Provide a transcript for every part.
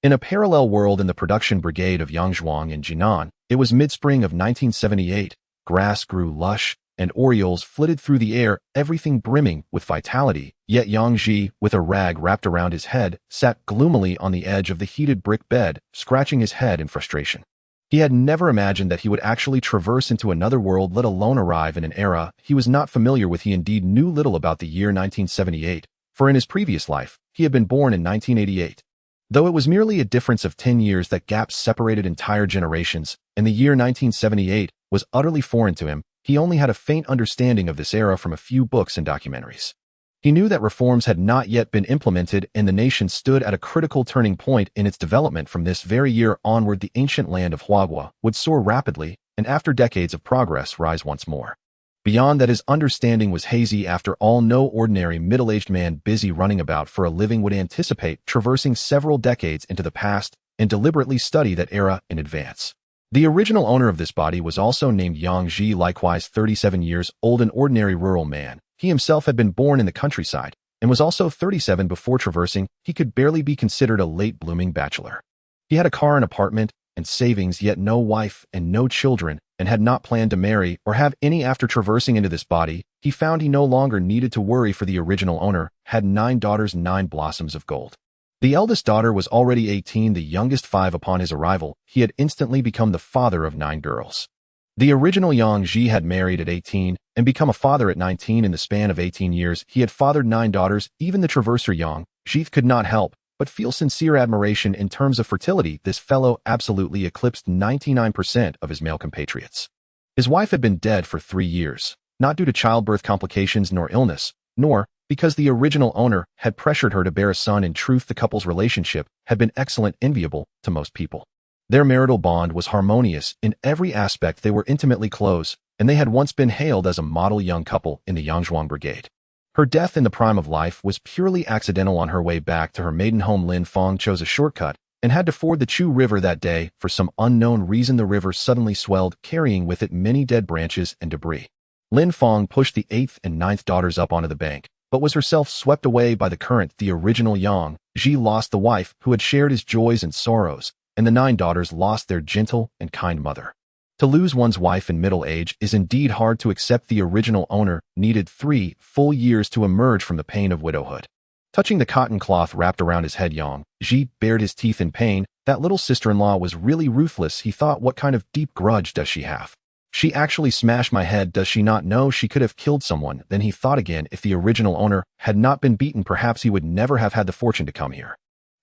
In a parallel world in the production brigade of Yangzhuang in Jinan, it was mid-spring of 1978, grass grew lush, and orioles flitted through the air, everything brimming with vitality, yet Yang Ji, with a rag wrapped around his head, sat gloomily on the edge of the heated brick bed, scratching his head in frustration. He had never imagined that he would actually traverse into another world, let alone arrive in an era he was not familiar with. He indeed knew little about the year 1978, for in his previous life, he had been born in 1988. Though it was merely a difference of 10 years that gaps separated entire generations, and the year 1978 was utterly foreign to him, he only had a faint understanding of this era from a few books and documentaries. He knew that reforms had not yet been implemented and the nation stood at a critical turning point in its development. From this very year onward, the ancient land of Huagua would soar rapidly and after decades of progress rise once more. Beyond that, his understanding was hazy. After all, no ordinary middle-aged man busy running about for a living would anticipate traversing several decades into the past and deliberately study that era in advance. The original owner of this body was also named Yang Ji, likewise 37 years old, an ordinary rural man. He himself had been born in the countryside and was also 37 before traversing. He could barely be considered a late-blooming bachelor. He had a car, an apartment, and savings, yet no wife and no children, and had not planned to marry or have any. After traversing into this body, he found he no longer needed to worry, for the original owner had 9 daughters, 9 blossoms of gold. The eldest daughter was already 18, the youngest 5. Upon his arrival, he had instantly become the father of 9 girls. The original Yang Ji had married at 18 and become a father at 19. In the span of 18 years, he had fathered 9 daughters. Even the traverser Yang Ji could not help but feel sincere admiration. In terms of fertility, this fellow absolutely eclipsed 99% of his male compatriots. His wife had been dead for 3 years, not due to childbirth complications nor illness, nor because the original owner had pressured her to bear a son. In truth, the couple's relationship had been excellent, enviable to most people. Their marital bond was harmonious in every aspect. They were intimately close, and they had once been hailed as a model young couple in the Yangzhuang brigade. Her death in the prime of life was purely accidental. On her way back to her maiden home, Lin Fong chose a shortcut and had to ford the Chu River that day. For some unknown reason, the river suddenly swelled, carrying with it many dead branches and debris. Lin Fong pushed the 8th and 9th daughters up onto the bank, but was herself swept away by the current. The original Yang Ji lost the wife who had shared his joys and sorrows, and the 9 daughters lost their gentle and kind mother. To lose one's wife in middle age is indeed hard to accept. The original owner needed 3 full years to emerge from the pain of widowhood. Touching the cotton cloth wrapped around his head, Yang Ji bared his teeth in pain. That little sister-in-law was really ruthless, he thought. What kind of deep grudge does she have? She actually smashed my head. Does she not know she could have killed someone? Then he thought again, if the original owner had not been beaten, perhaps he would never have had the fortune to come here.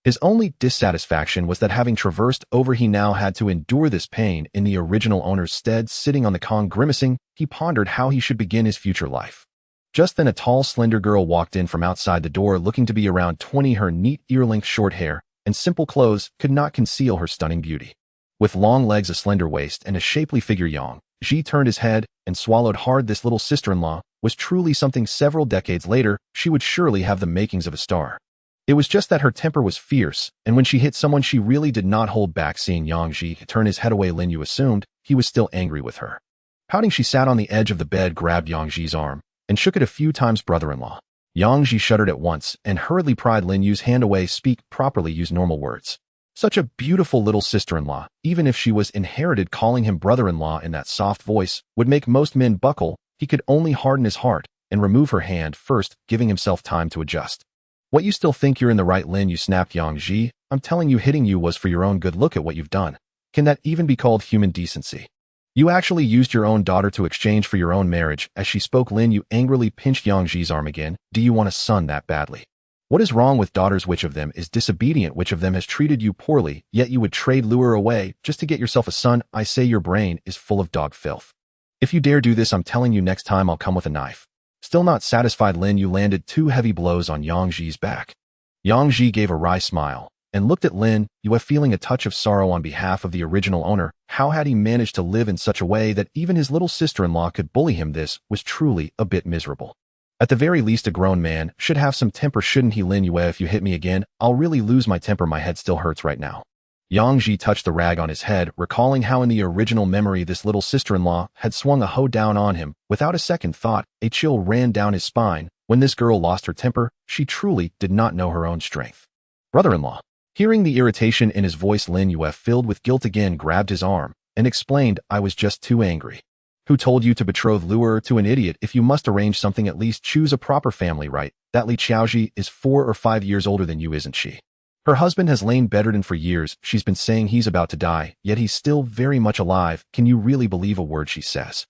His only dissatisfaction was that having traversed over, he now had to endure this pain in the original owner's stead. Sitting on the Kong grimacing, he pondered how he should begin his future life. Just then a tall, slender girl walked in from outside the door, looking to be around 20. Her neat ear-length short hair and simple clothes could not conceal her stunning beauty. With long legs, a slender waist, and a shapely figure, Yang Ji turned his head and swallowed hard. This little sister-in-law was truly something. Several decades later, she would surely have the makings of a star. It was just that her temper was fierce, and when she hit someone, she really did not hold back. Seeing Yang Ji turn his head away, Lin Yu assumed he was still angry with her. Pouting, she sat on the edge of the bed, grabbed Yang Ji's arm, and shook it a few times. Brother-in-law. Yang Ji shuddered at once and hurriedly pried Lin Yu's hand away. Speak properly, use normal words. Such a beautiful little sister-in-law, even if she was inherited. Calling him brother-in-law in that soft voice would make most men buckle. He could only harden his heart and remove her hand first, giving himself time to adjust. What, you still think you're in the right, Lin Yu snapped. Yang Ji, I'm telling you, hitting you was for your own good. Look at what you've done. Can that even be called human decency? You actually used your own daughter to exchange for your own marriage. As she spoke, Lin Yu angrily pinched Yang Ji's arm again. Do you want a son that badly? What is wrong with daughters? Which of them is disobedient? Which of them has treated you poorly, yet you would trade lure away just to get yourself a son? I say your brain is full of dog filth. If you dare do this, I'm telling you, next time I'll come with a knife. Still not satisfied, Lin Yu landed 2 heavy blows on Yang Ji's back. Yang Ji gave a wry smile and looked at Lin Yu, feeling a touch of sorrow on behalf of the original owner. How had he managed to live in such a way that even his little sister-in-law could bully him? This was truly a bit miserable. At the very least, a grown man should have some temper, shouldn't he? Lin Yu, if you hit me again, I'll really lose my temper. My head still hurts right now. Yang Ji touched the rag on his head, recalling how in the original memory this little sister-in-law had swung a hoe down on him. Without a second thought, a chill ran down his spine. When this girl lost her temper, she truly did not know her own strength. Brother-in-law. Hearing the irritation in his voice, Lin Yue, filled with guilt again, grabbed his arm and explained, I was just too angry. Who told you to betroth Luer to an idiot? If you must arrange something, at least choose a proper family, right? That Li Qiaoji is 4 or 5 years older than you, isn't she? Her husband has lain bedridden for years. She's been saying he's about to die, yet he's still very much alive. Can you really believe a word she says?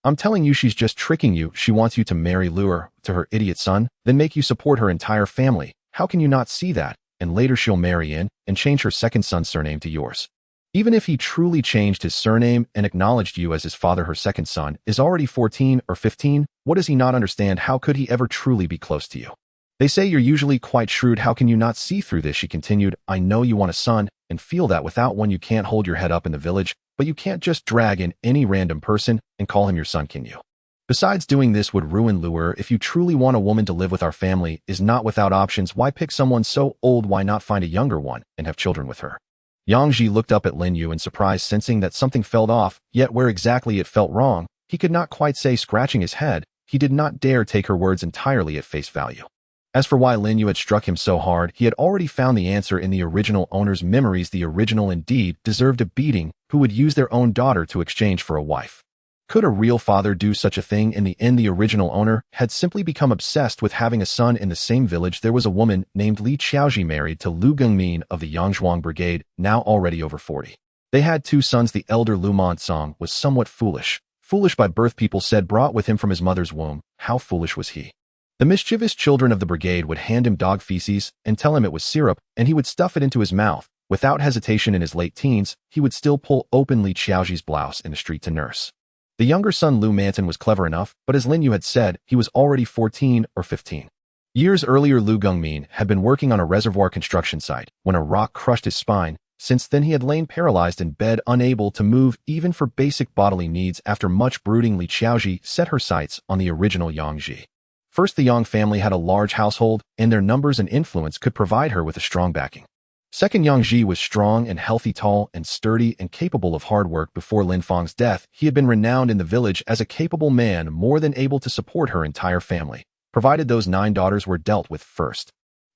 I'm telling you, she's just tricking you. She wants you to marry Luer to her idiot son, then make you support her entire family. How can you not see that? And later she'll marry in and change her second son's surname to yours. Even if he truly changed his surname and acknowledged you as his father, her second son is already 14 or 15. What does he not understand? How could he ever truly be close to you? They say you're usually quite shrewd. How can you not see through this? She continued. I know you want a son and feel that without one you can't hold your head up in the village, but you can't just drag in any random person and call him your son, can you? Besides, doing this would ruin Luer. If you truly want a woman to live with our family is not without options, why pick someone so old? Why not find a younger one and have children with her? Yang Ji looked up at Lin Yu in surprise, sensing that something felt off, yet where exactly it felt wrong, he could not quite say. Scratching his head, he did not dare take her words entirely at face value. As for why Lin Yu had struck him so hard, he had already found the answer in the original owner's memories. The original indeed deserved a beating. Who would use their own daughter to exchange for a wife? Could a real father do such a thing? In the end, the original owner had simply become obsessed with having a son. In the same village, there was a woman named Li Qiaoji married to Lu Gengmin of the Xuanhuan brigade, now already over 40. They had 2 sons. The elder Lu Monsong was somewhat foolish. Foolish by birth, people said, brought with him from his mother's womb. How foolish was he? The mischievous children of the brigade would hand him dog feces and tell him it was syrup, and he would stuff it into his mouth. Without hesitation, in his late teens, he would still pull open Li Qiaoji's blouse in the street to nurse. The younger son, Lu Manton, was clever enough, but as Lin Yu had said, he was already 14 or 15. Years earlier, Lu Gengmin had been working on a reservoir construction site when a rock crushed his spine. Since then, he had lain paralyzed in bed, unable to move even for basic bodily needs. After much brooding, Li Qiaoji set her sights on the original Yang Ji. First, the Yang family had a large household, and their numbers and influence could provide her with a strong backing. Second, Yang Ji was strong and healthy, tall and sturdy, and capable of hard work. Before Lin Feng's death, he had been renowned in the village as a capable man, more than able to support her entire family, provided those 9 daughters were dealt with first.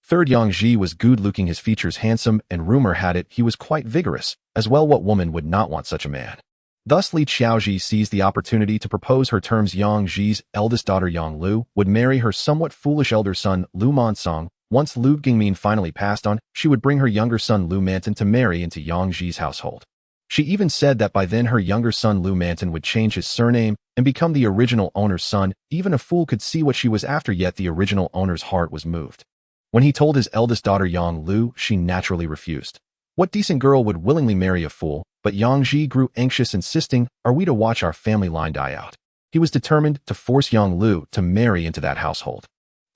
Third, Yang Ji was good-looking, his features handsome, and rumor had it he was quite vigorous. As well, what woman would not want such a man? Thus, Li Qiaoji seized the opportunity to propose her terms. Yang Ji's eldest daughter, Yang Lu, would marry her somewhat foolish elder son, Lu Monsong. Once Lu Gengmin finally passed on, she would bring her younger son, Lu Manton, to marry into Yang Ji's household. She even said that by then her younger son, Lu Manton, would change his surname and become the original owner's son. Even a fool could see what she was after, yet the original owner's heart was moved. When he told his eldest daughter, Yang Lu, she naturally refused. What decent girl would willingly marry a fool? But Yang Ji grew anxious, insisting, are we to watch our family line die out? He was determined to force Yang Lu to marry into that household.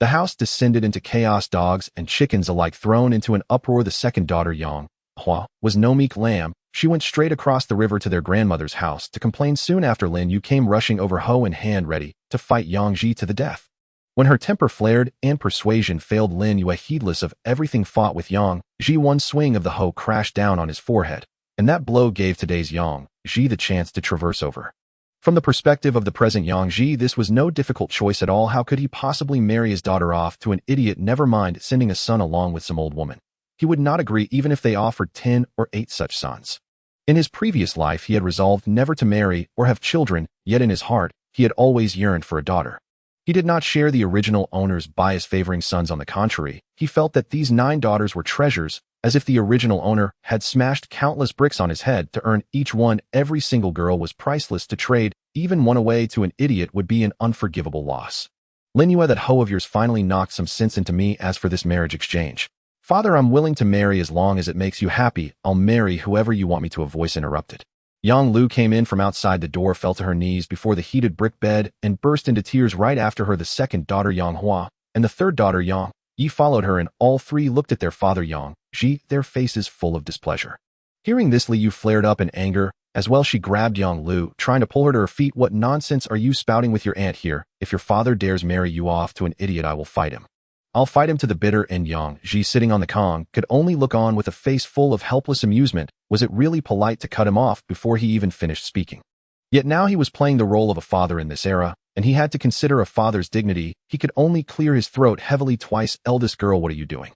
The house descended into chaos, dogs and chickens alike thrown into an uproar. The second daughter, Yang Hua, was no meek lamb. She went straight across the river to their grandmother's house to complain. Soon after, Lin Yu came rushing over, hoe in hand, ready to fight Yang Ji to the death. When her temper flared and persuasion failed, Lin Yu, heedless of everything, fought with Yang Ji. One swing of the hoe crashed down on his forehead, and that blow gave today's Yang Ji the chance to traverse over. From the perspective of the present Yang Ji, this was no difficult choice at all. How could he possibly marry his daughter off to an idiot? Never mind sending a son along with some old woman. He would not agree even if they offered 10 or 8 such sons. In his previous life, he had resolved never to marry or have children, yet in his heart, he had always yearned for a daughter. He did not share the original owner's bias favoring sons. On the contrary, he felt that these 9 daughters were treasures, as if the original owner had smashed countless bricks on his head to earn each one. Every single girl was priceless. To trade even one away to an idiot would be an unforgivable loss. Lin Yu, that hoe of yours finally knocked some sense into me. As for this marriage exchange, father, I'm willing to marry as long as it makes you happy. I'll marry whoever you want me to. A voice interrupted. Yang Lu came in from outside the door, fell to her knees before the heated brick bed, and burst into tears. Right after her, the second daughter, Yang Hua, and the third daughter, Yang Yi, followed her, and all 3 looked at their father, Yang Ji, their faces full of displeasure. Hearing this, Li Yu flared up in anger. As well, she grabbed Yang Lu, trying to pull her to her feet. What nonsense are you spouting with your aunt here? If your father dares marry you off to an idiot, I will fight him. I'll fight him to the bitter end. Yang Ji, sitting on the Kong, could only look on with a face full of helpless amusement. Was it really polite to cut him off before he even finished speaking? Yet now he was playing the role of a father in this era, and he had to consider a father's dignity. He could only clear his throat heavily twice. Eldest girl, what are you doing?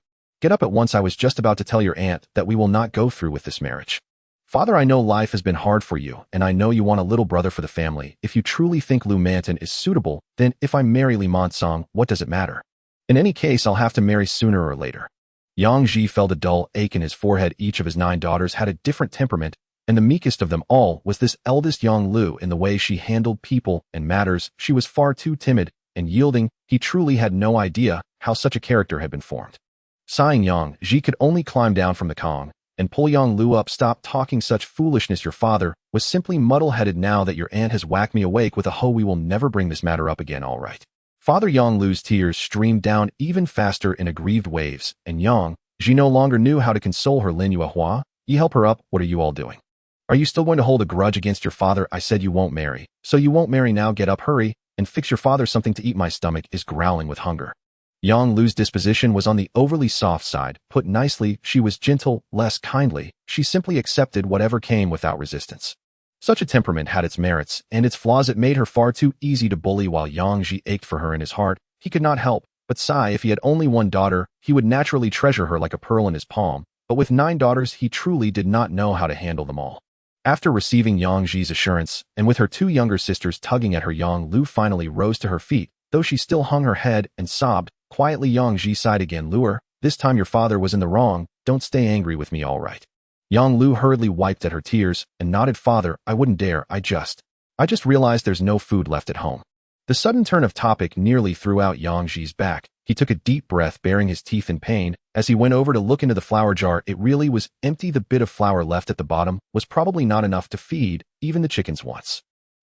Get up at once. I was just about to tell your aunt that we will not go through with this marriage. Father, I know life has been hard for you, and I know you want a little brother for the family. If you truly think Lu Manton is suitable, then if I marry Li Monsong, what does it matter? In any case, I'll have to marry sooner or later. Yang Ji felt a dull ache in his forehead. Each of his 9 daughters had a different temperament, and the meekest of them all was this eldest Yang Lu. In the way she handled people and matters, she was far too timid and yielding. He truly had no idea how such a character had been formed. Sighing, Yang Ji could only climb down from the Kong and pull Yang Lu up. Stop talking such foolishness. Your father was simply muddle-headed. Now that your aunt has whacked me awake with a hoe, we will never bring this matter up again, all right? Father Yang Lu's tears streamed down even faster in aggrieved waves, and Yang Ji no longer knew how to console her. Lin Yuehua, you help her up. What are you all doing? Are you still going to hold a grudge against your father? I said you won't marry, so you won't marry now. Get up, hurry, and fix your father something to eat. My stomach is growling with hunger. Yang Lu's disposition was on the overly soft side. Put nicely, she was gentle, less kindly. She simply accepted whatever came without resistance. Such a temperament had its merits and its flaws. It made her far too easy to bully. While Yang Ji ached for her in his heart, he could not help but sigh. If he had only one daughter, he would naturally treasure her like a pearl in his palm. But with 9 daughters, he truly did not know how to handle them all. After receiving Yang Ji's assurance, and with her 2 younger sisters tugging at her, Yang Lu finally rose to her feet, though she still hung her head and sobbed. Quietly, Yang Ji sighed again. Luer, this time your father was in the wrong. Don't stay angry with me, all right? Yang Lu hurriedly wiped at her tears and nodded. Father, I wouldn't dare. I just realized there's no food left at home. The sudden turn of topic nearly threw out Yang Ji's back. He took a deep breath, baring his teeth in pain. As he went over to look into the flour jar, it really was empty. The bit of flour left at the bottom was probably not enough to feed even the chickens once.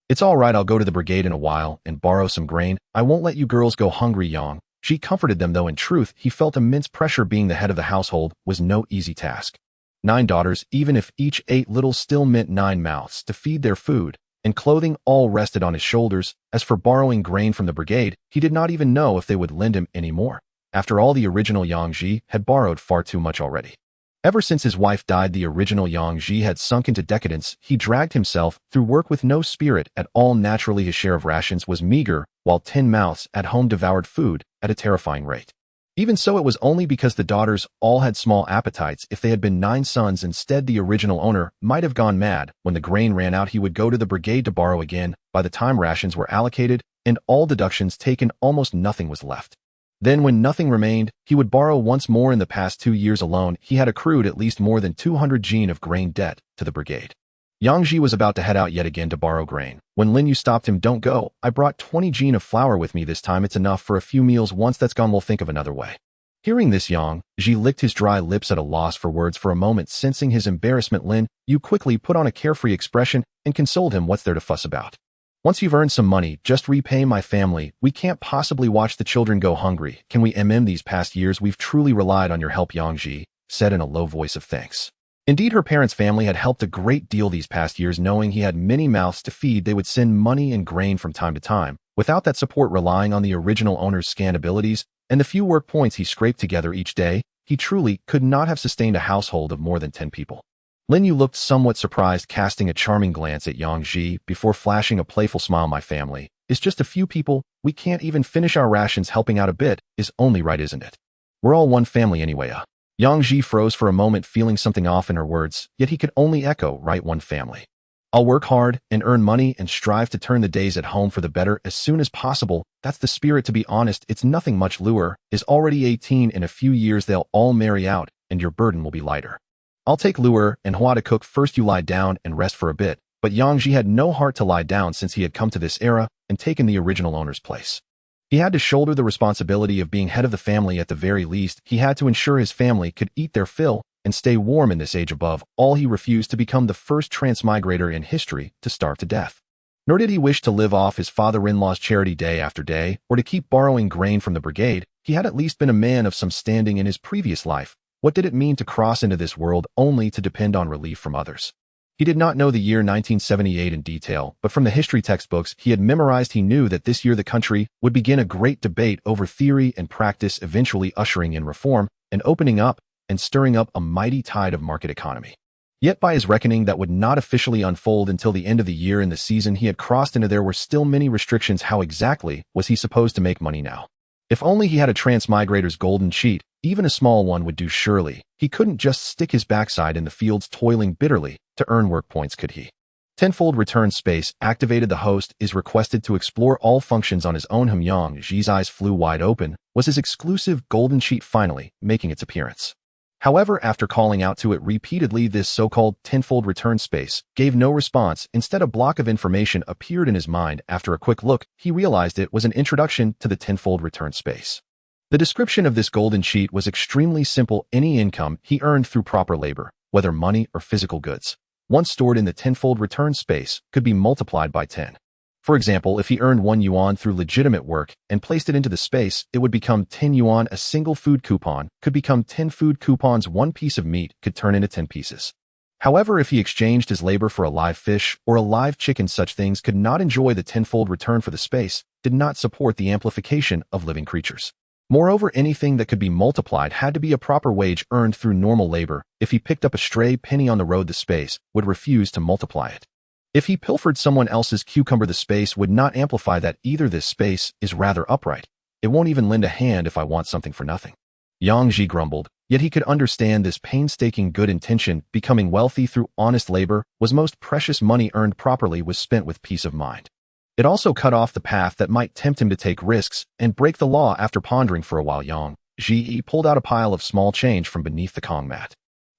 It's all right, I'll go to the brigade in a while and borrow some grain. I won't let you girls go hungry. Yang Ji comforted them, though in truth he felt immense pressure. Being the head of the household was no easy task. 9 daughters, even if each ate little, still meant 9 mouths to feed. Their food and clothing all rested on his shoulders. As for borrowing grain from the brigade, he did not even know if they would lend him any more. After all, the original Yang Ji had borrowed far too much already. Ever since his wife died, the original Yang Ji had sunk into decadence. He dragged himself through work with no spirit at all. Naturally, his share of rations was meager, while 10 mouths at home devoured food at a terrifying rate. Even so, it was only because the daughters all had small appetites. If they had been 9 sons instead, the original owner might have gone mad. When the grain ran out, he would go to the brigade to borrow again. By the time rations were allocated and all deductions taken, almost nothing was left. Then when nothing remained, he would borrow once more. In the past 2 years alone, he had accrued at least more than 200 jin of grain debt to the brigade. Yang Ji was about to head out yet again to borrow grain, when Lin Yu stopped him. Don't go. I brought 20 jin of flour with me this time. It's enough for a few meals. Once that's gone, we'll think of another way. Hearing this, Yang Ji licked his dry lips at a loss for words. For a moment, sensing his embarrassment, Lin Yu quickly put on a carefree expression and consoled him. What's there to fuss about? Once you've earned some money, just repay my family. We can't possibly watch the children go hungry. Can we? These past years, we've truly relied on your help, Yang Ji said in a low voice of thanks. Indeed, her parents' family had helped a great deal these past years. Knowing he had many mouths to feed, they would send money and grain from time to time. Without that support, relying on the original owner's scant abilities and the few work points he scraped together each day, he truly could not have sustained a household of more than 10 people. Lin Yu looked somewhat surprised, casting a charming glance at Yang Ji before flashing a playful smile. My family is just a few people. We can't even finish our rations. Helping out a bit is only right, isn't it? We're all one family anyway. Yang Ji froze for a moment, feeling something off in her words, yet he could only echo, right, one family. I'll work hard and earn money and strive to turn the days at home for the better as soon as possible. That's the spirit. To be honest, it's nothing much. Luer is already 18. In a few years, they'll all marry out and your burden will be lighter. I'll take Luer and Hua to cook. First, you lie down and rest for a bit. But Yang Ji had no heart to lie down since he had come to this era and taken the original owner's place. He had to shoulder the responsibility of being head of the family. At the very least, he had to ensure his family could eat their fill and stay warm in this age. Above all, he refused to become the first transmigrator in history to starve to death. Nor did he wish to live off his father-in-law's charity day after day, or to keep borrowing grain from the brigade. He had at least been a man of some standing in his previous life. What did it mean to cross into this world only to depend on relief from others? He did not know the year 1978 in detail, but from the history textbooks he had memorized, he knew that this year the country would begin a great debate over theory and practice, eventually ushering in reform and opening up and stirring up a mighty tide of market economy. Yet by his reckoning, that would not officially unfold until the end of the year. In the season he had crossed into, there were still many restrictions. How exactly was he supposed to make money now? If only he had a transmigrator's golden cheat, even a small one would do surely. He couldn't just stick his backside in the fields toiling bitterly to earn work points, could he? Tenfold return space activated. The host is requested to explore all functions on his own. Yang Ji's eyes flew wide open. Was his exclusive golden cheat finally making its appearance? However, after calling out to it repeatedly, this so-called tenfold return space gave no response. Instead, a block of information appeared in his mind. After a quick look, he realized it was an introduction to the tenfold return space. The description of this golden cheat was extremely simple. Any income he earned through proper labor, whether money or physical goods, once stored in the tenfold return space, could be multiplied by 10. For example, if he earned 1 yuan through legitimate work and placed it into the space, it would become 10 yuan. A single food coupon could become 10 food coupons. 1 piece of meat could turn into 10 pieces. However, if he exchanged his labor for a live fish or a live chicken, such things could not enjoy the tenfold return, for the space did not support the amplification of living creatures. Moreover, anything that could be multiplied had to be a proper wage earned through normal labor. If he picked up a stray penny on the road, the space would refuse to multiply it. If he pilfered someone else's cucumber, the space would not amplify that either. This space is rather upright. It won't even lend a hand if I want something for nothing. Yang Ji grumbled, yet he could understand this painstaking good intention. Becoming wealthy through honest labor was most precious. Money earned properly was spent with peace of mind. It also cut off the path that might tempt him to take risks and break the law. After pondering for a while, Yang Ji pulled out a pile of small change from beneath the Kong mat.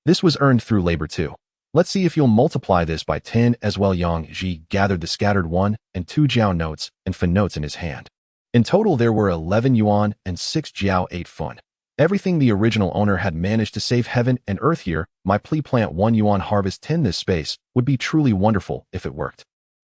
This was earned through labor too. Let's see if you'll multiply this by 10 as well. Yang Ji gathered the scattered 1 and 2 jiao notes and fun notes in his hand. In total, there were 11 yuan and 6 jiao 8 fun. Everything the original owner had managed to save heaven and earth here. My plea, plant 1 yuan, harvest 10. This space would be truly wonderful if it worked.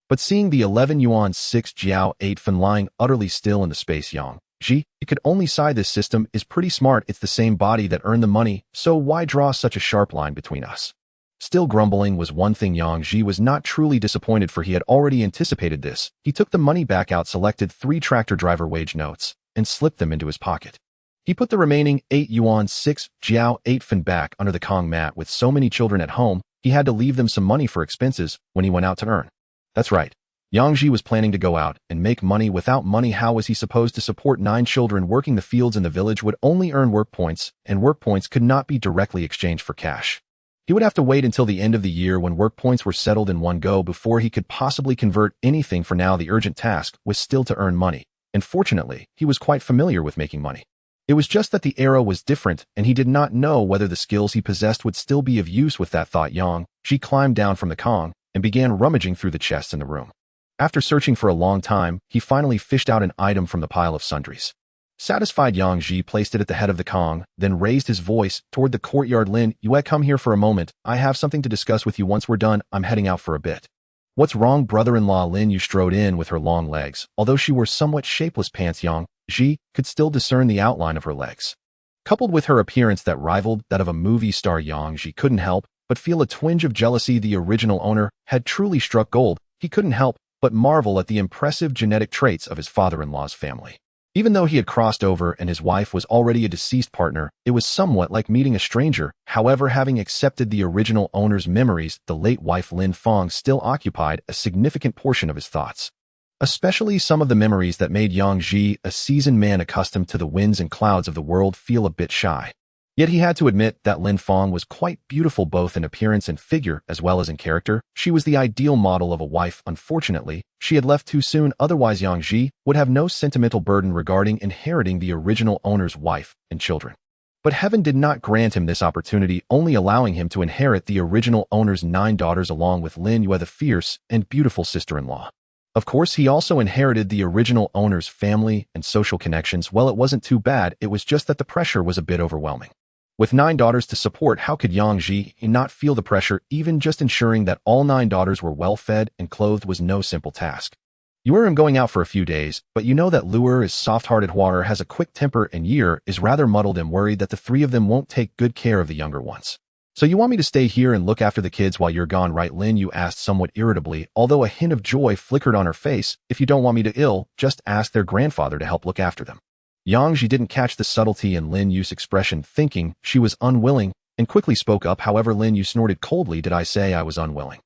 But seeing the 11 yuan 6 jiao 8 fun lying utterly still in the space, Yang Ji, you could only sigh. This system is pretty smart. It's the same body that earned the money, so why draw such a sharp line between us? Still grumbling was one thing. Yang Ji was not truly disappointed, for he had already anticipated this. He took the money back out, selected 3 tractor driver wage notes, and slipped them into his pocket. He put the remaining 8 yuan 6 jiao 8 fun back under the Kong mat. With so many children at home, he had to leave them some money for expenses when he went out to earn. That's right. Yang Ji was planning to go out and make money. Without money, how was he supposed to support 9 children? Working the fields in the village would only earn work points, and work points could not be directly exchanged for cash. He would have to wait until the end of the year when work points were settled in one go before he could possibly convert anything. For now, the urgent task was still to earn money, and fortunately, he was quite familiar with making money. It was just that the era was different, and he did not know whether the skills he possessed would still be of use. With that thought, Yang Ji climbed down from the Kong and began rummaging through the chests in the room. After searching for a long time, he finally fished out an item from the pile of sundries. Satisfied, Yang Ji placed it at the head of the Kong, then raised his voice toward the courtyard. Lin Yue, come here for a moment. I have something to discuss with you. Once we're done, I'm heading out for a bit. What's wrong, brother-in-law? Lin Yue strode in with her long legs. Although she wore somewhat shapeless pants, Yang Ji could still discern the outline of her legs. Coupled with her appearance that rivaled that of a movie star, Yang Ji couldn't help but feel a twinge of jealousy. The original owner had truly struck gold. He couldn't help but marvel at the impressive genetic traits of his father-in-law's family. Even though he had crossed over and his wife was already a deceased partner, it was somewhat like meeting a stranger. However, having accepted the original owner's memories, the late wife Lin Fong still occupied a significant portion of his thoughts. Especially some of the memories that made Yang Ji, a seasoned man accustomed to the winds and clouds of the world, feel a bit shy. Yet he had to admit that Lin Fong was quite beautiful both in appearance and figure as well as in character. She was the ideal model of a wife. Unfortunately, she had left too soon, otherwise Yang Ji would have no sentimental burden regarding inheriting the original owner's wife and children. But heaven did not grant him this opportunity, only allowing him to inherit the original owner's 9 daughters along with Lin Yue, the fierce and beautiful sister-in-law. Of course, he also inherited the original owner's family and social connections. Well, it wasn't too bad, it was just that the pressure was a bit overwhelming. With 9 daughters to support, how could Yang Ji not feel the pressure? Even just ensuring that all 9 daughters were well fed and clothed was no simple task. You am going out for a few days, but you know that Luer is soft-hearted, Huar has a quick temper, and Yer is rather muddled and worried that the 3 of them won't take good care of the younger ones. So you want me to stay here and look after the kids while you're gone, right? Lin Yue asked somewhat irritably, although a hint of joy flickered on her face. If you don't want me to ill, just ask their grandfather to help look after them. Yang Ji didn't catch the subtlety in Lin Yu's expression, thinking she was unwilling, and quickly spoke up. However, Lin Yu snorted coldly. Did I say I was unwilling?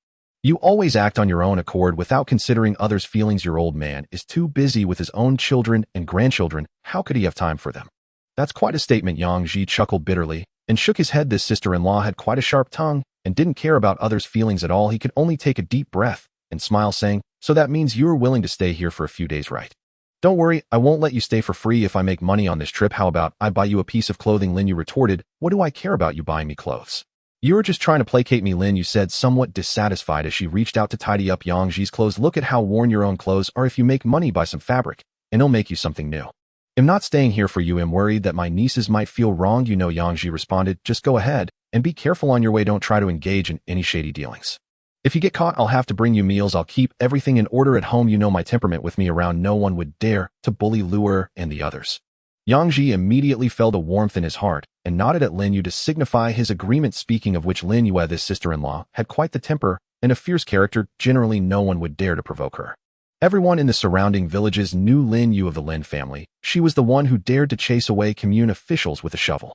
You always act on your own accord without considering others' feelings. Your old man is too busy with his own children and grandchildren. How could he have time for them? That's quite a statement. Yang Ji chuckled bitterly and shook his head. This sister-in-law had quite a sharp tongue and didn't care about others' feelings at all. He could only take a deep breath and smile, saying, "So that means you're willing to stay here for a few days, right? Don't worry, I won't let you stay for free if I make money on this trip. How about I buy you a piece of clothing?" Lin Yu retorted, "What do I care about you buying me clothes? You're just trying to placate me," Lin Yu said, somewhat dissatisfied as she reached out to tidy up Yang Ji's clothes. "Look at how worn your own clothes are. If you make money, buy some fabric, and it'll make you something new. I'm not staying here for you. I'm worried that my nieces might feel wronged." "You know," Yang Ji responded, "just go ahead and be careful on your way. Don't try to engage in any shady dealings. If you get caught, I'll have to bring you meals. I'll keep everything in order at home. You know my temperament. With me around, no one would dare to bully Luer and the others." Yang Ji immediately felt a warmth in his heart and nodded at Lin Yu to signify his agreement. Speaking of which, Lin Yu, his sister-in-law, had quite the temper and a fierce character. Generally, no one would dare to provoke her. Everyone in the surrounding villages knew Lin Yu of the Lin family. She was the one who dared to chase away commune officials with a shovel.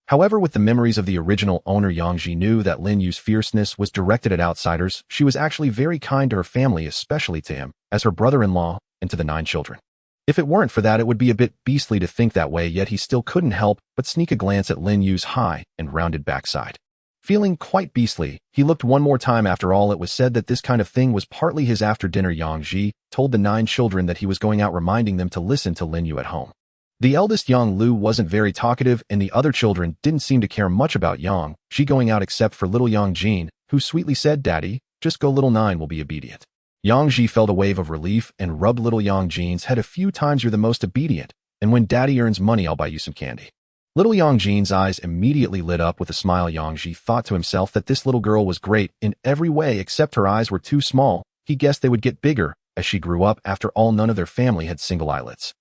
However, with the memories of the original owner, Yang Ji knew that Lin Yu's fierceness was directed at outsiders. She was actually very kind to her family, especially to him, as her brother-in-law, and to the 9 children. If it weren't for that, it would be a bit beastly to think that way, yet he still couldn't help but sneak a glance at Lin Yu's high and rounded backside. Feeling quite beastly, he looked one more time. After all, it was said that this kind of thing was partly his. After dinner, Yang Ji told the 9 children that he was going out, reminding them to listen to Lin Yu at home. The eldest, Yang Lu, wasn't very talkative, and the other children didn't seem to care much about Yang Ji going out except for little Yang Jin, who sweetly said, "Daddy, just go, little 9 will be obedient." Yang Ji felt a wave of relief and rubbed little Yang Jin's head a few times. "You're the most obedient, and when Daddy earns money, I'll buy you some candy." Little Yang Jin's eyes immediately lit up with a smile. Yang Ji thought to himself that this little girl was great in every way except her eyes were too small. He guessed they would get bigger as she grew up. After all, none of their family had single eyelids.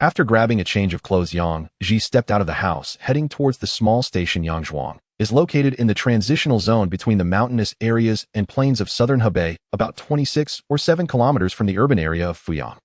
After grabbing a change of clothes, Yang Ji stepped out of the house, heading towards the small station. Xuanhuan is located in the transitional zone between the mountainous areas and plains of southern Hebei, about 26 or 7 kilometers from the urban area of Fuyang.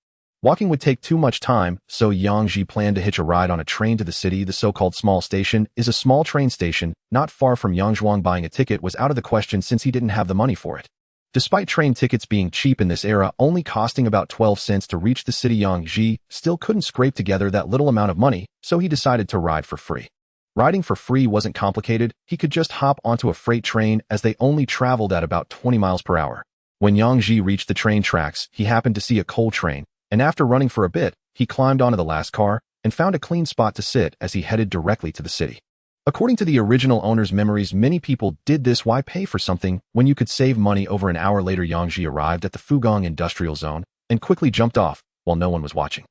Walking would take too much time, so Yang Ji planned to hitch a ride on a train to the city. The so-called small station is a small train station not far from Xuanhuan. Buying a ticket was out of the question since he didn't have the money for it. Despite train tickets being cheap in this era, only costing about 12 cents to reach the city, Yang Ji still couldn't scrape together that little amount of money, so he decided to ride for free. Riding for free wasn't complicated. He could just hop onto a freight train, as they only traveled at about 20 miles per hour. When Yang Ji reached the train tracks, he happened to see a coal train, and after running for a bit, he climbed onto the last car and found a clean spot to sit as he headed directly to the city. According to the original owner's memories, many people did this. Why pay for something when you could save money? Over an hour later, Yang Ji arrived at the Fugong industrial zone and quickly jumped off while no one was watching.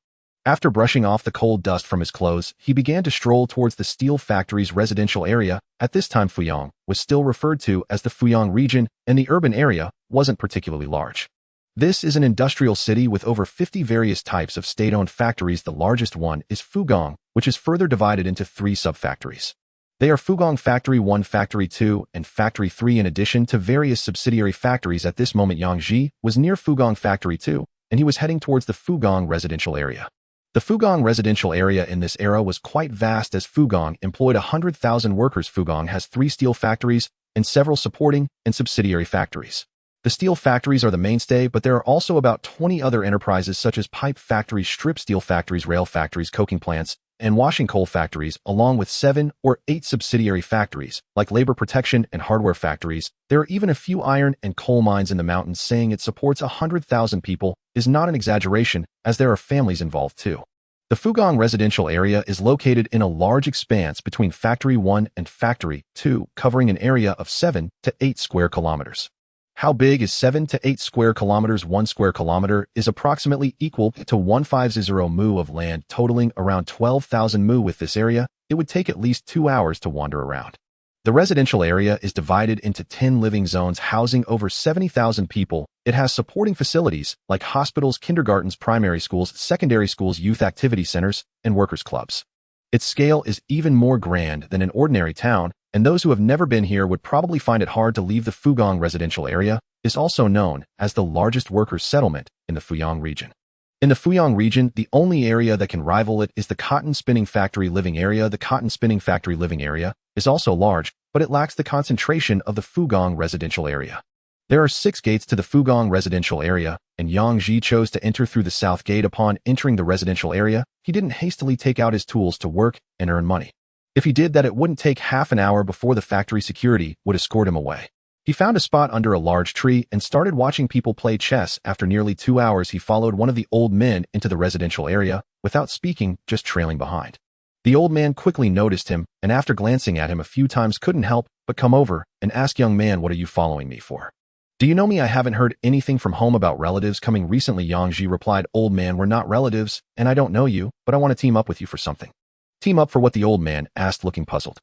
After brushing off the coal dust from his clothes, he began to stroll towards the steel factory's residential area. At this time, Fuyang was still referred to as the Fuyang region, and the urban area wasn't particularly large. This is an industrial city with over 50 various types of state-owned factories. The largest one is Fugong, which is further divided into 3 sub-factories. They are Fugong Factory 1, Factory 2, and Factory 3, in addition to various subsidiary factories. At this moment, Yang Ji was near Fugong Factory 2, and he was heading towards the Fugong residential area. The Fugong residential area in this era was quite vast, as Fugong employed 100,000 workers. Fugong has 3 steel factories and several supporting and subsidiary factories. The steel factories are the mainstay, but there are also about 20 other enterprises such as pipe factories, strip steel factories, rail factories, coking plants, and washing coal factories, along with 7 or 8 subsidiary factories, like labor protection and hardware factories. There are even a few iron and coal mines in the mountains. Saying it supports 100,000 people is not an exaggeration, as there are families involved too. The Fugong residential area is located in a large expanse between Factory 1 and Factory 2, covering an area of 7 to 8 square kilometers. How big is 7 to 8 square kilometers? 1 square kilometer is approximately equal to 150 mu of land, totaling around 12,000 mu. With this area, it would take at least 2 hours to wander around. The residential area is divided into 10 living zones, housing over 70,000 people. It has supporting facilities like hospitals, kindergartens, primary schools, secondary schools, youth activity centers, and workers' clubs. Its scale is even more grand than an ordinary town, and those who have never been here would probably find it hard to leave. The Fugong residential area is also known as the largest workers' settlement in the Fuyang region. In the Fuyang region, the only area that can rival it is the cotton spinning factory living area. The cotton spinning factory living area is also large, but it lacks the concentration of the Fugong residential area. There are 6 gates to the Fugong residential area, and Yang Ji chose to enter through the south gate. Upon entering the residential area, he didn't hastily take out his tools to work and earn money. If he did that, it wouldn't take half an hour before the factory security would escort him away. He found a spot under a large tree and started watching people play chess. After nearly 2 hours, he followed one of the old men into the residential area, without speaking, just trailing behind. The old man quickly noticed him, and after glancing at him a few times couldn't help but come over and ask, "Young man, what are you following me for? Do you know me? I haven't heard anything from home about relatives coming recently." Yang Ji replied, "Old man, we're not relatives, and I don't know you, but I want to team up with you for something." "Team up for what?" the old man asked, looking puzzled.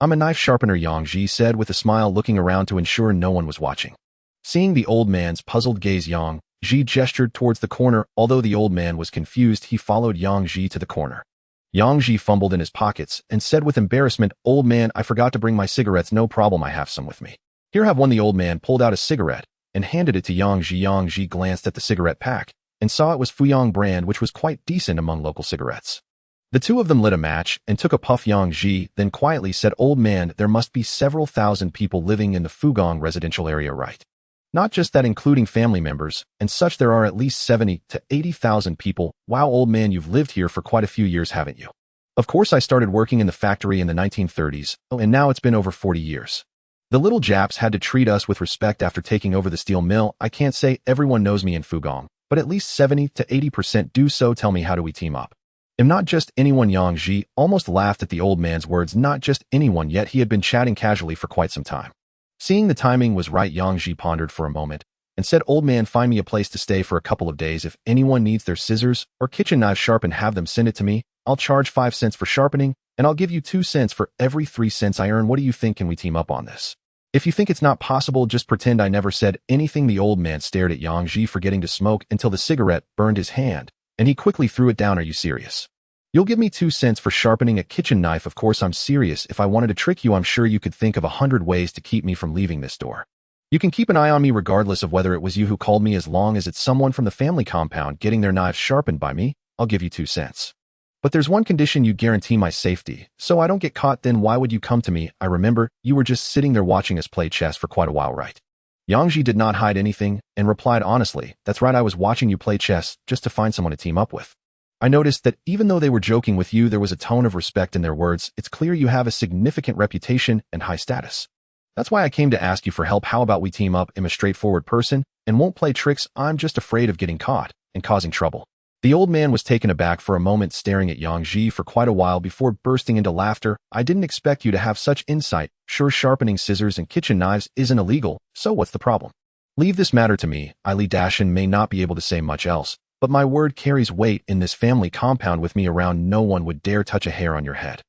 "I'm a knife sharpener," Yang Ji said with a smile, looking around to ensure no one was watching. Seeing the old man's puzzled gaze, Yang Ji gestured towards the corner. Although the old man was confused, he followed Yang Ji to the corner. Yang Ji fumbled in his pockets and said with embarrassment, "Old man, I forgot to bring my cigarettes." "No problem, I have some with me." "Here, have one." The old man pulled out a cigarette and handed it to Yang Ji. Yang Ji glanced at the cigarette pack and saw it was Fuyang brand, which was quite decent among local cigarettes. The two of them lit a match and took a puff. Yang Ji then quietly said, "Old man, there must be several thousand people living in the Fugong residential area, right? Not just that, including family members and such. There are at least 70 to 80,000 people. Wow, old man, you've lived here for quite a few years, haven't you?" "Of course, I started working in the factory in the 1930s, and now it's been over 40 years. The little Japs had to treat us with respect after taking over the steel mill. I can't say everyone knows me in Fugong, but at least 70 to 80% do. So tell me, how do we team up?" "I'm not just anyone." Yang Ji almost laughed at the old man's words. Not just anyone, yet he had been chatting casually for quite some time. Seeing the timing was right, Yang Ji pondered for a moment and said, "Old man, find me a place to stay for a couple of days. If anyone needs their scissors or kitchen knives sharpened, have them send it to me. I'll charge 5 cents for sharpening, and I'll give you 2 cents for every 3 cents I earn. What do you think? Can we team up on this? If you think it's not possible, just pretend I never said anything." The old man stared at Yang Ji, forgetting to smoke until the cigarette burned his hand, and he quickly threw it down. "Are you serious? You'll give me 2 cents for sharpening a kitchen knife?" "Of course I'm serious. If I wanted to trick you, I'm sure you could think of 100 ways to keep me from leaving this door. You can keep an eye on me regardless of whether it was you who called me. As long as it's someone from the family compound getting their knives sharpened by me, I'll give you 2 cents. But there's one condition: you guarantee my safety, so I don't get caught." "Then why would you come to me? I remember you were just sitting there watching us play chess for quite a while, right?" Yang Ji did not hide anything and replied honestly, "That's right, I was watching you play chess just to find someone to team up with. I noticed that even though they were joking with you, there was a tone of respect in their words. It's clear you have a significant reputation and high status. That's why I came to ask you for help. How about we team up? I'm a straightforward person and won't play tricks. I'm just afraid of getting caught and causing trouble." The old man was taken aback for a moment, staring at Yang Ji for quite a while before bursting into laughter. "I didn't expect you to have such insight. Sure, sharpening scissors and kitchen knives isn't illegal, so what's the problem? Leave this matter to me. Li Dashin may not be able to say much else, but my word carries weight in this family compound. With me around, no one would dare touch a hair on your head.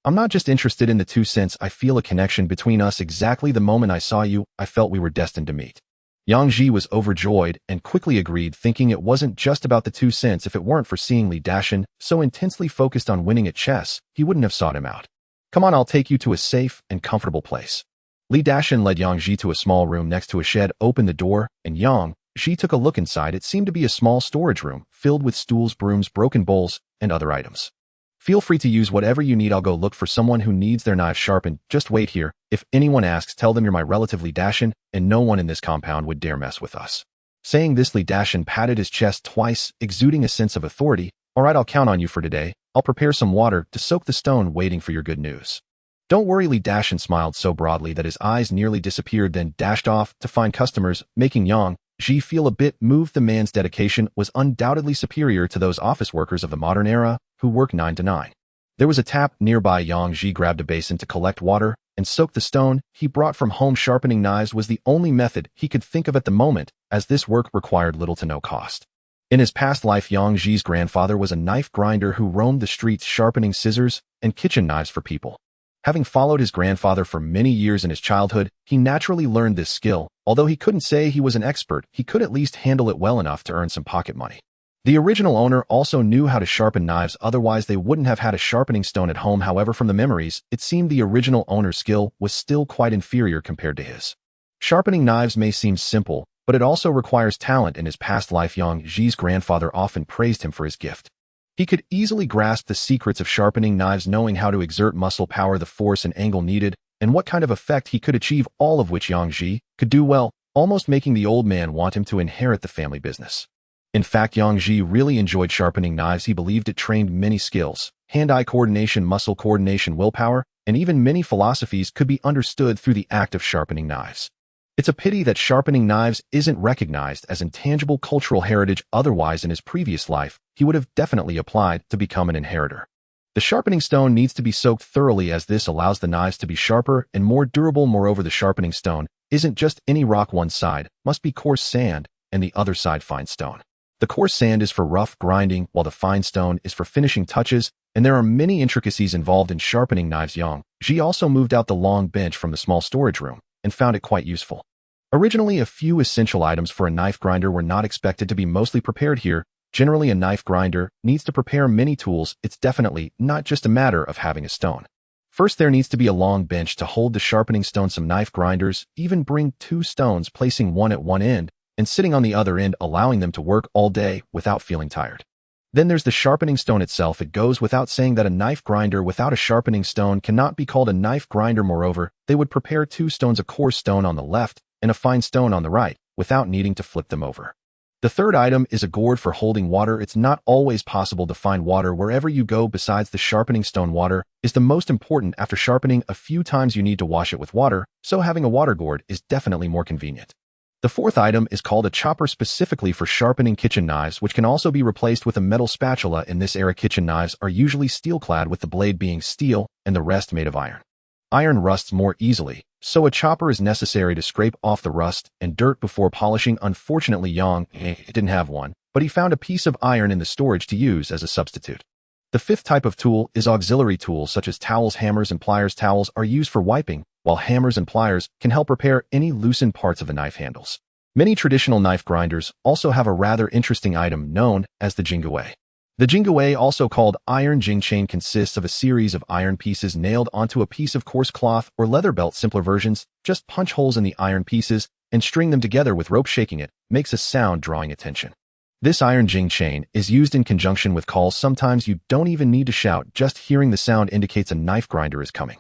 I'm not just interested in the 2 cents. I feel a connection between us. Exactly the moment I saw you, I felt we were destined to meet." Yang Ji was overjoyed and quickly agreed, thinking it wasn't just about the 2 cents. If it weren't for seeing Li Dashin so intensely focused on winning at chess, he wouldn't have sought him out. "Come on, I'll take you to a safe and comfortable place." Li Dashin led Yang Ji to a small room next to a shed, opened the door, and Yang Ji took a look inside. It seemed to be a small storage room filled with stools, brooms, broken bowls, and other items. "Feel free to use whatever you need. I'll go look for someone who needs their knives sharpened. Just wait here. If anyone asks, tell them you're my relative Li Dashin, and no one in this compound would dare mess with us." Saying this, Li Dashin patted his chest twice, exuding a sense of authority. "All right, I'll count on you for today. I'll prepare some water to soak the stone, waiting for your good news." "Don't worry." Li Dashin smiled so broadly that his eyes nearly disappeared, then dashed off to find customers, making Yang Ji feel a bit moved. The man's dedication was undoubtedly superior to those office workers of the modern era who work 9 to 9. There was a tap nearby. Yang Ji grabbed a basin to collect water and soak the stone he brought from home. Sharpening knives was the only method he could think of at the moment, as this work required little to no cost. In his past life, Yang Ji's grandfather was a knife grinder who roamed the streets sharpening scissors and kitchen knives for people. Having followed his grandfather for many years in his childhood, he naturally learned this skill. Although he couldn't say he was an expert, he could at least handle it well enough to earn some pocket money. The original owner also knew how to sharpen knives, otherwise they wouldn't have had a sharpening stone at home. However, from the memories, it seemed the original owner's skill was still quite inferior compared to his. Sharpening knives may seem simple, but it also requires talent. In his past life, Yang Ji's grandfather often praised him for his gift. He could easily grasp the secrets of sharpening knives, knowing how to exert muscle power, the force and angle needed, and what kind of effect he could achieve, all of which Yang Ji could do well. almost making the old man want him to inherit the family business. In fact, Yang Ji really enjoyed sharpening knives. He believed it trained many skills: hand-eye coordination, muscle coordination, willpower, and even many philosophies could be understood through the act of sharpening knives. It's a pity that sharpening knives isn't recognized as intangible cultural heritage. Otherwise, in his previous life, he would have definitely applied to become an inheritor. The sharpening stone needs to be soaked thoroughly, as this allows the knives to be sharper and more durable. Moreover, the sharpening stone isn't just any rock. One side must be coarse sand and the other side fine stone. The coarse sand is for rough grinding, while the fine stone is for finishing touches, and there are many intricacies involved in sharpening knives. Yang Ji also moved out the long bench from the small storage room and found it quite useful. Originally, a few essential items for a knife grinder were not expected to be mostly prepared here. Generally, a knife grinder needs to prepare many tools. It's definitely not just a matter of having a stone. First, there needs to be a long bench to hold the sharpening stone. Some knife grinders even bring two stones, placing one at one end and sitting on the other end, allowing them to work all day without feeling tired. Then there's the sharpening stone itself. It goes without saying that a knife grinder without a sharpening stone cannot be called a knife grinder. Moreover, they would prepare two stones, a coarse stone on the left and a fine stone on the right, without needing to flip them over. The third item is a gourd for holding water. It's not always possible to find water wherever you go. Besides the sharpening stone, water is the most important. After sharpening a few times, you need to wash it with water, so having a water gourd is definitely more convenient. The fourth item is called a chopper, specifically for sharpening kitchen knives, which can also be replaced with a metal spatula. In this era, kitchen knives are usually steel-clad, with the blade being steel and the rest made of iron. Iron rusts more easily, so a chopper is necessary to scrape off the rust and dirt before polishing. Unfortunately, Yang didn't have one, but he found a piece of iron in the storage to use as a substitute. The fifth type of tool is auxiliary tools, such as towels, hammers, and pliers. Towels are used for wiping, while hammers and pliers can help repair any loosened parts of the knife handles. Many traditional knife grinders also have a rather interesting item known as the jingwei. The jingwei, also called iron jing chain, consists of a series of iron pieces nailed onto a piece of coarse cloth or leather belt. Simpler versions just punch holes in the iron pieces and string them together with rope. Shaking it makes a sound, drawing attention. This iron jing chain is used in conjunction with calls. Sometimes you don't even need to shout, just hearing the sound indicates a knife grinder is coming.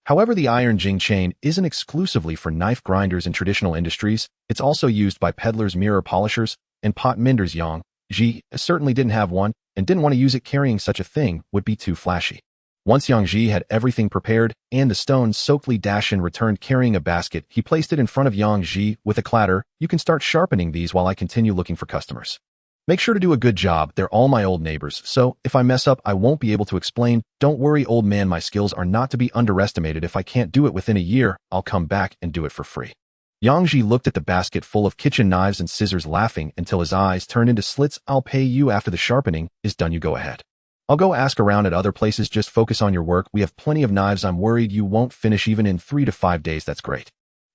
However, the iron jing chain isn't exclusively for knife grinders in traditional industries. It's also used by peddlers, mirror polishers, and pot menders. Yang Ji certainly didn't have one and didn't want to use it. Carrying such a thing would be too flashy. Once Yang Ji had everything prepared and the stones soaked, Li Dashin returned carrying a basket. He placed it in front of Yang Ji with a clatter. "You can start sharpening these while I continue looking for customers. Make sure to do a good job. They're all my old neighbors, so if I mess up, I won't be able to explain. Don't worry, old man, my skills are not to be underestimated. If I can't do it within a year, I'll come back and do it for free." Yang Ji looked at the basket full of kitchen knives and scissors, laughing until his eyes turned into slits. "I'll pay you after the sharpening is done. You go ahead. I'll go ask around at other places. Just focus on your work. We have plenty of knives. I'm worried you won't finish even in 3 to 5 days. That's great.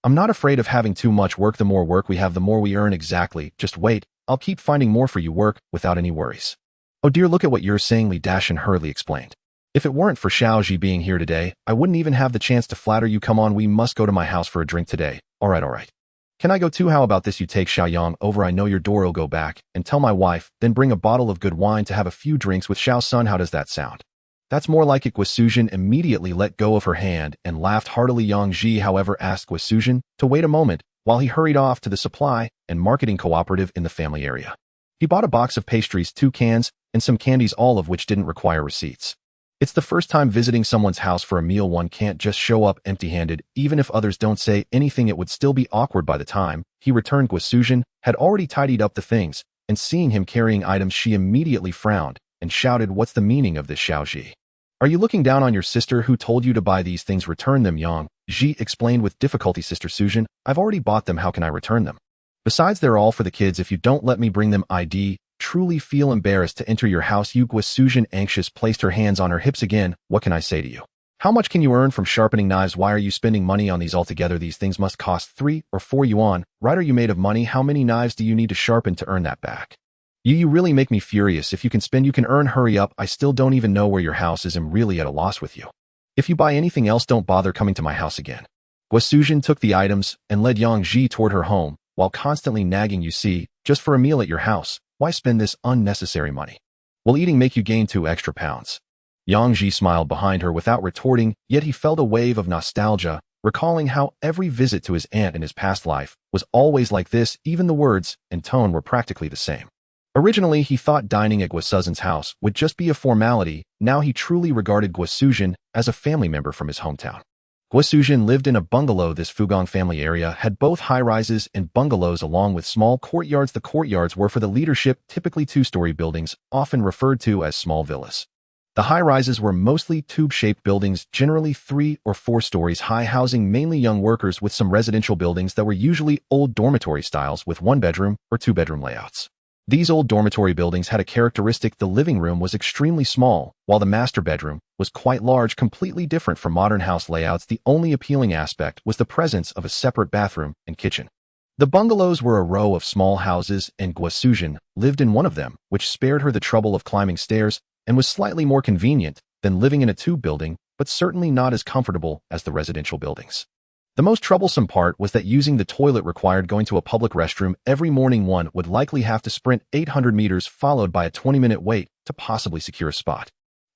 I'm not afraid of having too much work. The more work we have, the more we earn." "Exactly. Just wait. I'll keep finding more for you. Work without any worries." "Oh dear, look at what you're saying," Li Dashin hurriedly explained. "If it weren't for Xiaoji being here today, I wouldn't even have the chance to flatter you. Come on, we must go to my house for a drink today." All right. "Can I go too? How about this? You take Xiaoyang over. I know your door. I'll go back and tell my wife, then bring a bottle of good wine to have a few drinks with Xiao-sun. How does that sound?" "That's more like it." Guosujin immediately let go of her hand and laughed heartily. Yang Ji, however, asked Guosujin to wait a moment while he hurried off to the supply and marketing cooperative in the family area. He bought a box of pastries, 2 cans, and some candies, all of which didn't require receipts. It's the first time visiting someone's house for a meal. One can't just show up empty-handed. Even if others don't say anything, it would still be awkward. By the time he returned, Guosujin had already tidied up the things, and seeing him carrying items, she immediately frowned and shouted, "What's the meaning of this, Xiaoji? Are you looking down on your sister who told you to buy these things? Return them." Yang Ji explained with difficulty. "Sister Sujin, I've already bought them. How can I return them? Besides, they're all for the kids. If you don't let me bring them, I'd truly feel embarrassed to enter your house." You Guosujin, anxious, placed her hands on her hips again. "What can I say to you? How much can you earn from sharpening knives? Why are you spending money on these altogether? These things must cost 3 or 4 yuan. Right? Are you made of money? How many knives do you need to sharpen to earn that back? You really make me furious. If you can spend, you can earn. Hurry up. I still don't even know where your house is. I'm really at a loss with you. If you buy anything else, don't bother coming to my house again." Guosujin took the items and led Yang Ji toward her home, while constantly nagging, "You see, just for a meal at your house, why spend this unnecessary money? Will eating make you gain 2 extra pounds? Yang Ji smiled behind her without retorting, yet he felt a wave of nostalgia recalling how every visit to his aunt in his past life was always like this. Even the words and tone were practically the same. Originally, he thought dining at Guosuzhen's house would just be a formality. Now he truly regarded Guosuzhen as a family member from his hometown. Guosuzhen lived in a bungalow. This Fugong family area had both high-rises and bungalows along with small courtyards. The courtyards were for the leadership, typically two-story buildings, often referred to as small villas. The high-rises were mostly tube-shaped buildings, generally 3 or 4 stories high, housing mainly young workers, with some residential buildings that were usually old dormitory styles with 1-bedroom or 2-bedroom layouts. These old dormitory buildings had a characteristic: the living room was extremely small, while the master bedroom was quite large, completely different from modern house layouts. The only appealing aspect was the presence of a separate bathroom and kitchen. The bungalows were a row of small houses, and Guosuzhen lived in one of them, which spared her the trouble of climbing stairs and was slightly more convenient than living in a tube building, but certainly not as comfortable as the residential buildings. The most troublesome part was that using the toilet required going to a public restroom every morning. One would likely have to sprint 800 meters followed by a 20-minute wait to possibly secure a spot.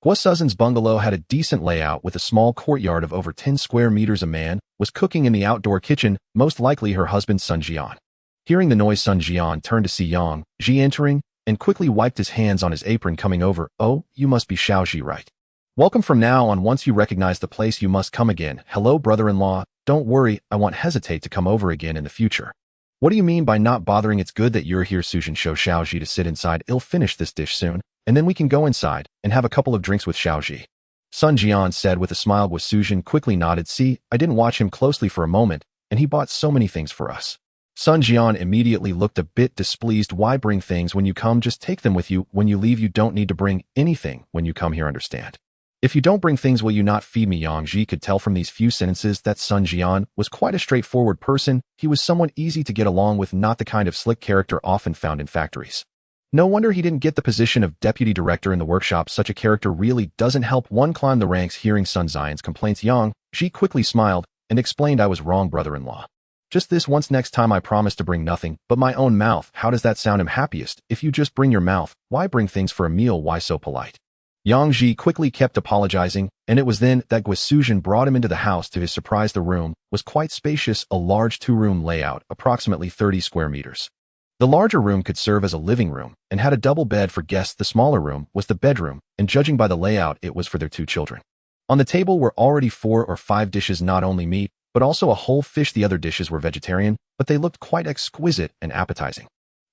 Guosuzhen's bungalow had a decent layout with a small courtyard of over 10 square meters. A man was cooking in the outdoor kitchen, most likely her husband Sun Jian. Hearing the noise, Sun Jian turned to see Yang Ji entering and quickly wiped his hands on his apron. Coming over. "Oh, you must be Xiao Ji, right? Welcome. From now on, once you recognize the place, you must come again." "Hello, brother-in-law. Don't worry, I won't hesitate to come over again in the future." "What do you mean by not bothering? It's good that you're here." Suzhen showed Xiao Ji to sit inside. "I'll finish this dish soon, and then we can go inside and have a couple of drinks with Xiao Ji." Sun Jian said with a smile. Guosuzhen quickly nodded. "See, I didn't watch him closely for a moment, and he bought so many things for us." Sun Jian immediately looked a bit displeased. "Why bring things when you come? Just take them with you. When you leave, you don't need to bring anything when you come here, understand? If you don't bring things, will you not feed me?" Yang Ji could tell from these few sentences that Sun Jian was quite a straightforward person. He was someone easy to get along with, not the kind of slick character often found in factories. No wonder he didn't get the position of deputy director in the workshop. Such a character really doesn't help one climb the ranks. Hearing Sun Zion's complaints, Yang Ji quickly smiled and explained, "I was wrong, brother-in-law. Just this once. Next time I promise to bring nothing but my own mouth." "How does that sound?" "I'm happiest if you just bring your mouth. Why bring things for a meal? Why so polite?" Yang Ji quickly kept apologizing, and it was then that Guosuzhen brought him into the house. To his surprise, the room was quite spacious, a large 2-room layout, approximately 30 square meters. The larger room could serve as a living room and had a double bed for guests. The smaller room was the bedroom, and judging by the layout, it was for their 2 children. On the table were already 4 or 5 dishes, not only meat, but also a whole fish. The other dishes were vegetarian, but they looked quite exquisite and appetizing.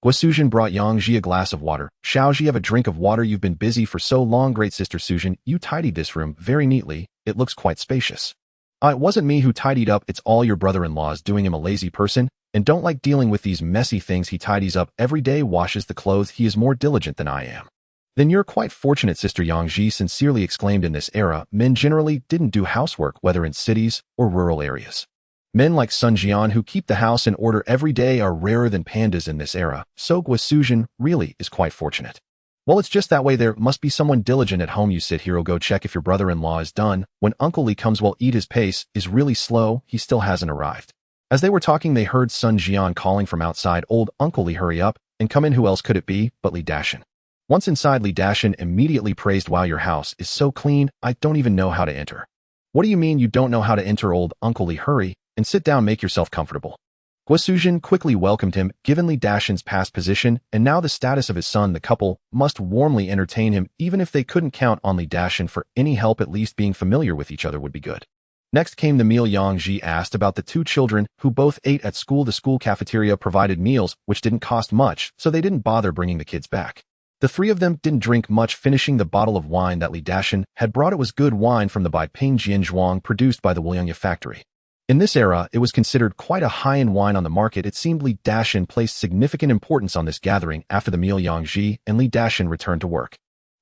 Guosuzhen brought Yang Ji a glass of water. "Xiao Ji, have a drink of water. You've been busy for so long." "Great, Sister Suzhen, you tidied this room very neatly. It looks quite spacious." It wasn't me who tidied up. It's all your brother-in-law's doing. Him a lazy person and don't like dealing with these messy things. He tidies up every day, washes the clothes. He is more diligent than I am." "Then you're quite fortunate, Sister." Yang Ji sincerely exclaimed. In this era, men generally didn't do housework, whether in cities or rural areas. Men like Sun Jian, who keep the house in order every day, are rarer than pandas in this era, so Guosuzhen really is quite fortunate. "Well, it's just that way. There must be someone diligent at home. You sit here. I'll go check if your brother-in-law is done. When Uncle Li comes, we'll eat. His pace is really slow. He still hasn't arrived." As they were talking, they heard Sun Jian calling from outside. "Old Uncle Li, hurry up and come in." Who else could it be but Li Dashan? Once inside, Li Dashan immediately praised, "Wow, your house is so clean. I don't even know how to enter." "What do you mean you don't know how to enter? Old Uncle Li, hurry and sit down. Make yourself comfortable." Guosuzhen quickly welcomed him. Given Li Dashan's past position and now the status of his son, the couple must warmly entertain him. Even if they couldn't count on Li Dashan for any help, at least being familiar with each other would be good. Next came the meal. Yang Ji asked about the 2 children, who both ate at school. The school cafeteria provided meals, which didn't cost much, so they didn't bother bringing the kids back. The 3 of them didn't drink much, finishing the bottle of wine that Li Dashan had brought. It was good wine from the Beiping Jianzhuang, produced by the Wuliangya factory. In this era, it was considered quite a high-end wine on the market. It seemed Li Dashan placed significant importance on this gathering. After the meal, Yang Ji and Li Dashan returned to work.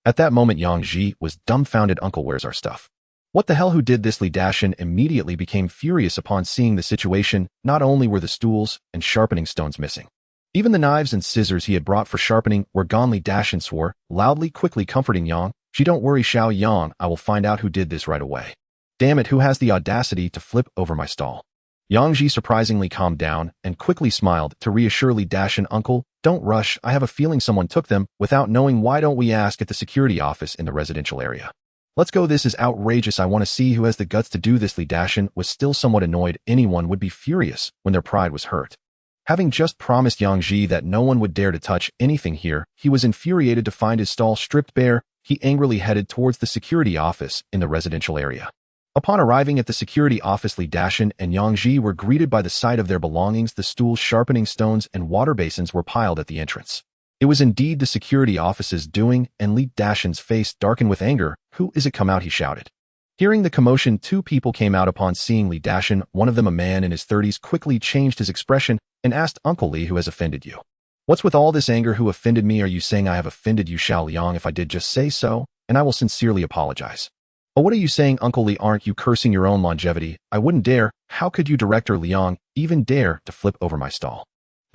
At that moment, Yang Ji was dumbfounded. "Uncle, where's our stuff?" "What the hell? Who did this?" Li Dashan immediately became furious upon seeing the situation. Not only were the stools and sharpening stones missing, even the knives and scissors he had brought for sharpening were gone. Li Dashan swore loudly, quickly comforting Yang Ji. "Don't worry, Xiao Yang, I will find out who did this right away. Damn it, who has the audacity to flip over my stall?" Yang Ji surprisingly calmed down and quickly smiled to reassure Li Dashan. "Uncle, don't rush. I have a feeling someone took them without knowing. Why don't we ask at the security office in the residential area?" Let's go, this is outrageous, I want to see who has the guts to do this. Li Dashan was still somewhat annoyed. Anyone would be furious when their pride was hurt. Having just promised Yang Ji that no one would dare to touch anything here, he was infuriated to find his stall stripped bare. He angrily headed towards the security office in the residential area. Upon arriving at the security office, Li Dashan and Yang Ji were greeted by the sight of their belongings. The stools, sharpening stones, and water basins were piled at the entrance. It was indeed the security office's doing, and Li Dashan's face darkened with anger. Who is it? Come out, he shouted. Hearing the commotion, two people came out. Upon seeing Li Dashan, one of them, a man in his 30s, quickly changed his expression and asked, Uncle Li, who has offended you? What's with all this anger? Who offended me? Are you saying I have offended you, Xiao Liang? If I did, just say so, and I will sincerely apologize. Oh, what are you saying, Uncle Li? Aren't you cursing your own longevity? I wouldn't dare. How could you, Director Liang, even dare to flip over my stall?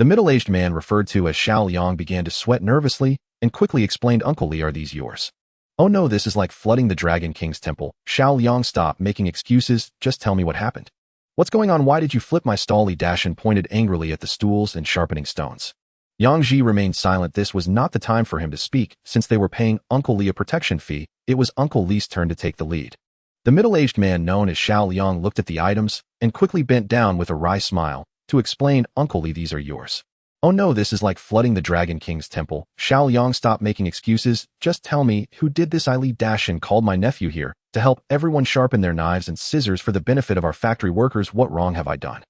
The middle-aged man, referred to as Xiao Liang, began to sweat nervously and quickly explained, Uncle Li, are these yours? Oh no, this is like flooding the Dragon King's temple. Xiao Liang, stop making excuses. Just tell me what happened. What's going on? Why did you flip my stall? Li Dashan pointed angrily at the stools and sharpening stones. Yang Ji remained silent. This was not the time for him to speak, since they were paying Uncle Li a protection fee. It was Uncle Li's turn to take the lead. The middle-aged man known as Xiao Liang looked at the items and quickly bent down with a wry smile to explain, Uncle Li, these are yours. Oh no, this is like flooding the Dragon King's temple. Xiao Liang, stop making excuses. Just tell me, who did this? Li Dashan called my nephew here to help everyone sharpen their knives and scissors for the benefit of our factory workers. What wrong have I done?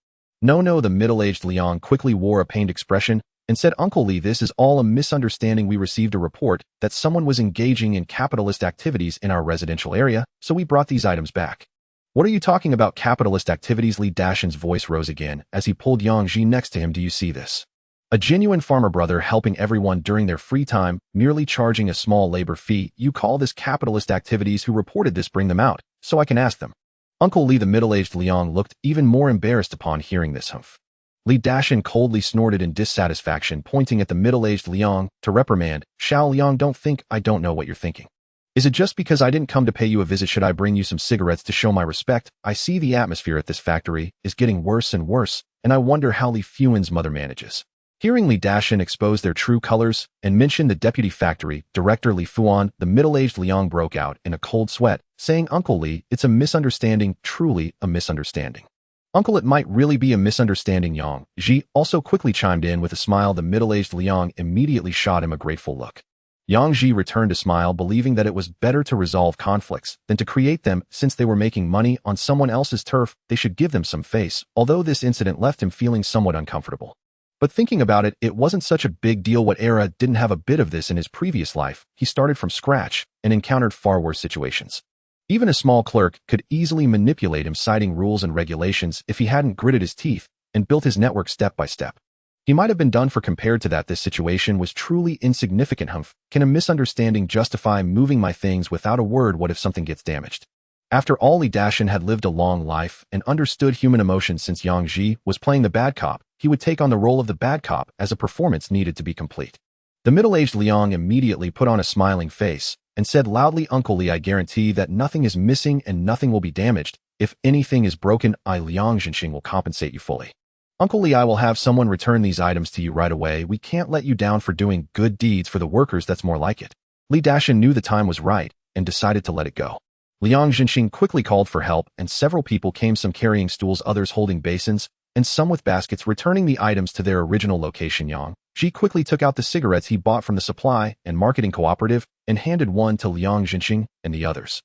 No, the middle-aged Liang quickly wore a pained expression and said, Uncle Li, this is all a misunderstanding. We received a report that someone was engaging in capitalist activities in our residential area, so we brought these items back. What are you talking about, capitalist activities? Li Dashan's voice rose again as he pulled Yang Ji next to him. Do you see this? A genuine farmer brother helping everyone during their free time, merely charging a small labor fee. You call this capitalist activities? Who reported this? Bring them out, so I can ask them. Uncle Li, the middle-aged Liang, looked even more embarrassed upon hearing this. Humph. Li Dashan coldly snorted in dissatisfaction, pointing at the middle-aged Liang to reprimand. Xiao Liang, don't think I don't know what you're thinking. Is it just because I didn't come to pay you a visit? Should I bring you some cigarettes to show my respect? I see the atmosphere at this factory is getting worse and worse, and I wonder how Li Fuan's mother manages. Hearing Li Dashan expose their true colors and mention the deputy factory director Li Fuan, the middle-aged Liang broke out in a cold sweat, saying, Uncle Li, it's a misunderstanding, truly a misunderstanding. Uncle, it might really be a misunderstanding. Yang Ji also quickly chimed in with a smile. The middle-aged Liang immediately shot him a grateful look. Yang Ji returned a smile, believing that it was better to resolve conflicts than to create them. Since they were making money on someone else's turf, they should give them some face, although this incident left him feeling somewhat uncomfortable. But thinking about it, it wasn't such a big deal. What era didn't have a bit of this in his previous life? He started from scratch and encountered far worse situations. Even a small clerk could easily manipulate him, citing rules and regulations, if he hadn't gritted his teeth and built his network step by step. He might have been done for. Compared to that, this situation was truly insignificant. Humph. Can a misunderstanding justify moving my things without a word? What if something gets damaged? After all, Li Dashan had lived a long life and understood human emotions. Since Yang Ji was playing the bad cop, he would take on the role of the bad cop as a performance needed to be complete. The middle-aged Liang immediately put on a smiling face and said loudly, Uncle Li, I guarantee that nothing is missing and nothing will be damaged. If anything is broken, I, Liang Zhenxing, will compensate you fully. Uncle Li, I will have someone return these items to you right away. We can't let you down for doing good deeds for the workers. That's more like it. Li Dashan knew the time was right and decided to let it go. Liang Zhenxing quickly called for help, and several people came, some carrying stools, others holding basins, and some with baskets, returning the items to their original location. Yang Ji quickly took out the cigarettes he bought from the supply and marketing cooperative and handed one to Liang Zhenxing and the others.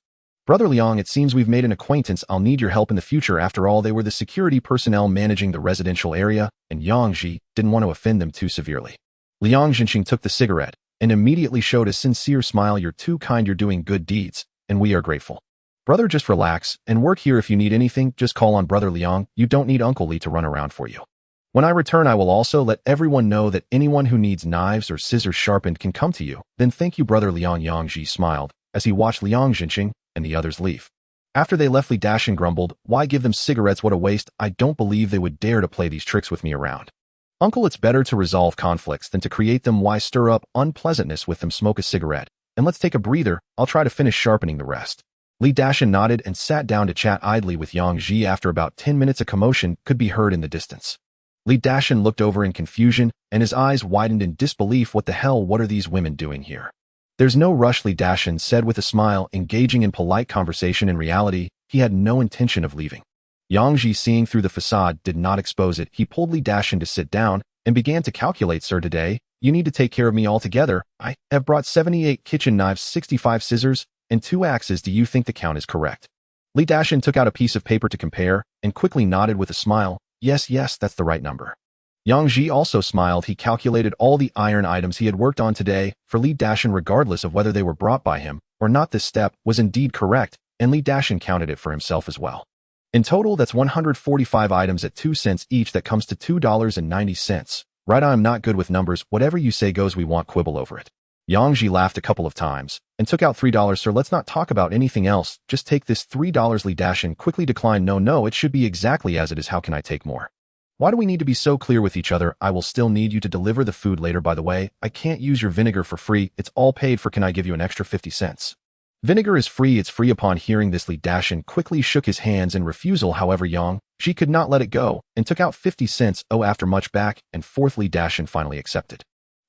Brother Liang, it seems we've made an acquaintance. I'll need your help in the future. After all, they were the security personnel managing the residential area, and Yang Ji didn't want to offend them too severely. Liang Zhenxing took the cigarette and immediately showed a sincere smile. You're too kind. You're doing good deeds, and we are grateful. Brother, just relax and work here. If you need anything, just call on Brother Liang. You don't need Uncle Li to run around for you. When I return, I will also let everyone know that anyone who needs knives or scissors sharpened can come to you. Then thank you, Brother Liang. Yang Ji smiled as he watched Liang Zhenxing and the others leave. After they left, Li Dashan grumbled, why give them cigarettes? What a waste. I don't believe they would dare to play these tricks with me around. Uncle, it's better to resolve conflicts than to create them. Why stir up unpleasantness with them? Smoke a cigarette and let's take a breather. I'll try to finish sharpening the rest. Li Dashan nodded and sat down to chat idly with Yang Ji. After about 10 minutes, a commotion could be heard in the distance. Li Dashan looked over in confusion, and his eyes widened in disbelief. What the hell? What are these women doing here? There's no rush, Li Dashin said with a smile, engaging in polite conversation. In reality, he had no intention of leaving. Yang Ji, seeing through the facade, did not expose it. He pulled Li Dashin to sit down and began to calculate. Sir, today, you need to take care of me altogether. I have brought 78 kitchen knives, 65 scissors, and 2 axes. Do you think the count is correct? Li Dashin took out a piece of paper to compare and quickly nodded with a smile. Yes, that's the right number. Yang Ji also smiled. He calculated all the iron items he had worked on today for Li Dashin, regardless of whether they were brought by him or not. This step was indeed correct, and Li Dashin counted it for himself as well. In total, that's 145 items at 2 cents each. That comes to $2.90. Right, I'm not good with numbers. Whatever you say goes. We won't quibble over it. Yang Ji laughed a couple of times and took out $3. Sir, let's not talk about anything else. Just take this $3. Li Dashin quickly declined. No, it should be exactly as it is. How can I take more? Why do we need to be so clear with each other? I will still need you to deliver the food later. By the way, I can't use your vinegar for free. It's all paid for. Can I give you an extra 50 cents? Vinegar is free. It's free. Upon hearing this, Li Dashin quickly shook his hands in refusal. However, Yang Ji could not let it go and took out 50 cents. After much back and forth, Li Dashin finally accepted.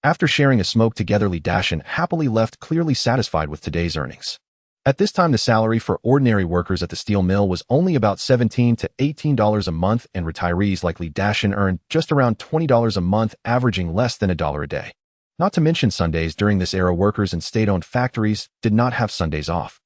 After sharing a smoke together, Li Dashin happily left, clearly satisfied with today's earnings. At this time, the salary for ordinary workers at the steel mill was only about $17 to $18 a month, and retirees like Li Dashin earned just around $20 a month, averaging less than $1 a day. Not to mention Sundays. During this era, workers in state-owned factories did not have Sundays off.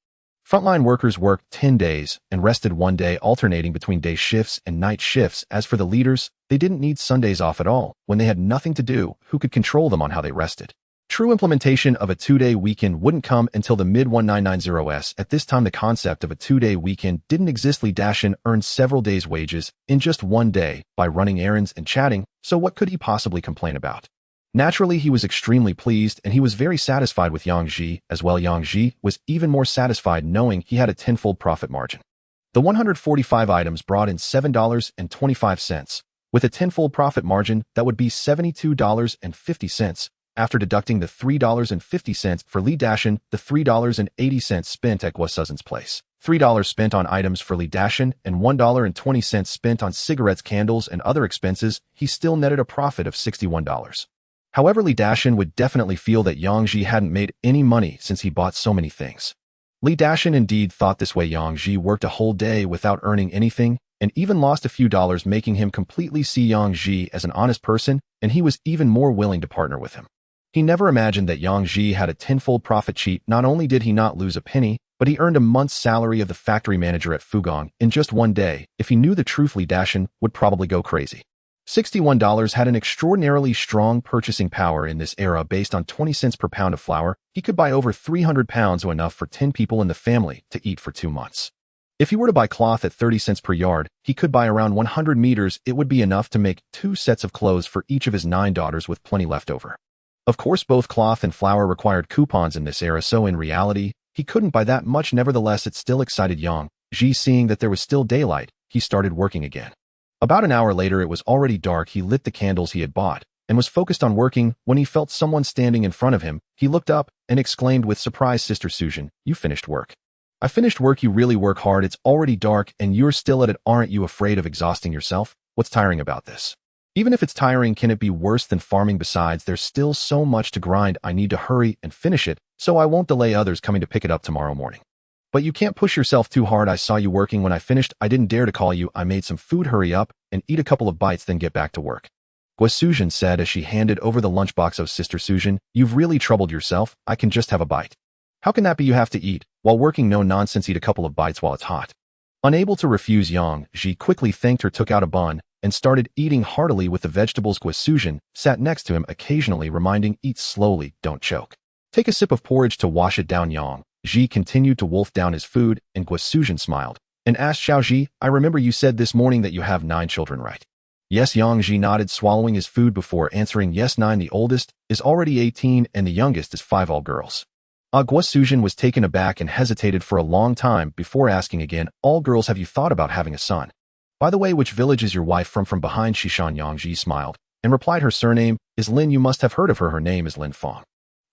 Frontline workers worked 10 days and rested 1 day, alternating between day shifts and night shifts. As for the leaders, they didn't need Sundays off at all. When they had nothing to do, who could control them on how they rested? True implementation of a 2-day weekend wouldn't come until the mid-1990s. At this time, the concept of a 2-day weekend didn't exist. Li Dashin earned several days' wages in just 1 day by running errands and chatting, so what could he possibly complain about? Naturally, he was extremely pleased, and he was very satisfied with Yang Ji as well. Yang Ji was even more satisfied knowing he had a tenfold profit margin. The 145 items brought in $7.25. With a tenfold profit margin, that would be $72.50. After deducting the $3.50 for Li Dashin, the $3.80 spent at Guosuzhen's place, $3 spent on items for Li Dashin, and $1.20 spent on cigarettes, candles, and other expenses, he still netted a profit of $61. However, Li Dashin would definitely feel that Yang Ji hadn't made any money since he bought so many things. Li Dashin indeed thought this way. Yang Ji worked a whole day without earning anything, and even lost a few dollars, making him completely see Yang Ji as an honest person, and he was even more willing to partner with him. He never imagined that Yang Ji had a tenfold profit cheat. Not only did he not lose a penny, but he earned a month's salary of the factory manager at Fugong in just 1 day. If he knew the truth, Li Dashin would probably go crazy. $61 had an extraordinarily strong purchasing power in this era. Based on 20 cents per pound of flour, he could buy over 300 pounds, or enough for 10 people in the family to eat for 2 months. If he were to buy cloth at 30 cents per yard, he could buy around 100 meters. It would be enough to make 2 sets of clothes for each of his 9 daughters, with plenty left over. Of course, both cloth and flour required coupons in this era, so in reality, he couldn't buy that much. Nevertheless, it still excited Yang Ji. Seeing that there was still daylight, he started working again. About an hour later, it was already dark. He lit the candles he had bought and was focused on working when he felt someone standing in front of him. He looked up and exclaimed with surprise, "Sister Suzhen, you finished work." "I finished work. You really work hard. It's already dark and you're still at it. Aren't you afraid of exhausting yourself? What's tiring about this? Even if it's tiring, can it be worse than farming? Besides, there's still so much to grind. I need to hurry and finish it, so I won't delay others coming to pick it up tomorrow morning." "But you can't push yourself too hard. I saw you working when I finished. I didn't dare to call you. I made some food. Hurry up and eat a couple of bites, then get back to work," Guosuzhen said as she handed over the lunchbox. "Oh, Sister Suzhen, you've really troubled yourself. I can just have a bite." "How can that be? You have to eat while working." "No nonsense. Eat a couple of bites while it's hot." Unable to refuse, Yang Ji quickly thanked her, took out a bun, and started eating heartily with the vegetables. Guosuzhen sat next to him, occasionally reminding, "Eat slowly, don't choke. Take a sip of porridge to wash it down." Yang Ji continued to wolf down his food, and Guosuzhen smiled and asked, "Xiao Ji, I remember you said this morning that you have 9 children, right?" "Yes." Yang Ji nodded, swallowing his food before answering, "Yes, 9. The oldest is already 18, and the youngest is 5, all girls." Guosuzhen was taken aback and hesitated for a long time before asking again, "All girls? Have you thought about having a son? By the way, which village is your wife from?" "From behind Shishan." Yang Ji smiled and replied, "Her surname is Lin. You must have heard of her. Her name is Lin Fong.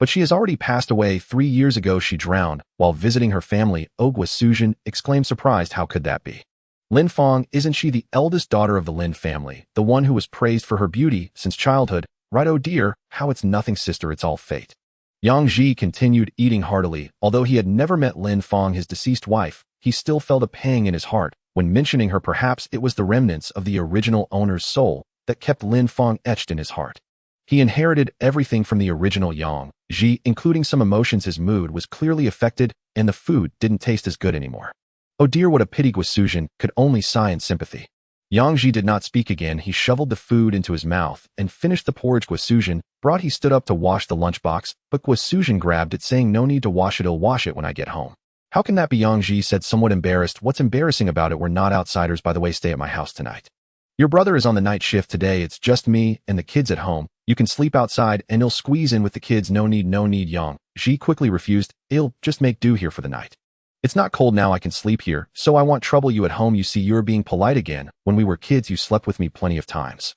But she has already passed away 3 years ago. She drowned while visiting her family." "Oh," Guosuzhen exclaimed, surprised. "How could that be? Lin Fong, isn't she the eldest daughter of the Lin family, the one who was praised for her beauty since childhood?" "Right." "Oh dear, how it's nothing, sister. It's all fate." Yang Ji continued eating heartily. Although he had never met Lin Fang, his deceased wife, he still felt a pang in his heart when mentioning her. Perhaps it was the remnants of the original owner's soul that kept Lin Fang etched in his heart. He inherited everything from the original Yang Ji, including some emotions. His mood was clearly affected, and the food didn't taste as good anymore. Oh dear, what a pity. Guosujin could only sigh in sympathy. Yang Ji did not speak again. He shoveled the food into his mouth and finished the porridge Guosujin brought. He stood up to wash the lunchbox, but Guosujin grabbed it, saying, "No need to wash it, I'll wash it when I get home." "How can that be?" Yang Ji said, somewhat embarrassed. "What's embarrassing about it? We're not outsiders. By the way, stay at my house tonight. Your brother is on the night shift today. It's just me and the kids at home. You can sleep outside and he'll squeeze in with the kids." No need. Yang Ji quickly refused. "I'll just make do here for the night. It's not cold now, I can sleep here, so I won't trouble you at home. You see, you're being polite again. When we were kids, you slept with me plenty of times."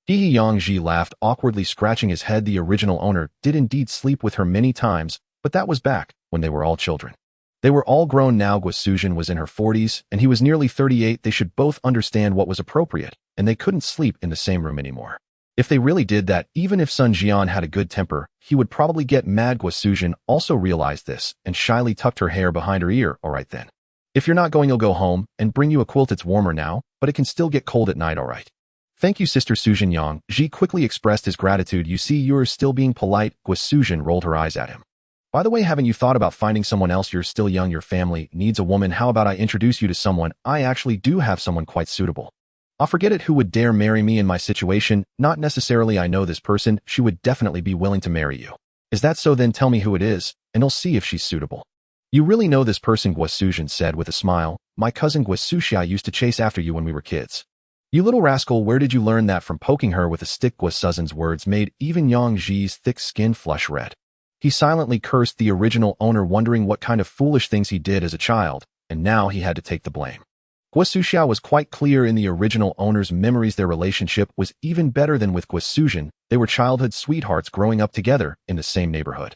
Yang Ji laughed, awkwardly scratching his head. The original owner did indeed sleep with her many times, but that was back when they were all children. They were all grown now. Guosujin was in her 40s, and he was nearly 38. They should both understand what was appropriate, and they couldn't sleep in the same room anymore. If they really did that, even if Sun Jian had a good temper, he would probably get mad. Guosujin also realized this and shyly tucked her hair behind her ear. "All right then. If you're not going, I'll go home and bring you a quilt. It's warmer now, but it can still get cold at night, all right?" "Thank you, Sister Sujin." Yang Ji quickly expressed his gratitude. "You see, you're still being polite." Guosujin rolled her eyes at him. "By the way, haven't you thought about finding someone else? You're still young, your family needs a woman. How about I introduce you to someone? I actually do have someone quite suitable." "I'll forget it. Who would dare marry me in my situation?" "Not necessarily. I know this person. She would definitely be willing to marry you." "Is that so? Then tell me who it is, and I'll see if she's suitable." "You really know this person?" Guosujin said with a smile. "My cousin Guosuxia used to chase after you when we were kids." "You little rascal, where did you learn that from?" Poking her with a stick. Guosujin's words made even Yang Ji's thick skin flush red. He silently cursed the original owner, wondering what kind of foolish things he did as a child, and now he had to take the blame. Guosuxia was quite clear in the original owner's memories. Their relationship was even better than with Guosujin. They were childhood sweethearts growing up together in the same neighborhood.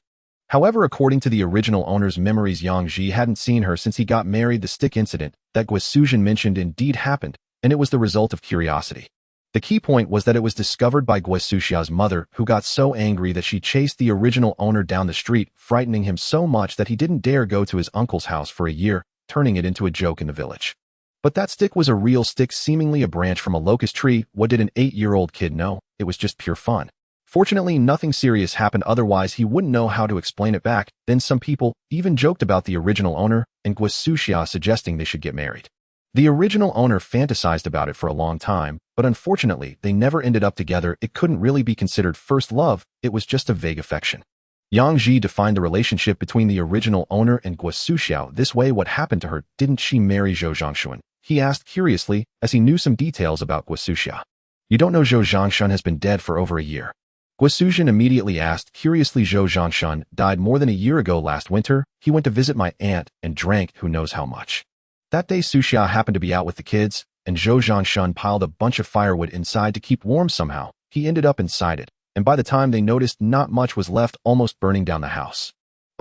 However, according to the original owner's memories, Yang Ji hadn't seen her since he got married. The stick incident that Guosujin mentioned indeed happened, and it was the result of curiosity. The key point was that it was discovered by Guosuxia's mother, who got so angry that she chased the original owner down the street, frightening him so much that he didn't dare go to his uncle's house for a year, turning it into a joke in the village. But that stick was a real stick, seemingly a branch from a locust tree. What did an 8-year-old kid know? It was just pure fun. Fortunately, nothing serious happened, otherwise he wouldn't know how to explain it back. Then some people even joked about the original owner and Guosuxia suggesting they should get married. The original owner fantasized about it for a long time, but unfortunately, they never ended up together. It couldn't really be considered first love, it was just a vague affection. Yang Ji defined the relationship between the original owner and Guosuxia this way. "What happened to her? Didn't she marry Zhou Zhangxuan?" he asked curiously, as he knew some details about Guosuxia. "You don't know Zhou Zhangxuan has been dead for over a year?" Guosujin immediately asked curiously. "Zhou Zhangxuan died more than a year ago. Last winter, he went to visit my aunt and drank who knows how much. That day Suxia happened to be out with the kids, and Zhou Zhangxuan piled a bunch of firewood inside to keep warm somehow. He ended up inside it, and by the time they noticed, not much was left, almost burning down the house."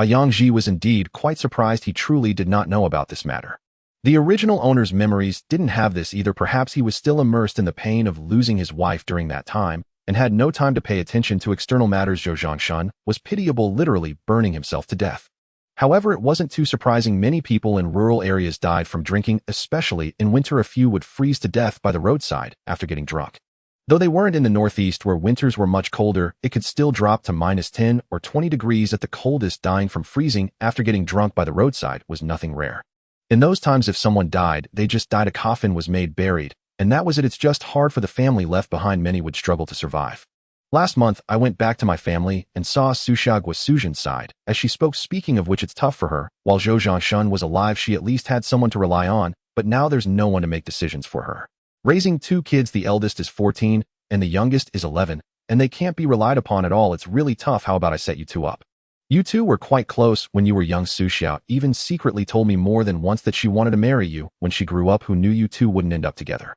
Yang Ji was indeed quite surprised. He truly did not know about this matter. The original owner's memories didn't have this either. Perhaps he was still immersed in the pain of losing his wife during that time, and had no time to pay attention to external matters. Zhou Zhangxuan was pitiable, literally burning himself to death. However, it wasn't too surprising. Many people in rural areas died from drinking, especially in winter. A few would freeze to death by the roadside after getting drunk. Though they weren't in the Northeast where winters were much colder, it could still drop to -10 or 20 degrees at the coldest. Dying from freezing after getting drunk by the roadside was nothing rare. In those times, if someone died, they just died. A coffin was made, buried, and that was it. It's just hard for the family left behind. Many would struggle to survive. Last month, I went back to my family and saw Suxia. Guosujin sighed as she spoke, speaking of which, it's tough for her. While Zhou Zhangxuan was alive, she at least had someone to rely on, but now there's no one to make decisions for her. Raising 2 kids, the eldest is 14 and the youngest is 11, and they can't be relied upon at all. It's really tough. How about I set you two up? You two were quite close when you were young. Suxia even secretly told me more than once that she wanted to marry you when she grew up. Who knew you two wouldn't end up together?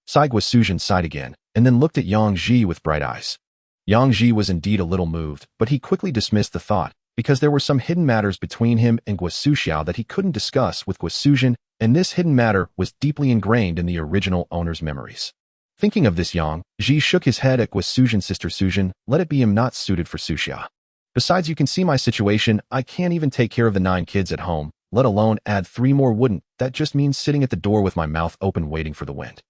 Guosujin sighed again, and then looked at Yang Ji with bright eyes. Yang Ji was indeed a little moved, but he quickly dismissed the thought, because there were some hidden matters between him and Guosuxia that he couldn't discuss with Guosujin, and this hidden matter was deeply ingrained in the original owner's memories. Thinking of this, Yang Ji shook his head at Guosujin. Sister Sujin, let it be, him not suited for Suxia. Besides, you can see my situation. I can't even take care of the 9 kids at home, let alone add 3 more wouldn't. That just means sitting at the door with my mouth open waiting for the wind.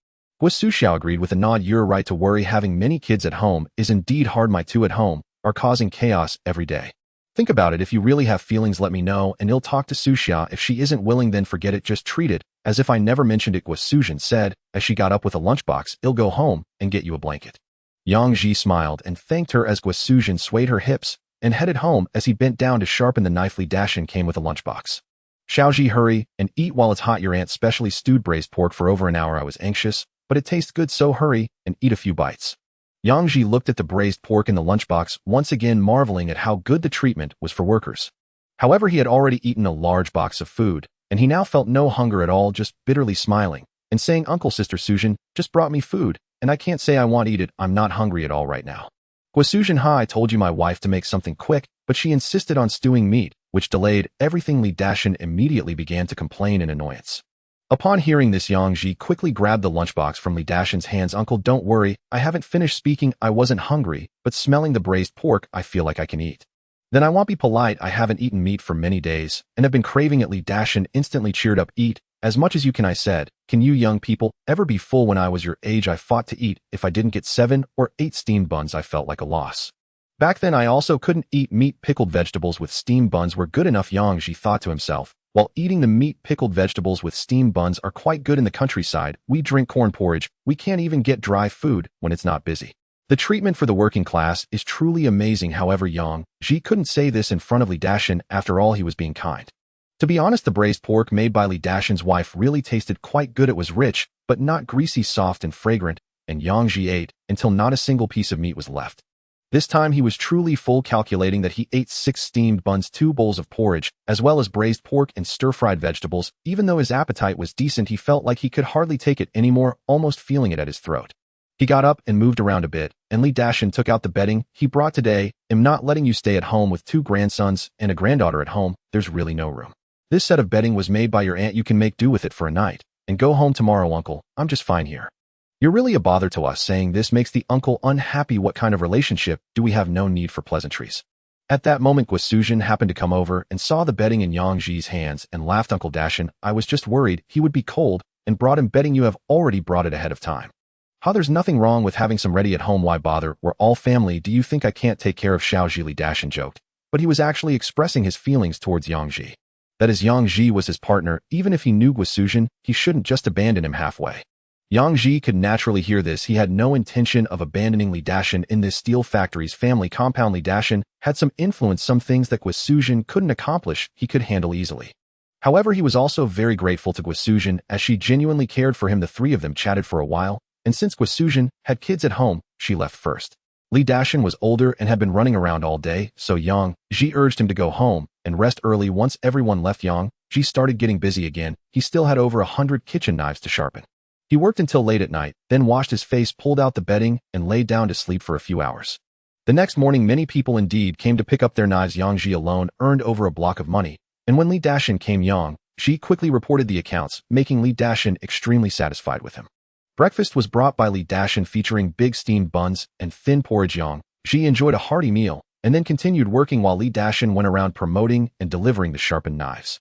Guo agreed with a nod. You're right to worry. Having many kids at home is indeed hard. My 2 at home are causing chaos every day. Think about it. If you really have feelings, let me know, and I'll talk to Suxia. If she isn't willing, then forget it. Just treat it as if I never mentioned it, Guo said, as she got up with a lunchbox. I'll go home and get you a blanket. Yang Ji smiled and thanked her as Guo swayed her hips and headed home. As he bent down to sharpen the knife, Li Dashan came with a lunchbox. Xiaoji, hurry and eat while it's hot. Your aunt specially stewed braised pork for over an hour. I was anxious, but it tastes good, so hurry and eat a few bites. Yang Ji looked at the braised pork in the lunchbox, once again marveling at how good the treatment was for workers. However, he had already eaten a large box of food, and he now felt no hunger at all, just bitterly smiling and saying, Uncle, Sister Suzhen just brought me food, and I can't say I want to eat it. I'm not hungry at all right now. Guo I told you my wife to make something quick, but she insisted on stewing meat, which delayed everything. Li Dashan immediately began to complain in annoyance. Upon hearing this, Yang Ji quickly grabbed the lunchbox from Li Dashan's hands. Uncle, don't worry, I haven't finished speaking. I wasn't hungry, but smelling the braised pork, I feel like I can eat. Then I won't be polite. I haven't eaten meat for many days, and have been craving it. Li Dashan instantly cheered up. Eat as much as you can, I said. Can you young people ever be full? When I was your age, I fought to eat. If I didn't get 7 or 8 steamed buns, I felt like a loss. Back then, I also couldn't eat meat. Pickled vegetables with steamed buns were good enough, Yang Ji thought to himself. While eating the meat, pickled vegetables with steamed buns are quite good. In the countryside, we drink corn porridge. We can't even get dry food when it's not busy. The treatment for the working class is truly amazing. However, Yang Ji couldn't say this in front of Li Dashan. After all, he was being kind. To be honest, the braised pork made by Li Dashan's wife really tasted quite good. It was rich, but not greasy, soft and fragrant, and Yang Ji ate until not a single piece of meat was left. This time he was truly full, calculating that he ate 6 steamed buns, 2 bowls of porridge, as well as braised pork and stir-fried vegetables. Even though his appetite was decent, he felt like he could hardly take it anymore, almost feeling it at his throat. He got up and moved around a bit, and Li Dashan took out the bedding he brought today. I'm not letting you stay at home with 2 grandsons and a granddaughter at home. There's really no room. This set of bedding was made by your aunt. You can make do with it for a night, and go home tomorrow, Uncle. I'm just fine here. You're really a bother to us. Saying this makes the uncle unhappy. What kind of relationship do we have? No need for pleasantries. At that moment, Guo happened to come over and saw the bedding in Yang Ji's hands and laughed. Uncle Dashan, I was just worried he would be cold and brought him bedding. You have already brought it ahead of time. How there's nothing wrong with having some ready at home. Why bother? We're all family. Do you think I can't take care of Xiaoji? Li Dashan joked, but he was actually expressing his feelings towards Yang Ji. That is, Yang Ji was his partner. Even if he knew Guo, he shouldn't just abandon him halfway. Yang Ji could naturally hear this. He had no intention of abandoning Li Dashan in this steel factory's family compound. Li Dashan had some influence, some things that Guo couldn't accomplish he could handle easily. However, he was also very grateful to Guo as she genuinely cared for him. The 3 of them chatted for a while, and since Guo had kids at home, she left first. Li Dashan was older and had been running around all day, so Yang Ji urged him to go home and rest early. Once everyone left, Yang Ji started getting busy again. He still had over 100 kitchen knives to sharpen. He worked until late at night, then washed his face, pulled out the bedding, and lay down to sleep for a few hours. The next morning, many people indeed came to pick up their knives. Yang Ji alone earned over a block of money, and when Li Dashan came, Yang Ji quickly reported the accounts, making Li Dashan extremely satisfied with him. Breakfast was brought by Li Dashan, featuring big steamed buns and thin porridge. Yang Ji enjoyed a hearty meal, and then continued working while Li Dashan went around promoting and delivering the sharpened knives.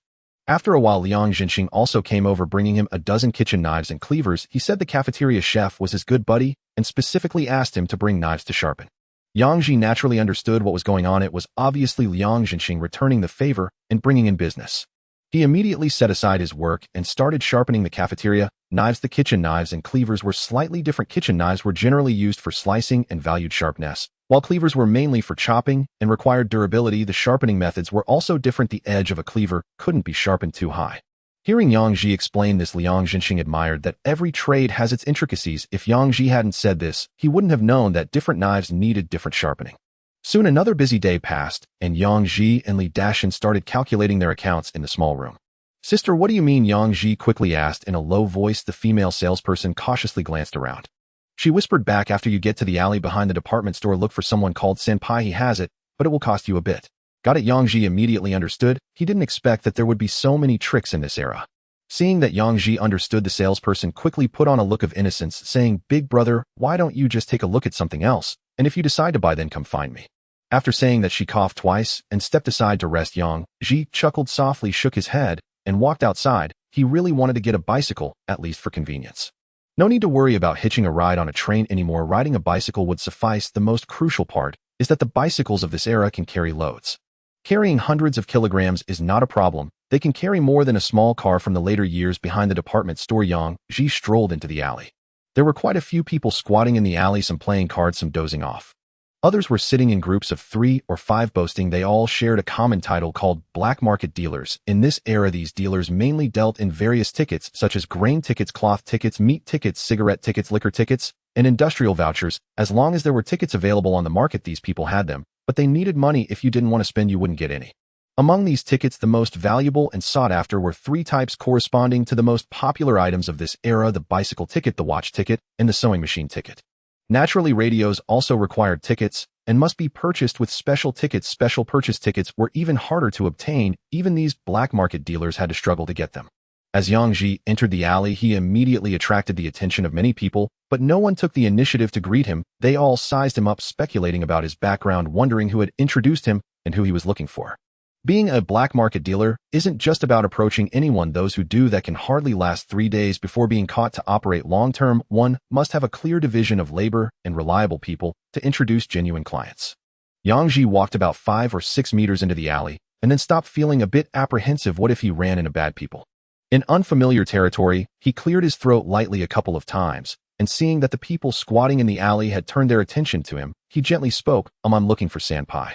After a while, Liang Jinxing also came over, bringing him a dozen kitchen knives and cleavers. He said the cafeteria chef was his good buddy and specifically asked him to bring knives to sharpen. Yang Ji naturally understood what was going on. It was obviously Liang Jinxing returning the favor and bringing in business. He immediately set aside his work and started sharpening the cafeteria knives. The kitchen knives and cleavers were slightly different. Kitchen knives were generally used for slicing and valued sharpness, while cleavers were mainly for chopping and required durability. The sharpening methods were also different. The edge of a cleaver couldn't be sharpened too high. Hearing Yang Ji explain this, Liang Jinxing admired that every trade has its intricacies. If Yang Ji hadn't said this, he wouldn't have known that different knives needed different sharpening. Soon another busy day passed, and Yang Ji and Li Dashan started calculating their accounts in the small room. Sister, what do you mean? Yang Ji quickly asked in a low voice. The female salesperson cautiously glanced around. She whispered back, after you get to the alley behind the department store, look for someone called Senpai. He has it, but it will cost you a bit. Got it? Yang Ji immediately understood. He didn't expect that there would be so many tricks in this era. Seeing that Yang Ji understood, the salesperson quickly put on a look of innocence, saying, Big brother, why don't you just take a look at something else? And if you decide to buy, then come find me. After saying that, she coughed twice and stepped aside to rest. Yang Ji chuckled softly, shook his head, and walked outside. He really wanted to get a bicycle, at least for convenience. No need to worry about hitching a ride on a train anymore. Riding a bicycle would suffice. The most crucial part is that the bicycles of this era can carry loads. Carrying hundreds of kilograms is not a problem. They can carry more than a small car. From the later years behind the department store, Yang Ji strolled into the alley. There were quite a few people squatting in the alley, some playing cards, some dozing off. Others were sitting in groups of 3 or 5 boasting. They all shared a common title called black market dealers. In this era, these dealers mainly dealt in various tickets such as grain tickets, cloth tickets, meat tickets, cigarette tickets, liquor tickets, and industrial vouchers. As long as there were tickets available on the market, these people had them, but they needed money. If you didn't want to spend, you wouldn't get any. Among these tickets, the most valuable and sought after were 3 types corresponding to the most popular items of this era: the bicycle ticket, the watch ticket, and the sewing machine ticket. Naturally, radios also required tickets and must be purchased with special tickets. Special purchase tickets were even harder to obtain. Even these black market dealers had to struggle to get them. As Yang Ji entered the alley, he immediately attracted the attention of many people, but no one took the initiative to greet him. They all sized him up, speculating about his background, wondering who had introduced him and who he was looking for. Being a black market dealer isn't just about approaching anyone. Those who do that can hardly last 3 days before being caught. To operate long-term, one must have a clear division of labor and reliable people to introduce genuine clients. Yang Ji walked about 5 or 6 meters into the alley and then stopped, feeling a bit apprehensive. What if he ran into bad people? In unfamiliar territory, he cleared his throat lightly a couple of times, and seeing that the people squatting in the alley had turned their attention to him, he gently spoke, I'm looking for Senpai.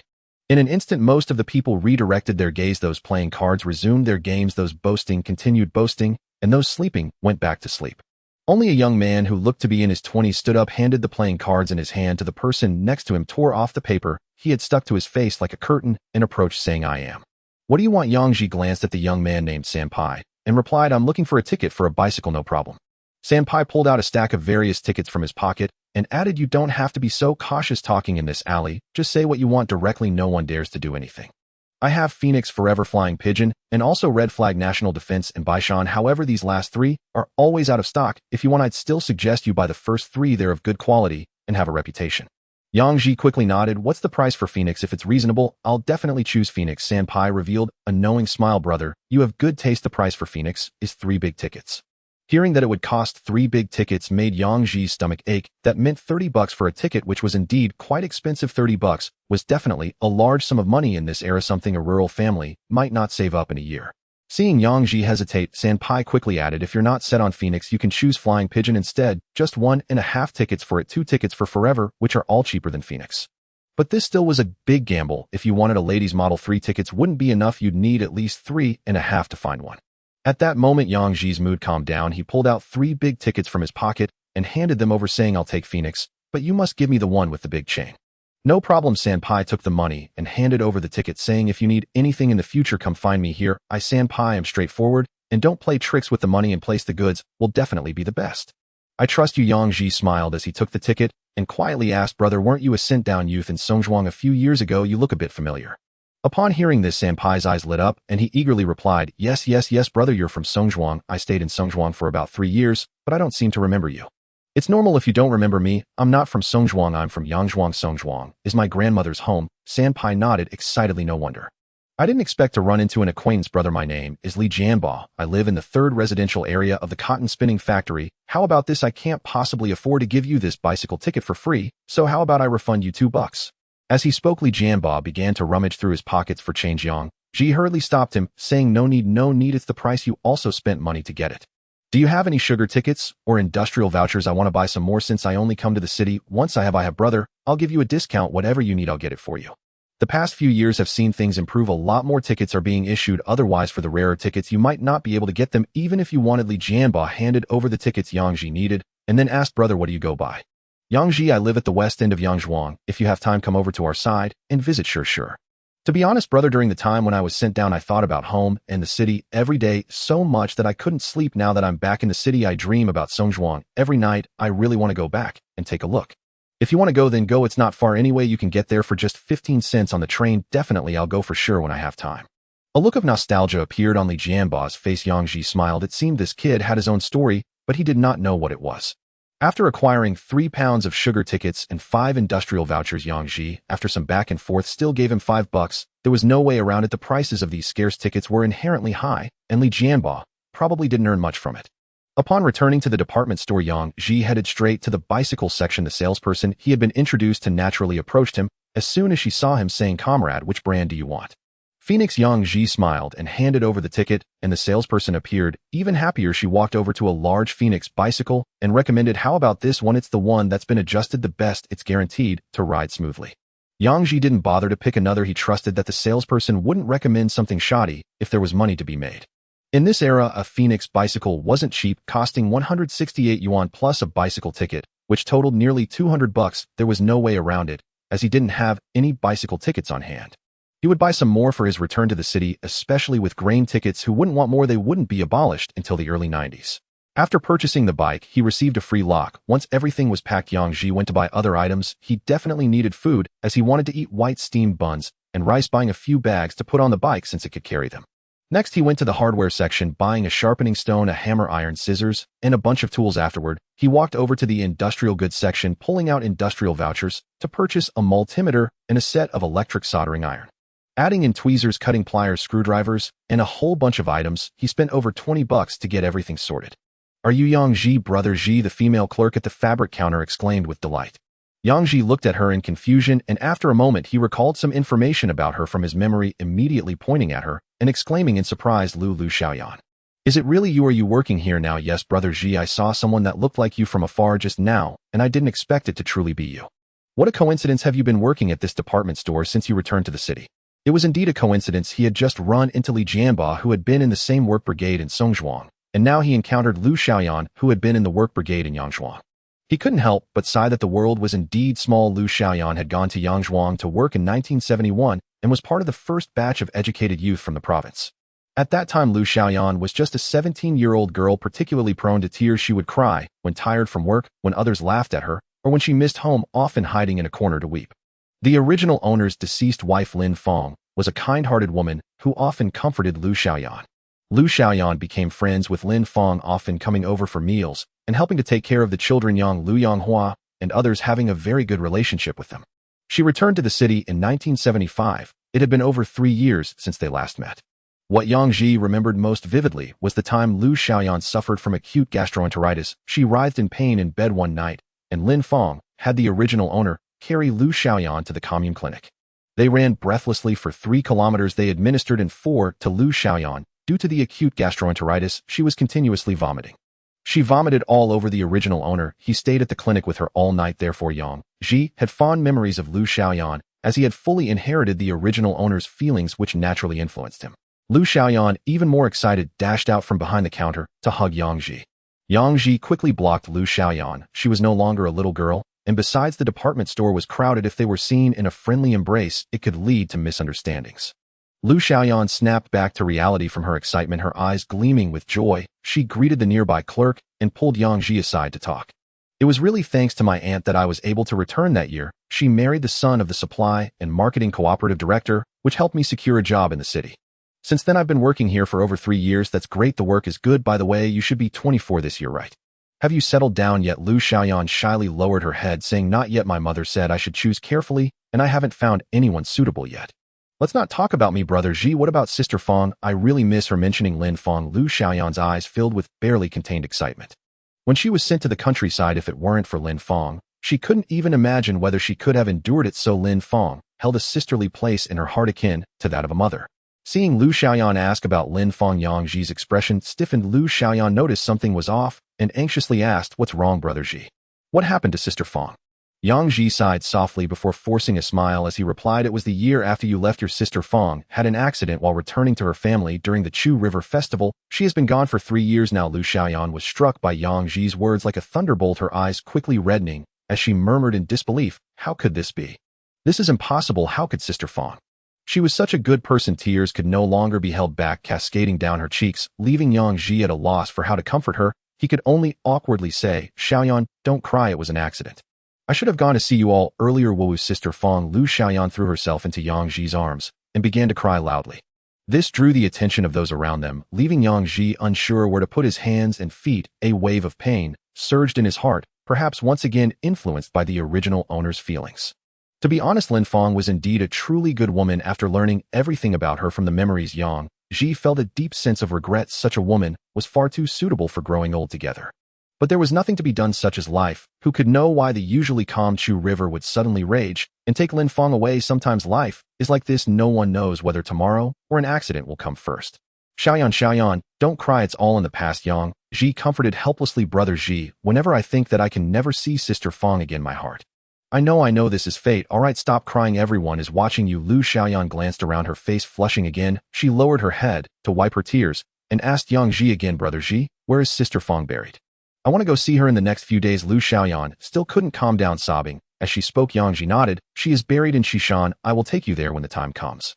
In an instant, most of the people redirected their gaze. Those playing cards resumed their games, those boasting continued boasting, and those sleeping went back to sleep. Only a young man who looked to be in his 20s stood up, handed the playing cards in his hand to the person next to him, tore off the paper he had stuck to his face like a curtain, and approached, saying, I am. What do you want? Yang Ji glanced at the young man named Senpai and replied, I'm looking for a ticket for a bicycle. No problem. Senpai pulled out a stack of various tickets from his pocket and added, you don't have to be so cautious talking in this alley. Just say what you want directly. No one dares to do anything. I have Phoenix Forever Flying Pigeon and also Red Flag National Defense and Baishan. However, these last 3 are always out of stock. If you want, I'd still suggest you buy the first 3. They're of good quality and have a reputation. Yang Ji quickly nodded. What's the price for Phoenix? If it's reasonable, I'll definitely choose Phoenix. Senpai revealed a knowing smile. Brother, you have good taste. The price for Phoenix is 3 big tickets. Hearing that it would cost 3 big tickets made Yang Ji's stomach ache. That meant $30 for a ticket, which was indeed quite expensive. $30 was definitely a large sum of money in this era, something a rural family might not save up in a year. Seeing Yang Ji hesitate, Senpai quickly added, if you're not set on Phoenix, you can choose Flying Pigeon instead. Just 1.5 tickets for it, 2 tickets for Forever, which are all cheaper than Phoenix. But this still was a big gamble. If you wanted a ladies model, 3 tickets wouldn't be enough. You'd need at least 3.5 to find one. At that moment, Yang Ji's mood calmed down. He pulled out 3 big tickets from his pocket and handed them over, saying, I'll take Phoenix, but you must give me the one with the big chain. No problem. Senpai took the money and handed over the ticket, saying, if you need anything in the future, come find me here. I, Senpai, am straightforward and don't play tricks with the money, and place the goods will definitely be the best. I trust you. Yang Ji smiled as he took the ticket and quietly asked, brother, weren't you a sent-down youth in xuanhuan a few years ago? You look a bit familiar. Upon hearing this, Senpai's eyes lit up, and he eagerly replied, yes, brother, you're from xuanhuan. I stayed in xuanhuan for about 3 years, but I don't seem to remember you. It's normal if you don't remember me. I'm not from xuanhuan, I'm from Yangzhuang. Xuanhuan is my grandmother's home. Senpai nodded excitedly. No wonder. I didn't expect to run into an acquaintance, brother. My name is Li Jianba. I live in the 3rd residential area of the cotton spinning factory. How about this? I can't possibly afford to give you this bicycle ticket for free, so how about I refund you $2? As he spoke, Li Jianba began to rummage through his pockets for change. Yang Ji hurriedly stopped him, saying, no need, it's the price. You also spent money to get it. Do you have any sugar tickets or industrial vouchers? I want to buy some more since I only come to the city. Once I have brother, I'll give you a discount. Whatever you need, I'll get it for you. The past few years have seen things improve. A lot more tickets are being issued. Otherwise, for the rarer tickets, you might not be able to get them even if you wanted. Li Jianba handed over the tickets Yang Ji needed and then asked, brother, what do you go by? Yang Ji, I live at the west end of Yangzhuang. If you have time, come over to our side and visit. Sure. To be honest, brother, during the time when I was sent down, I thought about home and the city every day so much that I couldn't sleep. Now that I'm back in the city, I dream about xuanhuan every night. I really want to go back and take a look. If you want to go, then go. It's not far anyway. You can get there for just 15 cents on the train. Definitely, I'll go for sure when I have time. A look of nostalgia appeared on Li Jianba's face. Yang Ji smiled. It seemed this kid had his own story, but he did not know what it was. After acquiring 3 pounds of sugar tickets and 5 industrial vouchers, Yang Ji, after some back and forth, still gave him $5. There was no way around it. The prices of these scarce tickets were inherently high, and Li Jianba probably didn't earn much from it. Upon returning to the department store, Yang Ji headed straight to the bicycle section. The salesperson he had been introduced to naturally approached him as soon as she saw him, saying, "Comrade, which brand do you want?" Phoenix. Yang Ji smiled and handed over the ticket, and the salesperson appeared even happier. She walked over to a large Phoenix bicycle and recommended, "How about this one? It's the one that's been adjusted the best. It's guaranteed to ride smoothly." Yang Ji didn't bother to pick another. He trusted that the salesperson wouldn't recommend something shoddy if there was money to be made. In this era, a Phoenix bicycle wasn't cheap, costing 168 yuan plus a bicycle ticket, which totaled nearly $200. There was no way around it, as he didn't have any bicycle tickets on hand. He would buy some more for his return to the city, especially with grain tickets. Who wouldn't want more? They wouldn't be abolished until the early 90s. After purchasing the bike, he received a free lock. Once everything was packed, Yang Ji went to buy other items. He definitely needed food, as he wanted to eat white steamed buns and rice, buying a few bags to put on the bike since it could carry them. Next, he went to the hardware section, buying a sharpening stone, a hammer, iron, scissors, and a bunch of tools. Afterward, he walked over to the industrial goods section, pulling out industrial vouchers to purchase a multimeter and a set of electric soldering iron. Adding in tweezers, cutting pliers, screwdrivers, and a whole bunch of items, he spent over $20 to get everything sorted. "Are you Yang Ji, brother Ji?" the female clerk at the fabric counter exclaimed with delight. Yang Ji looked at her in confusion, and after a moment he recalled some information about her from his memory, immediately pointing at her and exclaiming in surprise, Lu Xiaoyan. "Is it really you? Are you working here now?" "Yes, brother Ji, I saw someone that looked like you from afar just now, and I didn't expect it to truly be you." "What a coincidence. Have you been working at this department store since you returned to the city?" It was indeed a coincidence. He had just run into Li Jianba, who had been in the same work brigade in xuanhuan, and now he encountered Lu Xiaoyan, who had been in the work brigade in Yangzhuang. He couldn't help but sigh that the world was indeed small. Lu Xiaoyan had gone to Yangzhuang to work in 1971 and was part of the first batch of educated youth from the province. At that time, Lu Xiaoyan was just a 17-year-old girl, particularly prone to tears. She would cry when tired from work, when others laughed at her, or when she missed home, often hiding in a corner to weep. The original owner's deceased wife, Lin Fong, was a kind-hearted woman who often comforted Lu Xiaoyan. Lu Xiaoyan became friends with Lin Fong, often coming over for meals and helping to take care of the children, Lu Yanghua and others, having a very good relationship with them. She returned to the city in 1975. It had been over 3 years since they last met. What Yang Ji remembered most vividly was the time Lu Xiaoyan suffered from acute gastroenteritis. She writhed in pain in bed one night, and Lin Fong had the original owner carry Lu Xiaoyan to the commune clinic. They ran breathlessly for 3 kilometers. They administered in 4 to Lu Xiaoyan. Due to the acute gastroenteritis, she was continuously vomiting. She vomited all over the original owner. He stayed at the clinic with her all night. Therefore, Yang Ji had fond memories of Lu Xiaoyan, as he had fully inherited the original owner's feelings, which naturally influenced him. Lu Xiaoyan, even more excited, dashed out from behind the counter to hug Yang Ji. Yang Ji quickly blocked Lu Xiaoyan. She was no longer a little girl, and besides, the department store was crowded. If they were seen in a friendly embrace, it could lead to misunderstandings. Lu Xiaoyan snapped back to reality from her excitement, her eyes gleaming with joy. She greeted the nearby clerk and pulled Yang Ji aside to talk. "It was really thanks to my aunt that I was able to return that year. She married the son of the supply and marketing cooperative director, which helped me secure a job in the city. Since then, I've been working here for over 3 years. That's great. The work is good. By the way, you should be 24 this year, right? Have you settled down yet?" Lu Xiaoyan shyly lowered her head, saying, "Not yet. My mother said I should choose carefully, and I haven't found anyone suitable yet." "Let's not talk about me, brother Ji. What about Sister Fong? I really miss her." Mentioning Lin Fong, Lu Xiaoyan's eyes filled with barely contained excitement. When she was sent to the countryside, if it weren't for Lin Fong, she couldn't even imagine whether she could have endured it. So Lin Fong held a sisterly place in her heart, akin to that of a mother. Seeing Lu Xiaoyan ask about Lin Fong, Yang Ji's expression stiffened. Lu Xiaoyan noticed something was off and anxiously asked, "What's wrong, brother Ji? What happened to Sister Fong?" Yang Ji sighed softly before forcing a smile as he replied, "It was the year after you left. Your sister Fong had an accident while returning to her family during the Chu River Festival. She has been gone for 3 years now." Lu Xiaoyan was struck by Yang Ji's words like a thunderbolt, her eyes quickly reddening as she murmured in disbelief, "How could this be? This is impossible. How could Sister Fong? She was such a good person." Tears could no longer be held back, cascading down her cheeks, leaving Yang Ji at a loss for how to comfort her. He could only awkwardly say, "Xiaoyan, don't cry. It was an accident. I should have gone to see you all earlier." Wu's Sister Fong. Lu Xiaoyan threw herself into Yang Ji's arms and began to cry loudly. This drew the attention of those around them, leaving Yang Ji unsure where to put his hands and feet. A wave of pain surged in his heart, perhaps once again influenced by the original owner's feelings. To be honest, Lin Feng was indeed a truly good woman. After learning everything about her from the memories, Yang Ji felt a deep sense of regret. Such a woman was far too suitable for growing old together. But there was nothing to be done, such as life. Who could know why the usually calm Chu River would suddenly rage and take Lin Feng away? Sometimes life is like this. No one knows whether tomorrow or an accident will come first. Xiaoyan, don't cry, it's all in the past. Yang Ji comforted helplessly. Brother Ji, whenever I think that I can never see Sister Feng again, my heart. I know this is fate. Alright, stop crying, everyone is watching you. Lu Xiaoyan glanced around, her face flushing again. She lowered her head to wipe her tears and asked Yang Ji again, Brother Ji, where is Sister Feng buried? I want to go see her in the next few days. Lu Xiaoyan still couldn't calm down, sobbing. As she spoke, Yang Ji nodded. She is buried in Xishan. I will take you there when the time comes.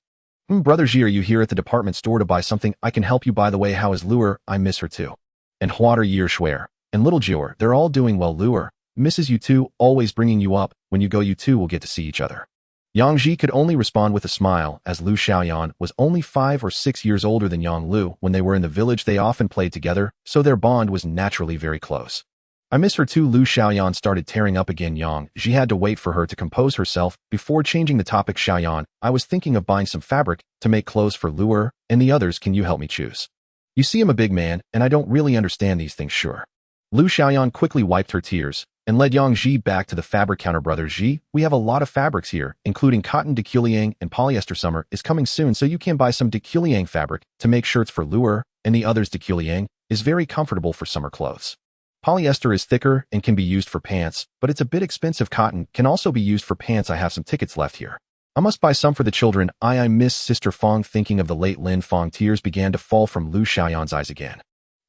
Brother Ji, are you here at the department store to buy something? I can help you. By the way, how is Luer? I miss her too. And Huater Yer Shuer and little Jior, they're all doing well. Luer misses you too, always bringing you up. When you go, you two will get to see each other. Yang Ji could only respond with a smile, as Lu Xiaoyan was only 5 or 6 years older than Yang Lu. When they were in the village, they often played together, so their bond was naturally very close. I miss her too. Lu Xiaoyan started tearing up again. Yang Ji had to wait for her to compose herself before changing the topic. Xiaoyan, I was thinking of buying some fabric to make clothes for Luer and the others. Can you help me choose? You see, I'm a big man, and I don't really understand these things. Sure. Lu Xiaoyan quickly wiped her tears and led Yang Ji back to the fabric counter. Brother Ji, we have a lot of fabrics here, including cotton, deculiang, and polyester. Summer is coming soon, so you can buy some deculiang fabric to make shirts for Luer and the others. Deculiang is very comfortable for summer clothes. Polyester is thicker and can be used for pants, but it's a bit expensive. Cotton can also be used for pants. I have some tickets left here. I must buy some for the children. I miss Sister Feng. Thinking of the late Lin Feng, tears began to fall from Lu Xiaoyan's eyes again.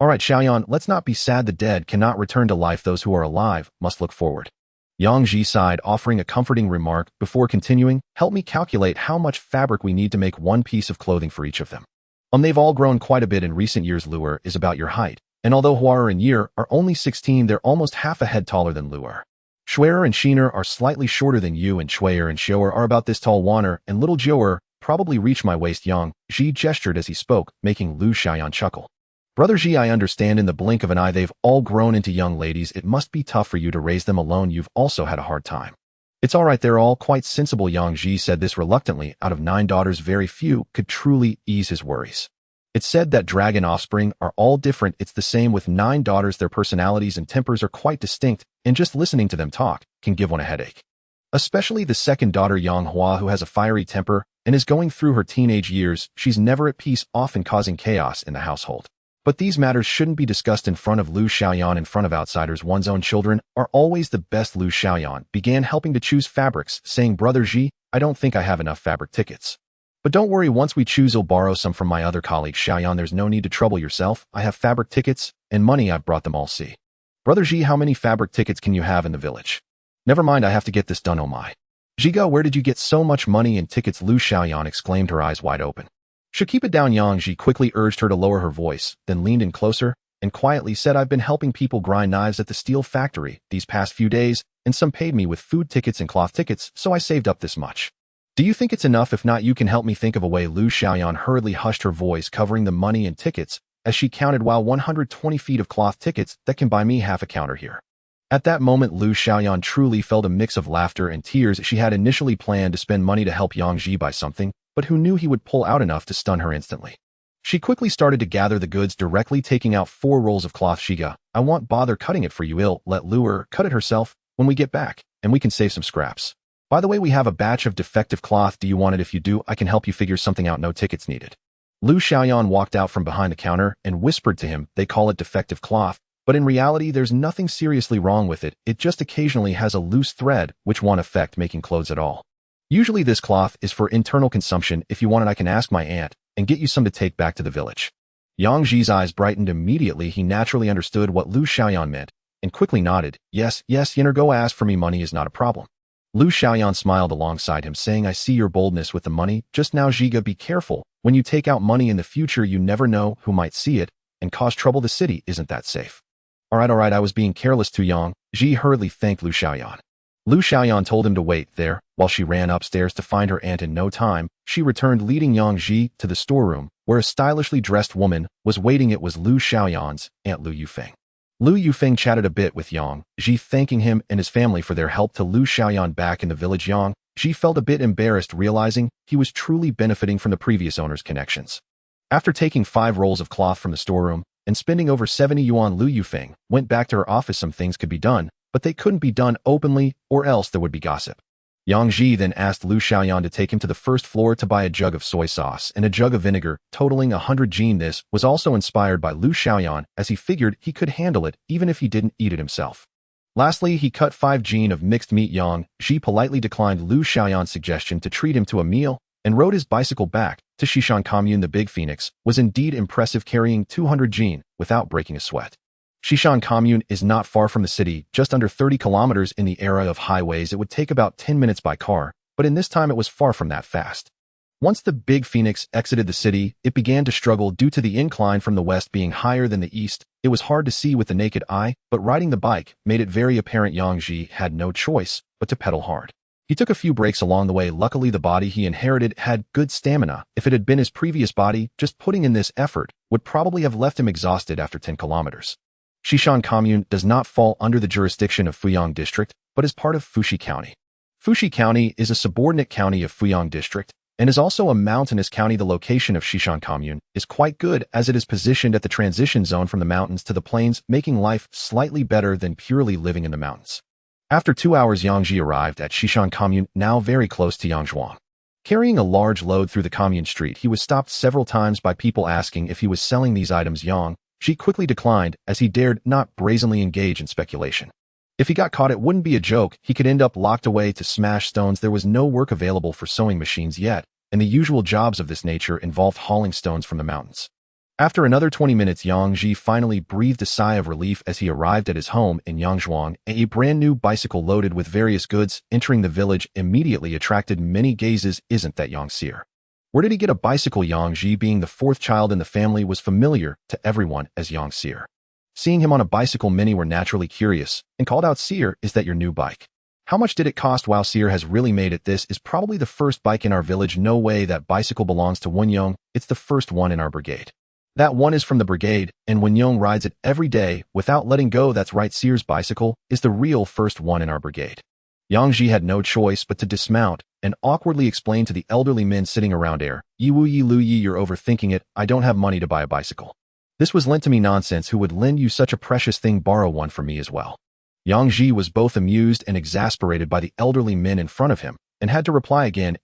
Alright, Xiaoyan, let's not be sad. The dead cannot return to life. Those who are alive must look forward. Yang Ji sighed, offering a comforting remark before continuing, help me calculate how much fabric we need to make one piece of clothing for each of them. They've all grown quite a bit in recent years. Luer is about your height, and although Huarer and Yer are only 16, they're almost half a head taller than Luer. Shuer and Shiner are slightly shorter than you, and Shuer and Xiuer are about this tall. Wanner and little Jiuer probably reach my waist. Yang Ji gestured as he spoke, making Lu Xiaoyan chuckle. Brother Ji, I understand. In the blink of an eye, they've all grown into young ladies. It must be tough for you to raise them alone. You've also had a hard time. It's alright, they're all quite sensible. Yang Ji said this reluctantly. Out of 9 daughters, very few could truly ease his worries. It's said that dragon offspring are all different. It's the same with 9 daughters. Their personalities and tempers are quite distinct, and just listening to them talk can give one a headache. Especially the second daughter, Yang Hua, who has a fiery temper and is going through her teenage years. She's never at peace, often causing chaos in the household. But these matters shouldn't be discussed in front of Lu Xiaoyan. In front of outsiders, one's own children are always the best. Lu Xiaoyan began helping to choose fabrics, saying, Brother Ji, I don't think I have enough fabric tickets. But don't worry, once we choose, I'll borrow some from my other colleagues. Xiaoyan, there's no need to trouble yourself. I have fabric tickets and money. I've brought them all. See. Brother Ji, how many fabric tickets can you have in the village? Never mind, I have to get this done. Oh my. Jiga, where did you get so much money and tickets? Lu Xiaoyan exclaimed, her eyes wide open. Should keep it down. Yang Ji quickly urged her to lower her voice, then leaned in closer and quietly said, I've been helping people grind knives at the steel factory these past few days, and some paid me with food tickets and cloth tickets, so I saved up this much. Do you think it's enough? If not, you can help me think of a way. Lu Xiaoyan hurriedly hushed her voice, covering the money and tickets, as she counted, wow, 120 feet of cloth tickets, that can buy me half a counter here. At that moment, Lu Xiaoyan truly felt a mix of laughter and tears. She had initially planned to spend money to help Yang Ji buy something, but who knew he would pull out enough to stun her instantly. She quickly started to gather the goods, directly taking out 4 rolls of cloth. Shiga, I won't bother cutting it for you. Let Luer cut it herself when we get back, and we can save some scraps. By the way, we have a batch of defective cloth. Do you want it? If you do, I can help you figure something out. No tickets needed. Lu Xiaoyan walked out from behind the counter and whispered to him, they call it defective cloth, but in reality there's nothing seriously wrong with it. It just occasionally has a loose thread which won't affect making clothes at all. Usually this cloth is for internal consumption. If you want it, I can ask my aunt and get you some to take back to the village. Yang Ji's eyes brightened immediately. He naturally understood what Lu Xiaoyan meant and quickly nodded. Yes, Yenner, go ask for me. Money is not a problem. Lu Xiaoyan smiled alongside him, saying, I see your boldness with the money just now. Jiga, be careful. When you take out money in the future, you never know who might see it and cause trouble. The city isn't that safe. Alright, I was being careless too. Yang Ji hurriedly thanked Lu Xiaoyan. Lu Xiaoyan told him to wait there while she ran upstairs to find her aunt. In no time, she returned, leading Yang Ji to the storeroom where a stylishly dressed woman was waiting. It was Lu Xiaoyan's Aunt Lu Yufeng. Lu Yufeng chatted a bit with Yang Ji, thanking him and his family for their help to Lu Xiaoyan back in the village. Yang Ji felt a bit embarrassed, realizing he was truly benefiting from the previous owner's connections. After taking 5 rolls of cloth from the storeroom and spending over 70 yuan, Lu Yufeng went back to her office. Some things could be done, but they couldn't be done openly, or else there would be gossip. Yang Ji then asked Lu Xiaoyan to take him to the first floor to buy a jug of soy sauce and a jug of vinegar, totaling 100 jin. This was also inspired by Lu Xiaoyan, as he figured he could handle it even if he didn't eat it himself. Lastly, he cut 5 jin of mixed meat. Yang Ji politely declined Lu Xiaoyan's suggestion to treat him to a meal and rode his bicycle back to Xishan Commune. The big phoenix was indeed impressive, carrying 200 jin without breaking a sweat. Xishan Commune is not far from the city, just under 30 kilometers. In the era of highways, it would take about 10 minutes by car, but in this time it was far from that fast. Once the big phoenix exited the city, it began to struggle due to the incline from the west being higher than the east. It was hard to see with the naked eye, but riding the bike made it very apparent. Yang Ji had no choice but to pedal hard. He took a few breaks along the way. Luckily, the body he inherited had good stamina. If it had been his previous body, just putting in this effort would probably have left him exhausted after 10 kilometers. Xishan Commune does not fall under the jurisdiction of Fuyang District, but is part of Fuxi County. Fuxi County is a subordinate county of Fuyang District and is also a mountainous county. The location of Xishan Commune is quite good, as it is positioned at the transition zone from the mountains to the plains, making life slightly better than purely living in the mountains. After 2 hours, Yang Ji arrived at Xishan Commune, now very close to Xuanhuan. Carrying a large load through the commune street, he was stopped several times by people asking if he was selling these items. Yang Ji quickly declined, as he dared not brazenly engage in speculation. If he got caught, it wouldn't be a joke. He could end up locked away to smash stones. There was no work available for sewing machines yet, and the usual jobs of this nature involved hauling stones from the mountains. After another 20 minutes, Yang Ji finally breathed a sigh of relief as he arrived at his home in Yangzhuang. A brand new bicycle loaded with various goods entering the village immediately attracted many gazes. Isn't that Yang Seer? Where did he get a bicycle? Yang Ji, being the 4th child in the family, was familiar to everyone as Yang Seer. Seeing him on a bicycle, many were naturally curious and called out, "Seer, is that your new bike? How much did it cost?" Wow, Seer has really made it. This is probably the first bike in our village. No way, that bicycle belongs to Wenyong. It's the first one in our brigade. That one is from the brigade, and Wenyong rides it every day without letting go. That's right, Seer's bicycle is the real first one in our brigade. Yang Ji had no choice but to dismount and awkwardly explain to the elderly men sitting around, "Yi Wu Yi Lu Yi, you're overthinking it. I don't have money to buy a bicycle. This was lent to me." "Nonsense, who would lend you such a precious thing? Borrow one for me as well." Yang Ji was both amused and exasperated by the elderly men in front of him, and had to reply again,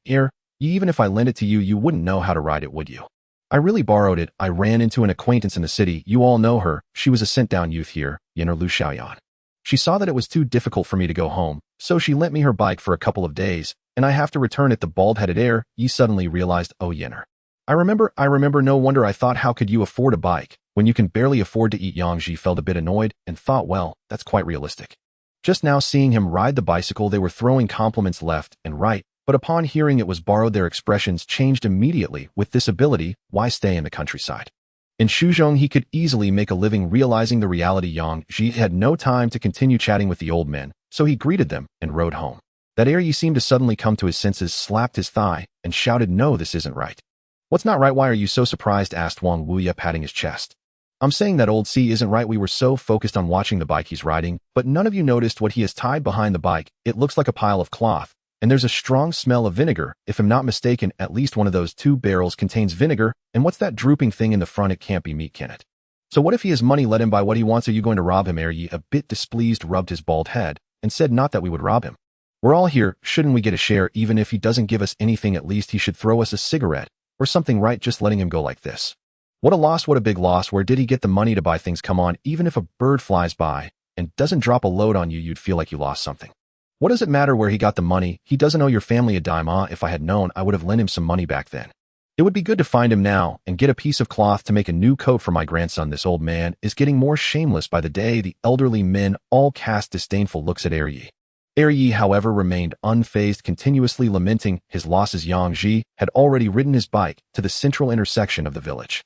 Even if I lend it to you, you wouldn't know how to ride it, would you? I really borrowed it. I ran into an acquaintance in the city. You all know her. She was a sent-down youth here, Yenner Lu Xiaoyan. She saw that it was too difficult for me to go home, so she lent me her bike for a couple of days, and I have to return it." The bald-headed heir, Yi, suddenly realized, "Oh, Yenner. I remember, no wonder. I thought, how could you afford a bike when you can barely afford to eat?" Yang Ji felt a bit annoyed and thought, well, that's quite realistic. Just now seeing him ride the bicycle, they were throwing compliments left and right, but upon hearing it was borrowed, their expressions changed immediately. With this ability, why stay in the countryside? In Shuzhong, he could easily make a living. Realizing the reality, Yang Ji had no time to continue chatting with the old men, so he greeted them and rode home. That Yi seemed to suddenly come to his senses, slapped his thigh, and shouted, "No, this isn't right." "What's not right? Why are you so surprised?" asked Wang Wuya, patting his chest. "I'm saying that old C isn't right. We were so focused on watching the bike he's riding, but none of you noticed what he has tied behind the bike. It looks like a pile of cloth, and there's a strong smell of vinegar. If I'm not mistaken, at least one of those 2 barrels contains vinegar. And what's that drooping thing in the front? It can't be meat, can it? So what if he has money? Let him buy what he wants. Are you going to rob him?" Yi, a bit displeased, rubbed his bald head and said, "Not that we would rob him. We're all here. Shouldn't we get a share? Even if he doesn't give us anything, at least he should throw us a cigarette or something, right? Just letting him go like this. What a loss, what a big loss. Where did he get the money to buy things? Come on, even if a bird flies by and doesn't drop a load on you, you'd feel like you lost something. What does it matter where he got the money? He doesn't owe your family a dime. If I had known, I would have lent him some money back then. It would be good to find him now and get a piece of cloth to make a new coat for my grandson. This old man is getting more shameless by the day." The elderly men all cast disdainful looks at Yi. Yi, however, remained unfazed, continuously lamenting his losses. Yang Ji had already ridden his bike to the central intersection of the village.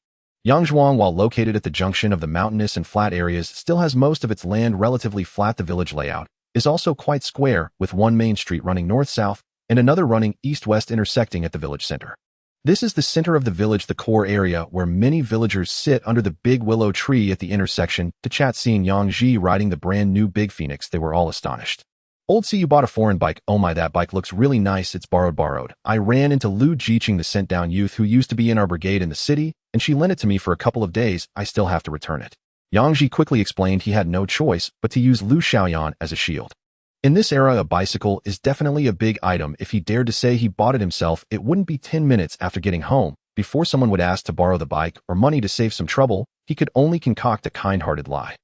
Yangzhuang, while located at the junction of the mountainous and flat areas, still has most of its land relatively flat. The village layout is also quite square, with one main street running north-south and another running east-west, intersecting at the village center. This is the center of the village, the core area where many villagers sit under the big willow tree at the intersection to chat. Seeing Yang Ji riding the brand new Big Phoenix, they were all astonished. Old C, you bought a foreign bike. Oh my, that bike looks really nice. It's borrowed. I ran into Lu Jiqing, the sent down youth who used to be in our brigade in the city, and she lent it to me for a couple of days. I still have to return it. Yang Ji quickly explained he had no choice but to use Lu Xiaoyan as a shield. In this era, a bicycle is definitely a big item. If he dared to say he bought it himself, it wouldn't be 10 minutes after getting home. Before someone would ask to borrow the bike or money to save some trouble, he could only concoct a kind-hearted lie.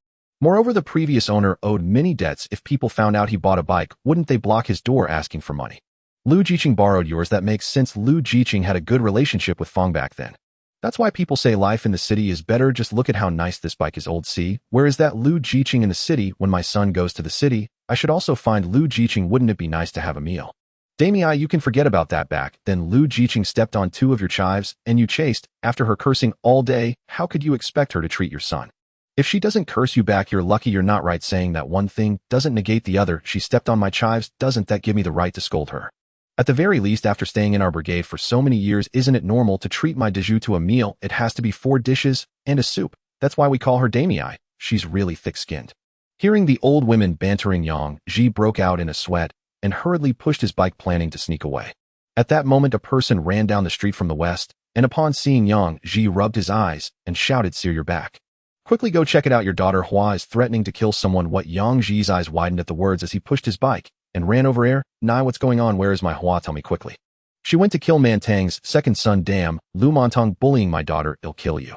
Moreover, the previous owner owed many debts. If people found out he bought a bike, wouldn't they block his door asking for money? Lu Jiqing borrowed yours. That makes sense. Lu Jiqing had a good relationship with Feng back then. That's why people say life in the city is better. Just look at how nice this bike is. Old C, where is that Lu Jiqing in the city? When my son goes to the city, I should also find Lu Jiqing. Wouldn't it be nice to have a meal? Damei, you can forget about that back. Then Lu Jiqing stepped on 2 of your chives, and you chased after her, cursing all day. How could you expect her to treat your son? If she doesn't curse you back, you're lucky. You're not right. Saying that one thing doesn't negate the other. She stepped on my chives. Doesn't that give me the right to scold her? At the very least, after staying in our brigade for so many years, isn't it normal to treat my Deju to a meal? It has to be 4 dishes and a soup. That's why we call her Damei. She's really thick-skinned. Hearing the old women bantering, Yang Ji broke out in a sweat and hurriedly pushed his bike, planning to sneak away. At that moment, a person ran down the street from the west, and upon seeing Yang Ji, rubbed his eyes and shouted, "Sear your back. Quickly go check it out. Your daughter Hua is threatening to kill someone." What? Yang Ji's eyes widened at the words as he pushed his bike and ran over air. "Nai, what's going on? Where is my Hua? Tell me quickly." "She went to kill Mantang's second son." "Damn, Lu Montang bullying my daughter. It'll kill you."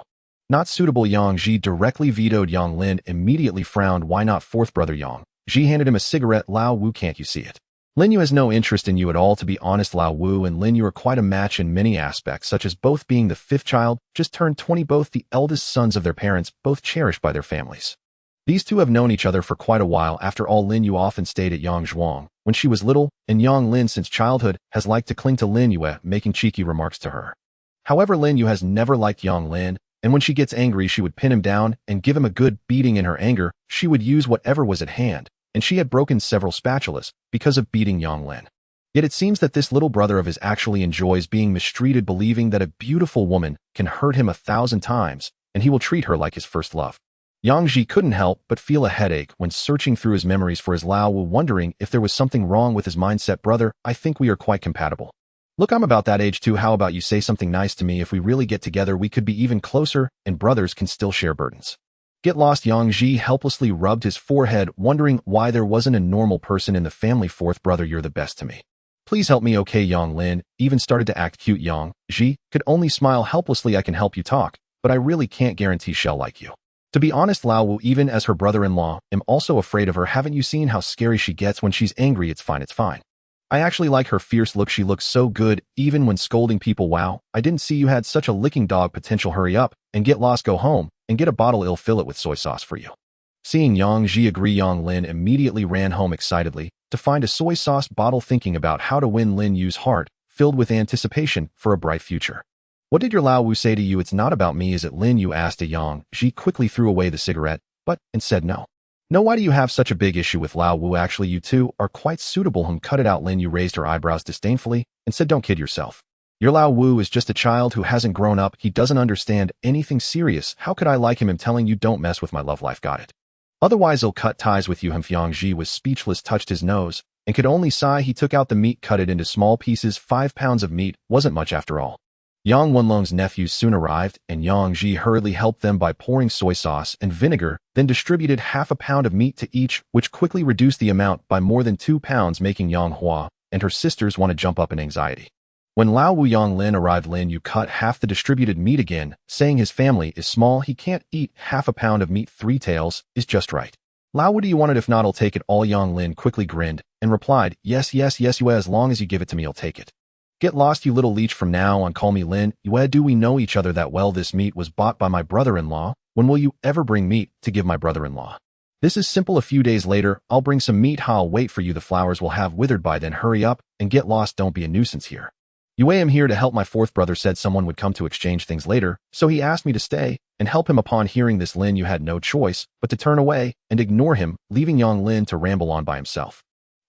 "Not suitable." Yang Ji directly vetoed. Yang Lin immediately frowned. "Why not?" Fourth brother Yang Ji handed him a cigarette. "Lao Wu, can't you see it? Lin Yu has no interest in you at all." To be honest, Lao Wu and Lin Yu are quite a match in many aspects, such as both being the 5th child, just turned 20, both the eldest sons of their parents, both cherished by their families. These two have known each other for quite a while. After all, Lin Yu often stayed at Yangzhuang when she was little, and Yang Lin since childhood has liked to cling to Lin Yu, making cheeky remarks to her. However, Lin Yu has never liked Yang Lin, and when she gets angry, she would pin him down and give him a good beating. In her anger, she would use whatever was at hand, and she had broken several spatulas because of beating Yang Lin. Yet it seems that this little brother of his actually enjoys being mistreated, believing that a beautiful woman can hurt him 1,000 times, and he will treat her like his first love. Yang Ji couldn't help but feel a headache when searching through his memories for his Lao Wu, wondering if there was something wrong with his mindset. "Brother, I think we are quite compatible. Look, I'm about that age too. How about you say something nice to me? If we really get together, we could be even closer, and brothers can still share burdens." "Get lost." Yang Ji helplessly rubbed his forehead, wondering why there wasn't a normal person in the family. "Fourth brother, you're the best to me. Please help me." "Okay." Yang Lin even started to act cute. Yang Ji could only smile helplessly. "I can help you talk, but I really can't guarantee she'll like you. To be honest, Lao Wu, even as her brother-in-law, am also afraid of her. Haven't you seen how scary she gets when she's angry?" "It's fine. I actually like her fierce look. She looks so good, even when scolding people." "Wow, I didn't see you had such a licking dog potential. Hurry up and get lost. Go home and get a bottle. I'll fill it with soy sauce for you." Seeing Yang Ji agree, Yang Lin immediately ran home excitedly to find a soy sauce bottle, thinking about how to win Lin Yu's heart, filled with anticipation for a bright future. "What did your Lao Wu say to you?" "It's not about me, is it?" Lin Yu asked. Yang Ji quickly threw away the cigarette, and said no. "No, why do you have such a big issue with Lao Wu? Actually, you two are quite suitable." Cut it out." Lin Yu raised her eyebrows disdainfully and said, "Don't kid yourself. Your Lao Wu is just a child who hasn't grown up. He doesn't understand anything serious. How could I like him? I'm telling you, don't mess with my love life. Got it? Otherwise, I'll cut ties with you." Yang Ji was speechless, touched his nose, and could only sigh. He took out the meat, cut it into small pieces. 5 pounds of meat wasn't much after all. Yang Wenlong's nephews soon arrived, and Yang Ji hurriedly helped them by pouring soy sauce and vinegar, then distributed half a pound of meat to each, which quickly reduced the amount by more than 2 pounds, making Yang Hua and her sisters want to jump up in anxiety. When Lao Wu Yang Lin arrived, Lin Yu cut half the distributed meat again, saying his family is small, he can't eat half a pound of meat. 3 taels is just right. "Lao Wu, do you want it? If not, I'll take it all." Yang Lin quickly grinned and replied, yes, you, as long as you give it to me, I'll take it." "Get lost, you little leech. From now on, call me Lin Yue. Do we know each other that well? This meat was bought by my brother-in-law. When will you ever bring meat to give my brother-in-law?" "This is simple. A few days later, I'll bring some meat. I'll wait for you. The flowers will have withered by then. Hurry up and get lost. Don't be a nuisance here." "Yue, I'm here to help. My fourth brother said someone would come to exchange things later, so he asked me to stay and help him." Upon hearing this, Lin Yu had no choice but to turn away and ignore him, leaving Yang Lin to ramble on by himself.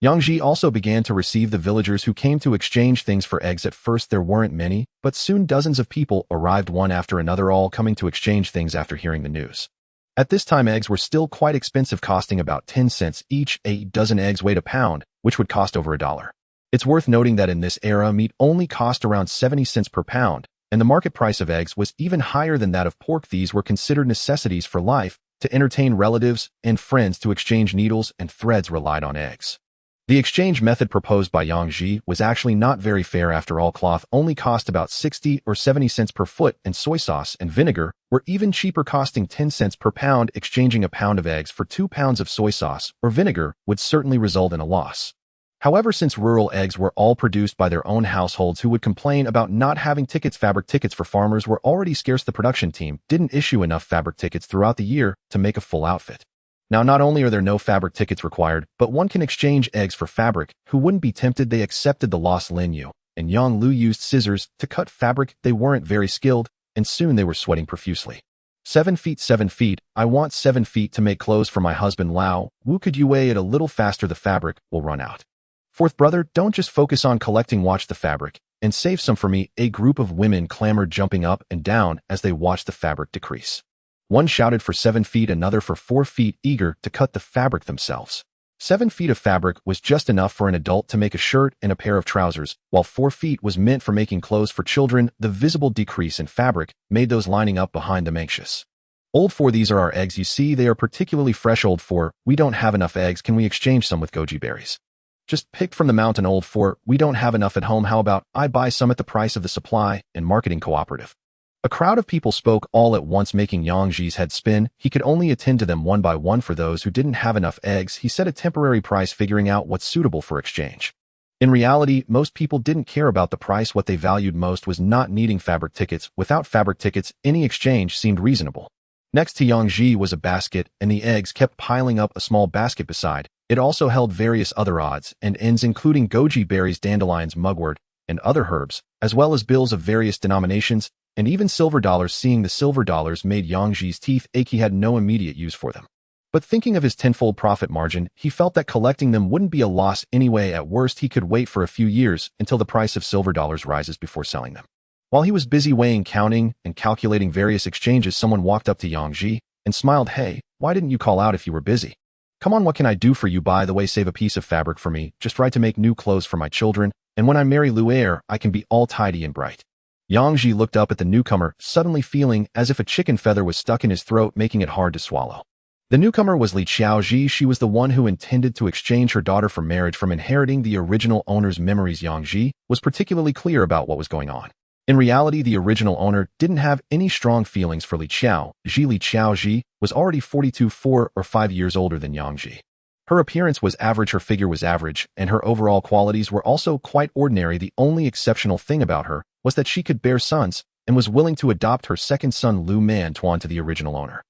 Yang Ji also began to receive the villagers who came to exchange things for eggs. At first there weren't many, but soon dozens of people arrived one after another, all coming to exchange things after hearing the news. At this time eggs were still quite expensive, costing about 10 cents each. A dozen eggs weighed a pound, which would cost over $1. It's worth noting that in this era meat only cost around 70 cents per pound, and the market price of eggs was even higher than that of pork. These were considered necessities for life. To entertain relatives and friends, to exchange needles and threads relied on eggs. The exchange method proposed by Yang Ji was actually not very fair. After all, cloth only cost about 60 or 70 cents per foot, and soy sauce and vinegar were even cheaper, costing 10 cents per pound. Exchanging a pound of eggs for 2 pounds of soy sauce or vinegar would certainly result in a loss. However, since rural eggs were all produced by their own households who would complain about not having tickets, fabric tickets for farmers were already scarce. The production team didn't issue enough fabric tickets throughout the year to make a full outfit. Now, not only are there no fabric tickets required, but one can exchange eggs for fabric. Who wouldn't be tempted? They accepted the loss. Lin Yu and Yang Lu used scissors to cut fabric. They weren't very skilled, and soon they were sweating profusely. 7 feet, 7 feet. I want 7 feet to make clothes for my husband. Lao Wu, could you weigh it a little faster? The fabric will run out. Fourth brother, don't just focus on collecting, watch the fabric, and save some for me. A group of women clamored, jumping up and down as they watched the fabric decrease. One shouted for 7 feet, another for 4 feet, eager to cut the fabric themselves. 7 feet of fabric was just enough for an adult to make a shirt and a pair of trousers, while 4 feet was meant for making clothes for children. The visible decrease in fabric made those lining up behind them anxious. Old 4, these are our eggs. You see, they are particularly fresh. Old 4, we don't have enough eggs. Can we exchange some with goji berries? Just picked from the mountain. Old 4, we don't have enough at home. How about I buy some at the price of the supply and marketing cooperative? A crowd of people spoke all at once, making Yang Ji's head spin. He could only attend to them one by one. For those who didn't have enough eggs, he set a temporary price, figuring out what's suitable for exchange. In reality, most people didn't care about the price. What they valued most was not needing fabric tickets. Without fabric tickets, any exchange seemed reasonable. Next to Yang Ji was a basket, and the eggs kept piling up. A small basket beside it also held various other odds and ends, including goji berries, dandelions, mugwort, and other herbs, as well as bills of various denominations, and even silver dollars. Seeing the silver dollars made Yang Ji's teeth ache. He had no immediate use for them. But thinking of his tenfold profit margin, he felt that collecting them wouldn't be a loss anyway. At worst, he could wait for a few years until the price of silver dollars rises before selling them. While he was busy weighing, counting, and calculating various exchanges, someone walked up to Yang Ji and smiled. Hey, why didn't you call out if you were busy? Come on, what can I do for you? By the way, save a piece of fabric for me, just right to make new clothes for my children, and when I marry Luer, I can be all tidy and bright. Yang Ji looked up at the newcomer, suddenly feeling as if a chicken feather was stuck in his throat, making it hard to swallow. The newcomer was Li Xiaoji. She was the one who intended to exchange her daughter for marriage. From inheriting the original owner's memories, Yang Ji was particularly clear about what was going on. In reality, the original owner didn't have any strong feelings for Li Xiaoji. Li Xiaoji was already 42, 4 or 5 years older than Yang Ji. Her appearance was average, her figure was average, and her overall qualities were also quite ordinary. The only exceptional thing about her was that she could bear sons and was willing to adopt her second son Lu Man Tuan to the original owner.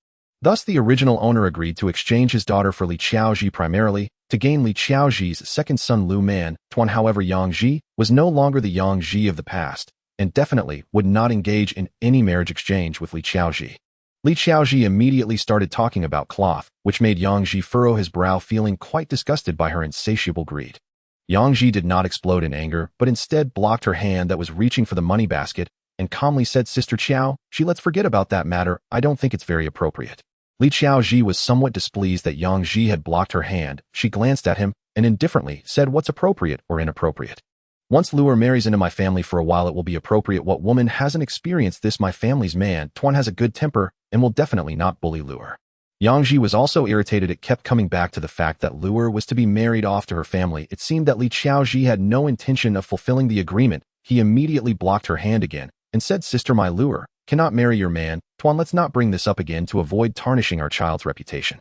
Thus, the original owner agreed to exchange his daughter for Li Xiaoji, primarily to gain Li Xiaoji's second son Lu Man Tuan. However, Yang Ji was no longer the Yang Ji of the past, and definitely would not engage in any marriage exchange with Li Xiaoji. Li Xiaoji immediately started talking about cloth, which made Yang Ji furrow his brow, feeling quite disgusted by her insatiable greed. Yang Ji did not explode in anger, but instead blocked her hand that was reaching for the money basket and calmly said, Sister Qiao, let's forget about that matter. I don't think it's very appropriate. Li Xiaoji was somewhat displeased that Yang Ji had blocked her hand. She glanced at him and indifferently said, what's appropriate or inappropriate? Once Luer marries into my family for a while, it will be appropriate. What woman hasn't experienced this? My family's man Tuan has a good temper and will definitely not bully Luer. Yang Ji was also irritated. It kept coming back to the fact that Luer was to be married off to her family. It seemed that Li Xiaoji had no intention of fulfilling the agreement. He immediately blocked her hand again and said, Sister, my Luer cannot marry your man Tuan. Let's not bring this up again to avoid tarnishing our child's reputation.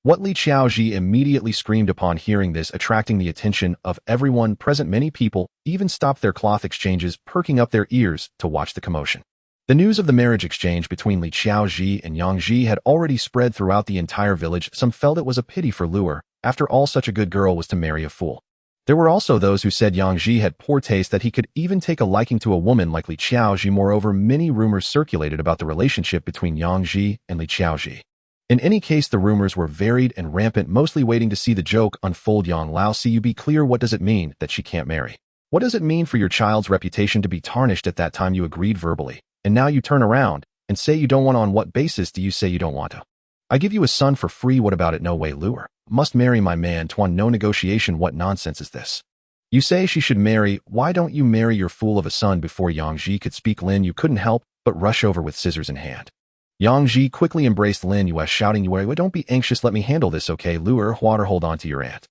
What Li Xiaoji immediately screamed upon hearing this, attracting the attention of everyone present. Many people even stopped their cloth exchanges, perking up their ears to watch the commotion. The news of the marriage exchange between Li Xiaoji and Yang Ji had already spread throughout the entire village. Some felt it was a pity for Luer. After all, such a good girl was to marry a fool. There were also those who said Yang Ji had poor taste, that he could even take a liking to a woman like Li Xiaoji. Moreover, many rumors circulated about the relationship between Yang Ji and Li Xiaoji. In any case, the rumors were varied and rampant, mostly waiting to see the joke unfold. Yang Lao, see you be clear, what does it mean that she can't marry? What does it mean for your child's reputation to be tarnished? At that time you agreed verbally, and now you turn around and say you don't want. On what basis do you say you don't want to? I give you a son for free, what about it? No way, Luer. Must marry my man Tuan, no negotiation. What nonsense is this? You say she should marry, why don't you marry your fool of a son? Before Yang Ji could speak, Lin Yu couldn't help but rush over with scissors in hand. Yang Ji quickly embraced Lin Yu, shouting, "You don't be anxious, let me handle this, okay? Luer, water, hold on to your aunt."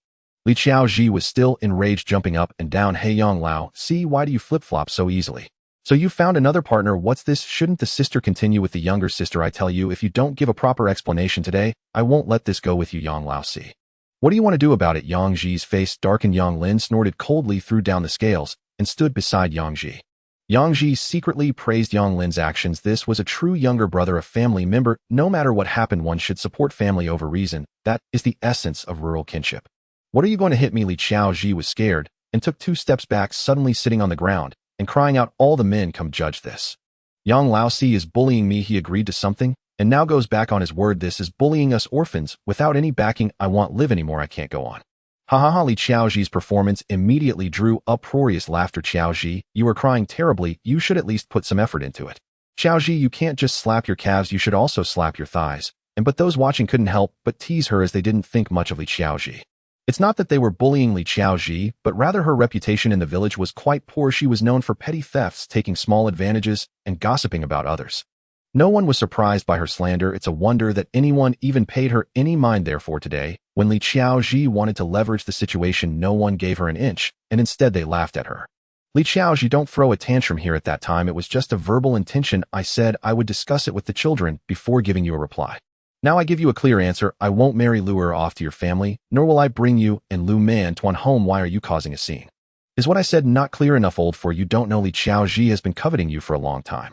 Li Xiaoji was still enraged, jumping up and down. Hey Yang Lao, see, why do you flip-flop so easily? So you found another partner, what's this? Shouldn't the sister continue with the younger sister? I tell you, if you don't give a proper explanation today, I won't let this go with you. Yang Lao, see. What do you want to do about it? Yang Ji's face darkened. Yang Lin snorted coldly, threw down the scales, and stood beside Yang Ji. Yang Ji secretly praised Yang Lin's actions. This was a true younger brother, a family member. No matter what happened, one should support family over reason. That is the essence of rural kinship. What are you going to hit me? Li Xiaoji was scared and took 2 steps back, suddenly sitting on the ground and crying out, all the men come judge this. Yang Laosi is bullying me. He agreed to something and now goes back on his word. This is bullying us orphans without any backing. I won't live anymore. I can't go on. Ha ha ha. Li Xiaoji's performance immediately drew uproarious laughter. Xiaoji, you are crying terribly. You should at least put some effort into it. Xiaoji, you can't just slap your calves. You should also slap your thighs. But those watching couldn't help but tease her, as they didn't think much of Li Xiaoji. It's not that they were bullying Li Xiaoji, but rather her reputation in the village was quite poor. She was known for petty thefts, taking small advantages, and gossiping about others. No one was surprised by her slander. It's a wonder that anyone even paid her any mind. Therefore today, when Li Xiaoji wanted to leverage the situation, no one gave her an inch, and instead they laughed at her. Li Xiaoji, don't throw a tantrum here. At that time it was just a verbal intention. I said I would discuss it with the children before giving you a reply. Now I give you a clear answer. I won't marry Luer off to your family, nor will I bring you and Lu Man Tuan home. Why are you causing a scene? Is what I said not clear enough? Old for you don't know Li Xiaoji has been coveting you for a long time.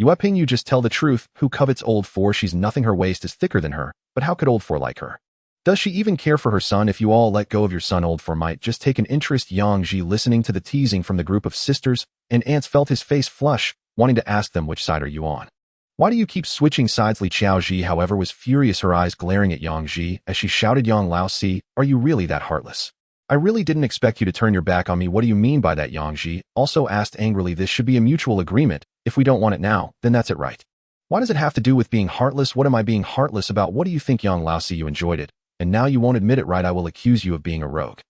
Yueping, you just tell the truth. Who covets old for? She's nothing. Her waist is thicker than her, but how could old for like her? Does she even care for her son? If you all let go of your son, old for might just take an interest. Yang Ji, listening to the teasing from the group of sisters and aunts, felt his face flush, wanting to ask them, which side are you on? Why do you keep switching sides? Li Xiaoji, however, was furious, her eyes glaring at Yang Ji as she shouted, Yang Lao, see, are you really that heartless? I really didn't expect you to turn your back on me. What do you mean by that? Yang Ji also asked angrily. This should be a mutual agreement. If we don't want it now, then that's it, right? Why does it have to do with being heartless? What am I being heartless about? What do you think? Yang Lao, see, you enjoyed it, and now you won't admit it, right? I will accuse you of being a rogue.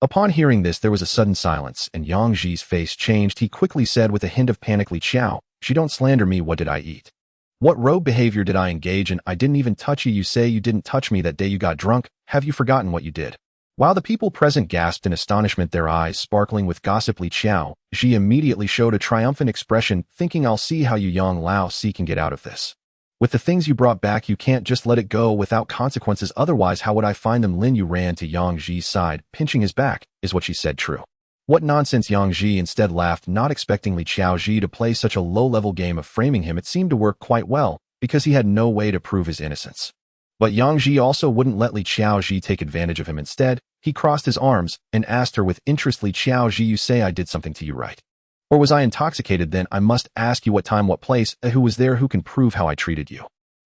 Upon hearing this, there was a sudden silence, and Yang Ji's face changed. He quickly said with a hint of panic, Li Xiao, she don't slander me. What did I eat? What rogue behavior did I engage in? I didn't even touch you. You say you didn't touch me that day you got drunk. Have you forgotten what you did? While the people present gasped in astonishment, their eyes sparkling with gossip, Li Xiao Ji immediately showed a triumphant expression, thinking, I'll see how you Yang Lao Si can get out of this. With the things you brought back, you can't just let it go without consequences. Otherwise, how would I find them? Lin Yu ran to Yang Ji's side, pinching his back. Is what she said true? What nonsense! Yang Ji instead laughed, not expecting Li Xiaoji to play such a low-level game of framing him. It seemed to work quite well, because he had no way to prove his innocence. But Yang Ji also wouldn't let Li Xiaoji take advantage of him. Instead, he crossed his arms and asked her with interest, Li Xiaoji, you say I did something to you, right? Or was I intoxicated? Then I must ask you, what time, what place, who was there, who can prove how I treated you?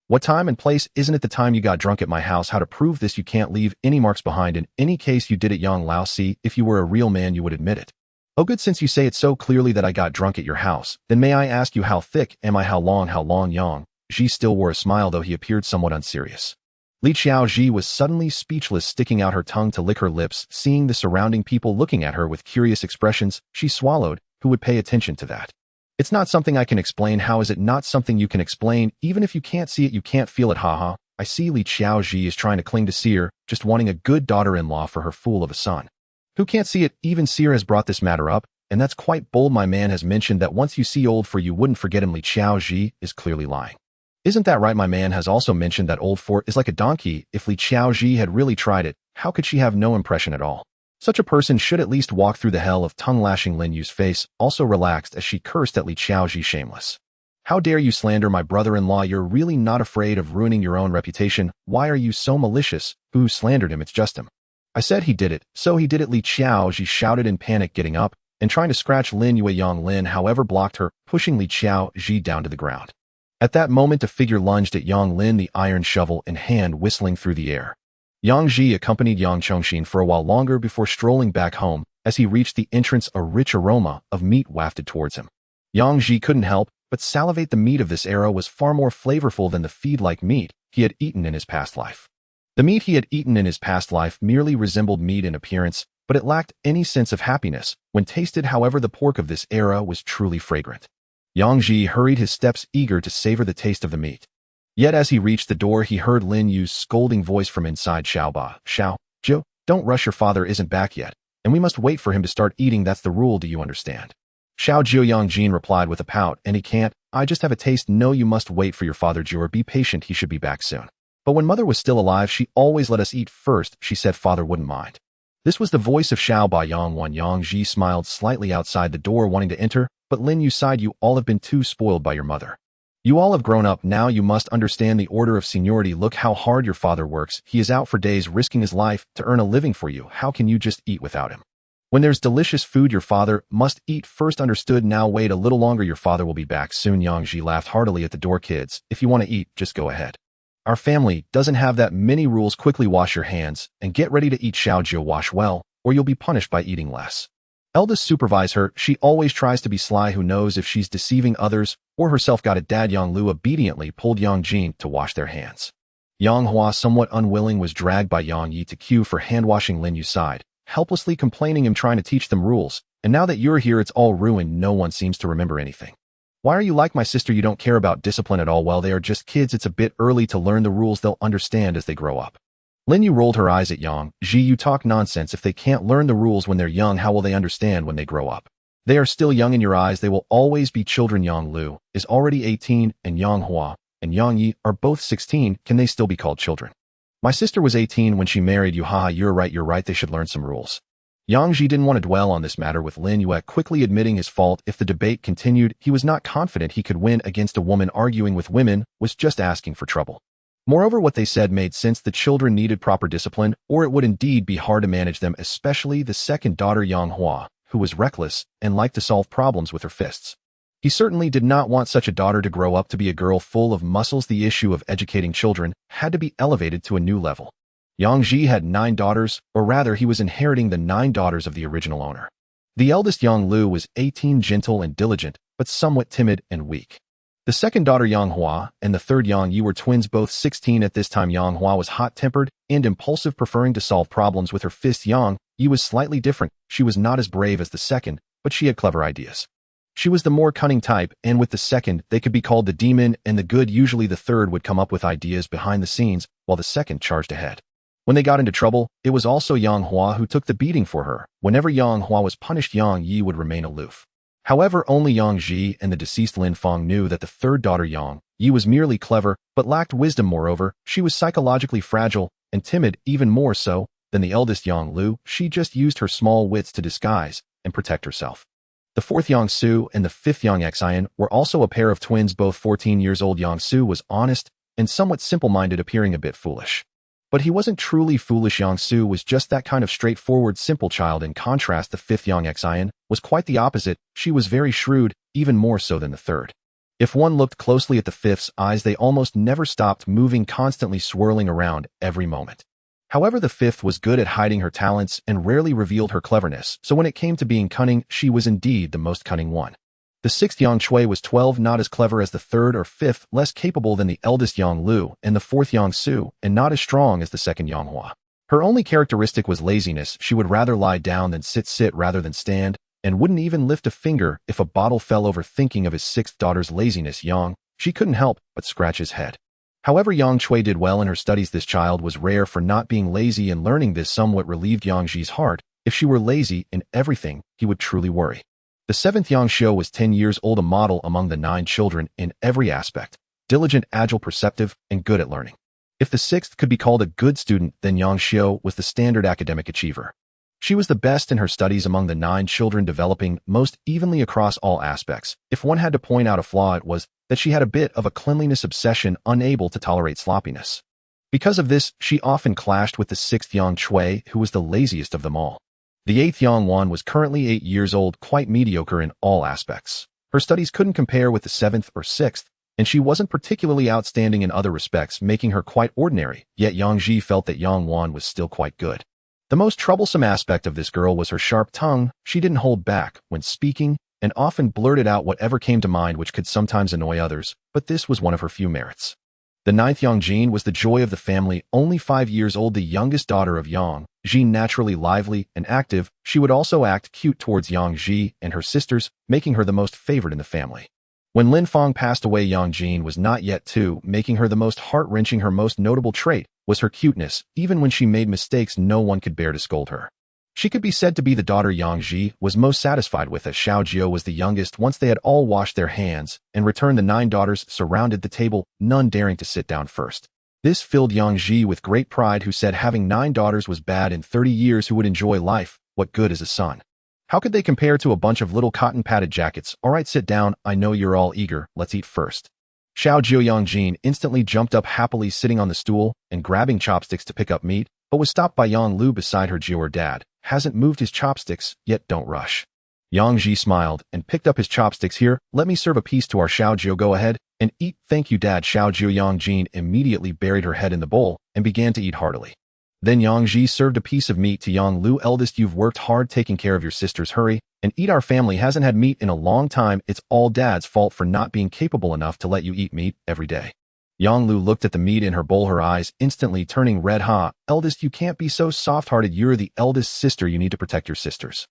What time and place? Isn't it the time you got drunk at my house? How to prove this? You can't leave any marks behind. In any case, you did it, Yang Lao Si. If you were a real man, you would admit it. Oh good, since you say it so clearly that I got drunk at your house, then may I ask you, how thick am I? How long? Yang Ji still wore a smile, though he appeared somewhat unserious. Li Xiaoji was suddenly speechless, sticking out her tongue to lick her lips. Seeing the surrounding people looking at her with curious expressions, she swallowed. Who would pay attention to that? It's not something I can explain. How is it not something you can explain? Even if you can't see it, you can't feel it. Haha. I see. Li Xiaoji is trying to cling to Seer, just wanting a good daughter-in-law for her fool of a son. Who can't see it? Even Seer has brought this matter up, and that's quite bold. My man has mentioned that once you see old for, you wouldn't forget him. Li Xiaoji is clearly lying. Isn't that right? My man has also mentioned that old for is like a donkey. If Li Xiaoji had really tried it, how could she have no impression at all? Such a person should at least walk through the hell of tongue-lashing. Lin Yu's face also relaxed as she cursed at Li Xiaoji. Shameless. How dare you slander my brother-in-law? You're really not afraid of ruining your own reputation. Why are you so malicious? Who slandered him? It's just him. I said he did it, so he did it. Li Xiaoji shouted in panic, getting up and trying to scratch Lin Yu. Yang Lin, however, blocked her, pushing Li Xiaoji down to the ground. At that moment, a figure lunged at Yang Lin, the iron shovel in hand, whistling through the air. Yang Ji accompanied Yang Chongxin for a while longer before strolling back home. As he reached the entrance, a rich aroma of meat wafted towards him. Yang Ji couldn't help but salivate. The meat of this arrow was far more flavorful than the feed-like meat he had eaten in his past life. The meat he had eaten in his past life merely resembled meat in appearance, but it lacked any sense of happiness when tasted. However, the pork of this era was truly fragrant. Yang Ji hurried his steps, eager to savor the taste of the meat. Yet as he reached the door, he heard Lin Yu's scolding voice from inside. Xiao Zhou, don't rush, your father isn't back yet, and we must wait for him to start eating. That's the rule, do you understand? Xiao Zhou. Yang Jin replied with a pout, and he can't. I just have a taste. No, you must wait for your father, Jur. Be patient, he should be back soon. But when mother was still alive, she always let us eat first. She said father wouldn't mind. This was the voice of Xiao Ba Yanghuan. Yang Ji smiled slightly outside the door, wanting to enter, but Lin Yu sighed. You all have been too spoiled by your mother. You all have grown up now. You must understand the order of seniority. Look how hard your father works. He is out for days risking his life to earn a living for you. How can you just eat without him? When there's delicious food, your father must eat first. Understood? Now wait a little longer. Your father will be back soon. Yang Ji laughed heartily at the door. Kids, if you want to eat, just go ahead. Our family doesn't have that many rules. Quickly wash your hands and get ready to eat. Xiao Zhou, wash well, or you'll be punished by eating less. Eldest, supervise her. She always tries to be sly. Who knows if she's deceiving others or herself? Got it, Dad. Yang Lu obediently pulled Yang Jin to wash their hands. Yang Hua, somewhat unwilling, was dragged by Yang Yi to queue for hand-washing. Lin Yu sighed, helplessly complaining him trying to teach them rules, and now that you're here, it's all ruined. No one seems to remember anything. Why are you like my sister? You don't care about discipline at all. Well, they are just kids. It's a bit early to learn the rules. They'll understand as they grow up. Lin Yu rolled her eyes at Yang Ji. You talk nonsense. If they can't learn the rules when they're young, how will they understand when they grow up? They are still young in your eyes. They will always be children. Yang Lu is already 18, and Yang Hua and Yang Yi are both 16. Can they still be called children? My sister was 18 when she married you. Haha, you're right. They should learn some rules. Yang Ji didn't want to dwell on this matter with Lin Yu, quickly admitting his fault. If the debate continued, he was not confident he could win against a woman. Arguing with women was just asking for trouble. Moreover, what they said made sense. The children needed proper discipline, or it would indeed be hard to manage them, especially the second daughter, Yang Hua, who was reckless and liked to solve problems with her fists. He certainly did not want such a daughter to grow up to be a girl full of muscles. The issue of educating children had to be elevated to a new level. Yang Ji had 9 daughters, or rather he was inheriting the 9 daughters of the original owner. The eldest, Yang Lu, was 18, gentle and diligent, but somewhat timid and weak. The second daughter, Yang Hua, and the third, Yang Yi, were twins, both 16 at this time. Yang Hua was hot-tempered and impulsive, preferring to solve problems with her fists. Yang Yi was slightly different. She was not as brave as the second, but she had clever ideas. She was the more cunning type, and with the second, they could be called the demon and the good. Usually the third would come up with ideas behind the scenes, while the second charged ahead. When they got into trouble, it was also Yang Hua who took the beating for her. Whenever Yang Hua was punished, Yang Yi would remain aloof. However, only Yang Ji and the deceased Lin Feng knew that the third daughter, Yang Yi, was merely clever, but lacked wisdom. Moreover, she was psychologically fragile and timid, even more so than the eldest, Yang Lu. She just used her small wits to disguise and protect herself. The fourth, Yang Su, and the fifth, Yang Xian, were also a pair of twins, both 14 years old. Yang Su was honest and somewhat simple-minded, appearing a bit foolish. But he wasn't truly foolish. Yang Su was just that kind of straightforward, simple child. In contrast, the fifth, Yang Xian, was quite the opposite. She was very shrewd, even more so than the third. If one looked closely at the fifth's eyes, they almost never stopped moving, constantly swirling around every moment. However, the fifth was good at hiding her talents and rarely revealed her cleverness, so when it came to being cunning, she was indeed the most cunning one. The sixth, Yang Chui, was 12, not as clever as the third or fifth, less capable than the eldest, Yang Lu, and the fourth, Yang Su, and not as strong as the second, Yang Hua. Her only characteristic was laziness. She would rather lie down than sit rather than stand, and wouldn't even lift a finger if a bottle fell over. Thinking of his sixth daughter's laziness, she couldn't help but scratch his head. However, Yang Chui did well in her studies. This child was rare for not being lazy, and learning this somewhat relieved Yang Ji's heart. If she were lazy in everything, he would truly worry. The seventh, Yang Xiu, was 10 years old, a model among the 9 children in every aspect, diligent, agile, perceptive, and good at learning. If the sixth could be called a good student, then Yang Xiu was the standard academic achiever. She was the best in her studies among the 9 children, developing most evenly across all aspects. If one had to point out a flaw, it was that she had a bit of a cleanliness obsession, unable to tolerate sloppiness. Because of this, she often clashed with the sixth, Yang Chui, who was the laziest of them all. The eighth, Xuanhuan, was currently 8 years old, quite mediocre in all aspects. Her studies couldn't compare with the seventh or sixth, and she wasn't particularly outstanding in other respects, making her quite ordinary, yet Yang Ji felt that Xuanhuan was still quite good. The most troublesome aspect of this girl was her sharp tongue. She didn't hold back when speaking, and often blurted out whatever came to mind, which could sometimes annoy others, but this was one of her few merits. The ninth Yang Jin was the joy of the family, only 5 years old, the youngest daughter of Yang Jin, naturally lively and active. She would also act cute towards Yang Ji and her sisters, making her the most favored in the family. When Lin Feng passed away, Yang Jin was not yet 2, making her the most heart-wrenching. Her most notable trait was her cuteness. Even when she made mistakes, no one could bear to scold her. She could be said to be the daughter Yang Ji was most satisfied with, as Xiao Jiu was the youngest. Once they had all washed their hands and returned, the 9 daughters surrounded the table, none daring to sit down first. This filled Yang Ji with great pride, who said having 9 daughters was bad. In 30 years, who would enjoy life? What good is a son? How could they compare to a bunch of little cotton-padded jackets? All right, sit down. I know you're all eager. Let's eat first. Xiao Jiu. Yang Jin instantly jumped up, happily sitting on the stool and grabbing chopsticks to pick up meat, but was stopped by Yang Lu beside her. Jiu, her dad hasn't moved his chopsticks yet, don't rush. Yang Ji smiled and picked up his chopsticks. Here, let me serve a piece to our Xiao Jiu. Go ahead and eat. Thank you, Dad. Xiao Jiu. Yang Jin immediately buried her head in the bowl and began to eat heartily. Then Yang Ji served a piece of meat to Yang Lu. Eldest, you've worked hard taking care of your sisters. Hurry and eat. Our family hasn't had meat in a long time. It's all Dad's fault for not being capable enough to let you eat meat every day. Yang Lu looked at the meat in her bowl, her eyes instantly turning red. Eldest, you can't be so soft-hearted. You're the eldest sister. You need to protect your sisters.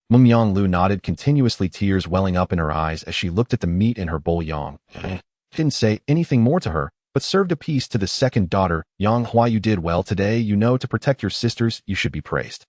Yang Lu nodded, continuously tears welling up in her eyes as she looked at the meat in her bowl. Yang didn't say anything more to her, but served a piece to the second daughter. Yang Hua, you did well today. You know, to protect your sisters, you should be praised.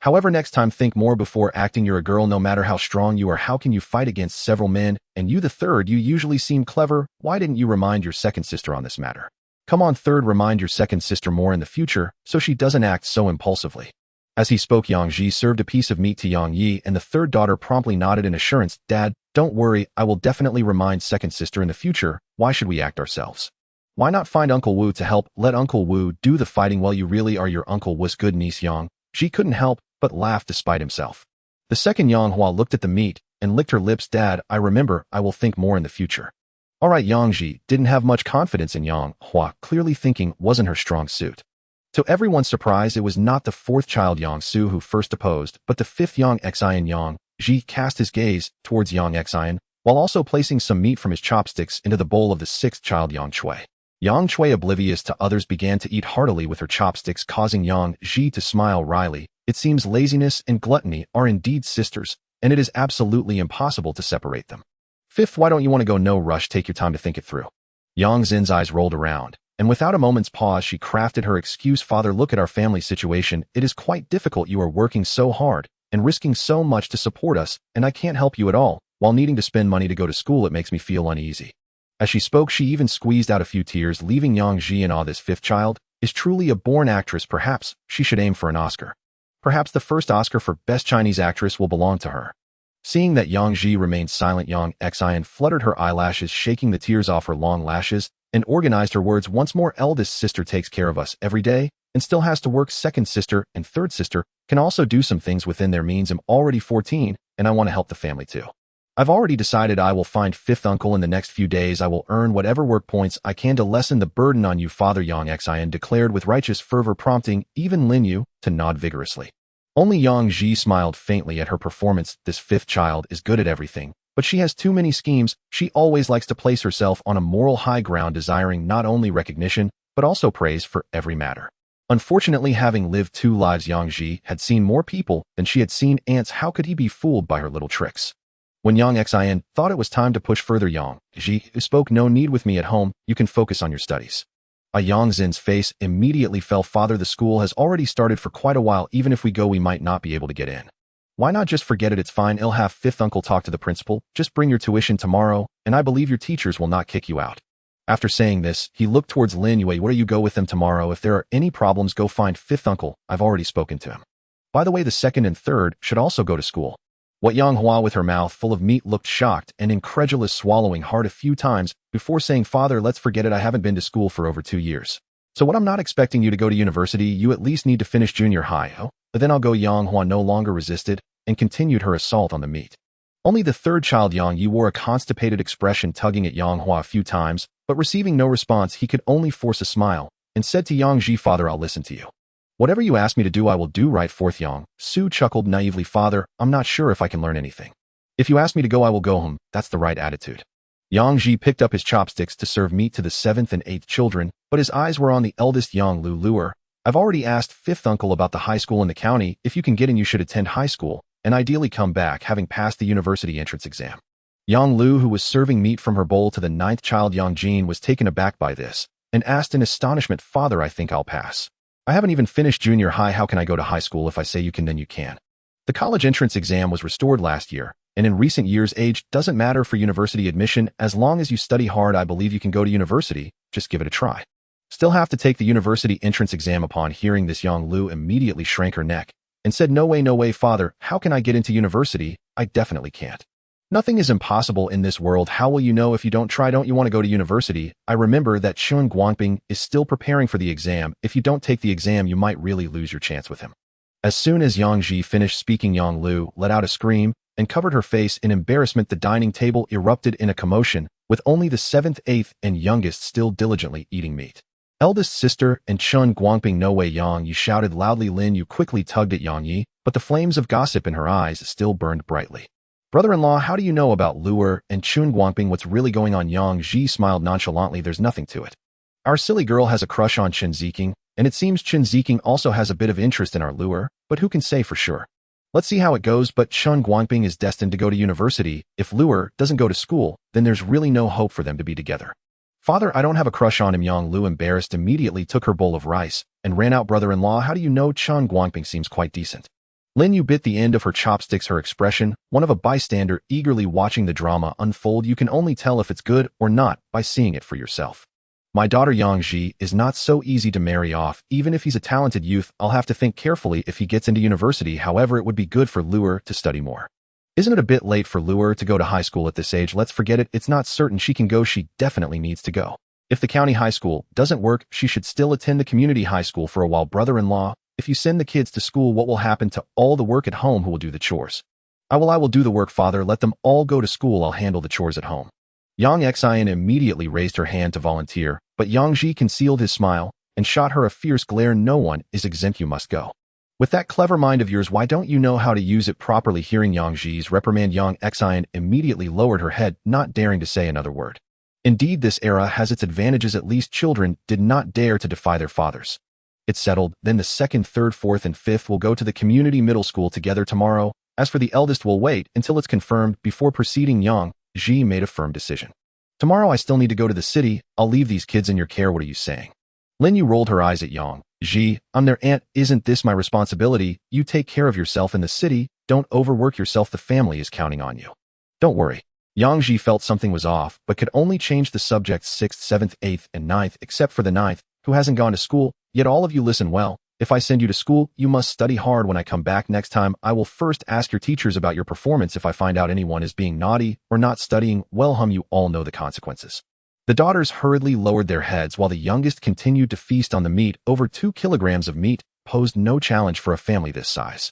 However, next time think more before acting. You're a girl, no matter how strong you are. How can you fight against several men? And you, the third, you usually seem clever. Why didn't you remind your second sister on this matter? Come on, third, remind your second sister more in the future, so she doesn't act so impulsively. As he spoke, Yang Ji served a piece of meat to Yang Yi, and the third daughter promptly nodded in assurance. Dad, don't worry, I will definitely remind second sister in the future. Why should we act ourselves? Why not find Uncle Wu to help? Let Uncle Wu do the fighting. Well, you really are your uncle. Was good, niece. Yang Ji couldn't help but laughed despite himself. The second Yang Hua looked at the meat and licked her lips. Dad, I remember. I will think more in the future. All right. Yang Ji didn't have much confidence in Yang Hua, clearly thinking wasn't her strong suit. To everyone's surprise, it was not the fourth child Yang Su who first opposed, but the fifth Yang Xian. Yang Ji cast his gaze towards Yang Xian, while also placing some meat from his chopsticks into the bowl of the sixth child Yang Chui. Yang Chui, oblivious to others, began to eat heartily with her chopsticks, causing Yang Ji to smile wryly. It seems laziness and gluttony are indeed sisters, and it is absolutely impossible to separate them. Fifth, why don't you want to go? No rush, take your time to think it through. Yang Xin's eyes rolled around, and without a moment's pause, she crafted her excuse. Father, look at our family situation. It is quite difficult. You are working so hard and risking so much to support us, and I can't help you at all. While needing to spend money to go to school, it makes me feel uneasy. As she spoke, she even squeezed out a few tears, leaving Yang Ji in awe. This fifth child is truly a born actress. Perhaps she should aim for an Oscar. Perhaps the first Oscar for Best Chinese Actress will belong to her. Seeing that Yang Ji remained silent, Yang Xian fluttered her eyelashes, shaking the tears off her long lashes, and organized her words once more. Eldest sister takes care of us every day and still has to work. Second sister and third sister can also do some things within their means. I'm already 14, and I want to help the family too. I've already decided I will find fifth uncle in the next few days. I will earn whatever work points I can to lessen the burden on you. Father, Yang Xian declared with righteous fervor, prompting even Lin Yu to nod vigorously. Only Yang Ji smiled faintly at her performance. This fifth child is good at everything, but she has too many schemes. She always likes to place herself on a moral high ground, desiring not only recognition, but also praise for every matter. Unfortunately, having lived 2 lives, Yang Ji had seen more people than she had seen ants. How could he be fooled by her little tricks? When Yang Xian thought it was time to push further, Yang Ji spoke, no need with me at home. You can focus on your studies. Yang Xin's face immediately fell. Father, the school has already started for quite a while. Even if we go, we might not be able to get in. Why not just forget it? It's fine. I'll have fifth uncle talk to the principal. Just bring your tuition tomorrow, and I believe your teachers will not kick you out. After saying this, he looked towards Lin Yue. Where you go with them tomorrow? If there are any problems, go find fifth uncle. I've already spoken to him. By the way, the second and third should also go to school. What Yang Hua, with her mouth full of meat, looked shocked and incredulous, swallowing hard a few times before saying, Father, let's forget it. I haven't been to school for over 2 years. So what? I'm not expecting you to go to university. You at least need to finish junior high. Oh, but then I'll go. Yang Hua no longer resisted and continued her assault on the meat. Only the third child Yang Yi wore a constipated expression, tugging at Yang Hua a few times, but receiving no response, he could only force a smile, and said to Yang Ji, "Father, I'll listen to you. Whatever you ask me to do, I will do." Right forth Yang Su chuckled naively, "Father, I'm not sure if I can learn anything. If you ask me to go, I will go home. That's the right attitude." Yang Ji picked up his chopsticks to serve meat to the 7th and 8th children, but his eyes were on the eldest, Yang Lu Luer. "I've already asked 5th uncle about the high school in the county. If you can get in, you should attend high school, and ideally come back having passed the university entrance exam." Yang Lu, who was serving meat from her bowl to the 9th child Yang Jin, was taken aback by this, and asked in astonishment, "Father, I think I'll pass. I haven't even finished junior high. How can I go to high school? If I say you can, then you can." The college entrance exam was restored last year, and in recent years, age doesn't matter for university admission. As long as you study hard, I believe you can go to university. Just give it a try. Still have to take the university entrance exam. Upon hearing this, Yang Lu immediately shrank her neck and said, no way, father, how can I get into university? I definitely can't. Nothing is impossible in this world. How will you know if you don't try? Don't you want to go to university? I remember that Xuanhuan is still preparing for the exam. If you don't take the exam, you might really lose your chance with him. As soon as Yang Ji finished speaking, Yang Lu let out a scream and covered her face in embarrassment. The dining table erupted in a commotion, with only the 7th, 8th, and youngest still diligently eating meat. Eldest sister and Chun Guangping, "No way, Yang Yi," shouted loudly. Lin Yu quickly tugged at Yang Yi, but the flames of gossip in her eyes still burned brightly. "Brother-in-law, how do you know about Luer and Chun Guangping? What's really going on?" Yang Ji smiled nonchalantly. "There's nothing to it. Our silly girl has a crush on Chen Ziking, and it seems Chen Ziking also has a bit of interest in our Luer, but who can say for sure? Let's see how it goes." But Chun Guangping is destined to go to university. If Luer doesn't go to school, then there's really no hope for them to be together. "Father, I don't have a crush on him." Yang Lu, embarrassed, immediately took her bowl of rice and ran out. "Brother-in-law, how do you know? Chun Guangping seems quite decent." Lin Yu bit the end of her chopsticks, her expression one of a bystander eagerly watching the drama unfold. "You can only tell if it's good or not by seeing it for yourself. My daughter Yang Ji is not so easy to marry off. Even if he's a talented youth, I'll have to think carefully if he gets into university. However, it would be good for Luer to study more. Isn't it a bit late for Luer to go to high school at this age? Let's forget it. It's not certain she can go. She definitely needs to go. If the county high school doesn't work, she should still attend the community high school for a while." "Brother-in-law, if you send the kids to school, what will happen to all the work at home? Who will do the chores?" I will do the work, father. Let them all go to school. I'll handle the chores at home." Yang Xian immediately raised her hand to volunteer, but Yang Ji concealed his smile and shot her a fierce glare. "No one is exempt. You must go. With that clever mind of yours, why don't you know how to use it properly?" Hearing Yang Ji's reprimand, Yang Xian immediately lowered her head, not daring to say another word. Indeed, this era has its advantages. At least children did not dare to defy their fathers. It's settled. Then the 2nd, 3rd, 4th, and 5th will go to the community middle school together tomorrow. As for the eldest, we'll wait until it's confirmed before proceeding. Yang Ji made a firm decision. "Tomorrow I still need to go to the city. I'll leave these kids in your care." "What are you saying?" Lin Yu rolled her eyes at Yang Ji. "I'm their aunt. Isn't this my responsibility? You take care of yourself in the city. Don't overwork yourself. The family is counting on you." "Don't worry." Yang Ji felt something was off, but could only change the subjects 6th, 7th, 8th, and 9th, except for the 9th, who hasn't gone to school. "Yet all of you listen well. If I send you to school, you must study hard. When I come back next time, I will first ask your teachers about your performance. If I find out anyone is being naughty or not studying, well, you all know the consequences." The daughters hurriedly lowered their heads while the youngest continued to feast on the meat. Over 2 kilograms of meat posed no challenge for a family this size.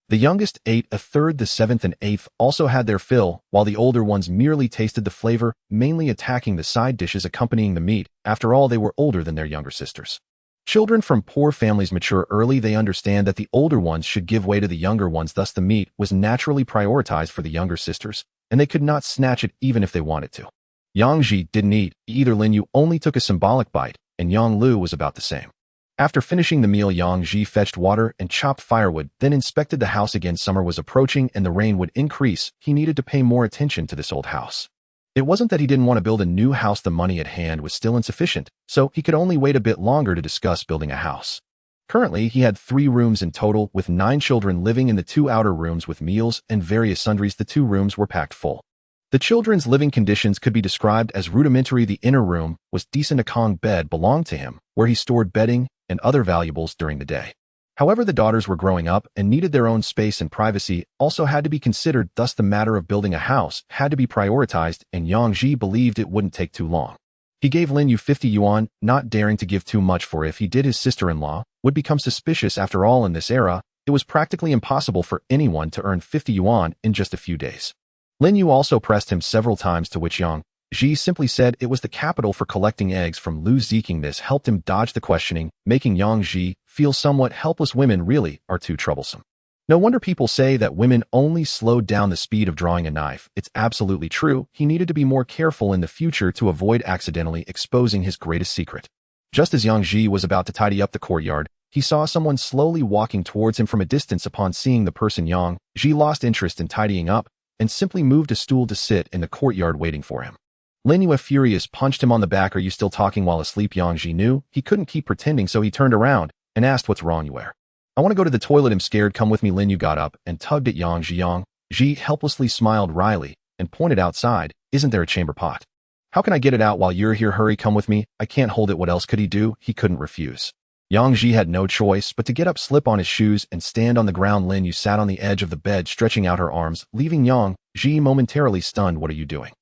The youngest ate a third. The 7th and 8th also had their fill, while the older ones merely tasted the flavor, mainly attacking the side dishes accompanying the meat. After all, they were older than their younger sisters. Children from poor families mature early. They understand that the older ones should give way to the younger ones. Thus, the meat was naturally prioritized for the younger sisters, and they could not snatch it even if they wanted to. Yang Ji didn't eat either. Lin Yu only took a symbolic bite, and Yang Lu was about the same. After finishing the meal, Yang Ji fetched water and chopped firewood, then inspected the house again. Summer was approaching and the rain would increase. He needed to pay more attention to this old house. It wasn't that he didn't want to build a new house. The money at hand was still insufficient, so he could only wait a bit longer to discuss building a house. Currently, he had 3 rooms in total, with 9 children living in the 2 outer rooms with meals and various sundries. The 2 rooms were packed full. The children's living conditions could be described as rudimentary. The inner room was decent. A Kong bed belonged to him, where he stored bedding and other valuables during the day. However, the daughters were growing up and needed their own space, and privacy also had to be considered. Thus, the matter of building a house had to be prioritized, and Yang Ji believed it wouldn't take too long. He gave Lin Yu 50 yuan, not daring to give too much, for if he did, his sister-in-law would become suspicious. After all, in this era, it was practically impossible for anyone to earn 50 yuan in just a few days. Lin Yu also pressed him several times, to which Yang Ji simply said it was the capital for collecting eggs from Lu Ziking. This helped him dodge the questioning, making Yang Ji feel somewhat helpless. Women really are too troublesome. No wonder people say that women only slowed down the speed of drawing a knife. It's absolutely true. He needed to be more careful in the future to avoid accidentally exposing his greatest secret. Just as Yang Ji was about to tidy up the courtyard, he saw someone slowly walking towards him from a distance. Upon seeing the person, Yang Ji lost interest in tidying up and simply moved a stool to sit in the courtyard waiting for him. Lin Yu, furious, punched him on the back. "Are you still talking while asleep?" Yang Ji knew he couldn't keep pretending, so he turned around and asked, "What's wrong, you are?" "I want to go to the toilet. I'm scared. Come with me." Lin Yu got up and tugged at Yang Ji. Yang Ji helplessly smiled wryly and pointed outside. "Isn't there a chamber pot? How can I get it out while you're here? Hurry, come with me. I can't hold it." What else could he do? He couldn't refuse. Yang Ji had no choice but to get up, slip on his shoes, and stand on the ground. Lin Yu sat on the edge of the bed, stretching out her arms, leaving Yang Ji momentarily stunned. "What are you doing?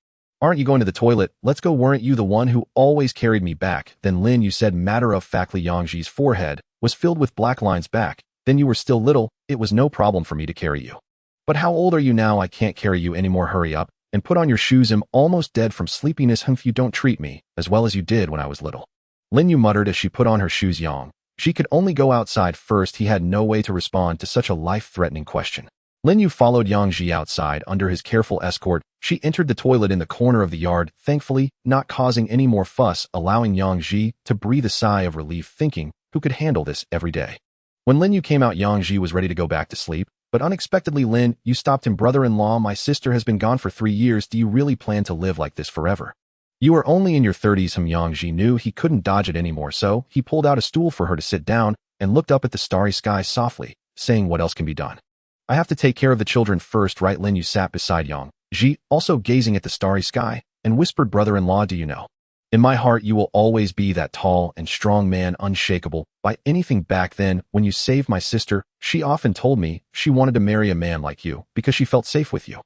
Aren't you going to the toilet? Let's go. Weren't you the one who always carried me back?" Then Lin Yu said matter-of-factly. Yang Ji's forehead was filled with black lines. "Back then you were still little. It was no problem for me to carry you. But how old are you now? I can't carry you anymore. Hurry up and put on your shoes. I'm almost dead from sleepiness. If you don't treat me as well as you did when I was little." Lin Yu muttered as she put on her shoes. Yang Ji could only go outside first. He had no way to respond to such a life-threatening question. Lin Yu followed Yang Ji outside under his careful escort. She entered the toilet in the corner of the yard, thankfully not causing any more fuss, allowing Yang Ji to breathe a sigh of relief, thinking who could handle this every day. When Lin Yu came out, Yang Ji was ready to go back to sleep, but unexpectedly Lin Yu stopped him. "Brother-in-law, my sister has been gone for 3 years. Do you really plan to live like this forever? You are only in your 30s. Yang Ji knew he couldn't dodge it anymore, so he pulled out a stool for her to sit down and looked up at the starry sky softly, saying, "What else can be done? I have to take care of the children first, right?" Lin Yu sat beside Yang Ji, also gazing at the starry sky, and whispered, "Brother-in-law, do you know? In my heart you will always be that tall and strong man, unshakable by anything. Back then, when you saved my sister, she often told me she wanted to marry a man like you because she felt safe with you.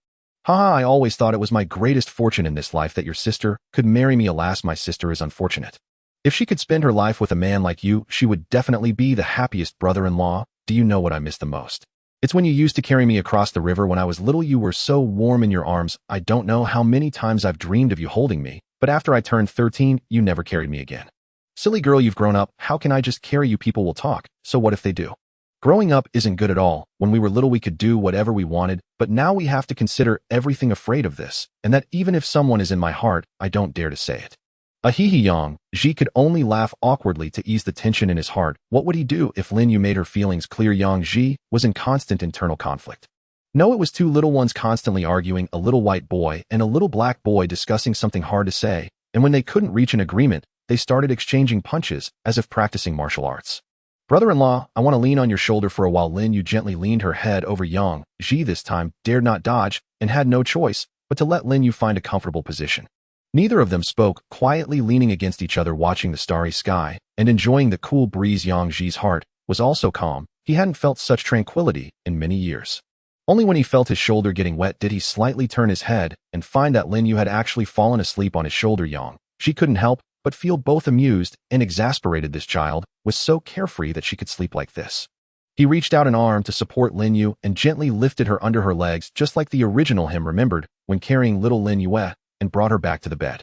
Haha, I always thought it was my greatest fortune in this life that your sister could marry me. Alas, my sister is unfortunate. If she could spend her life with a man like you, she would definitely be the happiest. Brother-in-law, do you know what I miss the most? It's when you used to carry me across the river when I was little. You were so warm in your arms. I don't know how many times I've dreamed of you holding me, but after I turned 13, you never carried me again. Silly girl, you've grown up. How can I just carry you? People will talk. So what if they do? Growing up isn't good at all. When we were little, we could do whatever we wanted, but now we have to consider everything. Afraid of this, and that even if someone is in my heart, I don't dare to say it." Ahihi. Yang Ji could only laugh awkwardly to ease the tension in his heart. What would he do if Lin Yu made her feelings clear? Yang Ji was in constant internal conflict. No, it was two little ones constantly arguing, a little white boy and a little black boy discussing something hard to say, and when they couldn't reach an agreement, they started exchanging punches as if practicing martial arts. "Brother-in-law, I want to lean on your shoulder for a while." Lin Yu gently leaned her head over Yang Ji this time, dared not dodge, and had no choice but to let Lin Yu find a comfortable position. Neither of them spoke, quietly leaning against each other, watching the starry sky and enjoying the cool breeze. Yang Ji's heart was also calm. He hadn't felt such tranquility in many years. Only when he felt his shoulder getting wet did he slightly turn his head and find that Lin Yu had actually fallen asleep on his shoulder. Yang Ji couldn't help but feel both amused and exasperated. This child was so carefree that she could sleep like this. He reached out an arm to support Lin Yu and gently lifted her under her legs, just like the original him remembered when carrying little Lin Yu, and brought her back to the bed.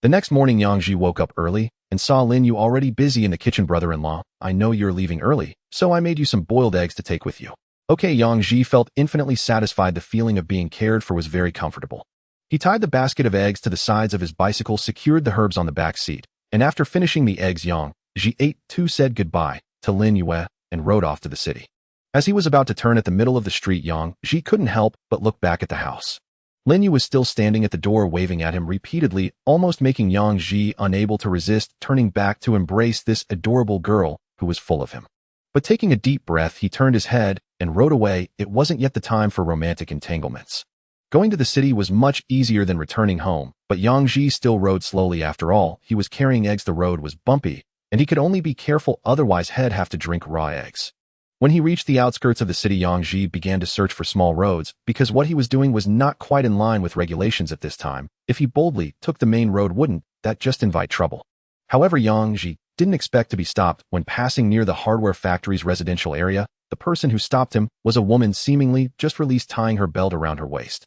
The next morning, Yang Ji woke up early and saw Lin Yu already busy in the kitchen. "Brother-in-law, I know you're leaving early, so I made you some boiled eggs to take with you." "Okay." Yang Ji felt infinitely satisfied. The feeling of being cared for was very comfortable. He tied the basket of eggs to the sides of his bicycle, secured the herbs on the back seat, and after finishing the eggs, Yang Ji ate too, said goodbye to Lin Yu, and rode off to the city. As he was about to turn at the middle of the street, Yang Ji couldn't help but look back at the house. Lin Yu was still standing at the door, waving at him repeatedly, almost making Yang Ji unable to resist turning back to embrace this adorable girl who was full of him. But taking a deep breath, he turned his head and rode away. It wasn't yet the time for romantic entanglements. Going to the city was much easier than returning home, but Yang Ji still rode slowly. After all, he was carrying eggs. The road was bumpy, and he could only be careful, otherwise he'd have to drink raw eggs. When he reached the outskirts of the city, Yang Ji began to search for small roads, because what he was doing was not quite in line with regulations at this time. If he boldly took the main road, wouldn't that just invite trouble? However, Yang Ji didn't expect to be stopped. When passing near the hardware factory's residential area, the person who stopped him was a woman, seemingly just released, tying her belt around her waist.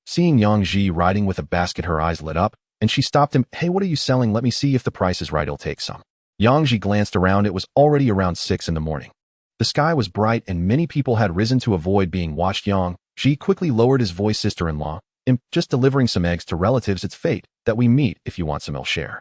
Seeing Yang Ji riding with a basket, her eyes lit up, and she stopped him. "Hey, what are you selling? Let me see if the price is right, I'll take some." Yang Ji glanced around. It was already around 6 in the morning. The sky was bright and many people had risen to avoid being watched. Yang Ji quickly lowered his voice. "Sister-in-law, I'm just delivering some eggs to relatives. It's fate that we meet. If you want some, I'll share."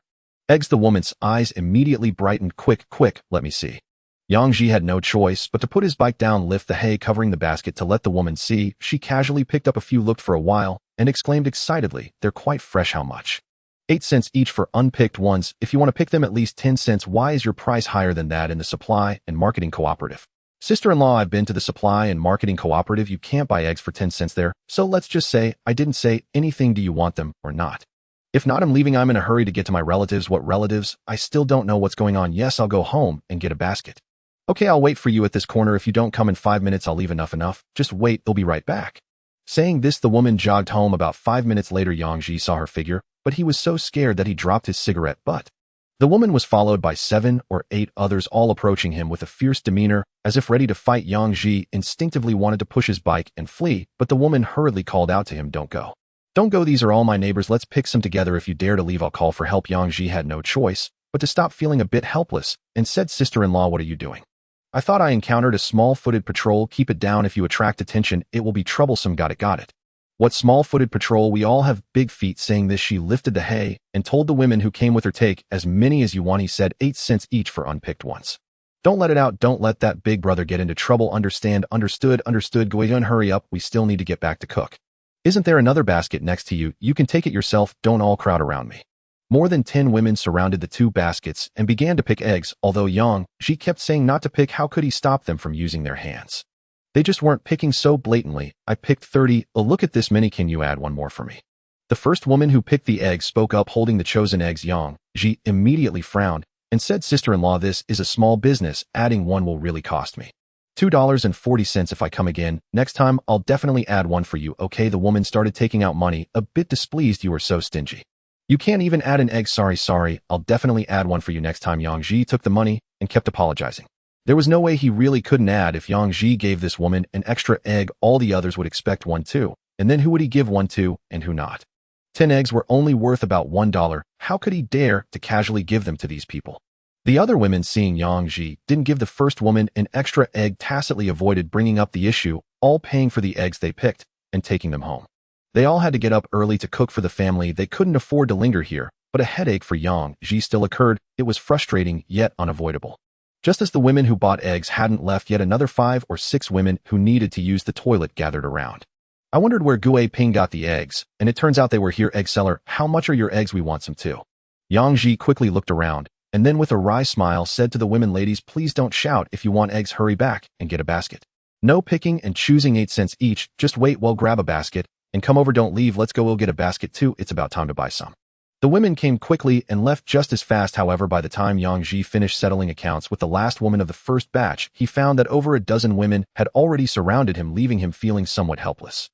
Eggs? The woman's eyes immediately brightened. Quick, let me see." Yang Ji had no choice but to put his bike down, lift the hay covering the basket to let the woman see. She casually picked up a few, looked for a while, and exclaimed excitedly, "They're quite fresh. How much?" 8 cents each for unpicked ones. If you want to pick them, at least 10 cents. Why is your price higher than that in the supply and marketing cooperative? Sister-in-law, I've been to the supply and marketing cooperative. You can't buy eggs for 10 cents there. So let's just say I didn't say anything. Do you want them or not? If not, I'm leaving. I'm in a hurry to get to my relatives. What relatives? I still don't know what's going on. Yes, I'll go home and get a basket. Okay, I'll wait for you at this corner. If you don't come in 5 minutes, I'll leave. Enough. Just wait, they'll be right back. Saying this, the woman jogged home. About 5 minutes later, Yang Ji saw her figure, but he was so scared that he dropped his cigarette butt. The woman was followed by 7 or 8 others, all approaching him with a fierce demeanor, as if ready to fight. Yang Ji instinctively wanted to push his bike and flee, but the woman hurriedly called out to him, "Don't go. Don't go, these are all my neighbors. Let's pick some together. If you dare to leave, I'll call for help." Yang Ji had no choice but to stop feeling a bit helpless and said, "Sister-in-law, what are you doing? I thought I encountered a small-footed patrol. Keep it down. If you attract attention, it will be troublesome." Got it. "What small-footed patrol? We all have big feet." Saying this, she lifted the hay and told the women who came with her, "Take as many as you want." He said, 8 cents each for unpicked ones. "Don't let it out. Don't let that big brother get into trouble. Understand?" Understood. Go on, hurry up. We still need to get back to cook. "Isn't there another basket next to you? You can take it yourself. Don't all crowd around me." More than 10 women surrounded the 2 baskets and began to pick eggs. Although Yang Ji kept saying not to pick, how could he stop them from using their hands? They just weren't picking so blatantly. "I picked 30. Oh, look at this many. Can you add one more for me?" The first woman who picked the eggs spoke up, holding the chosen eggs. Yang Ji immediately frowned and said, "Sister-in-law, this is a small business. Adding one will really cost me $2.40 if I come again. Next time, I'll definitely add one for you." "Okay." The woman started taking out money, a bit displeased. "You are so stingy. You can't even add an egg." Sorry. I'll definitely add one for you next time." Yang Ji took the money and kept apologizing. There was no way he really couldn't add. If Yang Ji gave this woman an extra egg, all the others would expect one too. And then who would he give one to and who not? 10 eggs were only worth about $1. How could he dare to casually give them to these people? The other women, seeing Yang Ji didn't give the first woman an extra egg, tacitly avoided bringing up the issue, all paying for the eggs they picked and taking them home. They all had to get up early to cook for the family. They couldn't afford to linger here, but a headache for Yang Ji still occurred. It was frustrating, yet unavoidable. Just as the women who bought eggs hadn't left, yet another 5 or 6 women who needed to use the toilet gathered around. I wondered where Gue Ping got the eggs, and it turns out they were here. "Egg seller, how much are your eggs? We want some too." Yang Ji quickly looked around, and then with a wry smile said to the women, "Ladies, please don't shout. If you want eggs, hurry back and get a basket. No picking and choosing, 8 cents each. Just wait, we'll grab a basket. And come over, don't leave. Let's go, we'll get a basket too. It's about time to buy some." The women came quickly and left just as fast. However, by the time Yang Ji finished settling accounts with the last woman of the first batch, he found that over a dozen women had already surrounded him, leaving him feeling somewhat helpless.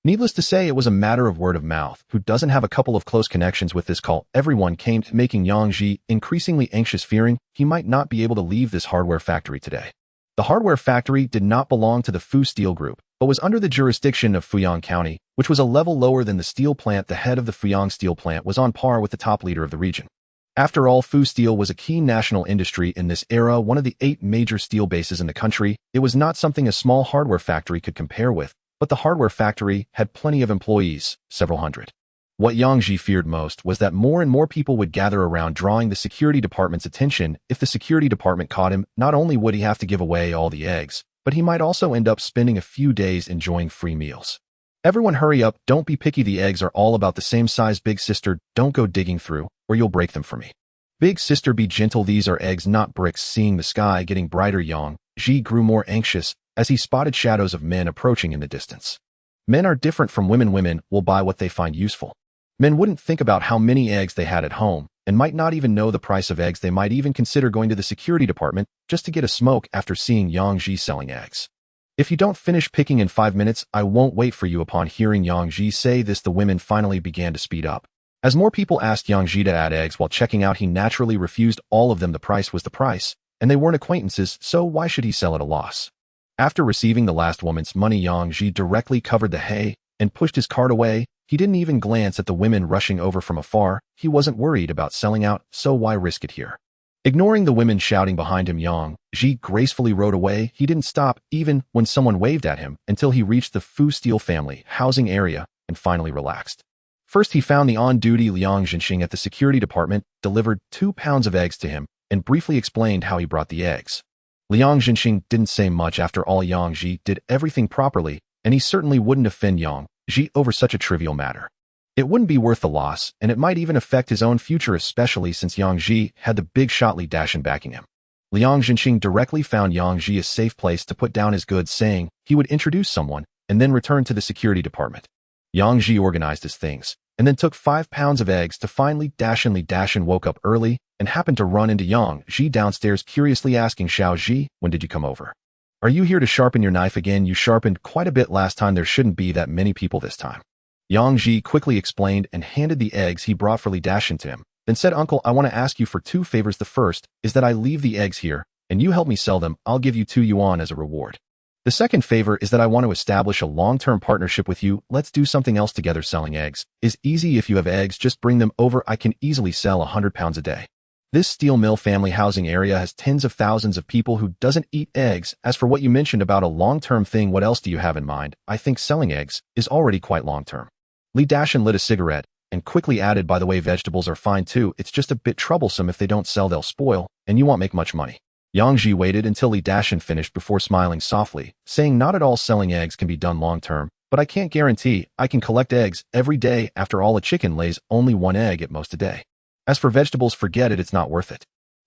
Needless to say, it was a matter of word of mouth. Who doesn't have a couple of close connections with this cult? Everyone came, making Yang Ji increasingly anxious, fearing he might not be able to leave this hardware factory today. The hardware factory did not belong to the Fu Steel Group, but was under the jurisdiction of Fuyang County, which was a level lower than the steel plant. The head of the Fuyang steel plant was on par with the top leader of the region. After all, Fu Steel was a key national industry in this era, one of the 8 major steel bases in the country. It was not something a small hardware factory could compare with, but the hardware factory had plenty of employees, several hundred. What Yang Ji feared most was that more and more people would gather around, drawing the security department's attention. If the security department caught him, not only would he have to give away all the eggs, but he might also end up spending a few days enjoying free meals. "Everyone hurry up, don't be picky. The eggs are all about the same size. Big sister, don't go digging through, or you'll break them for me. Big sister, be gentle. These are eggs, not bricks." Seeing the sky getting brighter, Yang Ji grew more anxious as he spotted shadows of men approaching in the distance. Men are different from women. Women will buy what they find useful. Men wouldn't think about how many eggs they had at home, and might not even know the price of eggs. They might even consider going to the security department just to get a smoke after seeing Yang Ji selling eggs. "If you don't finish picking in 5 minutes, I won't wait for you." Upon hearing Yang Ji say this, the women finally began to speed up. As more people asked Yang Ji to add eggs while checking out, he naturally refused all of them. The price was the price, and they weren't acquaintances, so why should he sell at a loss? After receiving the last woman's money, Yang Ji directly covered the hay and pushed his cart away, He didn't even glance at the women rushing over from afar. He wasn't worried about selling out, so why risk it here? Ignoring the women shouting behind him, Yang Ji gracefully rode away. He didn't stop, even when someone waved at him, until he reached the Fu Steel family housing area and finally relaxed. First, he found the on-duty Liang Zhenxing at the security department, delivered 2 pounds of eggs to him, and briefly explained how he brought the eggs. Liang Zhenxing didn't say much. After all, Yang Ji did everything properly, and he certainly wouldn't offend Yang Ji over such a trivial matter. It wouldn't be worth the loss, and it might even affect his own future, especially since Yang Ji had the big shot Li Dashan backing him. Liang Zhenxing directly found Yang Ji a safe place to put down his goods, saying he would introduce someone and then return to the security department. Yang Ji organized his things, and then took 5 pounds of eggs to find Li Dashan. Li Dashan woke up early and happened to run into Yang Ji downstairs, curiously asking, "Xiao Ji, when did you come over? Are you here to sharpen your knife again? You sharpened quite a bit last time. There shouldn't be that many people this time." Yang Ji quickly explained and handed the eggs he brought for Li Dashan to him, then said, "Uncle, I want to ask you for 2 favors. The first is that I leave the eggs here, and you help me sell them. I'll give you 2 yuan as a reward. The second favor is that I want to establish a long-term partnership with you. Let's do something else together. Selling eggs is easy. If you have eggs, just bring them over. I can easily sell 100 pounds a day." This steel mill family housing area has tens of thousands of people who doesn't eat eggs. As for what you mentioned about a long-term thing, what else do you have in mind? I think selling eggs is already quite long-term. Li Dashan lit a cigarette and quickly added, "By the way, vegetables are fine too. It's just a bit troublesome. If they don't sell, they'll spoil, and you won't make much money." Yang Ji waited until Li Dashan finished before smiling softly, saying, "Not at all. Selling eggs can be done long-term, but I can't guarantee I can collect eggs every day. After all, a chicken lays only 1 egg at most a day. As for vegetables, forget it. It's not worth it.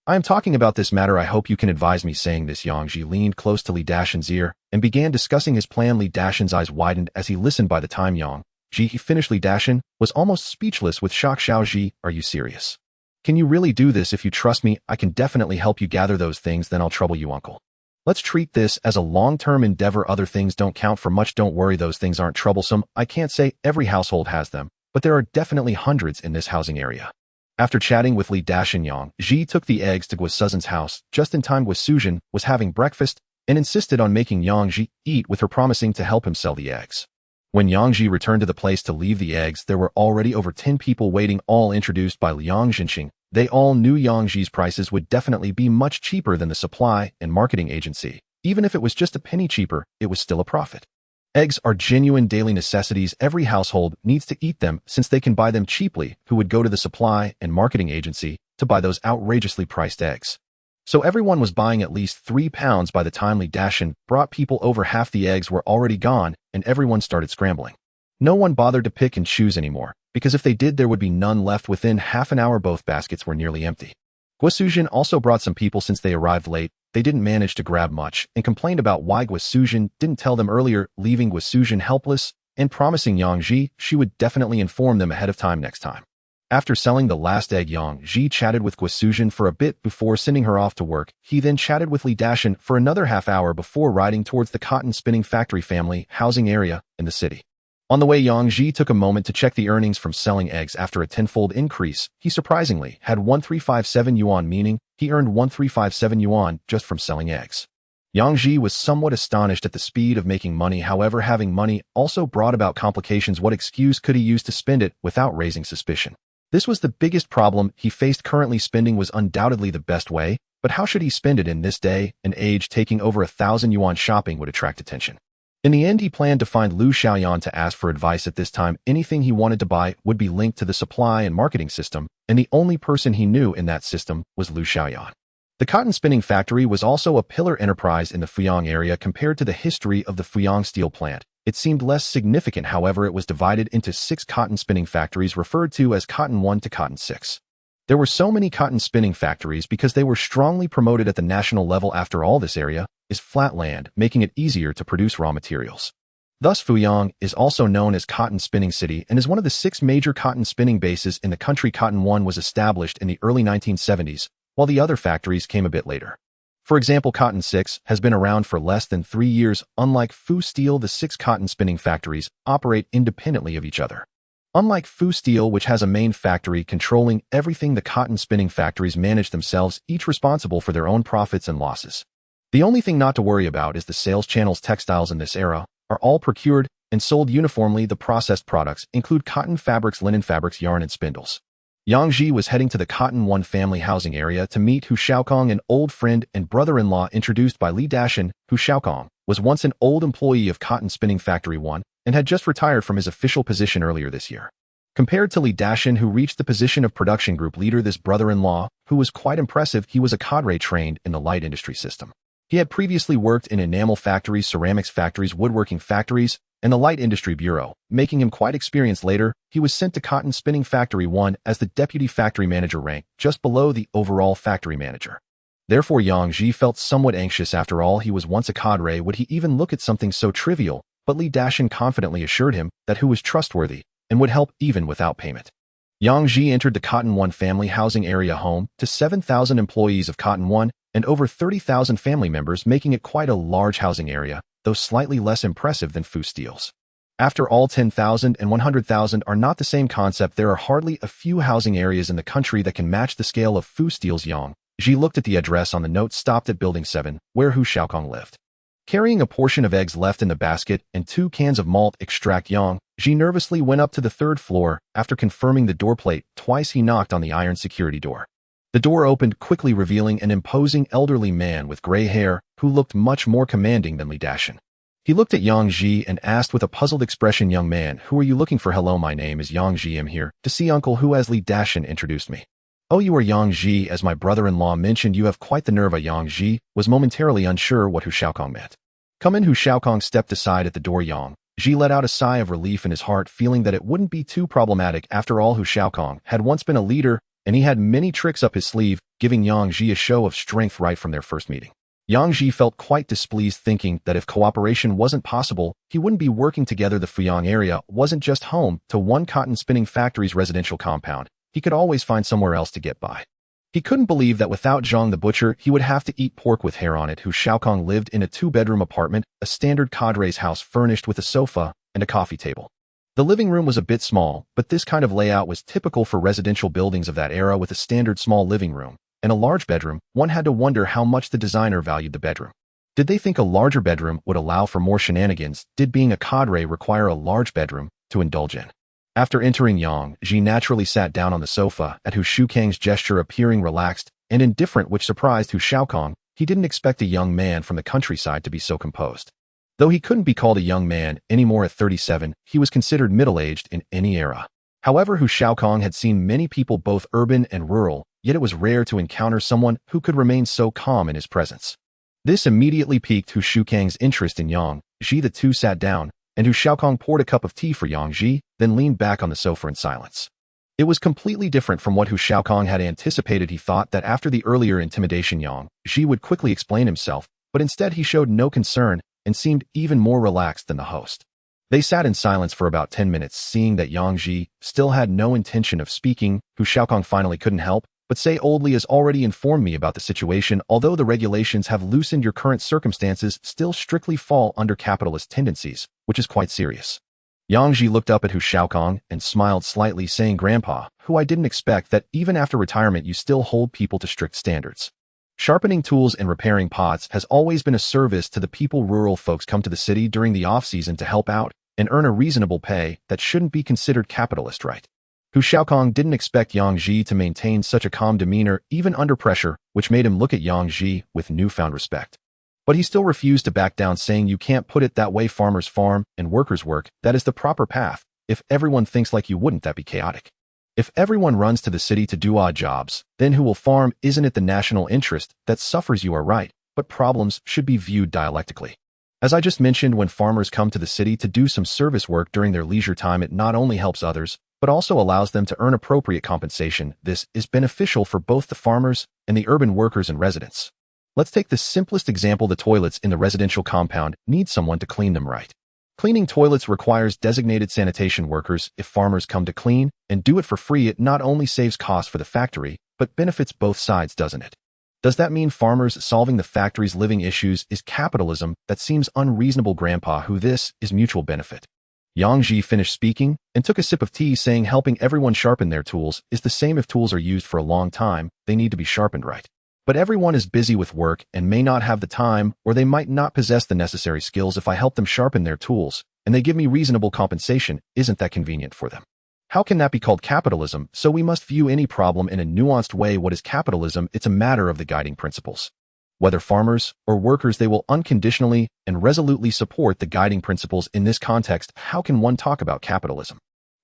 I am talking about this matter. I hope you can advise me." Saying this, Yang Ji leaned close to Li Dashan's ear and began discussing his plan. Li Dashan's eyes widened as he listened. By the time Yang Ji finished, Li Dashan was almost speechless with shock. "Xiao Ji, are you serious? Can you really do this? If you trust me, I can definitely help you gather those things. Then I'll trouble you, uncle. Let's treat this as a long-term endeavor. Other things don't count for much. Don't worry, those things aren't troublesome. I can't say every household has them, but there are definitely hundreds in this housing area." After chatting with Li Dashan, Yang Ji took the eggs to Guosuzhen's house just in time. Guosuzhen was having breakfast and insisted on making Yang Ji eat with her, promising to help him sell the eggs. When Yang Ji returned to the place to leave the eggs, there were already over 10 people waiting, all introduced by Liang Zhenxing. They all knew Yang Ji's prices would definitely be much cheaper than the supply and marketing agency. Even if it was just a penny cheaper, it was still a profit. Eggs are genuine daily necessities. Every household needs to eat them since they can buy them cheaply. Who would go to the supply and marketing agency to buy those outrageously priced eggs? So everyone was buying at least 3 pounds. By the time Li Dashan brought people over, half the eggs were already gone, and everyone started scrambling. No one bothered to pick and choose anymore, because if they did, there would be none left. Within half an hour, both baskets were nearly empty. Guosuzhen also brought some people. Since they arrived late, they didn't manage to grab much, and complained about why Guosuzhen didn't tell them earlier, leaving Guosuzhen helpless and promising Yang Ji she would definitely inform them ahead of time next time. After selling the last egg, Yang Ji chatted with Guosuzhen for a bit before sending her off to work. He then chatted with Li Dashan for another half hour before riding towards the cotton spinning factory family housing area in the city. On the way, Yang Ji took a moment to check the earnings from selling eggs. After a tenfold increase, he surprisingly had 1357 yuan, meaning he earned 1357 yuan just from selling eggs. Yang Ji was somewhat astonished at the speed of making money. However, having money also brought about complications. What excuse could he use to spend it without raising suspicion? This was the biggest problem he faced currently. Spending was undoubtedly the best way, but how should he spend it in this day and age? Taking over 1,000 yuan shopping would attract attention. In the end, he planned to find Lu Xiaoyan to ask for advice. At this time, anything he wanted to buy would be linked to the supply and marketing system, and the only person he knew in that system was Lu Xiaoyan. The cotton spinning factory was also a pillar enterprise in the Fuyang area. Compared to the history of the Fuyang steel plant, it seemed less significant. However, it was divided into 6 cotton spinning factories referred to as Cotton 1 to Cotton 6. There were so many cotton spinning factories because they were strongly promoted at the national level. After all, this area is flat land, making it easier to produce raw materials. Thus, Fuyang is also known as Cotton Spinning City and is one of the 6 major cotton spinning bases in the country. Cotton 1 was established in the early 1970s, while the other factories came a bit later. For example, Cotton 6 has been around for less than 3 years. Unlike Fu Steel, the 6 cotton spinning factories operate independently of each other. Unlike Fu Steel, which has a main factory controlling everything, the cotton spinning factories manage themselves, each responsible for their own profits and losses. The only thing not to worry about is the sales channels. Textiles in this era are all procured and sold uniformly. The processed products include cotton fabrics, linen fabrics, yarn, and spindles. Yang Ji was heading to the Counterattack family housing area to meet Hu Xiaokong, an old friend and brother-in-law introduced by Li Dashan. Hu Xiaokong was once an old employee of Cotton Spinning Factory 1 and had just retired from his official position earlier this year. Compared to Li Dashan, who reached the position of production group leader, this brother-in-law, who was quite impressive, he was a cadre trained in the light industry system. He had previously worked in enamel factories, ceramics factories, woodworking factories, and the light industry bureau, making him quite experienced. Later, he was sent to Cotton Spinning Factory 1 as the deputy factory manager rank, just below the overall factory manager. Therefore, Yang Ji felt somewhat anxious. After all, he was once a cadre. Would he even look at something so trivial? But Li Dashan confidently assured him that Hu was trustworthy and would help even without payment. Yang Ji entered the Counterattack family housing area, home to 7,000 employees of Counterattack and over 30,000 family members, making it quite a large housing area, though slightly less impressive than Fu Steel's. After all, 10,000 and 100,000 are not the same concept. There are hardly a few housing areas in the country that can match the scale of Fu Steel's. Yang Ji looked at the address on the note, stopped at Building 7, where Hu Xiaokong lived. Carrying a portion of eggs left in the basket and 2 cans of malt extract, Yang Ji nervously went up to the 3rd floor. After confirming the door plate twice, he knocked on the iron security door. The door opened quickly, revealing an imposing elderly man with gray hair who looked much more commanding than Li Dashan. He looked at Yang Ji and asked with a puzzled expression, "Young man, who are you looking for?" "Hello, my name is Yang Ji. I'm here to see Uncle Hu, as Li Dashan introduced me." "Oh, you are Yang Ji, as my brother-in-law mentioned. You have quite the nerve." Yang Ji was momentarily unsure what Hu Xiaokong meant. "Come in." Hu Xiaokong stepped aside at the door. Yang Ji let out a sigh of relief in his heart, feeling that it wouldn't be too problematic. After all, Hu Xiaokong had once been a leader, and he had many tricks up his sleeve, giving Yang Ji a show of strength right from their first meeting. Yang Ji felt quite displeased, thinking that if cooperation wasn't possible, he wouldn't be working together. The Fuyang area wasn't just home to one cotton spinning factory's residential compound. He could always find somewhere else to get by. He couldn't believe that without Zhang the butcher, he would have to eat pork with hair on it. Hu Xiaokong lived in a 2-bedroom apartment, a standard cadre's house, furnished with a sofa and a coffee table. The living room was a bit small, but this kind of layout was typical for residential buildings of that era. With a standard small living room and a large bedroom, one had to wonder how much the designer valued the bedroom. Did they think a larger bedroom would allow for more shenanigans? Did being a cadre require a large bedroom to indulge in? After entering, Yang Ji naturally sat down on the sofa, at Hu Xiaokong's gesture appearing relaxed and indifferent, which surprised Hu Xiaokong. He didn't expect a young man from the countryside to be so composed. Though he couldn't be called a young man anymore at 37, he was considered middle-aged in any era. However, Hu Xiaokong had seen many people, both urban and rural, yet it was rare to encounter someone who could remain so calm in his presence. This immediately piqued Hu Xiaokong's interest in Yang Ji. The two sat down, and Hu Xiaokong poured a cup of tea for Yang Ji, then leaned back on the sofa in silence. It was completely different from what Hu Xiaokong had anticipated. He thought that after the earlier intimidation, Yang Ji would quickly explain himself, but instead he showed no concern and seemed even more relaxed than the host. They sat in silence for about 10 minutes. Seeing that Yang Ji still had no intention of speaking, Hu Xiaokong finally couldn't help but say, "Oldly has already informed me about the situation. Although the regulations have loosened, your current circumstances still strictly fall under capitalist tendencies, which is quite serious." Yang Ji looked up at Hu Xiaokong and smiled slightly, saying, "Grandpa, who I didn't expect that even after retirement you still hold people to strict standards. Sharpening tools and repairing pots has always been a service to the people. Rural folks come to the city during the off-season to help out and earn a reasonable pay that shouldn't be considered capitalist, right?" Hu Xiaokong didn't expect Yang Ji to maintain such a calm demeanor, even under pressure, which made him look at Yang Ji with newfound respect. But he still refused to back down, saying, "You can't put it that way. Farmers farm and workers work. That is the proper path. If everyone thinks like you, wouldn't that be chaotic? If everyone runs to the city to do odd jobs, then who will farm? Isn't it the national interest that suffers?" "You are right, but problems should be viewed dialectically. As I just mentioned, when farmers come to the city to do some service work during their leisure time, it not only helps others, but also allows them to earn appropriate compensation. This is beneficial for both the farmers and the urban workers and residents. Let's take the simplest example. The toilets in the residential compound need someone to clean them, right? Cleaning toilets requires designated sanitation workers. If farmers come to clean and do it for free, it not only saves costs for the factory, but benefits both sides, doesn't it? Does that mean farmers solving the factory's living issues is capitalism? That seems unreasonable, Grandpa. Who this is mutual benefit." Yang Ji finished speaking and took a sip of tea, saying, "Helping everyone sharpen their tools is the same. If tools are used for a long time, they need to be sharpened, right? But everyone is busy with work and may not have the time, or they might not possess the necessary skills. If I help them sharpen their tools, and they give me reasonable compensation. Isn't that convenient for them? How can that be called capitalism? So we must view any problem in a nuanced way. What is capitalism? It's a matter of the guiding principles. Whether farmers or workers, they will unconditionally and resolutely support the guiding principles. In this context, how can one talk about capitalism?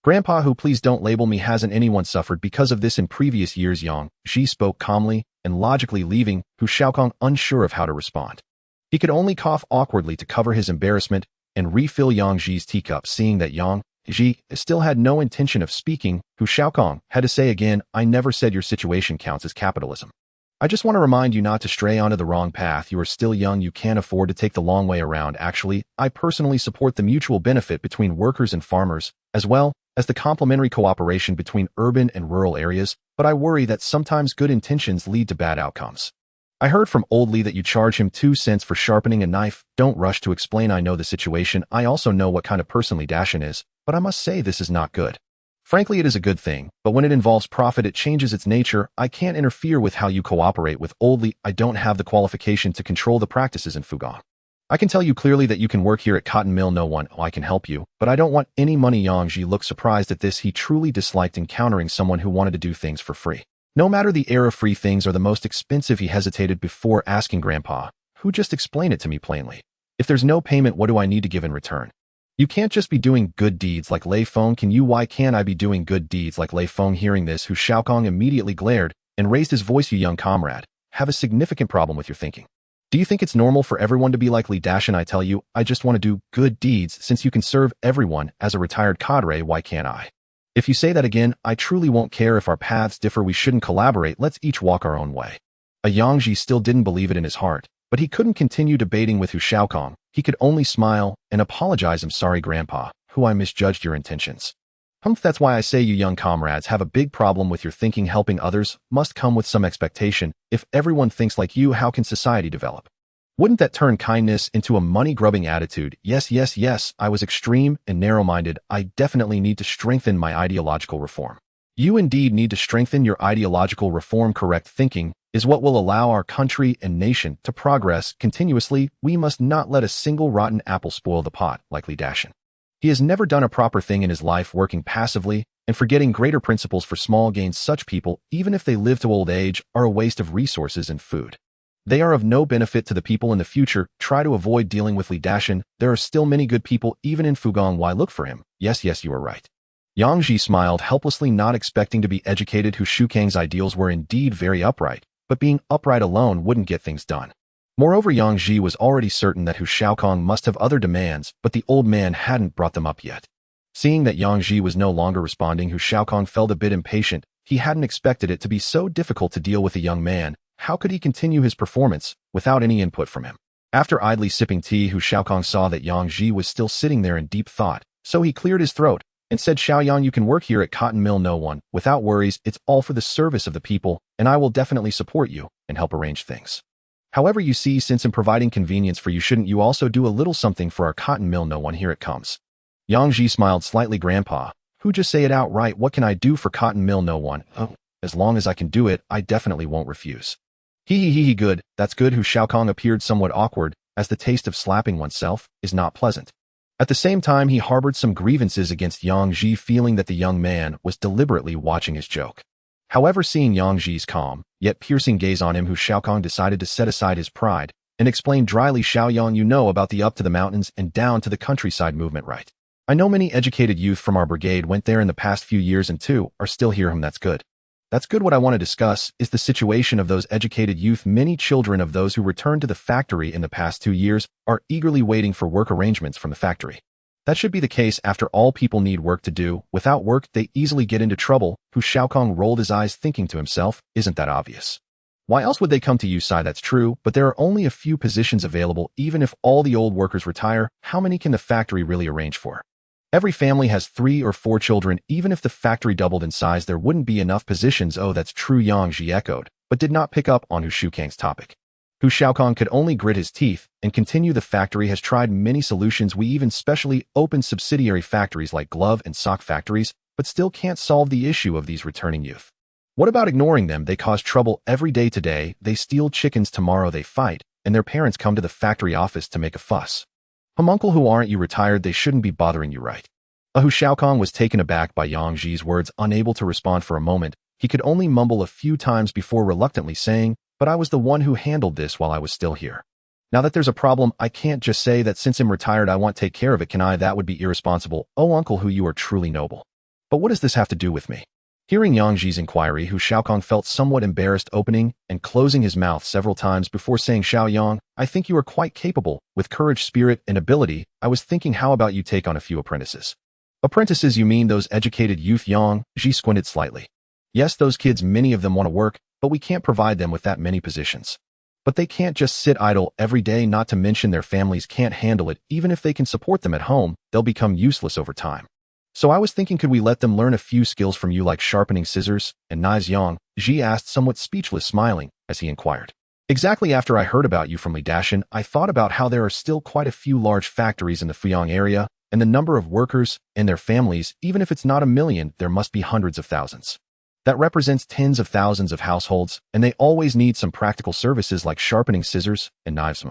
Grandpa, who please don't label me, hasn't anyone suffered because of this in previous years? Yang Ji spoke calmly and logically, leaving Hu Shaokong unsure of how to respond. He could only cough awkwardly to cover his embarrassment and refill Yang Ji's teacup. Seeing that Yang Ji still had no intention of speaking, Hu Shaokong had to say again, I never said your situation counts as capitalism. I just want to remind you not to stray onto the wrong path. You are still young. You can't afford to take the long way around. Actually, I personally support the mutual benefit between workers and farmers, as well as the complementary cooperation between urban and rural areas, but I worry that sometimes good intentions lead to bad outcomes. I heard from Old Lee that you charge him 2 cents for sharpening a knife. Don't rush to explain. I know the situation. I also know what kind of person Lee Dashin is, but I must say this is not good. Frankly, it is a good thing, but when it involves profit, it changes its nature. I can't interfere with how you cooperate with Old Lee. I don't have the qualification to control the practices in Fugang. I can tell you clearly that you can work here at Cotton Mill. No one, I can help you, but I don't want any money. Yang Ji looked surprised at this. He truly disliked encountering someone who wanted to do things for free. No matter the era, free things are the most expensive. He hesitated before asking Grandpa, who just explain it to me plainly. If there's no payment, what do I need to give in return? You can't just be doing good deeds like Lei Feng. Can you? Why can't I be doing good deeds like Lei Feng? Hearing this, Hu Shaokong immediately glared and raised his voice. You young comrade, have a significant problem with your thinking. Do you think it's normal for everyone to be like Lee Dashin? I tell you, I just want to do good deeds. Since you can serve everyone as a retired cadre, why can't I? If you say that again, I truly won't care. If our paths differ, we shouldn't collaborate. Let's each walk our own way. Yang Ji still didn't believe it in his heart, but he couldn't continue debating with Hu Shaokong. He could only smile and apologize. I'm sorry, Grandpa, who I misjudged your intentions. That's why I say you young comrades have a big problem with your thinking. Helping others must come with some expectation. If everyone thinks like you, how can society develop? Wouldn't that turn kindness into a money-grubbing attitude? Yes, I was extreme and narrow-minded. I definitely need to strengthen my ideological reform. You indeed need to strengthen your ideological reform. Correct thinking is what will allow our country and nation to progress continuously. We must not let a single rotten apple spoil the pot, like Lee Dashin. He has never done a proper thing in his life, working passively and forgetting greater principles for small gains. Such people, even if they live to old age, are a waste of resources and food. They are of no benefit to the people in the future. Try to avoid dealing with Lee Dashin. There are still many good people even in Fugang. Why look for him? Yes, you are right. Yang Ji smiled helplessly, not expecting to be educated. Hu Shukang's ideals were indeed very upright, but being upright alone wouldn't get things done. Moreover, Yang Ji was already certain that Hu Shaokong must have other demands, but the old man hadn't brought them up yet. Seeing that Yang Ji was no longer responding, Hu Shaokong felt a bit impatient. He hadn't expected it to be so difficult to deal with a young man. How could he continue his performance without any input from him? After idly sipping tea, Hu Shaokong saw that Yang Ji was still sitting there in deep thought, so he cleared his throat and said, Xiaoyang, you can work here at Cotton Mill. No one, without worries. It's all for the service of the people, and I will definitely support you and help arrange things. However, you see, since I'm providing convenience for you, shouldn't you also do a little something for our cotton mill? No one, here it comes. Yang Ji smiled slightly. Grandpa, who just say it outright. What can I do for cotton mill? No one. Oh, as long as I can do it, I definitely won't refuse. He, good, that's good. Hu Shaokong appeared somewhat awkward, as the taste of slapping oneself is not pleasant. At the same time, he harbored some grievances against Yang Ji, feeling that the young man was deliberately watching his joke. However, seeing Yang Ji's calm, yet piercing gaze on him, Hu Shaokong decided to set aside his pride and explained dryly, Xiaoyang, you know about the up to the mountains and down to the countryside movement, right? I know many educated youth from our brigade went there in the past few years and too are still here. That's good. That's good. What I want to discuss is the situation of those educated youth. Many children of those who returned to the factory in the past 2 years are eagerly waiting for work arrangements from the factory. That should be the case. After all, people need work to do. Without work, they easily get into trouble. Hu Shaokong rolled his eyes, thinking to himself, isn't that obvious? Why else would they come to you? Sai, that's true, but there are only a few positions available. Even if all the old workers retire, how many can the factory really arrange for? Every family has 3 or 4 children. Even if the factory doubled in size, there wouldn't be enough positions. Oh, that's true, Yang Ji echoed, but did not pick up on Hu Shukang's topic. Hu Shaokong could only grit his teeth and continue. The factory has tried many solutions. We even specially opened subsidiary factories like glove and sock factories, but still can't solve the issue of these returning youth. What about ignoring them? They cause trouble every day. Today, they steal chickens. Tomorrow they fight, and their parents come to the factory office to make a fuss. Uncle, who aren't you retired? They shouldn't be bothering you, right? Hu Xiaokong was taken aback by Yang Ji's words, unable to respond for a moment. He could only mumble a few times before reluctantly saying, "But I was the one who handled this while I was still here. Now that there's a problem, I can't just say that since I'm retired I want to take care of it, can I? That would be irresponsible. Oh, Uncle, who, you are truly noble. But what does this have to do with me?" Hearing Yang Ji's inquiry, Hu Xiaokong felt somewhat embarrassed, opening and closing his mouth several times before saying, "Xiao Yang, I think you are quite capable, with courage, spirit, and ability. I was thinking, how about you take on a few apprentices?" "Apprentices, you mean those educated youth?" Yang Ji squinted slightly. "Yes, those kids, many of them want to work, but we can't provide them with that many positions. But they can't just sit idle every day, not to mention their families can't handle it. Even if they can support them at home, they'll become useless over time. So I was thinking, could we let them learn a few skills from you, like sharpening scissors and knives?" Yang Ji asked, somewhat speechless, smiling as he inquired. "Exactly. After I heard about you from Li Dashan, I thought about how there are still quite a few large factories in the Fuyang area, and the number of workers and their families, even if it's not 1,000,000, there must be hundreds of thousands. That represents tens of thousands of households, and they always need some practical services like sharpening scissors and knives."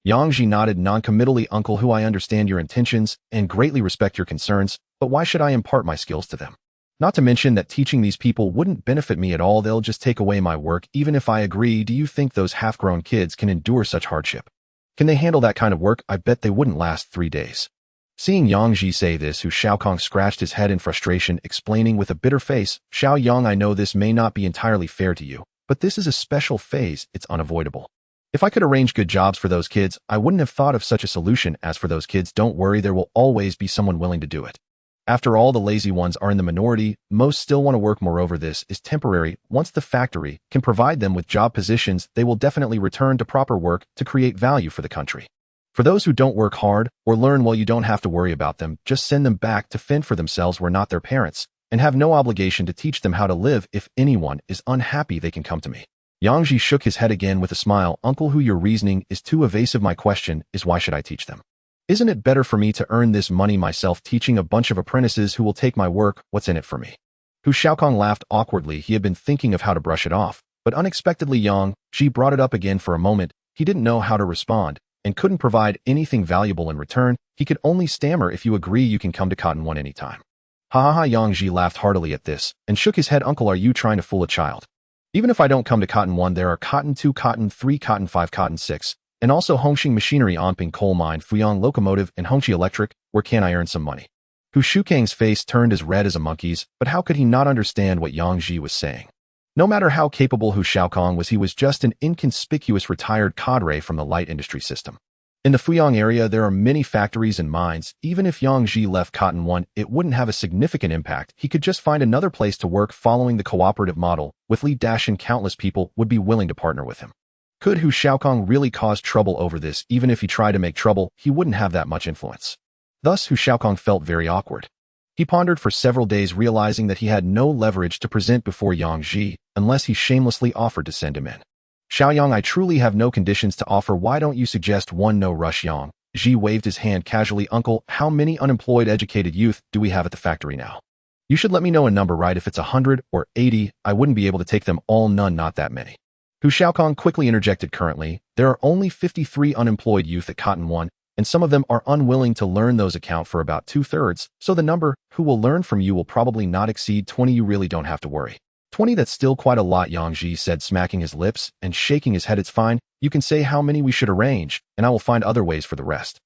Yang Ji nodded noncommittally. "Uncle, who, I understand your intentions and greatly respect your concerns, but why should I impart my skills to them? Not to mention that teaching these people wouldn't benefit me at all. They'll just take away my work. Even if I agree, do you think those half-grown kids can endure such hardship? Can they handle that kind of work? I bet they wouldn't last 3 days." Seeing Yang Ji say this, Hu Xiaokong scratched his head in frustration, explaining with a bitter face, "Xiao Yang, I know this may not be entirely fair to you, but this is a special phase. It's unavoidable. If I could arrange good jobs for those kids, I wouldn't have thought of such a solution. As for those kids, don't worry, there will always be someone willing to do it. After all, the lazy ones are in the minority. Most still want to work. Moreover, this is temporary. Once the factory can provide them with job positions, they will definitely return to proper work to create value for the country. For those who don't work hard or learn well, you don't have to worry about them. Just send them back to fend for themselves. We're not their parents, and have no obligation to teach them how to live. If anyone is unhappy, they can come to me." Yang Ji shook his head again with a smile. "Uncle, who, your reasoning is too evasive. My question is, why should I teach them? Isn't it better for me to earn this money myself, teaching a bunch of apprentices who will take my work? What's in it for me?" Hu Xiaokong laughed awkwardly. He had been thinking of how to brush it off, but unexpectedly Yang Ji brought it up again. For a moment, he didn't know how to respond, and couldn't provide anything valuable in return. He could only stammer, "If you agree, you can come to counterattack anytime." "Ha ha ha!" Yang Ji laughed heartily at this, and shook his head. "Uncle, are you trying to fool a child? Even if I don't come to counterattack, there are counterattack 2, counterattack 3, counterattack 5, counterattack 6, and also Hongxing Machinery, Anping Coal Mine, Fuyang Locomotive, and Hongqi Electric. Where can I earn some money?" Hu Shukang's face turned as red as a monkey's, but how could he not understand what Yang Ji was saying? No matter how capable Hu Xiaokong was, he was just an inconspicuous retired cadre from the light industry system. In the Fuyang area, there are many factories and mines. Even if Yang Ji left counterattack, it wouldn't have a significant impact. He could just find another place to work following the cooperative model. With Li Dashan, countless people would be willing to partner with him. Could Hu Xiaokong really cause trouble over this? Even if he tried to make trouble, he wouldn't have that much influence. Thus, Hu Xiaokong felt very awkward. He pondered for several days, realizing that he had no leverage to present before Yang Ji, unless he shamelessly offered to send him in. "Xiao Yang, I truly have no conditions to offer. Why don't you suggest one?" "No rush." Yang Ji waved his hand casually. "Uncle, how many unemployed educated youth do we have at the factory now? You should let me know a number, right? If it's 100 or 80, I wouldn't be able to take them all. None, not that many." Hu Xiaokong quickly interjected. "Currently, there are only 53 unemployed youth at counterattack, and some of them are unwilling to learn. Those account for about 2/3, so the number who will learn from you will probably not exceed 20. You really don't have to worry." 20, that's still quite a lot," Yang Ji said, smacking his lips and shaking his head. "It's fine. You can say how many we should arrange, and I will find other ways for the rest.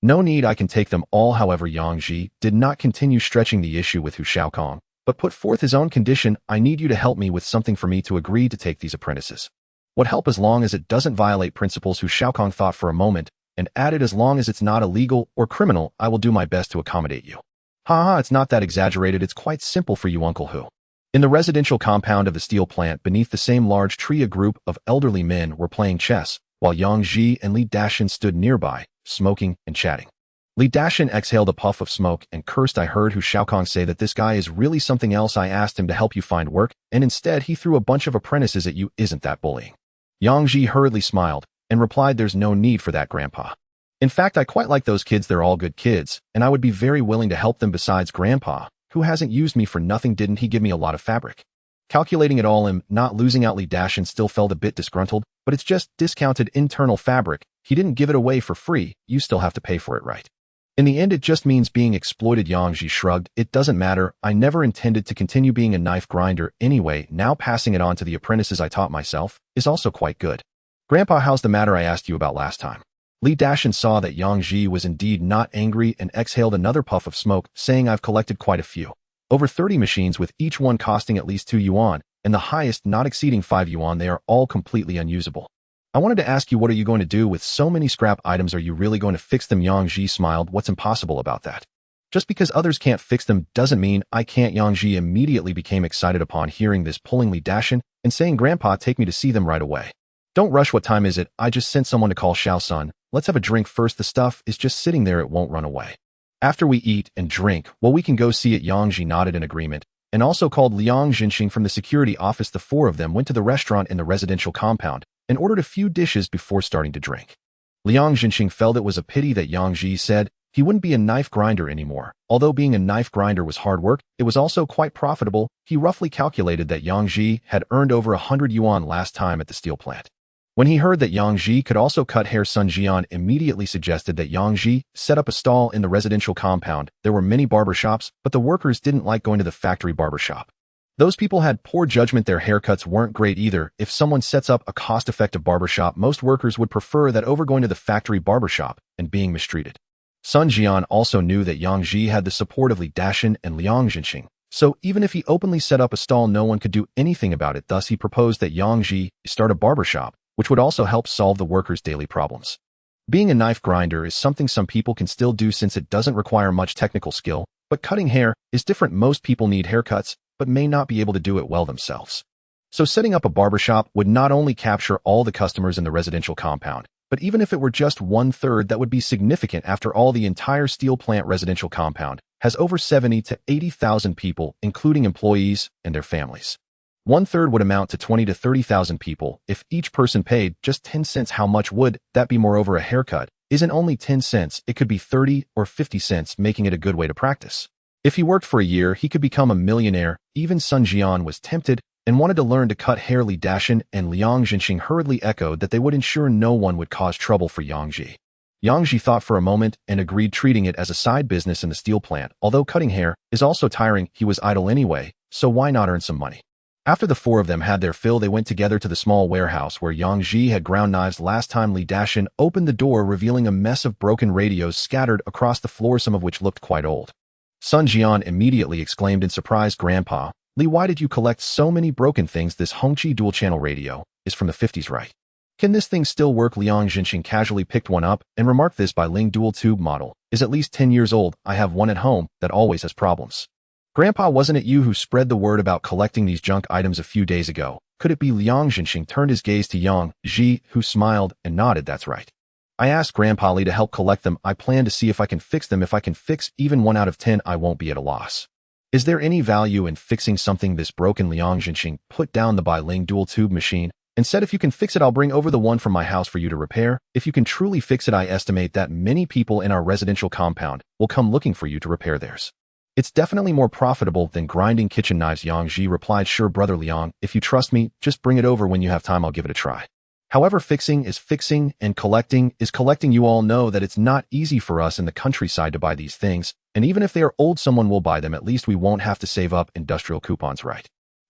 No need, I can take them all." However, Yang Ji did not continue stretching the issue with Hu Xiaokong, but put forth his own condition. "I need you to help me with something for me to agree to take these apprentices." "What help, as long as it doesn't violate principles?" Hu Xiaokong thought for a moment, and added, "As long as it's not illegal or criminal, I will do my best to accommodate you." "Ha ha, it's not that exaggerated. It's quite simple for you, Uncle Hu." In the residential compound of the steel plant beneath the same large tree, a group of elderly men were playing chess, while Yang Ji and Li Dashan stood nearby, smoking and chatting. Li Dashan exhaled a puff of smoke and cursed. "I heard Hu Xiaokong say that this guy is really something else. I asked him to help you find work, and instead he threw a bunch of apprentices at you. Isn't that bullying?" Yang Ji hurriedly smiled and replied, "There's no need for that, Grandpa. In fact, I quite like those kids. They're all good kids, and I would be very willing to help them. Besides, Grandpa, who hasn't used me for nothing, didn't he give me a lot of fabric?" Calculating it all, him not losing out, Li Dashan still felt a bit disgruntled, "But it's just discounted internal fabric. He didn't give it away for free. You still have to pay for it, right?" In the end, it just means being exploited. Yang Ji shrugged. It doesn't matter. I never intended to continue being a knife grinder anyway. Now passing it on to the apprentices I taught myself is also quite good. Grandpa, how's the matter I asked you about last time? Li Dashan saw that Yang Ji was indeed not angry and exhaled another puff of smoke, saying, I've collected quite a few. Over 30 machines with each one costing at least 2 yuan, and the highest not exceeding 5 yuan. They are all completely unusable. I wanted to ask you, what are you going to do with so many scrap items? Are you really going to fix them? Yang Ji smiled. What's impossible about that? Just because others can't fix them doesn't mean I can't. Yang Ji immediately became excited upon hearing this, pulling Li Dashan and saying, Grandpa, take me to see them right away. Don't rush. What time is it? I just sent someone to call Xiao-sun. Let's have a drink first. The stuff is just sitting there. It won't run away. After we eat and drink, well, we can go see it. Yang Ji nodded in agreement and also called Liang Jinxing from the security office. The four of them went to the restaurant in the residential compound and ordered a few dishes before starting to drink. Liang Jinxing felt it was a pity that Yang Ji said he wouldn't be a knife grinder anymore. Although being a knife grinder was hard work, it was also quite profitable. He roughly calculated that Yang Ji had earned over 100 yuan last time at the steel plant. When he heard that Yang Ji could also cut hair, Sun Jian immediately suggested that Yang Ji set up a stall in the residential compound. There were many barber shops, but the workers didn't like going to the factory barber shop. Those people had poor judgment. Their haircuts weren't great either. If someone sets up a cost-effective barbershop, most workers would prefer that over going to the factory barbershop and being mistreated. Sun Jian also knew that Yang Ji had the support of Li Dashan and Liang Jinxing, so even if he openly set up a stall, no one could do anything about it. Thus, he proposed that Yang Ji start a barbershop, which would also help solve the workers' daily problems. Being a knife grinder is something some people can still do since it doesn't require much technical skill, but cutting hair is different. Most people need haircuts, but may not be able to do it well themselves. So setting up a barbershop would not only capture all the customers in the residential compound, but even if it were just 1/3, that would be significant. After all, the entire steel plant residential compound has over 70 to 80,000 people, including employees and their families. 1/3 would amount to 20 to 30,000 people. If each person paid just 10 cents, how much would that be? Moreover, a haircut isn't only 10 cents, it could be 30 or 50 cents, making it a good way to practice. If he worked for a year, he could become a millionaire. Even Sun Jian was tempted and wanted to learn to cut hair. Li Dashan and Liang Jinxing hurriedly echoed that they would ensure no one would cause trouble for Yang Ji. Yang Ji thought for a moment and agreed, treating it as a side business in the steel plant. Although cutting hair is also tiring, he was idle anyway, so why not earn some money? After the four of them had their fill, they went together to the small warehouse where Yang Ji had ground knives last time. Li Dashan opened the door, revealing a mess of broken radios scattered across the floor, some of which looked quite old. Sun Jian immediately exclaimed in surprise, Grandpa, Li, why did you collect so many broken things? This Hongqi dual-channel radio is from the 50s, right? Can this thing still work? Liang Jinxing casually picked one up and remarked, this Biling dual-tube model is at least 10 years old. I have one at home that always has problems. Grandpa, wasn't it you who spread the word about collecting these junk items a few days ago? Could it be? Liang Jinxing turned his gaze to Yang Ji, who smiled and nodded. That's right. I asked Grandpa Li to help collect them. I plan to see if I can fix them. If I can fix even 1 out of 10, I won't be at a loss. Is there any value in fixing something this broken? Liang Jinxing put down the Biling dual-tube machine and said, if you can fix it, I'll bring over the one from my house for you to repair. If you can truly fix it, I estimate that many people in our residential compound will come looking for you to repair theirs. It's definitely more profitable than grinding kitchen knives. Yang Ji replied, sure, brother Liang, if you trust me, just bring it over when you have time. I'll give it a try. However, fixing is fixing and collecting is collecting. You all know that it's not easy for us in the countryside to buy these things, and even if they are old, someone will buy them. At least we won't have to save up industrial coupons, right?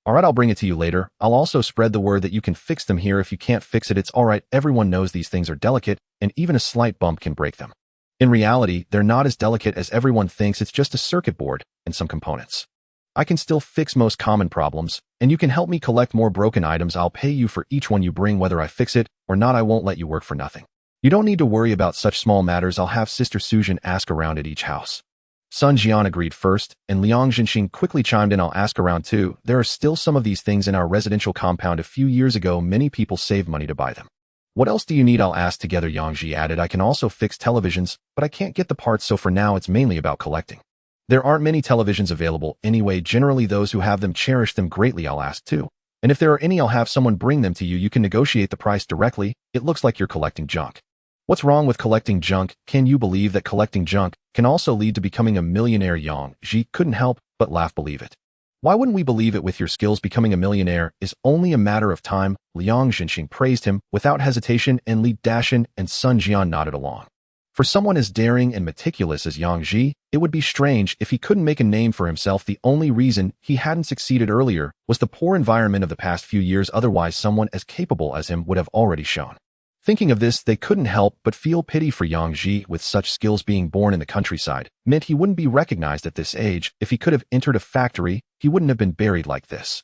Alright, I'll bring it to you later. I'll also spread the word that you can fix them here. If you can't fix it, it's alright. Everyone knows these things are delicate, and even a slight bump can break them. In reality, they're not as delicate as everyone thinks. It's just a circuit board and some components. I can still fix most common problems, and you can help me collect more broken items. I'll pay you for each one you bring, whether I fix it or not. I won't let you work for nothing. You don't need to worry about such small matters. I'll have Sister Sujin ask around at each house. Sun Jian agreed first, and Liang Jinxing quickly chimed in, I'll ask around too. There are still some of these things in our residential compound. A few years ago, many people saved money to buy them. What else do you need? I'll ask together. Yang Ji added, I can also fix televisions, but I can't get the parts, so for now it's mainly about collecting. There aren't many televisions available anyway. Generally, those who have them cherish them greatly. I'll ask too. And if there are any, I'll have someone bring them to you. You can negotiate the price directly. It looks like you're collecting junk. What's wrong with collecting junk? Can you believe that collecting junk can also lead to becoming a millionaire? Yang Ji couldn't help but laugh. Believe it. Why wouldn't we believe it? With your skills, becoming a millionaire is only a matter of time. Liang Jinxing praised him without hesitation, and Li Dashan and Sun Jian nodded along. For someone as daring and meticulous as Yang Ji, it would be strange if he couldn't make a name for himself. The only reason he hadn't succeeded earlier was the poor environment of the past few years. Otherwise, someone as capable as him would have already shown. Thinking of this, they couldn't help but feel pity for Yang Ji. With such skills, being born in the countryside meant he wouldn't be recognized at this age. If he could have entered a factory, he wouldn't have been buried like this.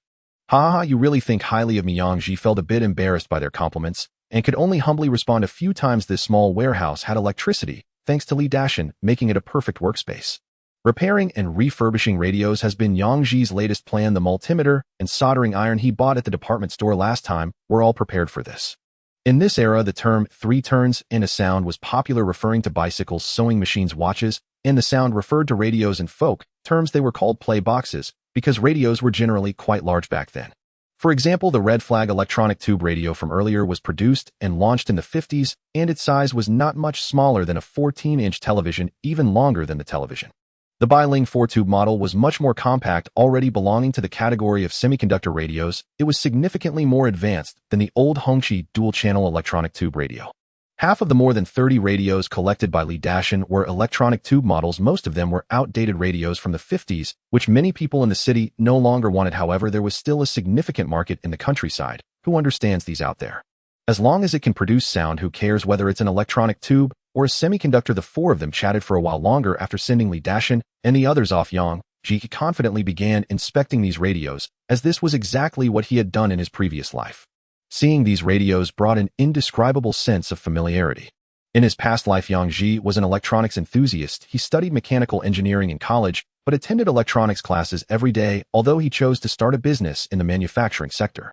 Ha ha, you really think highly of me? Yang Ji felt a bit embarrassed by their compliments and could only humbly respond a few times. This small warehouse had electricity, thanks to Li Dashin, making it a perfect workspace. Repairing and refurbishing radios has been Yang Ji's latest plan. The multimeter and soldering iron he bought at the department store last time were all prepared for this. In this era, the term 3 turns and a sound was popular, referring to bicycles, sewing machines, watches, and the sound referred to radios. In folk terms, they were called play boxes because radios were generally quite large back then. For example, the red flag electronic tube radio from earlier was produced and launched in the 50s, and its size was not much smaller than a 14-inch television, even longer than the television. The Biling 4-tube model was much more compact, already belonging to the category of semiconductor radios. It was significantly more advanced than the old Hongqi dual-channel electronic tube radio. Half of the more than 30 radios collected by Li Dashin were electronic tube models. Most of them were outdated radios from the 50s, which many people in the city no longer wanted. However, there was still a significant market in the countryside. Who understands these out there? As long as it can produce sound, who cares whether it's an electronic tube or a semiconductor? The four of them chatted for a while longer. After sending Li Dashin and the others off, Yang Ji confidently began inspecting these radios, as this was exactly what he had done in his previous life. Seeing these radios brought an indescribable sense of familiarity. In his past life, Yang Ji was an electronics enthusiast. He studied mechanical engineering in college, but attended electronics classes every day, although he chose to start a business in the manufacturing sector.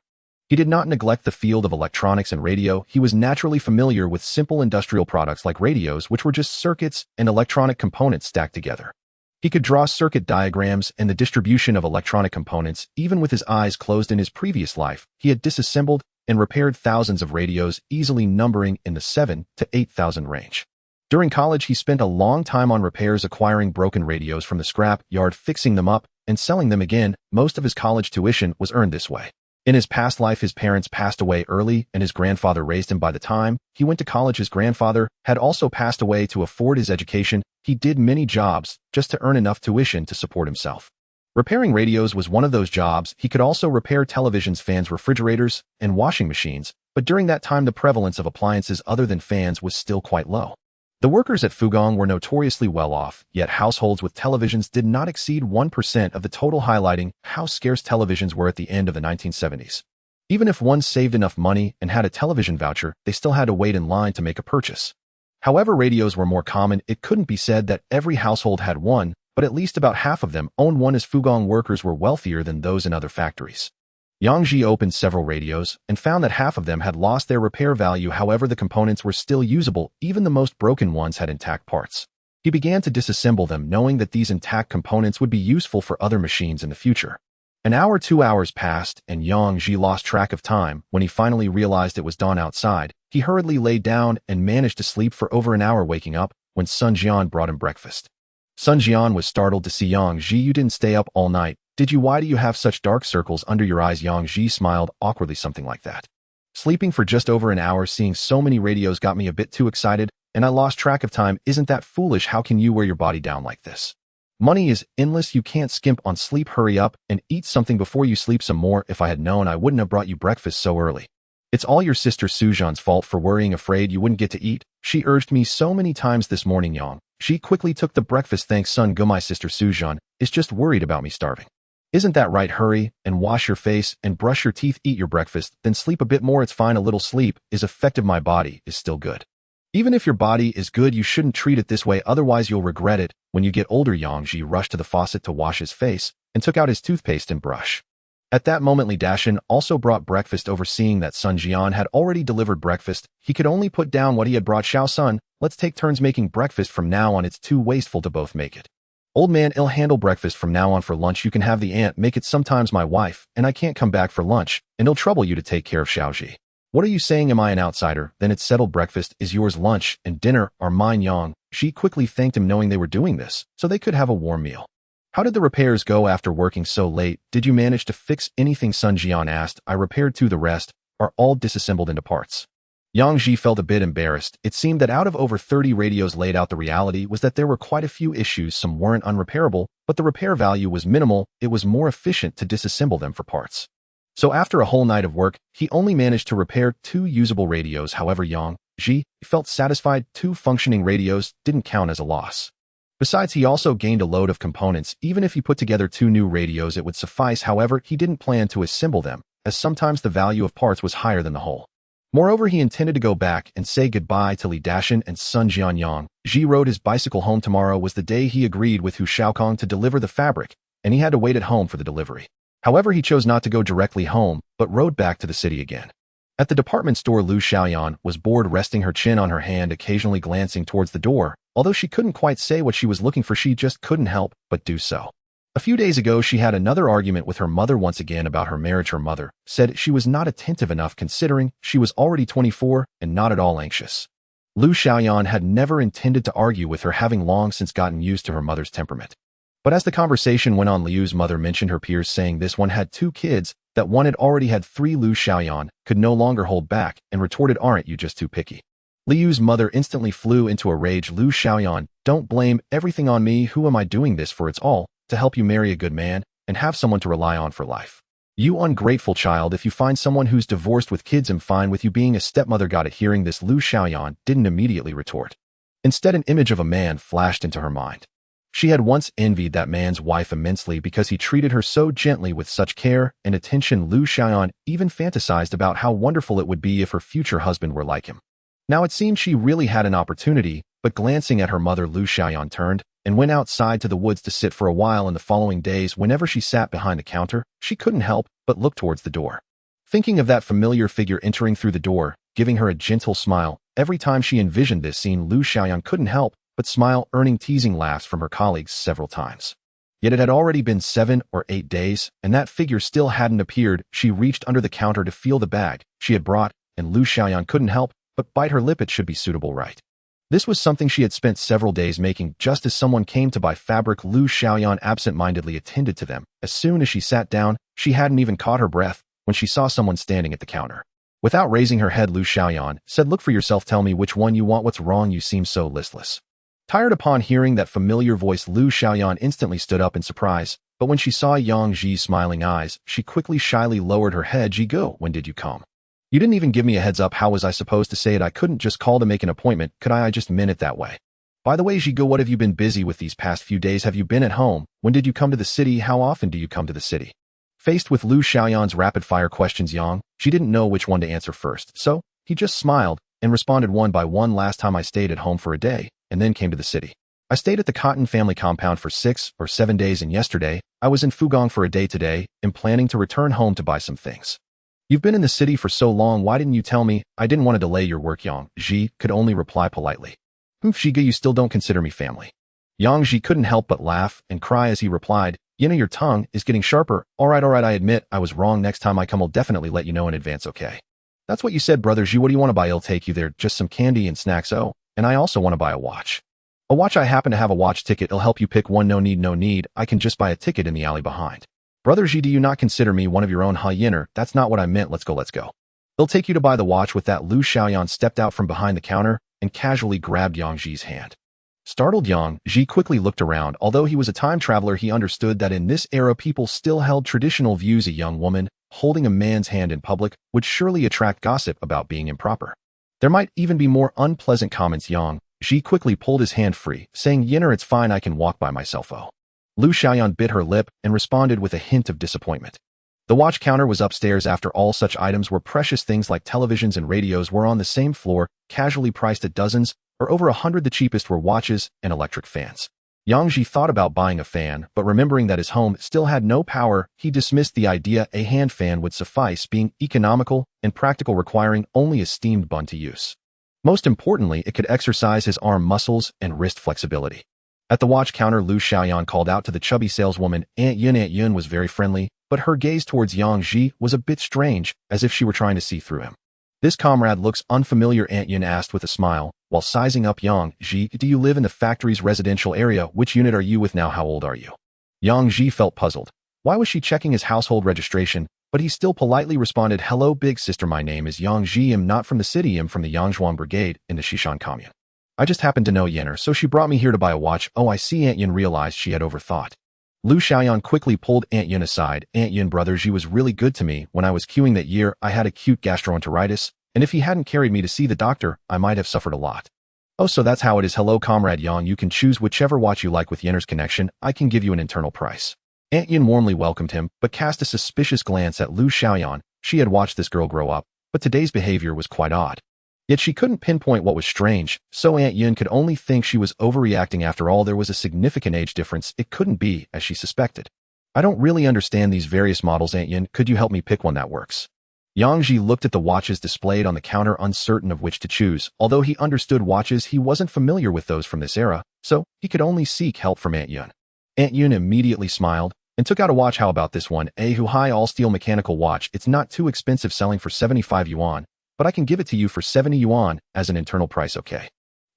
He did not neglect the field of electronics and radio. He was naturally familiar with simple industrial products like radios, which were just circuits and electronic components stacked together. He could draw circuit diagrams and the distribution of electronic components, even with his eyes closed. In his previous life, he had disassembled and repaired thousands of radios, easily numbering in the 7,000 to 8,000 range. During college, he spent a long time on repairs, acquiring broken radios from the scrap yard, fixing them up, and selling them again. Most of his college tuition was earned this way. In his past life, his parents passed away early, and his grandfather raised him. By the time he went to college, his grandfather had also passed away. To afford his education, he did many jobs just to earn enough tuition to support himself. Repairing radios was one of those jobs. He could also repair televisions, fans, refrigerators, and washing machines, but during that time the prevalence of appliances other than fans was still quite low. The workers at Fugong were notoriously well off, yet households with televisions did not exceed 1% of the total, highlighting how scarce televisions were at the end of the 1970s. Even if one saved enough money and had a television voucher, they still had to wait in line to make a purchase. However, radios were more common. It couldn't be said that every household had one, but at least about half of them owned one, as Fugong workers were wealthier than those in other factories. Yang Ji opened several radios and found that half of them had lost their repair value. However, the components were still usable. Even the most broken ones had intact parts. He began to disassemble them, knowing that these intact components would be useful for other machines in the future. An hour, 2 hours passed, and Yang Ji lost track of time. When he finally realized it was dawn outside, he hurriedly lay down and managed to sleep for over an hour, waking up when Sun Jian brought him breakfast. Sun Jian was startled to see Yang Ji. You didn't stay up all night, did you? Why do you have such dark circles under your eyes? Yang Ji smiled awkwardly. Something like that. Sleeping for just over an hour, seeing so many radios got me a bit too excited, and I lost track of time. Isn't that foolish? How can you wear your body down like this? Money is endless. You can't skimp on sleep. Hurry up and eat something before you sleep some more. If I had known, I wouldn't have brought you breakfast so early. It's all your sister Sujan's fault for worrying, afraid you wouldn't get to eat. She urged me so many times this morning. Yang Ji quickly took the breakfast. Thanks, son. Go. My sister Sujan is just worried about me starving. Isn't that right? Hurry and wash your face and brush your teeth, eat your breakfast, then sleep a bit more. It's fine. A little sleep is effective. My body is still good. Even if your body is good, you shouldn't treat it this way, otherwise you'll regret it when you get older. Yang Ji rushed to the faucet to wash his face and took out his toothpaste and brush. At that moment, Li Dashin also brought breakfast. Overseeing that Sun Jian had already delivered breakfast, he could only put down what he had brought. Xiao Sun, let's take turns making breakfast from now on. It's too wasteful to both make it. Old man, I'll handle breakfast from now on. For lunch, you can have the aunt make it. Sometimes my wife and I can't come back for lunch, and it'll trouble you to take care of Xiaoji. What are you saying? Am I an outsider? Then it's settled. Breakfast is yours. Lunch and dinner are mine. Yang Ji quickly thanked him, knowing they were doing this so they could have a warm meal. How did the repairs go after working so late? Did you manage to fix anything? Sun Jian asked. I repaired too. The rest are all disassembled into parts. Yang Ji felt a bit embarrassed. It seemed that out of over 30 radios laid out, the reality was that there were quite a few issues. Some weren't unrepairable, but the repair value was minimal. It was more efficient to disassemble them for parts. So after a whole night of work, he only managed to repair 2 usable radios. However, Yang Ji felt satisfied. 2 functioning radios didn't count as a loss. Besides, he also gained a load of components. Even if he put together 2 new radios, it would suffice. However, he didn't plan to assemble them, as sometimes the value of parts was higher than the whole. Moreover, he intended to go back and say goodbye to Li Dashan and Sun Jian. Yang Ji rode his bicycle home. Tomorrow was the day he agreed with Hu Shaokong to deliver the fabric, and he had to wait at home for the delivery. However, he chose not to go directly home, but rode back to the city again. At the department store, Lu Xiaoyan was bored, resting her chin on her hand, occasionally glancing towards the door. Although she couldn't quite say what she was looking for, she just couldn't help but do so. A few days ago, she had another argument with her mother once again about her marriage. Her mother said she was not attentive enough, considering she was already 24 and not at all anxious. Lu Xiaoyan had never intended to argue with her, having long since gotten used to her mother's temperament. But as the conversation went on, Liu's mother mentioned her peers, saying this one had 2 kids, that one had already had 3. Lu Xiaoyan could no longer hold back and retorted, "Aren't you just too picky?" Liu's mother instantly flew into a rage. "Lu Xiaoyan, don't blame everything on me. Who am I doing this for? It's all to help you marry a good man and have someone to rely on for life. You ungrateful child, if you find someone who's divorced with kids, I'm fine with you being a stepmother." Got it. Hearing this, Lu Xiaoyan didn't immediately retort. Instead, an image of a man flashed into her mind. She had once envied that man's wife immensely because he treated her so gently with such care and attention. Lu Xiaoyan even fantasized about how wonderful it would be if her future husband were like him. Now it seemed she really had an opportunity, but glancing at her mother, Lu Xiaoyan turned and went outside to the woods to sit for a while. In the following days, whenever she sat behind the counter, she couldn't help but look towards the door, thinking of that familiar figure entering through the door, giving her a gentle smile. Every time she envisioned this scene, Lu Xiaoyan couldn't help but smile, earning teasing laughs from her colleagues several times. Yet it had already been 7 or 8 days, and that figure still hadn't appeared. She reached under the counter to feel the bag she had brought, and Lu Xiaoyan couldn't help but bite her lip. It should be suitable, right? This was something she had spent several days making. Just as someone came to buy fabric, Lu Xiaoyan absent-mindedly attended to them. As soon as she sat down, she hadn't even caught her breath when she saw someone standing at the counter. Without raising her head, Lu Xiaoyan said, "Look for yourself. Tell me which one you want. What's wrong? You seem so listless." Tired upon hearing that familiar voice, Lu Xiaoyan instantly stood up in surprise, but when she saw Yang Ji's smiling eyes, she quickly shyly lowered her head. "Jigo, when did you come? You didn't even give me a heads up. How was I supposed to say it? I couldn't just call to make an appointment, could I? I just meant it that way. By the way, Jigo, what have you been busy with these past few days? Have you been at home? When did you come to the city? How often do you come to the city?" Faced with Lu Xiaoyan's rapid-fire questions, Yang Ji didn't know which one to answer first, so he just smiled and responded one by one. "Last time I stayed at home for a day, and then came to the city. I stayed at the Cotton family compound for 6 or 7 days, and yesterday, I was in Fugong for a day. Today, I'm planning to return home to buy some things." "You've been in the city for so long, why didn't you tell me? I didn't want to delay your work." Yang Ji could only reply politely. "Shiga, you still don't consider me family." Yang Ji couldn't help but laugh and cry as he replied, Your tongue is getting sharper. All right, I admit I was wrong. Next time I come, I'll definitely let you know in advance, okay?" "That's what you said, brother Ji. What do you want to buy? I'll take you there. Just some candy and snacks. Oh, and I also want to buy a watch." "A watch? I happen to have a watch ticket. It'll help you pick one. No need. I can just buy a ticket in the alley behind." "Brother Ji, do you not consider me one of your own hyener? That's not what I meant. Let's go. They'll take you to buy the watch." With that, Lu Xiaoyan stepped out from behind the counter and casually grabbed Yang Ji's hand. Startled, Yang Ji quickly looked around. Although he was a time traveler, he understood that in this era people still held traditional views. A young woman holding a man's hand in public would surely attract gossip about being improper. There might even be more unpleasant comments. Yang Ji quickly pulled his hand free, saying, "Yinner, it's fine. I can walk by myself." Oh. Lu Xiaoyan bit her lip and responded with a hint of disappointment. The watch counter was upstairs. After all, such items were precious. Things like televisions and radios were on the same floor, casually priced at dozens or over 100. The cheapest were watches and electric fans. Yang Ji thought about buying a fan, but remembering that his home still had no power, he dismissed the idea. A hand fan would suffice, being economical and practical, requiring only a steamed bun to use. Most importantly, it could exercise his arm muscles and wrist flexibility. At the watch counter, Lu Xiaoyan called out to the chubby saleswoman, Aunt Yun. Aunt Yun was very friendly, but her gaze towards Yang Ji was a bit strange, as if she were trying to see through him. "This comrade looks unfamiliar," Aunt Yun asked with a smile, while sizing up Yang Ji. "Do you live in the factory's residential area? Which unit are you with now? How old are you?" Yang Ji felt puzzled. Why was she checking his household registration? But he still politely responded, "Hello, big sister, my name is Yang Ji. I'm not from the city, I'm from the Xuanhuan Brigade in the Xishan commune. I just happened to know Yenner, so she brought me here to buy a watch." Oh, I see. Aunt Yin realized she had overthought. Lu Xiaoyan quickly pulled Aunt Yin aside. "Aunt Yin, brother Ji was really good to me. When I was queuing that year, I had acute gastroenteritis, and if he hadn't carried me to see the doctor, I might have suffered a lot." "Oh, so that's how it is. Hello, Comrade Yang. You can choose whichever watch you like with Yenner's connection. I can give you an internal price." Aunt Yin warmly welcomed him, but cast a suspicious glance at Lu Xiaoyan. She had watched this girl grow up, but today's behavior was quite odd. Yet she couldn't pinpoint what was strange, so Aunt Yin could only think she was overreacting. After all, there was a significant age difference. It couldn't be, as she suspected. "I don't really understand these various models, Aunt Yin. Could you help me pick one that works?" Yang Ji looked at the watches displayed on the counter, uncertain of which to choose. Although he understood watches, he wasn't familiar with those from this era, so he could only seek help from Aunt Yin. Aunt Yin immediately smiled and took out a watch. "How about this one? A Huai all-steel mechanical watch. It's not too expensive, selling for 75 yuan. But I can give it to you for 70 yuan as an internal price, okay?"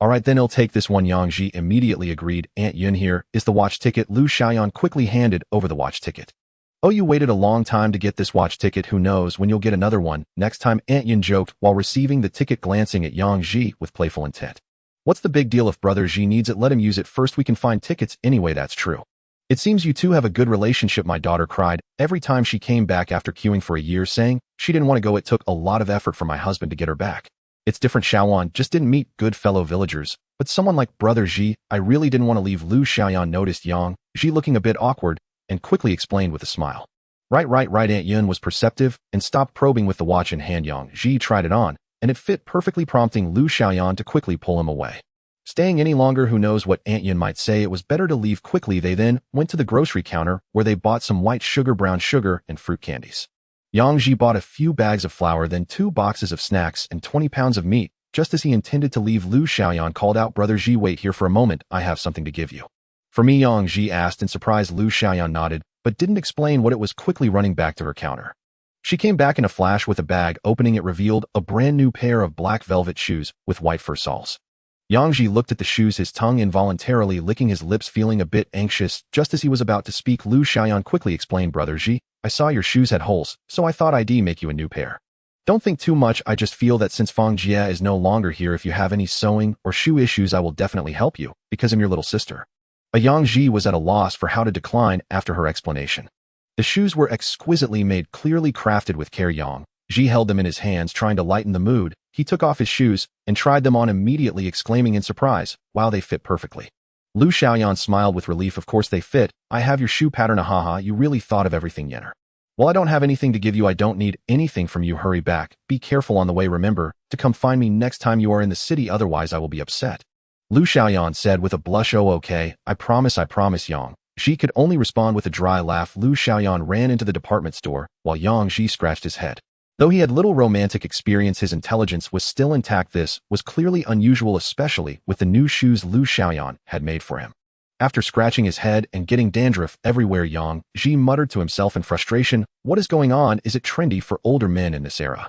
"Alright, then I'll take this one." Yang Ji immediately agreed. "Aunt Yin, here is the watch ticket." Lu Xiaoyan quickly handed over the watch ticket. "Oh, you waited a long time to get this watch ticket. Who knows when you'll get another one next time," Aunt Yin joked while receiving the ticket, glancing at Yang Ji with playful intent. "What's the big deal? If brother Ji needs it, let him use it first. We can find tickets anyway." "That's true. It seems you two have a good relationship," my daughter cried every time she came back after queuing for a year, saying she didn't want to go. "It took a lot of effort for my husband to get her back. It's different. Xiaowan just didn't meet good fellow villagers, but someone like brother Ji, I really didn't want to leave." Lu Xiaoyan noticed Yang Ji looking a bit awkward and quickly explained with a smile. Right. Aunt Yin was perceptive and stopped probing with the watch in hand. Yang Ji tried it on, and it fit perfectly, prompting Lu Xiaoyan to quickly pull him away. Staying any longer, who knows what Aunt Yin might say, it was better to leave quickly. They then went to the grocery counter, where they bought some white sugar, brown sugar, and fruit candies. Yang Ji bought a few bags of flour, then 2 boxes of snacks and 20 pounds of meat. Just as he intended to leave, Lu Xiaoyan called out, "Brother Ji, wait here for a moment. I have something to give you." "For me?" Yang Ji asked in surprise. Lu Xiaoyan nodded, but didn't explain what it was, quickly running back to her counter. She came back in a flash with a bag. Opening it revealed a brand new pair of black velvet shoes with white fur soles. Yang Ji looked at the shoes, his tongue involuntarily licking his lips, feeling a bit anxious. Just as he was about to speak, Lu Xiaoyan quickly explained, "Brother Ji, I saw your shoes had holes, so I thought I'd make you a new pair. Don't think too much. I just feel that since Fang Jie is no longer here, if you have any sewing or shoe issues, I will definitely help you, because I'm your little sister." Yang Ji was at a loss for how to decline after her explanation. The shoes were exquisitely made, clearly crafted with care. Yang Ji held them in his hands, trying to lighten the mood. He took off his shoes and tried them on, immediately exclaiming in surprise, "Wow, they fit perfectly." Lu Xiaoyan smiled with relief. "Of course they fit. I have your shoe pattern." "Ahaha, you really thought of everything, Yenner." "Well, I don't have anything to give you. I don't need anything from you. Hurry back. Be careful on the way. Remember to come find me next time you are in the city, otherwise I will be upset." Lu Xiaoyan said with a blush. "Oh, okay. I promise. Yang Ji could only respond with a dry laugh. Lu Xiaoyan ran into the department store, while Yang Ji scratched his head. Though he had little romantic experience, his intelligence was still intact. This was clearly unusual, especially with the new shoes Lu Xiaoyan had made for him. After scratching his head and getting dandruff everywhere, Yang Ji muttered to himself in frustration, "What is going on? Is it trendy for older men in this era?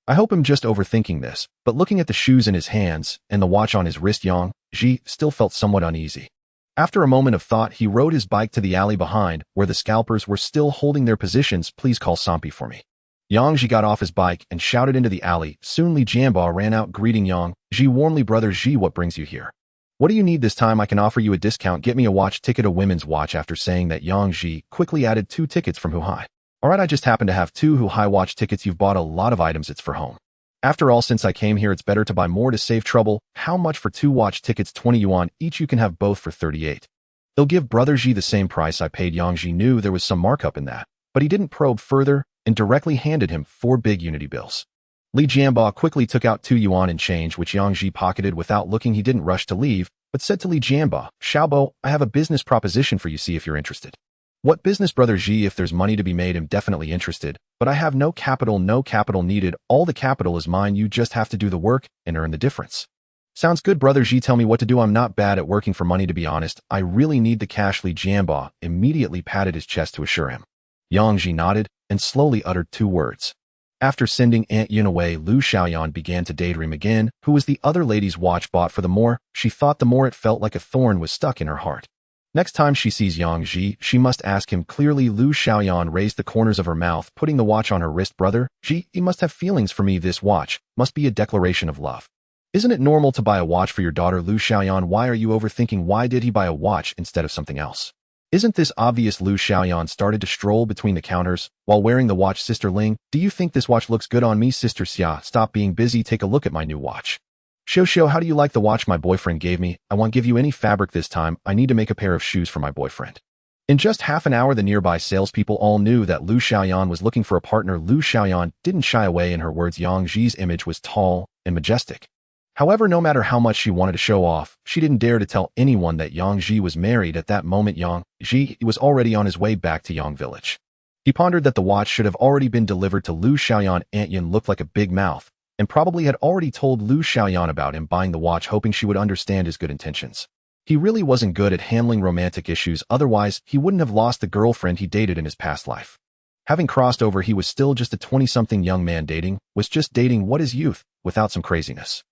I hope I'm just overthinking this." But looking at the shoes in his hands and the watch on his wrist, Yang Ji still felt somewhat uneasy. After a moment of thought, he rode his bike to the alley behind, where the scalpers were still holding their positions. "Please call Sampi for me." Yang Ji got off his bike and shouted into the alley. Soon Li Jianba ran out, greeting Yang Ji warmly. "Brother Ji, what brings you here? What do you need this time? I can offer you a discount. Get me a watch ticket, a women's watch." After saying that, Yang Ji quickly added 2 tickets from Huai. "Alright, I just happen to have 2 Huai watch tickets. You've bought a lot of items. It's for home. After all, since I came here, it's better to buy more to save trouble." "How much for 2 watch tickets?" 20 yuan each. "You can have both for 38. They'll give brother Ji the same price I paid." Yang Ji knew there was some markup in that, but he didn't probe further and directly handed him 4 big unity bills. Li Jianba quickly took out 2 yuan in change, which Yang Ji pocketed without looking. He didn't rush to leave, but said to Li Jianba, "Xiaobo, I have a business proposition for you, see if you're interested." "What business, brother Ji?" "If there's money to be made, I'm definitely interested, but I have no capital." "No capital needed. All the capital is mine. You just have to do the work and earn the difference." "Sounds good, brother Ji. Tell me what to do. I'm not bad at working for money, to be honest. I really need the cash." Li Jianba immediately patted his chest to assure him. Yang Ji nodded and slowly uttered 2 words. After sending Aunt Yin away, Lu Xiaoyan began to daydream again. Who was the other lady's watch bought for? The more she thought, the more it felt like a thorn was stuck in her heart. Next time she sees Yang Ji, she must ask him clearly. Lu Xiaoyan raised the corners of her mouth, putting the watch on her wrist. Brother, Ji, you must have feelings for me. This watch must be a declaration of love. Isn't it normal to buy a watch for your daughter? Lu Xiaoyan, why are you overthinking? Why did he buy a watch instead of something else? Isn't this obvious? Lu Xiaoyan started to stroll between the counters while wearing the watch. Sister Ling, do you think this watch looks good on me? Sister Xia, stop being busy. Take a look at my new watch. Xiao, how do you like the watch my boyfriend gave me? I won't give you any fabric this time. I need to make a pair of shoes for my boyfriend. In just half an hour, the nearby salespeople all knew that Lu Xiaoyan was looking for a partner. Lu Xiaoyan didn't shy away in her words. Yang Ji's image was tall and majestic. However, no matter how much she wanted to show off, she didn't dare to tell anyone that Yang Ji was married. At that moment, Yang Ji was already on his way back to Yang Village. He pondered that the watch should have already been delivered to Lu Xiaoyan. Aunt Yin looked like a big mouth and probably had already told Lu Xiaoyan about him buying the watch, hoping she would understand his good intentions. He really wasn't good at handling romantic issues, otherwise he wouldn't have lost the girlfriend he dated in his past life. Having crossed over, he was still just a 20-something young man was just dating what is youth, without some craziness.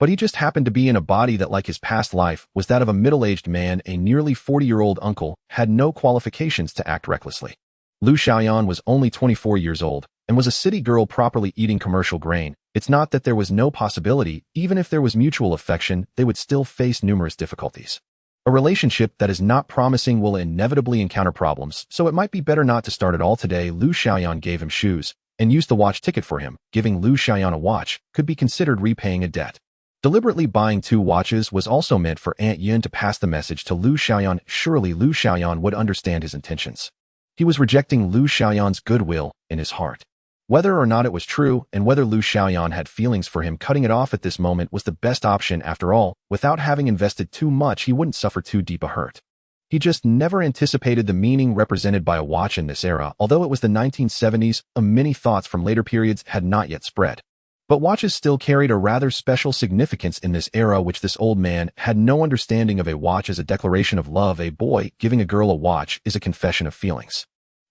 But he just happened to be in a body that, like his past life, was that of a middle-aged man. A nearly 40-year-old uncle had no qualifications to act recklessly. Lu Xiaoyan was only 24 years old and was a city girl properly eating commercial grain. It's not that there was no possibility. Even if there was mutual affection, they would still face numerous difficulties. A relationship that is not promising will inevitably encounter problems, so it might be better not to start at all today. Lu Xiaoyan gave him shoes and used the watch ticket for him. Giving Lu Xiaoyan a watch could be considered repaying a debt. Deliberately buying 2 watches was also meant for Aunt Yin to pass the message to Lu Xiaoyan. Surely Lu Xiaoyan would understand his intentions. He was rejecting Lu Xiaoyan's goodwill in his heart. Whether or not it was true, and whether Lu Xiaoyan had feelings for him, cutting it off at this moment was the best option. After all, without having invested too much, he wouldn't suffer too deep a hurt. He just never anticipated the meaning represented by a watch in this era. Although it was the 1970s, many thoughts from later periods had not yet spread. But watches still carried a rather special significance in this era, which this old man had no understanding of. A watch as a declaration of love. A boy giving a girl a watch is a confession of feelings.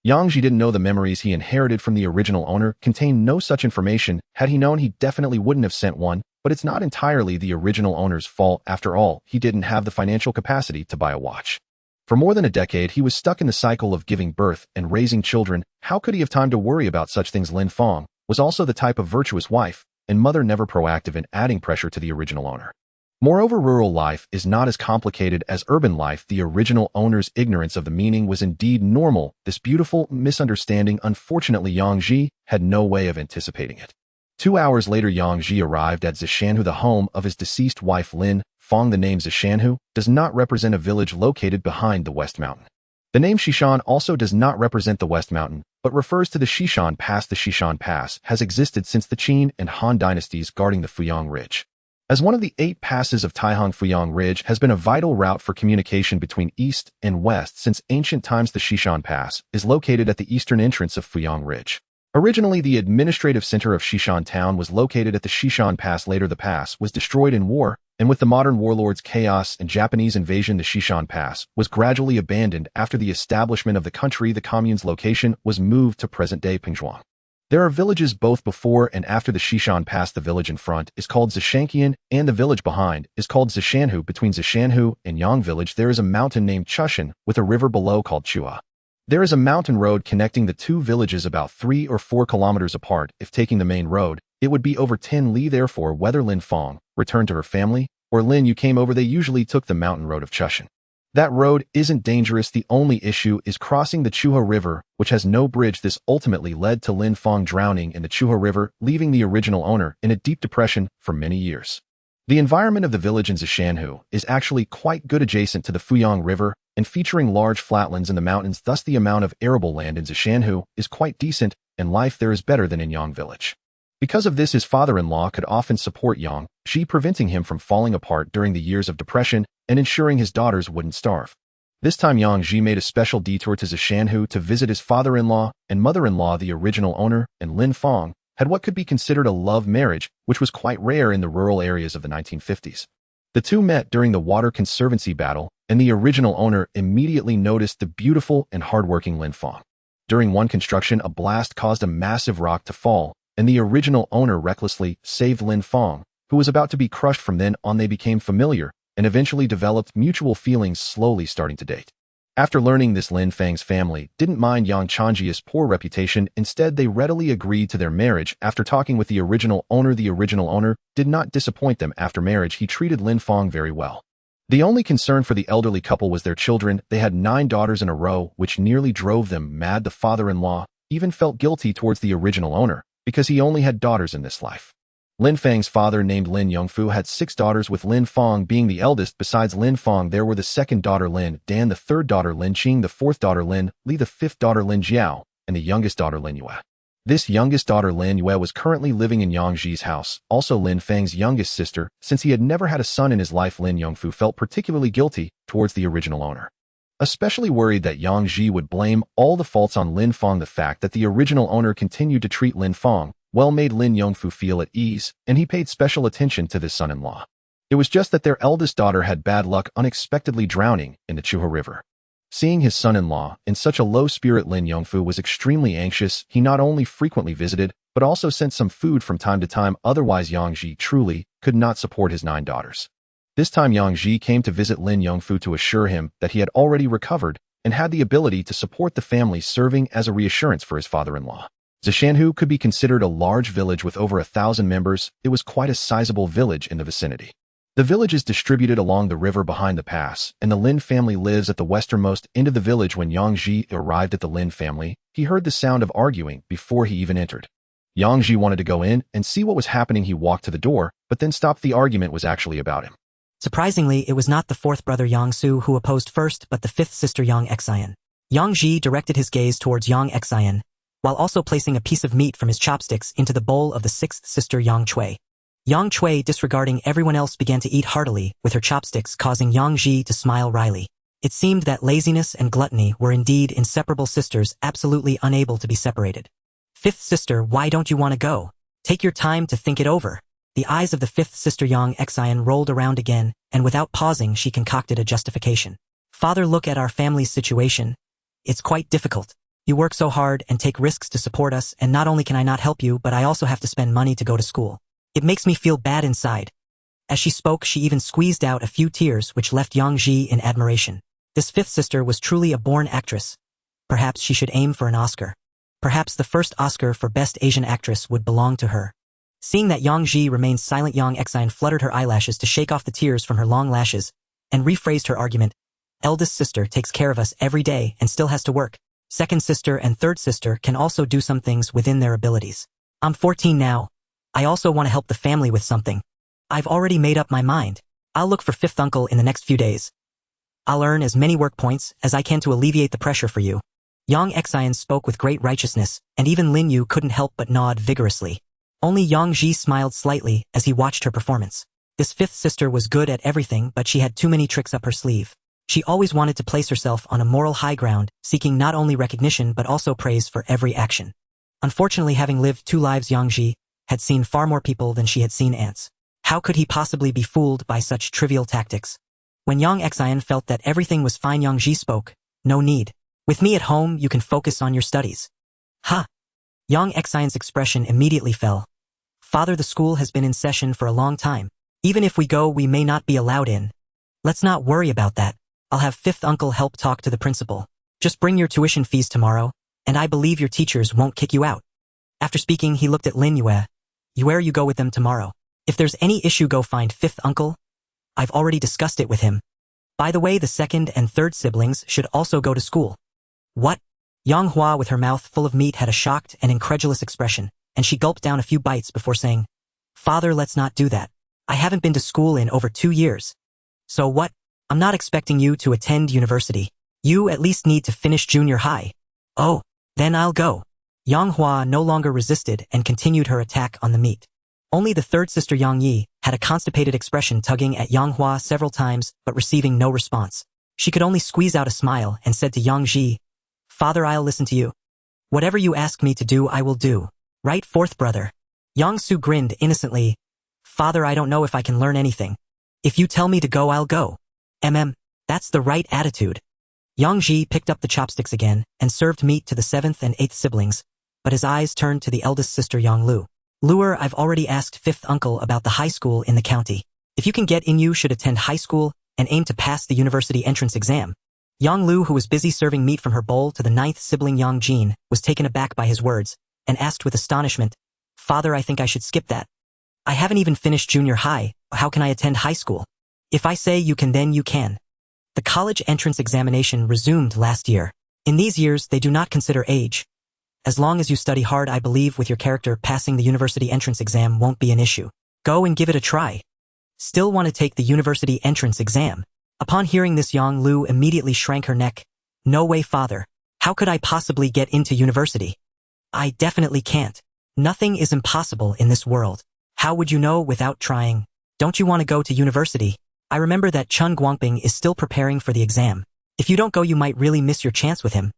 Yang Ji didn't know the memories he inherited from the original owner contained no such information. Had he known, he definitely wouldn't have sent one, but it's not entirely the original owner's fault. After all, he didn't have the financial capacity to buy a watch. For more than a decade, he was stuck in the cycle of giving birth and raising children. How could he have time to worry about such things? Lin Fong was also the type of virtuous wife and mother, never proactive in adding pressure to the original owner. Moreover, rural life is not as complicated as urban life. The original owner's ignorance of the meaning was indeed normal. This beautiful misunderstanding, unfortunately, Yang Ji had no way of anticipating it. 2 hours later, Yang Ji arrived at Xuanhuan, the home of his deceased wife Lin Fong. The name Xuanhuan does not represent a village located behind the West Mountain. The name Xishan also does not represent the West Mountain, but refers to the Xishan Pass. The Xishan Pass has existed since the Qin and Han dynasties, guarding the Fuyang Ridge. As one of the 8 passes of Taihang, Fuyang Ridge has been a vital route for communication between east and west since ancient times. The Xishan Pass is located at the eastern entrance of Fuyang Ridge. Originally, the administrative center of Xishan Town was located at the Xishan Pass. Later, the pass was destroyed in war, and with the modern warlords' chaos and Japanese invasion, the Xishan Pass was gradually abandoned. After the establishment of the country, the commune's location was moved to present-day Pingzhuang. There are villages both before and after the Xishan Pass. The village in front is called Zishanqian, and the village behind is called Zishanhu. Between Zishanhu and Yang Village, there is a mountain named Chushan, with a river below called Chua. There is a mountain road connecting the 2 villages about 3 or 4 kilometers apart. If taking the main road, it would be over 10 li. Therefore, whether Lin Fong returned to her family or Lin Yu came over, they usually took the mountain road of Chushan. That road isn't dangerous. The only issue is crossing the Chuha River, which has no bridge. This ultimately led to Lin Fong drowning in the Chuha River, leaving the original owner in a deep depression for many years. The environment of the village in Zishanhu is actually quite good, adjacent to the Fuyang River and featuring large flatlands in the mountains. Thus, the amount of arable land in Zishanhu is quite decent, and life there is better than in Yang Village. Because of this, his father-in-law could often support Yang Ji, preventing him from falling apart during the years of depression and ensuring his daughters wouldn't starve. This time, Yang Ji made a special detour to Zishanhu to visit his father-in-law and mother-in-law. The original owner and Lin Fong had what could be considered a love marriage, which was quite rare in the rural areas of the 1950s. The two met during the Water Conservancy battle, and the original owner immediately noticed the beautiful and hardworking Lin Fong. During one construction, a blast caused a massive rock to fall, and the original owner recklessly saved Lin Fong, who was about to be crushed. From then on, they became familiar and eventually developed mutual feelings, slowly starting to date. After learning this, Lin Fang's family didn't mind Yang Changjia's poor reputation. Instead, they readily agreed to their marriage after talking with the original owner. The original owner did not disappoint them. After marriage, he treated Lin Fang very well. The only concern for the elderly couple was their children. They had 9 daughters in a row, which nearly drove them mad. The father-in-law even felt guilty towards the original owner because he only had daughters in this life. Lin Fang's father, named Lin Yongfu, had 6 daughters, with Lin Fang being the eldest. Besides Lin Fang, there were the second daughter Lin Dan, the third daughter Lin Qing, the fourth daughter Lin Li, the fifth daughter Lin Jiao, and the youngest daughter Lin Yue. This youngest daughter Lin Yue was currently living in Yang Ji's house, also Lin Fang's youngest sister. Since he had never had a son in his life, Lin Yongfu felt particularly guilty towards the original owner. Especially worried that Yang Ji would blame all the faults on Lin Fang. The fact that the original owner continued to treat Lin Fang well made Lin Yongfu feel at ease, and he paid special attention to this son-in-law. It was just that their eldest daughter had bad luck, unexpectedly drowning in the Chuha River. Seeing his son-in-law in such a low spirit, Lin Yongfu was extremely anxious. He not only frequently visited, but also sent some food from time to time. Otherwise, Yang Ji truly could not support his 9 daughters. This time, Yang Ji came to visit Lin Yongfu to assure him that he had already recovered and had the ability to support the family, serving as a reassurance for his father-in-law. Xuanhuan could be considered a large village with over 1,000 members. It was quite a sizable village in the vicinity. The village is distributed along the river behind the pass, and the Lin family lives at the westernmost end of the village. When Yang Ji arrived at the Lin family, he heard the sound of arguing before he even entered. Yang Ji wanted to go in and see what was happening. He walked to the door, but then stopped. The argument was actually about him. Surprisingly, it was not the 4th brother Yang Su who opposed first, but the 5th sister Yang Xian. Yang Ji directed his gaze towards Yang Xian, while also placing a piece of meat from his chopsticks into the bowl of the 6th sister Yang Chui. Yang Chui, disregarding everyone else, began to eat heartily with her chopsticks, causing Yang Ji to smile wryly. It seemed that laziness and gluttony were indeed inseparable sisters, absolutely unable to be separated. 5th sister, why don't you want to go? Take your time to think it over. The eyes of the 5th sister Yang Xian rolled around again, and without pausing she concocted a justification. Father, look at our family's situation. It's quite difficult. You work so hard and take risks to support us, and not only can I not help you, but I also have to spend money to go to school. It makes me feel bad inside. As she spoke, she even squeezed out a few tears, which left Yang Ji in admiration. This 5th sister was truly a born actress. Perhaps she should aim for an Oscar. Perhaps the first Oscar for Best Asian Actress would belong to her. Seeing that Yang Ji remained silent, Yang Xian fluttered her eyelashes to shake off the tears from her long lashes, and rephrased her argument. Eldest sister takes care of us every day and still has to work. 2nd sister and 3rd sister can also do some things within their abilities. I'm 14 now. I also want to help the family with something. I've already made up my mind. I'll look for 5th uncle in the next few days. I'll earn as many work points as I can to alleviate the pressure for you. Yang Xian spoke with great righteousness, and even Lin Yu couldn't help but nod vigorously. Only Yang Ji smiled slightly as he watched her performance. This 5th sister was good at everything, but she had too many tricks up her sleeve. She always wanted to place herself on a moral high ground, seeking not only recognition but also praise for every action. Unfortunately, having lived 2 lives, Yang Ji had seen far more people than she had seen ants. How could he possibly be fooled by such trivial tactics? When Yang Xian felt that everything was fine, Yang Ji spoke. No need. With me at home, you can focus on your studies. Ha! Yang Xian's expression immediately fell. Father, the school has been in session for a long time. Even if we go, we may not be allowed in. Let's not worry about that. I'll have 5th uncle help talk to the principal. Just bring your tuition fees tomorrow, and I believe your teachers won't kick you out. After speaking, he looked at Lin Yue. Where you go with them tomorrow? If there's any issue, go find 5th uncle. I've already discussed it with him. By the way, the 2nd and 3rd siblings should also go to school. What? Yang Hua, with her mouth full of meat, had a shocked and incredulous expression, and she gulped down a few bites before saying, Father, let's not do that. I haven't been to school in over 2 years. So what? I'm not expecting you to attend university. You at least need to finish junior high. Oh, then I'll go. Yang Hua no longer resisted and continued her attack on the meat. Only the 3rd sister Yang Yi had a constipated expression, tugging at Yang Hua several times but receiving no response. She could only squeeze out a smile and said to Yang Ji, Father, I'll listen to you. Whatever you ask me to do, I will do. Right, 4th brother? Yang Su grinned innocently. Father, I don't know if I can learn anything. If you tell me to go, I'll go. That's the right attitude. Yang Ji picked up the chopsticks again and served meat to the 7th and 8th siblings, but his eyes turned to the eldest sister Yang Lu. Luer, I've already asked 5th uncle about the high school in the county. If you can get in, you should attend high school and aim to pass the university entrance exam. Yang Lu, who was busy serving meat from her bowl to the ninth sibling Yang Jin, was taken aback by his words, and asked with astonishment, "Father, I think I should skip that. I haven't even finished junior high, how can I attend high school? If I say you can, then you can." The college entrance examination resumed last year. In these years, they do not consider age. As long as you study hard, I believe with your character, passing the university entrance exam won't be an issue. Go and give it a try. Still want to take the university entrance exam? Upon hearing this, Yang Lu immediately shrank her neck. "No way, father. How could I possibly get into university? I definitely can't. Nothing is impossible in this world. How would you know without trying? Don't you want to go to university? I remember that Chun Guangping is still preparing for the exam. If you don't go, you might really miss your chance with him."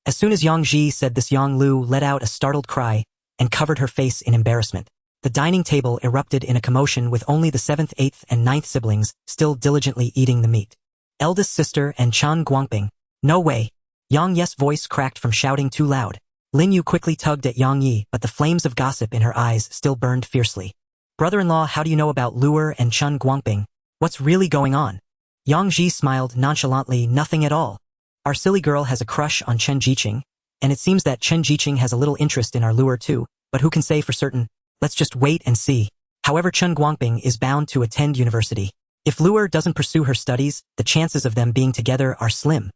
As soon as Yang Ji said this, Yang Lu let out a startled cry and covered her face in embarrassment. The dining table erupted in a commotion with only the 7th, 8th, and 9th siblings still diligently eating the meat. Eldest sister and Chun Guangping. "No way." Yang Ye's voice cracked from shouting too loud. Lin Yu quickly tugged at Yang Yi, but the flames of gossip in her eyes still burned fiercely. "Brother-in-law, how do you know about Luer and Chun Guangping? What's really going on?" Yang Ji smiled nonchalantly. "Nothing at all. Our silly girl has a crush on Chen Jiqing, and it seems that Chen Jiqing has a little interest in our Luer too, but who can say for certain? Let's just wait and see. However, Chun Guangping is bound to attend university. If Luer doesn't pursue her studies, the chances of them being together are slim."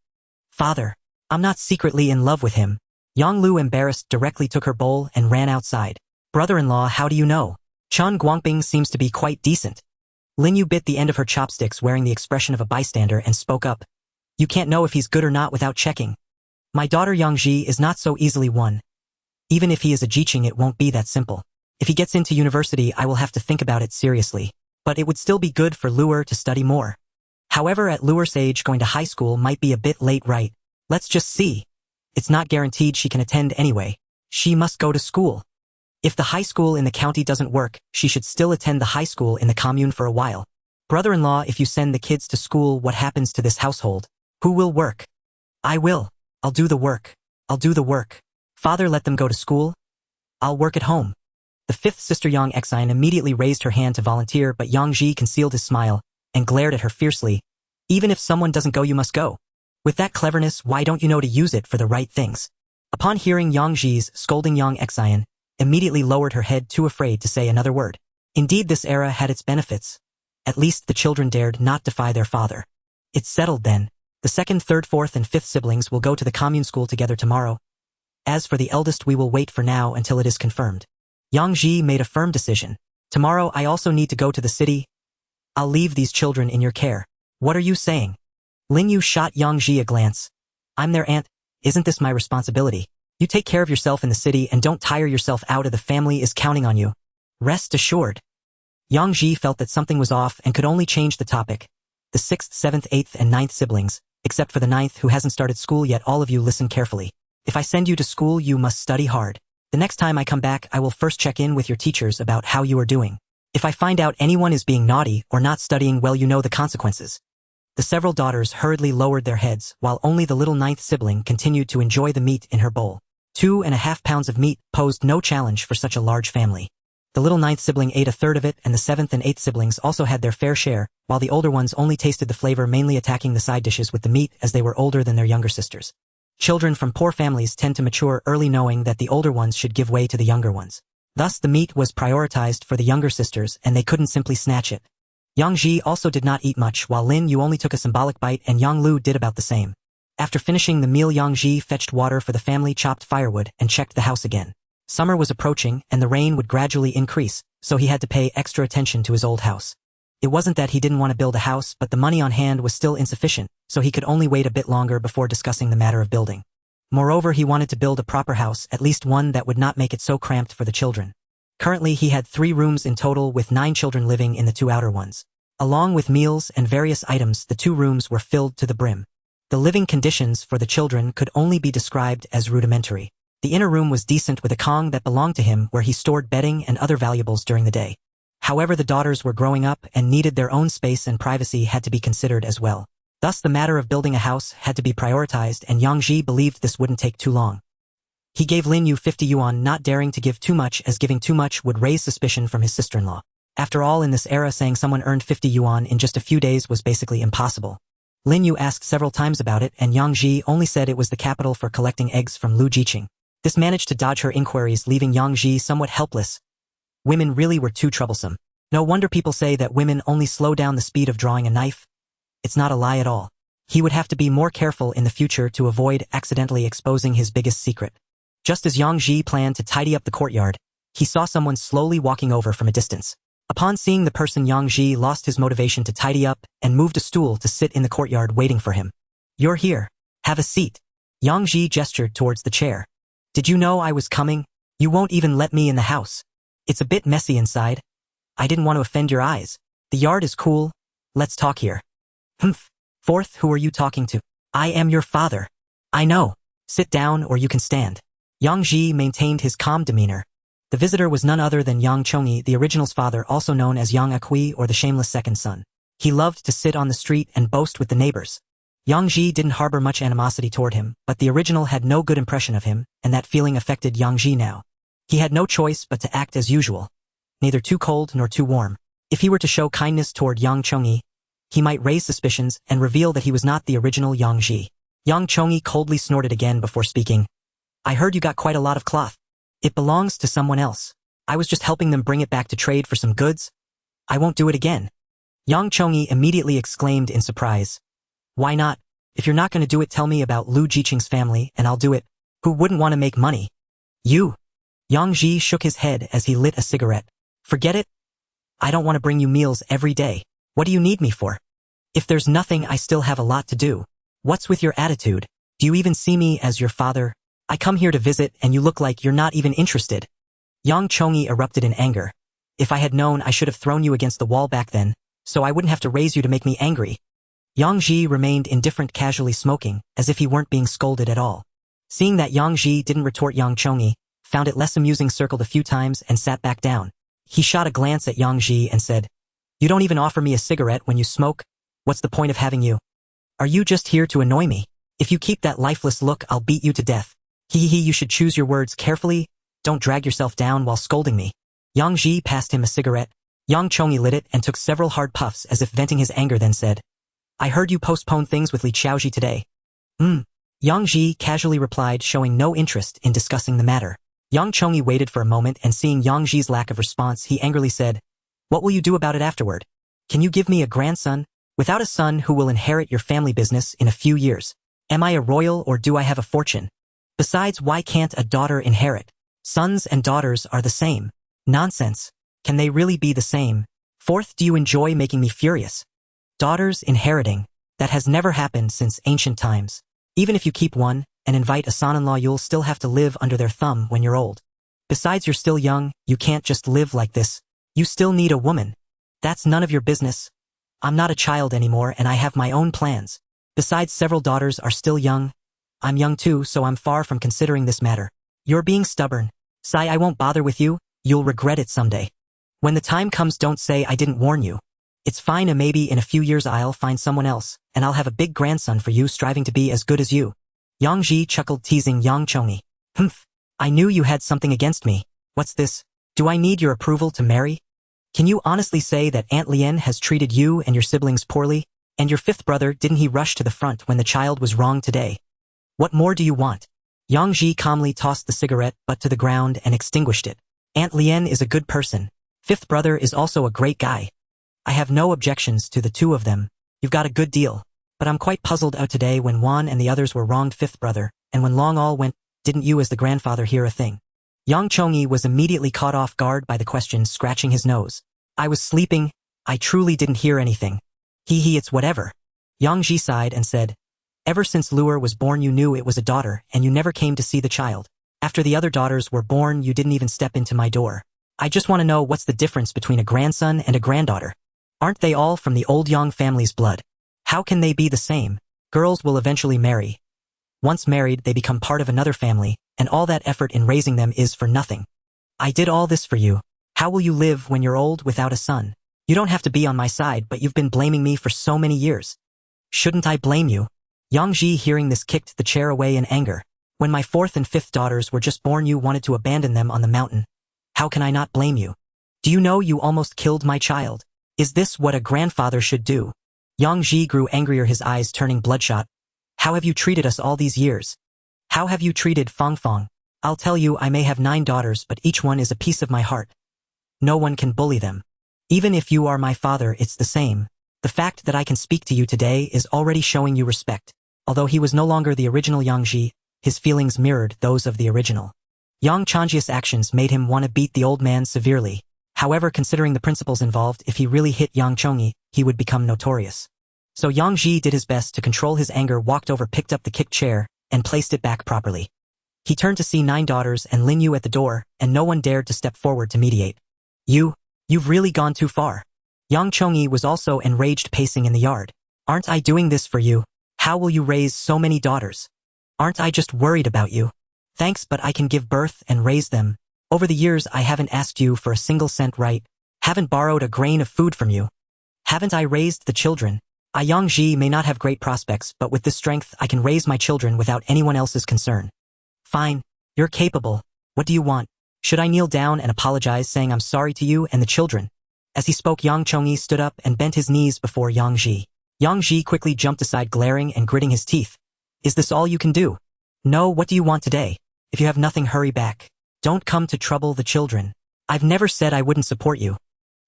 "Father, I'm not secretly in love with him." Yang Lu, embarrassed, directly took her bowl and ran outside. "Brother-in-law, how do you know? Chun Guangping seems to be quite decent." Lin Yu bit the end of her chopsticks, wearing the expression of a bystander, and spoke up. "You can't know if he's good or not without checking. My daughter Yang Ji is not so easily won. Even if he is a Jiqing, it won't be that simple. If he gets into university, I will have to think about it seriously. But it would still be good for Luer to study more. However, at Luer's age, going to high school might be a bit late, right? Let's just see. It's not guaranteed she can attend anyway. She must go to school. If the high school in the county doesn't work, she should still attend the high school in the commune for a while. Brother-in-law, if you send the kids to school, what happens to this household? Who will work?" "I will. I'll do the work. I'll do the work." "Father, let them go to school. I'll work at home." The 5th sister Yang Xian immediately raised her hand to volunteer, but Yang Ji concealed his smile and glared at her fiercely. "Even if someone doesn't go, you must go. With that cleverness, why don't you know to use it for the right things?" Upon hearing Yang Ji's scolding, Yang Xian immediately lowered her head, too afraid to say another word. Indeed, this era had its benefits. At least the children dared not defy their father. "It's settled then. The 2nd, 3rd, 4th, and 5th siblings will go to the commune school together tomorrow. As for the eldest, we will wait for now until it is confirmed." Yang Ji made a firm decision. "Tomorrow I also need to go to the city. I'll leave these children in your care." "What are you saying?" Lin Yu shot Yang Ji a glance. "I'm their aunt. Isn't this my responsibility? You take care of yourself in the city and don't tire yourself out, or the family is counting on you. Rest assured." Yang Ji felt that something was off and could only change the topic. "The 6th, 7th, 8th, and 9th siblings, except for the 9th who hasn't started school yet, all of you listen carefully. If I send you to school, you must study hard. The next time I come back, I will first check in with your teachers about how you are doing. If I find out anyone is being naughty or not studying well, you know the consequences." The several daughters hurriedly lowered their heads, while only the little 9th sibling continued to enjoy the meat in her bowl. 2.5 pounds of meat posed no challenge for such a large family. The little 9th sibling ate a third of it, and the 7th and 8th siblings also had their fair share, while the older ones only tasted the flavor, mainly attacking the side dishes with the meat as they were older than their younger sisters. Children from poor families tend to mature early, knowing that the older ones should give way to the younger ones. Thus, the meat was prioritized for the younger sisters, and they couldn't simply snatch it. Yang Ji also did not eat much, while Lin Yu only took a symbolic bite, and Yang Lu did about the same. After finishing the meal, Yang Ji fetched water for the family, chopped firewood, and checked the house again. Summer was approaching, and the rain would gradually increase, so he had to pay extra attention to his old house. It wasn't that he didn't want to build a house, but the money on hand was still insufficient, so he could only wait a bit longer before discussing the matter of building. Moreover, he wanted to build a proper house, at least one that would not make it so cramped for the children. Currently, he had 3 rooms in total, with 9 children living in the 2 outer ones. Along with meals and various items, the 2 rooms were filled to the brim. The living conditions for the children could only be described as rudimentary. The inner room was decent, with a kong that belonged to him where he stored bedding and other valuables during the day. However, the daughters were growing up and needed their own space, and privacy had to be considered as well. Thus, the matter of building a house had to be prioritized, and Yang Ji believed this wouldn't take too long. He gave Lin Yu 50 yuan, not daring to give too much, as giving too much would raise suspicion from his sister-in-law. After all, in this era, saying someone earned 50 yuan in just a few days was basically impossible. Lin Yu asked several times about it, and Yang Ji only said it was the capital for collecting eggs from Lu Jiqing. This managed to dodge her inquiries, leaving Yang Ji somewhat helpless. Women really were too troublesome. No wonder people say that women only slow down the speed of drawing a knife. It's not a lie at all. He would have to be more careful in the future to avoid accidentally exposing his biggest secret. Just as Yang Ji planned to tidy up the courtyard, he saw someone slowly walking over from a distance. Upon seeing the person, Yang Ji lost his motivation to tidy up and moved a stool to sit in the courtyard waiting for him. "You're here. Have a seat." Yang Ji gestured towards the chair. "Did you know I was coming? You won't even let me in the house. It's a bit messy inside. I didn't want to offend your eyes. The yard is cool. Let's talk here." "Humph. Fourth, who are you talking to?" "I am your father." "I know. Sit down or you can stand." Yang Ji maintained his calm demeanor. The visitor was none other than Yang Chongyi, the original's father, also known as Yang Akui or the shameless second son. He loved to sit on the street and boast with the neighbors. Yang Ji didn't harbor much animosity toward him, but the original had no good impression of him, and that feeling affected Yang Ji now. He had no choice but to act as usual, neither too cold nor too warm. If he were to show kindness toward Yang Chongyi, he might raise suspicions and reveal that he was not the original Yang Ji. Yang Chongyi coldly snorted again before speaking. "I heard you got quite a lot of cloth. It belongs to someone else. I was just helping them bring it back to trade for some goods. I won't do it again." Yang Chongyi immediately exclaimed in surprise. "Why not? If you're not going to do it, tell me about Lu Jiqing's family and I'll do it. Who wouldn't want to make money?" "You?" Yang Ji shook his head as he lit a cigarette. "Forget it. I don't want to bring you meals every day. What do you need me for? If there's nothing, I still have a lot to do. What's with your attitude? Do you even see me as your father? I come here to visit and you look like you're not even interested." Yang Chongyi erupted in anger. "If I had known, I should have thrown you against the wall back then, so I wouldn't have to raise you to make me angry." Yang Ji remained indifferent, casually smoking, as if he weren't being scolded at all. Seeing that Yang Ji didn't retort, Yang Chongyi found it less amusing, circled a few times and sat back down. He shot a glance at Yang Ji and said, "You don't even offer me a cigarette when you smoke? What's the point of having you? Are you just here to annoy me? If you keep that lifeless look, I'll beat you to death. You should choose your words carefully. Don't drag yourself down while scolding me." Yang Ji passed him a cigarette. Yang Chongyi lit it and took several hard puffs as if venting his anger, then said, "I heard you postponed things with Li Xiaoji today." Yang Ji casually replied, showing no interest in discussing the matter. Yang Chongyi waited for a moment, and seeing Yang Ji's lack of response, he angrily said, "What will you do about it afterward? Can you give me a grandson? Without a son who will inherit your family business in a few years? Am I a royal or do I have a fortune? Besides, why can't a daughter inherit? Sons and daughters are the same." "Nonsense. Can they really be the same? Fourth, do you enjoy making me furious? Daughters inheriting? That has never happened since ancient times. Even if you keep one and invite a son-in-law, you'll still have to live under their thumb when you're old. Besides, you're still young. You can't just live like this. You still need a woman. That's none of your business. I'm not a child anymore and I have my own plans. Besides, several daughters are still young. I'm young too, so I'm far from considering this matter. You're being stubborn. Sai, I won't bother with you. You'll regret it someday. When the time comes, don't say I didn't warn you. It's fine, and maybe in a few years I'll find someone else, and I'll have a big grandson for you, striving to be as good as you." Yang Ji chuckled, teasing Yang Chongyi. "Humph. I knew you had something against me. What's this? Do I need your approval to marry? Can you honestly say that Aunt Lien has treated you and your siblings poorly? And your fifth brother, didn't he rush to the front when the child was wrong today? What more do you want?" Yang Ji calmly tossed the cigarette butt to the ground and extinguished it. "Aunt Lien is a good person. Fifth brother is also a great guy. I have no objections to the two of them. You've got a good deal. But I'm quite puzzled out today when Wan and the others were wronged, fifth brother, and when Long all went, didn't you as the grandfather hear a thing?" Yang Chongyi was immediately caught off guard by the question, scratching his nose. "I was sleeping. I truly didn't hear anything." It's whatever." Yang Ji sighed and said, "Ever since Luer was born, you knew it was a daughter, and you never came to see the child. After the other daughters were born, you didn't even step into my door. I just want to know, what's the difference between a grandson and a granddaughter? Aren't they all from the old Yang family's blood? How can they be the same? Girls will eventually marry. Once married, they become part of another family, and all that effort in raising them is for nothing. I did all this for you. How will you live when you're old without a son? You don't have to be on my side, but you've been blaming me for so many years. Shouldn't I blame you?" Yang Ji, hearing this, kicked the chair away in anger. "When my fourth and fifth daughters were just born, you wanted to abandon them on the mountain. How can I not blame you? Do you know you almost killed my child? Is this what a grandfather should do? Yang Ji grew angrier, his eyes turning bloodshot. How have you treated us all these years? How have you treated Fang Fang? I'll tell you, I may have 9 daughters, but each one is a piece of my heart. No one can bully them. Even if you are my father, it's the same. The fact that I can speak to you today is already showing you respect. Although he was no longer the original Yang Ji, his feelings mirrored those of the original. Yang Changji's actions made him want to beat the old man severely. However, considering the principles involved, if he really hit Yang Chongyi, he would become notorious. So Yang Ji did his best to control his anger, walked over, picked up the kicked chair, and placed it back properly. He turned to see 9 daughters and Lin Yu at the door, and no one dared to step forward to mediate. You've really gone too far. Yang Chongyi was also enraged, pacing in the yard. Aren't I doing this for you? How will you raise so many daughters? Aren't I just worried about you? Thanks, but I can give birth and raise them. Over the years, I haven't asked you for a single cent, right? Haven't borrowed a grain of food from you. Haven't I raised the children? Yang Ji may not have great prospects, but with this strength, I can raise my children without anyone else's concern. Fine. You're capable. What do you want? Should I kneel down and apologize, saying I'm sorry to you and the children? As he spoke, Yang Chongyi stood up and bent his knees before Yang Ji. Yang Ji quickly jumped aside, glaring and gritting his teeth. Is this all you can do? No, what do you want today? If you have nothing, hurry back. Don't come to trouble the children. I've never said I wouldn't support you.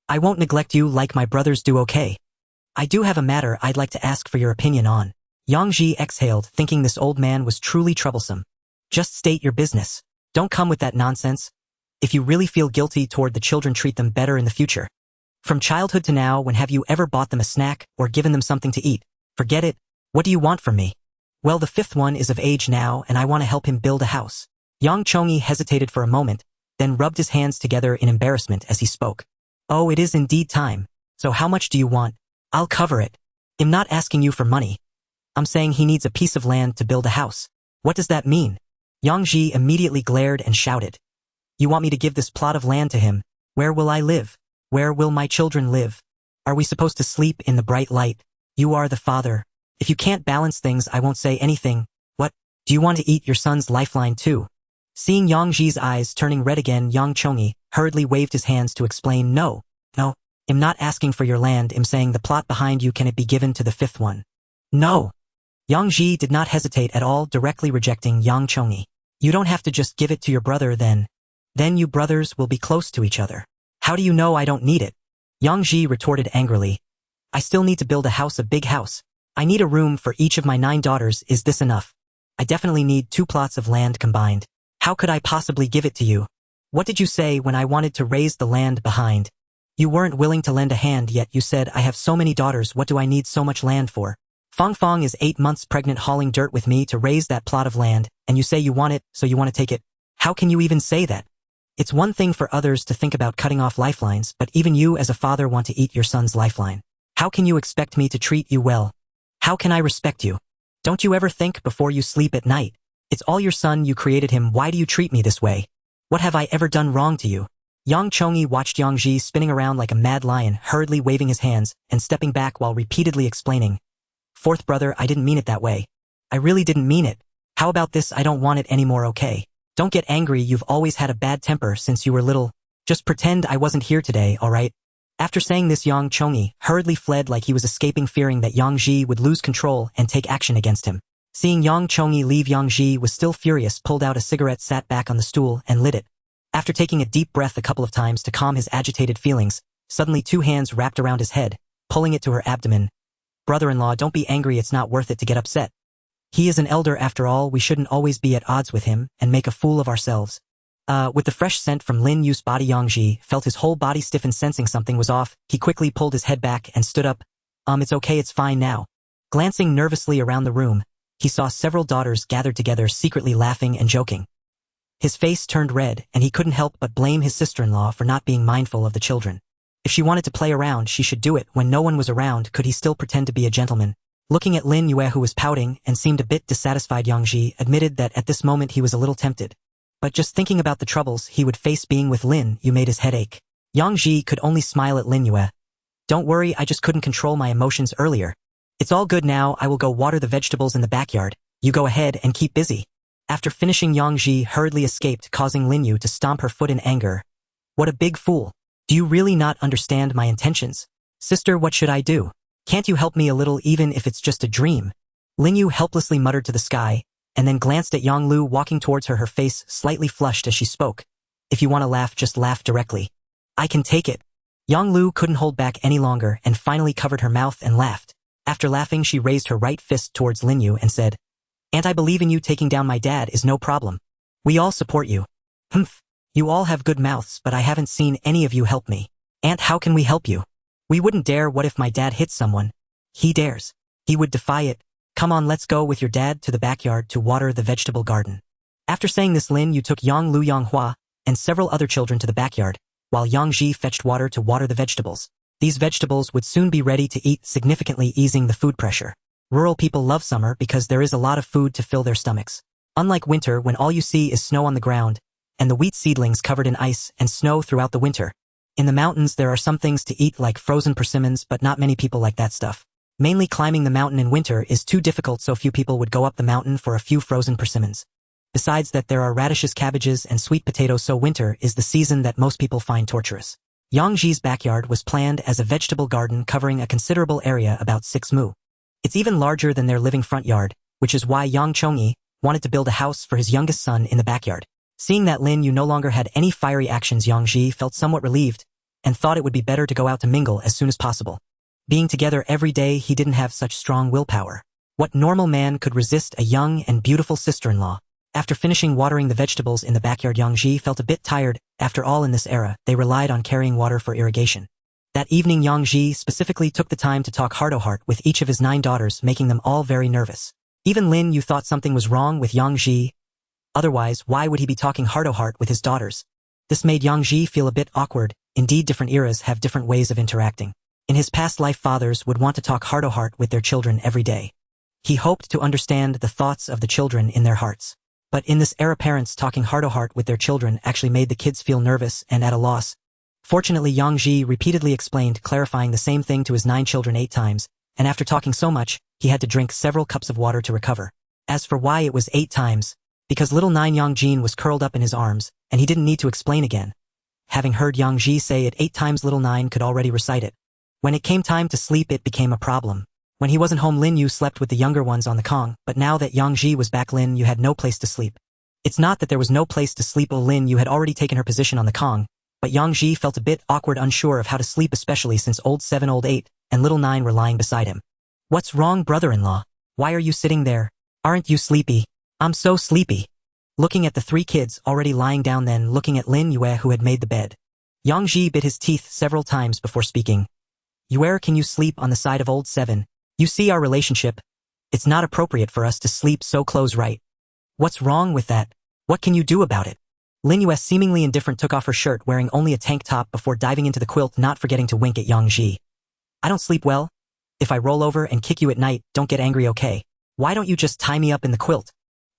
I won't neglect you like my brothers do, okay? I do have a matter I'd like to ask for your opinion on. Yang Ji exhaled, thinking this old man was truly troublesome. Just state your business. Don't come with that nonsense. If you really feel guilty toward the children, treat them better in the future. From childhood to now, when have you ever bought them a snack or given them something to eat? Forget it. What do you want from me? Well, the 5th one is of age now, and I want to help him build a house. Yang Chongyi hesitated for a moment, then rubbed his hands together in embarrassment as he spoke. Oh, it is indeed time. So how much do you want? I'll cover it. I'm not asking you for money. I'm saying he needs a piece of land to build a house. What does that mean? Yang Ji immediately glared and shouted. You want me to give this plot of land to him? Where will I live? Where will my children live? Are we supposed to sleep in the bright light? You are the father. If you can't balance things, I won't say anything. What? Do you want to eat your son's lifeline too? Seeing Yang Ji's eyes turning red again, Yang Chongyi hurriedly waved his hands to explain. No, I'm not asking for your land. I'm saying the plot behind you, can it be given to the 5th one? No. Yang Ji did not hesitate at all, directly rejecting Yang Chongyi. You don't have to just give it to your brother then. Then you brothers will be close to each other. How do you know I don't need it? Yang Ji retorted angrily. I still need to build a house, a big house. I need a room for each of my 9 daughters. Is this enough? I definitely need 2 plots of land combined. How could I possibly give it to you? What did you say when I wanted to raise the land behind? You weren't willing to lend a hand, yet you said I have so many daughters, what do I need so much land for? Fang Fang is 8 months pregnant, hauling dirt with me to raise that plot of land, and you say you want it, so you want to take it. How can you even say that? It's one thing for others to think about cutting off lifelines, but even you as a father want to eat your son's lifeline. How can you expect me to treat you well? How can I respect you? Don't you ever think before you sleep at night? It's all your son, you created him, why do you treat me this way? What have I ever done wrong to you? Yang Chongyi watched Yang Ji spinning around like a mad lion, hurriedly waving his hands and stepping back while repeatedly explaining. 4th brother, I didn't mean it that way. I really didn't mean it. How about this? I don't want it anymore, okay? Don't get angry, you've always had a bad temper since you were little. Just pretend I wasn't here today, alright? After saying this, Yang Chongyi hurriedly fled like he was escaping, fearing that Yang Ji would lose control and take action against him. Seeing Yang Chongyi leave, Yang Ji was still furious, pulled out a cigarette, sat back on the stool, and lit it. After taking a deep breath a couple of times to calm his agitated feelings, suddenly 2 hands wrapped around his head, pulling it to her abdomen. Brother-in-law, don't be angry, it's not worth it to get upset. He is an elder after all, we shouldn't always be at odds with him and make a fool of ourselves. With the fresh scent from Lin Yu's body, Yang Ji felt his whole body stiffen, sensing something was off. He quickly pulled his head back and stood up. It's okay, it's fine now. Glancing nervously around the room, he saw several daughters gathered together, secretly laughing and joking. His face turned red, and he couldn't help but blame his sister-in-law for not being mindful of the children. If she wanted to play around, she should do it. When no one was around, could he still pretend to be a gentleman? Looking at Lin Yue, who was pouting and seemed a bit dissatisfied, Yang Ji admitted that at this moment he was a little tempted. But just thinking about the troubles he would face being with Lin Yue made his head ache. Yang Ji could only smile at Lin Yue. Don't worry, I just couldn't control my emotions earlier. It's all good now, I will go water the vegetables in the backyard. You go ahead and keep busy. After finishing, Yang Ji hurriedly escaped, causing Lin Yue to stomp her foot in anger. What a big fool. Do you really not understand my intentions? Sister, what should I do? Can't you help me a little even if it's just a dream? Lin Yu helplessly muttered to the sky, and then glanced at Yang Lu walking towards her, her face slightly flushed as she spoke. If you want to laugh, just laugh directly. I can take it. Yang Lu couldn't hold back any longer and finally covered her mouth and laughed. After laughing, she raised her right fist towards Lin Yu and said, "And I believe in you. Taking down my dad is no problem. We all support you." "Humph. You all have good mouths, but I haven't seen any of you help me. Aunt, how can we help you? We wouldn't dare. What if my dad hits someone? He dares. He would defy it. Come on, let's go with your dad to the backyard to water the vegetable garden." After saying this, Lin Yu took Yang Lu, Xuanhuan, and several other children to the backyard, while Yang Ji fetched water to water the vegetables. These vegetables would soon be ready to eat, significantly easing the food pressure. Rural people love summer because there is a lot of food to fill their stomachs. Unlike winter, when all you see is snow on the ground, and the wheat seedlings covered in ice and snow throughout the winter. In the mountains, there are some things to eat like frozen persimmons, but not many people like that stuff. Mainly climbing the mountain in winter is too difficult, so few people would go up the mountain for a few frozen persimmons. Besides that, there are radishes, cabbages, and sweet potatoes, so winter is the season that most people find torturous. Yang Ji's backyard was planned as a vegetable garden covering a considerable area, about 6 mu. It's even larger than their living front yard, which is why Yang Chongyi wanted to build a house for his youngest son in the backyard. Seeing that Lin Yu no longer had any fiery actions, Yang Ji felt somewhat relieved and thought it would be better to go out to mingle as soon as possible. Being together every day, he didn't have such strong willpower. What normal man could resist a young and beautiful sister-in-law? After finishing watering the vegetables in the backyard, Yang Ji felt a bit tired. After all, in this era, they relied on carrying water for irrigation. That evening, Yang Ji specifically took the time to talk heart-to-heart with each of his 9 daughters, making them all very nervous. Even Lin Yu thought something was wrong with Yang Ji. Otherwise, why would he be talking heart-to-heart with his daughters? This made Yang Ji feel a bit awkward. Indeed, different eras have different ways of interacting. In his past life, fathers would want to talk heart-to-heart with their children every day. He hoped to understand the thoughts of the children in their hearts. But in this era, parents talking heart-to-heart with their children actually made the kids feel nervous and at a loss. Fortunately, Yang Ji repeatedly explained, clarifying the same thing to his 9 children 8 times, and after talking so much, he had to drink several cups of water to recover. As for why it was 8 times, because little 9 Yang Jin was curled up in his arms, and he didn't need to explain again. Having heard Yang Ji say it 8 times, little 9 could already recite it. When it came time to sleep, it became a problem. When he wasn't home, Lin Yu slept with the younger ones on the Kong, but now that Yang Ji was back, Lin Yu had no place to sleep. It's not that there was no place to sleep. Lin Yu had already taken her position on the Kong, but Yang Ji felt a bit awkward, unsure of how to sleep, especially since old 7, old 8, and little 9 were lying beside him. "What's wrong, brother-in-law? Why are you sitting there? Aren't you sleepy?" "I'm so sleepy." Looking at the 3 kids already lying down, then looking at Lin Yue, who had made the bed. Yang Ji bit his teeth several times before speaking. "Yue, can you sleep on the side of old 7? You see our relationship. It's not appropriate for us to sleep so close, right? What's wrong with that? What can you do about it?" Lin Yue, seemingly indifferent, took off her shirt, wearing only a tank top before diving into the quilt, not forgetting to wink at Yang Ji. "I don't sleep well. If I roll over and kick you at night, don't get angry, okay? Why don't you just tie me up in the quilt?"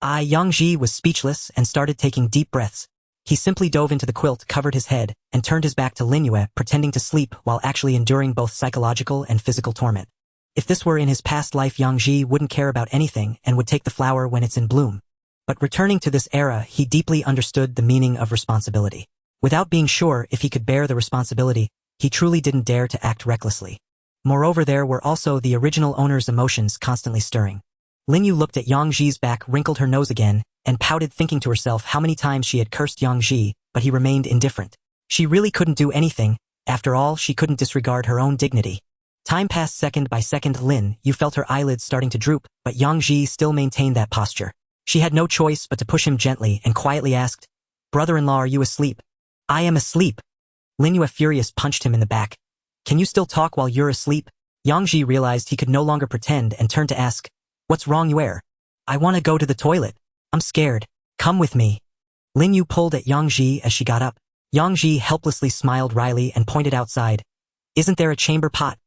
Yang Ji was speechless and started taking deep breaths. He simply dove into the quilt, covered his head, and turned his back to Lin Yue, pretending to sleep while actually enduring both psychological and physical torment. If this were in his past life, Yang Ji wouldn't care about anything and would take the flower when it's in bloom. But returning to this era, he deeply understood the meaning of responsibility. Without being sure if he could bear the responsibility, he truly didn't dare to act recklessly. Moreover, there were also the original owner's emotions constantly stirring. Lin Yu looked at Yang Ji's back, wrinkled her nose again, and pouted, thinking to herself how many times she had cursed Yang Ji, but he remained indifferent. She really couldn't do anything. After all, she couldn't disregard her own dignity. Time passed second by second. Lin Yu felt her eyelids starting to droop, but Yang Ji still maintained that posture. She had no choice but to push him gently and quietly asked, "Brother-in-law, are you asleep?" "I am asleep." Lin Yu, furious, punched him in the back. "Can you still talk while you're asleep?" Yang Ji realized he could no longer pretend and turned to ask, "What's wrong, Yue?" "I want to go to the toilet. I'm scared. Come with me." Lin Yu pulled at Yang Ji as she got up. Yang Ji helplessly smiled wryly and pointed outside. "Isn't there a chamber pot?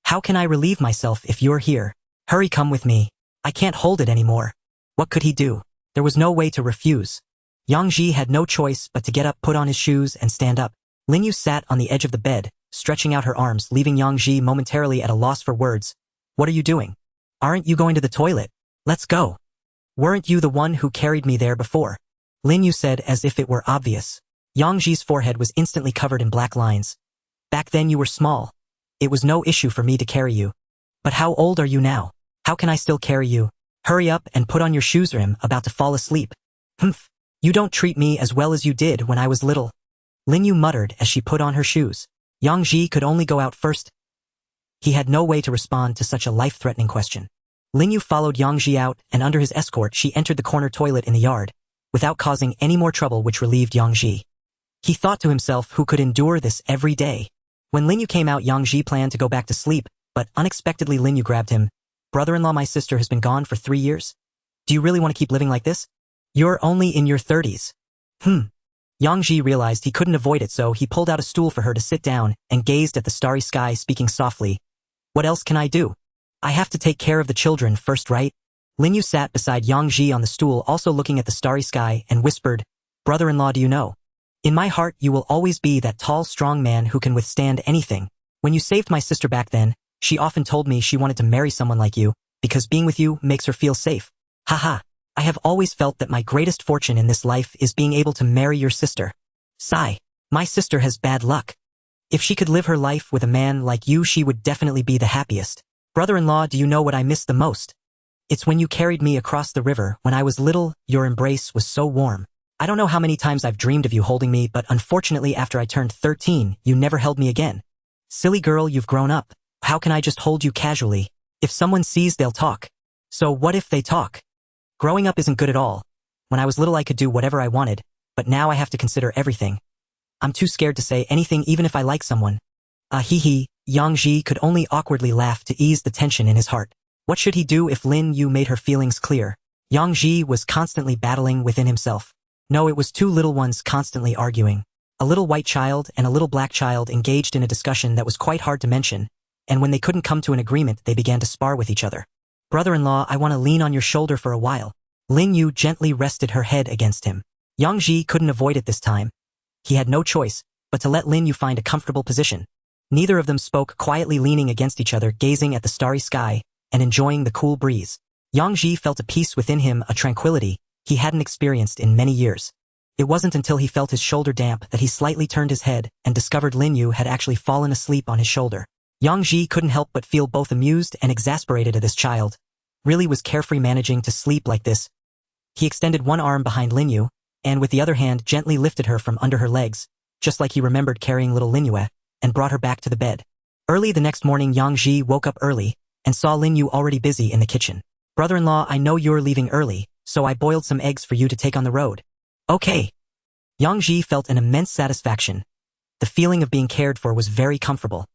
How can I relieve myself if you're here? Hurry, come with me. I can't hold it anymore." What could he do? There was no way to refuse. Yang Ji had no choice but to get up, put on his shoes, and stand up. Lin Yu sat on the edge of the bed, stretching out her arms, leaving Yang Ji momentarily at a loss for words. "What are you doing? Aren't you going to the toilet? Let's go. Weren't you the one who carried me there before?" Lin Yu said, as if it were obvious. Yang Ji's forehead was instantly covered in black lines. "Back then you were small. It was no issue for me to carry you. But how old are you now? How can I still carry you? Hurry up and put on your shoes or I'm about to fall asleep. Humph. You don't treat me as well as you did when I was little. Lin Yu muttered as she put on her shoes. Yang Ji could only go out first. He had no way to respond to such a life-threatening question. Lin Yu followed Yang Ji out, and under his escort she entered the corner toilet in the yard, without causing any more trouble, which relieved Yang Ji. He thought to himself who could endure this every day. When Lin Yu came out, Yang Ji planned to go back to sleep, but unexpectedly Lin Yu grabbed him. Brother-in-law, my sister has been gone for 3 years. Do you really want to keep living like this? You're only in your 30s. Yang Ji realized he couldn't avoid it, so he pulled out a stool for her to sit down and gazed at the starry sky, speaking softly. What else can I do? I have to take care of the children first, right? Lin Yu sat beside Yang Ji on the stool, also looking at the starry sky, and whispered, Brother-in-law, do you know? In my heart, you will always be that tall, strong man who can withstand anything. When you saved my sister back then, she often told me she wanted to marry someone like you, because being with you makes her feel safe. Haha. I have always felt that my greatest fortune in this life is being able to marry your sister. Sigh. My sister has bad luck. If she could live her life with a man like you, she would definitely be the happiest. Brother-in-law, do you know what I miss the most? It's when you carried me across the river. When I was little, your embrace was so warm. I don't know how many times I've dreamed of you holding me, but unfortunately after I turned 13, you never held me again. Silly girl, you've grown up. How can I just hold you casually? If someone sees, they'll talk. So what if they talk? Growing up isn't good at all. When I was little, I could do whatever I wanted, but now I have to consider everything. I'm too scared to say anything even if I like someone. Hee. Yang Ji could only awkwardly laugh to ease the tension in his heart. What should he do if Lin Yu made her feelings clear? Yang Ji was constantly battling within himself. No, it was two little ones constantly arguing. A little white child and a little black child engaged in a discussion that was quite hard to mention, and when they couldn't come to an agreement, they began to spar with each other. Brother-in-law, I want to lean on your shoulder for a while. Lin Yu gently rested her head against him. Yang Ji couldn't avoid it this time. He had no choice but to let Lin Yu find a comfortable position. Neither of them spoke, quietly leaning against each other, gazing at the starry sky and enjoying the cool breeze. Yang Ji felt a peace within him, a tranquility he hadn't experienced in many years. It wasn't until he felt his shoulder damp that he slightly turned his head and discovered Lin Yu had actually fallen asleep on his shoulder. Yang Ji couldn't help but feel both amused and exasperated at this child. Really was carefree managing to sleep like this. He extended one arm behind Lin Yu, and with the other hand gently lifted her from under her legs, just like he remembered carrying little Lin Yu, and brought her back to the bed. Early the next morning, Yang Ji woke up early and saw Lin Yu already busy in the kitchen. Brother-in-law, I know you're leaving early, so I boiled some eggs for you to take on the road. Okay. Yang Ji felt an immense satisfaction. The feeling of being cared for was very comfortable.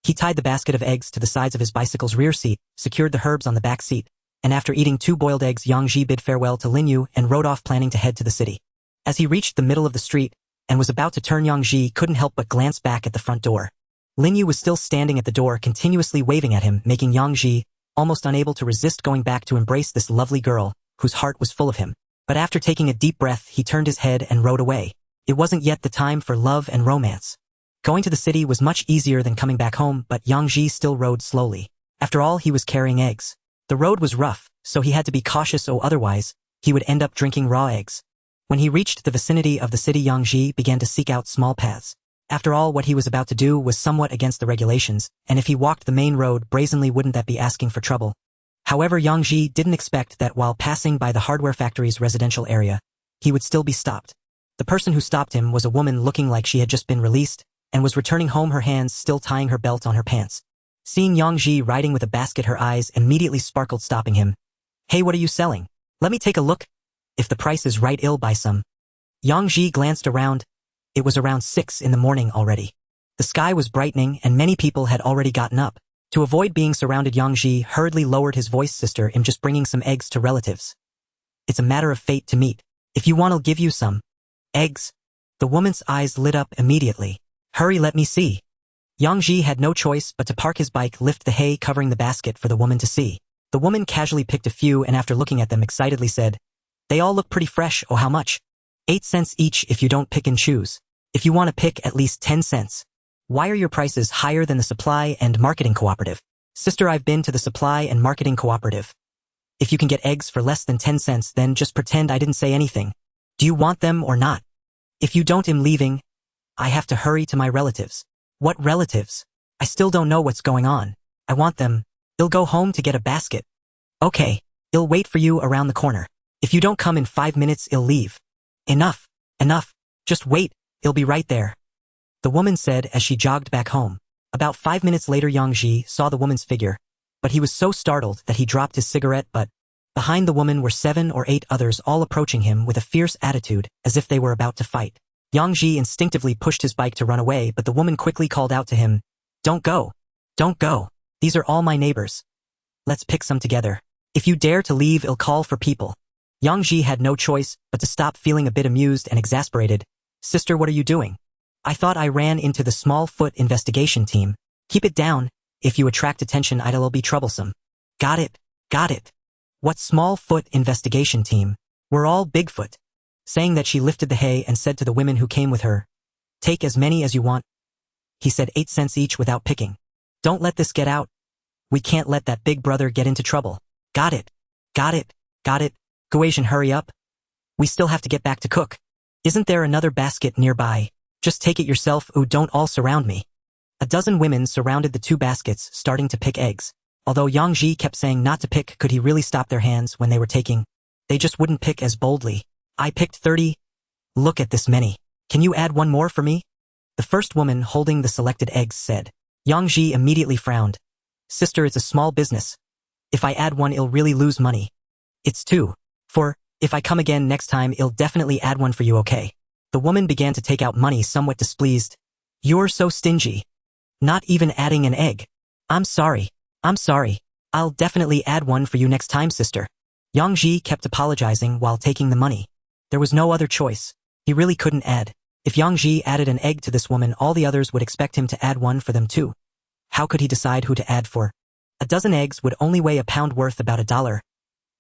He tied the basket of eggs to the sides of his bicycle's rear seat, secured the herbs on the back seat, and after eating 2 boiled eggs, Yang Ji bid farewell to Lin Yu and rode off, planning to head to the city. As he reached the middle of the street and was about to turn, Yang Ji couldn't help but glance back at the front door. Lin Yu was still standing at the door, continuously waving at him, making Yang Ji almost unable to resist going back to embrace this lovely girl, whose heart was full of him. But after taking a deep breath, he turned his head and rode away. It wasn't yet the time for love and romance. Going to the city was much easier than coming back home, but Yang Ji still rode slowly. After all, he was carrying eggs. The road was rough, so he had to be cautious, or otherwise, he would end up drinking raw eggs. When he reached the vicinity of the city, Yang Ji began to seek out small paths. After all, what he was about to do was somewhat against the regulations, and if he walked the main road brazenly, wouldn't that be asking for trouble? However, Yang Ji didn't expect that while passing by the hardware factory's residential area, he would still be stopped. The person who stopped him was a woman looking like she had just been released and was returning home, her hands still tying her belt on her pants. Seeing Yang Ji riding with a basket, her eyes immediately sparkled, stopping him. Hey, what are you selling? Let me take a look. If the price is right, I'll buy some. Yang Ji glanced around. It was around 6 in the morning already. The sky was brightening and many people had already gotten up. To avoid being surrounded, Yang Ji hurriedly lowered his voice. Sister, I'm just bringing some eggs to relatives. It's a matter of fate to meet. If you want, I'll give you some. Eggs? The woman's eyes lit up immediately. Hurry, let me see. Yang Ji had no choice but to park his bike, lift the hay covering the basket for the woman to see. The woman casually picked a few and after looking at them excitedly said, They all look pretty fresh. Oh, how much? 8 cents each if you don't pick and choose. If you want to pick, at least 10 cents. Why are your prices higher than the supply and marketing cooperative? Sister, I've been to the supply and marketing cooperative. If you can get eggs for less than 10 cents, then just pretend I didn't say anything. Do you want them or not? If you don't, I'm leaving. I have to hurry to my relatives. What relatives? I still don't know what's going on. I want them. I'll go home to get a basket. Okay, I'll wait for you around the corner. If you don't come in 5 minutes, I'll leave. Enough, enough. Just wait, I'll be right there. The woman said as she jogged back home. About 5 minutes later, Yang Ji saw the woman's figure, but he was so startled that he dropped his cigarette. But behind the woman were 7 or 8 others, all approaching him with a fierce attitude as if they were about to fight. Yang Ji instinctively pushed his bike to run away, but the woman quickly called out to him, "Don't go. Don't go. These are all my neighbors. Let's pick some together. If you dare to leave, I'll call for people." Yang Ji had no choice but to stop, feeling a bit amused and exasperated. "Sister, what are you doing?" "I thought I ran into the small foot investigation team." "Keep it down. If you attract attention, it'll be troublesome." "Got it. Got it." "What small foot investigation team? We're all Bigfoot." Saying that, she lifted the hay and said to the women who came with her, "Take as many as you want." He said 8 cents each without picking. "Don't let this get out. We can't let that big brother get into trouble." "Got it. Got it. Got it. Guasian, hurry up. We still have to get back to cook. Isn't there another basket nearby? Just take it yourself. Ooh, don't all surround me." A dozen women surrounded the 2 baskets, starting to pick eggs. Although Yang Ji kept saying not to pick, could he really stop their hands when they were taking? They just wouldn't pick as boldly. "I picked 30. Look at this many. Can you add 1 more for me?" The first woman holding the selected eggs said. Yang Ji immediately frowned. "Sister, it's a small business. If I add 1, I'll really lose money." "It's 2. For, if I come again next time, I'll definitely add 1 for you, okay?" The woman began to take out money, somewhat displeased. "You're so stingy. Not even adding an egg." I'm sorry. I'll definitely add 1 for you next time, sister." Yang Ji kept apologizing while taking the money. There was no other choice. He really couldn't add. If Yang Ji added an egg to this woman, all the others would expect him to add 1 for them too. How could he decide who to add for? A dozen eggs would only weigh a pound, worth about $1.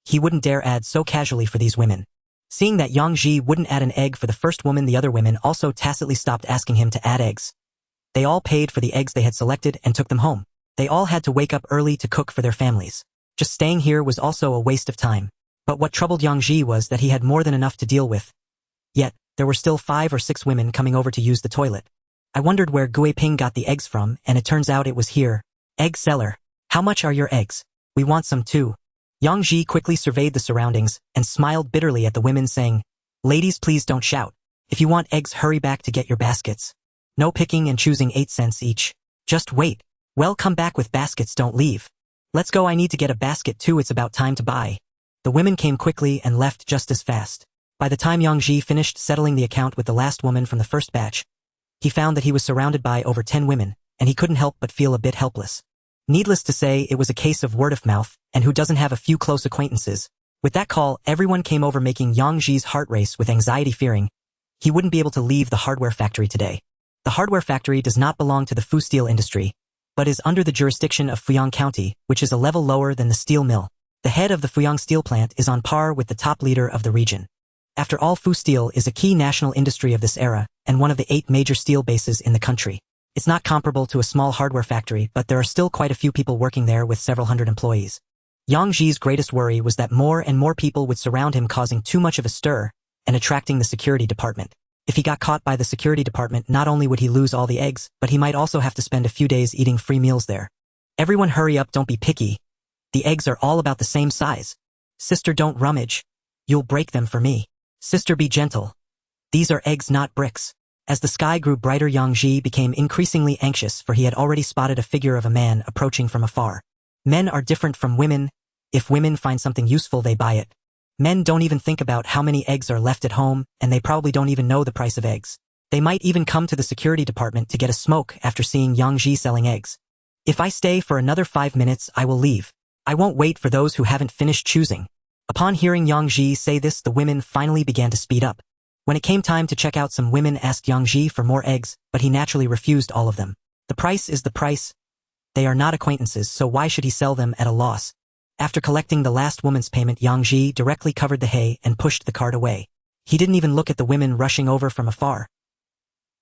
He wouldn't dare add so casually for these women. Seeing that Yang Ji wouldn't add an egg for the first woman, the other women also tacitly stopped asking him to add eggs. They all paid for the eggs they had selected and took them home. They all had to wake up early to cook for their families. Just staying here was also a waste of time. But what troubled Yang Ji was that he had more than enough to deal with. Yet, there were still 5 or 6 women coming over to use the toilet. I wondered where Guiping got the eggs from, and it turns out it was here. "Egg seller, how much are your eggs? We want some too." Yang Ji quickly surveyed the surroundings and smiled bitterly at the women, saying, "Ladies, please don't shout. If you want eggs, hurry back to get your baskets. No picking and choosing, 8 cents each. Just wait. Well, come back with baskets, don't leave. Let's go, I need to get a basket too, it's about time to buy." The women came quickly and left just as fast. By the time Yang Ji finished settling the account with the last woman from the first batch, he found that he was surrounded by over 10 women, and he couldn't help but feel a bit helpless. Needless to say, it was a case of word of mouth, and who doesn't have a few close acquaintances? With that call, everyone came over, making Yang Ji's heart race with anxiety, fearing he wouldn't be able to leave the hardware factory today. The hardware factory does not belong to the Fu steel industry, but is under the jurisdiction of Fuyang County, which is a level lower than the steel mill. The head of the Fuyang steel plant is on par with the top leader of the region. After all, Fu Steel is a key national industry of this era, and one of the 8 major steel bases in the country. It's not comparable to a small hardware factory, but there are still quite a few people working there with several hundred employees. Yang Ji's greatest worry was that more and more people would surround him, causing too much of a stir and attracting the security department. If he got caught by the security department, not only would he lose all the eggs, but he might also have to spend a few days eating free meals there. "Everyone hurry up, don't be picky. The eggs are all about the same size. Sister, don't rummage. You'll break them for me. Sister, be gentle. These are eggs, not bricks." As the sky grew brighter, Yang Ji became increasingly anxious, for he had already spotted a figure of a man approaching from afar. Men are different from women. If women find something useful, they buy it. Men don't even think about how many eggs are left at home, and they probably don't even know the price of eggs. They might even come to the security department to get a smoke after seeing Yang Ji selling eggs. "If I stay for another 5 minutes, I will leave. I won't wait for those who haven't finished choosing." Upon hearing Yang Ji say this, the women finally began to speed up. When it came time to check out, some women asked Yang Ji for more eggs, but he naturally refused all of them. The price is the price. They are not acquaintances, so why should he sell them at a loss? After collecting the last woman's payment, Yang Ji directly covered the hay and pushed the cart away. He didn't even look at the women rushing over from afar.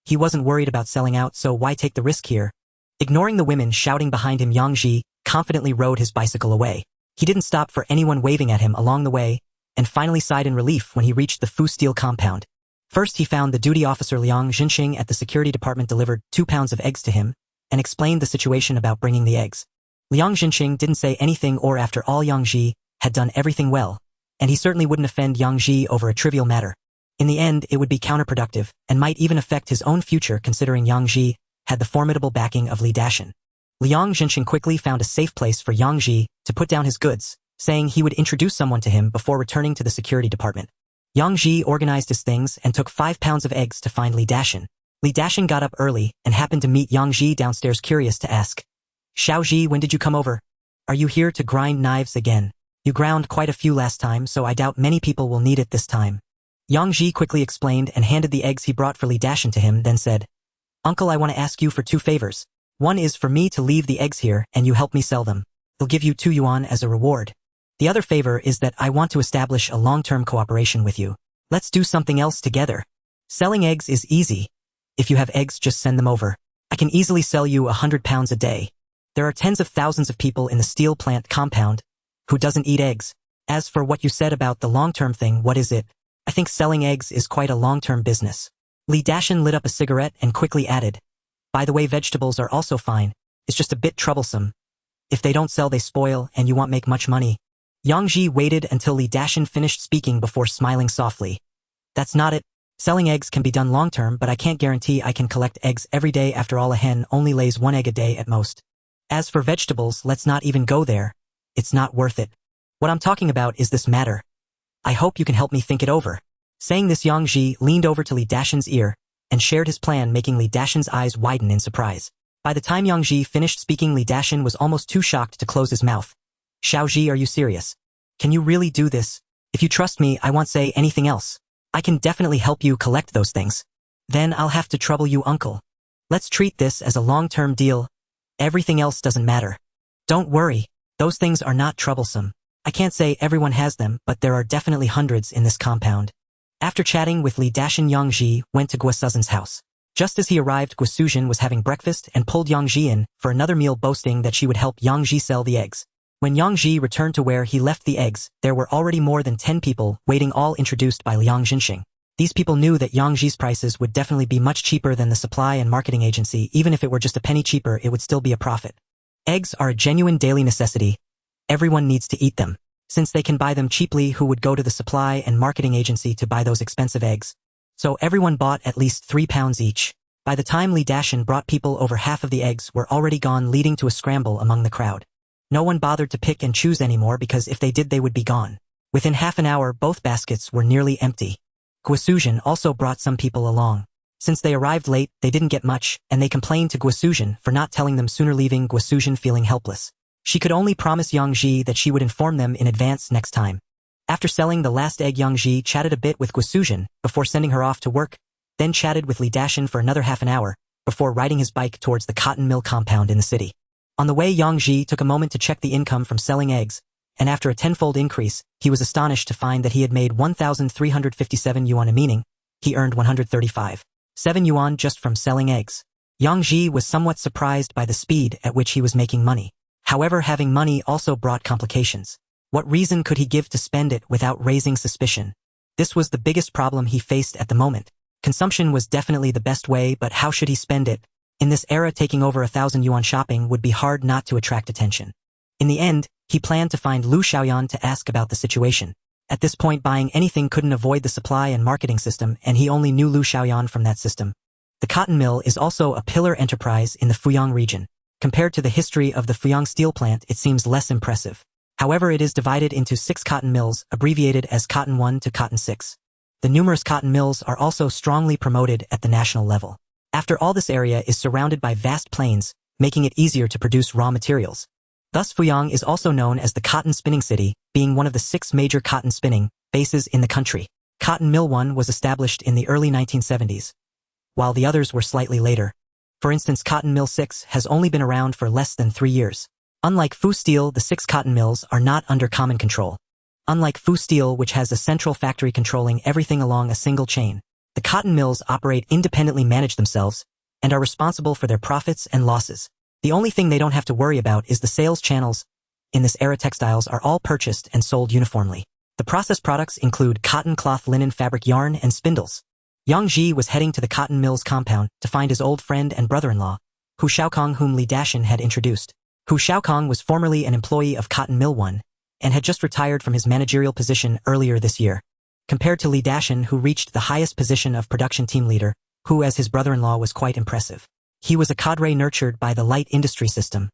He wasn't worried about selling out, so why take the risk here? Ignoring the women shouting behind him, Yang Ji confidently rode his bicycle away. He didn't stop for anyone waving at him along the way, and finally sighed in relief when he reached the Fu Steel compound. First, he found the duty officer Liang Jinxing at the security department, delivered 2 pounds of eggs to him, and explained the situation about bringing the eggs. Liang Jinqing didn't say anything, or after all Yang Ji had done everything well, and he certainly wouldn't offend Yang Ji over a trivial matter. In the end, it would be counterproductive, and might even affect his own future, considering Yang Ji had the formidable backing of Li Dashan. Liang Jinqing quickly found a safe place for Yang Ji to put down his goods, saying he would introduce someone to him before returning to the security department. Yang Ji organized his things and took 5 pounds of eggs to find Li Dashan. Li Dashan got up early and happened to meet Yang Ji downstairs, curious to ask, "Xiao Ji, when did you come over? Are you here to grind knives again? You ground quite a few last time, so I doubt many people will need it this time." Yang Ji quickly explained and handed the eggs he brought for Li Dashan to him, then said, "Uncle, I want to ask you for 2 favors. One is for me to leave the eggs here and you help me sell them. They'll give you 2 yuan as a reward. The other favor is that I want to establish a long-term cooperation with you. Let's do something else together. Selling eggs is easy. If you have eggs, just send them over. I can easily sell you 100 pounds a day. There are tens of thousands of people in the steel plant compound who doesn't eat eggs. As for what you said about the long-term thing, what is it? I think selling eggs is quite a long-term business." Li Dashan lit up a cigarette and quickly added, "By the way, vegetables are also fine. It's just a bit troublesome. If they don't sell, they spoil, and you won't make much money." Yang Ji waited until Li Dashan finished speaking before smiling softly. "That's not it. Selling eggs can be done long-term, but I can't guarantee I can collect eggs every day. After all, a hen only lays 1 egg a day at most. As for vegetables, let's not even go there. It's not worth it. What I'm talking about is this matter. I hope you can help me think it over." Saying this, Yang Ji leaned over to Li Dashan's ear and shared his plan, making Li Dashan's eyes widen in surprise. By the time Yang Ji finished speaking, Li Dashan was almost too shocked to close his mouth. "Xiao Ji, are you serious? Can you really do this? If you trust me, I won't say anything else. I can definitely help you collect those things. Then I'll have to trouble you, uncle. Let's treat this as a long-term deal. Everything else doesn't matter. Don't worry, those things are not troublesome. I can't say everyone has them, but there are definitely hundreds in this compound." After chatting with Li Dashan, Yang Ji went to Guo Suzhen's house. Just as he arrived, Guo Suzhen was having breakfast and pulled Yang Ji in for another meal, boasting that she would help Yang Ji sell the eggs. When Yang Ji returned to where he left the eggs, there were already more than 10 people waiting, all introduced by Liang Jinqing. These people knew that Yang Ji's prices would definitely be much cheaper than the supply and marketing agency. Even if it were just a penny cheaper, it would still be a profit. Eggs are a genuine daily necessity. Everyone needs to eat them. Since they can buy them cheaply, who would go to the supply and marketing agency to buy those expensive eggs? So everyone bought at least 3 pounds each. By the time Li Dashan brought people, over half of the eggs were already gone, leading to a scramble among the crowd. No one bothered to pick and choose anymore, because if they did, they would be gone. Within half an hour, both baskets were nearly empty. Guo Suzhen also brought some people along. Since they arrived late, they didn't get much, and they complained to Guo Suzhen for not telling them sooner, leaving Guo Suzhen feeling helpless. She could only promise Yang Ji that she would inform them in advance next time. After selling the last egg, Yang Ji chatted a bit with Guo Suzhen before sending her off to work, then chatted with Li Dashan for another half an hour before riding his bike towards the cotton mill compound in the city. On the way, Yang Ji took a moment to check the income from selling eggs, and after a tenfold increase, he was astonished to find that he had made 1,357 yuan, meaning he earned 135.7 yuan just from selling eggs. Yang Ji was somewhat surprised by the speed at which he was making money. However, having money also brought complications. What reason could he give to spend it without raising suspicion? This was the biggest problem he faced at the moment. Consumption was definitely the best way, but how should he spend it? In this era, taking over 1,000 yuan shopping would be hard not to attract attention. In the end, he planned to find Lu Xiaoyan to ask about the situation. At this point, buying anything couldn't avoid the supply and marketing system, and he only knew Lu Xiaoyan from that system. The cotton mill is also a pillar enterprise in the Fuyang region. Compared to the history of the Fuyang steel plant, it seems less impressive. However, it is divided into 6 cotton mills, abbreviated as Cotton 1 to Cotton 6. The numerous cotton mills are also strongly promoted at the national level. After all, this area is surrounded by vast plains, making it easier to produce raw materials. Thus, Fuyang is also known as the Cotton Spinning City, being one of the 6 major cotton spinning bases in the country. Cotton Mill 1 was established in the early 1970s, while the others were slightly later. For instance, Cotton Mill 6 has only been around for less than 3 years. Unlike Fu Steel, the 6 cotton mills are not under common control. Unlike Fu Steel, which has a central factory controlling everything along a single chain, the cotton mills operate independently, manage themselves, and are responsible for their profits and losses. The only thing they don't have to worry about is the sales channels. In this era, textiles are all purchased and sold uniformly. The processed products include cotton, cloth, linen, fabric, yarn, and spindles. Yang Ji was heading to the cotton mills compound to find his old friend and brother-in-law, Hu Xiaokong, whom Li Dashan had introduced. Hu Xiaokong was formerly an employee of Cotton Mill 1 and had just retired from his managerial position earlier this year. Compared to Li Dashan, who reached the highest position of production team leader, who as his brother-in-law was quite impressive. He was a cadre nurtured by the light industry system.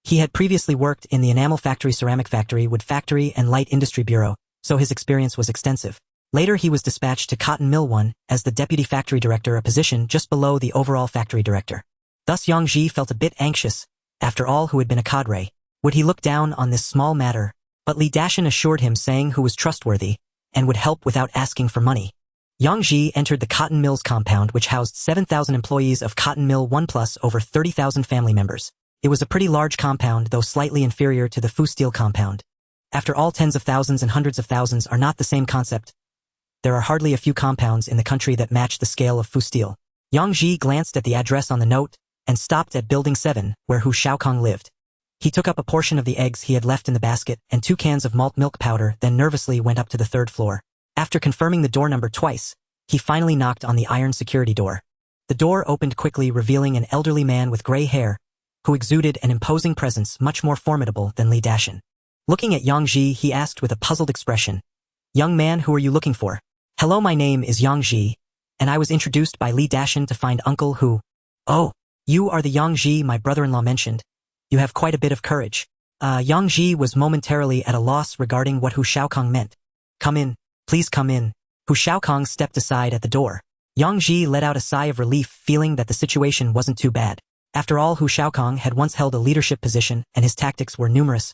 He had previously worked in the enamel factory, ceramic factory, wood factory, and light industry bureau, so his experience was extensive. Later he was dispatched to Cotton Mill 1 as the deputy factory director, a position just below the overall factory director. Thus Yang Ji felt a bit anxious, after all who had been a cadre. Would he look down on this small matter? But Li Dashan assured him, saying who was trustworthy and would help without asking for money. Yang Ji entered the cotton mills compound, which housed 7,000 employees of Cotton Mill 1 plus over 30,000 family members. It was a pretty large compound, though slightly inferior to the Fu Steel compound. After all, tens of thousands and hundreds of thousands are not the same concept. There are hardly a few compounds in the country that match the scale of Fu Steel. Yang Ji glanced at the address on the note and stopped at Building 7, where Hu Xiaokong lived. He took up a portion of the eggs he had left in the basket and 2 cans of malt milk powder, then nervously went up to the 3rd floor. After confirming the door number twice, he finally knocked on the iron security door. The door opened quickly, revealing an elderly man with gray hair, who exuded an imposing presence much more formidable than Li Dashan. Looking at Yang Ji, he asked with a puzzled expression, "Young man, who are you looking for?" "Hello, my name is Yang Ji, and I was introduced by Li Dashan to find Uncle Hu." "Oh, you are the Yang Ji my brother-in-law mentioned. You have quite a bit of courage." Yang Ji was momentarily at a loss regarding what Hu Xiaokong meant. "Come in, please come in." Hu Xiaokong stepped aside at the door. Yang Ji let out a sigh of relief, feeling that the situation wasn't too bad. After all, Hu Xiaokong had once held a leadership position and his tactics were numerous.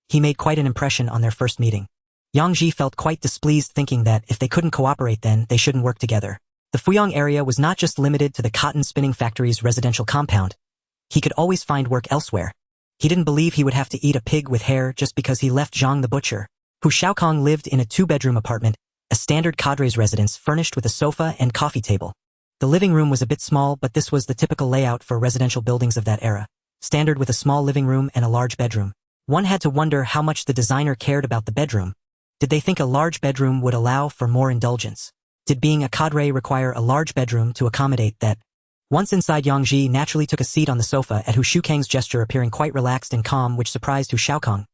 He made quite an impression on their first meeting. Yang Ji felt quite displeased, thinking that if they couldn't cooperate, then they shouldn't work together. The Fuyang area was not just limited to the cotton spinning factory's residential compound. He could always find work elsewhere. He didn't believe he would have to eat a pig with hair just because he left Zhang the butcher. Hu Xiaokong lived in a 2-bedroom apartment, a standard cadre's residence furnished with a sofa and coffee table. The living room was a bit small, but this was the typical layout for residential buildings of that era, standard with a small living room and a large bedroom. One had to wonder how much the designer cared about the bedroom. Did they think a large bedroom would allow for more indulgence? Did being a cadre require a large bedroom to accommodate that? Once inside, Yang Ji naturally took a seat on the sofa at Hu Xiaokong's gesture, appearing quite relaxed and calm, which surprised Hu Xiaokong.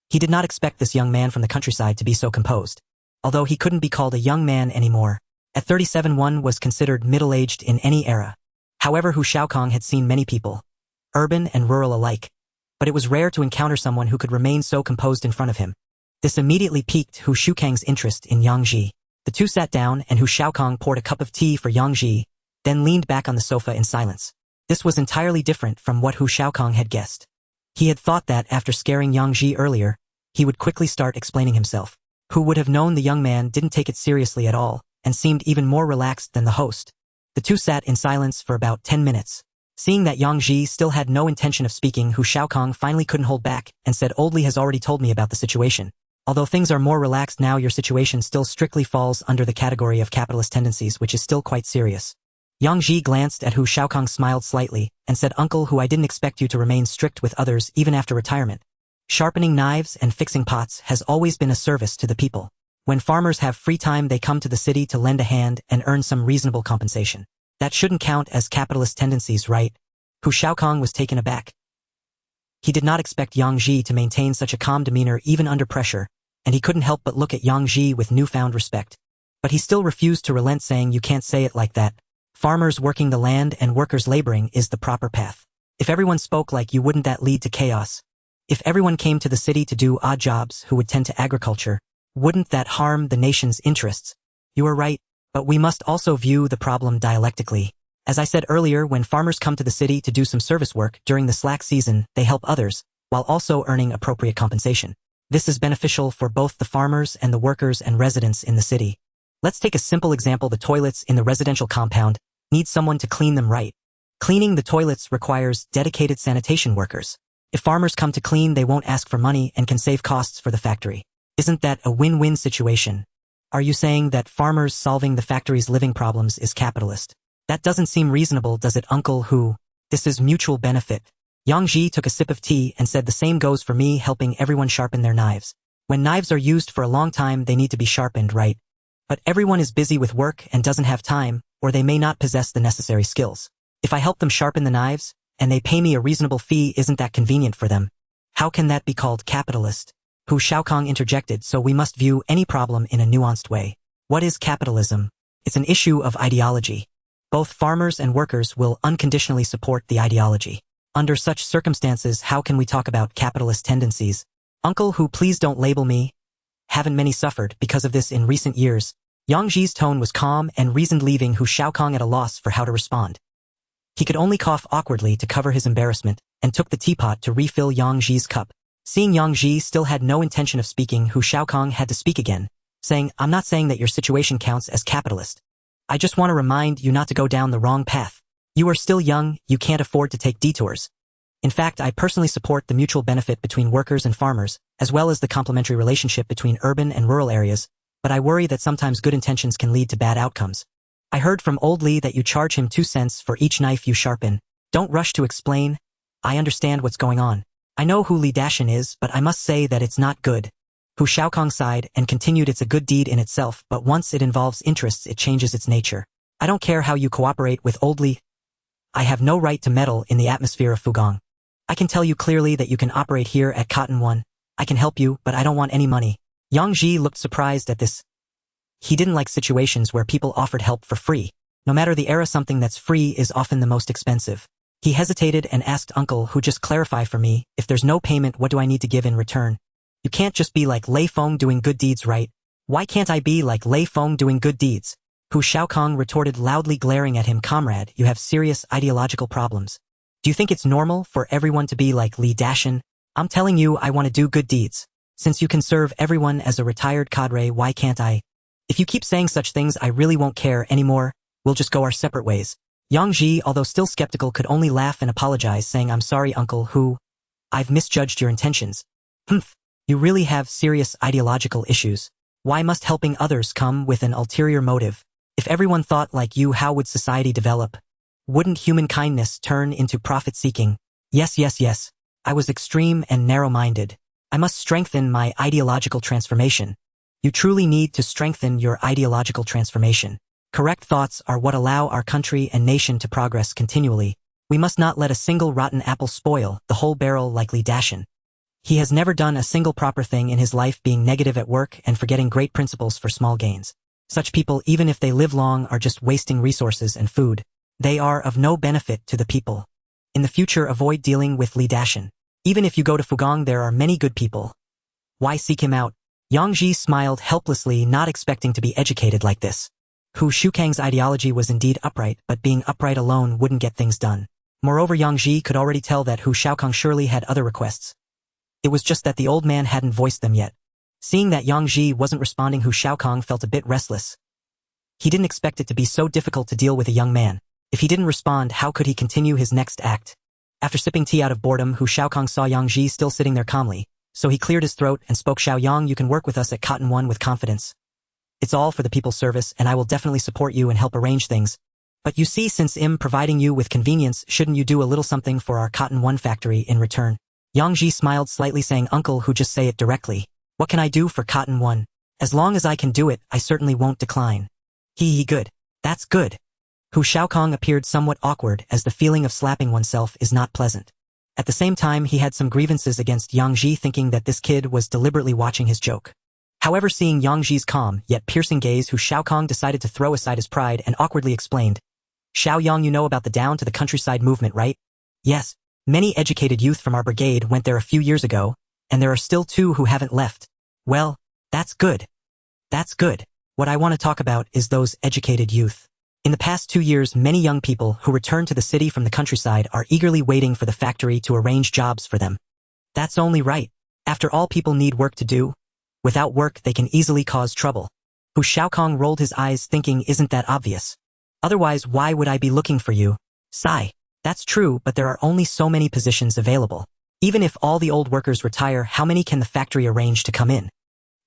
He did not expect this young man from the countryside to be so composed. Although he couldn't be called a young man anymore. At 37, one was considered middle-aged in any era. However, Hu Xiaokong had seen many people, urban and rural alike, but it was rare to encounter someone who could remain so composed in front of him. This immediately piqued Hu Xiaokong's interest in Yang Ji. The two sat down and Hu Xiaokong poured a cup of tea for Yang Ji, then leaned back on the sofa in silence. This was entirely different from what Hu Xiaokong had guessed. He had thought that after scaring Yang Ji earlier, he would quickly start explaining himself. Who would have known the young man didn't take it seriously at all, and seemed even more relaxed than the host. The two sat in silence for about 10 minutes. Seeing that Yang Ji still had no intention of speaking, Hu Xiaokong finally couldn't hold back, and said, "Oldly has already told me about the situation. Although things are more relaxed now, your situation still strictly falls under the category of capitalist tendencies, which is still quite serious." Yang Ji glanced at Hu Xiaokong, smiled slightly, and said, "Uncle Hu, I didn't expect you to remain strict with others even after retirement. Sharpening knives and fixing pots has always been a service to the people. When farmers have free time, they come to the city to lend a hand and earn some reasonable compensation. That shouldn't count as capitalist tendencies, right?" Hu Xiaokong was taken aback. He did not expect Yang Ji to maintain such a calm demeanor even under pressure, and he couldn't help but look at Yang Ji with newfound respect. But he still refused to relent, saying, "You can't say it like that. Farmers working the land and workers laboring is the proper path. If everyone spoke like you, wouldn't that lead to chaos? If everyone came to the city to do odd jobs who would tend to agriculture, wouldn't that harm the nation's interests? You are right, but we must also view the problem dialectically. As I said earlier, when farmers come to the city to do some service work during the slack season, they help others, while also earning appropriate compensation. This is beneficial for both the farmers and the workers and residents in the city. Let's take a simple example. The toilets in the residential compound need someone to clean them right. Cleaning the toilets requires dedicated sanitation workers. If farmers come to clean, they won't ask for money and can save costs for the factory. Isn't that a win-win situation? Are you saying that farmers solving the factory's living problems is capitalist? That doesn't seem reasonable, does it, Uncle Hu? This is mutual benefit." Yang Ji took a sip of tea and said, "The same goes for me helping everyone sharpen their knives. When knives are used for a long time, they need to be sharpened, right? But everyone is busy with work and doesn't have time, or they may not possess the necessary skills. If I help them sharpen the knives, and they pay me a reasonable fee. Isn't that convenient for them? How can that be called capitalist? Hu Shaokong interjected, so we must view any problem in a nuanced way. What is capitalism? It's an issue of ideology. Both farmers and workers will unconditionally support the ideology. Under such circumstances, how can we talk about capitalist tendencies? Uncle Hu, please don't label me. Haven't many suffered because of this in recent years? Yang Ji's tone was calm and reasoned, leaving Hu Shaokong at a loss for how to respond. He could only cough awkwardly to cover his embarrassment, and took the teapot to refill Yang Ji's cup. Seeing Yang Ji still had no intention of speaking, Hu Shaokong had to speak again, saying, I'm not saying that your situation counts as capitalist. I just want to remind you not to go down the wrong path. You are still young, you can't afford to take detours. In fact, I personally support the mutual benefit between workers and farmers, as well as the complementary relationship between urban and rural areas, but I worry that sometimes good intentions can lead to bad outcomes. I heard from old Li that you charge him 2 cents for each knife you sharpen. Don't rush to explain. I understand what's going on. I know who Li Dashin is, but I must say that it's not good. Hu Shaokong sighed and continued, it's a good deed in itself, but once it involves interests it changes its nature. I don't care how you cooperate with old Li. I have no right to meddle in the atmosphere of Fugong. I can tell you clearly that you can operate here at xuanhuan. I can help you, but I don't want any money. Yang Ji looked surprised at this. He didn't like situations where people offered help for free. No matter the era, something that's free is often the most expensive. He hesitated and asked Uncle Hu, just clarify for me, if there's no payment, what do I need to give in return? You can't just be like Lei Feng doing good deeds, right? Why can't I be like Lei Feng doing good deeds? Hu Shaokong retorted, loudly glaring at him, comrade, you have serious ideological problems. Do you think it's normal for everyone to be like Li Dashin? I'm telling you, I want to do good deeds. Since you can serve everyone as a retired cadre, why can't I? If you keep saying such things, I really won't care anymore. We'll just go our separate ways. Yang Ji, although still skeptical, could only laugh and apologize, saying, I'm sorry, Uncle Hu. I've misjudged your intentions. Humph. You really have serious ideological issues. Why must helping others come with an ulterior motive? If everyone thought like you, how would society develop? Wouldn't human kindness turn into profit-seeking? Yes. I was extreme and narrow-minded. I must strengthen my ideological transformation. You truly need to strengthen your ideological transformation. Correct thoughts are what allow our country and nation to progress continually. We must not let a single rotten apple spoil the whole barrel like Li Dashin. He has never done a single proper thing in his life, being negative at work and forgetting great principles for small gains. Such people, even if they live long, are just wasting resources and food. They are of no benefit to the people. In the future, avoid dealing with Li Dashin. Even if you go to Fugong, there are many good people. Why seek him out? Yang Ji smiled helplessly, not expecting to be educated like this. Hu Shaokong's ideology was indeed upright, but being upright alone wouldn't get things done. Moreover, Yang Ji could already tell that Hu Shaokong surely had other requests. It was just that the old man hadn't voiced them yet. Seeing that Yang Ji wasn't responding, Hu Shaokong felt a bit restless. He didn't expect it to be so difficult to deal with a young man. If he didn't respond, how could he continue his next act? After sipping tea out of boredom, Hu Shaokong saw Yang Ji still sitting there calmly, so he cleared his throat and spoke, Xiao Yang, you can work with us at xuanhuan with confidence. It's all for the people's service, and I will definitely support you and help arrange things. But you see, since I'm providing you with convenience, shouldn't you do a little something for our xuanhuan factory in return? Yang Ji smiled slightly, saying, Uncle Hu, just say it directly. What can I do for xuanhuan? As long as I can do it, I certainly won't decline. Good. That's good. Hu Shaokong appeared somewhat awkward, as the feeling of slapping oneself is not pleasant. At the same time, he had some grievances against Yang Ji, thinking that this kid was deliberately watching his joke. However, seeing Yang Ji's calm yet piercing gaze, Hu Shaokong decided to throw aside his pride and awkwardly explained, Xiao Yang, you know about the down to the countryside movement, right? Yes. Many educated youth from our brigade went there a few years ago, and there are still 2 who haven't left. Well, that's good. That's good. What I want to talk about is those educated youth. In the past 2 years, many young people who returned to the city from the countryside are eagerly waiting for the factory to arrange jobs for them. That's only right. After all, people need work to do. Without work, they can easily cause trouble. Hu Shaokong rolled his eyes, thinking, isn't that obvious? Otherwise, why would I be looking for you? Sigh. That's true, but there are only so many positions available. Even if all the old workers retire, how many can the factory arrange to come in?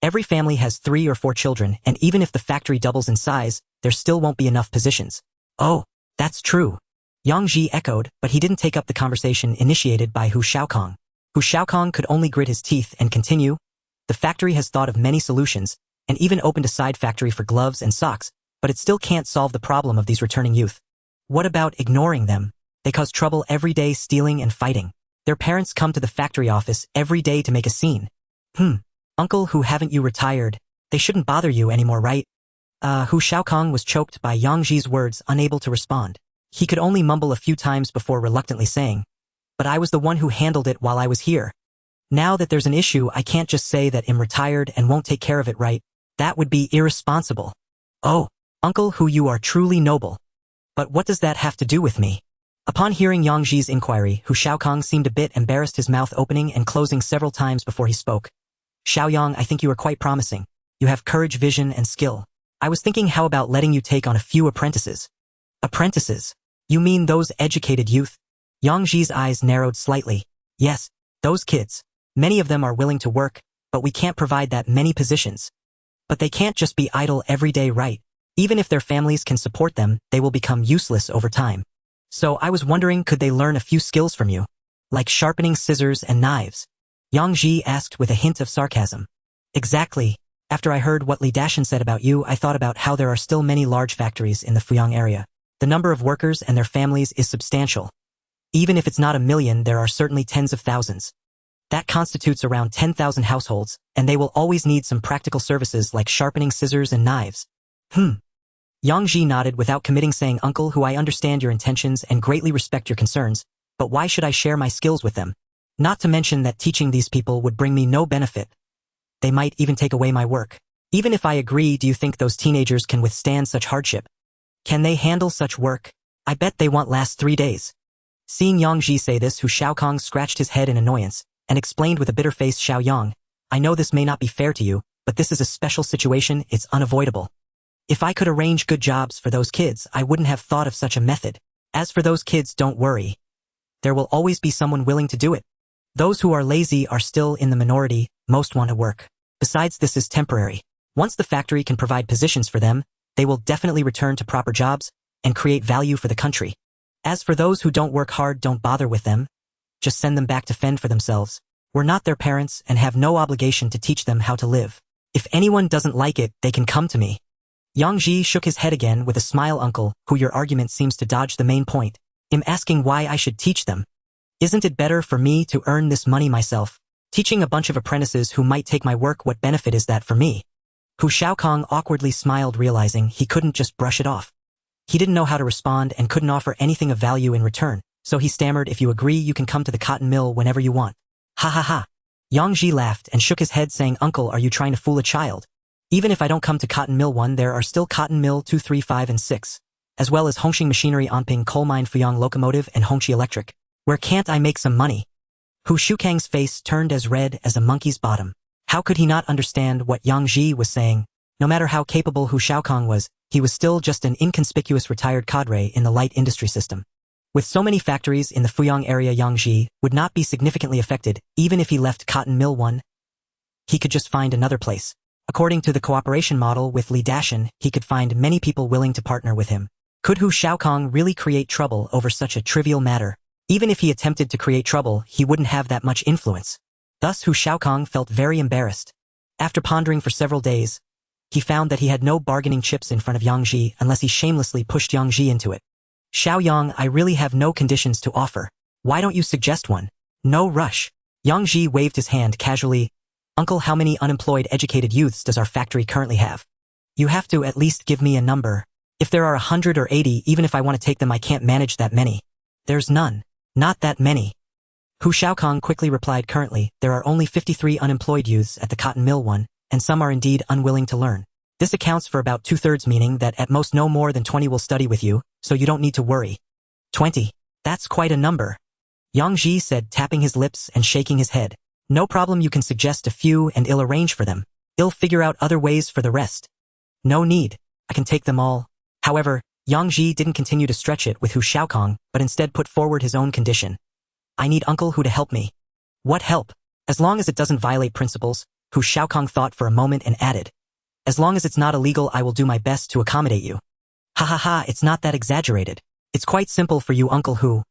Every family has 3 or 4 children, and even if the factory doubles in size, there still won't be enough positions. Oh, that's true. Yang Ji echoed, but he didn't take up the conversation initiated by Hu Shaokong. Hu Shaokong could only grit his teeth and continue. The factory has thought of many solutions, and even opened a side factory for gloves and socks, but it still can't solve the problem of these returning youth. What about ignoring them? They cause trouble every day, stealing and fighting. Their parents come to the factory office every day to make a scene. Uncle, who haven't you retired? They shouldn't bother you anymore, right? Hu Shaokong was choked by Yang Ji's words, unable to respond. He could only mumble a few times before reluctantly saying, "But I was the one who handled it while I was here. Now that there's an issue, I can't just say that I'm retired and won't take care of it, right? That would be irresponsible." "Oh, Uncle, who you are truly noble. But what does that have to do with me?" Upon hearing Yang Ji's inquiry, Hu Shaokong seemed a bit embarrassed, his mouth opening and closing several times before he spoke. "Xiaoyang, I think you are quite promising. You have courage, vision, and skill. I was thinking, how about letting you take on a few apprentices?" "Apprentices? You mean those educated youth?" Yang Ji's eyes narrowed slightly. "Yes, those kids. Many of them are willing to work, but we can't provide that many positions. But they can't just be idle every day, right? Even if their families can support them, they will become useless over time. So I was wondering, could they learn a few skills from you? Like sharpening scissors and knives?" Yang Ji asked with a hint of sarcasm. "Exactly. After I heard what Li Dashan said about you, I thought about how there are still many large factories in the Fuyang area. The number of workers and their families is substantial. Even if it's not 1,000,000, there are certainly tens of thousands. That constitutes around 10,000 households, and they will always need some practical services like sharpening scissors and knives." Yang Ji nodded without committing, saying, "Uncle, who I understand your intentions and greatly respect your concerns, but why should I share my skills with them? Not to mention that teaching these people would bring me no benefit. They might even take away my work. Even if I agree, do you think those teenagers can withstand such hardship? Can they handle such work? I bet they won't last 3 days." Seeing Yang Ji say this, Hu Shaokong scratched his head in annoyance and explained with a bitter face, "Xiaoyang, I know this may not be fair to you, but this is a special situation, it's unavoidable. If I could arrange good jobs for those kids, I wouldn't have thought of such a method. As for those kids, don't worry. There will always be someone willing to do it. Those who are lazy are still in the minority, most want to work. Besides, this is temporary. Once the factory can provide positions for them, they will definitely return to proper jobs and create value for the country. As for those who don't work hard, don't bother with them. Just send them back to fend for themselves. We're not their parents and have no obligation to teach them how to live. If anyone doesn't like it, they can come to me." Yang Ji shook his head again with a smile. "Uncle, who your argument seems to dodge the main point. I'm asking why I should teach them. Isn't it better for me to earn this money myself? Teaching a bunch of apprentices who might take my work, what benefit is that for me?" Hu Shaokong awkwardly smiled, realizing he couldn't just brush it off. He didn't know how to respond and couldn't offer anything of value in return, so he stammered, "If you agree, you can come to the cotton mill whenever you want." "Ha ha ha." Yang Ji laughed and shook his head, saying, "Uncle, are you trying to fool a child? Even if I don't come to Cotton Mill 1, there are still Cotton Mill 2, 3, 5, and 6, as well as Hongxing Machinery, Anping Coal Mine, Fuyang Locomotive, and Hongqi Electric. Where can't I make some money?" Hu Shukang's face turned as red as a monkey's bottom. How could he not understand what Yang Ji was saying? No matter how capable Hu Shaokong was, he was still just an inconspicuous retired cadre in the light industry system. With so many factories in the Fuyang area, Yang Ji would not be significantly affected, even if he left Cotton Mill 1. He could just find another place. According to the cooperation model with Li Dashan, he could find many people willing to partner with him. Could Hu Shaokong really create trouble over such a trivial matter? Even if he attempted to create trouble, he wouldn't have that much influence. Thus Hu Shaokong felt very embarrassed. After pondering for several days, he found that he had no bargaining chips in front of Yang Ji unless he shamelessly pushed Yang Ji into it. "Xiaoyang, I really have no conditions to offer. Why don't you suggest one? No rush." Yang Ji waved his hand casually. "Uncle, how many unemployed educated youths does our factory currently have? You have to at least give me a number. If there are 100 or 80, even if I want to take them, I can't manage that many." "There's none. Not that many." Hu Shaokong quickly replied, "Currently, there are only 53 unemployed youths at the Cotton Mill 1, and some are indeed unwilling to learn. This accounts for about 2/3, meaning that at most no more than 20 will study with you, so you don't need to worry." 20. That's quite a number. Yang Ji said, tapping his lips and shaking his head. "No problem, you can suggest a few and I'll arrange for them. I'll figure out other ways for the rest." "No need. I can take them all." However, Yang Ji didn't continue to stretch it with Hu Shaokong, but instead put forward his own condition. "I need Uncle Hu to help me." "What help?" "As long as it doesn't violate principles." Hu Shaokong thought for a moment and added, "As long as it's not illegal, I will do my best to accommodate you." "Ha ha ha, it's not that exaggerated. It's quite simple for you, Uncle Hu."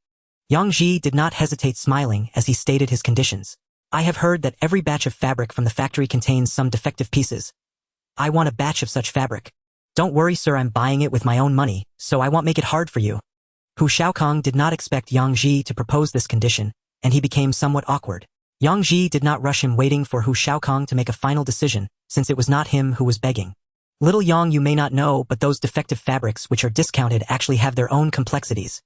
Yang Ji did not hesitate, smiling as he stated his conditions. "I have heard that every batch of fabric from the factory contains some defective pieces. I want a batch of such fabric. Don't worry, sir, I'm buying it with my own money, so I won't make it hard for you." Hu Shaokong did not expect Yang Ji to propose this condition, and he became somewhat awkward. Yang Ji did not rush him, waiting for Hu Shaokong to make a final decision, since it was not him who was begging. Little Yang, you may not know, but those defective fabrics which are discounted actually have their own complexities.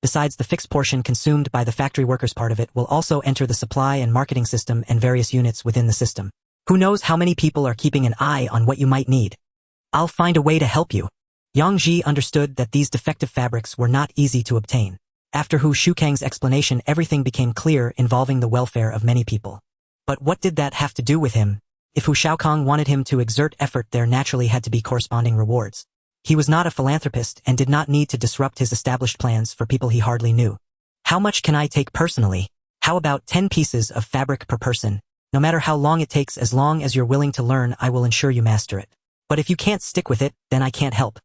Besides, the fixed portion consumed by the factory workers, part of it will also enter the supply and marketing system and various units within the system. Who knows how many people are keeping an eye on what you might need? I'll find a way to help you. Yang Ji understood that these defective fabrics were not easy to obtain. After Hu Shukang's explanation, everything became clear, involving the welfare of many people. But what did that have to do with him? If Hu Shaokong wanted him to exert effort, there naturally had to be corresponding rewards. He was not a philanthropist and did not need to disrupt his established plans for people he hardly knew. How much can I take personally? How about 10 pieces of fabric per person? No matter how long it takes, as long as you're willing to learn, I will ensure you master it. But if you can't stick with it, then I can't help.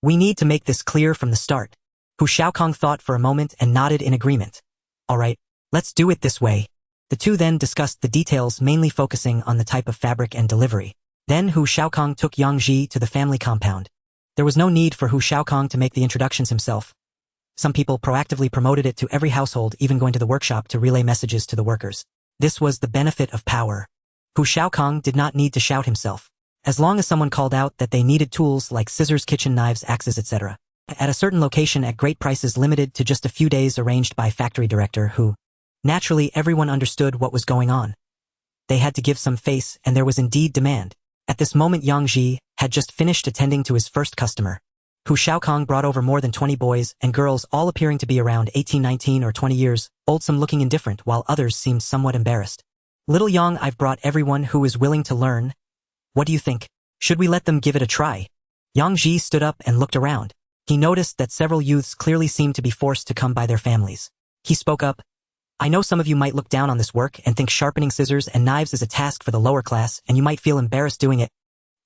We need to make this clear from the start. Hu Shaokong thought for a moment and nodded in agreement. All right, let's do it this way. The two then discussed the details, mainly focusing on the type of fabric and delivery. Then Hu Shaokong took Yang Ji to the family compound. There was no need for Hu Shaokong to make the introductions himself. Some people proactively promoted it to every household, even going to the workshop to relay messages to the workers. This was the benefit of power. Hu Shaokong did not need to shout himself. As long as someone called out that they needed tools like scissors, kitchen knives, axes, etc. At a certain location at great prices, limited to just a few days, arranged by factory director Hu. Naturally, everyone understood what was going on. They had to give some face, and there was indeed demand. At this moment, Yang Ji had just finished attending to his first customer. Hu Shaokong brought over more than 20 boys and girls, all appearing to be around 18, 19, or 20 years old, some looking indifferent, while others seemed somewhat embarrassed. Little Yang, I've brought everyone who is willing to learn. What do you think? Should we let them give it a try? Yang Ji stood up and looked around. He noticed that several youths clearly seemed to be forced to come by their families. He spoke up. I know some of you might look down on this work and think sharpening scissors and knives is a task for the lower class, and you might feel embarrassed doing it.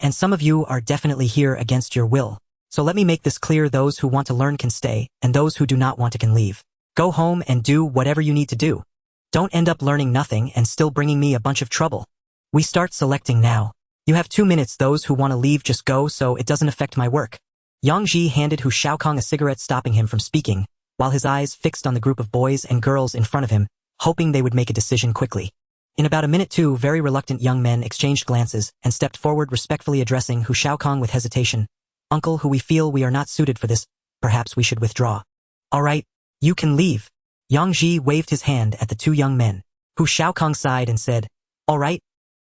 And some of you are definitely here against your will. So let me make this clear: those who want to learn can stay, and those who do not want to can leave. Go home and do whatever you need to do. Don't end up learning nothing and still bringing me a bunch of trouble. We start selecting now. You have 2 minutes. Those who want to leave just go, so it doesn't affect my work. Yang Ji handed Hu Shaokong a cigarette, stopping him from speaking, while his eyes fixed on the group of boys and girls in front of him, hoping they would make a decision quickly. In about a minute, two very reluctant young men exchanged glances and stepped forward, respectfully addressing Hu Shaokong with hesitation. Uncle, Hu, we feel we are not suited for this. Perhaps we should withdraw. All right, you can leave. Yang Ji waved his hand at the two young men. Hu Shaokong sighed and said, all right.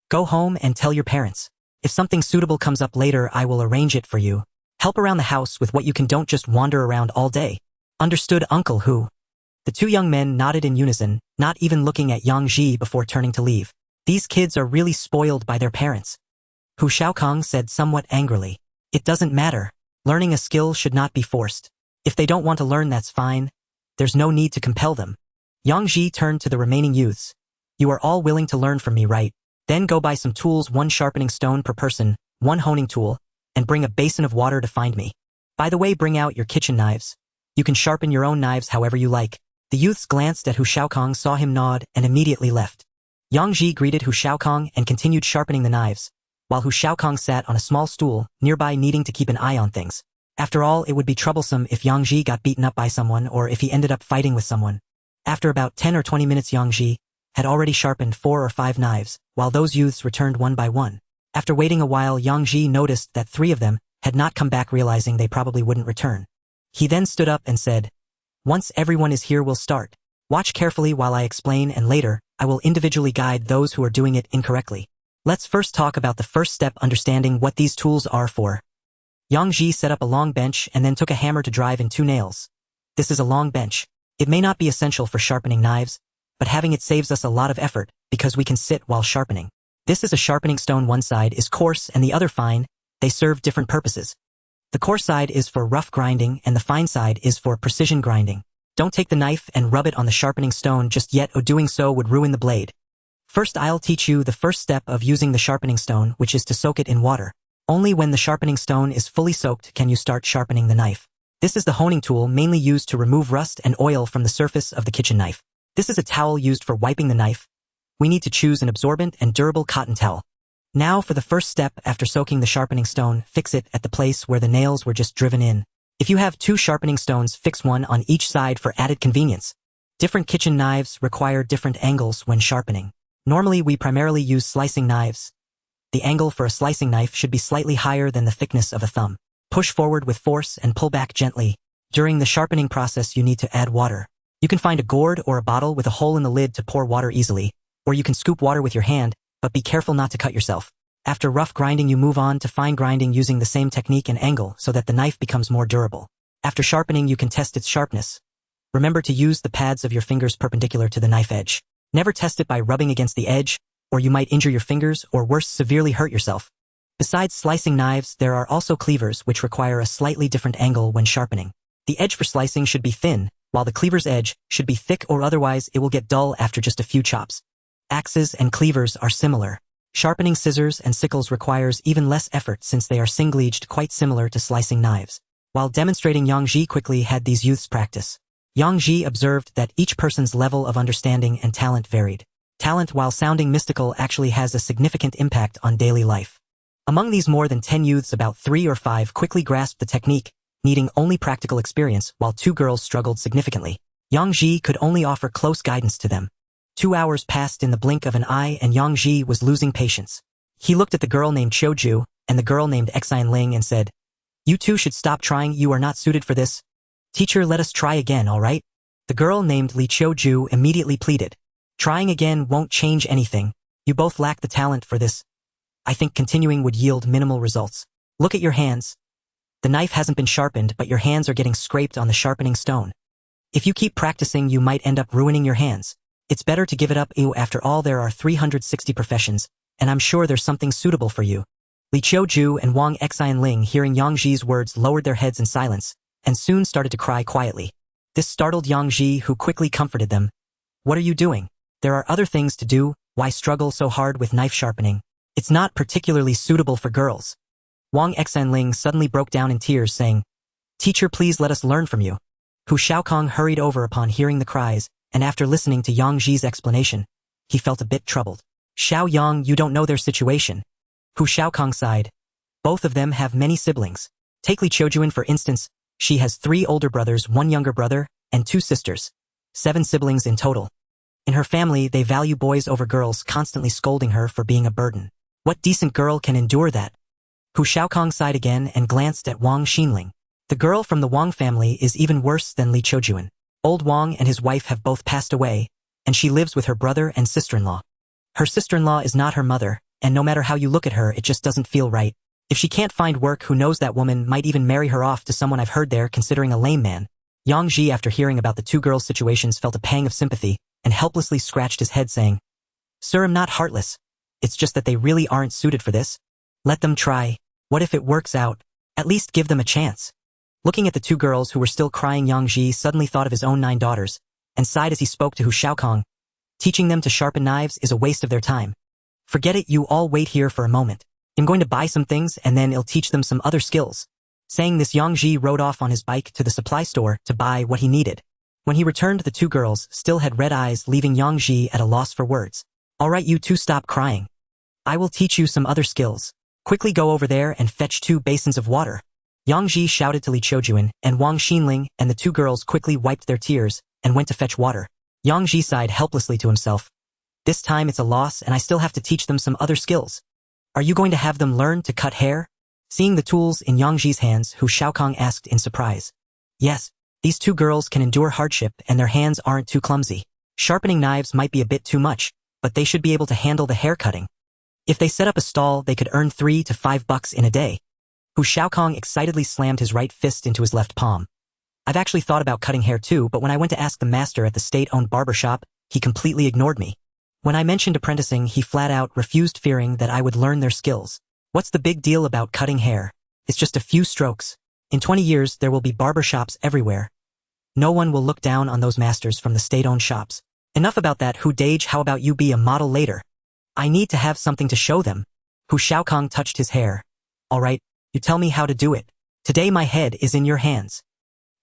Go home and tell your parents. If something suitable comes up later, I will arrange it for you. Help around the house with what you can. Don't just wander around all day. Understood, Uncle Hu. The two young men nodded in unison, not even looking at Yang Ji before turning to leave. These kids are really spoiled by their parents. Hu Shaokong said somewhat angrily. It doesn't matter. Learning a skill should not be forced. If they don't want to learn, that's fine. There's no need to compel them. Yang Ji turned to the remaining youths. You are all willing to learn from me, right? Then go buy some tools, 1 sharpening stone per person, 1 honing tool, and bring a basin of water to find me. By the way, bring out your kitchen knives. You can sharpen your own knives however you like. The youths glanced at Hu Shaokong, saw him nod, and immediately left. Yang Ji greeted Hu Shaokong and continued sharpening the knives, while Hu Shaokong sat on a small stool nearby, needing to keep an eye on things. After all, it would be troublesome if Yang Ji got beaten up by someone, or if he ended up fighting with someone. After about 10 or 20 minutes, Yang Ji had already sharpened 4 or 5 knives, while those youths returned one by one. After waiting a while, Yang Ji noticed that 3 of them had not come back, realizing they probably wouldn't return. He then stood up and said, once everyone is here, we'll start. Watch carefully while I explain, and later, I will individually guide those who are doing it incorrectly. Let's first talk about the first step, understanding what these tools are for. Yang Ji set up a long bench and then took a hammer to drive in 2 nails. This is a long bench. It may not be essential for sharpening knives, but having it saves us a lot of effort, because we can sit while sharpening. This is a sharpening stone. One side is coarse and the other fine. They serve different purposes. The coarse side is for rough grinding and the fine side is for precision grinding. Don't take the knife and rub it on the sharpening stone just yet, or doing so would ruin the blade. First, I'll teach you the first step of using the sharpening stone, which is to soak it in water. Only when the sharpening stone is fully soaked can you start sharpening the knife. This is the honing tool, mainly used to remove rust and oil from the surface of the kitchen knife. This is a towel used for wiping the knife. We need to choose an absorbent and durable cotton towel. Now for the first step. After soaking the sharpening stone, fix it at the place where the nails were just driven in. If you have 2 sharpening stones, fix one on each side for added convenience. Different kitchen knives require different angles when sharpening. Normally, we primarily use slicing knives. The angle for a slicing knife should be slightly higher than the thickness of a thumb. Push forward with force and pull back gently. During the sharpening process, you need to add water. You can find a gourd or a bottle with a hole in the lid to pour water easily, or you can scoop water with your hand, but be careful not to cut yourself. After rough grinding, you move on to fine grinding using the same technique and angle so that the knife becomes more durable. After sharpening, you can test its sharpness. Remember to use the pads of your fingers perpendicular to the knife edge. Never test it by rubbing against the edge, or you might injure your fingers or worse, severely hurt yourself. Besides slicing knives, there are also cleavers which require a slightly different angle when sharpening. The edge for slicing should be thin, while the cleaver's edge should be thick, or otherwise it will get dull after just a few chops. Axes and cleavers are similar. Sharpening scissors and sickles requires even less effort since they are single-edged, quite similar to slicing knives. While demonstrating, Yang Ji quickly had these youths practice. Yang Ji observed that each person's level of understanding and talent varied. Talent, while sounding mystical, actually has a significant impact on daily life. Among these more than 10 youths, about 3 or 5 quickly grasped the technique, needing only practical experience, while 2 girls struggled significantly. Yang Ji could only offer close guidance to them. 2 hours passed in the blink of an eye, and Yang Ji was losing patience. He looked at the girl named Qiuju and the girl named Xuanhuan and said, "You two should stop trying, you are not suited for this. Teacher, let us try again, all right?" The girl named Qiuju immediately pleaded. "Trying again won't change anything. You both lack the talent for this. I think continuing would yield minimal results. Look at your hands. The knife hasn't been sharpened, but your hands are getting scraped on the sharpening stone. If you keep practicing, you might end up ruining your hands. It's better to give it up. After all, there are 360 professions, and I'm sure there's something suitable for you." Qiuju and Wang Xuanling, hearing Yang Ji's words, lowered their heads in silence, and soon started to cry quietly. This startled Yang Ji, who quickly comforted them. "What are you doing? There are other things to do. Why struggle so hard with knife sharpening? It's not particularly suitable for girls." Wang Xuanling suddenly broke down in tears, saying, "Teacher, please let us learn from you." Hu Shaokong hurried over upon hearing the cries, and after listening to Yang Ji's explanation, he felt a bit troubled. "Xiao Yang, you don't know their situation." Hu Shaokong sighed. "Both of them have many siblings. Take Li Qiujuan for instance. She has 3 older brothers, 1 younger brother, and 2 sisters. 7 siblings in total. In her family, they value boys over girls, constantly scolding her for being a burden. What decent girl can endure that?" Hu Shaokong sighed again and glanced at Wang Xinling. The girl from the Wang family is even worse than Li Qiujuan. Old Wang and his wife have both passed away, and she lives with her brother and sister-in-law. Her sister-in-law is not her mother, and no matter how you look at her, it just doesn't feel right. If she can't find work, who knows, that woman might even marry her off to someone I've heard they're considering a lame man. Yang Ji, after hearing about the 2 girls' situations, felt a pang of sympathy and helplessly scratched his head, saying, "Sir, I'm not heartless. It's just that they really aren't suited for this. Let them try. What if it works out? At least give them a chance." Looking at the 2 girls who were still crying, Yang Ji suddenly thought of his own 9 daughters, and sighed as he spoke to Hu Shaokong. "Teaching them to sharpen knives is a waste of their time. Forget it, you all wait here for a moment. I'm going to buy some things and then I'll teach them some other skills." Saying this, Yang Ji rode off on his bike to the supply store to buy what he needed. When he returned, the 2 girls still had red eyes, leaving Yang Ji at a loss for words. "All right, you 2 stop crying. I will teach you some other skills. Quickly go over there and fetch 2 basins of water." Yang Ji shouted to Li Qiujuan and Wang Xinling, and the 2 girls quickly wiped their tears and went to fetch water. Yang Ji sighed helplessly to himself. "This time it's a loss and I still have to teach them some other skills. Are you going to have them learn to cut hair?" Seeing the tools in Yang Ji's hands, Hu Shaokong asked in surprise. "Yes, these 2 girls can endure hardship and their hands aren't too clumsy. Sharpening knives might be a bit too much, but they should be able to handle the hair cutting. If they set up a stall, they could earn $3 to $5 in a day." Hu Shaokong excitedly slammed his right fist into his left palm. "I've actually thought about cutting hair too, but when I went to ask the master at the state-owned barber shop, he completely ignored me. When I mentioned apprenticing, he flat out refused, fearing that I would learn their skills. What's the big deal about cutting hair? It's just a few strokes. In 20 years, there will be barber shops everywhere. No one will look down on those masters from the state-owned shops. Enough about that, Hu Dage, how about you be a model later? I need to have something to show them." Hu Shaokong touched his hair. "All right, you tell me how to do it. Today my head is in your hands.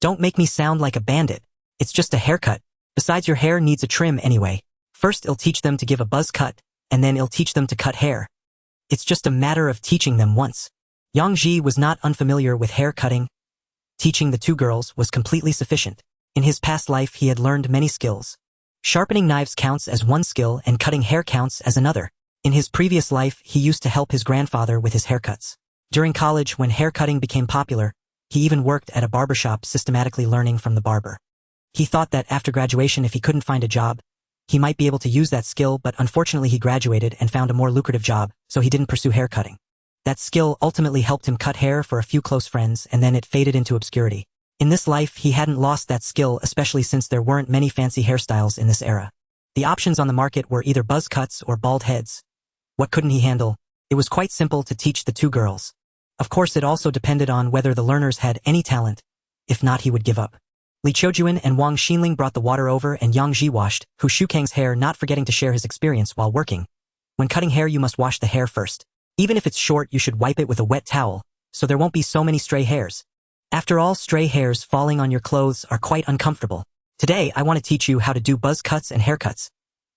Don't make me sound like a bandit. It's just a haircut. Besides, your hair needs a trim anyway. First I'll teach them to give a buzz cut, and then I'll teach them to cut hair. It's just a matter of teaching them once." Yang Ji was not unfamiliar with hair cutting. teaching the two girls was completely sufficient. In his past life he had learned many skills. Sharpening knives counts as one skill and cutting hair counts as another. In his previous life he used to help his grandfather with his haircuts. During college, when haircutting became popular, he even worked at a barbershop systematically learning from the barber. He thought that after graduation, if he couldn't find a job, he might be able to use that skill, but unfortunately he graduated and found a more lucrative job, so he didn't pursue haircutting. That skill ultimately helped him cut hair for a few close friends, and then it faded into obscurity. In this life he hadn't lost that skill, especially since there weren't many fancy hairstyles in this era. The options on the market were either buzz cuts or bald heads. What couldn't he handle? It was quite simple to teach the two girls. Of course, it also depended on whether the learners had any talent. If not, he would give up. Li Qiujuan and Wang Xinling brought the water over, and Yang Ji washed Hu Shukang's hair, not forgetting to share his experience while working. When cutting hair, you must wash the hair first. Even if it's short, you should wipe it with a wet towel, so there won't be so many stray hairs. After all, stray hairs falling on your clothes are quite uncomfortable. Today, I want to teach you how to do buzz cuts and haircuts.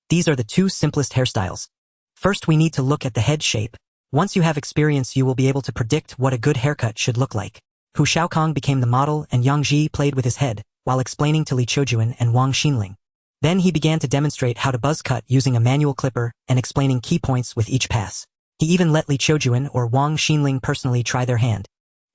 These are the two simplest hairstyles. First, we need to look at the head shape. Once you have experience, you will be able to predict what a good haircut should look like. Hu Shaokong became the model, and Yang Ji played with his head, while explaining to Li Qiujuan and Wang Xinling. Then he began to demonstrate how to buzz cut using a manual clipper and explaining key points with each pass. He even let Li Qiujuan or Wang Xinling personally try their hand.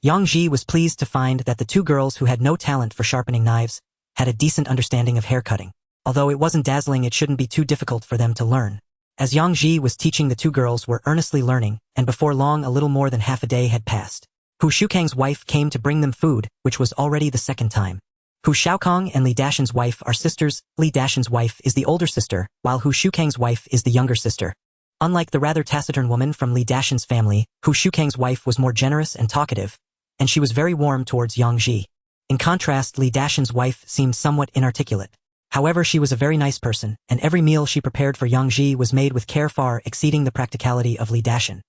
Yang Ji was pleased to find that the two girls who had no talent for sharpening knives had a decent understanding of haircutting. Although it wasn't dazzling, it shouldn't be too difficult for them to learn. As Yang Ji was teaching, the two girls were earnestly learning, and before long a little more than half a day had passed. Hu Shukang's wife came to bring them food, which was already the second time. Hu Shaokong and Li Dashan's wife are sisters. Li Dashan's wife is the older sister, while Hu Shukang's wife is the younger sister. Unlike the rather taciturn woman from Li Dashan's family, Hu Shukang's wife was more generous and talkative, and she was very warm towards Yang Ji. In contrast, Li Dashan's wife seemed somewhat inarticulate. However, she was a very nice person, and every meal she prepared for Yang Ji was made with care far exceeding the practicality of Li Dashan.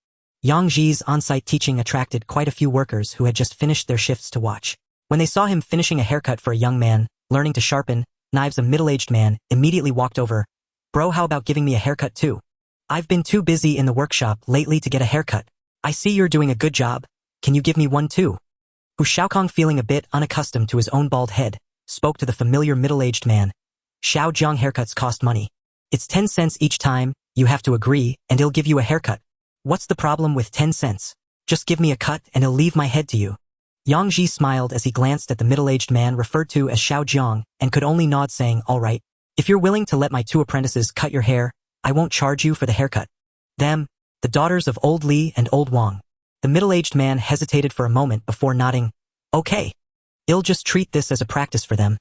Yang Ji's on-site teaching attracted quite a few workers who had just finished their shifts to watch. When they saw him finishing a haircut for a young man, learning to sharpen knives, a middle-aged man immediately walked over. "Bro, how about giving me a haircut too? I've been too busy in the workshop lately to get a haircut. I see you're doing a good job. Can you give me one too?" Hu Shaokong, feeling a bit unaccustomed to his own bald head, spoke to the familiar middle-aged man. "Xiao Jiang, haircuts cost money. It's 10 cents each time, you have to agree, and he'll give you a haircut. What's the problem with 10 cents? Just give me a cut and he'll leave my head to you." Yang Ji smiled as he glanced at the middle-aged man referred to as Xiao Jiang, and could only nod, saying, "All right. If you're willing to let my two apprentices cut your hair, I won't charge you for the haircut." Them, the daughters of Old Li and Old Wang. The middle-aged man hesitated for a moment before nodding. "Okay. I'll just treat this as a practice for them.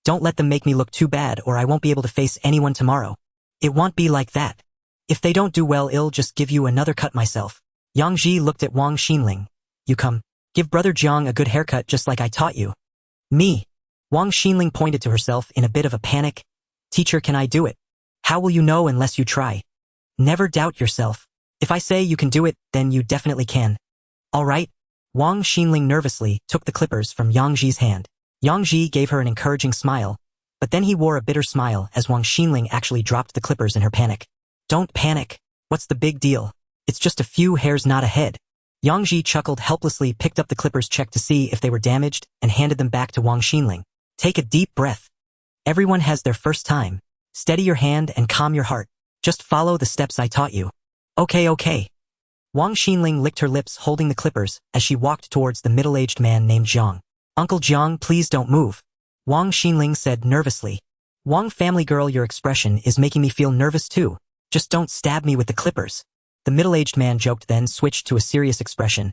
Don't let them make me look too bad, or I won't be able to face anyone tomorrow. It won't be like that. If they don't do well, I'll just give you another cut myself." Yang Ji looked at Wang Xinling. "You come. Give Brother Jiang a good haircut just like I taught you." "Me?" Wang Xinling pointed to herself in a bit of a panic. "Teacher, can I do it? How will you know unless you try? Never doubt yourself. If I say you can do it, then you definitely can." "All right." Wang Xinling nervously took the clippers from Yang Ji's hand. Yang Ji gave her an encouraging smile, but then he wore a bitter smile as Wang Xinling actually dropped the clippers in her panic. "Don't panic. What's the big deal? It's just a few hairs, not a head." Yang Ji chuckled helplessly, picked up the clippers, checked to see if they were damaged, and handed them back to Wang Xinling. "Take a deep breath. Everyone has their first time. Steady your hand and calm your heart. Just follow the steps I taught you." Okay. Wang Xinling licked her lips, holding the clippers, as she walked towards the middle-aged man named Jiang. "Uncle Jiang, please don't move," Wang Xinling said nervously. "Wang, family girl, your expression is making me feel nervous too. Just don't stab me with the clippers." The middle-aged man joked, then switched to a serious expression.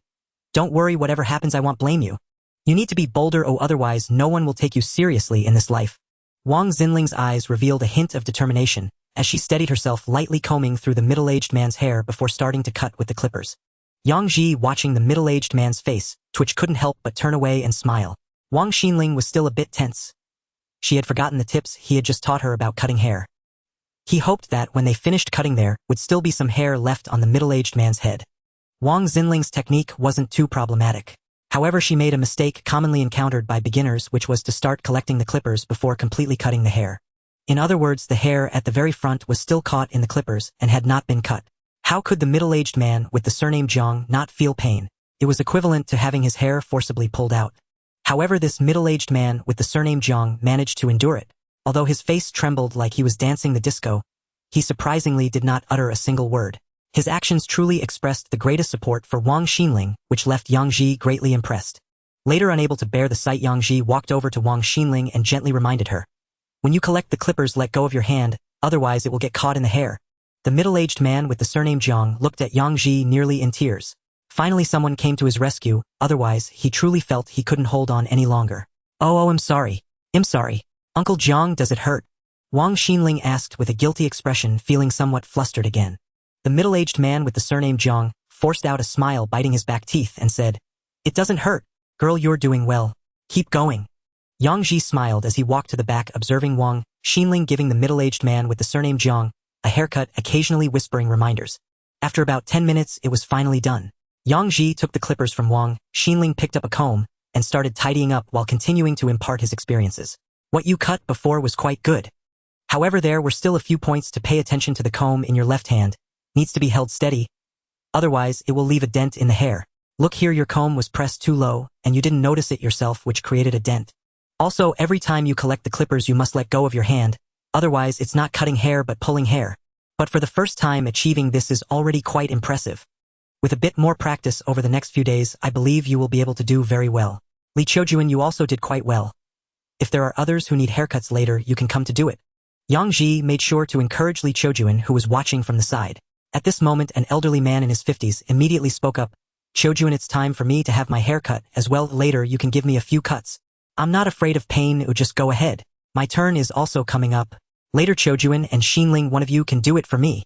"Don't worry, whatever happens I won't blame you. You need to be bolder, or otherwise no one will take you seriously in this life." Wang Xinling's eyes revealed a hint of determination, as she steadied herself, lightly combing through the middle-aged man's hair before starting to cut with the clippers. Yang Ji, watching the middle-aged man's face twitch, couldn't help but turn away and smile. Wang Xinling was still a bit tense. She had forgotten the tips he had just taught her about cutting hair. He hoped that when they finished cutting there would still be some hair left on the middle-aged man's head. Wang Xinling's technique wasn't too problematic. However, she made a mistake commonly encountered by beginners, which was to start collecting the clippers before completely cutting the hair. In other words, the hair at the very front was still caught in the clippers and had not been cut. How could the middle-aged man with the surname Jiang not feel pain? It was equivalent to having his hair forcibly pulled out. However, this middle-aged man with the surname Jiang managed to endure it. Although his face trembled like he was dancing the disco, he surprisingly did not utter a single word. His actions truly expressed the greatest support for Wang Xinling, which left Yang Ji greatly impressed. Later, unable to bear the sight, Yang Ji walked over to Wang Xinling and gently reminded her, "When you collect the clippers, let go of your hand, otherwise it will get caught in the hair." The middle-aged man with the surname Jiang looked at Yang Ji nearly in tears. Finally, someone came to his rescue, otherwise he truly felt he couldn't hold on any longer. Oh, I'm sorry. I'm sorry. Uncle Jiang, does it hurt?" Wang Xinling asked with a guilty expression, feeling somewhat flustered again. The middle-aged man with the surname Jiang forced out a smile, biting his back teeth, and said, "It doesn't hurt. Girl, you're doing well. Keep going." Yang Ji smiled as he walked to the back, observing Wang Xinling giving the middle-aged man with the surname Jiang a haircut, occasionally whispering reminders. After about 10 minutes, it was finally done. Yang Ji took the clippers from Wang Xinling, picked up a comb, and started tidying up while continuing to impart his experiences. "What you cut before was quite good. However, there were still a few points to pay attention to. The comb in your left hand needs to be held steady, otherwise it will leave a dent in the hair. Look here, your comb was pressed too low, and you didn't notice it yourself, which created a dent. Also, every time you collect the clippers, you must let go of your hand, otherwise it's not cutting hair but pulling hair. But for the first time, achieving this is already quite impressive. With a bit more practice over the next few days, I believe you will be able to do very well. Li Qiujuan, you also did quite well. If there are others who need haircuts later, you can come to do it." Yang Ji made sure to encourage Li Qiujuan, who was watching from the side. At this moment, an elderly man in his 50s immediately spoke up, "Qiujuan, it's time for me to have my hair cut as well. Later you can give me a few cuts. I'm not afraid of pain, just go ahead. My turn is also coming up. Later, Qiujuan and Xinling, one of you can do it for me."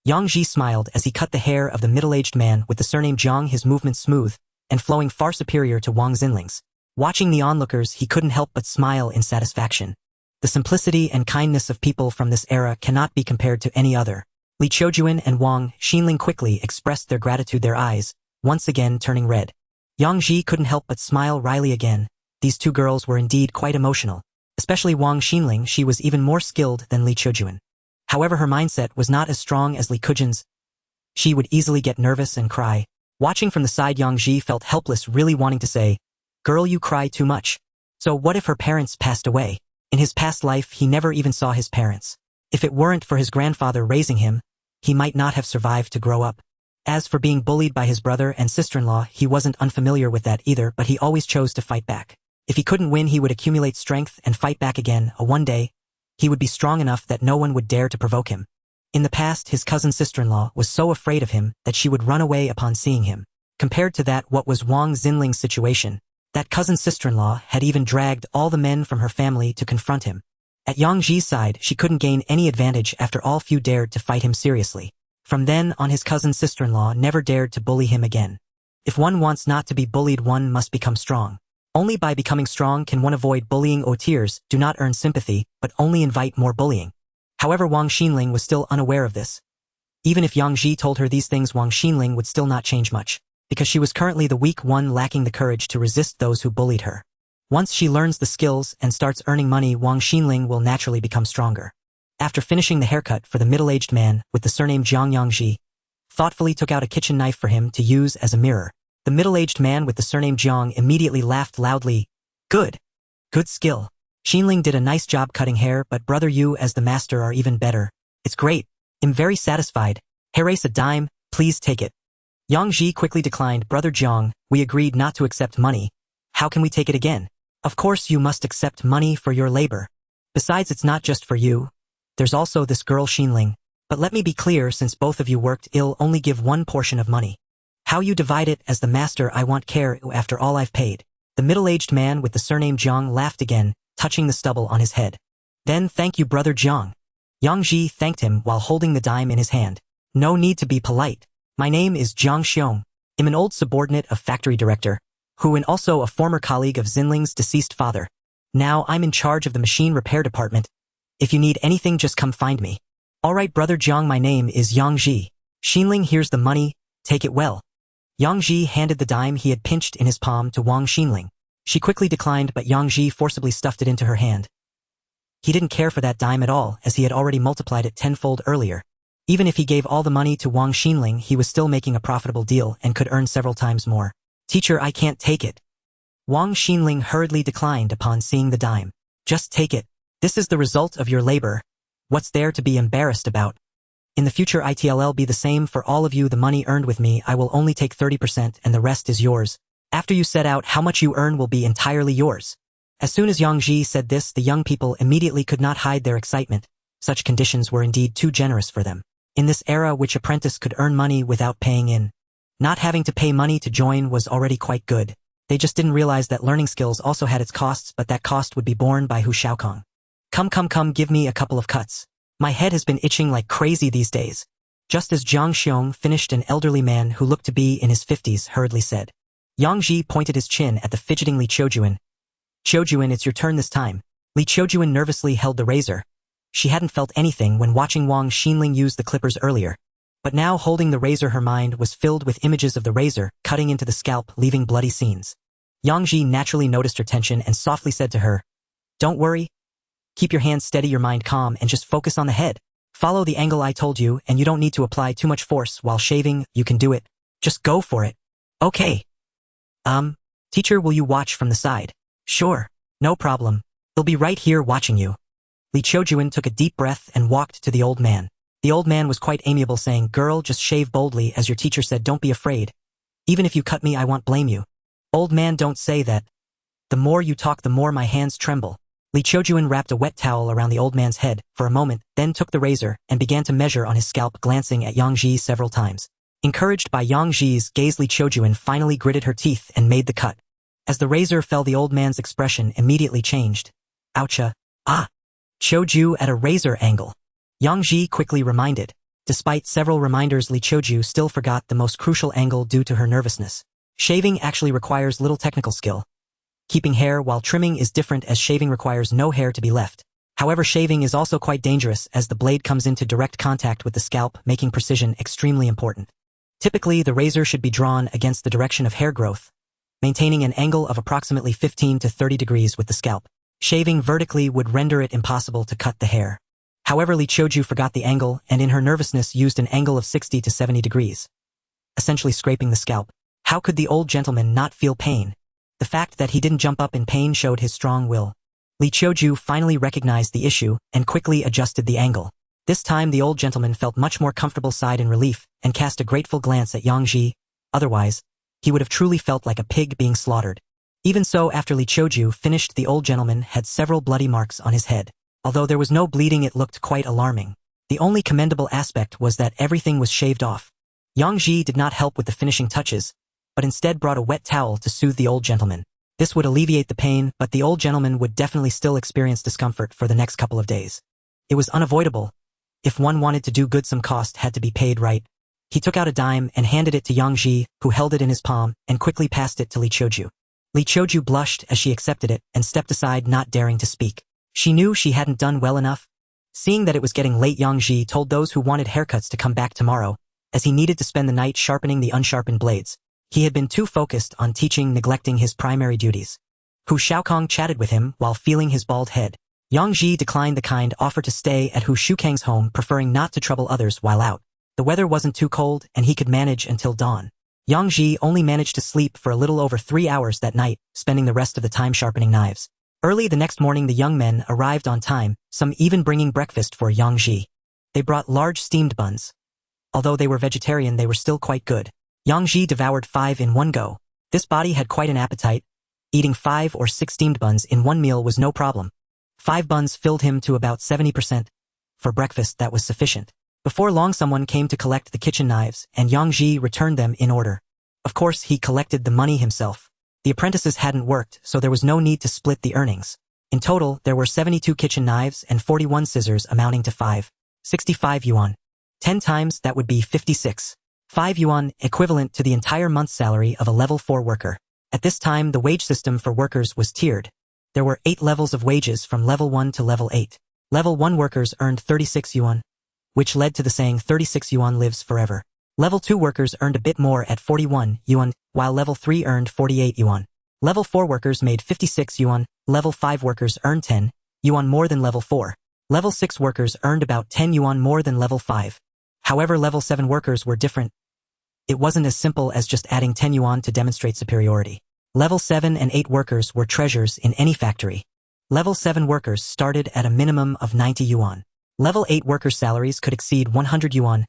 Yang Ji smiled as he cut the hair of the middle-aged man with the surname Jiang, his movements smooth and flowing, far superior to Wang Xinling's. Watching the onlookers, he couldn't help but smile in satisfaction. The simplicity and kindness of people from this era cannot be compared to any other. Li Qiujuan and Wang Xinling quickly expressed their gratitude, their eyes once again turning red. Yang Ji couldn't help but smile wryly again. These two girls were indeed quite emotional. Especially Wang Xinling, she was even more skilled than Li Qiujuan. However, her mindset was not as strong as Li Qiujuan's. She would easily get nervous and cry. Watching from the side, Yang Ji felt helpless, really wanting to say, "Girl, you cry too much." So what if her parents passed away? In his past life, he never even saw his parents. If it weren't for his grandfather raising him, he might not have survived to grow up. As for being bullied by his brother and sister-in-law, he wasn't unfamiliar with that either, but he always chose to fight back. If he couldn't win, he would accumulate strength and fight back again. One day, he would be strong enough that no one would dare to provoke him. In the past, his cousin sister-in-law was so afraid of him that she would run away upon seeing him. Compared to that, what was Wang Xinling's situation? That cousin sister-in-law had even dragged all the men from her family to confront him. At Yang Ji's side, she couldn't gain any advantage. After all, few dared to fight him seriously. From then on, his cousin sister-in-law never dared to bully him again. If one wants not to be bullied, one must become strong. Only by becoming strong can one avoid bullying. Tears do not earn sympathy, but only invite more bullying. However, Wang Xinling was still unaware of this. Even if Yang Ji told her these things, Wang Xinling would still not change much, because she was currently the weak one, lacking the courage to resist those who bullied her. Once she learns the skills and starts earning money, Wang Xinling will naturally become stronger. After finishing the haircut for the middle-aged man with the surname Jiang, Yang Ji thoughtfully took out a kitchen knife for him to use as a mirror. The middle-aged man with the surname Jiang immediately laughed loudly. Good skill. Xinling did a nice job cutting hair, but brother, you as the master are even better. It's great. I'm very satisfied. Here's a dime, please take it." Yang Ji quickly declined. "Brother Jiang, we agreed not to accept money. How can we take it again?" "Of course you must accept money for your labor. Besides, it's not just for you. There's also this girl Xinling. But let me be clear, since both of you worked, I'll only give one portion of money. How you divide it, as the master, I want care after all I've paid." The middle-aged man with the surname Jiang laughed again, touching the stubble on his head. "Then thank you, brother Jiang." Yang Ji thanked him while holding the dime in his hand. "No need to be polite. My name is Jiang Xiong. I'm an old subordinate of factory director, who and also a former colleague of Xinling's deceased father. Now I'm in charge of the machine repair department. If you need anything, just come find me." "All right, brother Jiang, my name is Yang Ji. Xinling, here's the money, take it well." Yang Ji handed the dime he had pinched in his palm to Wang Xinling. She quickly declined, but Yang Ji forcibly stuffed it into her hand. He didn't care for that dime at all, as he had already multiplied it tenfold earlier. Even if he gave all the money to Wang Xinling, he was still making a profitable deal and could earn several times more. "Teacher, I can't take it." Wang Xinling hurriedly declined upon seeing the dime. Just take it. This is the result of your labor. What's there to be embarrassed about? In the future it'll be the same for all of you. The money earned with me, I will only take 30% and the rest is yours. After you set out, how much you earn will be entirely yours. As soon as Yang Ji said this, the young people immediately could not hide their excitement. Such conditions were indeed too generous for them. In this era, which apprentice could earn money without paying in? Not having to pay money to join was already quite good. They just didn't realize that learning skills also had its costs, but that cost would be borne by Hu Xiaokong. Come, give me a couple of cuts. My head has been itching like crazy these days. Just as Jiang Xiong finished, an elderly man who looked to be in his 50s hurriedly said. Yang Ji pointed his chin at the fidgeting Li Qiujuan. Qiujuan, it's your turn this time. Li Qiujuan nervously held the razor. She hadn't felt anything when watching Wang Xinling use the clippers earlier. But now, holding the razor, her mind was filled with images of the razor cutting into the scalp, leaving bloody scenes. Yang Ji naturally noticed her tension and softly said to her, Don't worry. Keep your hands steady, your mind calm, and just focus on the head. Follow the angle I told you, and you don't need to apply too much force while shaving. You can do it. Just go for it. Okay. Teacher, will you watch from the side? Sure. No problem. They'll be right here watching you. Li Qiujuan took a deep breath and walked to the old man. The old man was quite amiable, saying, Girl, just shave boldly, as your teacher said. Don't be afraid. Even if you cut me, I won't blame you. Old man, don't say that. The more you talk, the more my hands tremble. Li Qiujuan wrapped a wet towel around the old man's head for a moment, then took the razor and began to measure on his scalp, glancing at Yang Ji several times. Encouraged by Yang Ji's gaze, Li Qiujuan finally gritted her teeth and made the cut. As the razor fell, the old man's expression immediately changed. Oucha. Ah! Qiuju at a razor angle. Yang Ji quickly reminded. Despite several reminders, Li Qiuju still forgot the most crucial angle due to her nervousness. Shaving actually requires little technical skill. Keeping hair while trimming is different, as shaving requires no hair to be left. However, shaving is also quite dangerous as the blade comes into direct contact with the scalp, making precision extremely important. Typically, the razor should be drawn against the direction of hair growth, maintaining an angle of approximately 15 to 30 degrees with the scalp. Shaving vertically would render it impossible to cut the hair. However, Li Qiuju forgot the angle and in her nervousness used an angle of 60 to 70 degrees, essentially scraping the scalp. How could the old gentleman not feel pain? The fact that he didn't jump up in pain showed his strong will. Li Qiuju finally recognized the issue and quickly adjusted the angle. This time the old gentleman felt much more comfortable, sighed in relief, and cast a grateful glance at Yang Ji. Otherwise, he would have truly felt like a pig being slaughtered. Even so, after Li Qiuju finished, the old gentleman had several bloody marks on his head. Although there was no bleeding, it looked quite alarming. The only commendable aspect was that everything was shaved off. Yang Ji did not help with the finishing touches, but instead brought a wet towel to soothe the old gentleman. This would alleviate the pain, but the old gentleman would definitely still experience discomfort for the next couple of days. It was unavoidable. If one wanted to do good, some cost had to be paid, right? He took out a dime and handed it to Yang Ji, who held it in his palm and quickly passed it to Li Qiuju. Li Qiuju blushed as she accepted it and stepped aside, not daring to speak. She knew she hadn't done well enough. Seeing that it was getting late, Yang Ji told those who wanted haircuts to come back tomorrow, as he needed to spend the night sharpening the unsharpened blades. He had been too focused on teaching, neglecting his primary duties. Hu Xiaokong chatted with him while feeling his bald head. Yang Ji declined the kind offer to stay at Hu Shukang's home, preferring not to trouble others while out. The weather wasn't too cold and he could manage until dawn. Yang Ji only managed to sleep for a little over 3 hours that night, spending the rest of the time sharpening knives. Early the next morning, the young men arrived on time, some even bringing breakfast for Yang Ji. They brought large steamed buns. Although they were vegetarian, they were still quite good. Yang Ji devoured 5 in one go. This body had quite an appetite. Eating 5 or 6 steamed buns in one meal was no problem. 5 buns filled him to about 70%. For breakfast, that was sufficient. Before long, someone came to collect the kitchen knives, and Yang Ji returned them in order. Of course, he collected the money himself. The apprentices hadn't worked, so there was no need to split the earnings. In total, there were 72 kitchen knives and 41 scissors, amounting to 65 yuan. 10 times that would be 56. 5 yuan, equivalent to the entire month's salary of a level 4 worker. At this time, the wage system for workers was tiered. There were 8 levels of wages from level 1 to level 8. Level 1 workers earned 36 yuan, which led to the saying 36 yuan lives forever. Level 2 workers earned a bit more at 41 yuan, while level 3 earned 48 yuan. Level 4 workers made 56 yuan, level 5 workers earned 10 yuan more than level 4. Level 6 workers earned about 10 yuan more than level 5. However, level 7 workers were different. It wasn't as simple as just adding 10 yuan to demonstrate superiority. Level 7 and 8 workers were treasures in any factory. Level 7 workers started at a minimum of 90 yuan. Level 8 workers' salaries could exceed 100 yuan,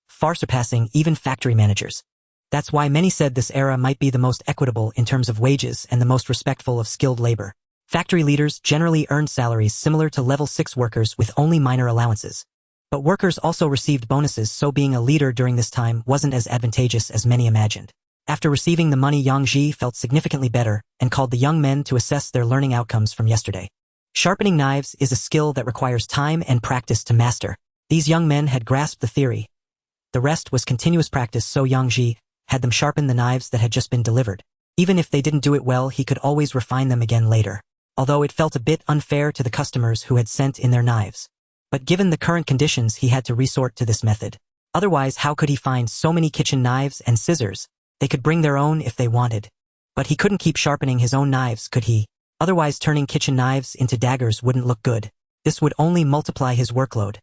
far surpassing even factory managers. That's why many said this era might be the most equitable in terms of wages and the most respectful of skilled labor. Factory leaders generally earned salaries similar to level 6 workers with only minor allowances. But workers also received bonuses, so being a leader during this time wasn't as advantageous as many imagined. After receiving the money, Yang Ji felt significantly better and called the young men to assess their learning outcomes from yesterday. Sharpening knives is a skill that requires time and practice to master. These young men had grasped the theory. The rest was continuous practice, so Yang Ji had them sharpen the knives that had just been delivered. Even if they didn't do it well, he could always refine them again later. Although it felt a bit unfair to the customers who had sent in their knives. But given the current conditions, he had to resort to this method. Otherwise, how could he find so many kitchen knives and scissors? They could bring their own if they wanted. But he couldn't keep sharpening his own knives, could he? Otherwise, turning kitchen knives into daggers wouldn't look good. This would only multiply his workload.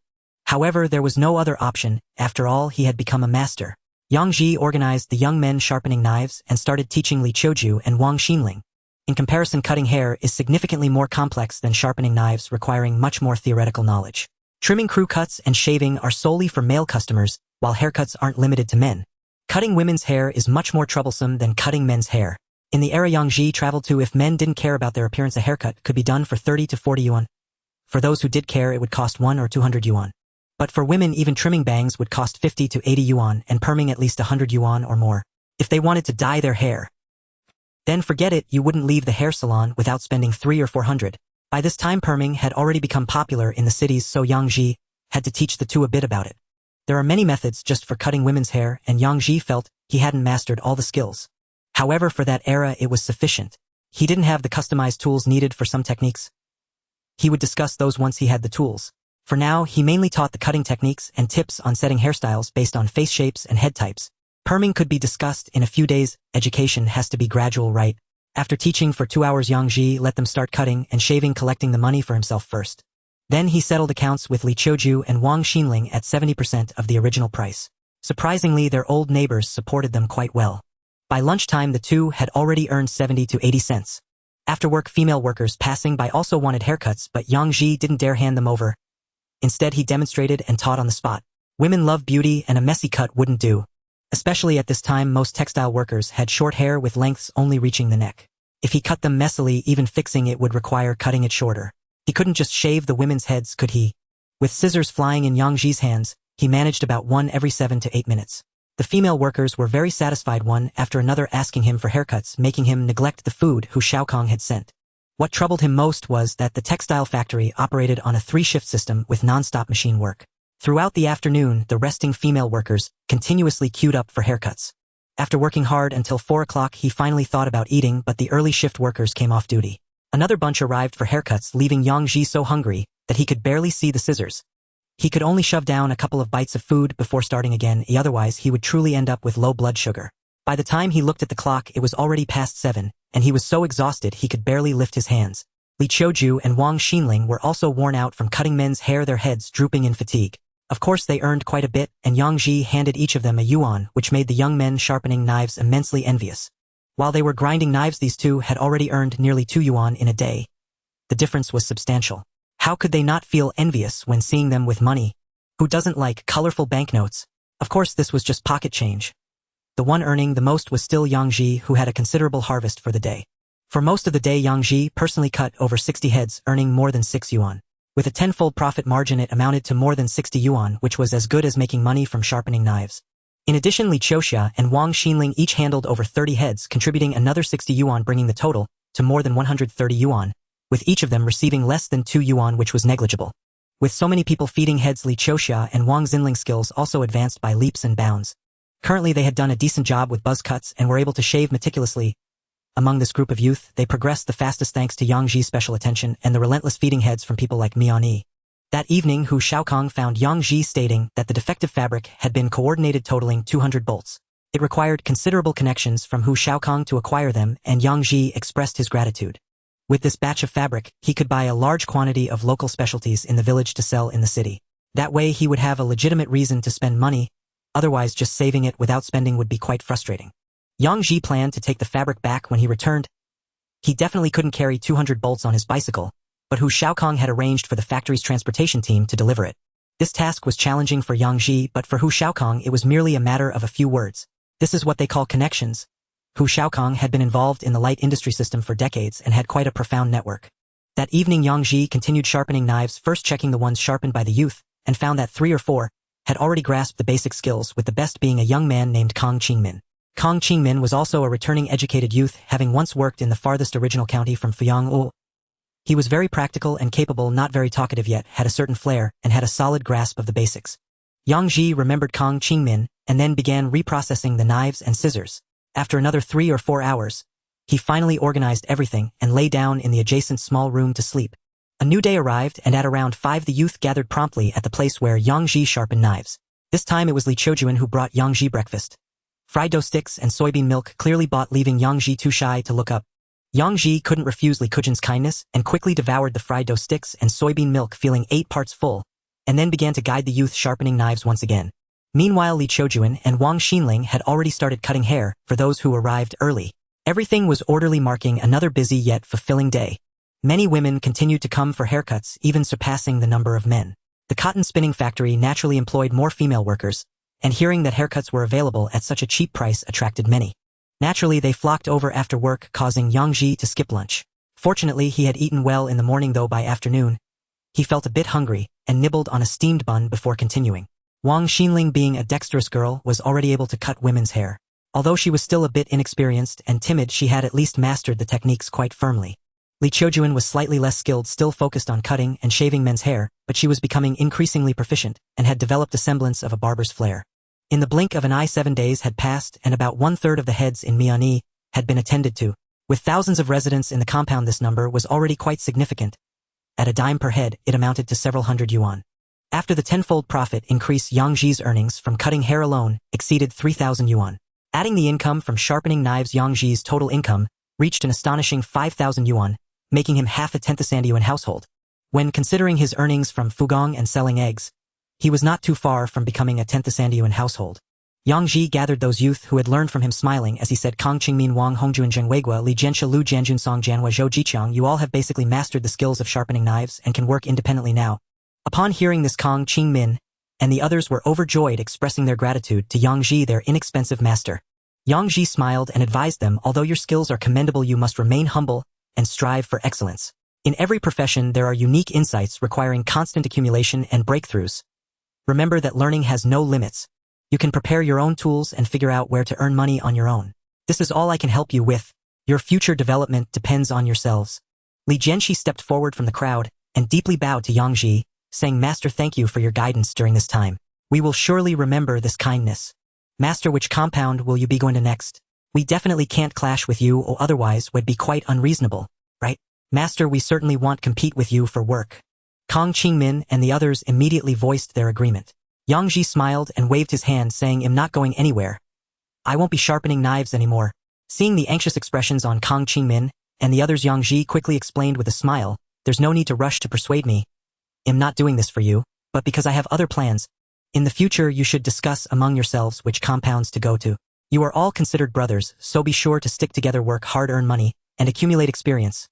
However, there was no other option. After all, he had become a master. Yang Ji organized the young men sharpening knives and started teaching Li Qiuju and Wang Xinling. In comparison, cutting hair is significantly more complex than sharpening knives, requiring much more theoretical knowledge. Trimming, crew cuts, and shaving are solely for male customers, while haircuts aren't limited to men. Cutting women's hair is much more troublesome than cutting men's hair. In the era Yang Ji traveled to, if men didn't care about their appearance, a haircut could be done for 30 to 40 yuan. For those who did care, it would cost 1 or 200 yuan. But for women, even trimming bangs would cost 50 to 80 yuan and perming at least 100 yuan or more. If they wanted to dye their hair, then forget it, you wouldn't leave the hair salon without spending 300 or 400. By this time, perming had already become popular in the cities, so Yang Ji had to teach the two a bit about it. There are many methods just for cutting women's hair, and Yang Ji felt he hadn't mastered all the skills. However, for that era, it was sufficient. He didn't have the customized tools needed for some techniques. He would discuss those once he had the tools. For now, he mainly taught the cutting techniques and tips on setting hairstyles based on face shapes and head types. Perming could be discussed in a few days. Education has to be gradual, right? After teaching for 2 hours, Yang Ji let them start cutting and shaving, collecting the money for himself first. Then he settled accounts with Li Qiuju and Wang Xinling at 70% of the original price. Surprisingly, their old neighbors supported them quite well. By lunchtime, the two had already earned 70 to 80 cents. After work, female workers passing by also wanted haircuts, but Yang Ji didn't dare hand them over. Instead, he demonstrated and taught on the spot. Women love beauty, and a messy cut wouldn't do. Especially at this time, most textile workers had short hair with lengths only reaching the neck. If he cut them messily, even fixing it would require cutting it shorter. He couldn't just shave the women's heads, could he? With scissors flying in Yang Ji's hands, he managed about one every 7 to 8 minutes. The female workers were very satisfied, one after another asking him for haircuts, making him neglect the food who Xiaokong had sent. What troubled him most was that the textile factory operated on a 3-shift system with non-stop machine work. Throughout the afternoon, the resting female workers continuously queued up for haircuts. After working hard until 4 o'clock, he finally thought about eating, but the early shift workers came off duty. Another bunch arrived for haircuts, leaving Yang Ji so hungry that he could barely see the scissors. He could only shove down a couple of bites of food before starting again, otherwise he would truly end up with low blood sugar. By the time he looked at the clock, it was already past 7, and he was so exhausted he could barely lift his hands. Li Qiuju and Wang Xinling were also worn out from cutting men's hair, their heads drooping in fatigue. Of course, they earned quite a bit, and Yang Ji handed each of them a yuan, which made the young men sharpening knives immensely envious. While they were grinding knives, these two had already earned nearly 2 yuan in a day. The difference was substantial. How could they not feel envious when seeing them with money? Who doesn't like colorful banknotes? Of course, this was just pocket change. The one earning the most was still Yang Ji, who had a considerable harvest for the day. For most of the day, Yang Ji personally cut over 60 heads, earning more than 6 yuan. With a 10-fold profit margin, it amounted to more than 60 yuan, which was as good as making money from sharpening knives. In addition, Li Qiuxia and Wang Xinling each handled over 30 heads, contributing another 60 yuan, bringing the total to more than 130 yuan, with each of them receiving less than 2 yuan, which was negligible. With so many people feeding heads, Li Qiuxia and Wang Xinling's skills also advanced by leaps and bounds. Currently, they had done a decent job with buzz cuts and were able to shave meticulously. Among this group of youth, they progressed the fastest thanks to Yang Ji's special attention and the relentless feeding heads from people like Mian Yi. That evening, Hu Xiaokong found Yang Ji stating that the defective fabric had been coordinated, totaling 200 bolts. It required considerable connections from Hu Xiaokong to acquire them, and Yang Ji expressed his gratitude. With this batch of fabric, he could buy a large quantity of local specialties in the village to sell in the city. That way he would have a legitimate reason to spend money, otherwise just saving it without spending would be quite frustrating. Yang Ji planned to take the fabric back when he returned. He definitely couldn't carry 200 bolts on his bicycle, but Hu Xiaokong had arranged for the factory's transportation team to deliver it. This task was challenging for Yang Ji, but for Hu Xiaokong it was merely a matter of a few words. This is what they call connections. Hu Xiaokong had been involved in the light industry system for decades and had quite a profound network. That evening Yang Ji continued sharpening knives, first checking the ones sharpened by the youth, and found that 3 or 4 had already grasped the basic skills, with the best being a young man named Kong Qingmin. Kong Qingmin was also a returning educated youth, having once worked in the farthest original county from Fuyang. He was very practical and capable, not very talkative yet, had a certain flair, and had a solid grasp of the basics. Yang Ji remembered Kong Qingmin, and then began reprocessing the knives and scissors. After another 3 or 4 hours, he finally organized everything and lay down in the adjacent small room to sleep. A new day arrived, and at around 5 the youth gathered promptly at the place where Yang Ji sharpened knives. This time it was Li Qiujuan who brought Yang Ji breakfast. Fried dough sticks and soybean milk, clearly bought, leaving Yang Ji too shy to look up. Yang Ji couldn't refuse Li Qiujuan's kindness and quickly devoured the fried dough sticks and soybean milk, feeling 8 parts full, and then began to guide the youth sharpening knives once again. Meanwhile, Li Qiujuan and Wang Xinling had already started cutting hair for those who arrived early. Everything was orderly, marking another busy yet fulfilling day. Many women continued to come for haircuts, even surpassing the number of men. The cotton spinning factory naturally employed more female workers, and hearing that haircuts were available at such a cheap price attracted many. Naturally, they flocked over after work, causing Yang Ji to skip lunch. Fortunately, he had eaten well in the morning, though by afternoon, he felt a bit hungry and nibbled on a steamed bun before continuing. Wang Xinling, being a dexterous girl, was already able to cut women's hair. Although she was still a bit inexperienced and timid, she had at least mastered the techniques quite firmly. Li Qiujuan was slightly less skilled, still focused on cutting and shaving men's hair, but she was becoming increasingly proficient and had developed a semblance of a barber's flair. In the blink of an eye 7 days had passed, and about 1/3 of the heads in Miani had been attended to. With thousands of residents in the compound, this number was already quite significant. At a dime per head, it amounted to several hundred yuan. After the 10-fold profit increase, Yang Ji's earnings from cutting hair alone exceeded 3,000 yuan. Adding the income from sharpening knives, Yang Ji's total income reached an astonishing 5,000 yuan, making him half a 10th yuan household. When considering his earnings from fugong and selling eggs, he was not too far from becoming a 10th yuan household. Yang Ji gathered those youth who had learned from him, smiling as he said, Kong Qingmin, Wang Hongjuan, Zhengweigua, Li Jianxia, Lu Jianjun, Song Jianhua, Zhou Jiqiang, you all have basically mastered the skills of sharpening knives and can work independently now. Upon hearing this, Kong Qingmin and the others were overjoyed, expressing their gratitude to Yang Ji, their inexpensive master. Yang Ji smiled and advised them, although your skills are commendable, you must remain humble and strive for excellence. In every profession there are unique insights requiring constant accumulation and breakthroughs. Remember that learning has no limits. You can prepare your own tools and figure out where to earn money on your own. This is all I can help you with. Your future development depends on yourselves. Li Jianxi stepped forward from the crowd and deeply bowed to Yang Ji, saying, Master, thank you for your guidance during this time. We will surely remember this kindness. Master, which compound will you be going to next? We definitely can't clash with you, or otherwise would be quite unreasonable, right? Master, we certainly won't compete with you for work. Kong Qingmin and the others immediately voiced their agreement. Yang Ji smiled and waved his hand, saying, I'm not going anywhere. I won't be sharpening knives anymore. Seeing the anxious expressions on Kong Qingmin and the others, Yang Ji quickly explained with a smile, there's no need to rush to persuade me. I'm not doing this for you, but because I have other plans. In the future, you should discuss among yourselves which compounds to go to. You are all considered brothers, so be sure to stick together, work hard, earn money, and accumulate experience.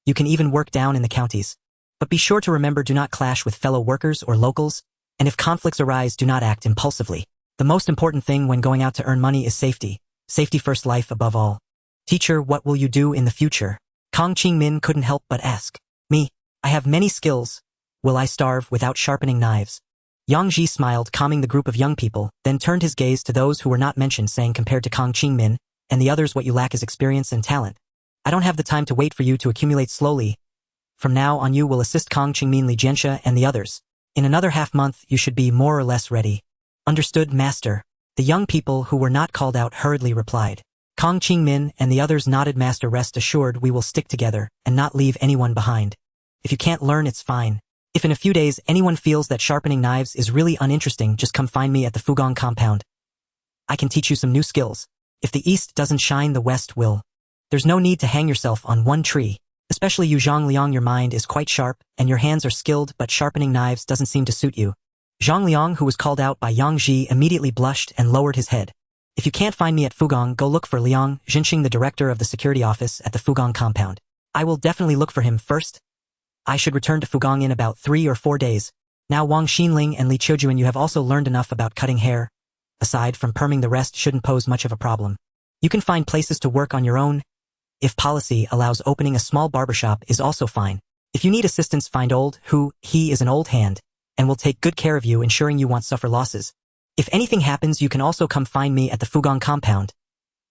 You can even work down in the counties. But be sure to remember, do not clash with fellow workers or locals, and if conflicts arise, do not act impulsively. The most important thing when going out to earn money is safety. Safety first, life above all. Teacher, what will you do in the future? Kong Qingmin couldn't help but ask. Me, I have many skills. Will I starve without sharpening knives? Yang Ji smiled, calming the group of young people, then turned his gaze to those who were not mentioned, saying, compared to Kong Qingmin and the others, what you lack is experience and talent. I don't have the time to wait for you to accumulate slowly. From now on, you will assist Kong Qingmin, Li Jianxia, and the others. In another half-month, you should be more or less ready. Understood, Master. The young people who were not called out hurriedly replied. Kong Qingmin and the others nodded. Master, rest assured we will stick together and not leave anyone behind. If you can't learn, it's fine. If in a few days anyone feels that sharpening knives is really uninteresting, just come find me at the Fugong compound. I can teach you some new skills. If the east doesn't shine, the west will. There's no need to hang yourself on one tree. Especially you, Zhang Liang, your mind is quite sharp, and your hands are skilled, but sharpening knives doesn't seem to suit you. Zhang Liang, who was called out by Yang Ji, immediately blushed and lowered his head. If you can't find me at Fugong, go look for Liang Jinxing, the director of the security office at the Fugong compound. I will definitely look for him first. I should return to Fugong in about 3 or 4 days. Now Wang Xinling and Li Qiujuan, you have also learned enough about cutting hair. Aside from perming, the rest shouldn't pose much of a problem. You can find places to work on your own. If policy allows, opening a small barbershop is also fine. If you need assistance, find he is an old hand, and will take good care of you, ensuring you won't suffer losses. If anything happens, you can also come find me at the Fugong compound.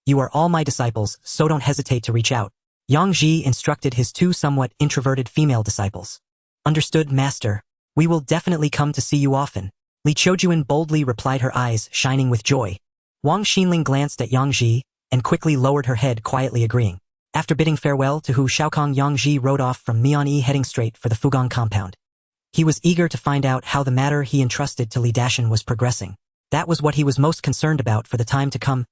You are all my disciples, so don't hesitate to reach out. Yang Ji instructed his 2 somewhat introverted female disciples. Understood, master. We will definitely come to see you often. Li Qiujuan boldly replied, her eyes shining with joy. Wang Xinling glanced at Yang Ji and quickly lowered her head, quietly agreeing. After bidding farewell to Hu Shaokong, Yang Ji rode off from Mianyi, heading straight for the Fugong compound. He was eager to find out how the matter he entrusted to Li Dashan was progressing. That was what he was most concerned about for the time to come.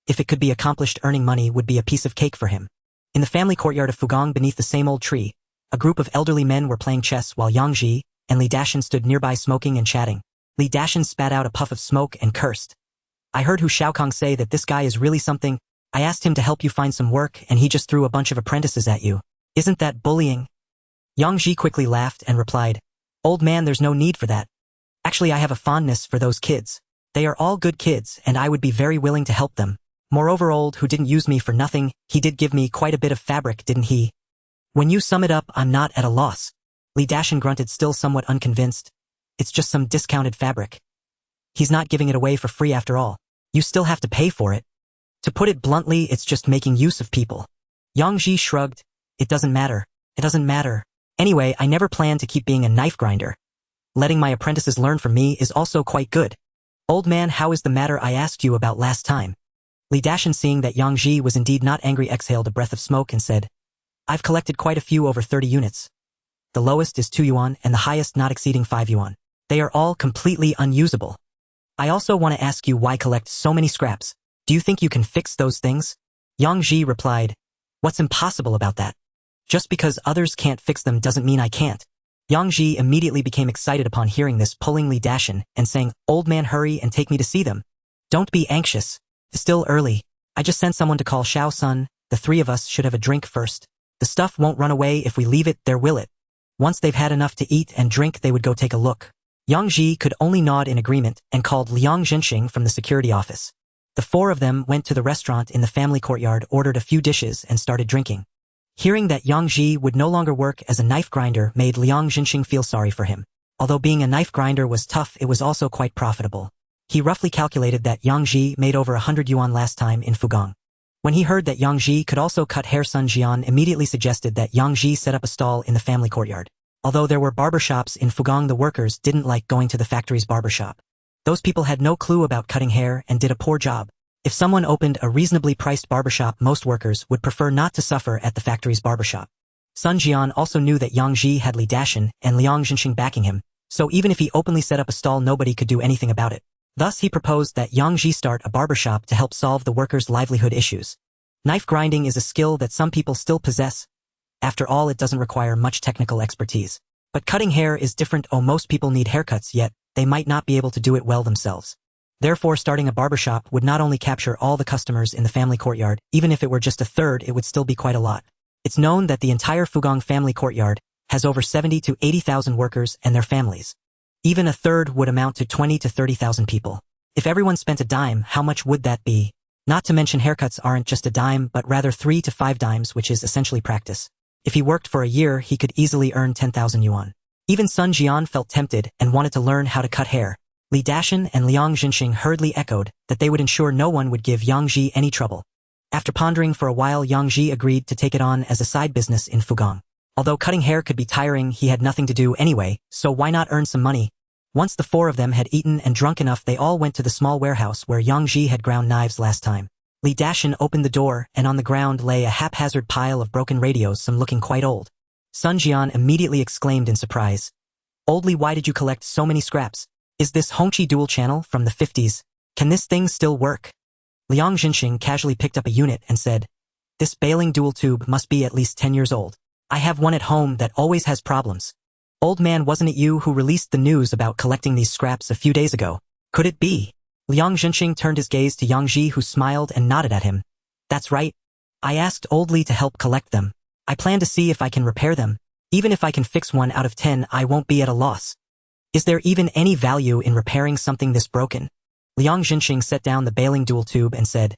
If it could be accomplished, earning money would be a piece of cake for him. In the family courtyard of Fugong, beneath the same old tree, a group of elderly men were playing chess while Yang Ji and Li Dashan stood nearby smoking and chatting. Li Dashan spat out a puff of smoke and cursed. I heard Hu Shaokong say that this guy is really something. I asked him to help you find some work and he just threw a bunch of apprentices at you. Isn't that bullying? Yang Ji quickly laughed and replied, Old man, there's no need for that. Actually, I have a fondness for those kids. They are all good kids and I would be very willing to help them. Moreover, old who didn't use me for nothing, he did give me quite a bit of fabric, didn't he? When you sum it up, I'm not at a loss. Li Dashan grunted, still somewhat unconvinced. It's just some discounted fabric. He's not giving it away for free after all. You still have to pay for it. To put it bluntly, it's just making use of people. Yang Ji shrugged. It doesn't matter. It doesn't matter. Anyway, I never planned to keep being a knife grinder. Letting my apprentices learn from me is also quite good. Old man, how is the matter I asked you about last time? Li Dashan, seeing that Yang Ji was indeed not angry, exhaled a breath of smoke and said, I've collected quite a few, over 30 units. The lowest is 2 yuan and the highest not exceeding 5 yuan. They are all completely unusable. I also want to ask you, why collect so many scraps? Do you think you can fix those things? Yang Ji replied, What's impossible about that? Just because others can't fix them doesn't mean I can't. Yang Ji immediately became excited upon hearing this, pulling Li Dashan and saying, Old man, hurry and take me to see them. Don't be anxious. It's still early. I just sent someone to call Xiao Sun. The 3 of us should have a drink first. The stuff won't run away if we leave it there, will it? Once they've had enough to eat and drink, they would go take a look. Yang Ji could only nod in agreement and called Liang Jinxing from the security office. The 4 of them went to the restaurant in the family courtyard, ordered a few dishes and started drinking. Hearing that Yang Ji would no longer work as a knife grinder made Liang Jinxing feel sorry for him. Although being a knife grinder was tough, it was also quite profitable. He roughly calculated that Yang Ji made over 100 yuan last time in Fugong. When he heard that Yang Ji could also cut hair, Sun Jian immediately suggested that Yang Ji set up a stall in the family courtyard. Although there were barbershops in Fugong, the workers didn't like going to the factory's barbershop. Those people had no clue about cutting hair and did a poor job. If someone opened a reasonably priced barbershop, most workers would prefer not to suffer at the factory's barbershop. Sun Jian also knew that Yang Ji had Li Dashan and Liang Jinxing backing him, so even if he openly set up a stall, nobody could do anything about it. Thus, he proposed that Yang Ji start a barbershop to help solve the workers' livelihood issues. Knife grinding is a skill that some people still possess. After all, it doesn't require much technical expertise. But cutting hair is different. Most people need haircuts, yet they might not be able to do it well themselves. Therefore, starting a barbershop would not only capture all the customers in the family courtyard, even if it were just a third, it would still be quite a lot. It's known that the entire Fugong family courtyard has over 70 to 80,000 workers and their families. Even a third would amount to 20 to 30,000 people. If everyone spent a dime, how much would that be? Not to mention, haircuts aren't just a dime, but rather 3 to 5 dimes, which is essentially practice. If he worked for a year, he could easily earn 10,000 yuan. Even Sun Jian felt tempted and wanted to learn how to cut hair. Li Dashan and Liang Jinxing hurriedly echoed that they would ensure no one would give Yang Ji any trouble. After pondering for a while, Yang Ji agreed to take it on as a side business in Fugong. Although cutting hair could be tiring, he had nothing to do anyway, so why not earn some money? Once the 4 of them had eaten and drunk enough, they all went to the small warehouse where Yang Ji had ground knives last time. Li Dashan opened the door, and on the ground lay a haphazard pile of broken radios, some looking quite old. Sun Jian immediately exclaimed in surprise. Old Li, why did you collect so many scraps? Is this Hongqi dual channel from the 50s? Can this thing still work? Liang Jinxing casually picked up a unit and said, This baling dual tube must be at least 10 years old. I have one at home that always has problems. Old man, wasn't it you who released the news about collecting these scraps a few days ago? Could it be? Liang Zhenxing turned his gaze to Yang Ji, who smiled and nodded at him. That's right. I asked Old Li to help collect them. I plan to see if I can repair them. Even if I can fix 1 out of 10, I won't be at a loss. Is there even any value in repairing something this broken? Liang Zhenxing set down the bailing dual tube and said,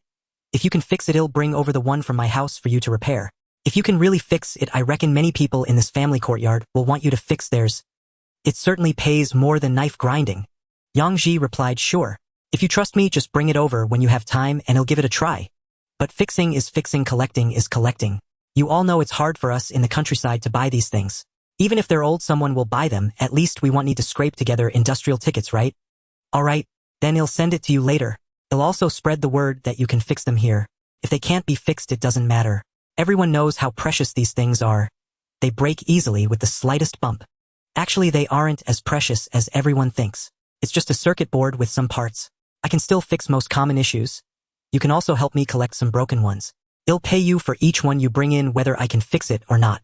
if you can fix it, I'll bring over the one from my house for you to repair. If you can really fix it, I reckon many people in this family courtyard will want you to fix theirs. It certainly pays more than knife grinding. Yang Ji replied, sure. If you trust me, just bring it over when you have time and I'll give it a try. But fixing is fixing, collecting is collecting. You all know it's hard for us in the countryside to buy these things. Even if they're old, someone will buy them. At least we won't need to scrape together industrial tickets, right? Alright, then I'll send it to you later. I'll also spread the word that you can fix them here. If they can't be fixed, it doesn't matter. Everyone knows how precious these things are. They break easily with the slightest bump. Actually, they aren't as precious as everyone thinks. It's just a circuit board with some parts. I can still fix most common issues. You can also help me collect some broken ones. I'll pay you for each one you bring in, whether I can fix it or not.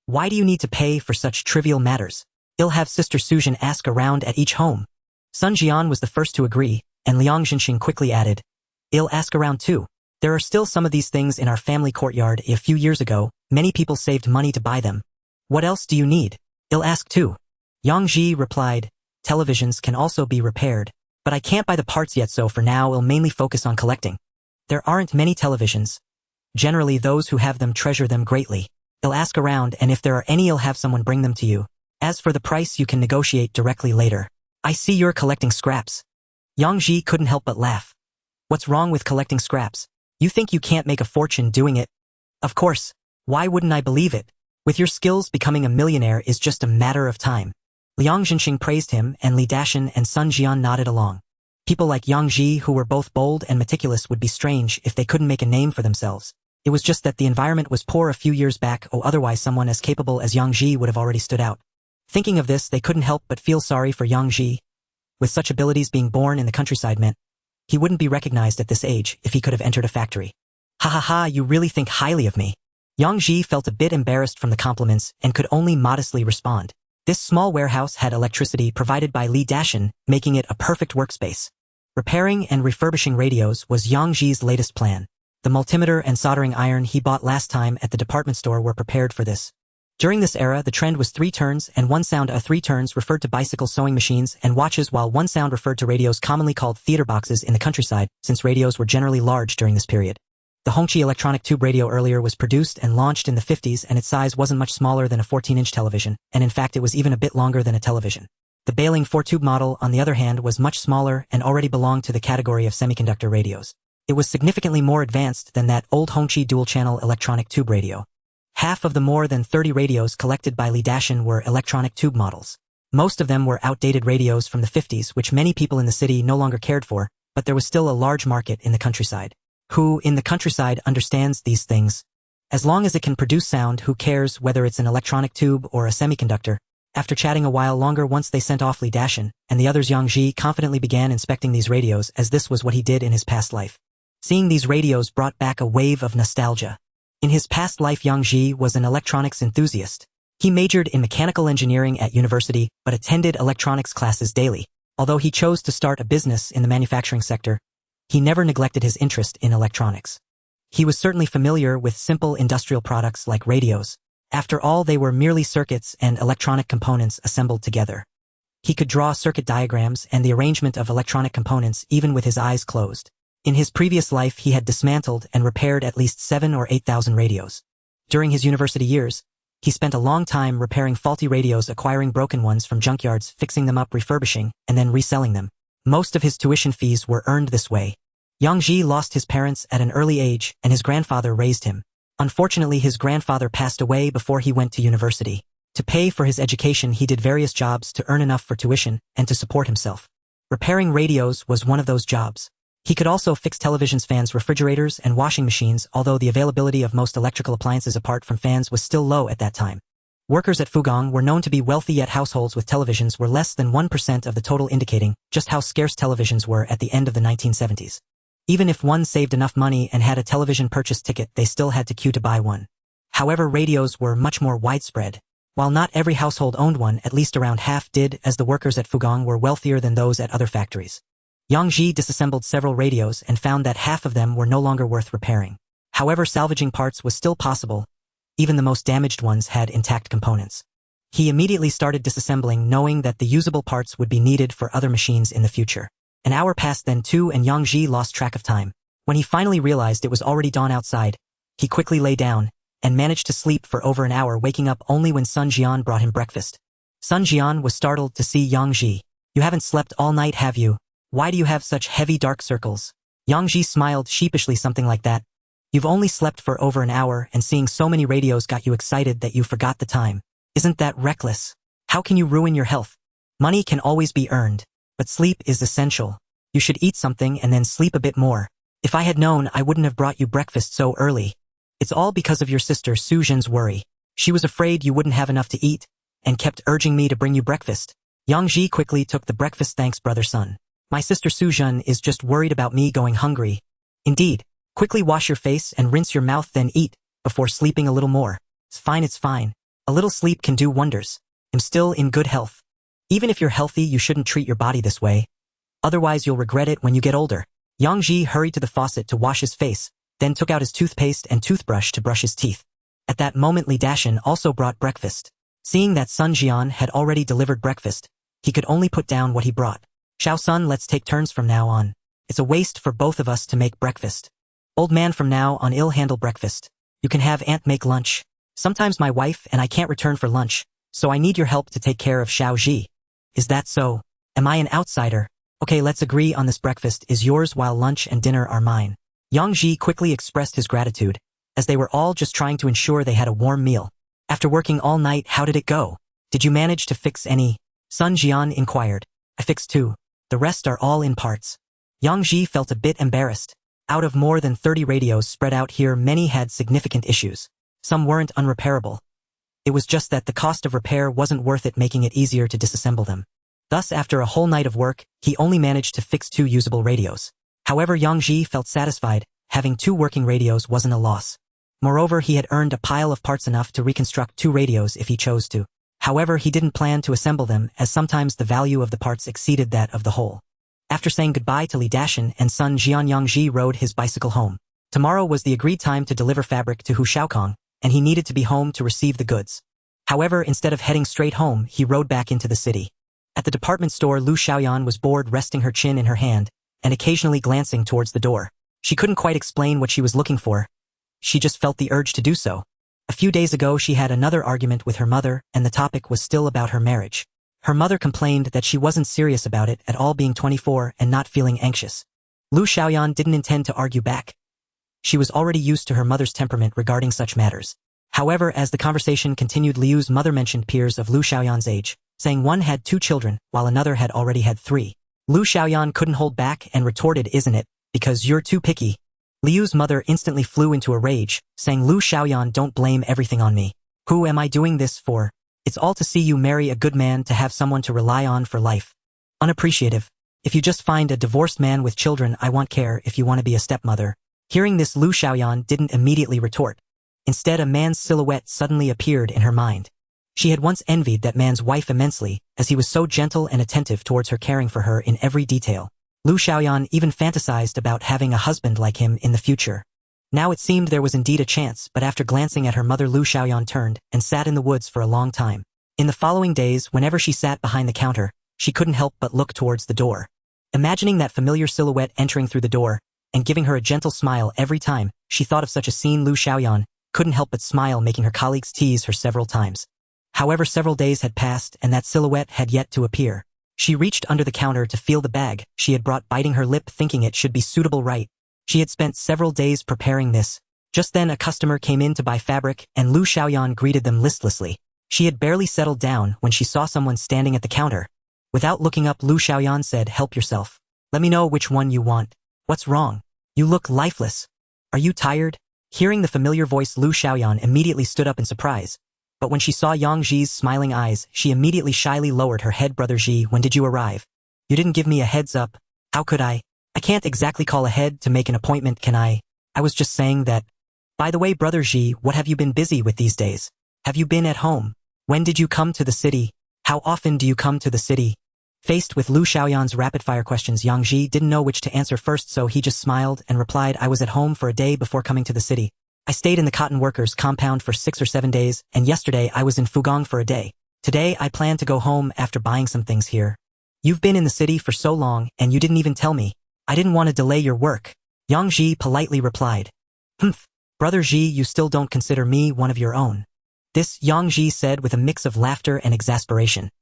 Why do you need to pay for such trivial matters? I'll have Sister Suzhen ask around at each home. Sun Jian was the first to agree, and Liang Zhenxing quickly added, I'll ask around too. There are still some of these things in our family courtyard. A few years ago, many people saved money to buy them. What else do you need? I'll ask too. Yang Ji replied, televisions can also be repaired, but I can't buy the parts yet, so for now I'll mainly focus on collecting. There aren't many televisions. Generally, those who have them treasure them greatly. I'll ask around, and if there are any, I'll have someone bring them to you. As for the price, you can negotiate directly later. I see you're collecting scraps. Yang Ji couldn't help but laugh. What's wrong with collecting scraps? You think you can't make a fortune doing it? Of course. Why wouldn't I believe it? With your skills, becoming a millionaire is just a matter of time. Liang Zhenxing praised him, and Li Dashan and Sun Jian nodded along. People like Yang Ji, who were both bold and meticulous, would be strange if they couldn't make a name for themselves. It was just that the environment was poor a few years back, or otherwise someone as capable as Yang Ji would have already stood out. Thinking of this, they couldn't help but feel sorry for Yang Ji. With such abilities, being born in the countryside meant he wouldn't be recognized at this age if he could have entered a factory. Ha ha ha, you really think highly of me. Yang Ji felt a bit embarrassed from the compliments and could only modestly respond. This small warehouse had electricity provided by Li Dashan, making it a perfect workspace. Repairing and refurbishing radios was Yang Ji's latest plan. The multimeter and soldering iron he bought last time at the department store were prepared for this. During this era, the trend was 3 turns and 1 sound. 3 turns referred to bicycle sewing machines and watches, while 1 sound referred to radios commonly called theater boxes in the countryside, since radios were generally large during this period. The Hongqi electronic tube radio earlier was produced and launched in the 50s, and its size wasn't much smaller than a 14-inch television, and in fact it was even a bit longer than a television. The bailing 4-tube model, on the other hand, was much smaller and already belonged to the category of semiconductor radios. It was significantly more advanced than that old Hongqi dual-channel electronic tube radio. Half of the more than 30 radios collected by Li Dashan were electronic tube models. Most of them were outdated radios from the 50s, which many people in the city no longer cared for, but there was still a large market in the countryside. Who in the countryside understands these things? As long as it can produce sound, who cares whether it's an electronic tube or a semiconductor? After chatting a while longer, once they sent off Li Dashan, and the others, Yang Ji confidently began inspecting these radios, as this was what he did in his past life. Seeing these radios brought back a wave of nostalgia. In his past life, Yang Ji was an electronics enthusiast. He majored in mechanical engineering at university, but attended electronics classes daily. Although he chose to start a business in the manufacturing sector, he never neglected his interest in electronics. He was certainly familiar with simple industrial products like radios. After all, they were merely circuits and electronic components assembled together. He could draw circuit diagrams and the arrangement of electronic components even with his eyes closed. In his previous life, he had dismantled and repaired at least 7,000 or 8,000 radios. During his university years, he spent a long time repairing faulty radios, acquiring broken ones from junkyards, fixing them up, refurbishing, and then reselling them. Most of his tuition fees were earned this way. Yang Ji lost his parents at an early age, and his grandfather raised him. Unfortunately, his grandfather passed away before he went to university. To pay for his education, he did various jobs to earn enough for tuition and to support himself. Repairing radios was one of those jobs. He could also fix televisions, fans, refrigerators, and washing machines, although the availability of most electrical appliances apart from fans was still low at that time. Workers at Fugong were known to be wealthy, yet households with televisions were less than 1% of the total, indicating just how scarce televisions were at the end of the 1970s. Even if one saved enough money and had a television purchase ticket, they still had to queue to buy one. However, radios were much more widespread. While not every household owned one, at least around half did, as the workers at Fugong were wealthier than those at other factories. Yang Ji disassembled several radios and found that half of them were no longer worth repairing. However, salvaging parts was still possible. Even the most damaged ones had intact components. He immediately started disassembling, knowing that the usable parts would be needed for other machines in the future. An hour passed then too, and Yang Ji lost track of time. When he finally realized it was already dawn outside, he quickly lay down and managed to sleep for over an hour, waking up only when Sun Jian brought him breakfast. Sun Jian was startled to see Yang Ji. "You haven't slept all night, have you? Why do you have such heavy dark circles?" Yang Ji smiled sheepishly, something like that. "You've only slept for over an hour, and seeing so many radios got you excited that you forgot the time. Isn't that reckless? How can you ruin your health? Money can always be earned, but sleep is essential. You should eat something and then sleep a bit more. If I had known, I wouldn't have brought you breakfast so early. It's all because of your sister Su Zhen's worry. She was afraid you wouldn't have enough to eat, and kept urging me to bring you breakfast." Yang Ji quickly took the breakfast. "Thanks, brother Sun. My sister Su Zhen is just worried about me going hungry." "Indeed. Quickly wash your face and rinse your mouth, then eat, before sleeping a little more." It's fine. A little sleep can do wonders. I'm still in good health. Even if you're healthy, you shouldn't treat your body this way. Otherwise you'll regret it when you get older." Yang Ji hurried to the faucet to wash his face, then took out his toothpaste and toothbrush to brush his teeth. At that moment Li Dashan also brought breakfast. Seeing that Sun Jian had already delivered breakfast, he could only put down what he brought. "Xiao Sun, let's take turns from now on. It's a waste for both of us to make breakfast. Old man, from now on I'll handle breakfast. You can have aunt make lunch. Sometimes my wife and I can't return for lunch, so I need your help to take care of Xiao Ji." "Is that so? Am I an outsider? Okay, let's agree on this. Breakfast is yours while lunch and dinner are mine." Yang Ji quickly expressed his gratitude, as they were all just trying to ensure they had a warm meal. "After working all night, how did it go? Did you manage to fix any?" Sun Jian inquired. "I fixed 2. The rest are all in parts." Yang Ji felt a bit embarrassed. Out of more than 30 radios spread out here, many had significant issues. Some weren't unrepairable. It was just that the cost of repair wasn't worth it, making it easier to disassemble them. Thus, after a whole night of work, he only managed to fix 2 usable radios. However, Yang Ji felt satisfied. Having 2 working radios wasn't a loss. Moreover, he had earned a pile of parts enough to reconstruct 2 radios if he chose to. However, he didn't plan to assemble them, as sometimes the value of the parts exceeded that of the whole. After saying goodbye to Li Dashan and Sun Jian, Yang Ji rode his bicycle home. Tomorrow was the agreed time to deliver fabric to Hu Shaokong, and he needed to be home to receive the goods. However, instead of heading straight home, he rode back into the city. At the department store, Lu Xiaoyan was bored, resting her chin in her hand, and occasionally glancing towards the door. She couldn't quite explain what she was looking for. She just felt the urge to do so. A few days ago, she had another argument with her mother, and the topic was still about her marriage. Her mother complained that she wasn't serious about it at all, being 24 and not feeling anxious. Lu Xiaoyan didn't intend to argue back. She was already used to her mother's temperament regarding such matters. However, as the conversation continued, Liu's mother mentioned peers of Lu Xiaoyan's age, saying one had 2 children, while another had already had 3. Lu Xiaoyan couldn't hold back and retorted, "Isn't it? Because you're too picky." Liu's mother instantly flew into a rage, saying, "Lu Xiaoyan, don't blame everything on me. Who am I doing this for? It's all to see you marry a good man, to have someone to rely on for life. Unappreciative. If you just find a divorced man with children, I won't care if you want to be a stepmother." Hearing this, Lu Xiaoyan didn't immediately retort. Instead, a man's silhouette suddenly appeared in her mind. She had once envied that man's wife immensely, as he was so gentle and attentive towards her, caring for her in every detail. Lu Xiaoyan even fantasized about having a husband like him in the future. Now it seemed there was indeed a chance, but after glancing at her mother, Lu Xiaoyan turned and sat in the woods for a long time. In the following days, whenever she sat behind the counter, she couldn't help but look towards the door. Imagining that familiar silhouette entering through the door, and giving her a gentle smile every time she thought of such a scene, Lu Xiaoyan couldn't help but smile, making her colleagues tease her several times. However, several days had passed and that silhouette had yet to appear. She reached under the counter to feel the bag she had brought, biting her lip, thinking it should be suitable, right? She had spent several days preparing this. Just then a customer came in to buy fabric, and Lu Xiaoyan greeted them listlessly. She had barely settled down when she saw someone standing at the counter. Without looking up, Lu Xiaoyan said, "Help yourself. Let me know which one you want. What's wrong? You look lifeless. Are you tired?" Hearing the familiar voice, Lu Xiaoyan immediately stood up in surprise. But when she saw Yang Ji's smiling eyes, she immediately shyly lowered her head. "Brother Ji, when did you arrive? You didn't give me a heads up. How could I? I can't exactly call ahead to make an appointment, can I? I was just saying that. By the way, Brother Ji, what have you been busy with these days? Have you been at home? When did you come to the city? How often do you come to the city?" Faced with Lu Xiaoyan's rapid-fire questions, Yang Ji didn't know which to answer first, so he just smiled and replied, I was at home for a day before coming to the city. I stayed in the cotton workers' compound for 6 or 7 days, and yesterday I was in Fugong for a day. Today I plan to go home after buying some things here. You've been in the city for so long, and you didn't even tell me. I didn't want to delay your work. Yang Ji politely replied. Humph. Brother Ji, you still don't consider me one of your own. This, Yang Ji said with a mix of laughter and exasperation.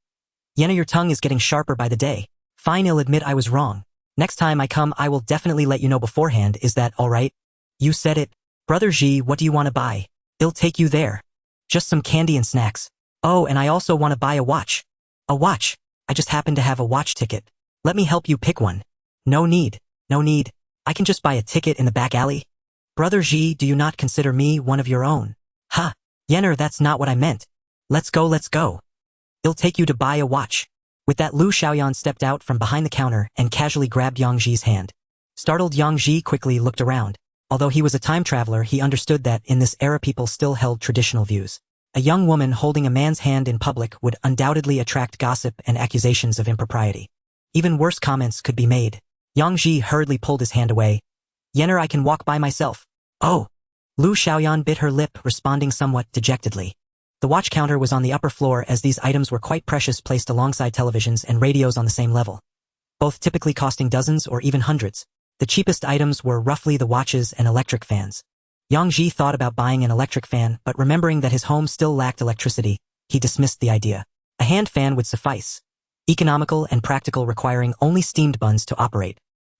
Yenna, your tongue is getting sharper by the day. Fine, I'll admit I was wrong. Next time I come, I will definitely let you know beforehand. Is that all right? You said it. Brother Ji, what do you want to buy? I'll take you there. Just some candy and snacks. Oh, and I also want to buy a watch. A watch? I just happen to have a watch ticket. Let me help you pick one. No need. No need. I can just buy a ticket in the back alley. Brother Ji, do you not consider me one of your own? Ha! Yenner, that's not what I meant. Let's go, let's go. I'll take you to buy a watch. With that, Lu Xiaoyan stepped out from behind the counter and casually grabbed Yang Ji's hand. Startled, Yang Ji quickly looked around. Although he was a time traveler, he understood that in this era people still held traditional views. A young woman holding a man's hand in public would undoubtedly attract gossip and accusations of impropriety. Even worse comments could be made. Yang Ji hurriedly pulled his hand away. Yenner, I can walk by myself. Oh. Lu Xiaoyan bit her lip, responding somewhat dejectedly. The watch counter was on the upper floor, as these items were quite precious, placed alongside televisions and radios on the same level, both typically costing dozens or even hundreds. The cheapest items were roughly the watches and electric fans. Yang Ji thought about buying an electric fan, but remembering that his home still lacked electricity, he dismissed the idea. A hand fan would suffice. Economical and practical, requiring only steamed buns to operate.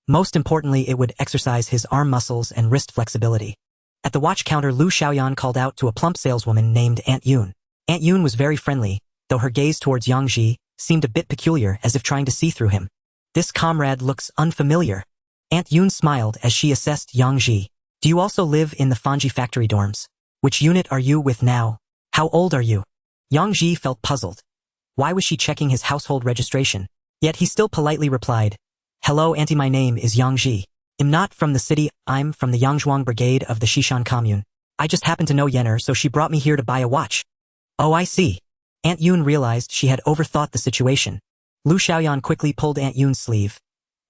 Most importantly, it would exercise his arm muscles and wrist flexibility. At the watch counter, Lu Xiaoyan called out to a plump saleswoman named Aunt Yoon. Aunt Yoon was very friendly, though her gaze towards Yang Ji seemed a bit peculiar, as if trying to see through him. This comrade looks unfamiliar. Aunt Yoon smiled as she assessed Yang Ji. Do you also live in the Fanji factory dorms? Which unit are you with now? How old are you? Yang Ji felt puzzled. Why was she checking his household registration? Yet he still politely replied, Hello, auntie, my name is Yang Ji. I'm not from the city, I'm from the Yangzhuang brigade of the Xishan commune. I just happen to know Yenner, so she brought me here to buy a watch. Oh, I see. Aunt Yoon realized she had overthought the situation. Lu Xiaoyan quickly pulled Aunt Yoon's sleeve.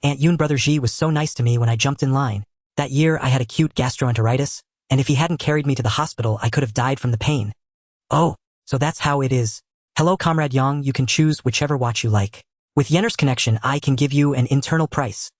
Aunt Yoon, Brother Ji was so nice to me when I jumped in line. That year I had acute gastroenteritis, and if he hadn't carried me to the hospital I could have died from the pain. Oh, so that's how it is. Hello, Comrade Yang, you can choose whichever watch you like. With Yenner's connection I can give you an internal price.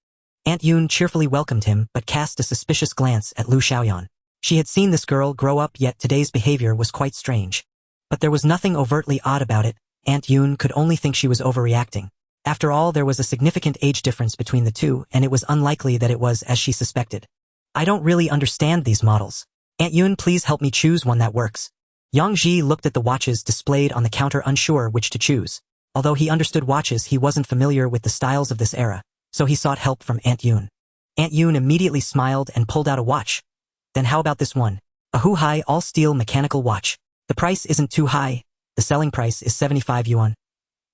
Aunt Yoon cheerfully welcomed him, but cast a suspicious glance at Lu Xiaoyan. She had seen this girl grow up, yet today's behavior was quite strange. But there was nothing overtly odd about it. Aunt Yoon could only think she was overreacting. After all, there was a significant age difference between the two, and it was unlikely that it was as she suspected. I don't really understand these models. Aunt Yoon, please help me choose one that works. Yang Ji looked at the watches displayed on the counter, unsure which to choose. Although he understood watches, he wasn't familiar with the styles of this era, so he sought help from Aunt Yoon. Aunt Yoon immediately smiled and pulled out a watch. Then how about this one? A Huhai all-steel mechanical watch. The price isn't too high. The selling price is 75 yuan.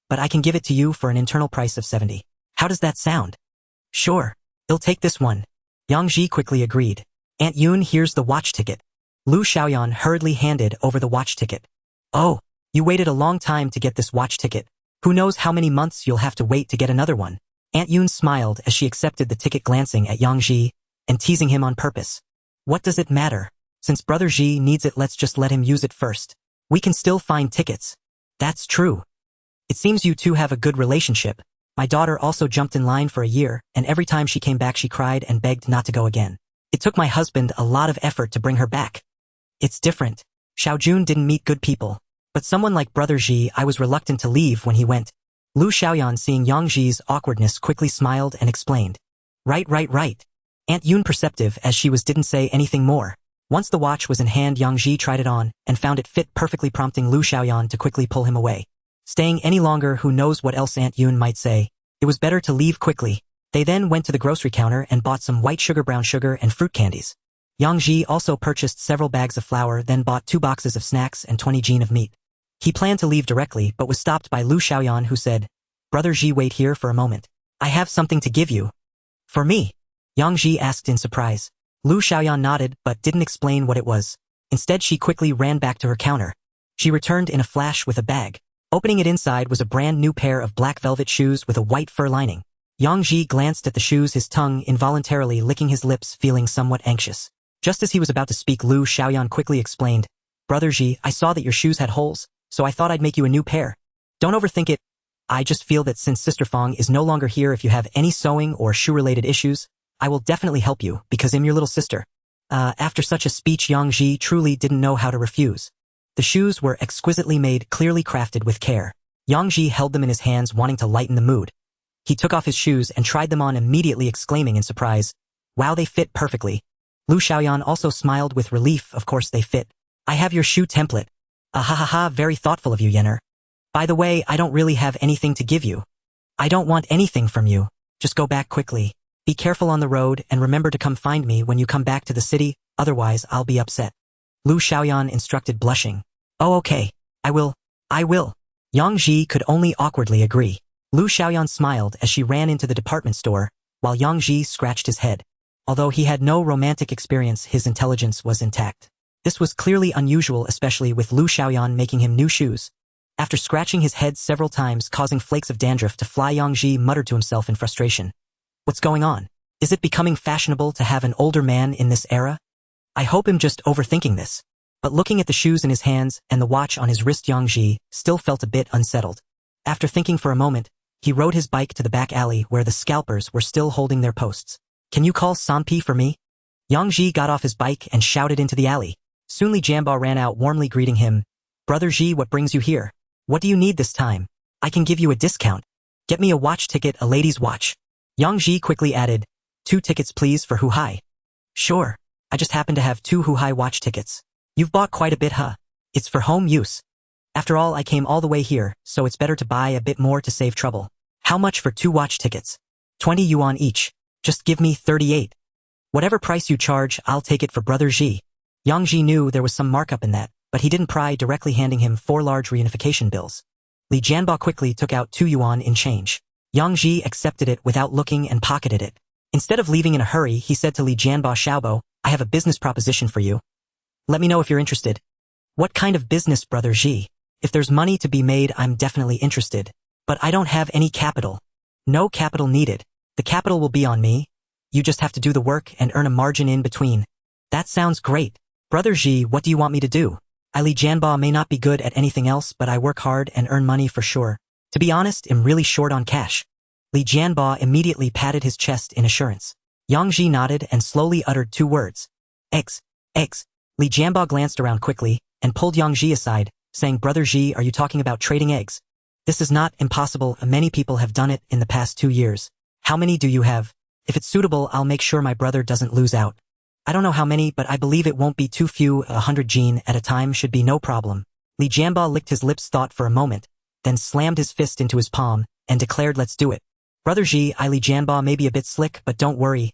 But I can give it to you for an internal price of 70. How does that sound? Sure. I'll take this one. Yang Ji quickly agreed. Aunt Yoon, here's the watch ticket. Lu Xiaoyan hurriedly handed over the watch ticket. Oh, you waited a long time to get this watch ticket. Who knows how many months you'll have to wait to get another one. Aunt Yoon smiled as she accepted the ticket, glancing at Yang Ji and teasing him on purpose. What does it matter? Since Brother Ji needs it, let's just let him use it first. We can still find tickets. That's true. It seems you two have a good relationship. My daughter also jumped in line for a year, and every time she came back she cried and begged not to go again. It took my husband a lot of effort to bring her back. It's different. Xiaojun didn't meet good people. But someone like Brother Ji, I was reluctant to leave when he went. Lu Xiaoyan, seeing Yang Ji's awkwardness, quickly smiled and explained. Right. Aunt Yoon, perceptive as she was, didn't say anything more. Once the watch was in hand, Yang Ji tried it on and found it fit perfectly, prompting Lu Xiaoyan to quickly pull him away. Staying any longer, who knows what else Aunt Yoon might say. It was better to leave quickly. They then went to the grocery counter and bought some white sugar, brown sugar, and fruit candies. Yang Ji also purchased several bags of flour, then bought 2 boxes of snacks and 20 jin of meat. He planned to leave directly, but was stopped by Lu Xiaoyan, who said, Brother Ji, wait here for a moment. I have something to give you. For me? Yang Ji asked in surprise. Lu Xiaoyan nodded, but didn't explain what it was. Instead, she quickly ran back to her counter. She returned in a flash with a bag. Opening it, inside was a brand new pair of black velvet shoes with a white fur lining. Yang Ji glanced at the shoes, his tongue involuntarily licking his lips, feeling somewhat anxious. Just as he was about to speak, Lu Xiaoyan quickly explained, "Brother Ji, I saw that your shoes had holes, so I thought I'd make you a new pair. Don't overthink it. I just feel that since Sister Fong is no longer here, if you have any sewing or shoe-related issues, I will definitely help you, because I'm your little sister." After such a speech, Yang Ji truly didn't know how to refuse. The shoes were exquisitely made, clearly crafted with care. Yang Ji held them in his hands, wanting to lighten the mood. He took off his shoes and tried them on, immediately exclaiming in surprise, "Wow, they fit perfectly." Lu Xiaoyan also smiled with relief. "Of course they fit. I have your shoe template." "Ah ha ha ha, very thoughtful of you, Yenner. By the way, I don't really have anything to give you. I don't want anything from you. Just go back quickly. Be careful on the road and remember to come find me when you come back to the city, otherwise I'll be upset." Lu Xiaoyan instructed, blushing. "Oh, okay. I will. Yang Ji could only awkwardly agree. Lu Xiaoyan smiled as she ran into the department store, while Yang Ji scratched his head. Although he had no romantic experience, his intelligence was intact. This was clearly unusual, especially with Lu Xiaoyan making him new shoes. After scratching his head several times, causing flakes of dandruff to fly, Yang Ji muttered to himself in frustration. "What's going on? Is it becoming fashionable to have an older man in this era? I hope I'm just overthinking this." But looking at the shoes in his hands and the watch on his wrist, Yang Ji still felt a bit unsettled. After thinking for a moment, he rode his bike to the back alley where the scalpers were still holding their posts. "Can you call Sanpi for me?" Yang Ji got off his bike and shouted into the alley. Soon Li Jianbao ran out, warmly greeting him. "Brother Ji, what brings you here? What do you need this time? I can give you a discount. Get me a watch ticket, a lady's watch." Yang Ji quickly added, "2 tickets please for Huhai." "Sure. I just happen to have 2 Huhai watch tickets." "You've bought quite a bit, huh? It's for home use. After all, I came all the way here, so it's better to buy a bit more to save trouble." "How much for 2 watch tickets?" 20 yuan each. Just give me 38. "Whatever price you charge, I'll take it for Brother Ji." Yang Ji knew there was some markup in that, but he didn't pry, directly handing him 4 large reunification bills. Li Jianbao quickly took out 2 yuan in change. Yang Ji accepted it without looking and pocketed it. Instead of leaving in a hurry, he said to Li Jianbao, "Xiaobo, I have a business proposition for you. Let me know if you're interested." "What kind of business, Brother Ji? If there's money to be made, I'm definitely interested. But I don't have any capital." "No capital needed. The capital will be on me. You just have to do the work and earn a margin in between." "That sounds great. Brother Ji, what do you want me to do? Li Jianbao may not be good at anything else, but I work hard and earn money for sure. To be honest, I'm really short on cash." Li Jianbao immediately patted his chest in assurance. Yang Ji nodded and slowly uttered 2 words. "Eggs. Eggs." Li Jianbao glanced around quickly and pulled Yang Ji aside, saying, "Brother Ji, are you talking about trading eggs? This is not impossible. Many people have done it in the past 2 years. How many do you have? If it's suitable, I'll make sure my brother doesn't lose out. I don't know how many, but I believe it won't be too few. 100 jin at a time should be no problem." Li Jianbao licked his lips, thought for a moment, then slammed his fist into his palm and declared, "Let's do it." "Brother Ji, Li Jianbao may be a bit slick, but don't worry.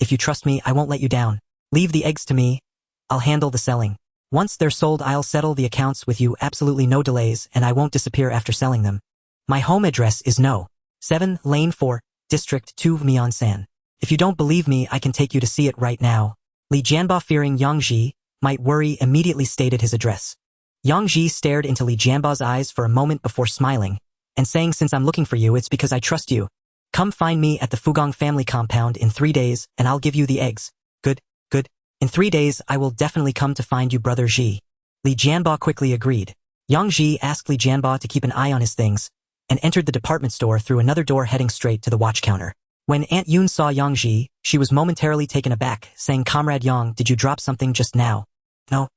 If you trust me, I won't let you down. Leave the eggs to me. I'll handle the selling. Once they're sold, I'll settle the accounts with you, absolutely no delays, and I won't disappear after selling them. My home address is No. 7, Lane 4, District 2, Myeonsan. If you don't believe me, I can take you to see it right now." Li Jianbao, fearing Yang Ji might worry, immediately stated his address. Yang Ji stared into Li Jianbao's eyes for a moment before smiling, and saying, "Since I'm looking for you, it's because I trust you. Come find me at the Fugong family compound in 3 days, and I'll give you the eggs." Good. "In 3 days, I will definitely come to find you, Brother Ji." Li Jianbao quickly agreed. Yang Ji asked Li Jianbao to keep an eye on his things, and entered the department store through another door, heading straight to the watch counter. When Aunt Yoon saw Yang Ji, she was momentarily taken aback, saying, "Comrade Yang, did you drop something just now?" No,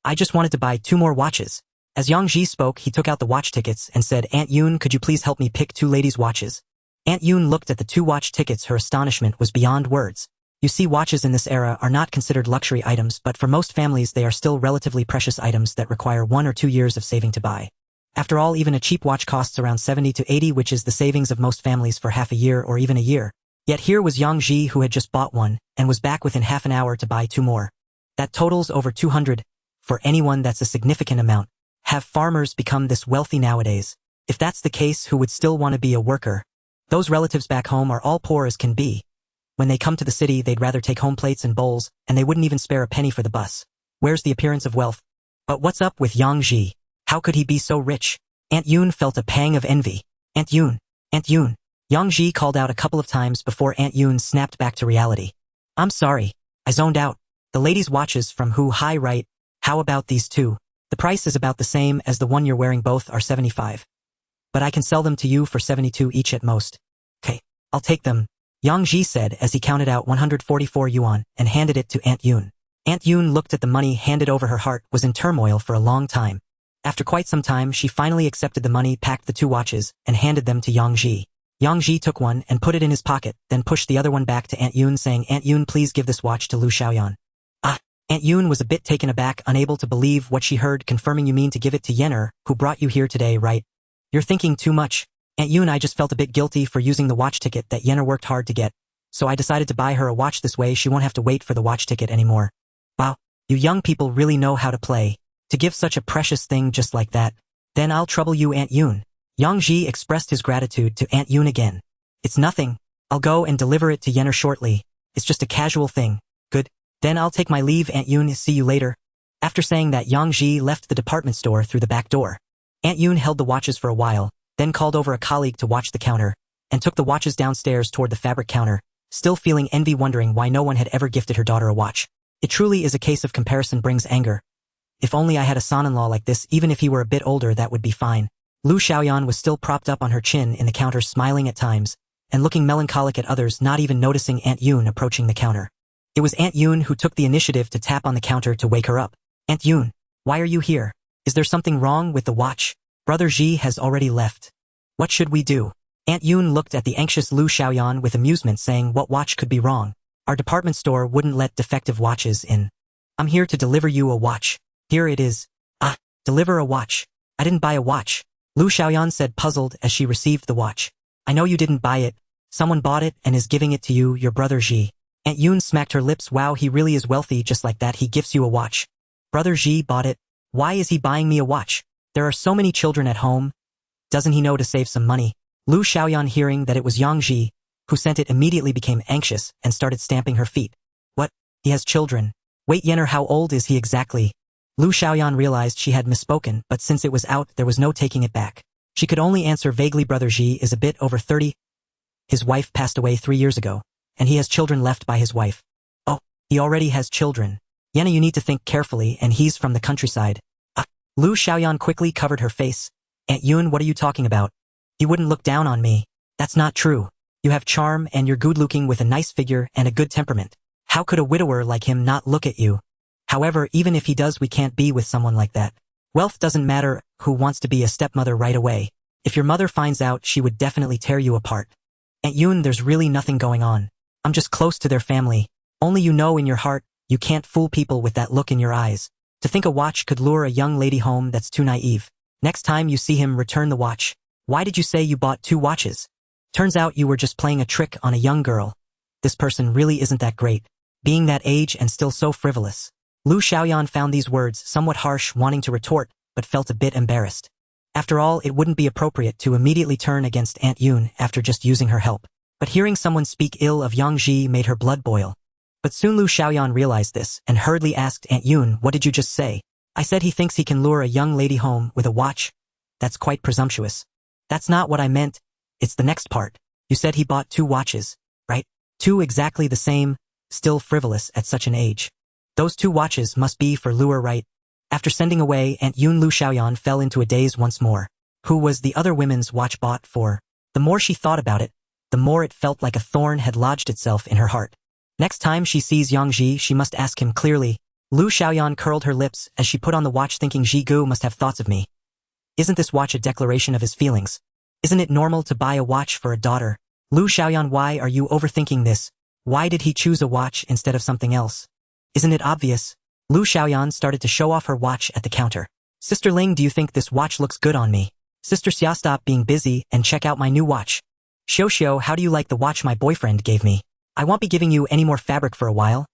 I just wanted to buy 2 more watches." As Yang Ji spoke, he took out the watch tickets and said, "Aunt Yoon, could you please help me pick 2 ladies' watches?" Aunt Yoon looked at the 2 watch tickets. Her astonishment was beyond words. You see, watches in this era are not considered luxury items, but for most families they are still relatively precious items that require 1 or 2 years of saving to buy. After all, even a cheap watch costs around 70 to 80, which is the savings of most families for half a year or even a year. Yet here was Yang Ji, who had just bought one, and was back within half an hour to buy 2 more. That totals over 200. For anyone, that's a significant amount. Have farmers become this wealthy nowadays? If that's the case, who would still want to be a worker? Those relatives back home are all poor as can be. When they come to the city, they'd rather take home plates and bowls, and they wouldn't even spare a penny for the bus. Where's the appearance of wealth? But what's up with Yang Ji? How could he be so rich? Aunt Yun felt a pang of envy. Aunt Yun. Aunt Yun. Yang Ji called out a couple of times before Aunt Yun snapped back to reality. I'm sorry. I zoned out. The ladies' watches from Who High right? How about these two? The price is about the same as the one you're wearing, both are 75. But I can sell them to you for 72 each at most. Okay, I'll take them, Yang Ji said as he counted out 144 yuan and handed it to Aunt Yun. Aunt Yun looked at the money handed over. Her heart was in turmoil for a long time. After quite some time, she finally accepted the money, packed the two watches, and handed them to Yang Ji. Yang Ji took one and put it in his pocket, then pushed the other one back to Aunt Yun, saying, Aunt Yun, please give this watch to Lu Xiaoyan. Ah, Aunt Yun was a bit taken aback, unable to believe what she heard, confirming, you mean to give it to Yenner, who brought you here today, right? You're thinking too much. Aunt Yun, I just felt a bit guilty for using the watch ticket that Yenner worked hard to get, so I decided to buy her a watch. This way she won't have to wait for the watch ticket anymore. Wow, you young people really know how to play. To give such a precious thing just like that. Then I'll trouble you, Aunt Yun. Yang Ji expressed his gratitude to Aunt Yun again. It's nothing. I'll go and deliver it to Yenner shortly. It's just a casual thing. Good. Then I'll take my leave, Aunt Yun. See you later. After saying that, Yang Ji left the department store through the back door. Aunt Yun held the watches for a while, then called over a colleague to watch the counter, and took the watches downstairs toward the fabric counter, still feeling envy, wondering why no one had ever gifted her daughter a watch. It truly is a case of comparison brings anger. If only I had a son-in-law like this, even if he were a bit older, that would be fine. Lu Xiaoyan was still propped up on her chin in the counter, smiling at times, and looking melancholic at others, not even noticing Aunt Yun approaching the counter. It was Aunt Yun who took the initiative to tap on the counter to wake her up. Aunt Yun, why are you here? Is there something wrong with the watch? Brother Ji has already left. What should we do? Aunt Yun looked at the anxious Lu Xiaoyan with amusement, saying, what watch could be wrong? Our department store wouldn't let defective watches in. I'm here to deliver you a watch. Here it is. Ah, deliver a watch. I didn't buy a watch. Lu Xiaoyan said, puzzled as she received the watch. I know you didn't buy it. Someone bought it and is giving it to you, your brother Ji. Aunt Yun smacked her lips. Wow, he really is wealthy, just like that he gifts you a watch. Brother Ji bought it. Why is he buying me a watch? There are so many children at home. Doesn't he know to save some money? Lu Xiaoyan, hearing that it was Yang Ji who sent it, immediately became anxious and started stamping her feet. What? He has children. Wait, Yenner, how old is he exactly? Lu Xiaoyan realized she had misspoken, but since it was out, there was no taking it back. She could only answer vaguely, Brother Ji is a bit over 30. His wife passed away 3 years ago, and he has children left by his wife. Oh, he already has children. Yenna, you need to think carefully, and he's from the countryside. Ah. Lu Xiaoyan quickly covered her face. Aunt Yun, what are you talking about? He wouldn't look down on me. That's not true. You have charm and you're good-looking with a nice figure and a good temperament. How could a widower like him not look at you? However, even if he does, we can't be with someone like that. Wealth doesn't matter. Who wants to be a stepmother right away? If your mother finds out, she would definitely tear you apart. Aunt Yun, there's really nothing going on. I'm just close to their family. Only you know in your heart, you can't fool people with that look in your eyes. To think a watch could lure a young lady home, that's too naive. Next time you see him, return the watch. Why did you say you bought 2 watches? Turns out you were just playing a trick on a young girl. This person really isn't that great, being that age and still so frivolous. Lu Xiaoyan found these words somewhat harsh, wanting to retort, but felt a bit embarrassed. After all, it wouldn't be appropriate to immediately turn against Aunt Yun after just using her help. But hearing someone speak ill of Yang Ji made her blood boil. But soon Lu Xiaoyan realized this and hurriedly asked Aunt Yun, what did you just say? I said he thinks he can lure a young lady home with a watch. That's quite presumptuous. That's not what I meant. It's the next part. You said he bought 2 watches, right? 2 exactly the same, still frivolous at such an age. Those 2 watches must be for lure, right? After sending away Aunt Yun, Lu Xiaoyan fell into a daze once more. Who was the other women's watch bought for? The more she thought about it, the more it felt like a thorn had lodged itself in her heart. Next time she sees Yang Ji, she must ask him clearly. Lu Xiaoyan curled her lips as she put on the watch, thinking Ji Gu must have thoughts of me. Isn't this watch a declaration of his feelings? Isn't it normal to buy a watch for a daughter? Lu Xiaoyan, why are you overthinking this? Why did he choose a watch instead of something else? Isn't it obvious? Lu Xiaoyan started to show off her watch at the counter. Sister Ling, do you think this watch looks good on me? Sister Xia, stop being busy and check out my new watch. Xiao, how do you like the watch my boyfriend gave me? I won't be giving you any more fabric for a while.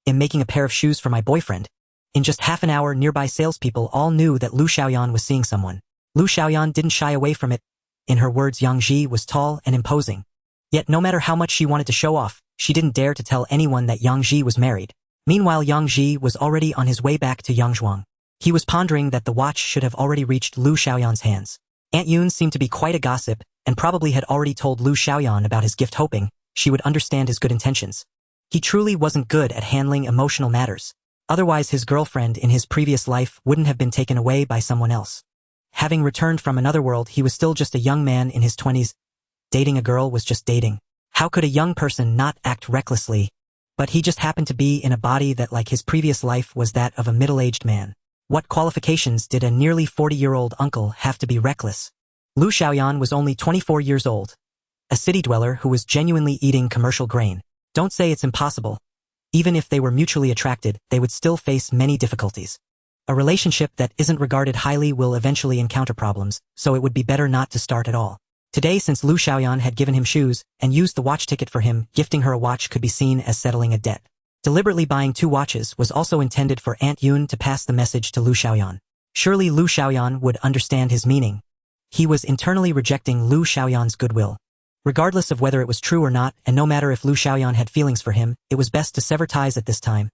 I'm making a pair of shoes for my boyfriend. In just half an hour, nearby salespeople all knew that Lu Xiaoyan was seeing someone. Lu Xiaoyan didn't shy away from it. In her words, Yang Ji was tall and imposing. Yet no matter how much she wanted to show off, she didn't dare to tell anyone that Yang Ji was married. Meanwhile, Yang Ji was already on his way back to Yangzhuang. He was pondering that the watch should have already reached Lu Xiaoyan's hands. Aunt Yun seemed to be quite a gossip, and probably had already told Lu Xiaoyan about his gift, hoping she would understand his good intentions. He truly wasn't good at handling emotional matters. Otherwise his girlfriend in his previous life wouldn't have been taken away by someone else. Having returned from another world, he was still just a young man in his 20s. Dating a girl was just dating. How could a young person not act recklessly? But he just happened to be in a body that, like his previous life, was that of a middle-aged man. What qualifications did a nearly 40-year-old uncle have to be reckless? Lu Xiaoyan was only 24 years old, a city dweller who was genuinely eating commercial grain. Don't say it's impossible. Even if they were mutually attracted, they would still face many difficulties. A relationship that isn't regarded highly will eventually encounter problems, so it would be better not to start at all. Today, since Lu Xiaoyan had given him shoes and used the watch ticket for him, gifting her a watch could be seen as settling a debt. Deliberately buying 2 watches was also intended for Aunt Yun to pass the message to Lu Xiaoyan. Surely Lu Xiaoyan would understand his meaning. He was internally rejecting Lu Xiaoyan's goodwill. Regardless of whether it was true or not, and no matter if Lu Xiaoyan had feelings for him, it was best to sever ties at this time.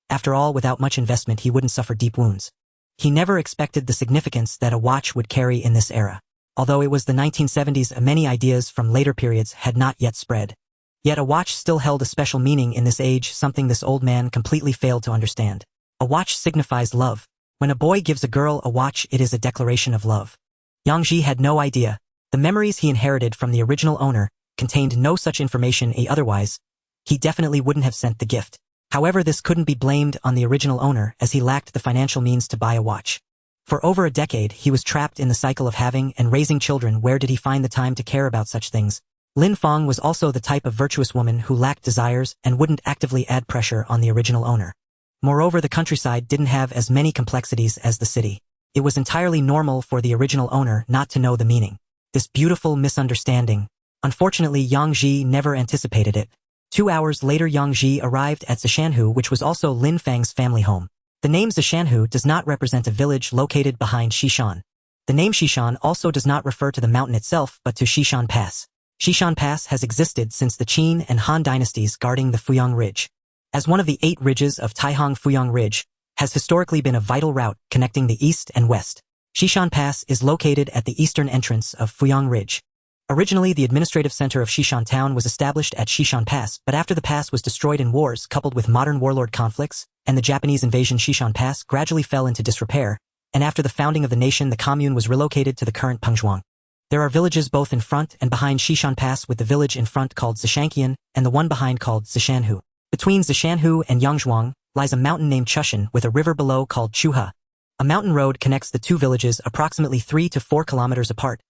After all, without much investment he wouldn't suffer deep wounds. He never expected the significance that a watch would carry in this era. Although it was the 1970s, many ideas from later periods had not yet spread. Yet a watch still held a special meaning in this age, something this old man completely failed to understand. A watch signifies love. When a boy gives a girl a watch, it is a declaration of love. Yang Ji had no idea. The memories he inherited from the original owner contained no such information. Otherwise, he definitely wouldn't have sent the gift. However, this couldn't be blamed on the original owner, as he lacked the financial means to buy a watch. For over a decade, he was trapped in the cycle of having and raising children. Where did he find the time to care about such things? Lin Fang was also the type of virtuous woman who lacked desires and wouldn't actively add pressure on the original owner. Moreover, the countryside didn't have as many complexities as the city. It was entirely normal for the original owner not to know the meaning. This beautiful misunderstanding. Unfortunately, Yang Ji never anticipated it. 2 hours later, Yang Ji arrived at Xuanhuan, which was also Lin Fang's family home. The name Xuanhuan does not represent a village located behind Xishan. The name Xishan also does not refer to the mountain itself, but to Xishan Pass. Xishan Pass has existed since the Qin and Han dynasties, guarding the Fuyang Ridge. As one of the 8 ridges of Taihang, Fuyang Ridge has historically been a vital route connecting the east and west. Xishan Pass is located at the eastern entrance of Fuyang Ridge. Originally, the administrative center of Xishan Town was established at Xishan Pass, but after the pass was destroyed in wars coupled with modern warlord conflicts, and the Japanese invasion, Xishan Pass gradually fell into disrepair, and after the founding of the nation, the commune was relocated to the current Pengzhuang. There are villages both in front and behind Xishan Pass, with the village in front called Zishanqian and the one behind called Zishanhu. Between Zishanhu and Yangzhuang lies a mountain named Chushan with a river below called Chuha. A mountain road connects the 2 villages approximately 3 to 4 kilometers apart.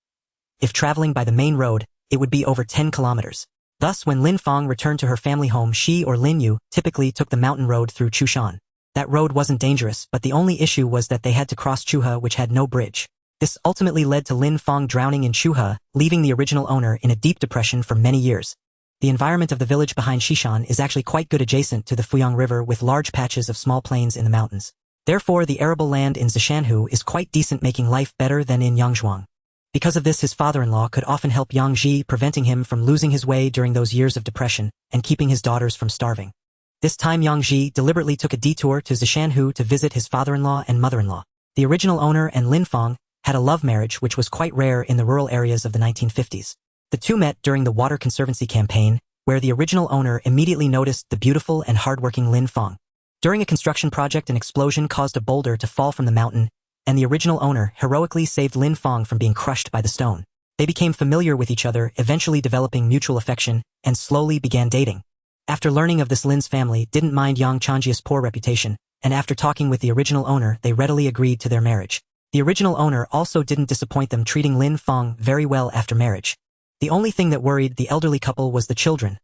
If traveling by the main road, it would be over 10 kilometers. Thus, when Lin Fang returned to her family home, she or Lin Yu typically took the mountain road through Chushan. That road wasn't dangerous, but the only issue was that they had to cross Chuha, which had no bridge. This ultimately led to Lin Fang drowning in Chuha, leaving the original owner in a deep depression for many years. The environment of the village behind Xishan is actually quite good, adjacent to the Fuyang River with large patches of small plains in the mountains. Therefore, the arable land in Zishanhu is quite decent, making life better than in Yangzhuang. Because of this, his father-in-law could often help Yang Ji, preventing him from losing his way during those years of depression and keeping his daughters from starving. This time Yang Ji deliberately took a detour to Zishanhu to visit his father-in-law and mother-in-law. The original owner and Lin Fang had a love marriage, which was quite rare in the rural areas of the 1950s. The two met during the Water Conservancy campaign, where the original owner immediately noticed the beautiful and hardworking Lin Fang. During a construction project, an explosion caused a boulder to fall from the mountain, and the original owner heroically saved Lin Fang from being crushed by the stone. They became familiar with each other, eventually developing mutual affection, and slowly began dating. After learning of this, Lin's family didn't mind Yang Changjia's poor reputation, and after talking with the original owner, they readily agreed to their marriage. The original owner also didn't disappoint them, treating Lin Fang very well after marriage. The only thing that worried the elderly couple was the children.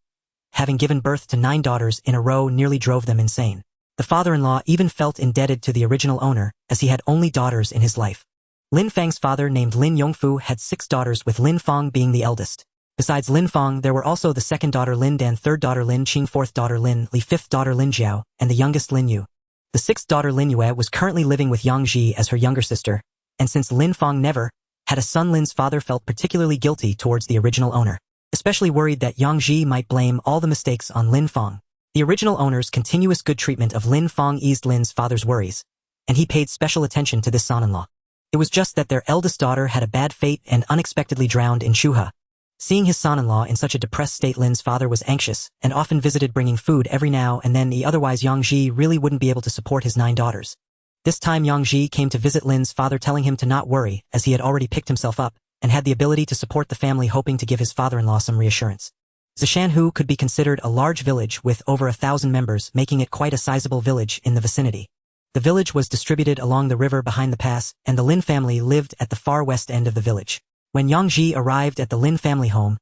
Having given birth to 9 daughters in a row nearly drove them insane. The father-in-law even felt indebted to the original owner, as he had only daughters in his life. Lin Fang's father, named Lin Yongfu, had 6 daughters, with Lin Fang being the eldest. Besides Lin Fang, there were also the second daughter Lin Dan, third daughter Lin Qing, fourth daughter Lin Li, fifth daughter Lin Jiao, and the youngest Lin Yu. The 6th daughter Lin Yue was currently living with Yang Ji as her younger sister, and since Lin Fang never had a son, Lin's father felt particularly guilty towards the original owner, especially worried that Yang Ji might blame all the mistakes on Lin Fang. The original owner's continuous good treatment of Lin Fang eased Lin's father's worries, and he paid special attention to this son-in-law. It was just that their eldest daughter had a bad fate and unexpectedly drowned in Shuha. Seeing his son-in-law in such a depressed state, Lin's father was anxious and often visited, bringing food every now and then. Otherwise Yangji really wouldn't be able to support his 9 daughters. This time Yangji came to visit Lin's father, telling him to not worry, as he had already picked himself up and had the ability to support the family, hoping to give his father-in-law some reassurance. Xuanhuan could be considered a large village with over 1,000 members, making it quite a sizable village in the vicinity. The village was distributed along the river behind the pass, and the Lin family lived at the far west end of the village. When Yangji arrived at the Lin family home,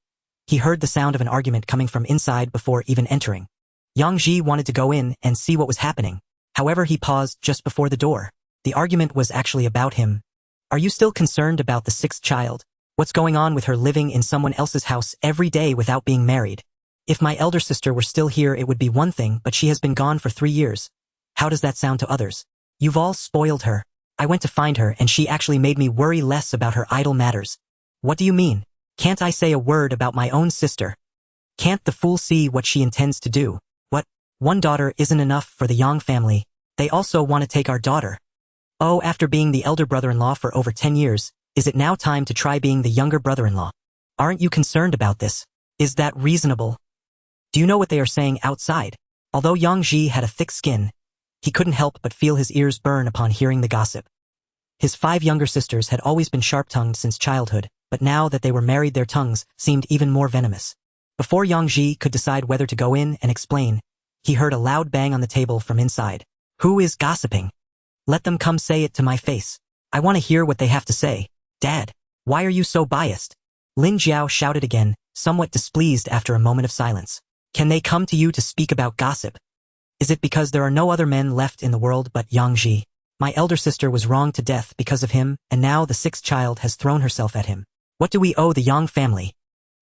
he heard the sound of an argument coming from inside before even entering. Yangji wanted to go in and see what was happening. However, he paused just before the door. The argument was actually about him. Are you still concerned about the 6th child? What's going on with her living in someone else's house every day without being married? If my elder sister were still here it would be one thing, but she has been gone for 3 years. How does that sound to others? You've all spoiled her. I went to find her and she actually made me worry less about her idle matters. What do you mean? Can't I say a word about my own sister? Can't the fool see what she intends to do? What? One daughter isn't enough for the Yang family. They also want to take our daughter. Oh, after being the elder brother-in-law for over 10 years, is it now time to try being the younger brother-in-law? Aren't you concerned about this? Is that reasonable? Do you know what they are saying outside? Although Yangji had a thick skin, he couldn't help but feel his ears burn upon hearing the gossip. His 5 younger sisters had always been sharp-tongued since childhood, but now that they were married their tongues seemed even more venomous. Before Yangji could decide whether to go in and explain, he heard a loud bang on the table from inside. Who is gossiping? Let them come say it to my face. I want to hear what they have to say. Dad, why are you so biased? Lin Jiao shouted again, somewhat displeased after a moment of silence. Can they come to you to speak about gossip? Is it because there are no other men left in the world but Yangji? My elder sister was wronged to death because of him, and now the 6th child has thrown herself at him. What do we owe the Yang family?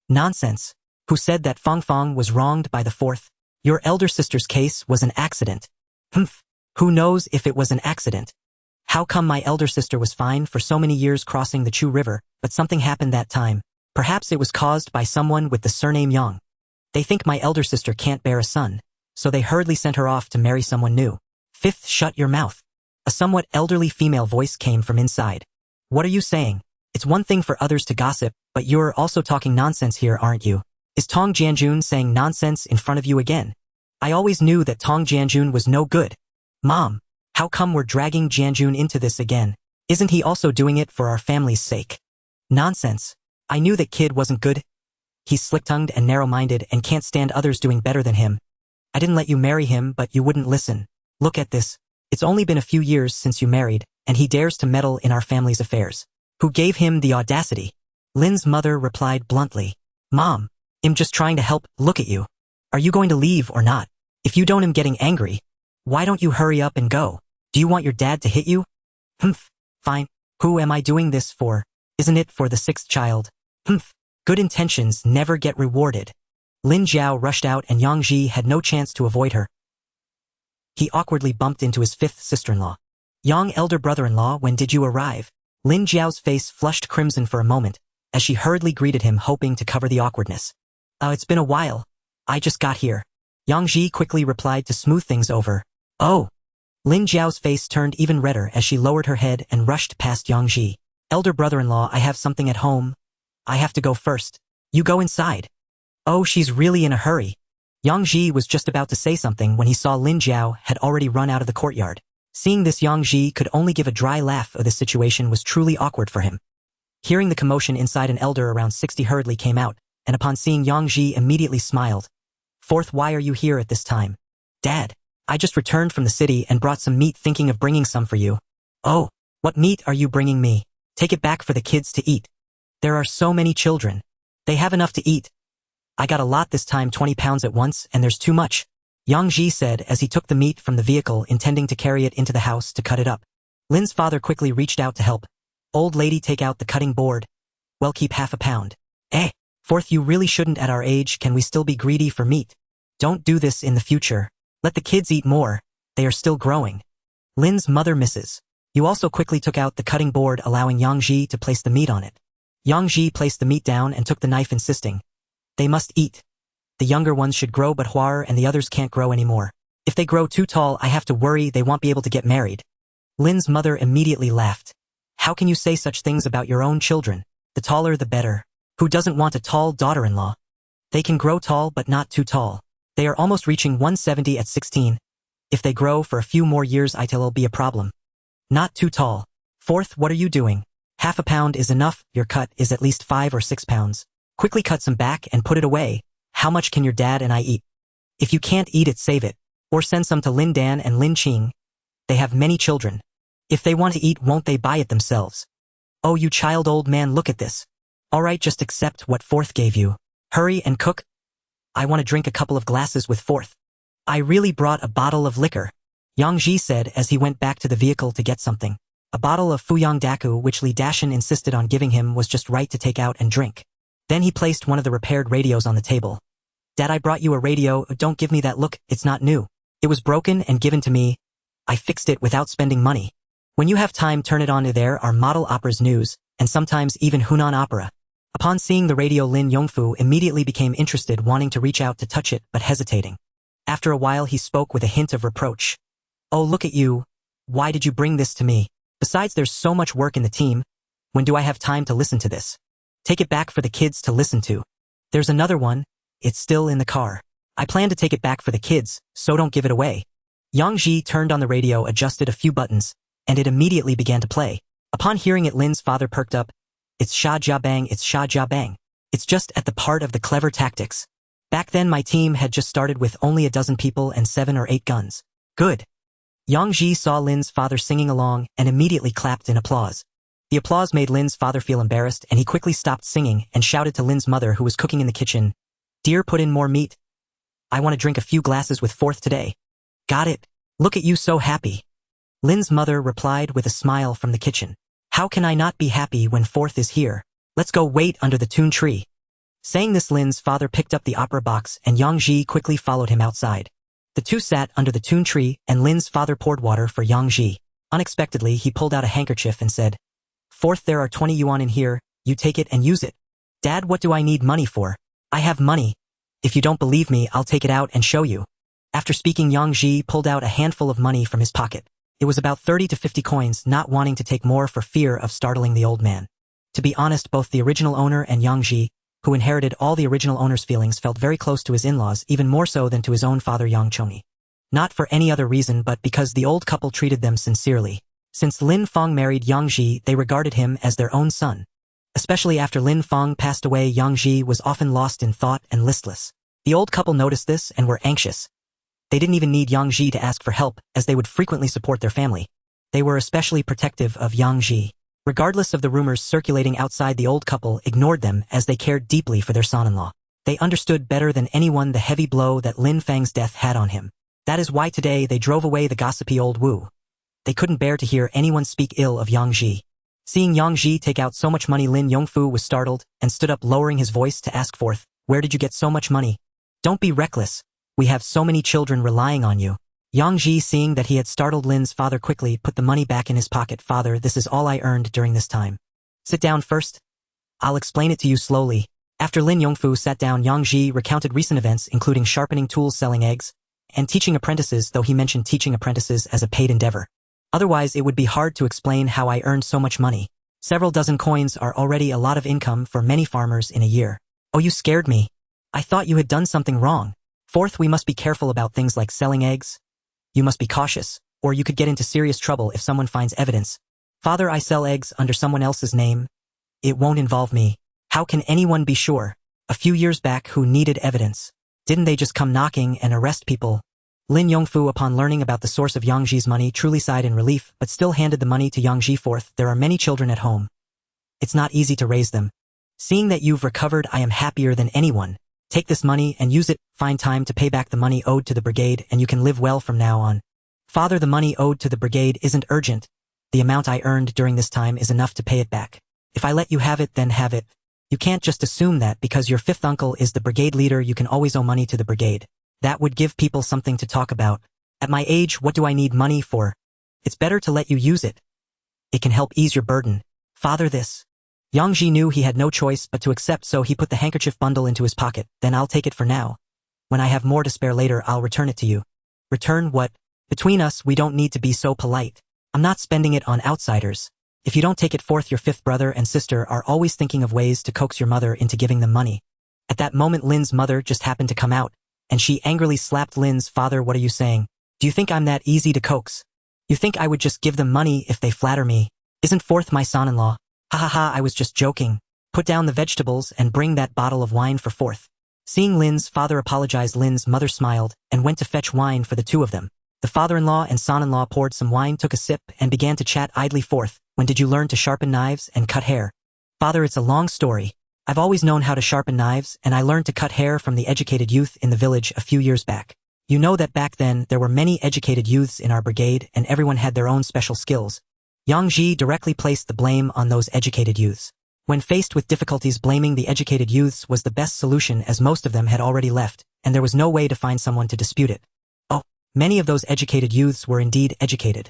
Nonsense. Who said that Fang Fang was wronged by the 4th? Your elder sister's case was an accident. Humph. Who knows if it was an accident? How come my elder sister was fine for so many years crossing the Chu River, but something happened that time? Perhaps it was caused by someone with the surname Yang. They think my elder sister can't bear a son, so they hurriedly sent her off to marry someone new. 5th, shut your mouth. A somewhat elderly female voice came from inside. What are you saying? It's one thing for others to gossip, but you're also talking nonsense here, aren't you? Is Tong Jianjun saying nonsense in front of you again? I always knew that Tong Jianjun was no good. Mom, how come we're dragging Jianjun into this again? Isn't he also doing it for our family's sake? Nonsense. I knew that kid wasn't good. He's slick-tongued and narrow-minded and can't stand others doing better than him. I didn't let you marry him, but you wouldn't listen. Look at this. It's only been a few years since you married, and he dares to meddle in our family's affairs. Who gave him the audacity? Lin's mother replied bluntly. Mom, I'm just trying to help. Look at you. Are you going to leave or not? If you don't, I'm getting angry. Why don't you hurry up and go? Do you want your dad to hit you? Humph. Fine. Who am I doing this for? Isn't it for the 6th child? Humph. Good intentions never get rewarded. Lin Jiao rushed out and Yangji had no chance to avoid her. He awkwardly bumped into his 5th sister-in-law. Yang elder brother-in-law, when did you arrive? Lin Jiao's face flushed crimson for a moment, as she hurriedly greeted him, hoping to cover the awkwardness. It's been a while. I just got here. Yangji quickly replied to smooth things over. Oh. Lin Jiao's face turned even redder as she lowered her head and rushed past Yangji. Elder brother-in-law, I have something at home. I have to go first. You go inside. Oh, she's really in a hurry. Yangji was just about to say something when he saw Lin Jiao had already run out of the courtyard. Seeing this, Yangji could only give a dry laugh. This situation was truly awkward for him. Hearing the commotion inside, an elder around 60 hurriedly came out, and upon seeing Yangji immediately smiled. 4th, why are you here at this time? Dad, I just returned from the city and brought some meat, thinking of bringing some for you. Oh, what meat are you bringing me? Take it back for the kids to eat. There are so many children. They have enough to eat. I got a lot this time, 20 pounds at once, and there's too much. Yangji said as he took the meat from the vehicle, intending to carry it into the house to cut it up. Lin's father quickly reached out to help. Old lady, take out the cutting board. Well, keep half a pound. 4th, you really shouldn't at our age. Can we still be greedy for meat? Don't do this in the future. Let the kids eat more. They are still growing. Lin's mother, Mrs. You also quickly took out the cutting board, allowing Yangji to place the meat on it. Yangji placed the meat down and took the knife, insisting. They must eat. The younger ones should grow, but Huar and the others can't grow anymore. If they grow too tall, I have to worry they won't be able to get married. Lin's mother immediately laughed. How can you say such things about your own children? The taller the better. Who doesn't want a tall daughter-in-law? They can grow tall but not too tall. They are almost reaching 170 at 16. If they grow for a few more years it'll be a problem. Not too tall. Fourth, what are you doing? Half a pound is enough, your cut is at least 5 or 6 pounds. Quickly cut some back and put it away. How much can your dad and I eat? If you can't eat it, save it. Or send some to Lin Dan and Lin Qing. They have many children. If they want to eat, won't they buy it themselves? Oh, you child old man, look at this. Alright, just accept what Fourth gave you. Hurry and cook. I want to drink a couple of glasses with Fourth. I really brought a bottle of liquor, Yang Ji said as he went back to the vehicle to get something. A bottle of Fuyang Daku which Li Dashan insisted on giving him was just right to take out and drink. Then he placed one of the repaired radios on the table. Dad, I brought you a radio, don't give me that look, it's not new. It was broken and given to me. I fixed it without spending money. When you have time, turn it on. There are model operas, news, and sometimes even Hunan opera. Upon seeing the radio, Lin Yongfu immediately became interested, wanting to reach out to touch it but hesitating. After a while he spoke with a hint of reproach. Oh, look at you. Why did you bring this to me? Besides, there's so much work in the team. When do I have time to listen to this? Take it back for the kids to listen to. There's another one. It's still in the car. I plan to take it back for the kids, so don't give it away. Yang Ji turned on the radio, adjusted a few buttons, and it immediately began to play. Upon hearing it, Lin's father perked up. It's Sha Jia Bang, it's Sha Jia Bang. It's just at the part of the clever tactics. Back then my team had just started with only a dozen people and 7 or 8 guns. Good. Yang Ji saw Lin's father singing along and immediately clapped in applause. The applause made Lin's father feel embarrassed and he quickly stopped singing and shouted to Lin's mother, who was cooking in the kitchen. Dear, put in more meat. I want to drink a few glasses with Fourth today. Got it. Look at you, so happy. Lin's mother replied with a smile from the kitchen. How can I not be happy when Fourth is here? Let's go wait under the tune tree. Saying this, Lin's father picked up the opera box and Yang Ji quickly followed him outside. The two sat under the tune tree and Lin's father poured water for Yang Ji. Unexpectedly, he pulled out a handkerchief and said, Fourth, there are 20 yuan in here, you take it and use it. Dad, what do I need money for? I have money. If you don't believe me, I'll take it out and show you. After speaking, Yang Ji pulled out a handful of money from his pocket. It was about 30 to 50 coins, not wanting to take more for fear of startling the old man. To be honest, both the original owner and Yang Ji, who inherited all the original owner's feelings, felt very close to his in-laws, even more so than to his own father Yang Chongyi. Not for any other reason but because the old couple treated them sincerely. Since Lin Feng married Yang Ji, they regarded him as their own son. Especially after Lin Feng passed away, Yang Ji was often lost in thought and listless. The old couple noticed this and were anxious. They didn't even need Yang Ji to ask for help, as they would frequently support their family. They were especially protective of Yang Ji. Regardless of the rumors circulating outside, the old couple ignored them as they cared deeply for their son-in-law. They understood better than anyone the heavy blow that Lin Feng's death had on him. That is why today they drove away the gossipy old Wu. They couldn't bear to hear anyone speak ill of Yang Ji. Seeing Yang Ji take out so much money, Lin Yongfu was startled and stood up, lowering his voice to ask Fourth, Where did you get so much money? Don't be reckless. We have so many children relying on you. Yang Ji, seeing that he had startled Lin's father, quickly put the money back in his pocket. Father, this is all I earned during this time. Sit down first. I'll explain it to you slowly. After Lin Yongfu sat down, Yang Ji recounted recent events, including sharpening tools, selling eggs, and teaching apprentices, though he mentioned teaching apprentices as a paid endeavor. Otherwise, it would be hard to explain how I earned so much money. Several dozen coins are already a lot of income for many farmers in a year. Oh, you scared me. I thought you had done something wrong. Fourth, we must be careful about things like selling eggs. You must be cautious, or you could get into serious trouble if someone finds evidence. Father, I sell eggs under someone else's name. It won't involve me. How can anyone be sure? A few years back, who needed evidence? Didn't they just come knocking and arrest people? Lin Yongfu, upon learning about the source of Yang Ji's money, truly sighed in relief, but still handed the money to Yang Ji. Fourth, there are many children at home. It's not easy to raise them. Seeing that you've recovered, I am happier than anyone. Take this money and use it. Find time to pay back the money owed to the brigade and you can live well from now on. Father, the money owed to the brigade isn't urgent. The amount I earned during this time is enough to pay it back. If I let you have it, then have it. You can't just assume that because your fifth uncle is the brigade leader you can always owe money to the brigade. That would give people something to talk about. At my age, what do I need money for? It's better to let you use it. It can help ease your burden. Father, this. Yang Ji knew he had no choice but to accept, so he put the handkerchief bundle into his pocket. Then I'll take it for now. When I have more to spare later, I'll return it to you. Return what? Between us, we don't need to be so polite. I'm not spending it on outsiders. If you don't take it forth, your fifth brother and sister are always thinking of ways to coax your mother into giving them money. At that moment Lin's mother just happened to come out, and she angrily slapped Lin's father. What are you saying? Do you think I'm that easy to coax? You think I would just give them money if they flatter me? Isn't Fourth my son-in-law? Ha ha ha, I was just joking. Put down the vegetables and bring that bottle of wine for Fourth. Seeing Lin's father apologize, Lin's mother smiled and went to fetch wine for the two of them. The father-in-law and son-in-law poured some wine, took a sip, and began to chat idly. Fourth, when did you learn to sharpen knives and cut hair? Father, it's a long story. I've always known how to sharpen knives, and I learned to cut hair from the educated youth in the village a few years back. You know that back then there were many educated youths in our brigade and everyone had their own special skills. Yang Ji directly placed the blame on those educated youths. When faced with difficulties, blaming the educated youths was the best solution, as most of them had already left, and there was no way to find someone to dispute it. Oh, many of those educated youths were indeed educated.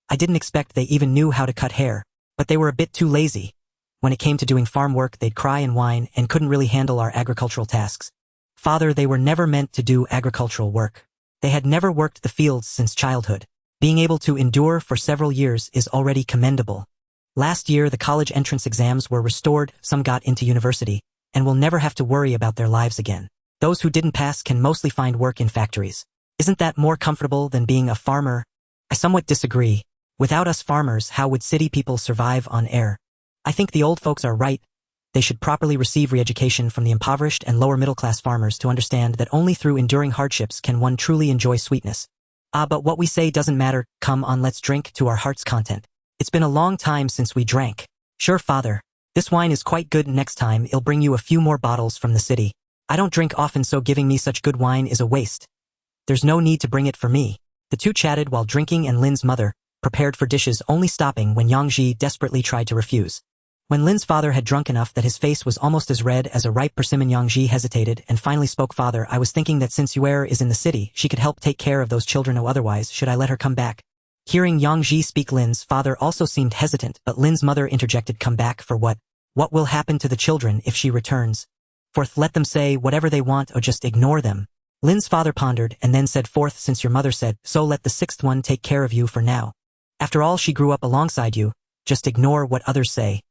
I didn't expect they even knew how to cut hair, but they were a bit too lazy. When it came to doing farm work, they'd cry and whine and couldn't really handle our agricultural tasks. Father, they were never meant to do agricultural work. They had never worked the fields since childhood. Being able to endure for several years is already commendable. Last year, the college entrance exams were restored, some got into university, and will never have to worry about their lives again. Those who didn't pass can mostly find work in factories. Isn't that more comfortable than being a farmer? I somewhat disagree. Without us farmers, how would city people survive on air? I think the old folks are right. They should properly receive re-education from the impoverished and lower middle-class farmers to understand that only through enduring hardships can one truly enjoy sweetness. But what we say doesn't matter. Come on, let's drink to our heart's content. It's been a long time since we drank. Sure, Father. This wine is quite good. Next time, I'll bring you a few more bottles from the city. I don't drink often, so giving me such good wine is a waste. There's no need to bring it for me. The two chatted while drinking, and Lin's mother prepared for dishes, only stopping when Yang Ji desperately tried to refuse. When Lin's father had drunk enough that his face was almost as red as a ripe persimmon, Yang Ji hesitated and finally spoke. Father, I was thinking that since Yuer is in the city, she could help take care of those children. Or otherwise, should I let her come back? Hearing Yang Ji speak, Lin's father also seemed hesitant, but Lin's mother interjected. Come back for what? What will happen to the children if she returns? Fourth, let them say whatever they want or just ignore them. Lin's father pondered and then said, Fourth, since your mother said so, let the sixth one take care of you for now. After all, she grew up alongside you. Just ignore what others say.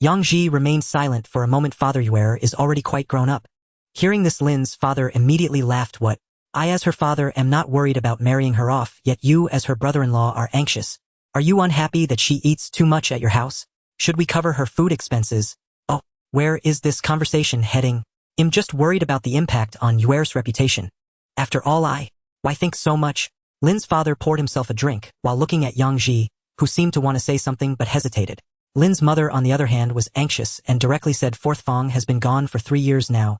Yang Ji remained silent for a moment. Father, Yuer is already quite grown up. Hearing this, Lin's father immediately laughed. What? I as her father am not worried about marrying her off, yet you as her brother-in-law are anxious. Are you unhappy that she eats too much at your house? Should we cover her food expenses? Oh, where is this conversation heading? I'm just worried about the impact on Yuer's reputation. After all, why think so much? Lin's father poured himself a drink while looking at Yang Ji, who seemed to want to say something but hesitated. Lin's mother, on the other hand, was anxious and directly said, Fourth Fong has been gone for 3 years now.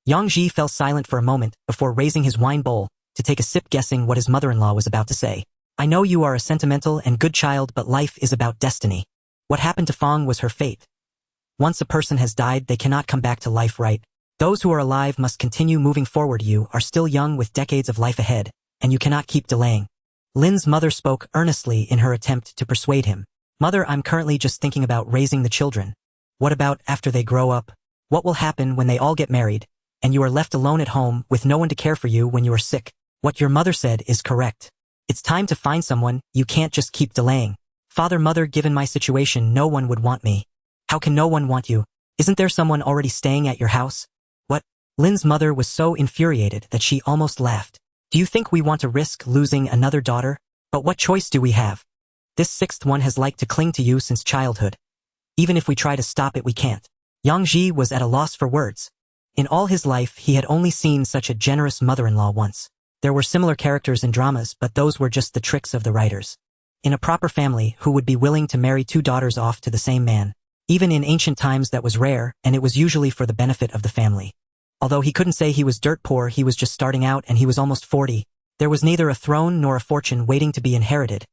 Yang Ji fell silent for a moment before raising his wine bowl to take a sip, guessing what his mother-in-law was about to say. I know you are a sentimental and good child, but life is about destiny. What happened to Fong was her fate. Once a person has died, they cannot come back to life, right? Those who are alive must continue moving forward. You are still young with decades of life ahead, and you cannot keep delaying. Lin's mother spoke earnestly in her attempt to persuade him. Mother, I'm currently just thinking about raising the children. What about after they grow up? What will happen when they all get married, and you are left alone at home with no one to care for you when you are sick? What your mother said is correct. It's time to find someone. You can't just keep delaying. Father, Mother, given my situation, no one would want me. How can no one want you? Isn't there someone already staying at your house? What? Lin's mother was so infuriated that she almost laughed. Do you think we want to risk losing another daughter? But what choice do we have? This sixth one has liked to cling to you since childhood. Even if we try to stop it, we can't. Yang Ji was at a loss for words. In all his life, he had only seen such a generous mother-in-law once. There were similar characters in dramas, but those were just the tricks of the writers. In a proper family, who would be willing to marry 2 daughters off to the same man? Even in ancient times that was rare, and it was usually for the benefit of the family. Although he couldn't say he was dirt poor, he was just starting out and he was almost 40. There was neither a throne nor a fortune waiting to be inherited.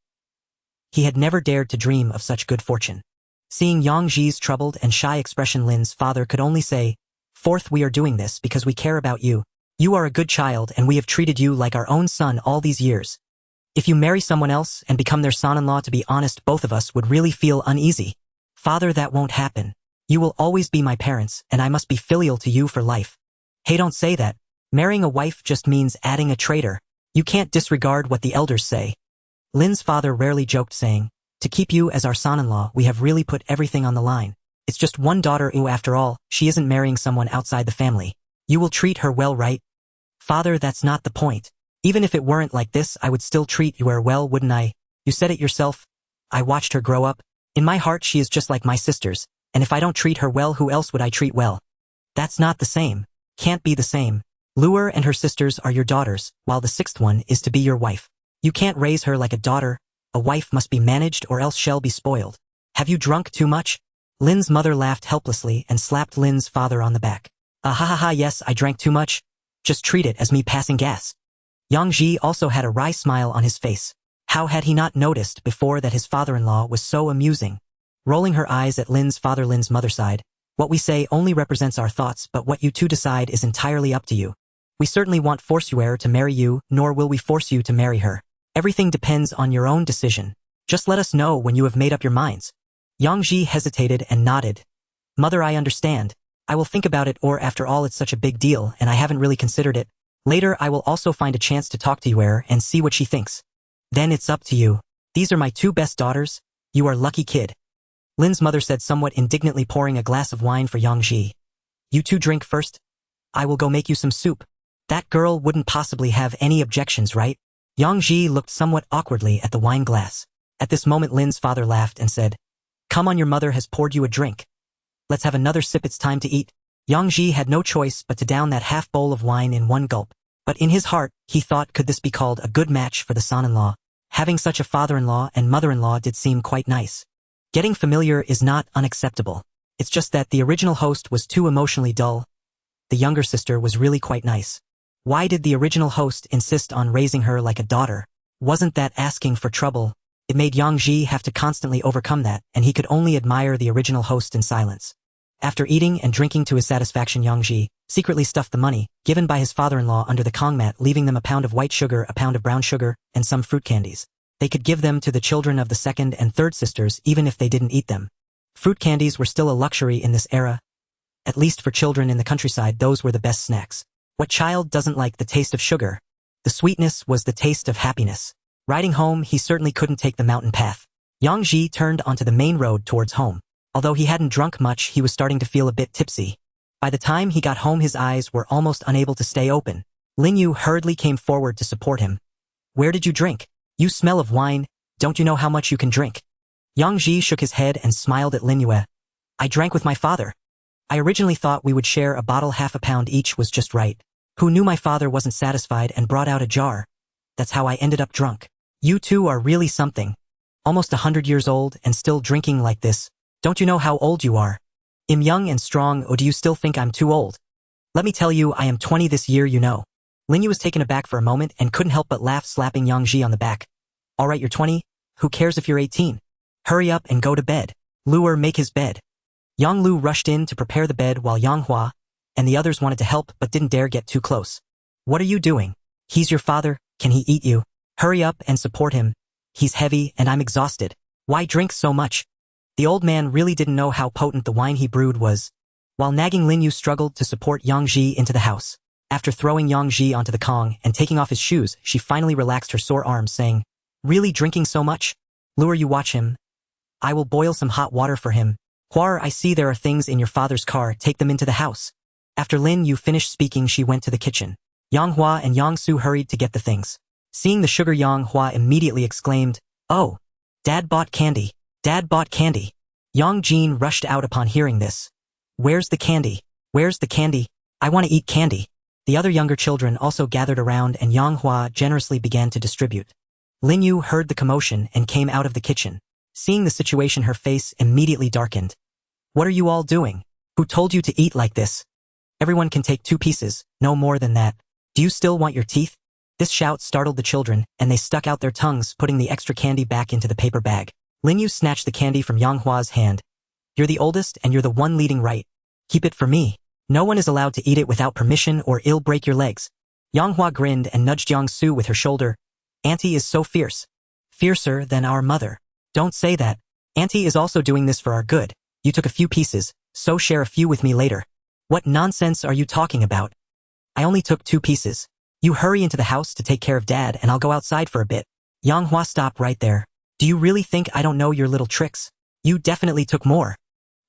He had never dared to dream of such good fortune. Seeing Yang Ji's troubled and shy expression, Lin's father could only say, Fourth, we are doing this because we care about you. You are a good child and we have treated you like our own son all these years. If you marry someone else and become their son-in-law, to be honest, both of us would really feel uneasy. Father, that won't happen. You will always be my parents, and I must be filial to you for life. Hey, don't say that. Marrying a wife just means adding a traitor. You can't disregard what the elders say. Lin's father rarely joked, saying, To keep you as our son-in-law, we have really put everything on the line. It's just one daughter. Ooh, after all, she isn't marrying someone outside the family. You will treat her well, right? Father, that's not the point. Even if it weren't like this, I would still treat you well, wouldn't I? You said it yourself. I watched her grow up. In my heart, she is just like my sisters, and if I don't treat her well, who else would I treat well? That's not the same. Can't be the same. Lure and her sisters are your daughters, while the sixth one is to be your wife. You can't raise her like a daughter. A wife must be managed or else she'll be spoiled. Have you drunk too much? Lin's mother laughed helplessly and slapped Lin's father on the back. Ha ha ha, yes, I drank too much. Just treat it as me passing gas. Yang Ji also had a wry smile on his face. How had he not noticed before that his father-in-law was so amusing? Rolling her eyes at Lin's father, Lin's mother sighed. What we say only represents our thoughts, but what you two decide is entirely up to you. We certainly won't force you to marry you, nor will we force you to marry her. Everything depends on your own decision. Just let us know when you have made up your minds. Yang Ji hesitated and nodded. Mother, I understand. I will think about it, or after all it's such a big deal and I haven't really considered it. Later I will also find a chance to talk to Yue and see what she thinks. Then it's up to you. These are my two best daughters. You are lucky kid. Lin's mother said somewhat indignantly, pouring a glass of wine for Yang Ji. You two drink first. I will go make you some soup. That girl wouldn't possibly have any objections, right? Yang Ji looked somewhat awkwardly at the wine glass. At this moment Lin's father laughed and said, Come on, your mother has poured you a drink. Let's have another sip, it's time to eat. Yang Ji had no choice but to down that half bowl of wine in one gulp. But in his heart, he thought, could this be called a good match for the son-in-law? Having such a father-in-law and mother-in-law did seem quite nice. Getting familiar is not unacceptable. It's just that the original host was too emotionally dull. The younger sister was really quite nice. Why did the original host insist on raising her like a daughter? Wasn't that asking for trouble? It made Yang Ji have to constantly overcome that, and he could only admire the original host in silence. After eating and drinking to his satisfaction, Yang Ji secretly stuffed the money given by his father-in-law under the Kong mat, leaving them a pound of white sugar, a pound of brown sugar, and some fruit candies. They could give them to the children of the second and third sisters even if they didn't eat them. Fruit candies were still a luxury in this era. At least for children in the countryside, those were the best snacks. What child doesn't like the taste of sugar? The sweetness was the taste of happiness. Riding home, he certainly couldn't take the mountain path. Yang Ji turned onto the main road towards home. Although he hadn't drunk much, he was starting to feel a bit tipsy. By the time he got home, his eyes were almost unable to stay open. Lin Yu hurriedly came forward to support him. Where did you drink? You smell of wine. Don't you know how much you can drink? Yang Ji shook his head and smiled at Lin Yu. I drank with my father. I originally thought we would share a bottle, half a pound each was just right. Who knew my father wasn't satisfied and brought out a jar? That's how I ended up drunk. You two are really something. Almost 100 years old and still drinking like this. Don't you know how old you are? I'm young and strong, or do you still think I'm too old? Let me tell you, I am 20 this year, you know. Lin Yu was taken aback for a moment and couldn't help but laugh, slapping Yang Ji on the back. All right, you're 20. Who cares if you're 18? Hurry up and go to bed. Luer, make his bed. Yang Lu rushed in to prepare the bed while Yang Hua and the others wanted to help but didn't dare get too close. What are you doing? He's your father. Can he eat you? Hurry up and support him. He's heavy and I'm exhausted. Why drink so much? The old man really didn't know how potent the wine he brewed was. While nagging, Lin Yu struggled to support Yang Ji into the house. After throwing Yang Ji onto the Kong and taking off his shoes, she finally relaxed her sore arms, saying, Really drinking so much? Luer, you watch him. I will boil some hot water for him. Huar, I see there are things in your father's car. Take them into the house. After Lin Yu finished speaking, she went to the kitchen. Yang Hua and Yang Su hurried to get the things. Seeing the sugar, Yang Hua immediately exclaimed, Oh, Dad bought candy. Dad bought candy. Yang Jin rushed out upon hearing this. Where's the candy? Where's the candy? I want to eat candy. The other younger children also gathered around and Yang Hua generously began to distribute. Lin Yu heard the commotion and came out of the kitchen. Seeing the situation, her face immediately darkened. What are you all doing? Who told you to eat like this? Everyone can take 2 pieces, no more than that. Do you still want your teeth? This shout startled the children, and they stuck out their tongues, putting the extra candy back into the paper bag. Lin Yu snatched the candy from Yang Hua's hand. You're the oldest and you're the one leading, right? Keep it for me. No one is allowed to eat it without permission or it'll break your legs. Yang Hua grinned and nudged Yang Su with her shoulder. Auntie is so fierce. Fiercer than our mother. Don't say that. Auntie is also doing this for our good. You took a few pieces, so share a few with me later. What nonsense are you talking about? I only took 2 pieces. You hurry into the house to take care of Dad and I'll go outside for a bit. Yang Hua stopped right there. Do you really think I don't know your little tricks? You definitely took more.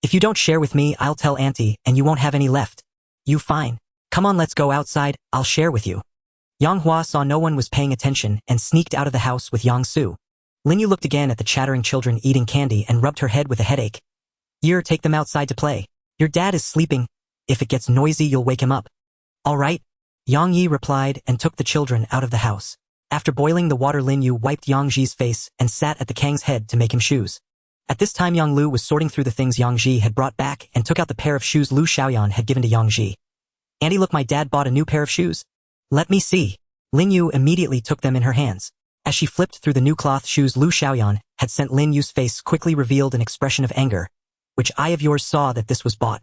If you don't share with me, I'll tell Auntie, and you won't have any left. You fine. Come on, let's go outside, I'll share with you. Yang Hua saw no one was paying attention and sneaked out of the house with Yang Su. Lin Yu looked again at the chattering children eating candy and rubbed her head with a headache. Take them outside to play. Your dad is sleeping. If it gets noisy, you'll wake him up. All right. Yang Yi replied and took the children out of the house. After boiling the water, Lin Yu wiped Yang Ji's face and sat at the Kang's head to make him shoes. At this time, Yang Lu was sorting through the things Yang Ji had brought back and took out the pair of shoes Lu Xiaoyan had given to Yang Ji. Auntie, look, my dad bought a new pair of shoes. Let me see. Lin Yu immediately took them in her hands. As she flipped through the new cloth shoes Lu Xiaoyan had sent, Lin Yu's face quickly revealed an expression of anger. Which eye of yours saw that this was bought?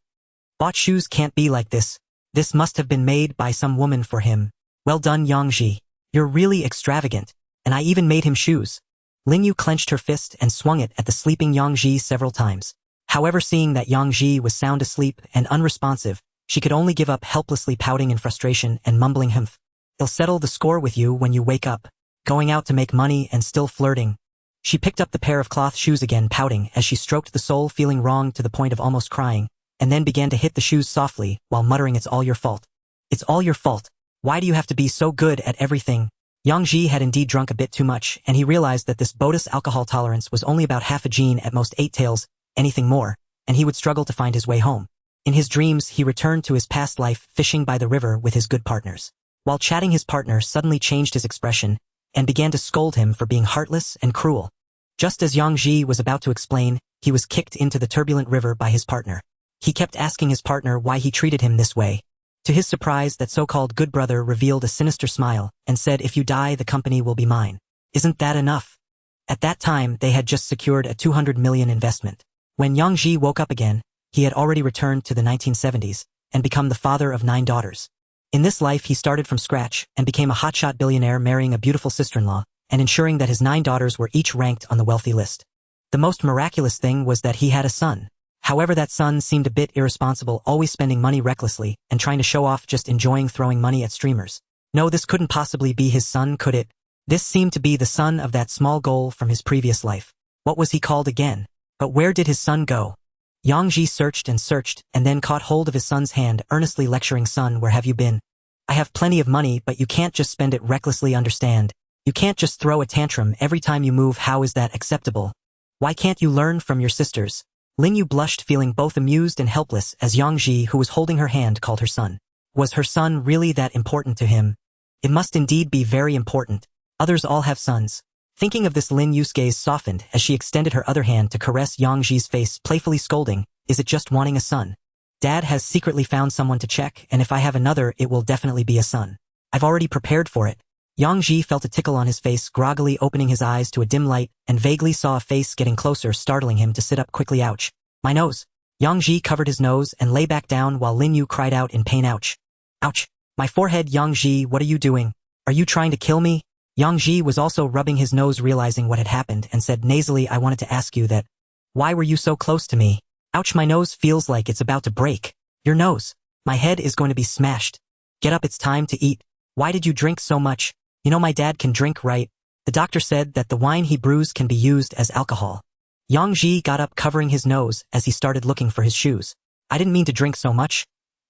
Bought shoes can't be like this. This must have been made by some woman for him. Well done, Yang Ji. You're really extravagant. And I even made him shoes. Lin Yu clenched her fist and swung it at the sleeping Yang Ji several times. However, seeing that Yang Ji was sound asleep and unresponsive, she could only give up, helplessly pouting in frustration and mumbling, "Humph. He'll settle the score with you when you wake up. Going out to make money and still flirting." She picked up the pair of cloth shoes again, pouting as she stroked the sole, feeling wrong to the point of almost crying, and then began to hit the shoes softly while muttering, "It's all your fault. It's all your fault. Why do you have to be so good at everything?" Yang Ji had indeed drunk a bit too much, and he realized that this Bodhi's alcohol tolerance was only about half a gene, at most 8 taels, anything more, and he would struggle to find his way home. In his dreams, he returned to his past life fishing by the river with his good partners. While chatting, his partner suddenly changed his expression and began to scold him for being heartless and cruel. Just as Yang Ji was about to explain, he was kicked into the turbulent river by his partner. He kept asking his partner why he treated him this way. To his surprise, that so-called good brother revealed a sinister smile and said, "If you die, the company will be mine. Isn't that enough?" At that time, they had just secured a 200 million investment. When Yang Ji woke up again, he had already returned to the 1970s and become the father of 9 daughters. In this life, he started from scratch and became a hotshot billionaire, marrying a beautiful sister-in-law and ensuring that his 9 daughters were each ranked on the wealthy list. The most miraculous thing was that he had a son. However, that son seemed a bit irresponsible, always spending money recklessly and trying to show off, just enjoying throwing money at streamers. No, this couldn't possibly be his son, could it? This seemed to be the son of that small goal from his previous life. What was he called again? But where did his son go? Yang Ji searched and then caught hold of his son's hand, earnestly lecturing, "Son, where have you been? I have plenty of money, but you can't just spend it recklessly, understand? You can't just throw a tantrum every time you move. How is that acceptable? Why can't you learn from your sisters?" Lin Yu blushed, feeling both amused and helpless as Yang Ji, who was holding her hand, called her son. Was her son really that important to him? It must indeed be very important. Others all have sons. Thinking of this, Lin Yu's gaze softened as she extended her other hand to caress Yang Ji's face, playfully scolding, "Is it just wanting a son? Dad has secretly found someone to check, and if I have another, it will definitely be a son. I've already prepared for it." Yang Ji felt a tickle on his face, groggily opening his eyes to a dim light, and vaguely saw a face getting closer, startling him to sit up quickly. "Ouch. My nose." Yang Ji covered his nose and lay back down while Lin Yu cried out in pain, "Ouch. Ouch. My forehead." "Yang Ji, what are you doing? Are you trying to kill me?" Yang Ji was also rubbing his nose, realizing what had happened, and said nasally, "I wanted to ask you that. Why were you so close to me?" "Ouch, my nose feels like it's about to break." "Your nose. My head is going to be smashed. Get up, it's time to eat. Why did you drink so much? You know my dad can drink, right? The doctor said that the wine he brews can be used as alcohol." Yang Ji got up, covering his nose as he started looking for his shoes. "I didn't mean to drink so much.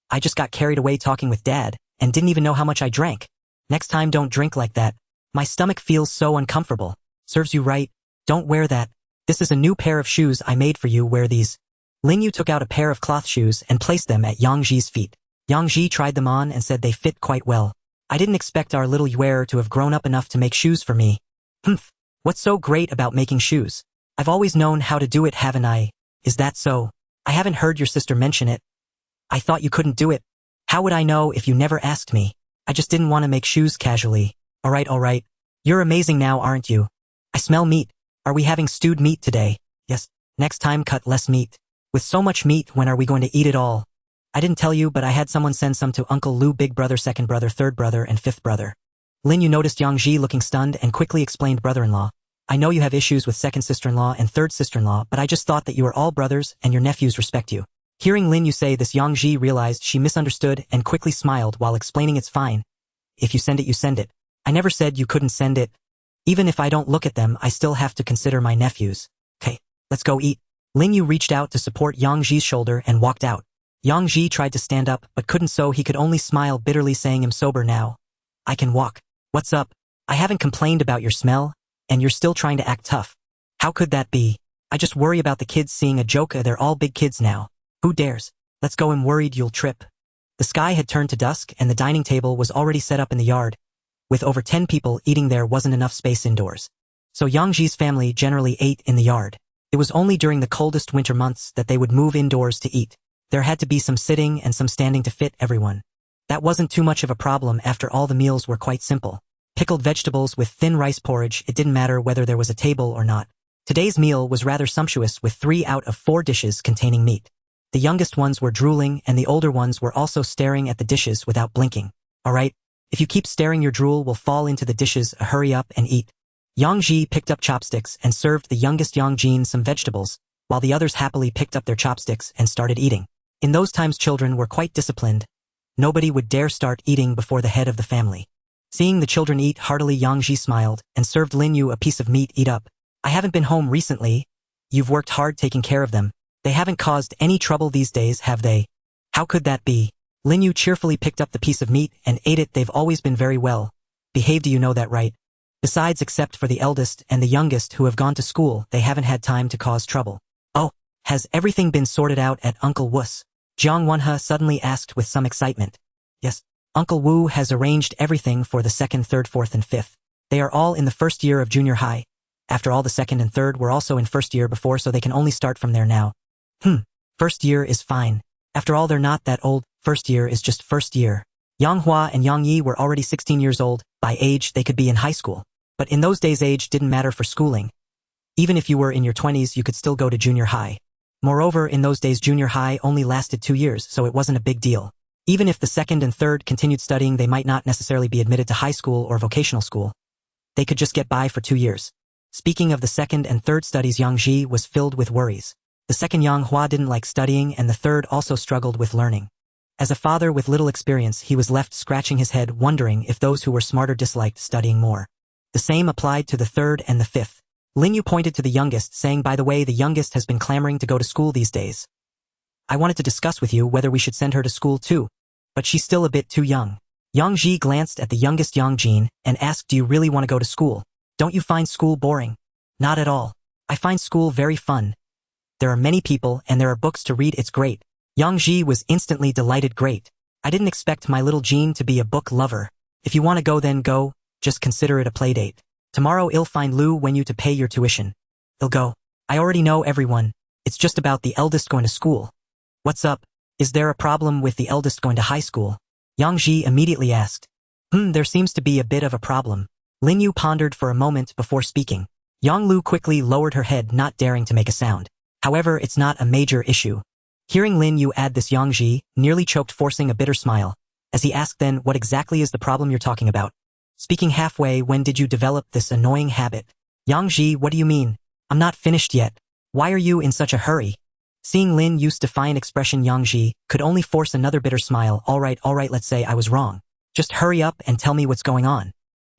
I just got carried away talking with Dad and didn't even know how much I drank. Next time don't drink like that. My stomach feels so uncomfortable." "Serves you right. Don't wear that. This is a new pair of shoes I made for you. Wear these." Lin Yu took out a pair of cloth shoes and placed them at Yang Ji's feet. Yang Ji tried them on and said they fit quite well. "I didn't expect our little Yuer to have grown up enough to make shoes for me." "Humph. What's so great about making shoes? I've always known how to do it, haven't I?" "Is that so? I haven't heard your sister mention it. I thought you couldn't do it." "How would I know if you never asked me? I just didn't want to make shoes casually." All right. You're amazing now, aren't you? I smell meat. Are we having stewed meat today?" "Yes. Next time cut less meat." "With so much meat, when are we going to eat it all?" "I didn't tell you, but I had someone send some to Uncle Lu, big brother, second brother, third brother, and fifth brother." Lin Yu noticed Yang Ji looking stunned and quickly explained, "Brother-in-law, I know you have issues with second sister-in-law and third sister-in-law, but I just thought that you are all brothers and your nephews respect you." Hearing Lin Yu say this, Yang Ji realized she misunderstood and quickly smiled while explaining, "It's fine. If you send it, you send it. I never said you couldn't send it." Even if I don't look at them, I still have to consider my nephews. Okay, let's go eat. Lin Yu reached out to support Yang Ji's shoulder and walked out. Yang Ji tried to stand up but couldn't, so he could only smile bitterly, saying, I'm sober now. I can walk. What's up? I haven't complained about your smell, and you're still trying to act tough. How could that be? I just worry about the kids seeing a joke. They're all big kids now. Who dares? Let's go, I'm worried you'll trip. The sky had turned to dusk and the dining table was already set up in the yard. With over 10 people eating, there wasn't enough space indoors. So Yang Ji's family generally ate in the yard. It was only during the coldest winter months that they would move indoors to eat. There had to be some sitting and some standing to fit everyone. That wasn't too much of a problem after all. The meals were quite simple. Pickled vegetables with thin rice porridge. It didn't matter whether there was a table or not. Today's meal was rather sumptuous, with 3 out of 4 dishes containing meat. The youngest ones were drooling and the older ones were also staring at the dishes without blinking. Alright, if you keep staring, your drool will fall into the dishes. Hurry up and eat. Yang Ji picked up chopsticks and served the youngest Yang Jin some vegetables, while the others happily picked up their chopsticks and started eating. In those times, children were quite disciplined. Nobody would dare start eating before the head of the family. Seeing the children eat heartily, Yang Ji smiled and served Lin Yu a piece of meat. Eat up. I haven't been home recently. You've worked hard taking care of them. They haven't caused any trouble these days, have they? How could that be? Lin Yu cheerfully picked up the piece of meat and ate it. They've always been very well behaved, you know that, right? Besides, except for the eldest and the youngest who have gone to school, they haven't had time to cause trouble. Oh, has everything been sorted out at Uncle Wu's? Xuanhuan suddenly asked with some excitement. Yes, Uncle Wu has arranged everything for the 2nd, 3rd, 4th, and 5th. They are all in the 1st year of junior high. After all, the 2nd and 3rd were also in 1st year before, so they can only start from there now. 1st year is fine. After all, they're not that old. 1st year is just 1st year. Yang Hua and Yang Yi were already 16 years old. By age, they could be in high school. But in those days, age didn't matter for schooling. Even if you were in your 20s, you could still go to junior high. Moreover, in those days, junior high only lasted 2 years, so it wasn't a big deal. Even if the 2nd and 3rd continued studying, they might not necessarily be admitted to high school or vocational school. They could just get by for 2 years. Speaking of the 2nd and 3rd studies, Yang Ji was filled with worries. The 2nd, Yang Hua, didn't like studying, and the 3rd also struggled with learning. As a father with little experience, he was left scratching his head, wondering if those who were smarter disliked studying more. The same applied to the 3rd and the 5th. Lin Yu pointed to the youngest, saying, by the way, the youngest has been clamoring to go to school these days. I wanted to discuss with you whether we should send her to school too, but she's still a bit too young. Yang Ji glanced at the youngest Yang Jin and asked, do you really want to go to school? Don't you find school boring? Not at all. I find school very fun. There are many people and there are books to read. It's great. Yang Ji was instantly delighted. Great. I didn't expect my little Jean to be a book lover. If you want to go, then go. Just consider it a play date. Tomorrow I'll find Lu Wenyu to pay your tuition. I'll go. I already know everyone. It's just about the eldest going to school. What's up? Is there a problem with the eldest going to high school? Yang Ji immediately asked. There seems to be a bit of a problem. Lin Yu pondered for a moment before speaking. Yang Lu quickly lowered her head, not daring to make a sound. However, it's not a major issue. Hearing Lin Yu add this, Yang Ji nearly choked, forcing a bitter smile, as he asked, then what exactly is the problem you're talking about? Speaking halfway, when did you develop this annoying habit? Yang Ji, what do you mean? I'm not finished yet. Why are you in such a hurry? Seeing Lin Yu's defiant expression, Yang Ji could only force another bitter smile. All right, let's say I was wrong. Just hurry up and tell me what's going on.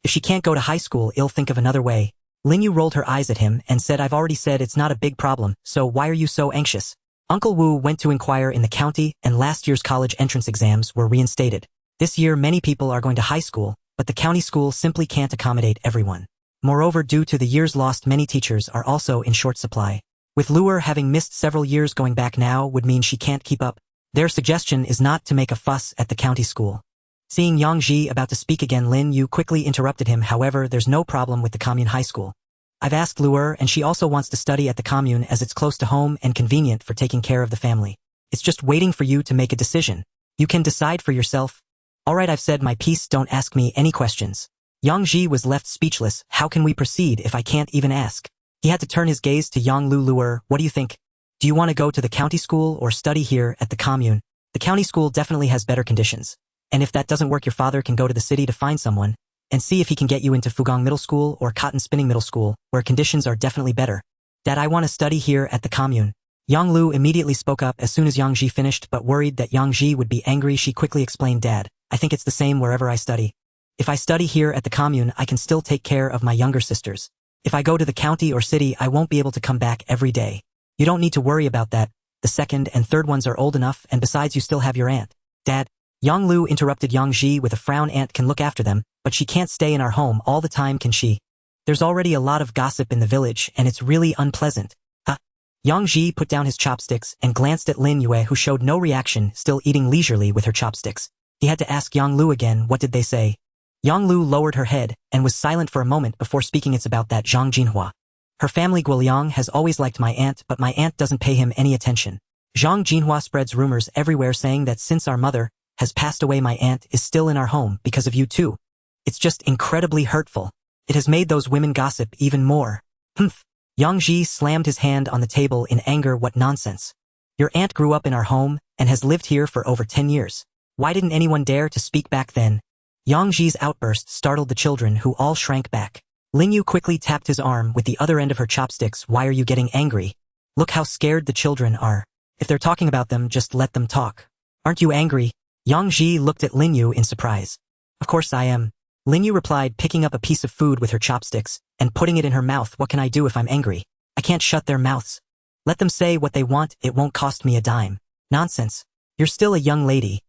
If she can't go to high school, I'll think of another way. Lin Yu rolled her eyes at him and said, I've already said it's not a big problem, so why are you so anxious? Uncle Wu went to inquire in the county, and last year's college entrance exams were reinstated. This year many people are going to high school, but the county school simply can't accommodate everyone. Moreover, due to the years lost, many teachers are also in short supply. With Luer having missed several years, going back now would mean she can't keep up. Their suggestion is not to make a fuss at the county school. Seeing Yang Ji about to speak again, Lin Yu quickly interrupted him. However, there's no problem with the commune high school. I've asked Luer, and she also wants to study at the commune as it's close to home and convenient for taking care of the family. It's just waiting for you to make a decision. You can decide for yourself. Alright, I've said my piece, don't ask me any questions. Yang Ji was left speechless. How can we proceed if I can't even ask? He had to turn his gaze to Yang Luer. What do you think? Do you want to go to the county school or study here at the commune? The county school definitely has better conditions. And if that doesn't work, your father can go to the city to find someone and see if he can get you into Fugong Middle School or Cotton Spinning Middle School, where conditions are definitely better. Dad, I want to study here at the commune. Yang Lu immediately spoke up as soon as Yang Ji finished, but worried that Yang Ji would be angry, she quickly explained, Dad, I think it's the same wherever I study. If I study here at the commune, I can still take care of my younger sisters. If I go to the county or city, I won't be able to come back every day. You don't need to worry about that. The second and third ones are old enough, and besides you still have your aunt. Dad. Yang Lu interrupted Yang Ji with a frown. Aunt can look after them, but she can't stay in our home all the time, can she? There's already a lot of gossip in the village, and it's really unpleasant. Huh? Yang Ji put down his chopsticks and glanced at Lin Yue, who showed no reaction, still eating leisurely with her chopsticks. He had to ask Yang Lu again, what did they say? Yang Lu lowered her head and was silent for a moment before speaking. It's about that Zhang Jinhua. Her family Guoliang has always liked my aunt, but my aunt doesn't pay him any attention. Zhang Jinhua spreads rumors everywhere saying that since our mother has passed away, my aunt is still in our home because of you too. It's just incredibly hurtful. It has made those women gossip even more. Humph. Yang Ji slammed his hand on the table in anger. What nonsense. Your aunt grew up in our home and has lived here for over 10 years. Why didn't anyone dare to speak back then? Yang Ji's outburst startled the children, who all shrank back. Lin Yu quickly tapped his arm with the other end of her chopsticks. Why are you getting angry? Look how scared the children are. If they're talking about them, just let them talk. Aren't you angry? Yang Ji looked at Lin Yu in surprise. Of course I am. Lin Yu replied, picking up a piece of food with her chopsticks and putting it in her mouth. What can I do if I'm angry? I can't shut their mouths. Let them say what they want, it won't cost me a dime. Nonsense. You're still a young lady.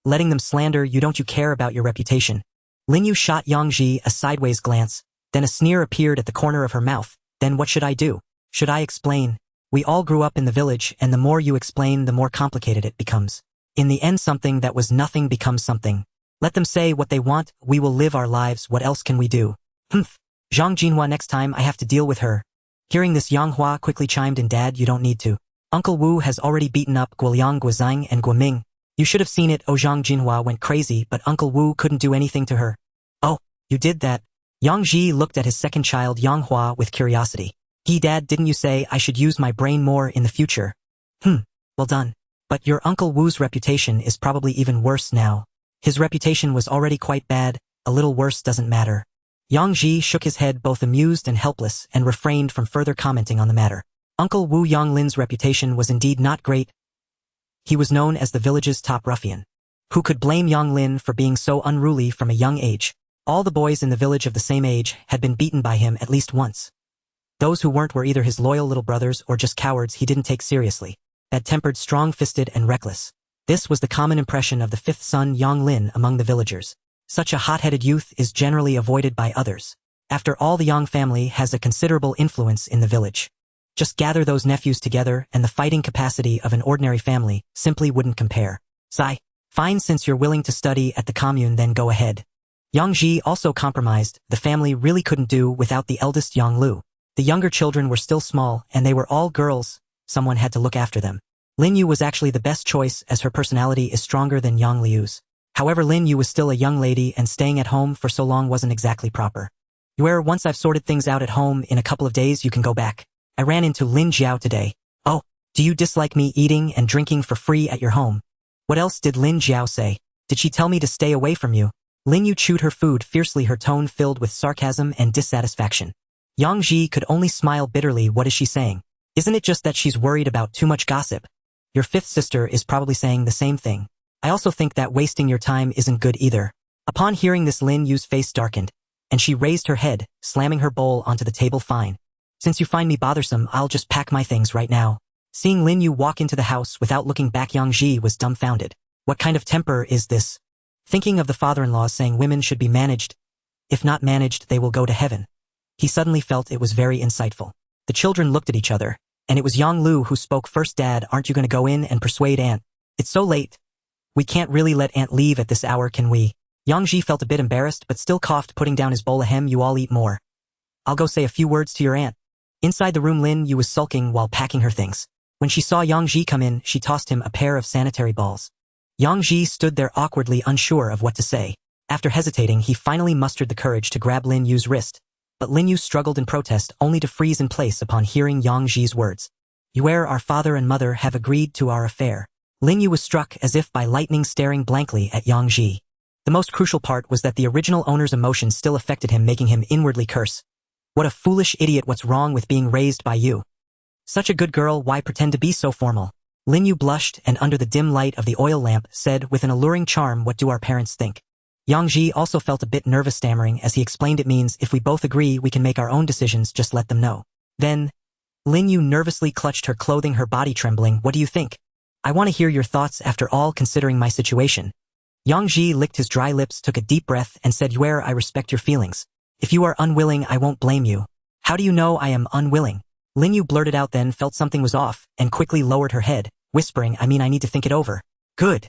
Letting them slander you, don't you care about your reputation? Lin Yu shot Yang Ji a sideways glance, then a sneer appeared at the corner of her mouth. Then what should I do? Should I explain? We all grew up in the village, and the more you explain, the more complicated it becomes. In the end, something that was nothing becomes something. Let them say what they want, we will live our lives, what else can we do? Humph. Zhang Jinhua, next time I have to deal with her. Hearing this, Yang Hua quickly chimed in. Dad, you don't need to. Uncle Wu has already beaten up Guoliang, Guozhang, and Guoming. You should have seen it. Oh, Zhang Jinhua went crazy, but Uncle Wu couldn't do anything to her. Oh, you did that? Yang Ji looked at his second child, Yang Hua, with curiosity. Dad, didn't you say I should use my brain more in the future? Well done. But your Uncle Wu's reputation is probably even worse now. His reputation was already quite bad, a little worse doesn't matter. Yang Ji shook his head, both amused and helpless, and refrained from further commenting on the matter. Uncle Wu Yonglin's reputation was indeed not great. He was known as the village's top ruffian. Who could blame Yonglin for being so unruly from a young age? All the boys in the village of the same age had been beaten by him at least once. Those who weren't were either his loyal little brothers or just cowards he didn't take seriously. Bad-tempered, strong-fisted, and reckless. This was the common impression of the fifth son Yonglin among the villagers. Such a hot-headed youth is generally avoided by others. After all, the Yang family has a considerable influence in the village. Just gather those nephews together and the fighting capacity of an ordinary family simply wouldn't compare. Sigh. Fine, since you're willing to study at the commune, then go ahead. Yang Ji also compromised. The family really couldn't do without the eldest Yang Lu. The younger children were still small, and they were all girls. Someone had to look after them. Lin Yu was actually the best choice, as her personality is stronger than Yang Liu's. However, Lin Yu was still a young lady, and staying at home for so long wasn't exactly proper. Once I've sorted things out at home, in a couple of days you can go back. I ran into Lin Jiao today. Oh, do you dislike me eating and drinking for free at your home? What else did Lin Jiao say? Did she tell me to stay away from you? Lin Yu chewed her food fiercely, her tone filled with sarcasm and dissatisfaction. Yang Ji could only smile bitterly. What is she saying? Isn't it just that she's worried about too much gossip? Your fifth sister is probably saying the same thing. I also think that wasting your time isn't good either. Upon hearing this, Lin Yu's face darkened, and she raised her head, slamming her bowl onto the table. Fine. Since you find me bothersome, I'll just pack my things right now. Seeing Lin Yu walk into the house without looking back, Yang Ji was dumbfounded. What kind of temper is this? Thinking of the father-in-law saying women should be managed. If not managed, they will go to heaven. He suddenly felt it was very insightful. The children looked at each other, and it was Yang Lu who spoke first. Dad, aren't you going to go in and persuade Aunt? It's so late. We can't really let Aunt leave at this hour, can we? Yang Ji felt a bit embarrassed but still coughed, putting down his bowl. Ahem, you all eat more. I'll go say a few words to your aunt. Inside the room, Lin Yu was sulking while packing her things. When she saw Yang Ji come in, she tossed him a pair of sanitary balls. Yang Ji stood there awkwardly, unsure of what to say. After hesitating, he finally mustered the courage to grab Lin Yu's wrist. But Lin Yu struggled in protest, only to freeze in place upon hearing Yang Ji's words. Our father and mother have agreed to our affair. Lin Yu was struck as if by lightning, staring blankly at Yang Ji. The most crucial part was that the original owner's emotions still affected him, making him inwardly curse. What a foolish idiot, what's wrong with being raised by you? Such a good girl, why pretend to be so formal? Lin Yu blushed and under the dim light of the oil lamp said with an alluring charm, what do our parents think? Yang Ji also felt a bit nervous, stammering as he explained it means if we both agree we can make our own decisions, just let them know. Then, Lin Yu nervously clutched her clothing, her body trembling. What do you think? I want to hear your thoughts after all, considering my situation. Yang Ji licked his dry lips, took a deep breath, and said, Yuer, I respect your feelings. If you are unwilling, I won't blame you. How do you know I am unwilling? Lin Yu blurted out, then felt something was off, and quickly lowered her head, whispering, I need to think it over. Good.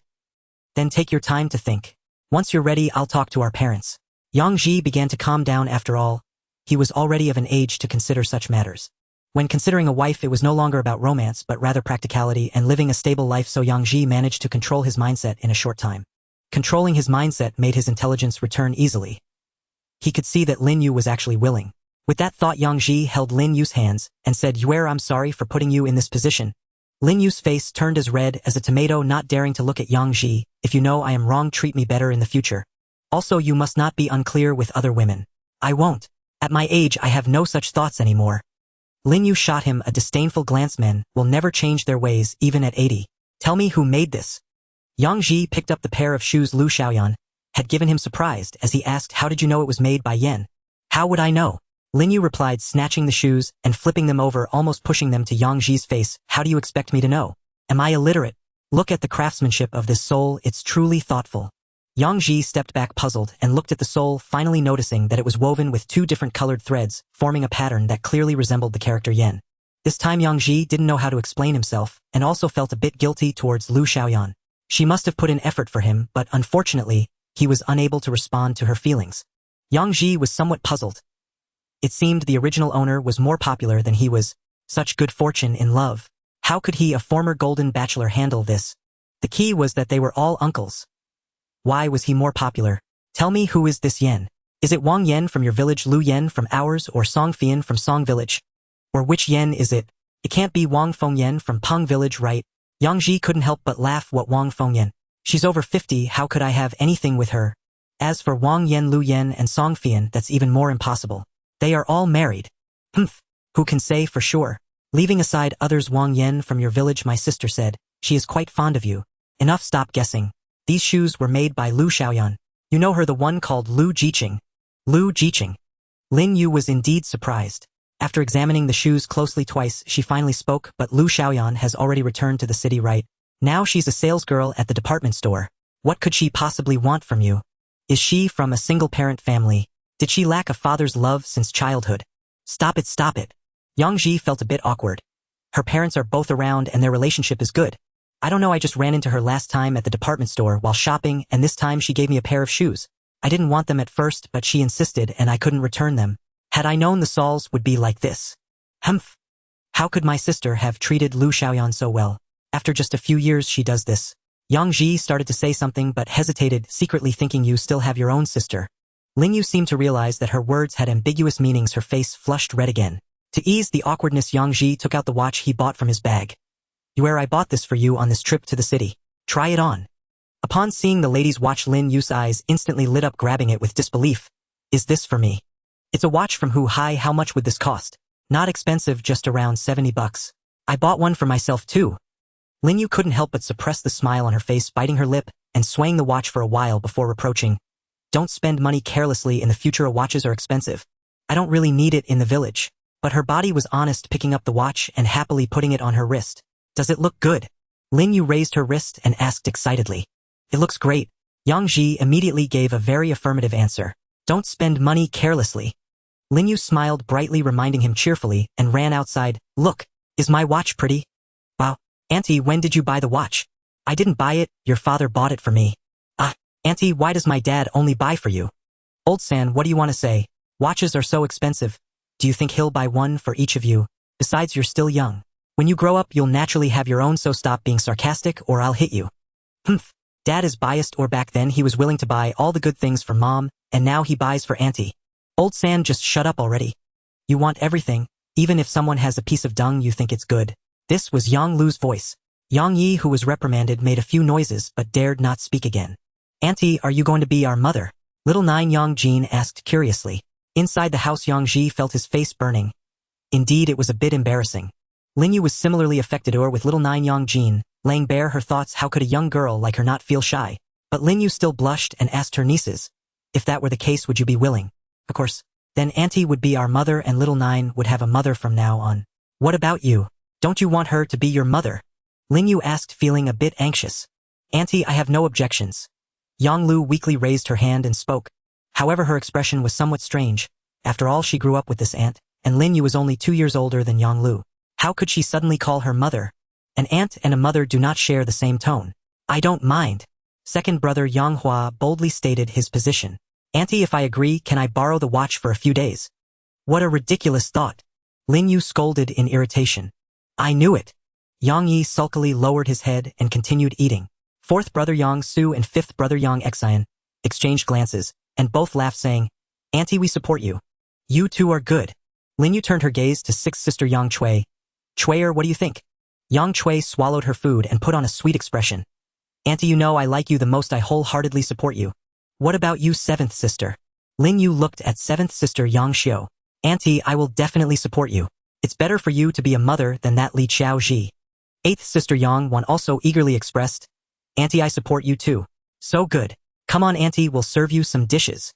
Then take your time to think. Once you're ready, I'll talk to our parents. Yang Ji began to calm down. After all, he was already of an age to consider such matters. When considering a wife, it was no longer about romance but rather practicality and living a stable life, so Yang Ji managed to control his mindset in a short time. Controlling his mindset made his intelligence return easily. He could see that Lin Yu was actually willing. With that thought, Yang Ji held Lin Yu's hands and said, Yuer, I'm sorry for putting you in this position. Lin Yu's face turned as red as a tomato, not daring to look at Yang Ji. If you know I am wrong, treat me better in the future. Also, you must not be unclear with other women. I won't. At my age, I have no such thoughts anymore. Lin Yu shot him a disdainful glance. Men will never change their ways, even at 80. Tell me who made this. Yang Ji picked up the pair of shoes Lu Xiaoyan had given him, surprised as he asked, how did you know it was made by Yen? How would I know? Lin Yu replied, snatching the shoes and flipping them over, almost pushing them to Yang Ji's face. How do you expect me to know? Am I illiterate? Look at the craftsmanship of this sole, it's truly thoughtful. Yang Ji stepped back puzzled and looked at the sole, finally noticing that it was woven with 2 different colored threads, forming a pattern that clearly resembled the character Yen. This time Yang Ji didn't know how to explain himself, and also felt a bit guilty towards Lu Xiaoyan. She must have put in effort for him, but unfortunately, he was unable to respond to her feelings. Yang Ji was somewhat puzzled. It seemed the original owner was more popular than he was. Such good fortune in love. How could he, a former golden bachelor, handle this? The key was that they were all uncles. Why was he more popular? Tell me, who is this Yen? Is it Wang Yen from your village, Lu Yen from ours, or Song Fian from Song village? Or which Yen is it? It can't be Wang Feng Yen from Peng village, right? Yang Ji couldn't help but laugh. What, Wang Feng Yen? She's over 50, how could I have anything with her? As for Wang Yen, Lu Yen, and Song Fian, that's even more impossible. They are all married. Who can say for sure? Leaving aside others, Wang Yen from your village, my sister said. She is quite fond of you. Enough, stop guessing. These shoes were made by Lu Xiaoyan. You know her, the one called Lu Jiqing. Lu Jiqing. Lin Yu was indeed surprised. After examining the shoes closely twice, she finally spoke, but Lu Xiaoyan has already returned to the city, right? Now she's a salesgirl at the department store. What could she possibly want from you? Is she from a single-parent family? Did she lack a father's love since childhood? Stop it, stop it. Yang Ji felt a bit awkward. Her parents are both around and their relationship is good. I don't know, I just ran into her last time at the department store while shopping, and this time she gave me a pair of shoes. I didn't want them at first, but she insisted and I couldn't return them. Had I known the soles would be like this. Humph. How could my sister have treated Lu Xiaoyan so well? After just a few years she does this. Yang Ji started to say something but hesitated, secretly thinking, you still have your own sister. Lin Yu seemed to realize that her words had ambiguous meanings. Her face flushed red again. To ease the awkwardness, Yang Ji took out the watch he bought from his bag. Yuer, I bought this for you on this trip to the city. Try it on. Upon seeing the lady's watch, Lin Yu's eyes instantly lit up, grabbing it with disbelief. Is this for me? It's a watch from Hu Hai. How much would this cost? Not expensive, just around $70. I bought one for myself too. Lin Yu couldn't help but suppress the smile on her face, biting her lip and swaying the watch for a while before reproaching. Don't spend money carelessly in the future, watches are expensive. I don't really need it in the village. But her body was honest, picking up the watch and happily putting it on her wrist. Does it look good? Lin Yu raised her wrist and asked excitedly. It looks great. Yang Ji immediately gave a very affirmative answer. Don't spend money carelessly. Lin Yu smiled brightly, reminding him cheerfully, and ran outside. Look, is my watch pretty? Wow. Auntie, when did you buy the watch? I didn't buy it, your father bought it for me. Ah, Auntie, why does my dad only buy for you? Old San, what do you want to say? Watches are so expensive. Do you think he'll buy one for each of you? Besides, you're still young. When you grow up, you'll naturally have your own, so stop being sarcastic or I'll hit you. Dad is biased, or back then he was willing to buy all the good things for Mom, and now he buys for Auntie. Old San, just shut up already. You want everything, even if someone has a piece of dung you think it's good. This was Yang Lu's voice. Yang Yi, who was reprimanded, made a few noises but dared not speak again. Auntie, are you going to be our mother? Little Nine Yang Jin asked curiously. Inside the house, Yang Ji felt his face burning. Indeed, it was a bit embarrassing. Lin Yu was similarly affected, or with little Nine Yang Jin, laying bare her thoughts. How could a young girl like her not feel shy? But Lin Yu still blushed and asked her nieces, if that were the case, would you be willing? Of course. Then Auntie would be our mother and little Nine would have a mother from now on. What about you? Don't you want her to be your mother? Lin Yu asked, feeling a bit anxious. Auntie, I have no objections. Yang Lu weakly raised her hand and spoke. However, her expression was somewhat strange. After all, she grew up with this aunt, and Lin Yu was only 2 years older than Yang Lu. How could she suddenly call her mother? An aunt and a mother do not share the same tone. I don't mind. Second brother Xuanhuan boldly stated his position. Auntie, if I agree, can I borrow the watch for a few days? What a ridiculous thought. Lin Yu scolded in irritation. I knew it. Yang Yi sulkily lowered his head and continued eating. Fourth brother Yang Su and fifth brother Yang Xian exchanged glances, and both laughed, saying, Auntie, we support you. You two are good. Lin Yu turned her gaze to sixth sister Yang Cui. Cuier, what do you think? Yang Cui swallowed her food and put on a sweet expression. Auntie, you know I like you the most. I wholeheartedly support you. What about you, seventh sister? Lin Yu looked at seventh sister Yang Xiu. Auntie, I will definitely support you. It's better for you to be a mother than that Li Xiaoji. Eighth sister Yang Wan also eagerly expressed, Auntie, I support you too. So good. Come on, Auntie, we'll serve you some dishes.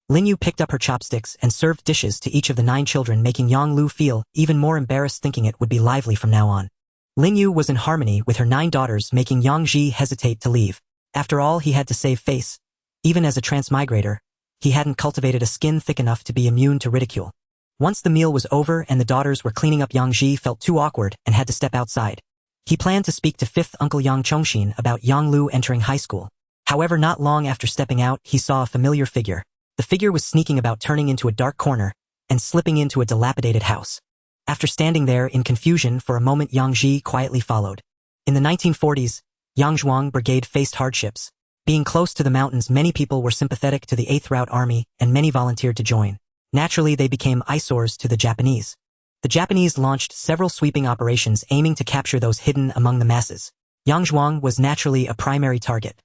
Lin Yu picked up her chopsticks and served dishes to each of the 9 children, making Yang Lu feel even more embarrassed, thinking it would be lively from now on. Lin Yu was in harmony with her 9 daughters, making Yang Ji hesitate to leave. After all, he had to save face. Even as a transmigrator, he hadn't cultivated a skin thick enough to be immune to ridicule. Once the meal was over and the daughters were cleaning up, Yang Ji felt too awkward and had to step outside. He planned to speak to fifth uncle Yang Chongxin about Yang Lu entering high school. However, not long after stepping out, he saw a familiar figure. The figure was sneaking about, turning into a dark corner and slipping into a dilapidated house. After standing there in confusion for a moment, Yang Ji quietly followed. In the 1940s, Yangzhuang Brigade faced hardships. Being close to the mountains, many people were sympathetic to the 8th Route Army and many volunteered to join. Naturally, they became eyesores to the Japanese. The Japanese launched several sweeping operations aiming to capture those hidden among the masses. Yangzhuang was naturally a primary target.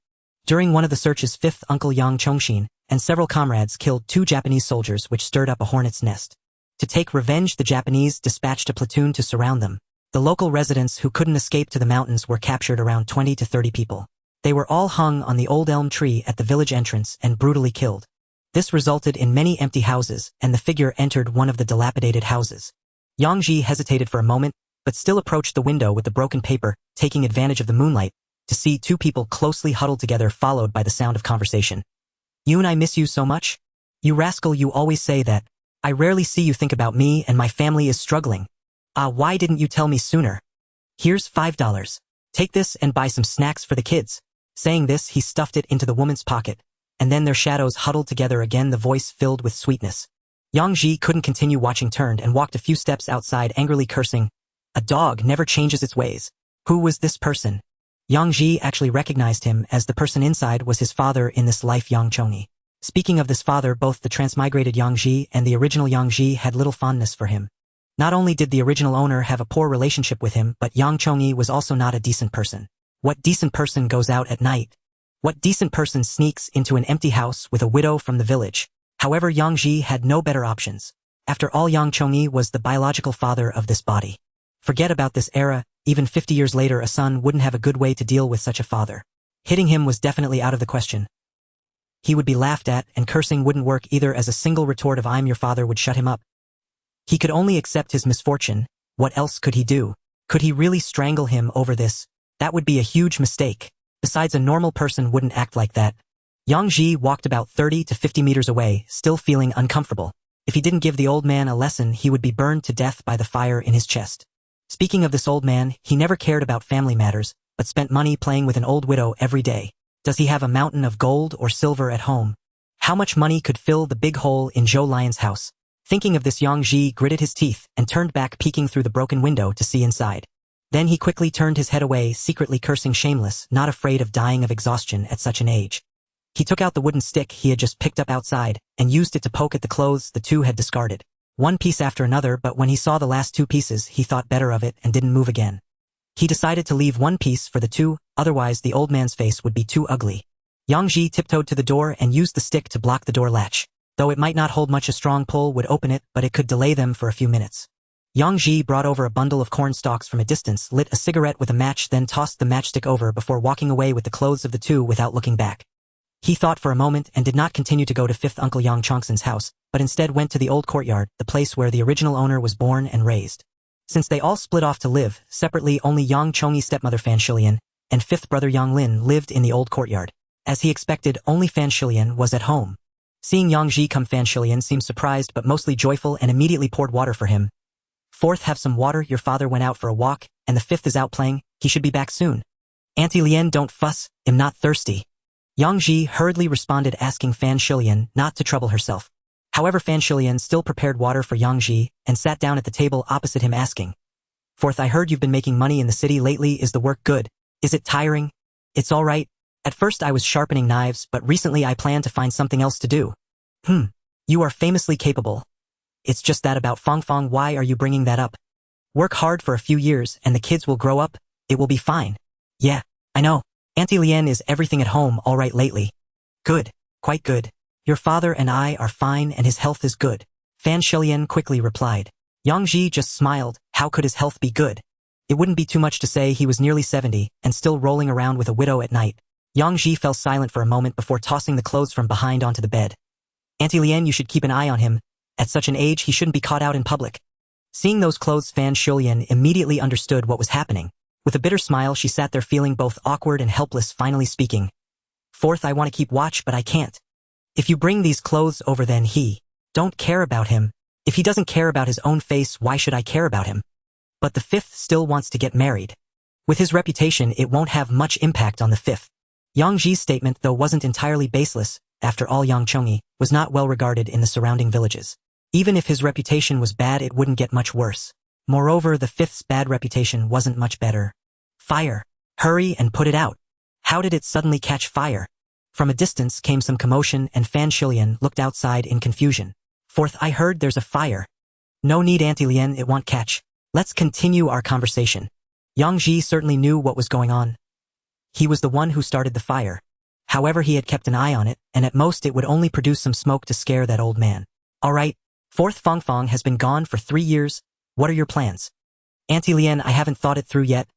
During one of the searches, fifth uncle Yang Chongxin and several comrades killed 2 Japanese soldiers, which stirred up a hornet's nest. To take revenge, the Japanese dispatched a platoon to surround them. The local residents who couldn't escape to the mountains were captured, around 20 to 30 people. They were all hung on the old elm tree at the village entrance and brutally killed. This resulted in many empty houses, and the figure entered one of the dilapidated houses. Yang Ji hesitated for a moment, but still approached the window with the broken paper, taking advantage of the moonlight, to see 2 people closely huddled together, followed by the sound of conversation. You and I miss you so much? You rascal, you always say that. I rarely see you think about me, and my family is struggling. Why didn't you tell me sooner? Here's $5. Take this and buy some snacks for the kids. Saying this, he stuffed it into the woman's pocket, and then their shadows huddled together again, the voice filled with sweetness. Yang Ji couldn't continue watching, turned and walked a few steps outside, angrily cursing. A dog never changes its ways. Who was this person? Yang Ji actually recognized him, as the person inside was his father in this life, Yang Chongyi. Speaking of this father, both the transmigrated Yang Ji and the original Yang Ji had little fondness for him. Not only did the original owner have a poor relationship with him, but Yang Chongyi was also not a decent person. What decent person goes out at night? What decent person sneaks into an empty house with a widow from the village? However, Yang Ji had no better options. After all, Yang Chongyi was the biological father of this body. Forget about this era, even 50 years later, a son wouldn't have a good way to deal with such a father. Hitting him was definitely out of the question. He would be laughed at, and cursing wouldn't work either, as a single retort of "I'm your father" would shut him up. He could only accept his misfortune. What else could he do? Could he really strangle him over this? That would be a huge mistake. Besides, a normal person wouldn't act like that. Yang Ji walked about 30 to 50 meters away, still feeling uncomfortable. If he didn't give the old man a lesson, he would be burned to death by the fire in his chest. Speaking of this old man, he never cared about family matters, but spent money playing with an old widow every day. Does he have a mountain of gold or silver at home? How much money could fill the big hole in Zhou Lion's house? Thinking of this, Yang Ji gritted his teeth and turned back, peeking through the broken window to see inside. Then he quickly turned his head away, secretly cursing, shameless, not afraid of dying of exhaustion at such an age. He took out the wooden stick he had just picked up outside and used it to poke at the clothes the 2 had discarded. One piece after another, but when he saw the last 2 pieces, he thought better of it and didn't move again. He decided to leave 1 piece for the 2, otherwise the old man's face would be too ugly. Yang Ji tiptoed to the door and used the stick to block the door latch. Though it might not hold much, a strong pull would open it, but it could delay them for a few minutes. Yang Ji brought over a bundle of corn stalks from a distance, lit a cigarette with a match, then tossed the matchstick over before walking away with the clothes of the 2 without looking back. He thought for a moment and did not continue to go to fifth Uncle Yang Chongson's house, but instead went to the old courtyard, the place where the original owner was born and raised. Since they all split off to live separately, only Yang Chongyi's stepmother Fan Shilian and fifth brother Yang Lin lived in the old courtyard. As he expected, only Fan Shilian was at home. Seeing Yang Ji come, Fan Shilian seemed surprised but mostly joyful and immediately poured water for him. Fourth, have some water, your father went out for a walk, and the fifth is out playing, he should be back soon. Auntie Lien, don't fuss, I'm not thirsty. Yang Ji hurriedly responded, asking Fan Shilian not to trouble herself. However, Fan Shilian still prepared water for Yang Ji and sat down at the table opposite him, asking, Fourth, I heard you've been making money in the city lately, is the work good? Is it tiring? It's all right. At first I was sharpening knives, but recently I plan to find something else to do. You are famously capable. It's just that about Fong Fong, why are you bringing that up? Work hard for a few years and the kids will grow up, it will be fine. Yeah, I know. Auntie Lien, is everything at home all right lately? Good, quite good. Your father and I are fine and his health is good. Fan Shilian quickly replied. Yang Ji just smiled, how could his health be good? It wouldn't be too much to say he was nearly 70 and still rolling around with a widow at night. Yang Ji fell silent for a moment before tossing the clothes from behind onto the bed. Auntie Lien, you should keep an eye on him. At such an age he shouldn't be caught out in public. Seeing those clothes, Fan Shilian immediately understood what was happening. With a bitter smile she sat there feeling both awkward and helpless, finally speaking. Fourth, I want to keep watch but I can't. If you bring these clothes over then he don't care about him. If he doesn't care about his own face, why should I care about him? But the fifth still wants to get married. With his reputation it won't have much impact on the fifth. Yang Ji's statement, though, wasn't entirely baseless. After all, Yang Chongyi was not well regarded in the surrounding villages. Even if his reputation was bad, it wouldn't get much worse. Moreover, the fifth's bad reputation wasn't much better. Fire! Hurry and put it out! How did it suddenly catch fire? From a distance came some commotion and Fan Shilian looked outside in confusion. Fourth, I heard there's a fire. No need, Auntie Lien, it won't catch. Let's continue our conversation. Yang Ji certainly knew what was going on. He was the one who started the fire. However, he had kept an eye on it, and at most it would only produce some smoke to scare that old man. All right, Fourth Fong Fong has been gone for 3 years. What are your plans? Auntie Lien, I haven't thought it through yet.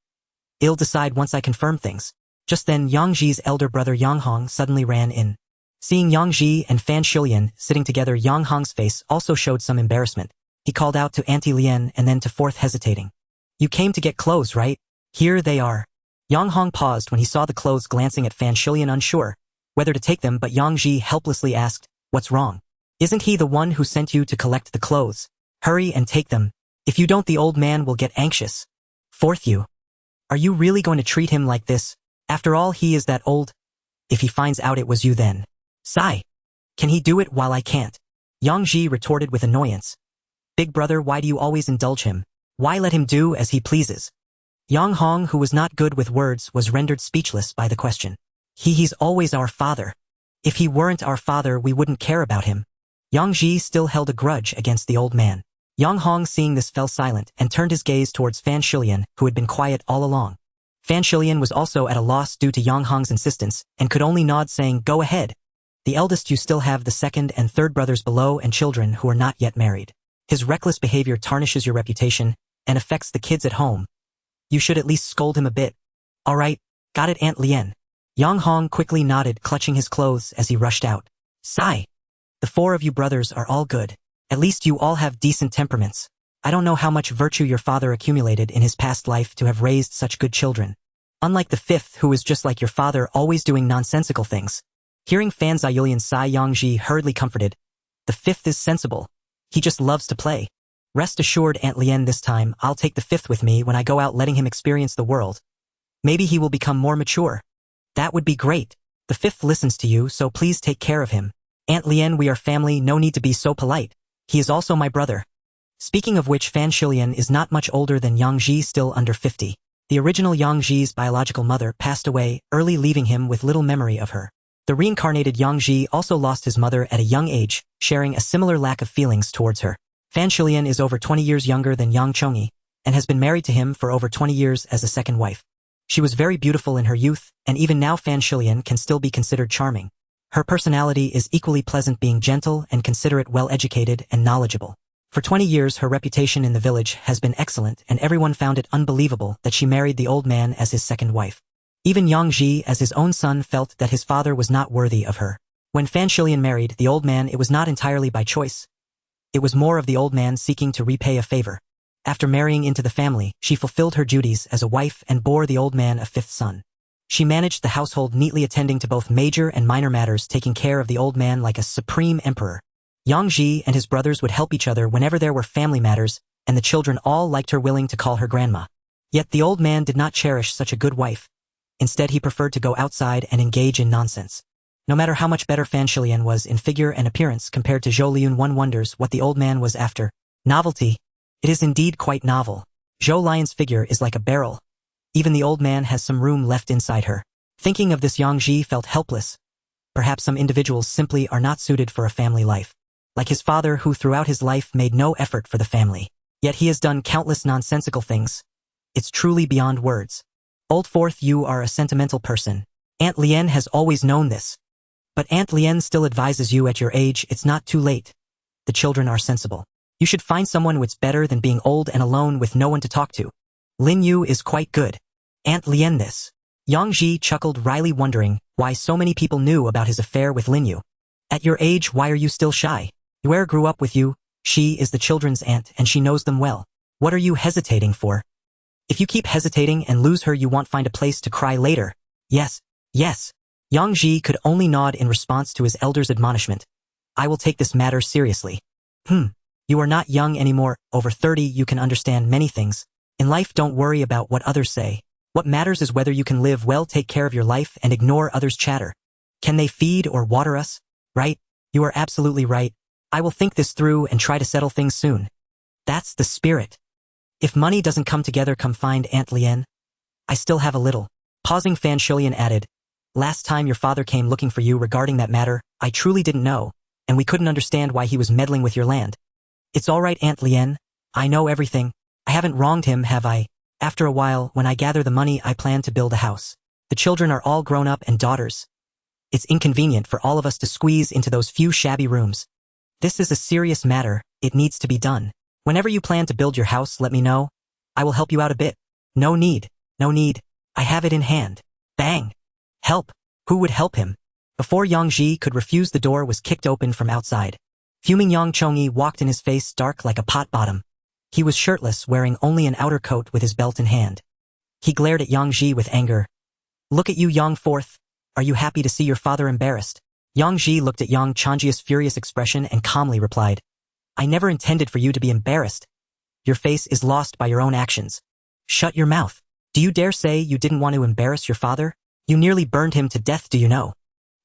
I'll decide once I confirm things. Just then, Yang Ji's elder brother Yang Hong suddenly ran in. Seeing Yang Ji and Fan Shilian sitting together, Yang Hong's face also showed some embarrassment. He called out to Auntie Lien and then to Fourth, hesitating. You came to get clothes, right? Here they are. Yang Hong paused when he saw the clothes, glancing at Fan Shilian, unsure whether to take them, but Yang Ji helplessly asked, What's wrong? Isn't he the one who sent you to collect the clothes? Hurry and take them. If you don't, the old man will get anxious. Fourth, are you really going to treat him like this? After all, he is that old. If he finds out it was you, then. Sigh. Can he do it while I can't? Yang Ji retorted with annoyance. Big brother, why do you always indulge him? Why let him do as he pleases? Yang Hong, who was not good with words, was rendered speechless by the question. He's always our father. If he weren't our father, we wouldn't care about him. Yang Ji still held a grudge against the old man. Yang Hong, seeing this, fell silent and turned his gaze towards Fan Shilian, who had been quiet all along. Fan Shilian was also at a loss due to Yang Hong's insistence and could only nod, saying, Go ahead. The eldest, you still have the second and third brothers below and children who are not yet married. His reckless behavior tarnishes your reputation and affects the kids at home. You should at least scold him a bit. All right, got it, Aunt Lien. Yang Hong quickly nodded, clutching his clothes as he rushed out. Sigh. The 4 of you brothers are all good. At least you all have decent temperaments. I don't know how much virtue your father accumulated in his past life to have raised such good children. Unlike the 5th, who is just like your father, always doing nonsensical things. Hearing Fan Ziyulian sigh, Yang Ji hurriedly comforted. The 5th is sensible. He just loves to play. Rest assured, Aunt Lien, this time I'll take the 5th with me when I go out, letting him experience the world. Maybe he will become more mature. That would be great. The 5th listens to you, so please take care of him. Aunt Lien, we are family, no need to be so polite. He is also my brother. Speaking of which, Fan Shilian is not much older than Yang Ji, still under 50. The original Yang Ji's biological mother passed away early, leaving him with little memory of her. The reincarnated Yang Ji also lost his mother at a young age, sharing a similar lack of feelings towards her. Fan Shilian is over 20 years younger than Yang Chongyi, and has been married to him for over 20 years as a second wife. She was very beautiful in her youth, and even now Fan Shilian can still be considered charming. Her personality is equally pleasant, being gentle and considerate, well-educated and knowledgeable. For 20 years her reputation in the village has been excellent, and everyone found it unbelievable that she married the old man as his second wife. Even Yang Ji, as his own son, felt that his father was not worthy of her. When Fan Shilian married the old man, it was not entirely by choice. It was more of the old man seeking to repay a favor. After marrying into the family, she fulfilled her duties as a wife and bore the old man a fifth son. She managed the household, neatly attending to both major and minor matters, taking care of the old man like a supreme emperor. Yang Ji and his brothers would help each other whenever there were family matters, and the children all liked her, willing to call her grandma. Yet the old man did not cherish such a good wife. Instead, he preferred to go outside and engage in nonsense. No matter how much better Fan Shilian was in figure and appearance compared to Zhou Liun, one wonders what the old man was after. Novelty. It is indeed quite novel. Zhou Lian's figure is like a barrel. Even the old man has some room left inside her. Thinking of this, Yang Ji felt helpless. Perhaps some individuals simply are not suited for a family life. Like his father, who throughout his life made no effort for the family. Yet he has done countless nonsensical things. It's truly beyond words. Old Fourth, you are a sentimental person. Aunt Lien has always known this. But Aunt Lien still advises you, at your age, it's not too late. The children are sensible. You should find someone who's better than being old and alone with no one to talk to. Lin Yu is quite good. Aunt Lien this. Yang Ji chuckled wryly, wondering why so many people knew about his affair with Lin Yu. At your age, why are you still shy? Yue grew up with you. She is the children's aunt and she knows them well. What are you hesitating for? If you keep hesitating and lose her, you won't find a place to cry later. Yes, yes. Yang Ji could only nod in response to his elder's admonishment. I will take this matter seriously. You are not young anymore. Over 30, you can understand many things. In life, don't worry about what others say. What matters is whether you can live well, take care of your life, and ignore others' chatter. Can they feed or water us? Right? You are absolutely right. I will think this through and try to settle things soon. That's the spirit. If money doesn't come together, come find Aunt Lien. I still have a little. Pausing, Fan Shilian added, last time your father came looking for you regarding that matter, I truly didn't know, and we couldn't understand why he was meddling with your land. It's all right, Aunt Lien. I know everything. I haven't wronged him, have I? After a while, when I gather the money, I plan to build a house. The children are all grown up and daughters. It's inconvenient for all of us to squeeze into those few shabby rooms. This is a serious matter. It needs to be done. Whenever you plan to build your house, let me know. I will help you out a bit. No need. No need. I have it in hand. Bang. Help. Who would help him? Before Yang Ji could refuse, the door was kicked open from outside. Fuming Yang Chongyi walked in, his face dark like a pot bottom. He was shirtless, wearing only an outer coat with his belt in hand. He glared at Yang Ji with anger. Look at you, Yang Fourth. Are you happy to see your father embarrassed? Yang Ji looked at Yang Chongyi's furious expression and calmly replied, I never intended for you to be embarrassed. Your face is lost by your own actions. Shut your mouth. Do you dare say you didn't want to embarrass your father? You nearly burned him to death, do you know?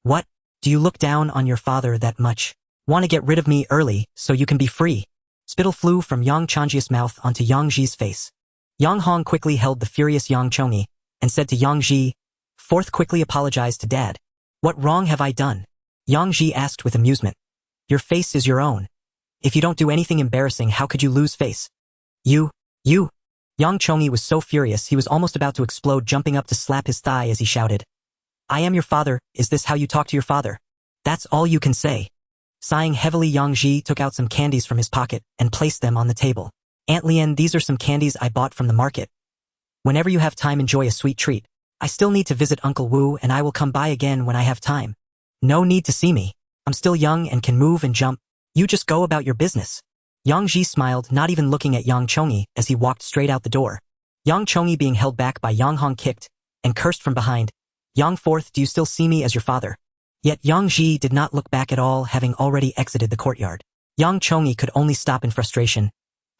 What? Do you look down on your father that much? Want to get rid of me early so you can be free? Spittle flew from Yang Chongyi's mouth onto Yang Ji's face. Yang Hong quickly held the furious Yang Chongyi and said to Yang Ji, Fourth quickly apologized to Dad. What wrong have I done? Yang Ji asked with amusement. Your face is your own. If you don't do anything embarrassing, how could you lose face? You. Yang Chongyi was so furious he was almost about to explode, jumping up to slap his thigh as he shouted. I am your father. Is this how you talk to your father? That's all you can say. Sighing heavily, Yang Ji took out some candies from his pocket and placed them on the table. Aunt Lien, these are some candies I bought from the market. Whenever you have time, enjoy a sweet treat. I still need to visit Uncle Wu and I will come by again when I have time. No need to see me. I'm still young and can move and jump. You just go about your business. Yang Ji smiled, not even looking at Yang Chongyi as he walked straight out the door. Yang Chongyi, being held back by Yang Hong, kicked and cursed from behind. Yang Fourth, do you still see me as your father? Yet Yang Ji did not look back at all, having already exited the courtyard. Yang Chongyi could only stop in frustration.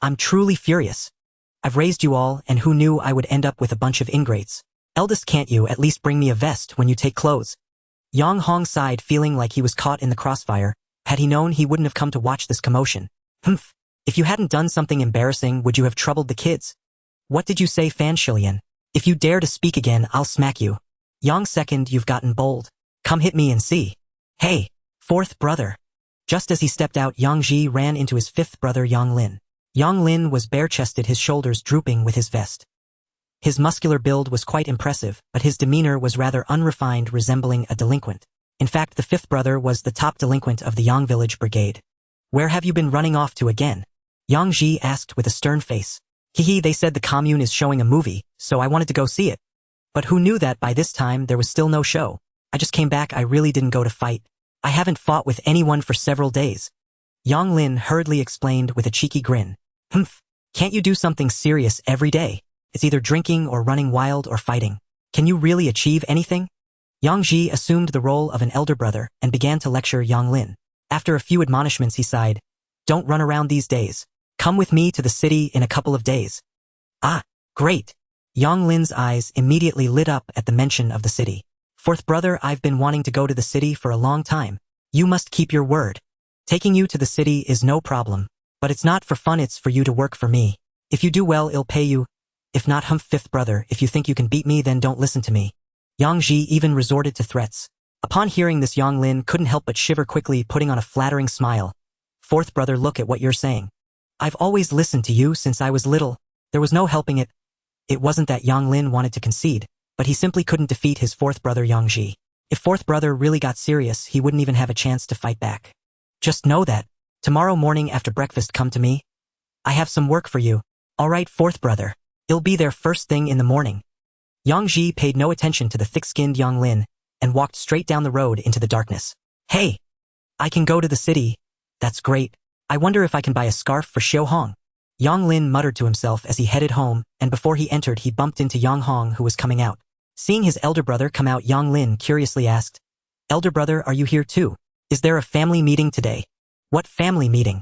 I'm truly furious. I've raised you all, and who knew I would end up with a bunch of ingrates? Eldest, can't you at least bring me a vest when you take clothes? Yang Hong sighed, feeling like he was caught in the crossfire. Had he known, he wouldn't have come to watch this commotion. Humph. If you hadn't done something embarrassing, would you have troubled the kids? What did you say, Fan Shilian? If you dare to speak again, I'll smack you. Yang Second, you've gotten bold. Come hit me and see. Hey, fourth brother. Just as he stepped out, Yang Ji ran into his fifth brother, Yang Lin. Yang Lin was bare-chested, his shoulders drooping with his vest. His muscular build was quite impressive, but his demeanor was rather unrefined, resembling a delinquent. In fact, the fifth brother was the top delinquent of the Yang village brigade. Where have you been running off to again? Yang Ji asked with a stern face. They said the commune is showing a movie, so I wanted to go see it. But who knew that by this time there was still no show? I just came back, I really didn't go to fight. I haven't fought with anyone for several days. Yang Lin hurriedly explained with a cheeky grin. Humph, can't you do something serious every day? It's either drinking or running wild or fighting. Can you really achieve anything? Yang Ji assumed the role of an elder brother and began to lecture Yang Lin. After a few admonishments he sighed, "Don't run around these days. Come with me to the city in a couple of days." Ah, great. Yang Lin's eyes immediately lit up at the mention of the city. "Fourth brother, I've been wanting to go to the city for a long time. You must keep your word. Taking you to the city is no problem, but it's not for fun, it's for you to work for me. If you do well, I'll pay you. If not, fifth brother, if you think you can beat me, then don't listen to me." Yang Ji even resorted to threats. Upon hearing this, Yang Lin couldn't help but shiver quickly, putting on a flattering smile. "Fourth brother, look at what you're saying. I've always listened to you since I was little. There was no helping it." It wasn't that Yang Lin wanted to concede, but he simply couldn't defeat his fourth brother Yang Ji. If fourth brother really got serious, he wouldn't even have a chance to fight back. "Just know that. Tomorrow morning after breakfast, come to me. I have some work for you." "All right, fourth brother. It'll be there first thing in the morning." Yang Ji paid no attention to the thick-skinned Yang Lin and walked straight down the road into the darkness. "Hey, I can go to the city. That's great. I wonder if I can buy a scarf for Xiao Hong." Yang Lin muttered to himself as he headed home, and before he entered he bumped into Yang Hong, who was coming out. Seeing his elder brother come out, Yang Lin curiously asked, "Elder brother, are you here too? Is there a family meeting today?" "What family meeting?"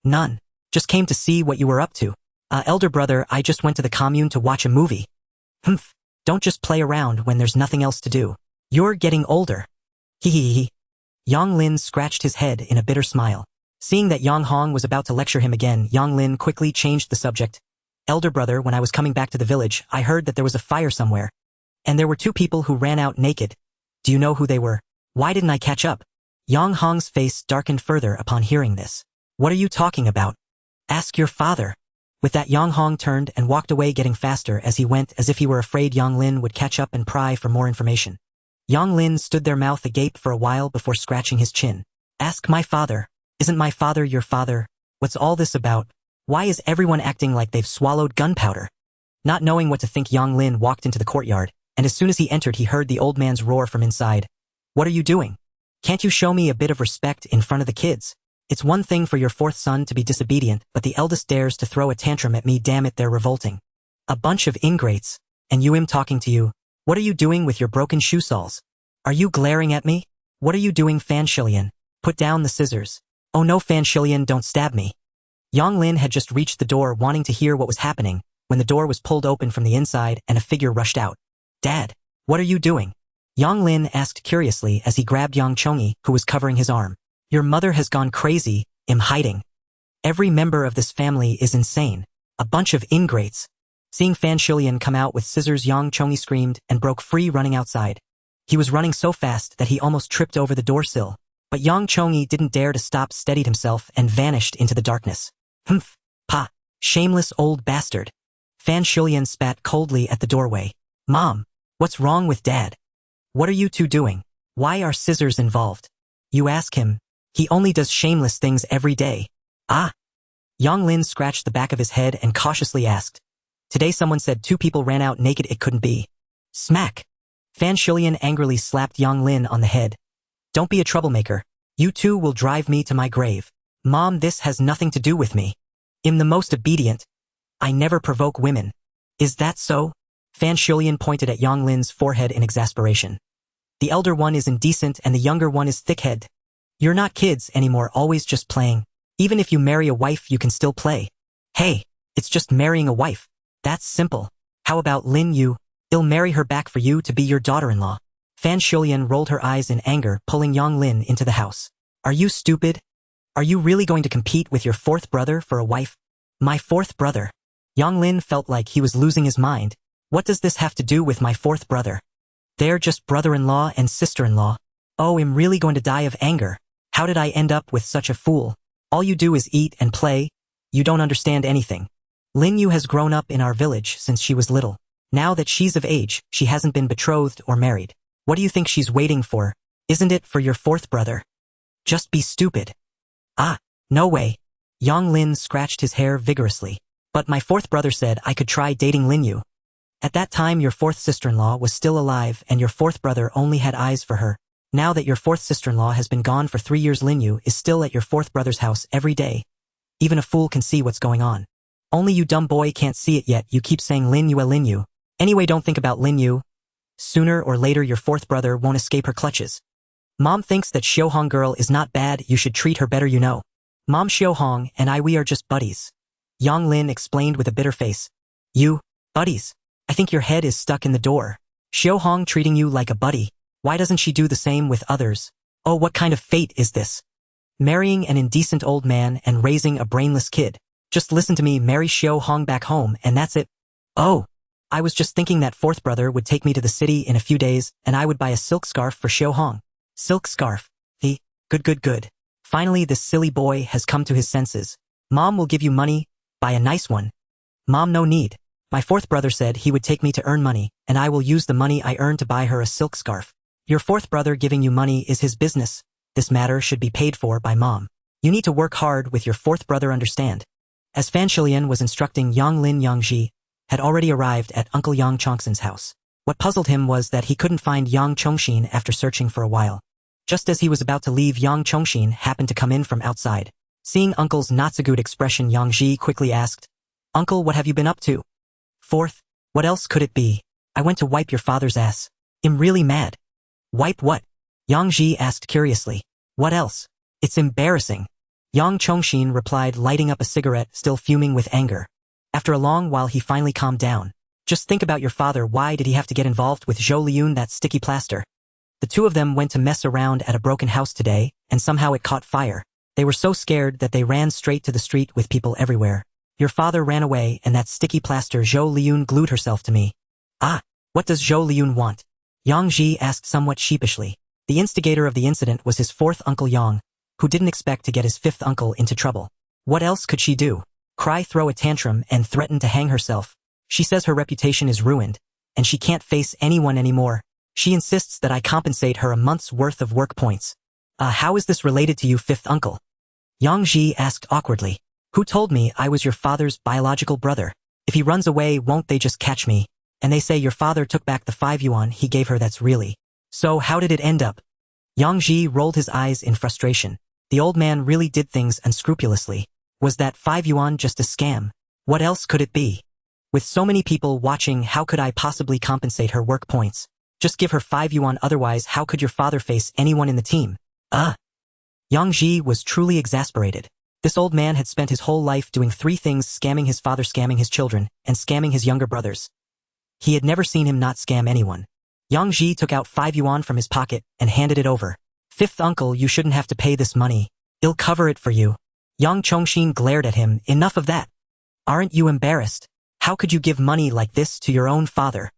"None. Just came to see what you were up to." Elder brother, I just went to the commune to watch a movie." "Humph, don't just play around when there's nothing else to do. You're getting older." Hee. Yang Lin scratched his head in a bitter smile. Seeing that Yang Hong was about to lecture him again, Yang Lin quickly changed the subject. "Elder brother, when I was coming back to the village, I heard that there was a fire somewhere. And there were two people who ran out naked. Do you know who they were? Why didn't I catch up?" Yang Hong's face darkened further upon hearing this. "What are you talking about? Ask your father." With that, Yang Hong turned and walked away, getting faster as he went, as if he were afraid Yang Lin would catch up and pry for more information. Yang Lin stood there, mouth agape for a while before scratching his chin. "Ask my father. Isn't my father your father? What's all this about? Why is everyone acting like they've swallowed gunpowder?" Not knowing what to think, Yang Lin walked into the courtyard, and as soon as he entered he heard the old man's roar from inside. "What are you doing? Can't you show me a bit of respect in front of the kids? It's one thing for your fourth son to be disobedient, but the eldest dares to throw a tantrum at me, damn it, they're revolting. A bunch of ingrates. And you, him talking to you. What are you doing with your broken shoe soles? Are you glaring at me? What are you doing, Fan Shilian? Put down the scissors." "Oh no, Fan Shilian, don't stab me." Yang Lin had just reached the door, wanting to hear what was happening, when the door was pulled open from the inside and a figure rushed out. "Dad, what are you doing?" Yang Lin asked curiously as he grabbed Yang Chongi, who was covering his arm. "Your mother has gone crazy. I'm hiding. Every member of this family is insane. A bunch of ingrates." Seeing Fan Shilian come out with scissors, Yang Chongi screamed and broke free, running outside. He was running so fast that he almost tripped over the door sill. But Yang Chongi didn't dare to stop, steadied himself, and vanished into the darkness. "Humph, pa, shameless old bastard." Fan Shilian spat coldly at the doorway. "Mom, what's wrong with Dad? What are you two doing? Why are scissors involved?" "You ask him. He only does shameless things every day." "Ah." Yang Lin scratched the back of his head and cautiously asked, "Today someone said two people ran out naked, it couldn't be." Smack. Fan Shilian angrily slapped Yang Lin on the head. "Don't be a troublemaker. You two will drive me to my grave." "Mom, this has nothing to do with me. I'm the most obedient. I never provoke women." "Is that so?" Fan Shilian pointed at Yang Lin's forehead in exasperation. "The elder one is indecent and the younger one is thickhead. You're not kids anymore, always just playing. Even if you marry a wife, you can still play. Hey, it's just marrying a wife. That's simple. How about Lin Yu? I'll marry her back for you to be your daughter-in-law." Fan Shilian rolled her eyes in anger, pulling Yang Lin into the house. "Are you stupid? Are you really going to compete with your fourth brother for a wife?" "My fourth brother?" Yang Lin felt like he was losing his mind. "What does this have to do with my fourth brother? They're just brother-in-law and sister-in-law. Oh, I'm really going to die of anger. How did I end up with such a fool? All you do is eat and play. You don't understand anything. Lin Yu has grown up in our village since she was little. Now that she's of age, she hasn't been betrothed or married. What do you think she's waiting for? Isn't it for your fourth brother? Just be stupid." "Ah, no way." Yang Lin scratched his hair vigorously. "But my fourth brother said I could try dating Lin Yu." At that time your fourth sister-in-law was still alive and your fourth brother only had eyes for her. Now that your fourth sister-in-law has been gone for 3 years, Lin Yu is still at your fourth brother's house every day. Even a fool can see what's going on. Only you dumb boy can't see it yet. You keep saying Lin Yu. Anyway, don't think about Lin Yu. Sooner or later your fourth brother won't escape her clutches. Mom thinks that Xiaohong girl is not bad. You should treat her better, you know. Mom, Xiaohong and we are just buddies. Yang Lin explained with a bitter face. You, buddies? I think your head is stuck in the door. Xiaohong treating you like a buddy. Why doesn't she do the same with others? Oh, what kind of fate is this? Marrying an indecent old man and raising a brainless kid. Just listen to me, marry Xiaohong back home and that's it. Oh, I was just thinking that fourth brother would take me to the city in a few days and I would buy a silk scarf for Xiaohong. Silk scarf. Good. Finally, this silly boy has come to his senses. Mom will give you money. Buy a nice one. Mom, no need. My fourth brother said he would take me to earn money, and I will use the money I earn to buy her a silk scarf. Your fourth brother giving you money is his business. This matter should be paid for by Mom. You need to work hard with your fourth brother, understand? As Fan Shilian was instructing, Yang Lin Yang Ji had already arrived at Uncle Yang Chongshin's house. What puzzled him was that he couldn't find Yang Chongshin after searching for a while. Just as he was about to leave, Yang Chongshin happened to come in from outside. Seeing Uncle's not so good expression, Yang Ji quickly asked, Uncle, what have you been up to? Fourth, what else could it be? I went to wipe your father's ass. I'm really mad. Wipe what? Yang Ji asked curiously. What else? It's embarrassing. Yang Chongshin replied, lighting up a cigarette, still fuming with anger. After a long while he finally calmed down. Just think about your father. Why did he have to get involved with Zhou Liun, that sticky plaster? The two of them went to mess around at a broken house today, and somehow it caught fire. They were so scared that they ran straight to the street with people everywhere. Your father ran away and that sticky plaster Zhou Liun glued herself to me. Ah, what does Zhou Liun want? Yang Ji asked somewhat sheepishly. The instigator of the incident was his fourth uncle Yang, who didn't expect to get his fifth uncle into trouble. What else could she do? Cry, throw a tantrum, and threaten to hang herself? She says her reputation is ruined, and she can't face anyone anymore. She insists that I compensate her a month's worth of work points. How is this related to you, fifth uncle? Yang Ji asked awkwardly. Who told me I was your father's biological brother? If he runs away, won't they just catch me? And they say your father took back the 5 yuan he gave her. That's really. So how did it end up? Yang Ji rolled his eyes in frustration. The old man really did things unscrupulously. Was that 5 yuan just a scam? What else could it be? With so many people watching, how could I possibly compensate her work points? Just give her 5 yuan, otherwise how could your father face anyone in the team? Yang Ji was truly exasperated. This old man had spent his whole life doing 3 things: scamming his father, scamming his children, and scamming his younger brothers. He had never seen him not scam anyone. Yang Ji took out 5 yuan from his pocket and handed it over. Fifth uncle, you shouldn't have to pay this money. I'll cover it for you. Yang Chongshin glared at him. Enough of that. Aren't you embarrassed? How could you give money like this to your own father?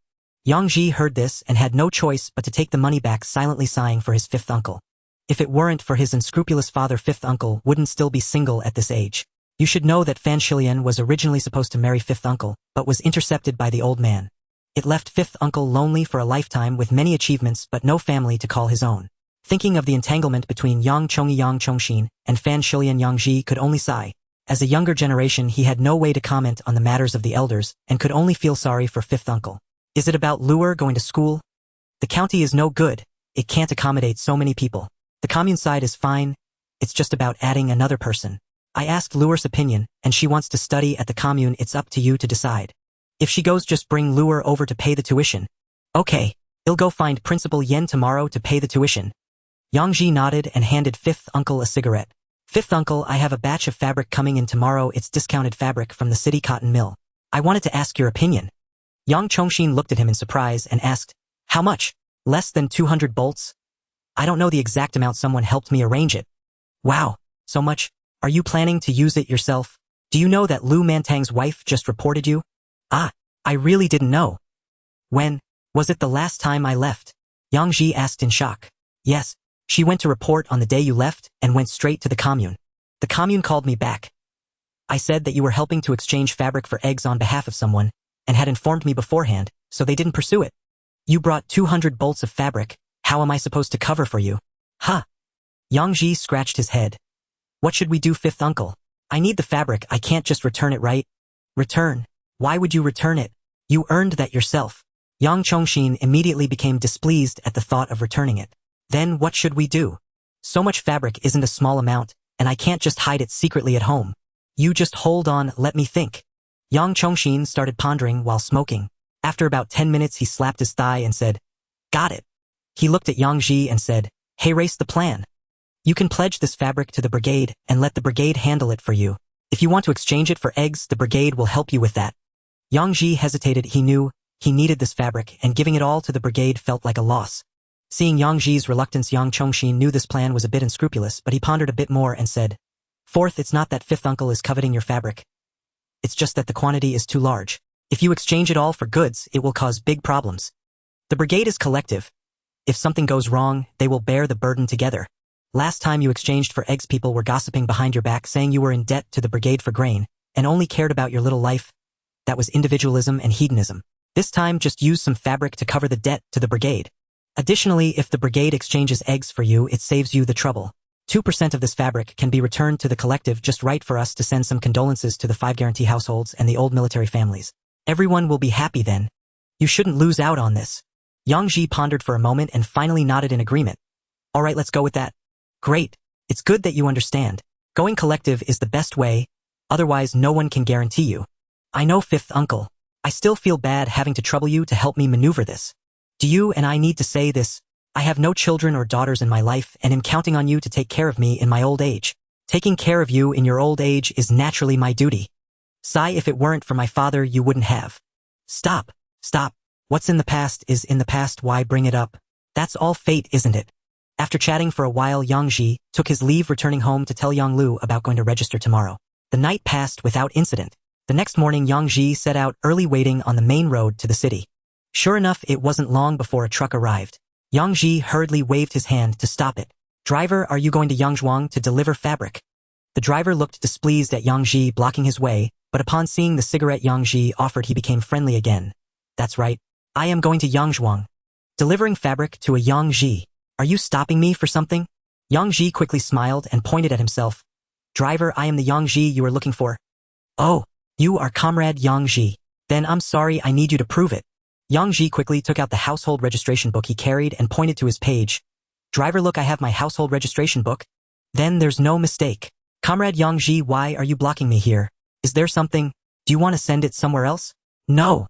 Yang Ji heard this and had no choice but to take the money back, silently sighing for his fifth uncle. If it weren't for his unscrupulous father, fifth uncle wouldn't still be single at this age. You should know that Fan Shilian was originally supposed to marry fifth uncle, but was intercepted by the old man. It left fifth uncle lonely for a lifetime with many achievements but no family to call his own. Thinking of the entanglement between Yang Chongshin and Fan Shilian, Yang Ji could only sigh. As a younger generation, he had no way to comment on the matters of the elders and could only feel sorry for fifth uncle. Is it about Luer going to school? The county is no good. It can't accommodate so many people. The commune side is fine. It's just about adding another person. I asked Luer's opinion, and she wants to study at the commune. It's up to you to decide. If she goes, just bring Luer over to pay the tuition. Okay, I'll go find Principal Yen tomorrow to pay the tuition. Yang Ji nodded and handed fifth uncle a cigarette. Fifth uncle, I have a batch of fabric coming in tomorrow. It's discounted fabric from the city cotton mill. I wanted to ask your opinion. Yang Chongshin looked at him in surprise and asked, how much? Less than 200 bolts? I don't know the exact amount. Someone helped me arrange it. Wow, so much? Are you planning to use it yourself? Do you know that Lu Mantang's wife just reported you? I really didn't know. When? Was it the last time I left? Yang Ji asked in shock. Yes, she went to report on the day you left and went straight to the commune. The commune called me back. I said that you were helping to exchange fabric for eggs on behalf of someone and had informed me beforehand, so they didn't pursue it. You brought 200 bolts of fabric. How am I supposed to cover for you? Yang Ji scratched his head. What should we do, fifth uncle? I need the fabric. I can't just return it, right? Return? Why would you return it? You earned that yourself. Yang Chongshin immediately became displeased at the thought of returning it. Then what should we do? So much fabric isn't a small amount, and I can't just hide it secretly at home. You just hold on, let me think. Yang Chongshin started pondering while smoking. After about 10 minutes he slapped his thigh and said, "Got it." He looked at Yang Ji and said, "Hey, race the plan. You can pledge this fabric to the brigade and let the brigade handle it for you. If you want to exchange it for eggs, the brigade will help you with that." Yang Ji hesitated. He knew he needed this fabric, and giving it all to the brigade felt like a loss. Seeing Yang Ji's reluctance, Yang Chongshin knew this plan was a bit unscrupulous, but he pondered a bit more and said, "Fourth, it's not that fifth uncle is coveting your fabric. It's just that the quantity is too large. If you exchange it all for goods, it will cause big problems. The brigade is collective. If something goes wrong, they will bear the burden together. Last time you exchanged for eggs, people were gossiping behind your back saying you were in debt to the brigade for grain and only cared about your little life. That was individualism and hedonism. This time, just use some fabric to cover the debt to the brigade. Additionally, if the brigade exchanges eggs for you, it saves you the trouble. 2% of this fabric can be returned to the collective, just right for us to send some condolences to the 5 guarantee households and the old military families. Everyone will be happy then. You shouldn't lose out on this." Yang Ji pondered for a moment and finally nodded in agreement. "All right, let's go with that." "Great. It's good that you understand. Going collective is the best way, otherwise no one can guarantee you. I know, fifth uncle. I still feel bad having to trouble you to help me maneuver this. Do you and I need to say this? I have no children or daughters in my life and am counting on you to take care of me in my old age. Taking care of you in your old age is naturally my duty. Sigh, if it weren't for my father, you wouldn't have." "Stop. Stop. What's in the past is in the past, why bring it up? That's all fate, isn't it?" After chatting for a while, Yang Ji took his leave, returning home to tell Yang Lu about going to register tomorrow. The night passed without incident. The next morning, Yang Ji set out early, waiting on the main road to the city. Sure enough, it wasn't long before a truck arrived. Yang Ji hurriedly waved his hand to stop it. "Driver, are you going to Yangzhuang to deliver fabric?" The driver looked displeased at Yang Ji blocking his way, but upon seeing the cigarette Yang Ji offered, he became friendly again. "That's right. I am going to Yangzhuang. Delivering fabric to a Yang Ji. Are you stopping me for something?" Yang Ji quickly smiled and pointed at himself. "Driver, I am the Yang Ji you are looking for." "Oh, you are Comrade Yang Ji. Then I'm sorry, I need you to prove it." Yang Ji quickly took out the household registration book he carried and pointed to his page. "Driver, look, I have my household registration book." "Then there's no mistake. Comrade Yang Ji, why are you blocking me here? Is there something? Do you want to send it somewhere else?" "No.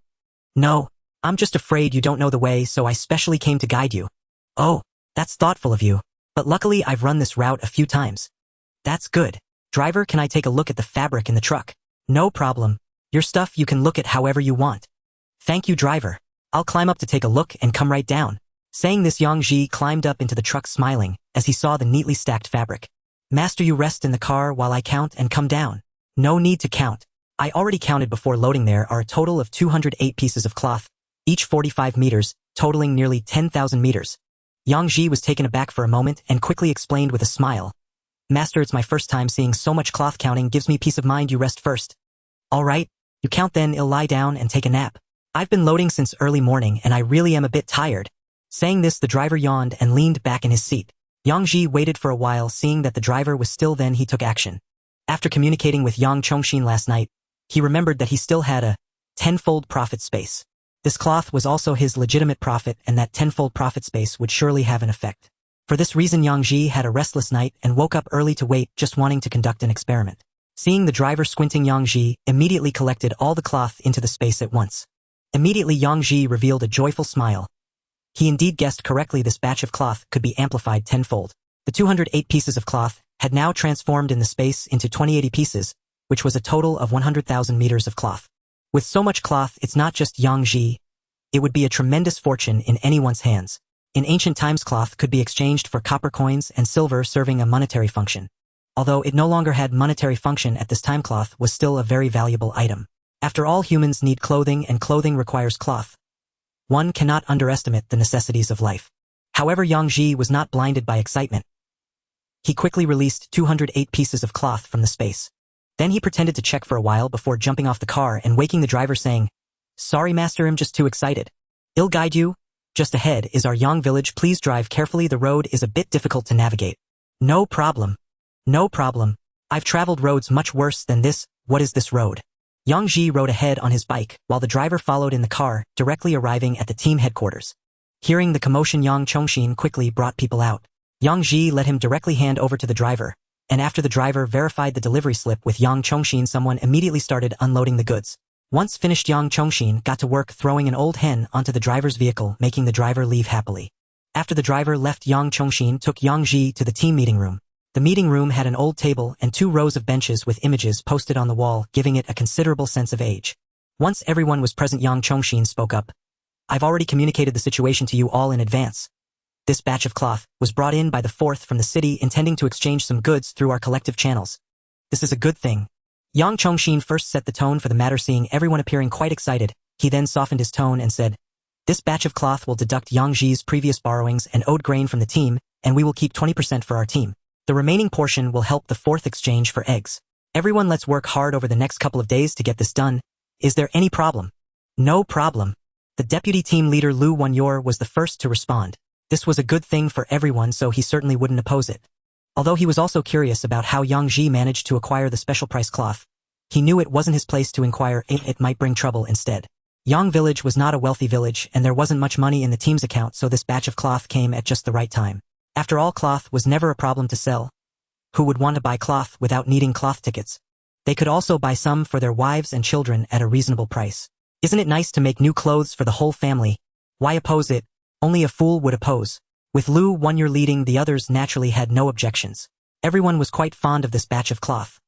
No. I'm just afraid you don't know the way, so I specially came to guide you." "Oh, that's thoughtful of you. But luckily I've run this route a few times." "That's good. Driver, can I take a look at the fabric in the truck?" "No problem. Your stuff you can look at however you want." "Thank you, driver. I'll climb up to take a look and come right down." Saying this, Yang Ji climbed up into the truck, smiling as he saw the neatly stacked fabric. "Master, you rest in the car while I count and come down." "No need to count. I already counted before loading. There are a total of 208 pieces of cloth, each 45 meters, totaling nearly 10,000 meters. Yang Ji was taken aback for a moment and quickly explained with a smile. "Master, it's my first time seeing so much cloth. Counting gives me peace of mind. You rest first." "All right, you count then. I'll lie down and take a nap. I've been loading since early morning and I really am a bit tired." Saying this, the driver yawned and leaned back in his seat. Yang Ji waited for a while, seeing that the driver was still. Then he took action. After communicating with Yang Chongshin last night, he remembered that he still had a tenfold profit space. This cloth was also his legitimate profit, and that tenfold profit space would surely have an effect. For this reason, Yang Ji had a restless night and woke up early to wait, just wanting to conduct an experiment. Seeing the driver squinting, Yang Ji immediately collected all the cloth into the space at once. Immediately, Yang Ji revealed a joyful smile. He indeed guessed correctly. This batch of cloth could be amplified tenfold. The 208 pieces of cloth had now transformed in the space into 2080 pieces, which was a total of 100,000 meters of cloth. With so much cloth, it's not just Yang Ji. It would be a tremendous fortune in anyone's hands. In ancient times, cloth could be exchanged for copper coins and silver, serving a monetary function. Although it no longer had monetary function at this time, cloth was still a very valuable item. After all, humans need clothing, and clothing requires cloth. One cannot underestimate the necessities of life. However, Yang Ji was not blinded by excitement. He quickly released 208 pieces of cloth from the space. Then he pretended to check for a while before jumping off the car and waking the driver, saying, "Sorry, master, I'm just too excited. I'll guide you. Just ahead is our Yang village. Please drive carefully. The road is a bit difficult to navigate." "No problem. No problem. I've traveled roads much worse than this. What is this road?" Yang Ji rode ahead on his bike, while the driver followed in the car, directly arriving at the team headquarters. Hearing the commotion, Yang Chongshin quickly brought people out. Yang Ji let him directly hand over to the driver, and after the driver verified the delivery slip with Yang Chongshin, someone immediately started unloading the goods. Once finished, Yang Chongshin got to work throwing an old hen onto the driver's vehicle, making the driver leave happily. After the driver left, Yang Chongshin took Yang Ji to the team meeting room. The meeting room had an old table and 2 rows of benches with images posted on the wall, giving it a considerable sense of age. Once everyone was present, Yang Chongshin spoke up. I've already communicated the situation to you all in advance. This batch of cloth was brought in by the 4th from the city, intending to exchange some goods through our collective channels. This is a good thing. Yang Chongshin first set the tone for the matter, seeing everyone appearing quite excited. He then softened his tone and said, this batch of cloth will deduct Yang Ji's previous borrowings and owed grain from the team, and we will keep 20% for our team. The remaining portion will help the 4th exchange for eggs. Everyone, let's work hard over the next couple of days to get this done. Is there any problem? No problem. The deputy team leader Lu Wanyor was the first to respond. This was a good thing for everyone, so he certainly wouldn't oppose it. Although he was also curious about how Yang Ji managed to acquire the special price cloth, he knew it wasn't his place to inquire. It might bring trouble instead. Yang Village was not a wealthy village, and there wasn't much money in the team's account, so this batch of cloth came at just the right time. After all, cloth was never a problem to sell. Who would want to buy cloth without needing cloth tickets? They could also buy some for their wives and children at a reasonable price. Isn't it nice to make new clothes for the whole family? Why oppose it? Only a fool would oppose. With Lu Wanyor leading, the others naturally had no objections. Everyone was quite fond of this batch of cloth.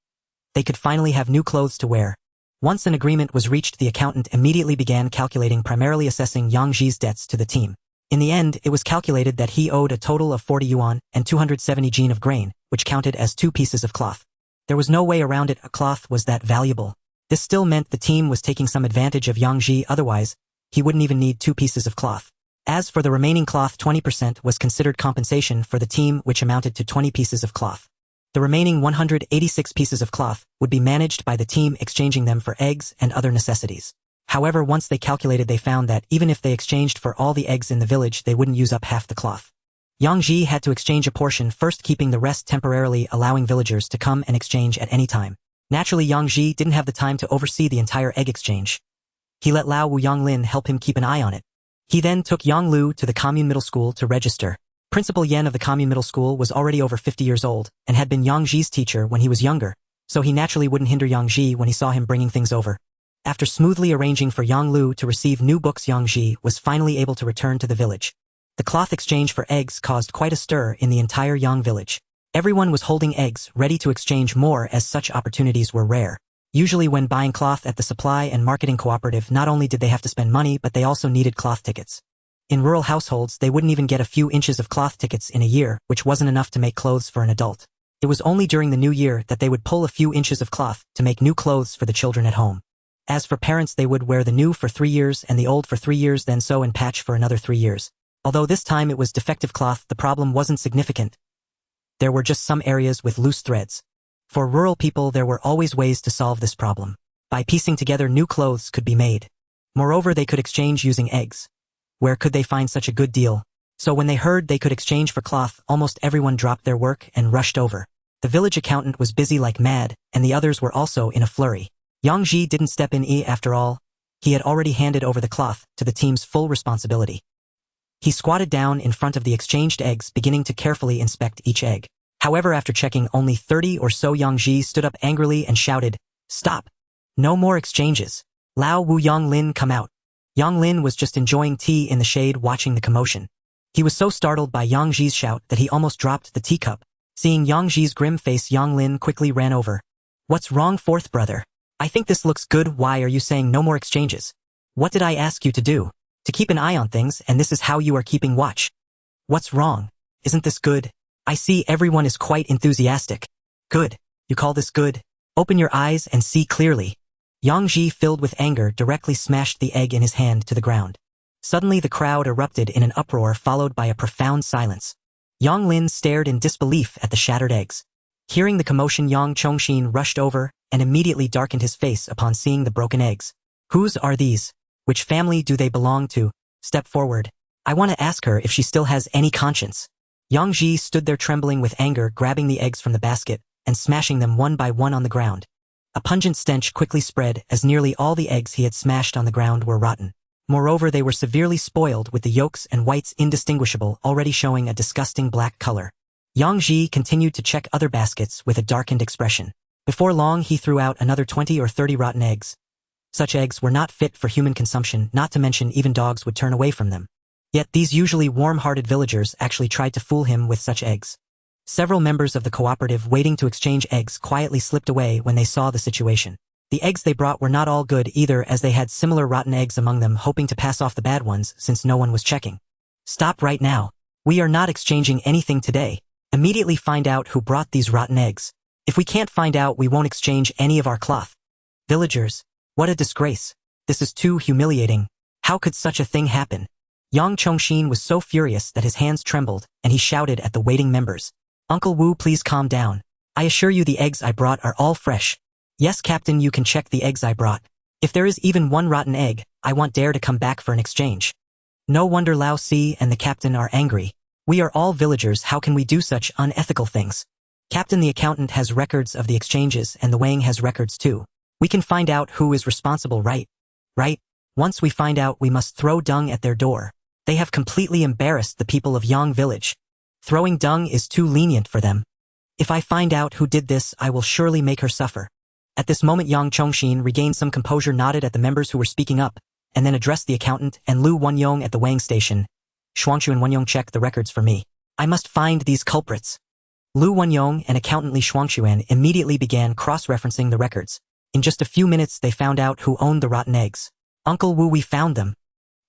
They could finally have new clothes to wear. Once an agreement was reached, the accountant immediately began calculating, primarily assessing Yang Ji's debts to the team. In the end, it was calculated that he owed a total of 40 yuan and 270 jin of grain, which counted as 2 pieces of cloth. There was no way around it. A cloth was that valuable. This still meant the team was taking some advantage of Yang Ji, otherwise, he wouldn't even need 2 pieces of cloth. As for the remaining cloth, 20% was considered compensation for the team, which amounted to 20 pieces of cloth. The remaining 186 pieces of cloth would be managed by the team, exchanging them for eggs and other necessities. However, once they calculated, they found that even if they exchanged for all the eggs in the village, they wouldn't use up half the cloth. Yang Ji had to exchange a portion first, keeping the rest temporarily, allowing villagers to come and exchange at any time. Naturally, Yang Ji didn't have the time to oversee the entire egg exchange. He let Lao Wu Yanglin help him keep an eye on it. He then took Yang Lu to the commune middle school to register. Principal Yen of the commune middle school was already over 50 years old and had been Yang Ji's teacher when he was younger, so he naturally wouldn't hinder Yang Ji when he saw him bringing things over. After smoothly arranging for Yang Lu to receive new books, Yang Ji was finally able to return to the village. The cloth exchange for eggs caused quite a stir in the entire Yang village. Everyone was holding eggs, ready to exchange more, as such opportunities were rare. Usually when buying cloth at the supply and marketing cooperative, not only did they have to spend money, but they also needed cloth tickets. In rural households, they wouldn't even get a few inches of cloth tickets in a year, which wasn't enough to make clothes for an adult. It was only during the new year that they would pull a few inches of cloth to make new clothes for the children at home. As for parents, they would wear the new for 3 years and the old for 3 years, then sew and patch for another 3 years. Although this time it was defective cloth, the problem wasn't significant. There were just some areas with loose threads. For rural people, there were always ways to solve this problem. By piecing together, new clothes could be made. Moreover, they could exchange using eggs. Where could they find such a good deal? So when they heard they could exchange for cloth, almost everyone dropped their work and rushed over. The village accountant was busy like mad, and the others were also in a flurry. Yang Ji didn't step in after all. He had already handed over the cloth to the team's full responsibility. He squatted down in front of the exchanged eggs, beginning to carefully inspect each egg. However, after checking only 30 or so, Yang Ji stood up angrily and shouted, "Stop! No more exchanges! Lao Wu Yanglin, come out!" Yang Lin was just enjoying tea in the shade, watching the commotion. He was so startled by Yang Ji's shout that he almost dropped the teacup. Seeing Yang Ji's grim face, Yang Lin quickly ran over. "What's wrong, fourth brother? I think this looks good. Why are you saying no more exchanges? What did I ask you to do? To keep an eye on things, and this is how you are keeping watch. What's wrong? Isn't this good? I see everyone is quite enthusiastic. Good. You call this good? Open your eyes and see clearly." Yang Ji, filled with anger, directly smashed the egg in his hand to the ground. Suddenly the crowd erupted in an uproar, followed by a profound silence. Yang Lin stared in disbelief at the shattered eggs. Hearing the commotion, Yang Chongshin rushed over and immediately darkened his face upon seeing the broken eggs. "Whose are these? Which family do they belong to? Step forward. I want to ask her if she still has any conscience." Yang Ji stood there trembling with anger, grabbing the eggs from the basket and smashing them one by one on the ground. A pungent stench quickly spread as nearly all the eggs he had smashed on the ground were rotten. Moreover, they were severely spoiled with the yolks and whites indistinguishable, already showing a disgusting black color. Yang Ji continued to check other baskets with a darkened expression. Before long, he threw out another 20 or 30 rotten eggs. Such eggs were not fit for human consumption, not to mention even dogs would turn away from them. Yet these usually warm-hearted villagers actually tried to fool him with such eggs. Several members of the cooperative waiting to exchange eggs quietly slipped away when they saw the situation. The eggs they brought were not all good either, as they had similar rotten eggs among them, hoping to pass off the bad ones since no one was checking. Stop right now. We are not exchanging anything today. Immediately find out who brought these rotten eggs. If we can't find out, we won't exchange any of our cloth. Villagers, what a disgrace. This is too humiliating. How could such a thing happen? Yang Chongshin was so furious that his hands trembled, and he shouted at the waiting members. Uncle Wu, please calm down. I assure you the eggs I brought are all fresh. Yes, Captain, you can check the eggs I brought. If there is even one rotten egg, I won't dare to come back for an exchange. No wonder Lao Si and the captain are angry. We are all villagers, how can we do such unethical things? Captain, the accountant has records of the exchanges and the weighing has records too. We can find out who is responsible, right? Right? Once we find out, we must throw dung at their door. They have completely embarrassed the people of Yang Village. Throwing dung is too lenient for them. If I find out who did this, I will surely make her suffer. At this moment, Yang Chongshin regained some composure, nodded at the members who were speaking up, and then addressed the accountant and Lu Wenyong at the weighing station. Xuanhuan, Wenyong, check the records for me. I must find these culprits. Lu Wenyong and accountant Li Xuanhuan immediately began cross-referencing the records. In just a few minutes, they found out who owned the rotten eggs. Uncle Wu, we found them.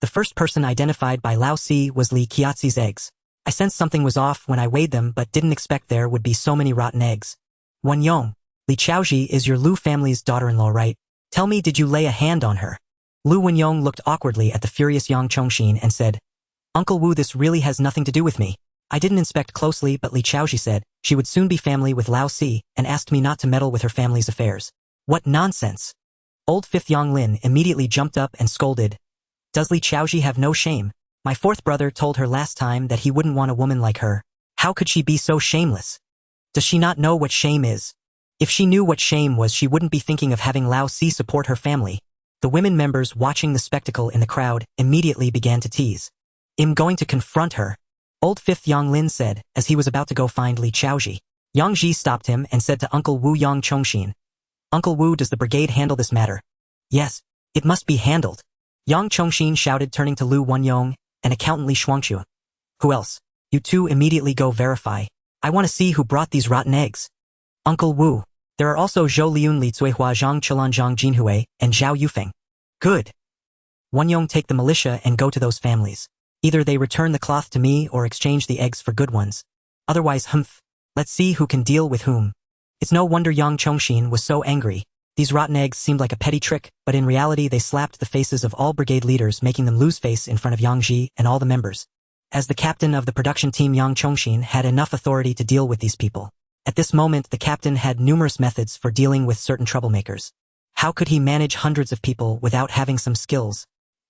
The first person identified by Lao Si was Li Qiaozi's eggs. I sensed something was off when I weighed them, but didn't expect there would be so many rotten eggs. Wenyong, Li Qiaozi is your Lu family's daughter-in-law, right? Tell me, did you lay a hand on her? Lu Wenyong looked awkwardly at the furious Yang Chongshin and said, Uncle Wu, this really has nothing to do with me. I didn't inspect closely, but Li Qiaozi said she would soon be family with Lao Si and asked me not to meddle with her family's affairs. What nonsense! Old Fifth Yang Lin immediately jumped up and scolded. Does Li Qiaozi have no shame? My fourth brother told her last time that he wouldn't want a woman like her. How could she be so shameless? Does she not know what shame is? If she knew what shame was, she wouldn't be thinking of having Lao Si support her family. The women members watching the spectacle in the crowd immediately began to tease. I'm going to confront her. Old Fifth Yang Lin said, as he was about to go find Li Qiaozi. Yang Ji stopped him and said to Uncle Wu, Yang Chongshin, Uncle Wu, does the brigade handle this matter? Yes, it must be handled. Yang Chongshin shouted, turning to Lu Wenyong and accountant Li Xuanxue. Who else? You two immediately go verify. I want to see who brought these rotten eggs. Uncle Wu. There are also Zhou Liun, Li Cuihua, Zhang Chilan, Zhang Jinhui, and Zhao Yufeng. Good. Wenyong, take the militia and go to those families. Either they return the cloth to me or exchange the eggs for good ones. Otherwise, humph. Let's see who can deal with whom. It's no wonder Yang Chongshin was so angry. These rotten eggs seemed like a petty trick, but in reality they slapped the faces of all brigade leaders, making them lose face in front of Yang Ji and all the members. As the captain of the production team, Yang Chongshin had enough authority to deal with these people. At this moment, the captain had numerous methods for dealing with certain troublemakers. How could he manage hundreds of people without having some skills?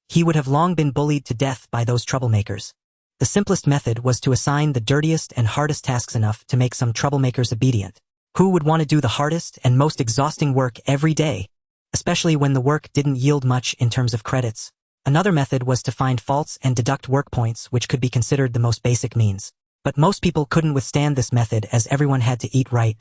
He would have long been bullied to death by those troublemakers. The simplest method was to assign the dirtiest and hardest tasks enough to make some troublemakers obedient. Who would want to do the hardest and most exhausting work every day, especially when the work didn't yield much in terms of credits? Another method was to find faults and deduct work points, which could be considered the most basic means. But most people couldn't withstand this method, as everyone had to eat right.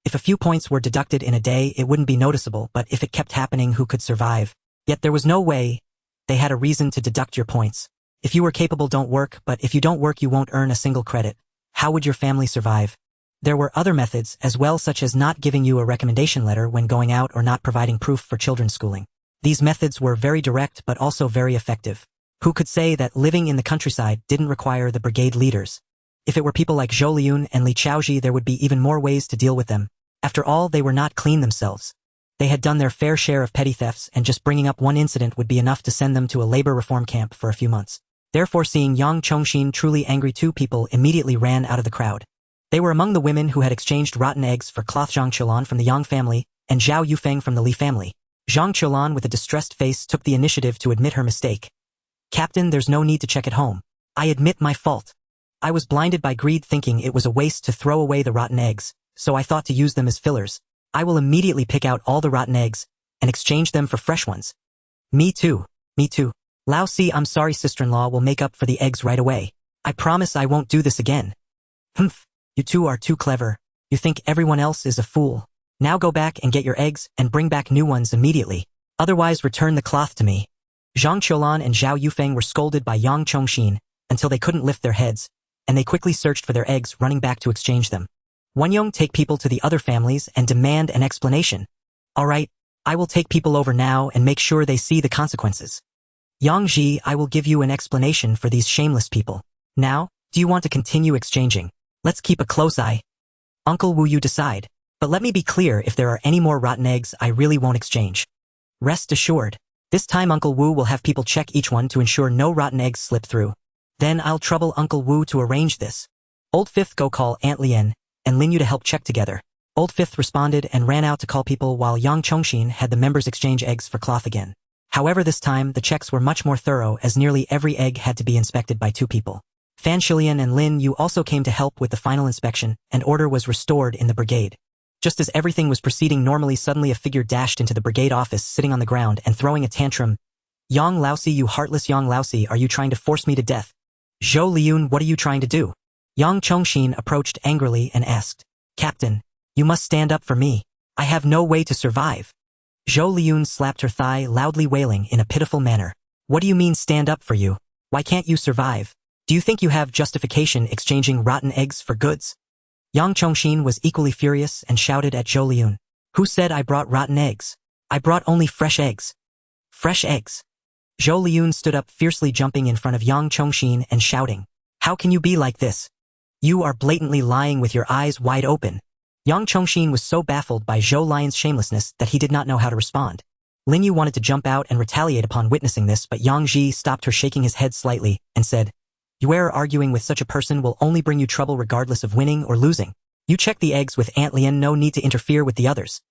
If a few points were deducted in a day, it wouldn't be noticeable, but if it kept happening, who could survive? Yet there was no way they had a reason to deduct your points. If you were capable, don't work, but if you don't work, you won't earn a single credit. How would your family survive? There were other methods as well, such as not giving you a recommendation letter when going out or not providing proof for children's schooling. These methods were very direct but also very effective. Who could say that living in the countryside didn't require the brigade leaders? If it were people like Zhou Liun and Li Qiaozi, there would be even more ways to deal with them. After all, they were not clean themselves. They had done their fair share of petty thefts, and just bringing up one incident would be enough to send them to a labor reform camp for a few months. Therefore, seeing Yang Chongshin truly angry, two people immediately ran out of the crowd. They were among the women who had exchanged rotten eggs for cloth. Zhang Qilan from the Yang family and Zhao Yufeng from the Li family. Zhang Qilan with a distressed face took the initiative to admit her mistake. Captain, there's no need to check at home. I admit my fault. I was blinded by greed, thinking it was a waste to throw away the rotten eggs, so I thought to use them as fillers. I will immediately pick out all the rotten eggs and exchange them for fresh ones. Me too. Me too. Lao Si, I'm sorry, sister-in-law will make up for the eggs right away. I promise I won't do this again. Humph. You two are too clever. You think everyone else is a fool. Now go back and get your eggs and bring back new ones immediately. Otherwise return the cloth to me. Zhang Qiulan and Zhao Yufeng were scolded by Yang Chongxin until they couldn't lift their heads, and they quickly searched for their eggs, running back to exchange them. Wanyong, take people to the other families and demand an explanation. All right, I will take people over now and make sure they see the consequences. Yang Ji, I will give you an explanation for these shameless people. Now, do you want to continue exchanging? Let's keep a close eye. Uncle Wu, you decide. But let me be clear, if there are any more rotten eggs, I really won't exchange. Rest assured. This time Uncle Wu will have people check each one to ensure no rotten eggs slip through. Then I'll trouble Uncle Wu to arrange this. Old Fifth, go call Aunt Lien and Lin Yu to help check together. Old Fifth responded and ran out to call people while Yang Chongxin had the members exchange eggs for cloth again. However, this time the checks were much more thorough, as nearly every egg had to be inspected by 2 people. Fan Shilian and Lin Yu also came to help with the final inspection, and order was restored in the brigade. Just as everything was proceeding normally, suddenly a figure dashed into the brigade office, sitting on the ground and throwing a tantrum. Yang Laosi, you heartless Yang Laosi, are you trying to force me to death? Zhou Liun, what are you trying to do? Yang Chongxin approached angrily and asked, Captain, you must stand up for me. I have no way to survive. Zhou Liun slapped her thigh, loudly wailing in a pitiful manner. What do you mean stand up for you? Why can't you survive? Do you think you have justification exchanging rotten eggs for goods? Yang Chongxin was equally furious and shouted at Zhou Liun. Who said I brought rotten eggs? I brought only fresh eggs. Fresh eggs. Zhou Liun stood up fiercely, jumping in front of Yang Chongxin and shouting. How can you be like this? You are blatantly lying with your eyes wide open. Yang Chongxin was so baffled by Zhou Liun's shamelessness that he did not know how to respond. Lin Yu wanted to jump out and retaliate upon witnessing this, but Yang Ji stopped her, shaking his head slightly, and said, You arguing with such a person will only bring you trouble regardless of winning or losing. You check the eggs with Aunt Lien, no need to interfere with the others.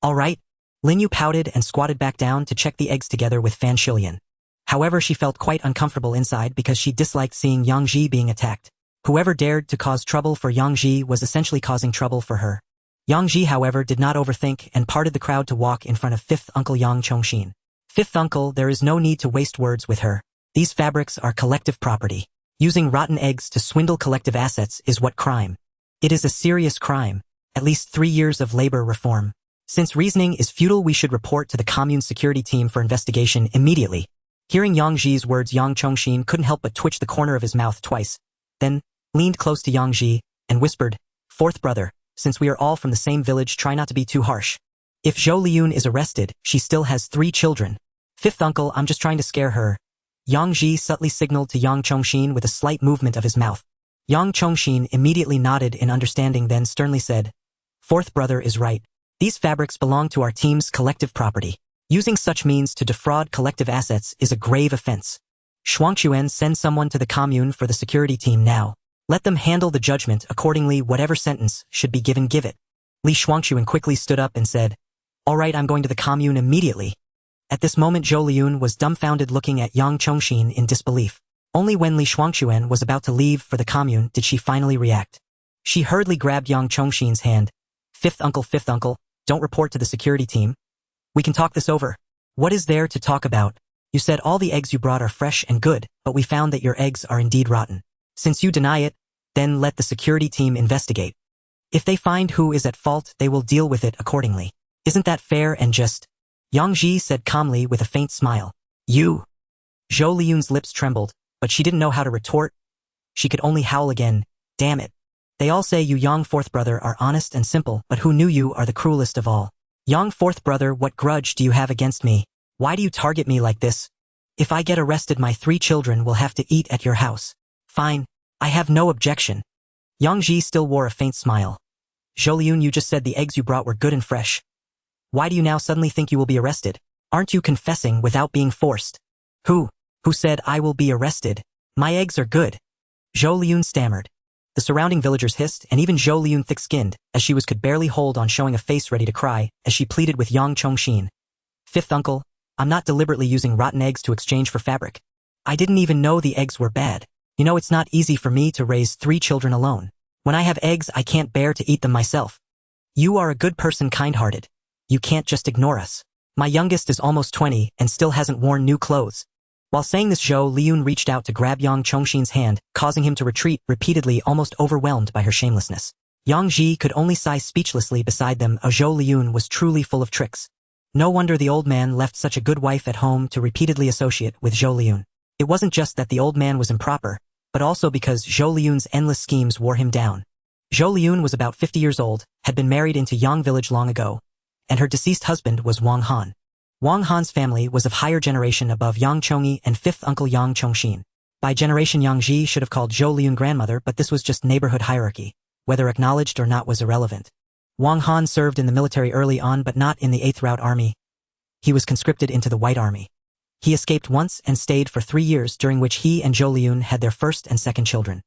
All right. Lin Yu pouted and squatted back down to check the eggs together with Fan Shilian. However, she felt quite uncomfortable inside because she disliked seeing Yang Ji being attacked. Whoever dared to cause trouble for Yang Ji was essentially causing trouble for her. Yang Ji, however, did not overthink and parted the crowd to walk in front of Fifth Uncle Yang Chongxin. Fifth Uncle, there is no need to waste words with her. These fabrics are collective property. Using rotten eggs to swindle collective assets is what crime. It is a serious crime. At least 3 years of labor reform. Since reasoning is futile, we should report to the commune security team for investigation immediately. Hearing Yang Ji's words, Yang Chongxin couldn't help but twitch the corner of his mouth twice, then leaned close to Yang Ji and whispered, Fourth brother, since we are all from the same village, try not to be too harsh. If Zhou Liun is arrested, she still has 3 children. Fifth uncle, I'm just trying to scare her. Yang Ji subtly signaled to Yang Chongxin with a slight movement of his mouth. Yang Chongxin immediately nodded in understanding, then sternly said, Fourth brother is right. These fabrics belong to our team's collective property. Using such means to defraud collective assets is a grave offense. Xuanhuan, send someone to the commune for the security team now. Let them handle the judgment accordingly. Whatever sentence should be given, give it. Li Xuanhuan quickly stood up and said, All right, I'm going to the commune immediately. At this moment, Zhou Liun was dumbfounded, looking at Yang Chongxin in disbelief. Only when Li Xuanhuan was about to leave for the commune did she finally react. She hurriedly grabbed Yang Chongxin's hand. Fifth uncle, don't report to the security team. We can talk this over. What is there to talk about? You said all the eggs you brought are fresh and good, but we found that your eggs are indeed rotten. Since you deny it, then let the security team investigate. If they find who is at fault, they will deal with it accordingly. Isn't that fair and just? Yang Ji said calmly with a faint smile. You. Zhou Liun's lips trembled, but she didn't know how to retort. She could only howl again. Damn it. They all say you, Yang fourth brother, are honest and simple, but who knew you are the cruelest of all? Yang fourth brother, what grudge do you have against me? Why do you target me like this? If I get arrested, my 3 children will have to eat at your house. Fine. I have no objection. Yang Ji still wore a faint smile. Zhou Liun, you just said the eggs you brought were good and fresh. Why do you now suddenly think you will be arrested? Aren't you confessing without being forced? Who said I will be arrested? My eggs are good. Zhou Liun stammered. The surrounding villagers hissed, and even Zhou Liun, thick-skinned, as she was, could barely hold on, showing a face ready to cry, as she pleaded with Yang Chongxin. Fifth uncle, I'm not deliberately using rotten eggs to exchange for fabric. I didn't even know the eggs were bad. You know, it's not easy for me to raise 3 children alone. When I have eggs, I can't bear to eat them myself. You are a good person, kind-hearted. You can't just ignore us. My youngest is almost 20 and still hasn't worn new clothes. While saying this, Zhou Liyun reached out to grab Yang Chongxin's hand, causing him to retreat repeatedly, almost overwhelmed by her shamelessness. Yang Ji could only sigh speechlessly beside them. Zhou Liyun was truly full of tricks. No wonder the old man left such a good wife at home to repeatedly associate with Zhou Liyun. It wasn't just that the old man was improper, but also because Zhou Liyun's endless schemes wore him down. Zhou Liyun was about 50 years old, had been married into Yang village long ago, and her deceased husband was Wang Han. Wang Han's family was of higher generation above Yang Chongyi and fifth uncle Yang Chongxin. By generation, Yang Ji should have called Zhou Liyun grandmother, but this was just neighborhood hierarchy. Whether acknowledged or not was irrelevant. Wang Han served in the military early on, but not in the 8th Route Army. He was conscripted into the White Army. He escaped once and stayed for 3 years, during which he and Zhou Liyun had their first and second children.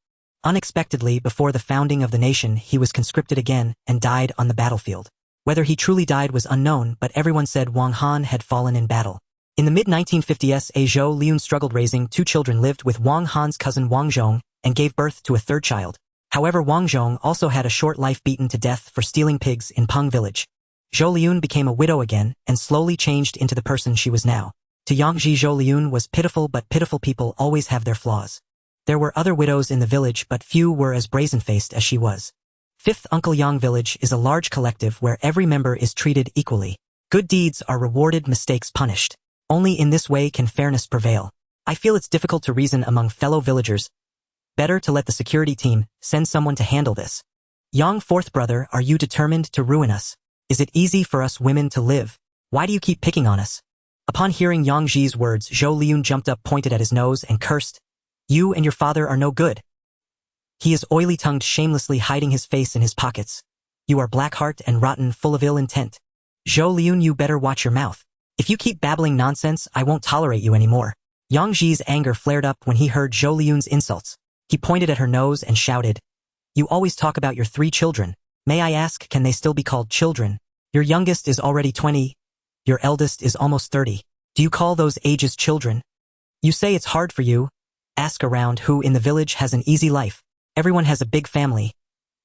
Unexpectedly, before the founding of the nation, he was conscripted again and died on the battlefield. Whether he truly died was unknown, but everyone said Wang Han had fallen in battle. In the mid-1950s, Zhou Liyun struggled raising 2 children, lived with Wang Han's cousin Wang Zhong, and gave birth to a 3rd child. However, Wang Zhong also had a short life, beaten to death for stealing pigs in Peng village. Zhou Liyun became a widow again and slowly changed into the person she was now. To Yang Ji, Zhou Liyun was pitiful, but pitiful people always have their flaws. There were other widows in the village, but few were as brazen-faced as she was. 5th Uncle Yang Village is a large collective where every member is treated equally. Good deeds are rewarded, mistakes punished. Only in this way can fairness prevail. I feel it's difficult to reason among fellow villagers. Better to let the security team send someone to handle this. Yang, 4th brother, are you determined to ruin us? Is it easy for us women to live? Why do you keep picking on us? Upon hearing Yang Ji's words, Zhou Liyun jumped up, pointed at his nose, and cursed. You and your father are no good. He is oily-tongued, shamelessly hiding his face in his pockets. You are black-heart and rotten, full of ill intent. Zhou Liyun, you better watch your mouth. If you keep babbling nonsense, I won't tolerate you anymore. Yang Ji's anger flared up when he heard Zhou Liyun's insults. He pointed at her nose and shouted, You always talk about your 3 children. May I ask, can they still be called children? Your youngest is already 20. Your eldest is almost 30. Do you call those ages children? You say it's hard for you. Ask around who in the village has an easy life. Everyone has a big family.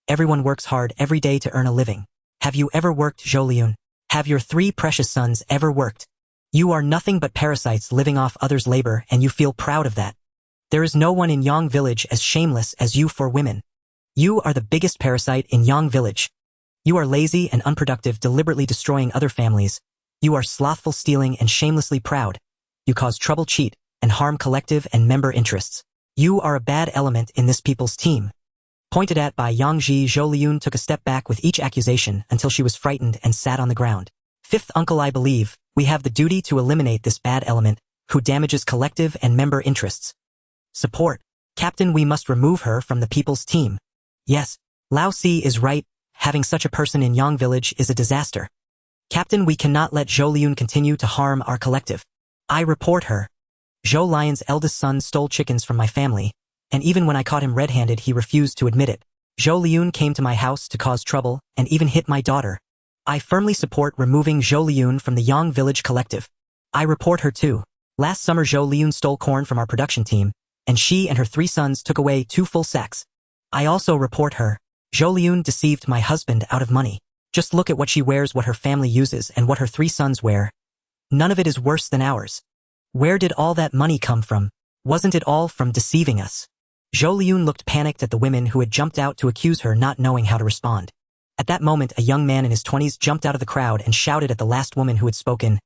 Everyone works hard every day to earn a living. Have you ever worked, Zhou Liyun? Have your 3 precious sons ever worked? You are nothing but parasites living off others' labor, and you feel proud of that. There is no one in Yang village as shameless as you for women. You are the biggest parasite in Yang village. You are lazy and unproductive, deliberately destroying other families. You are slothful, stealing, and shamelessly proud. You cause trouble, cheat, and harm collective and member interests. You are a bad element in this people's team. Pointed at by Yang Ji, Zhou Liyun took a step back with each accusation until she was frightened and sat on the ground. 5th Uncle, I believe we have the duty to eliminate this bad element who damages collective and member interests. Support. Captain, we must remove her from the people's team. Yes, Lao Si is right. Having such a person in Yang village is a disaster. Captain, we cannot let Zhou Liyun continue to harm our collective. I report her. Zhou Lion's eldest son stole chickens from my family, and even when I caught him red-handed, he refused to admit it. Zhou Liyun came to my house to cause trouble and even hit my daughter. I firmly support removing Zhou Liyun from the Yang village collective. I report her too. Last summer, Zhou Liyun stole corn from our production team, and she and her 3 sons took away 2 full sacks. I also report her. Zhou Liyun deceived my husband out of money. Just look at what she wears, what her family uses, and what her 3 sons wear. None of it is worse than ours. Where did all that money come from? Wasn't it all from deceiving us? Zhou Liyun looked panicked at the women who had jumped out to accuse her, not knowing how to respond. At that moment, a young man in his 20s jumped out of the crowd and shouted at the last woman who had spoken.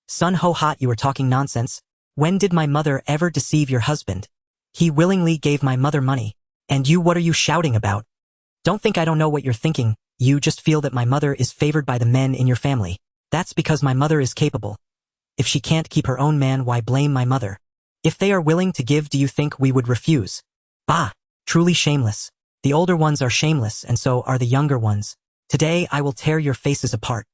Sun Ho Hot, you are talking nonsense. When did my mother ever deceive your husband? He willingly gave my mother money. And you, what are you shouting about? Don't think I don't know what you're thinking. You just feel that my mother is favored by the men in your family. That's because my mother is capable. If she can't keep her own man, why blame my mother? If they are willing to give, do you think we would refuse? Bah! Truly shameless. The older ones are shameless, and so are the younger ones. Today I will tear your faces apart.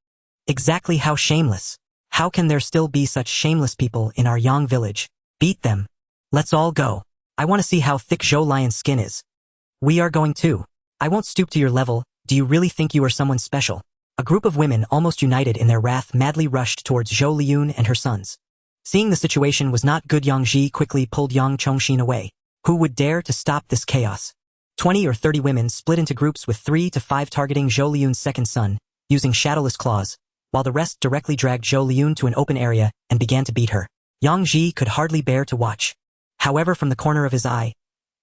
Exactly how shameless? How can there still be such shameless people in our Yang village? Beat them. Let's all go. I want to see how thick Zhou Lion's skin is. We are going too. I won't stoop to your level. Do you really think you are someone special? A group of women, almost united in their wrath, madly rushed towards Zhou Liyun and her sons. Seeing the situation was not good, Yang Ji quickly pulled Yang Chongxin away. Who would dare to stop this chaos? 20 or 30 women split into groups with 3 to 5 targeting Zhou Liyun's second son, using shadowless claws, while the rest directly dragged Zhou Liun to an open area and began to beat her. Yang Ji could hardly bear to watch. However, from the corner of his eye,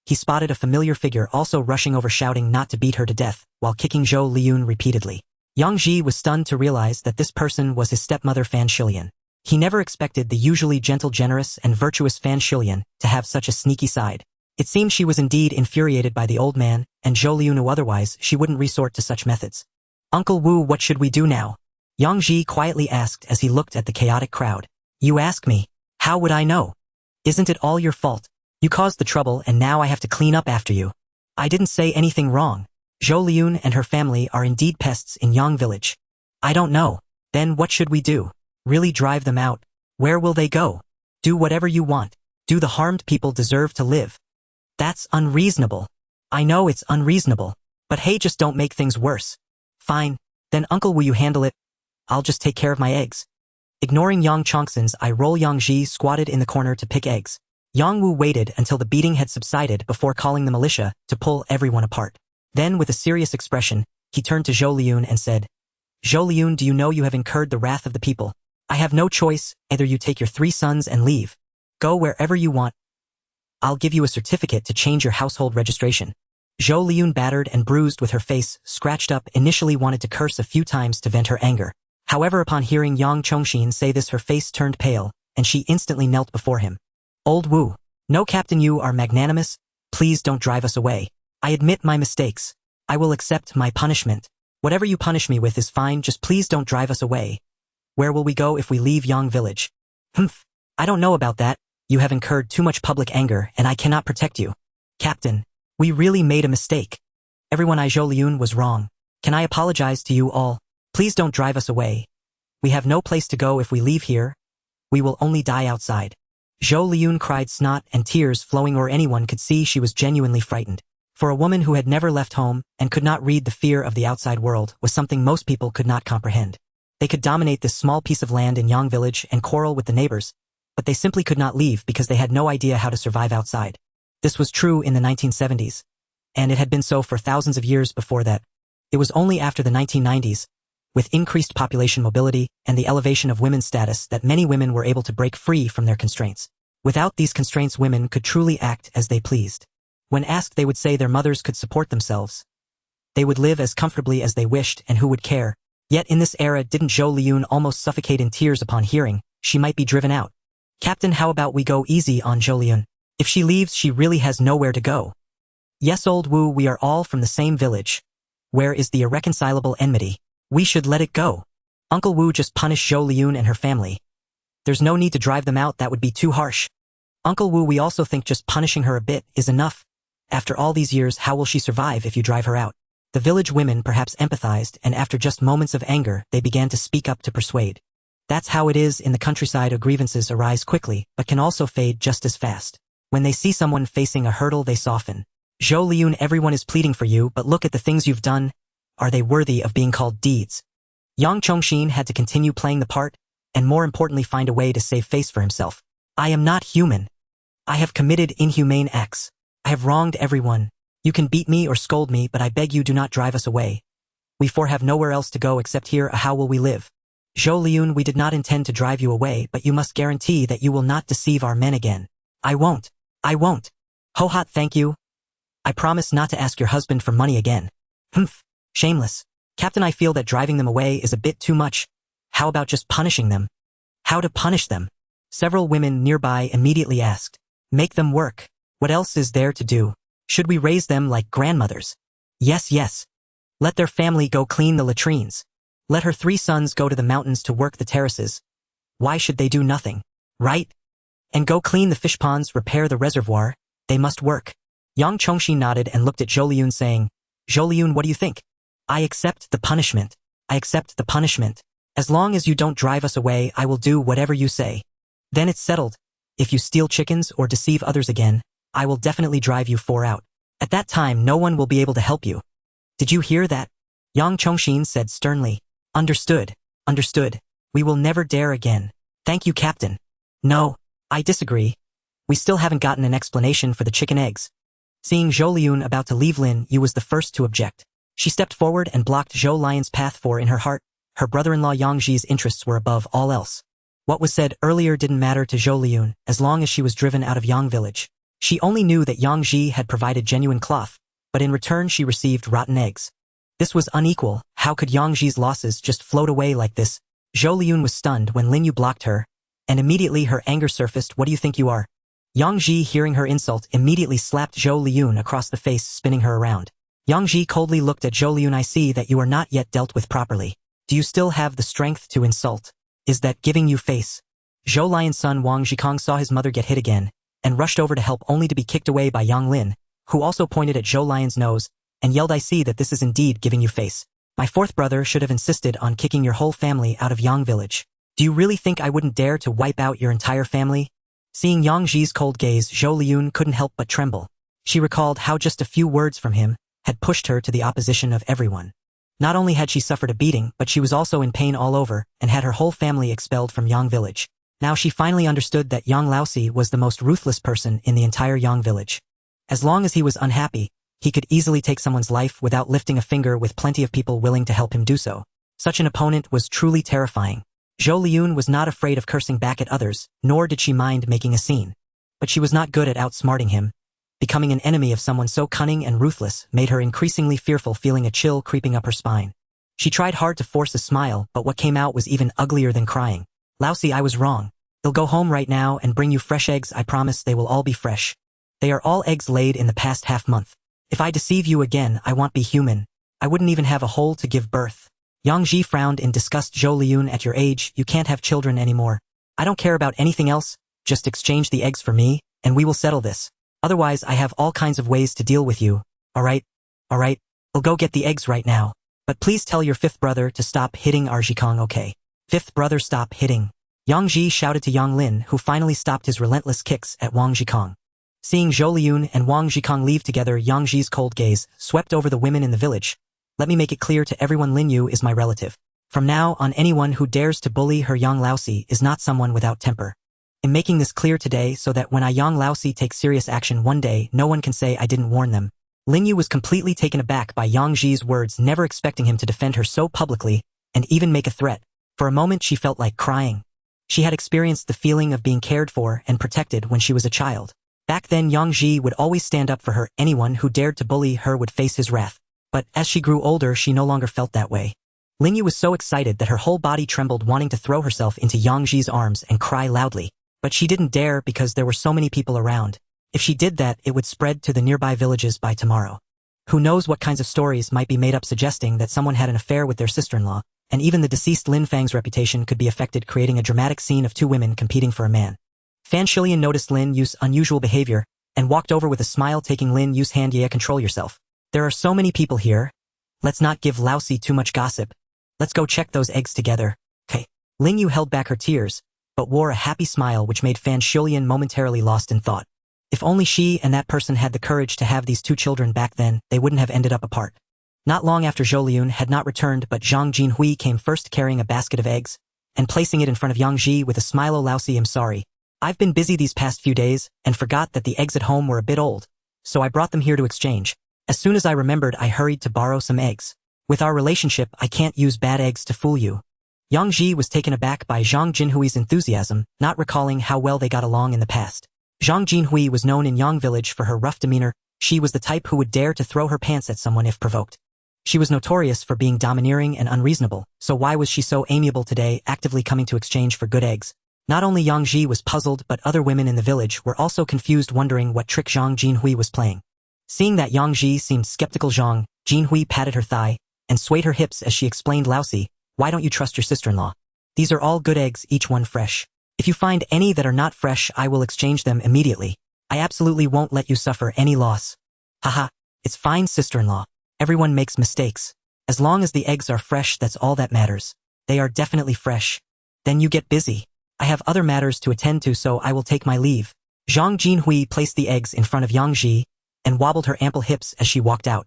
he spotted a familiar figure also rushing over shouting not to beat her to death, while kicking Zhou Liun repeatedly. Yang Ji was stunned to realize that this person was his stepmother Fan Shilian. He never expected the usually gentle, generous, and virtuous Fan Shilian to have such a sneaky side. It seemed she was indeed infuriated by the old man, and Zhou Liun knew otherwise she wouldn't resort to such methods. "Uncle Wu, what should we do now?" Yang Ji quietly asked as he looked at the chaotic crowd. "You ask me. How would I know? Isn't it all your fault? You caused the trouble and now I have to clean up after you. I didn't say anything wrong. Zhou Liun and her family are indeed pests in Yang Village. I don't know. Then what should we do? Really drive them out? Where will they go? Do whatever you want. Do the harmed people deserve to live? That's unreasonable. I know it's unreasonable. But hey, just don't make things worse. Fine. Then Uncle, will you handle it? I'll just take care of my eggs." Ignoring Yang Chongxin's eye roll, Yang Ji squatted in the corner to pick eggs. Yang Wu waited until the beating had subsided before calling the militia to pull everyone apart. Then, with a serious expression, he turned to Zhou Liun and said, "Zhou Liun, do you know you have incurred the wrath of the people? I have no choice, either you take your 3 sons and leave. Go wherever you want. I'll give you a certificate to change your household registration." Zhou Liun, battered and bruised with her face scratched up, initially wanted to curse a few times to vent her anger. However, upon hearing Yang Chongxin say this, her face turned pale, and she instantly knelt before him. "Old Wu, no, Captain, you are magnanimous. Please don't drive us away. I admit my mistakes. I will accept my punishment. Whatever you punish me with is fine, just please don't drive us away. Where will we go if we leave Yang Village?" "Humph, I don't know about that. You have incurred too much public anger and I cannot protect you. Captain, we really made a mistake. Everyone, Zhou Liun was wrong. Can I apologize to you all? Please don't drive us away. We have no place to go if we leave here. We will only die outside." Zhou Liun cried, snot and tears flowing, or anyone could see she was genuinely frightened. For a woman who had never left home and could not read the fear of the outside world was something most people could not comprehend. They could dominate this small piece of land in Yang Village and quarrel with the neighbors, but they simply could not leave because they had no idea how to survive outside. This was true in the 1970s, and it had been so for thousands of years before that. It was only after the 1990s, with increased population mobility and the elevation of women's status, that many women were able to break free from their constraints. Without these constraints, women could truly act as they pleased. When asked, they would say their mothers could support themselves. They would live as comfortably as they wished, and who would care? Yet in this era, didn't Zhou Liun almost suffocate in tears upon hearing she might be driven out? "Captain, how about we go easy on Zhou Liun? If she leaves, she really has nowhere to go." "Yes, Old Wu, we are all from the same village. Where is the irreconcilable enmity? We should let it go. Uncle Wu, just punish Zhou Liun and her family. There's no need to drive them out, that would be too harsh. Uncle Wu, we also think just punishing her a bit is enough. After all these years, how will she survive if you drive her out?" The village women perhaps empathized, and after just moments of anger, they began to speak up to persuade. That's how it is in the countryside. Grievances arise quickly, but can also fade just as fast. When they see someone facing a hurdle, they soften. "Zhou Liun, everyone is pleading for you, but look at the things you've done. Are they worthy of being called deeds?" Yang Chongxin had to continue playing the part, and more importantly find a way to save face for himself. "I am not human. I have committed inhumane acts. I have wronged everyone. You can beat me or scold me, but I beg you, do not drive us away. We four have nowhere else to go except here. How will we live? Zhou Liun, we did not intend to drive you away, but you must guarantee that you will not deceive our men again." "I won't. I won't. Ho-hot, thank you. I promise not to ask your husband for money again." "Humph. Shameless. Captain, I feel that driving them away is a bit too much. How about just punishing them?" "How to punish them?" Several women nearby immediately asked. "Make them work. What else is there to do? Should we raise them like grandmothers?" "Yes, yes. Let their family go clean the latrines. Let her 3 sons go to the mountains to work the terraces. Why should they do nothing? Right? And go clean the fish ponds, repair the reservoir. They must work." Yang Chongxin nodded and looked at Zhou Liun, saying, "Zhou Liun, what do you think?" "I accept the punishment. I accept the punishment. As long as you don't drive us away, I will do whatever you say." "Then it's settled. If you steal chickens or deceive others again, I will definitely drive you 4 out. At that time, no one will be able to help you. Did you hear that?" Yang Chongxin said sternly. "Understood. Understood. We will never dare again. Thank you, Captain." "No, I disagree. We still haven't gotten an explanation for the chicken eggs." Seeing Zhou Liun about to leave, Lin Yu was the first to object. She stepped forward and blocked Zhou Lion's path, for in her heart, her brother-in-law Yang Ji's interests were above all else. What was said earlier didn't matter to Zhou Liyun as long as she was driven out of Yang village. She only knew that Yang Ji had provided genuine cloth, but in return she received rotten eggs. This was unequal. How could Yang Ji's losses just float away like this? Zhou Liyun was stunned when Lin Yu blocked her, and immediately her anger surfaced. What do you think you are? Yang Ji, hearing her insult, immediately slapped Zhou Liyun across the face, spinning her around. Yang Ji coldly looked at Zhou Liyun. I see that you are not yet dealt with properly. Do you still have the strength to insult? Is that giving you face? Zhou Lion's son Wang Zhikong saw his mother get hit again, and rushed over to help, only to be kicked away by Yang Lin, who also pointed at Zhou Lion's nose, and yelled, I see that this is indeed giving you face. My fourth brother should have insisted on kicking your whole family out of Yang village. Do you really think I wouldn't dare to wipe out your entire family? Seeing Yang Ji's cold gaze, Zhou Liyun couldn't help but tremble. She recalled how just a few words from him had pushed her to the opposition of everyone. Not only had she suffered a beating, but she was also in pain all over, and had her whole family expelled from Yang village. Now she finally understood that Yang Laosi was the most ruthless person in the entire Yang village. As long as he was unhappy, he could easily take someone's life without lifting a finger, with plenty of people willing to help him do so. Such an opponent was truly terrifying. Zhou Liyun was not afraid of cursing back at others, nor did she mind making a scene. But she was not good at outsmarting him. Becoming an enemy of someone so cunning and ruthless made her increasingly fearful, feeling a chill creeping up her spine. She tried hard to force a smile, but what came out was even uglier than crying. Laosi, I was wrong. They'll go home right now and bring you fresh eggs. I promise they will all be fresh. They are all eggs laid in the past half-month. If I deceive you again, I won't be human. I wouldn't even have a hole to give birth. Yang Ji frowned in disgust. Zhou Liyun, at your age, you can't have children anymore. I don't care about anything else, just exchange the eggs for me, and we will settle this. Otherwise, I have all kinds of ways to deal with you. Alright? Alright, I'll go get the eggs right now. But please tell your fifth brother to stop hitting our Zhikong, okay? Fifth brother, stop hitting. Yang Ji shouted to Yang Lin, who finally stopped his relentless kicks at Wang Zhikong. Seeing Zhou Liyun and Wang Zhikong leave together, Yang Ji's cold gaze swept over the women in the village. Let me make it clear to everyone, Lin Yu is my relative. From now on, anyone who dares to bully her Yang Laosi is not someone without temper. I'm making this clear today so that when Yang Laosi takes serious action one day, no one can say I didn't warn them. Lin Yu was completely taken aback by Yang Ji's words, never expecting him to defend her so publicly and even make a threat. For a moment she felt like crying. She had experienced the feeling of being cared for and protected when she was a child. Back then Yang Ji would always stand up for her. Anyone who dared to bully her would face his wrath. But as she grew older, she no longer felt that way. Lin Yu was so excited that her whole body trembled, wanting to throw herself into Yang Ji's arms and cry loudly. But she didn't dare because there were so many people around. If she did that, it would spread to the nearby villages by tomorrow. Who knows what kinds of stories might be made up suggesting that someone had an affair with their sister-in-law, and even the deceased Lin Fang's reputation could be affected, creating a dramatic scene of two women competing for a man. Fan Shilian noticed Lin Yu's unusual behavior and walked over with a smile, taking Lin Yu's hand. Yeah, control yourself. There are so many people here. Let's not give Laosi too much gossip. Let's go check those eggs together. Okay. Lin Yu held back her tears, but wore a happy smile which made Fan Shilian momentarily lost in thought. If only she and that person had the courage to have these two children back then, they wouldn't have ended up apart. Not long after, Zhou Liyun had not returned, but Zhang Jinhui came first, carrying a basket of eggs and placing it in front of Yang Ji with a smile. Oh, Laosi, I'm sorry. I've been busy these past few days and forgot that the eggs at home were a bit old, so I brought them here to exchange. As soon as I remembered, I hurried to borrow some eggs. With our relationship, I can't use bad eggs to fool you. Yang Ji was taken aback by Zhang Jinhui's enthusiasm, not recalling how well they got along in the past. Zhang Jinhui was known in Yang village for her rough demeanor. She was the type who would dare to throw her pants at someone if provoked. She was notorious for being domineering and unreasonable, so why was she so amiable today, actively coming to exchange for good eggs? Not only Yang Ji was puzzled, but other women in the village were also confused, wondering what trick Zhang Jinhui was playing. Seeing that Yang Ji seemed skeptical, Zhang Jinhui patted her thigh and swayed her hips as she explained, Laosi, why don't you trust your sister-in-law? These are all good eggs, each one fresh. If you find any that are not fresh, I will exchange them immediately. I absolutely won't let you suffer any loss. Haha, it's fine, sister-in-law. Everyone makes mistakes. As long as the eggs are fresh, that's all that matters. They are definitely fresh. Then you get busy. I have other matters to attend to, so I will take my leave. Zhang Jinhui placed the eggs in front of Yang Ji and wobbled her ample hips as she walked out.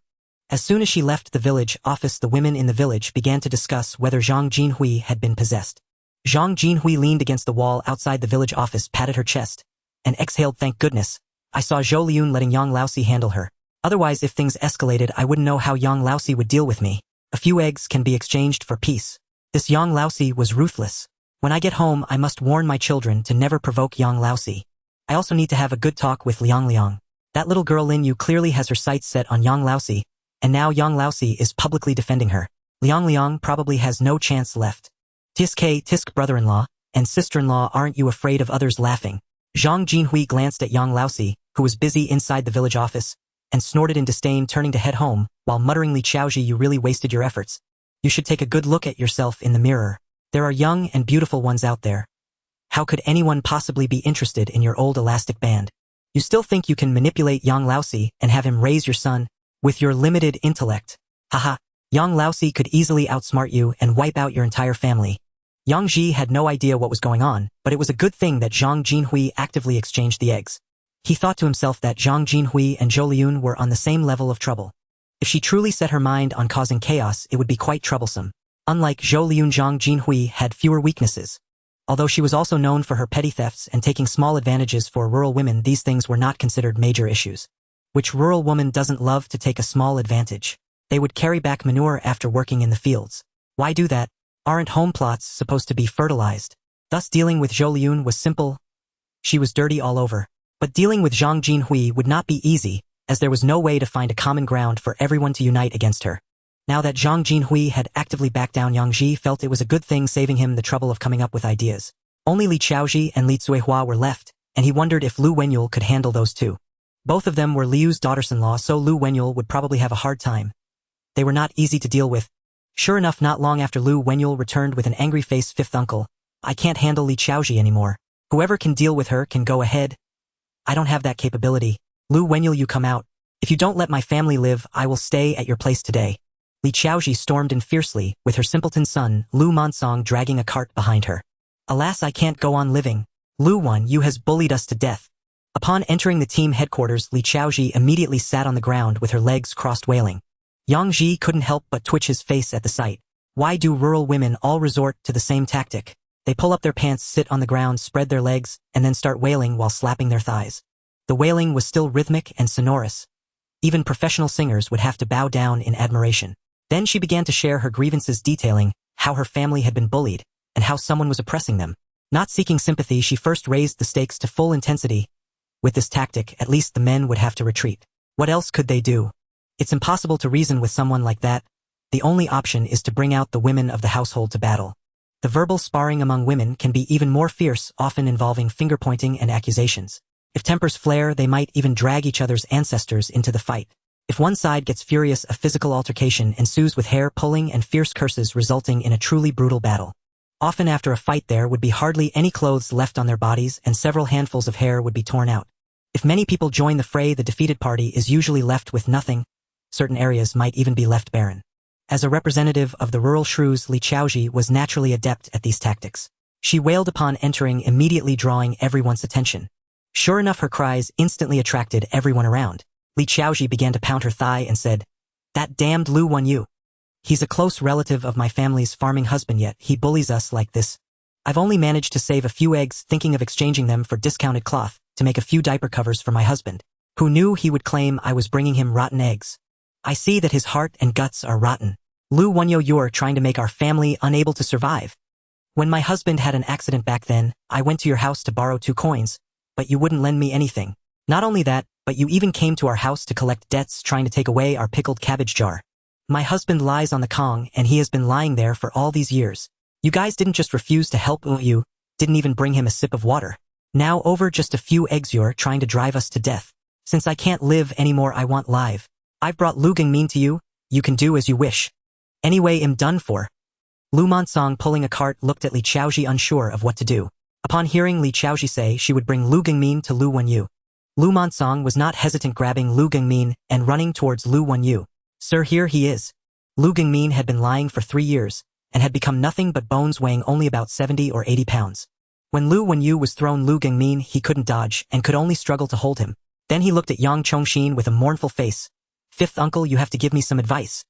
As soon as she left the village office, the women in the village began to discuss whether Zhang Jinhui had been possessed. Zhang Jinhui leaned against the wall outside the village office, patted her chest, and exhaled, thank goodness. I saw Zhou Liyun letting Yang Laosi handle her. Otherwise, if things escalated, I wouldn't know how Yang Laosi would deal with me. A few eggs can be exchanged for peace. This Yang Laosi was ruthless. When I get home, I must warn my children to never provoke Yang Laosi. I also need to have a good talk with Liang Liang. That little girl Lin Yu clearly has her sights set on Yang Laosi, and now Yang Laosi is publicly defending her. Liang Liang probably has no chance left. Tisk brother-in-law and sister-in-law, aren't you afraid of others laughing? Zhang Jinhui glanced at Yang Laosi, who was busy inside the village office, and snorted in disdain, turning to head home, while muttering, Li Chaoji, you really wasted your efforts. You should take a good look at yourself in the mirror. There are young and beautiful ones out there. How could anyone possibly be interested in your old elastic band? You still think you can manipulate Yang Laosi and have him raise your son with your limited intellect? Haha, Yang Laosi could easily outsmart you and wipe out your entire family. Yang Ji had no idea what was going on, but it was a good thing that Zhang Jinhui actively exchanged the eggs. He thought to himself that Zhang Jinhui and Zhou Liun were on the same level of trouble. If she truly set her mind on causing chaos, it would be quite troublesome. Unlike Zhou Liun, Zhang Jinhui had fewer weaknesses. Although she was also known for her petty thefts and taking small advantages for rural women, these things were not considered major issues. Which rural woman doesn't love to take a small advantage? They would carry back manure after working in the fields. Why do that? Aren't home plots supposed to be fertilized? Thus dealing with Zhou Liun was simple. She was dirty all over. But dealing with Zhang Jinhui would not be easy, as there was no way to find a common ground for everyone to unite against her. Now that Zhang Jinhui had actively backed down, Yang Ji felt it was a good thing, saving him the trouble of coming up with ideas. Only Li Chaoji and Li Cuihua were left, and he wondered if Lu Wenyul could handle those two. Both of them were Liu's daughters-in-law, so Lu Wenyul would probably have a hard time. They were not easy to deal with. Sure enough, not long after Lu Wenyul returned with an angry face, fifth uncle, I can't handle Li Chaoji anymore. Whoever can deal with her can go ahead. I don't have that capability. Lu Wenyul, you come out. If you don't let my family live, I will stay at your place today. Li Chaoji stormed in fiercely, with her simpleton son, Lu Monsong, dragging a cart behind her. Alas, I can't go on living. Lu Wan, you has bullied us to death. Upon entering the team headquarters, Li Chaoji immediately sat on the ground with her legs crossed, wailing. Yang Ji couldn't help but twitch his face at the sight. Why do rural women all resort to the same tactic? They pull up their pants, sit on the ground, spread their legs, and then start wailing while slapping their thighs. The wailing was still rhythmic and sonorous. Even professional singers would have to bow down in admiration. Then she began to share her grievances, detailing how her family had been bullied and how someone was oppressing them. Not seeking sympathy, she first raised the stakes to full intensity. With this tactic, at least the men would have to retreat. What else could they do? It's impossible to reason with someone like that. The only option is to bring out the women of the household to battle. The verbal sparring among women can be even more fierce, often involving finger-pointing and accusations. If tempers flare, they might even drag each other's ancestors into the fight. If one side gets furious, a physical altercation ensues with hair pulling and fierce curses, resulting in a truly brutal battle. Often after a fight there would be hardly any clothes left on their bodies, and several handfuls of hair would be torn out. If many people join the fray, the defeated party is usually left with nothing. Certain areas might even be left barren. As a representative of the rural shrews, Li Chaoji was naturally adept at these tactics. She wailed upon entering, immediately drawing everyone's attention. Sure enough, her cries instantly attracted everyone around. Li Chaoji began to pound her thigh and said, "That damned Lu Wenyu. He's a close relative of my family's farming husband, yet he bullies us like this. I've only managed to save a few eggs, thinking of exchanging them for discounted cloth to make a few diaper covers for my husband. Who knew he would claim I was bringing him rotten eggs? I see that his heart and guts are rotten. Lu Wenyu, you're trying to make our family unable to survive. When my husband had an accident back then, I went to your house to borrow 2 coins, but you wouldn't lend me anything. Not only that, but you even came to our house to collect debts, trying to take away our pickled cabbage jar. My husband lies on the Kong, and he has been lying there for all these years. You guys didn't just refuse to help you, didn't even bring him a sip of water. Now over just a few eggs you're trying to drive us to death. Since I can't live anymore, I want live. I've brought Lu Gingmin to you, you can do as you wish. Anyway, I'm done for." Lu Monsong, pulling a cart, looked at Li Chaoji, unsure of what to do. Upon hearing Li Chaoji say she would bring Lu Gingmin to Lu Wenyu, Lu Monsong was not hesitant, grabbing Lu Gingmin and running towards Lu Wenyu. "Sir, here he is." Lu Gingmin had been lying for 3 years and had become nothing but bones, weighing only about 70 or 80 pounds. When Lu Wenyu was thrown, Lu Gingmin, he couldn't dodge and could only struggle to hold him. Then he looked at Yang Chongxin with a mournful face. "Fifth uncle, you have to give me some advice."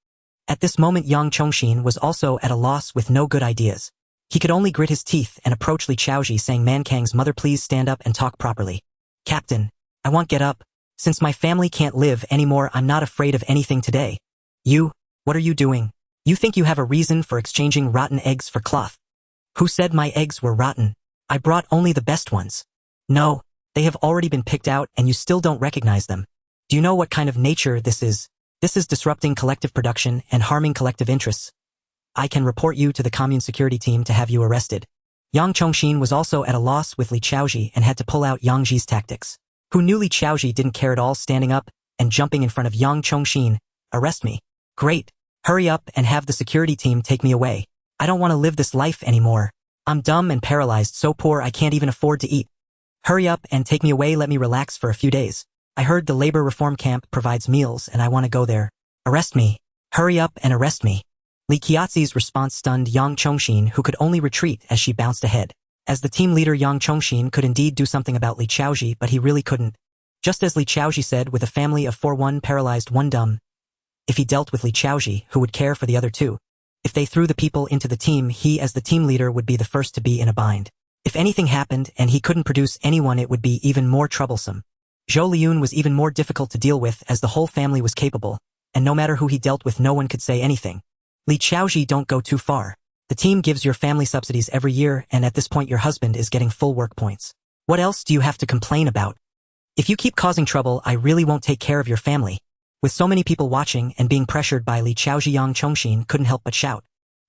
At this moment, Yang Chongxin was also at a loss with no good ideas. He could only grit his teeth and approach Li Chaoji, saying, "Man Kang's mother, please stand up and talk properly." "Captain, I won't get up." Since my family can't live anymore, I'm not afraid of anything today. You, what are you doing? You think you have a reason for exchanging rotten eggs for cloth? Who said my eggs were rotten? I brought only the best ones. No, they have already been picked out and you still don't recognize them. Do you know what kind of nature this is? This is disrupting collective production and harming collective interests. I can report you to the commune security team to have you arrested. Yang Chongxin was also at a loss with Li Chaoji and had to pull out Yang Ji's tactics. Who knew Li Chaoji didn't care at all, standing up and jumping in front of Yang Chongxin. Arrest me. Great. Hurry up and have the security team take me away. I don't want to live this life anymore. I'm dumb and paralyzed, so poor I can't even afford to eat. Hurry up and take me away, let me relax for a few days. I heard the labor reform camp provides meals and I want to go there. Arrest me. Hurry up and arrest me. Li Qiaozi's response stunned Yang Chongxin, who could only retreat as she bounced ahead. As the team leader, Yang Chongxin could indeed do something about Li Chaoji, but he really couldn't. Just as Li Chaoji said, with a family of 4, one paralyzed, one dumb. If he dealt with Li Chaoji, who would care for the other 2? If they threw the people into the team, he as the team leader would be the first to be in a bind. If anything happened and he couldn't produce anyone, it would be even more troublesome. Zhou Liun was even more difficult to deal with, as the whole family was capable, and no matter who he dealt with, no one could say anything. Li Chaoji, don't go too far. The team gives your family subsidies every year, and at this point your husband is getting full work points. What else do you have to complain about? If you keep causing trouble, I really won't take care of your family. With so many people watching and being pressured by Li Chaoji, Yang Chongxin couldn't help but shout.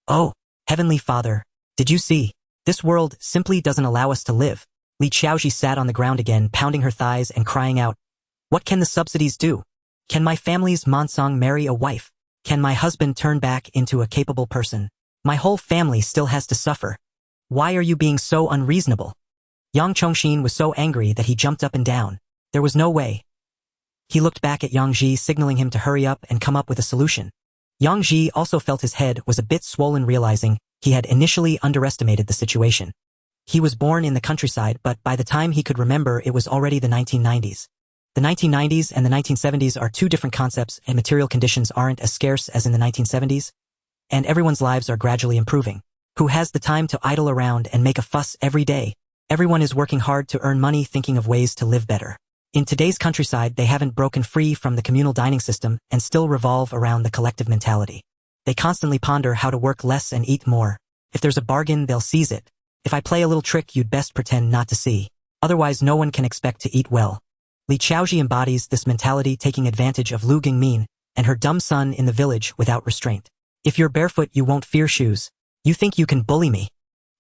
Oh, Heavenly Father, did you see? This world simply doesn't allow us to live. Li Chaoji sat on the ground again, pounding her thighs and crying out. What can the subsidies do? Can my family's Monsong marry a wife? Can my husband turn back into a capable person? My whole family still has to suffer. Why are you being so unreasonable? Yang Chongxin was so angry that he jumped up and down. There was no way. He looked back at Yang Ji, signaling him to hurry up and come up with a solution. Yang Ji also felt his head was a bit swollen, realizing he had initially underestimated the situation. He was born in the countryside, but by the time he could remember, it was already the 1990s. The 1990s and the 1970s are two different concepts, and material conditions aren't as scarce as in the 1970s. And everyone's lives are gradually improving. Who has the time to idle around and make a fuss every day? Everyone is working hard to earn money, thinking of ways to live better. In today's countryside, they haven't broken free from the communal dining system and still revolve around the collective mentality. They constantly ponder how to work less and eat more. If there's a bargain, they'll seize it. If I play a little trick, you'd best pretend not to see. Otherwise, no one can expect to eat well. Li Chaoji embodies this mentality, taking advantage of Lu Gingmin and her dumb son in the village without restraint. If you're barefoot, you won't fear shoes. You think you can bully me?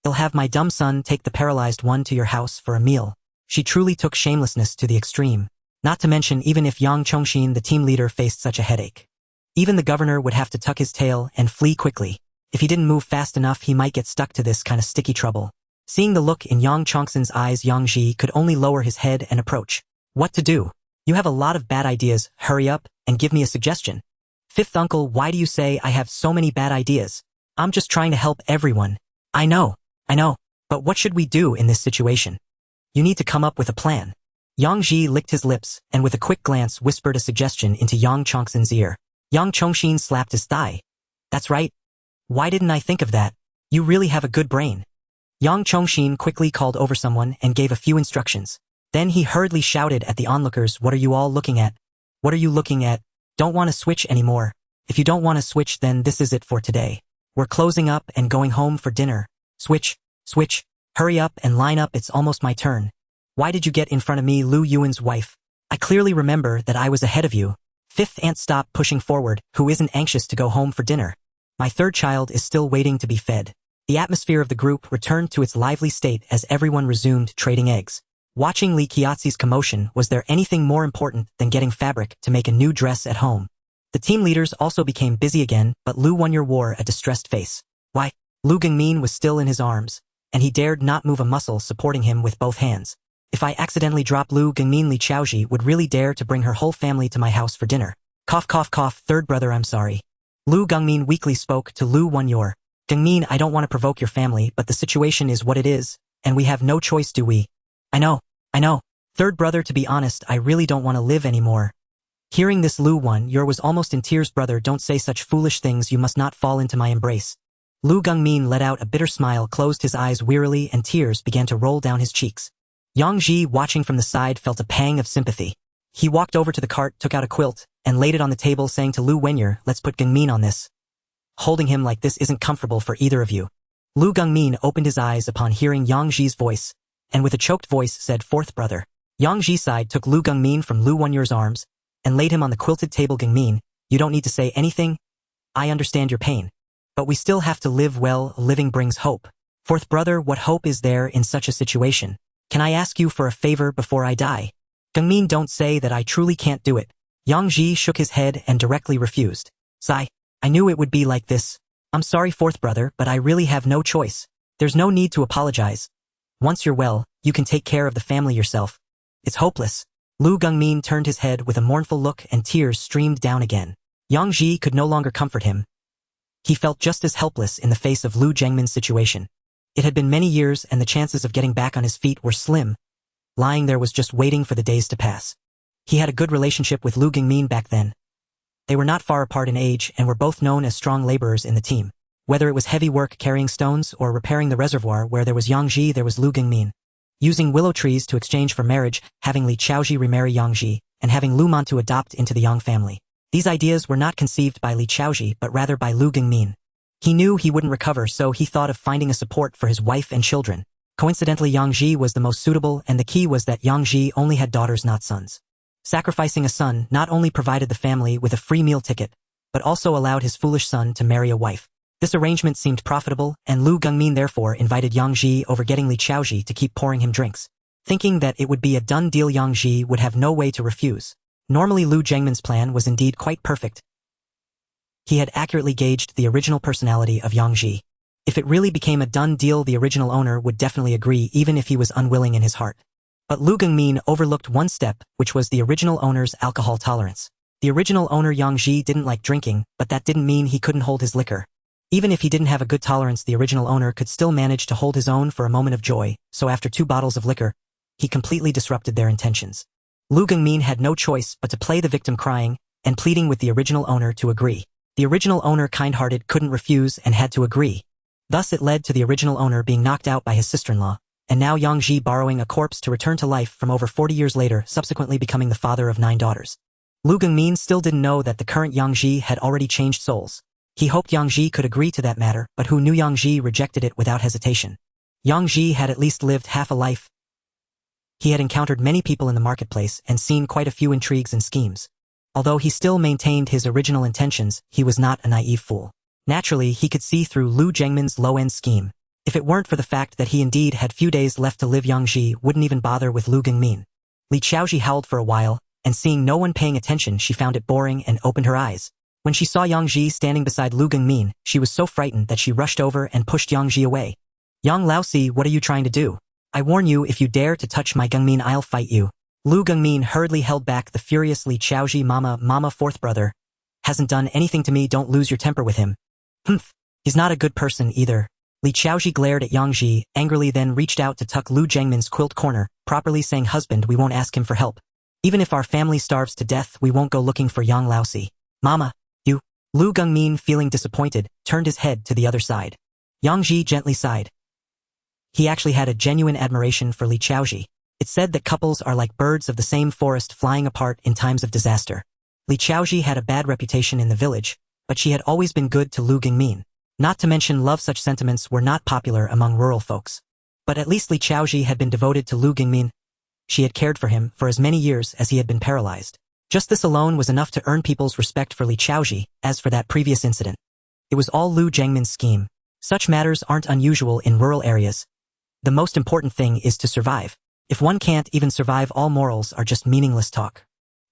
You'll have my dumb son take the paralyzed one to your house for a meal. She truly took shamelessness to the extreme. Not to mention, even if Yang Chongxin, the team leader, faced such a headache, even the governor would have to tuck his tail and flee quickly. If he didn't move fast enough, he might get stuck to this kind of sticky trouble. Seeing the look in Yang Chongxin's eyes, Yang Ji could only lower his head and approach. What to do? You have a lot of bad ideas. Hurry up and give me a suggestion. Fifth uncle, why do you say I have so many bad ideas? I'm just trying to help everyone. I know. But what should we do in this situation? You need to come up with a plan. Yang Ji licked his lips and with a quick glance whispered a suggestion into Yang Chongxin's ear. Yang Chongxin slapped his thigh. That's right. Why didn't I think of that? You really have a good brain. Yang Chongxin quickly called over someone and gave a few instructions. Then he hurriedly shouted at the onlookers, what are you all looking at? What are you looking at? Don't want to switch anymore. If you don't want to switch, then this is it for today. We're closing up and going home for dinner. Switch. Hurry up and line up, it's almost my turn. Why did you get in front of me, Lu Yuan's wife? I clearly remember that I was ahead of you. Fifth aunt, stop pushing forward, who isn't anxious to go home for dinner. My third child is still waiting to be fed. The atmosphere of the group returned to its lively state as everyone resumed trading eggs. Watching Li Qiaozi's commotion, was there anything more important than getting fabric to make a new dress at home? The team leaders also became busy again, but Lu Wonyer wore a distressed face. Why? Lu Gingmin was still in his arms, and he dared not move a muscle, supporting him with both hands. If I accidentally drop Lu Gingmin, Li Chaoji would really dare to bring her whole family to my house for dinner. Cough, cough, cough. Third brother, I'm sorry. Lu Gingmin weakly spoke to Lu Wonyer. Gingmin, I don't want to provoke your family, but the situation is what it is, and we have no choice, do we? I know. Third brother, to be honest, I really don't want to live anymore. Hearing this, Lu Wonyer was almost in tears. Brother, don't say such foolish things, you must not fall into my embrace. Lu Gingmin let out a bitter smile, closed his eyes wearily, and tears began to roll down his cheeks. Yang Ji, watching from the side, felt a pang of sympathy. He walked over to the cart, took out a quilt, and laid it on the table, saying to Lu Wenyer, let's put Gengmin on this. Holding him like this isn't comfortable for either of you. Lu Gengmin opened his eyes upon hearing Yang Ji's voice, and with a choked voice said, fourth brother. Yang Ji sighed, took Lu Gengmin from Lu Wenyer's arms, and laid him on the quilted table. Gengmin, you don't need to say anything. I understand your pain. But we still have to live well. Living brings hope. Fourth brother, what hope is there in such a situation? Can I ask you for a favor before I die? Gengmin, don't say that. I truly can't do it. Yang Ji shook his head and directly refused. Sigh. I knew it would be like this. I'm sorry, fourth brother, but I really have no choice. There's no need to apologize. Once you're well, you can take care of the family yourself. It's hopeless. Lu Gengmin turned his head with a mournful look and tears streamed down again. Yang Ji could no longer comfort him. He felt just as helpless in the face of Lu Gengmin's situation. It had been many years and the chances of getting back on his feet were slim. Lying there was just waiting for the days to pass. He had a good relationship with Lu Gengmin back then. They were not far apart in age and were both known as strong laborers in the team. Whether it was heavy work carrying stones or repairing the reservoir, where there was Yang Ji, there was Lu Gengmin. Using willow trees to exchange for marriage, having Li Chaoji remarry Yang Ji, and having Lu Mantu adopt into the Yang family. These ideas were not conceived by Li Chaoji but rather by Lu Gengmin. He knew he wouldn't recover, so he thought of finding a support for his wife and children. Coincidentally, Yang Ji was the most suitable, and the key was that Yang Ji only had daughters, not sons. Sacrificing a son not only provided the family with a free meal ticket, but also allowed his foolish son to marry a wife. This arrangement seemed profitable, and Lu Gengmin therefore invited Yang Ji over, getting Li Chaoji to keep pouring him drinks. Thinking that it would be a done deal, Yang Ji would have no way to refuse. Normally, Lu Gengmin's plan was indeed quite perfect. He had accurately gauged the original personality of Yang Ji. If it really became a done deal, the original owner would definitely agree, even if he was unwilling in his heart. But Lu Gengmin overlooked one step, which was the original owner's alcohol tolerance. The original owner, Yang Ji, didn't like drinking, but that didn't mean he couldn't hold his liquor. Even if he didn't have a good tolerance, the original owner could still manage to hold his own for a moment of joy, so after 2 bottles of liquor, he completely disrupted their intentions. Lu Gengmin had no choice but to play the victim, crying and pleading with the original owner to agree. The original owner, kind-hearted, couldn't refuse and had to agree. Thus it led to the original owner being knocked out by his sister-in-law, and now Yang Ji borrowing a corpse to return to life from over 40 years later, subsequently becoming the father of 9 daughters. Lu Gengmin still didn't know that the current Yang Ji had already changed souls. He hoped Yang Ji could agree to that matter, but who knew Yang Ji rejected it without hesitation. Yang Ji had at least lived half a life. He had encountered many people in the marketplace and seen quite a few intrigues and schemes. Although he still maintained his original intentions, he was not a naive fool. Naturally, he could see through Lu Gengmin's low-end scheme. If it weren't for the fact that he indeed had few days left to live, Yang Ji wouldn't even bother with Lu Gengmin. Li Chaoji howled for a while, and seeing no one paying attention, she found it boring and opened her eyes. When she saw Yang Ji standing beside Lu Gengmin, she was so frightened that she rushed over and pushed Yang Ji away. Yang Laosi, what are you trying to do? I warn you, if you dare to touch my Gengmin, I'll fight you. Lu Gengmin hurriedly held back the furious Li Chaoji. Mama, fourth brother. Hasn't done anything to me, don't lose your temper with him. Humph, he's not a good person either. Li Chaoji glared at Yang Ji, angrily, then reached out to tuck Lu Gengmin's quilt corner, properly saying, husband, we won't ask him for help. Even if our family starves to death, we won't go looking for Yang Laosi. Mama. Lu Gengmin, feeling disappointed, turned his head to the other side. Yang Ji gently sighed. He actually had a genuine admiration for Li Chaoji. It said that couples are like birds of the same forest, flying apart in times of disaster. Li Chaoji had a bad reputation in the village, but she had always been good to Lu Gengmin. Not to mention love, such sentiments were not popular among rural folks. But at least Li Chaoji had been devoted to Lu Gengmin. She had cared for him for as many years as he had been paralyzed. Just this alone was enough to earn people's respect for Li Chaoji. As for that previous incident, it was all Lu Gengmin's scheme. Such matters aren't unusual in rural areas. The most important thing is to survive. If one can't even survive, all morals are just meaningless talk.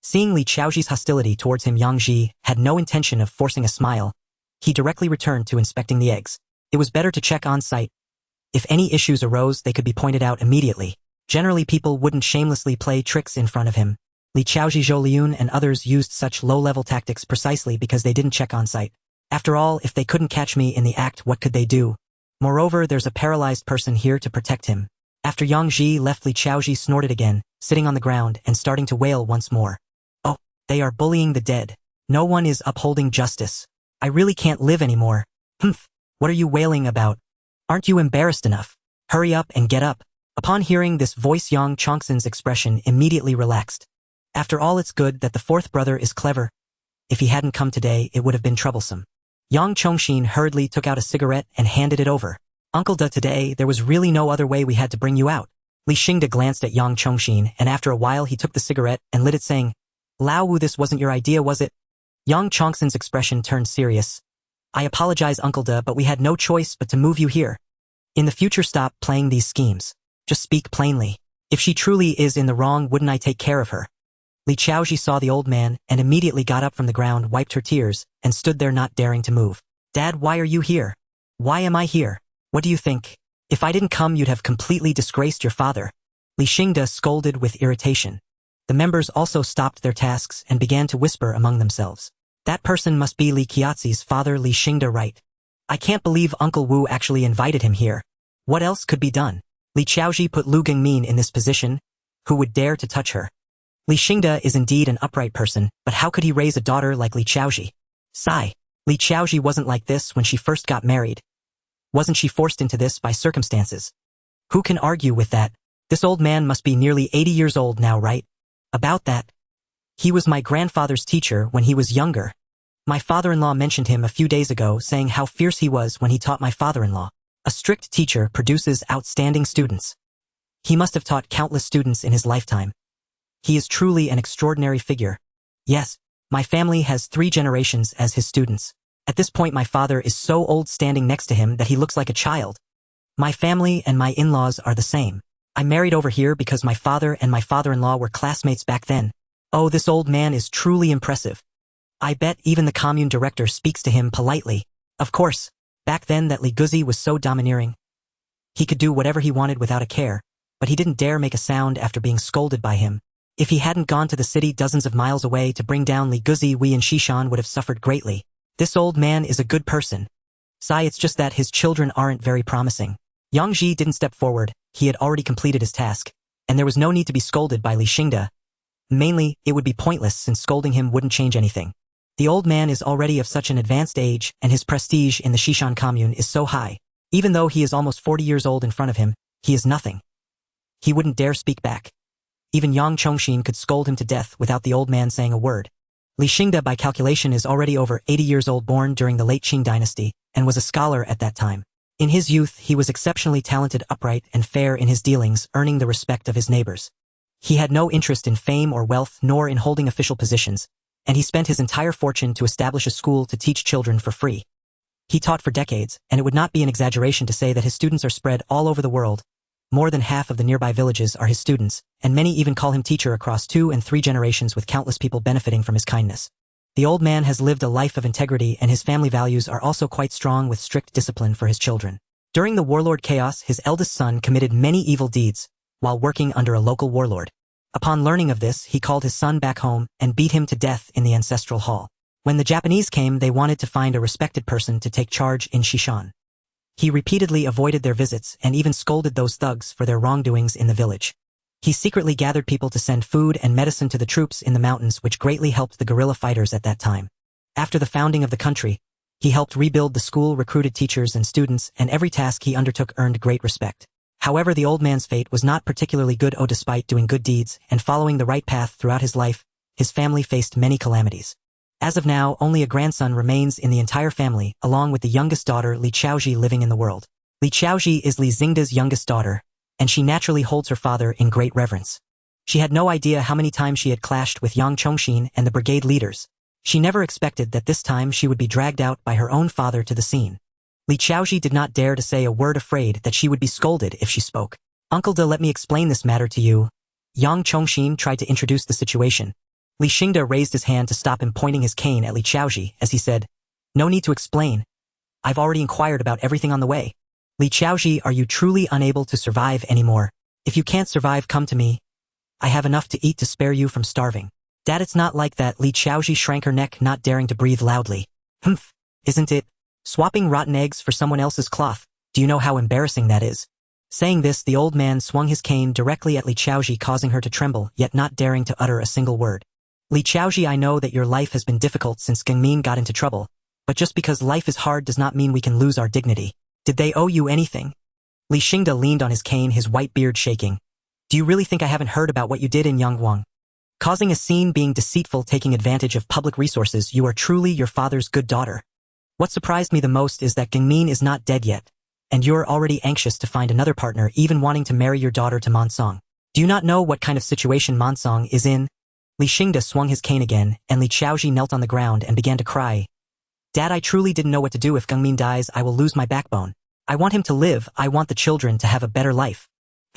Seeing Li Chaoji's hostility towards him, Yang Ji had no intention of forcing a smile. He directly returned to inspecting the eggs. It was better to check on site. If any issues arose, they could be pointed out immediately. Generally, people wouldn't shamelessly play tricks in front of him. Li Chaoji, Zhou Liun, and others used such low-level tactics precisely because they didn't check on site. After all, if they couldn't catch me in the act, what could they do? Moreover, there's a paralyzed person here to protect him. After Yang Ji left, Li Chaoji snorted again, sitting on the ground and starting to wail once more. Oh, they are bullying the dead. No one is upholding justice. I really can't live anymore. Humph, what are you wailing about? Aren't you embarrassed enough? Hurry up and get up. Upon hearing this voice, Yang Chongsun's expression immediately relaxed. After all, it's good that the fourth brother is clever. If he hadn't come today, it would have been troublesome. Yang Chongshin hurriedly took out a cigarette and handed it over. Uncle Da, today, there was really no other way we had to bring you out. Li Xingda glanced at Yang Chongshin, and after a while he took the cigarette and lit it, saying, Lao Wu, this wasn't your idea, was it? Yang Chongshin's expression turned serious. I apologize, Uncle Da, but we had no choice but to move you here. In the future, stop playing these schemes. Just speak plainly. If she truly is in the wrong, wouldn't I take care of her? Li Chaoji saw the old man and immediately got up from the ground, wiped her tears, and stood there not daring to move. Dad, why are you here? Why am I here? What do you think? If I didn't come, you'd have completely disgraced your father. Li Xingda scolded with irritation. The members also stopped their tasks and began to whisper among themselves. That person must be Li Qiaozi's father, Li Xingda, right? I can't believe Uncle Wu actually invited him here. What else could be done? Li Chaoji put Lu Gingmin in this position. Who would dare to touch her? Li Xingda is indeed an upright person, but how could he raise a daughter like Li Chaoji? Sigh. Li Chaoji wasn't like this when she first got married. Wasn't she forced into this by circumstances? Who can argue with that? This old man must be nearly 80 years old now, right? About that. He was my grandfather's teacher when he was younger. My father-in-law mentioned him a few days ago, saying how fierce he was when he taught my father-in-law. A strict teacher produces outstanding students. He must have taught countless students in his lifetime. He is truly an extraordinary figure. Yes, my family has 3 generations as his students. At this point, my father is so old standing next to him that he looks like a child. My family and my in-laws are the same. I married over here because my father and my father-in-law were classmates back then. Oh, this old man is truly impressive. I bet even the commune director speaks to him politely. Of course, back then that Li Guzi was so domineering. He could do whatever he wanted without a care, but he didn't dare make a sound after being scolded by him. If he hadn't gone to the city dozens of miles away to bring down Li Guzi, we in Xishan would have suffered greatly. This old man is a good person. Sigh, it's just that his children aren't very promising. Yang Ji didn't step forward. He had already completed his task, and there was no need to be scolded by Li Xingda. Mainly, it would be pointless since scolding him wouldn't change anything. The old man is already of such an advanced age, and his prestige in the Xishan commune is so high. Even though he is almost 40 years old in front of him, he is nothing. He wouldn't dare speak back. Even Yang Chongshin could scold him to death without the old man saying a word. Li Xingda, by calculation, is already over 80 years old, born during the late Qing dynasty, and was a scholar at that time. In his youth, he was exceptionally talented, upright, and fair in his dealings, earning the respect of his neighbors. He had no interest in fame or wealth, nor in holding official positions, and he spent his entire fortune to establish a school to teach children for free. He taught for decades, and it would not be an exaggeration to say that his students are spread all over the world. More than half of the nearby villages are his students, and many even call him teacher across 2 and 3 generations, with countless people benefiting from his kindness. The old man has lived a life of integrity, and his family values are also quite strong, with strict discipline for his children. During the warlord chaos, his eldest son committed many evil deeds while working under a local warlord. Upon learning of this, he called his son back home and beat him to death in the ancestral hall. When the Japanese came, they wanted to find a respected person to take charge in Xishan. He repeatedly avoided their visits and even scolded those thugs for their wrongdoings in the village. He secretly gathered people to send food and medicine to the troops in the mountains, which greatly helped the guerrilla fighters at that time. After the founding of the country, he helped rebuild the school, recruited teachers and students, and every task he undertook earned great respect. However, the old man's fate was not particularly good. Despite doing good deeds and following the right path throughout his life, his family faced many calamities. As of now, only a grandson remains in the entire family, along with the youngest daughter, Li Chaoji, living in the world. Li Chaoji is Li Xingda's youngest daughter, and she naturally holds her father in great reverence. She had no idea how many times she had clashed with Yang Chongshin and the brigade leaders. She never expected that this time she would be dragged out by her own father to the scene. Li Chaoji did not dare to say a word, afraid that she would be scolded if she spoke. Uncle De, let me explain this matter to you. Yang Chongshin tried to introduce the situation. Li Xingda raised his hand to stop him, pointing his cane at Li Chaoji as he said, No need to explain. I've already inquired about everything on the way. Li Chaoji, are you truly unable to survive anymore? If you can't survive, come to me. I have enough to eat to spare you from starving. Dad, it's not like that. Li Chaoji shrank her neck, not daring to breathe loudly. Humph, isn't it? Swapping rotten eggs for someone else's cloth. Do you know how embarrassing that is? Saying this, the old man swung his cane directly at Li Chaoji, causing her to tremble, yet not daring to utter a single word. Li Chaoji, I know that your life has been difficult since Gengmin got into trouble, but just because life is hard does not mean we can lose our dignity. Did they owe you anything? Li Xingda leaned on his cane, his white beard shaking. Do you really think I haven't heard about what you did in Yangguang? causing a scene, being deceitful, taking advantage of public resources. You are truly your father's good daughter. What surprised me the most is that Gangmin is not dead yet, and you're already anxious to find another partner, even wanting to marry your daughter to Monsong. Do you not know what kind of situation Monsong is in? Li Xingde swung his cane again, and Li Qiaoji knelt on the ground and began to cry. Dad, I truly didn't know what to do. If Gangmin dies, I will lose my backbone. I want him to live. I want the children to have a better life.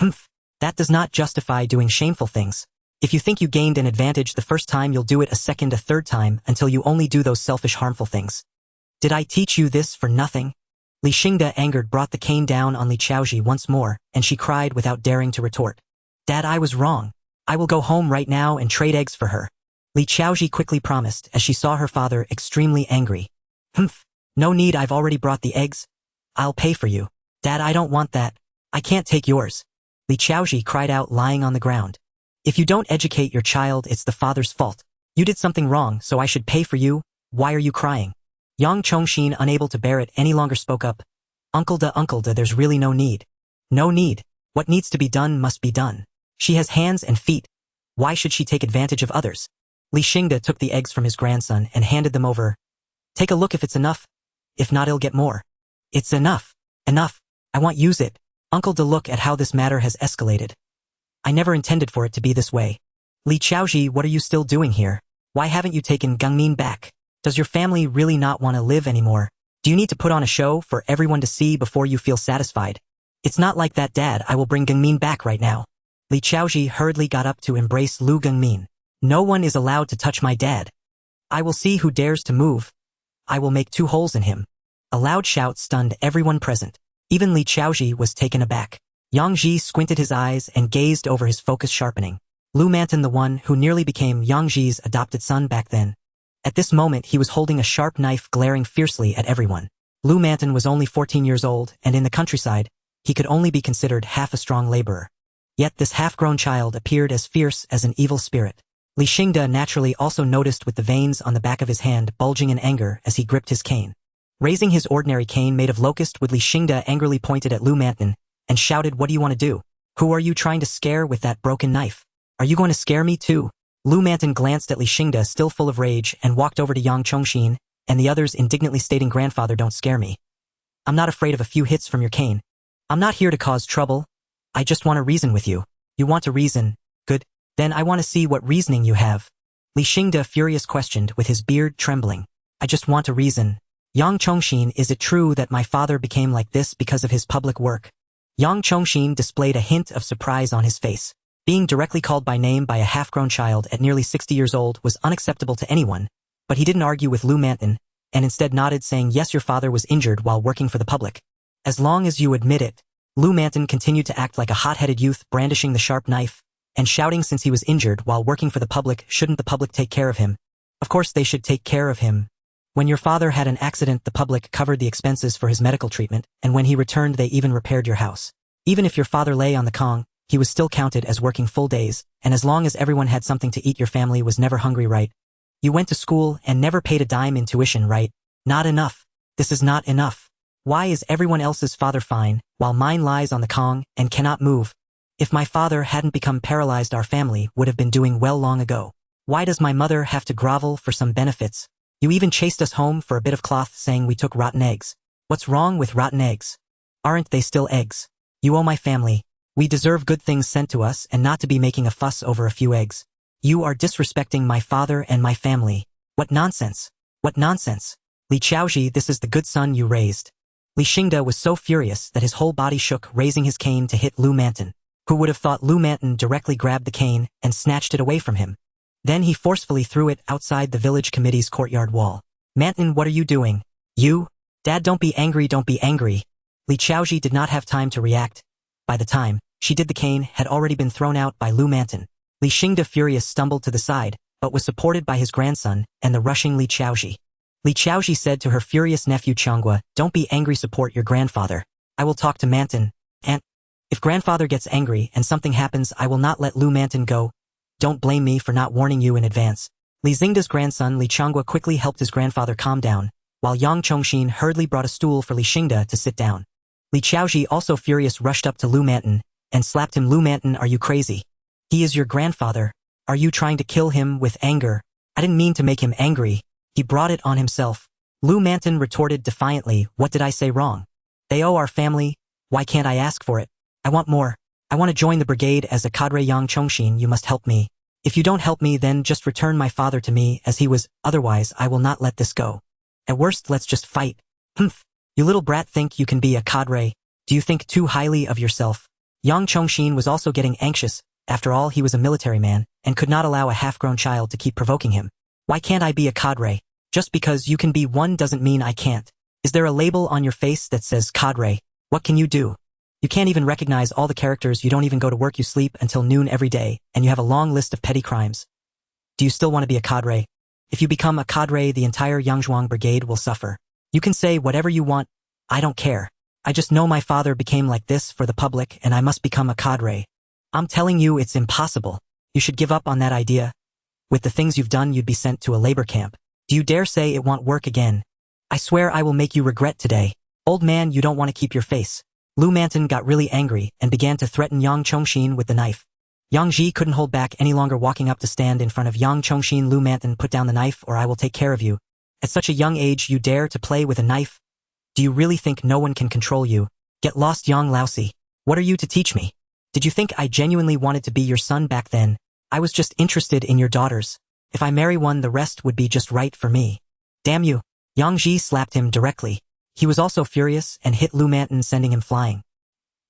Humph. That does not justify doing shameful things. If you think you gained an advantage the first time, you'll do it a second, a third time, until you only do those selfish, harmful things. Did I teach you this for nothing? Li Xingde, angered, brought the cane down on Li Qiaoji once more, and she cried without daring to retort. Dad, I was wrong. I will go home right now and trade eggs for her. Li Qiaoji quickly promised as she saw her father extremely angry. Humph. No need, I've already brought the eggs. I'll pay for you. Dad, I don't want that. I can't take yours. Li Qiaoji cried out, lying on the ground. If you don't educate your child, it's the father's fault. You did something wrong, so I should pay for you. Why are you crying? Yang Chongxin, unable to bear it any longer, spoke up. Uncle De, there's really no need. No need. What needs to be done must be done. She has hands and feet. Why should she take advantage of others? Li Xingde took the eggs from his grandson and handed them over. Take a look if it's enough. If not, he'll get more. It's enough. Enough. I want use it. Uncle De, look at how this matter has escalated. I never intended for it to be this way. Li Qiaoji, what are you still doing here? Why haven't you taken Gangmin back? Does your family really not want to live anymore? Do you need to put on a show for everyone to see before you feel satisfied? It's not like that, Dad. I will bring Gangmin back right now. Li Qiaoji hurriedly got up to embrace Lu Gangmin. No one is allowed to touch my dad. I will see who dares to move. I will make 2 holes in him. A loud shout stunned everyone present. Even Li Qiaoji was taken aback. Yang Ji squinted his eyes and gazed over, his focus sharpening. Lu Manton, the one who nearly became Yang Ji's adopted son back then. At this moment, he was holding a sharp knife, glaring fiercely at everyone. Lu Manton was only 14 years old, and in the countryside, he could only be considered half a strong laborer. Yet this half-grown child appeared as fierce as an evil spirit. Li Xingde naturally also noticed, with the veins on the back of his hand bulging in anger as he gripped his cane. Raising his ordinary cane made of locust wood, Li Xingde angrily pointed at Lu Manton and shouted, What do you want to do? Who are you trying to scare with that broken knife? Are you going to scare me too? Lu Manton glanced at Li Xingde, still full of rage, and walked over to Yang Chongxin and the others, indignantly stating, Grandfather, don't scare me. I'm not afraid of a few hits from your cane. I'm not here to cause trouble. I just want to reason with you. You want to reason? Good. Then I want to see what reasoning you have. Li Xingde, furious, questioned, with his beard trembling. I just want to reason. Yang Chongxin, is it true that my father became like this because of his public work? Yang Chongxin displayed a hint of surprise on his face. Being directly called by name by a half-grown child at nearly 60 years old was unacceptable to anyone, but he didn't argue with Lu Manton, and instead nodded, saying, Yes, your father was injured while working for the public. As long as you admit it. Lu Manton continued to act like a hot-headed youth, brandishing the sharp knife, and shouting, since he was injured while working for the public, shouldn't the public take care of him? Of course they should take care of him. When your father had an accident, the public covered the expenses for his medical treatment, and when he returned they even repaired your house. Even if your father lay on the Kong, he was still counted as working full days, and as long as everyone had something to eat, your family was never hungry, right? You went to school and never paid a dime in tuition, right? Not enough. This is not enough. Why is everyone else's father fine, while mine lies on the Kong and cannot move? If my father hadn't become paralyzed, our family would have been doing well long ago. Why does my mother have to grovel for some benefits? You even chased us home for a bit of cloth, saying we took rotten eggs. What's wrong with rotten eggs? Aren't they still eggs? You owe my family. We deserve good things sent to us and not to be making a fuss over a few eggs. You are disrespecting my father and my family. What nonsense! What nonsense! Li Qiaoji, this is the good son you raised. Li Xingde was so furious that his whole body shook, raising his cane to hit Lu Manton. Who would have thought? Lu Manton directly grabbed the cane and snatched it away from him. Then he forcefully threw it outside the village committee's courtyard wall. Manton, what are you doing? You? Dad, don't be angry, don't be angry. Li Qiaoji did not have time to react. By the time she did, the cane had already been thrown out by Lu Manton. Li Xingde, furious, stumbled to the side, but was supported by his grandson and the rushing Li Qiaoji. Li Qiaoji said to her furious nephew Qianghua, Don't be angry, support your grandfather. I will talk to Manton, and if grandfather gets angry and something happens, I will not let Lu Manton go. Don't blame me for not warning you in advance. Li Xingde's grandson Li Qianghua quickly helped his grandfather calm down, while Yang Chongxin hurriedly brought a stool for Li Xingde to sit down. Li Qiaoji, also furious, rushed up to Lu Manton and slapped him. Lu Manton, are you crazy? He is your grandfather. Are you trying to kill him with anger? I didn't mean to make him angry. He brought it on himself. Lu Manton retorted defiantly, what did I say wrong? They owe our family. Why can't I ask for it? I want more. I want to join the brigade as a cadre. Yang Chongshin, you must help me. If you don't help me, then just return my father to me as he was, otherwise I will not let this go. At worst, let's just fight. Humph. You little brat think you can be a cadre. Do you think too highly of yourself? Yang Chongshin was also getting anxious. After all, he was a military man, and could not allow a half-grown child to keep provoking him. Why can't I be a cadre? Just because you can be one doesn't mean I can't. Is there a label on your face that says cadre? What can you do? You can't even recognize all the characters, you don't even go to work, you sleep until noon every day, and you have a long list of petty crimes. Do you still want to be a cadre? If you become a cadre, the entire xuanhuan brigade will suffer. You can say whatever you want, I don't care. I just know my father became like this for the public and I must become a cadre. I'm telling you it's impossible. You should give up on that idea. With the things you've done, you'd be sent to a labor camp. Do you dare say it won't work again? I swear I will make you regret today. Old man, you don't want to keep your face. Lu Manton got really angry and began to threaten Yang Chongshin with the knife. Yang Ji couldn't hold back any longer, walking up to stand in front of Yang Chongshin. Lu Manton, put down the knife or I will take care of you. At such a young age, you dare to play with a knife? Do you really think no one can control you? Get lost, Yang Laosi. What are you to teach me? Did you think I genuinely wanted to be your son back then? I was just interested in your daughters. If I marry one, the rest would be just right for me. Damn you. Yang Ji slapped him directly. He was also furious and hit Lu Manton, sending him flying.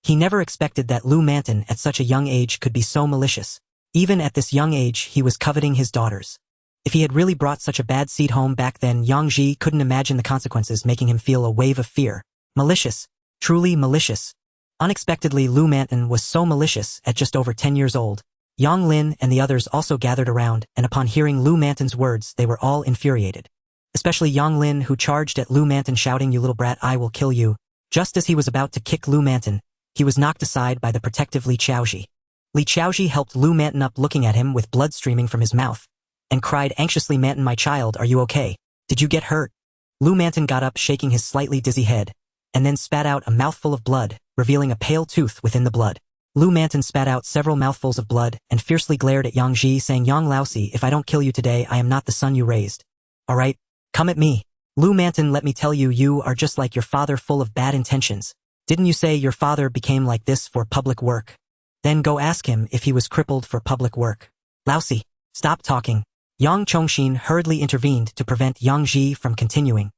He never expected that Lu Manton at such a young age could be so malicious. Even at this young age, he was coveting his daughters. If he had really brought such a bad seed home back then, Yang Ji couldn't imagine the consequences, making him feel a wave of fear. Malicious. Truly malicious. Unexpectedly, Lu Manton was so malicious at just over 10 years old. Yang Lin and the others also gathered around, and upon hearing Lu Manton's words, they were all infuriated. Especially Yang Lin, who charged at Lu Manton shouting, you little brat, I will kill you. Just as he was about to kick Lu Manton, he was knocked aside by the protective Li Chaoji. Li Chaoji helped Lu Manton up, looking at him with blood streaming from his mouth, and cried anxiously, Manton, my child, are you okay? Did you get hurt? Lu Manton got up, shaking his slightly dizzy head, and then spat out a mouthful of blood, revealing a pale tooth within the blood. Lu Manton spat out several mouthfuls of blood and fiercely glared at Yang Ji, saying, Yang Laosi, if I don't kill you today, I am not the son you raised. All right, come at me. Lu Manton, let me tell you, you are just like your father, full of bad intentions. Didn't you say your father became like this for public work? Then go ask him if he was crippled for public work. Laosi, stop talking. Yang Chongshin hurriedly intervened to prevent Yang Ji from continuing.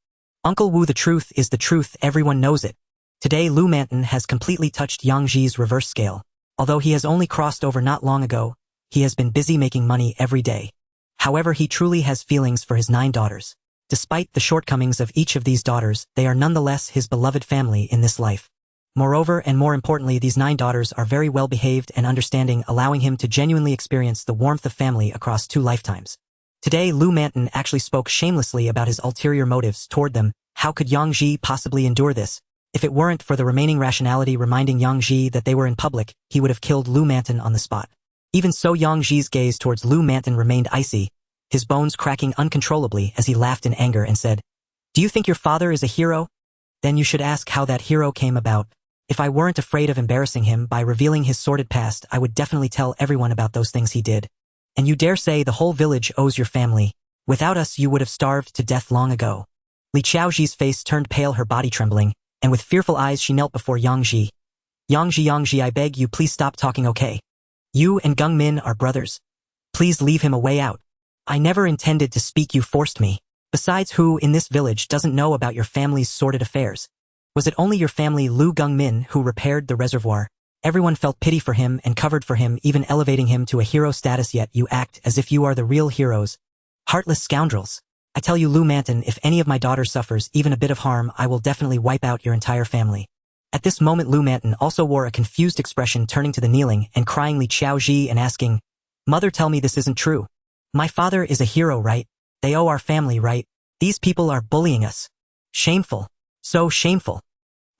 Uncle Wu, the truth is the truth, everyone knows it. Today Lu Manton has completely touched Yang Ji's reverse scale. Although he has only crossed over not long ago, he has been busy making money every day. However, he truly has feelings for his 9 daughters. Despite the shortcomings of each of these daughters, they are nonetheless his beloved family in this life. Moreover, and more importantly, these 9 daughters are very well behaved and understanding, allowing him to genuinely experience the warmth of family across 2 lifetimes. Today, Lu Manton actually spoke shamelessly about his ulterior motives toward them. How could Yang Ji possibly endure this? If it weren't for the remaining rationality reminding Yang Ji that they were in public, he would have killed Lu Manton on the spot. Even so, Yang Ji's gaze towards Lu Manton remained icy, his bones cracking uncontrollably as he laughed in anger and said, Do you think your father is a hero? Then you should ask how that hero came about. If I weren't afraid of embarrassing him by revealing his sordid past, I would definitely tell everyone about those things he did. And you dare say the whole village owes your family. Without us, you would have starved to death long ago. Li Chaoji's face turned pale, her body trembling, and with fearful eyes she knelt before Yang Ji. Yang Ji, I beg you, please stop talking, okay? You and Gung Min are brothers. Please leave him a way out. I never intended to speak, you forced me. Besides, who in this village doesn't know about your family's sordid affairs? Was it only your family, Lu Gung Min, who repaired the reservoir? Everyone felt pity for him and covered for him, even elevating him to a hero status, yet you act as if you are the real heroes. Heartless scoundrels. I tell you, Lu Manton, if any of my daughters suffers even a bit of harm, I will definitely wipe out your entire family. At this moment, Lu Manton also wore a confused expression, turning to the kneeling and crying Li Chaoji and asking, Mother, tell me this isn't true. My father is a hero, right? They owe our family, right? These people are bullying us. Shameful. So shameful.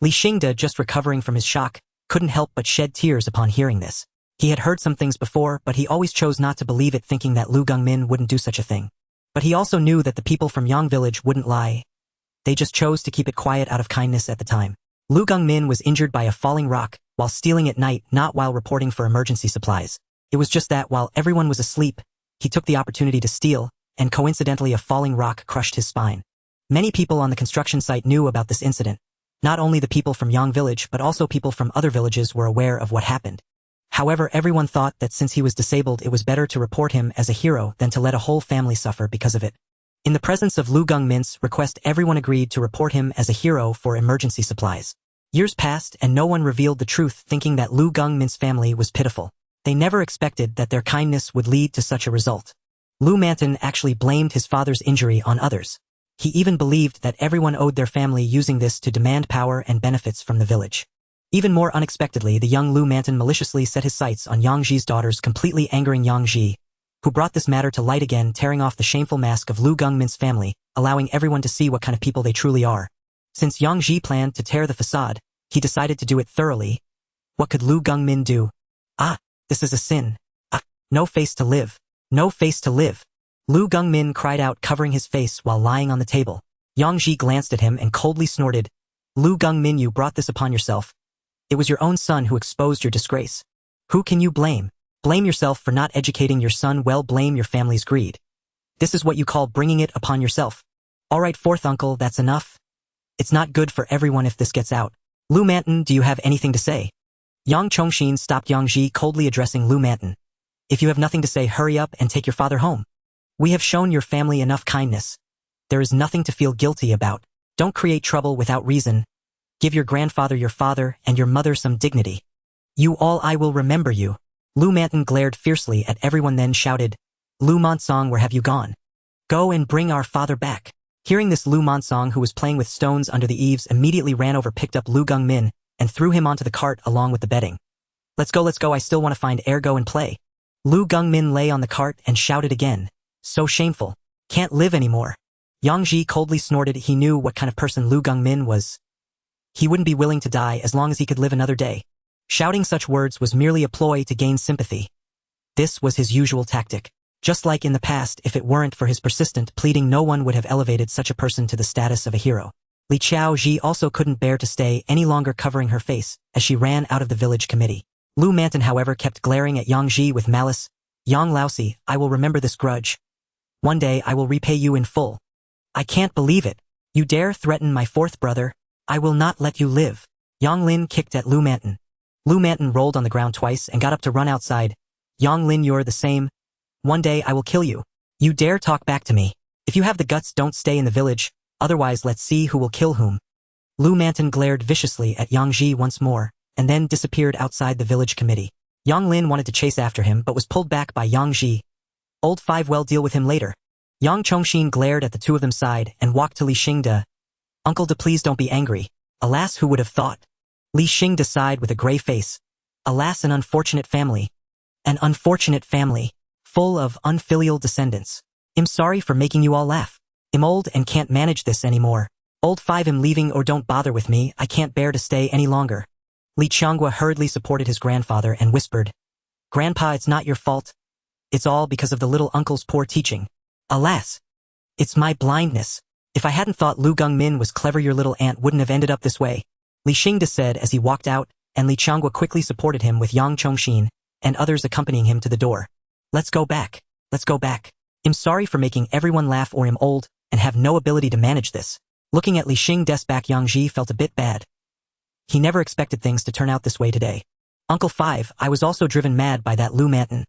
Li Xingde, just recovering from his shock, couldn't help but shed tears upon hearing this. He had heard some things before, but he always chose not to believe it, thinking that Lu Gungmin wouldn't do such a thing. But he also knew that the people from Yang Village wouldn't lie. They just chose to keep it quiet out of kindness at the time. Lu Gungmin was injured by a falling rock while stealing at night, not while reporting for emergency supplies. It was just that while everyone was asleep, he took the opportunity to steal, and coincidentally a falling rock crushed his spine. Many people on the construction site knew about this incident. Not only the people from Yang village but also people from other villages were aware of what happened. However, everyone thought that since he was disabled it was better to report him as a hero than to let a whole family suffer because of it. In the presence of Lu Gungmin's request, everyone agreed to report him as a hero for emergency supplies. Years passed and no one revealed the truth, thinking that Lu Gungmin's family was pitiful. They never expected that their kindness would lead to such a result. Lu Manton actually blamed his father's injury on others. He even believed that everyone owed their family, using this to demand power and benefits from the village. Even more unexpectedly, the young Lu Manton maliciously set his sights on Yang Ji's daughters, completely angering Yang Ji, who brought this matter to light again, tearing off the shameful mask of Lu Gungmin's family, allowing everyone to see what kind of people they truly are. Since Yang Ji planned to tear the facade, he decided to do it thoroughly. What could Lu Gungmin do? Ah, this is a sin. Ah, no face to live. No face to live. Lu Gungmin cried out, covering his face while lying on the table. Yang Ji glanced at him and coldly snorted, "Lu Gungmin, you brought this upon yourself. It was your own son who exposed your disgrace. Who can you blame? Blame yourself for not educating your son well, blame your family's greed. This is what you call bringing it upon yourself. Alright, fourth uncle, that's enough. It's not good for everyone if this gets out. Lu Manton, do you have anything to say?" Yang Chongxin stopped Yang Ji, coldly addressing Lu Manton. "If you have nothing to say, hurry up and take your father home. We have shown your family enough kindness. There is nothing to feel guilty about. Don't create trouble without reason. Give your grandfather, your father, and your mother some dignity. You all, I will remember you." Lu Manton glared fiercely at everyone, then shouted, "Lu Monsong, where have you gone? Go and bring our father back." Hearing this, Lu Monsong, who was playing with stones under the eaves, immediately ran over, picked up Lu Gungmin, and threw him onto the cart along with the bedding. Let's go, I still want to find Ergo and play." Lu Gungmin lay on the cart and shouted again, "So shameful. Can't live anymore." Yang Ji coldly snorted. He knew what kind of person Lu Gungmin was. He wouldn't be willing to die as long as he could live another day. Shouting such words was merely a ploy to gain sympathy. This was his usual tactic. Just like in the past, if it weren't for his persistent pleading, no one would have elevated such a person to the status of a hero. Li Qiaoji also couldn't bear to stay any longer, covering her face as she ran out of the village committee. Lu Manton, however, kept glaring at Yang Ji with malice. "Yang Laosi, I will remember this grudge. One day I will repay you in full. I can't believe it. You dare threaten my fourth brother? I will not let you live." Yang Lin kicked at Lu Manton. Lu Manton rolled on the ground twice and got up to run outside. "Yang Lin, you're the same. One day I will kill you. You dare talk back to me? If you have the guts, don't stay in the village, otherwise let's see who will kill whom." Lu Manton glared viciously at Yang Ji once more, and then disappeared outside the village committee. Yang Lin wanted to chase after him but was pulled back by Yang Ji. "Old Five, well, deal with him later." Yang Chongxin glared at the two of them, sighed, and walked to Li Xingde. "Uncle De, please don't be angry. Alas, who would have thought?" Li Xingde sighed with a gray face. "Alas, an unfortunate family. An unfortunate family, full of unfilial descendants. I'm sorry for making you all laugh. I'm old and can't manage this anymore. Old Five, I'm leaving, or don't bother with me, I can't bear to stay any longer." Li Qianghua hurriedly supported his grandfather and whispered, "Grandpa, it's not your fault. It's all because of the little uncle's poor teaching. Alas, it's my blindness. If I hadn't thought Lu Gungmin was clever, your little aunt wouldn't have ended up this way," Li Xingde said as he walked out, and Li Qianghua quickly supported him with Yang Chongxin and others accompanying him to the door. Let's go back. Let's go back. I'm sorry for making everyone laugh, or I'm old and have no ability to manage this." Looking at Li Xingde's back, Yang Ji felt a bit bad. He never expected things to turn out this way today. "Uncle Five, I was also driven mad by that Lu Manton.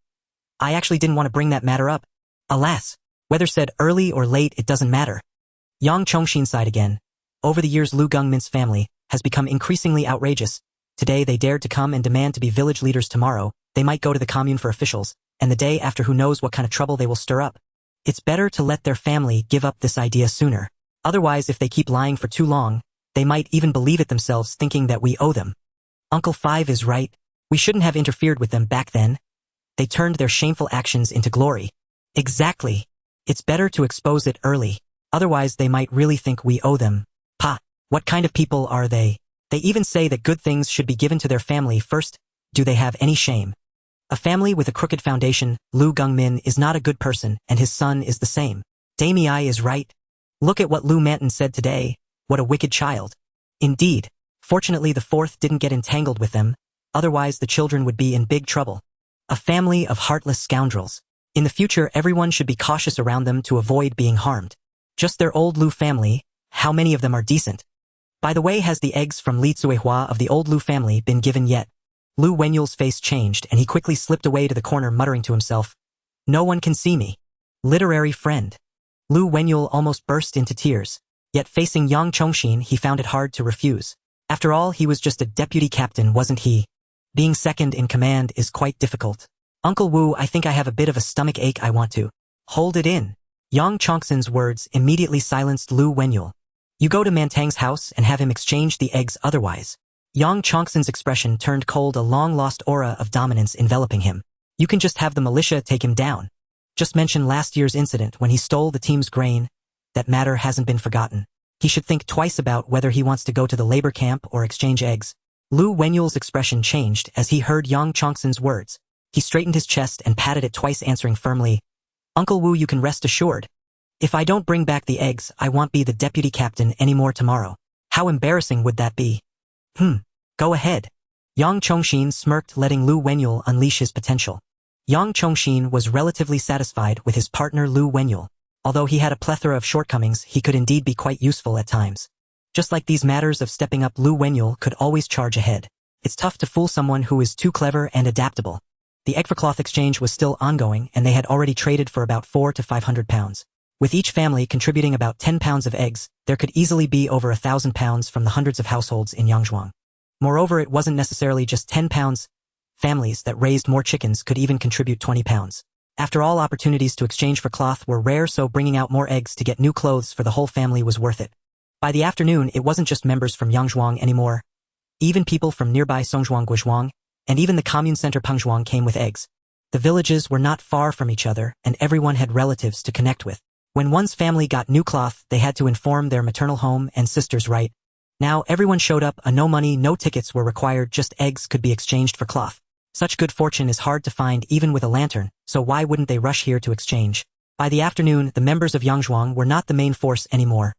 I actually didn't want to bring that matter up. Alas, whether said early or late, it doesn't matter." Yang Chongxin sighed again. Over the years, Lu Gungmin's family has become increasingly outrageous. Today they dared to come and demand to be village leaders. Tomorrow, they might go to the commune for officials, and the day after, who knows what kind of trouble they will stir up. It's better to let their family give up this idea sooner. Otherwise, if they keep lying for too long, they might even believe it themselves, thinking that we owe them. Uncle Five is right. We shouldn't have interfered with them back then. They turned their shameful actions into glory. Exactly. It's better to expose it early. Otherwise, they might really think we owe them. Pa, what kind of people are they? They even say that good things should be given to their family first. Do they have any shame? A family with a crooked foundation. Lu Gungmin is not a good person, and his son is the same. Dami is right. Look at what Lu Manton said today. What a wicked child. Indeed. Fortunately, the fourth didn't get entangled with them. Otherwise, the children would be in big trouble. A family of heartless scoundrels. In the future, everyone should be cautious around them to avoid being harmed. Just their old Lu family, how many of them are decent? By the way, has the eggs from Li Zuihua of the old Lu family been given yet? Lu Wenyul's face changed and he quickly slipped away to the corner muttering to himself, "No one can see me." Literary friend. Lu Wenyul almost burst into tears. Yet facing Yang Chongqing, he found it hard to refuse. After all, he was just a deputy captain, wasn't he? Being second in command is quite difficult. Uncle Wu, I think I have a bit of a stomach ache. I want to hold it in. Yang Chongqing's words immediately silenced Lu Wenyul. You go to Mantang's house and have him exchange the eggs otherwise. Yang Chongqing's expression turned cold, a long-lost aura of dominance enveloping him. You can just have the militia take him down. Just mention last year's incident when he stole the team's grain. That matter hasn't been forgotten. He should think twice about whether he wants to go to the labor camp or exchange eggs. Lu Wenyul's expression changed as he heard Yang Chongqing's words. He straightened his chest and patted it twice, answering firmly, Uncle Wu, you can rest assured. If I don't bring back the eggs, I won't be the deputy captain anymore tomorrow. How embarrassing would that be? Go ahead. Yang Chongqing smirked, letting Lu Wenyul unleash his potential. Yang Chongqing was relatively satisfied with his partner Lu Wenyul. Although he had a plethora of shortcomings, he could indeed be quite useful at times. Just like these matters of stepping up, Lu Wenyul could always charge ahead. It's tough to fool someone who is too clever and adaptable. The egg for cloth exchange was still ongoing and they had already traded for about 400 to 500 pounds. With each family contributing about 10 pounds of eggs, there could easily be over 1,000 pounds from the hundreds of households in Yangzhuang. Moreover, it wasn't necessarily just 10 pounds. Families that raised more chickens could even contribute 20 pounds. After all, opportunities to exchange for cloth were rare, so bringing out more eggs to get new clothes for the whole family was worth it. By the afternoon, it wasn't just members from Yangzhuang anymore. Even people from nearby Songzhuang, Guizhuang, and even the commune center Pengzhuang came with eggs. The villages were not far from each other, and everyone had relatives to connect with. When one's family got new cloth, they had to inform their maternal home and sisters, right? Now everyone showed up, no money, no tickets were required, just eggs could be exchanged for cloth. Such good fortune is hard to find even with a lantern, so why wouldn't they rush here to exchange? By the afternoon, the members of Yangzhuang were not the main force anymore.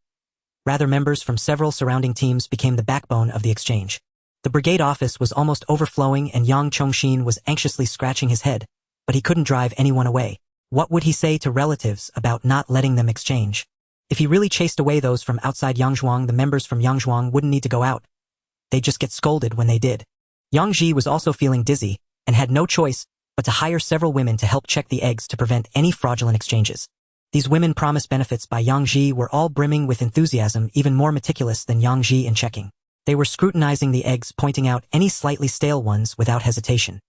Rather, members from several surrounding teams became the backbone of the exchange. The brigade office was almost overflowing and Yang Chongqing was anxiously scratching his head, but he couldn't drive anyone away. What would he say to relatives about not letting them exchange? If he really chased away those from outside Yangzhuang, the members from Yangzhuang wouldn't need to go out. They'd just get scolded when they did. Yang Ji was also feeling dizzy and had no choice but to hire several women to help check the eggs to prevent any fraudulent exchanges. These women promised benefits by Yang Ji were all brimming with enthusiasm, even more meticulous than Yang Ji in checking. They were scrutinizing the eggs, pointing out any slightly stale ones without hesitation.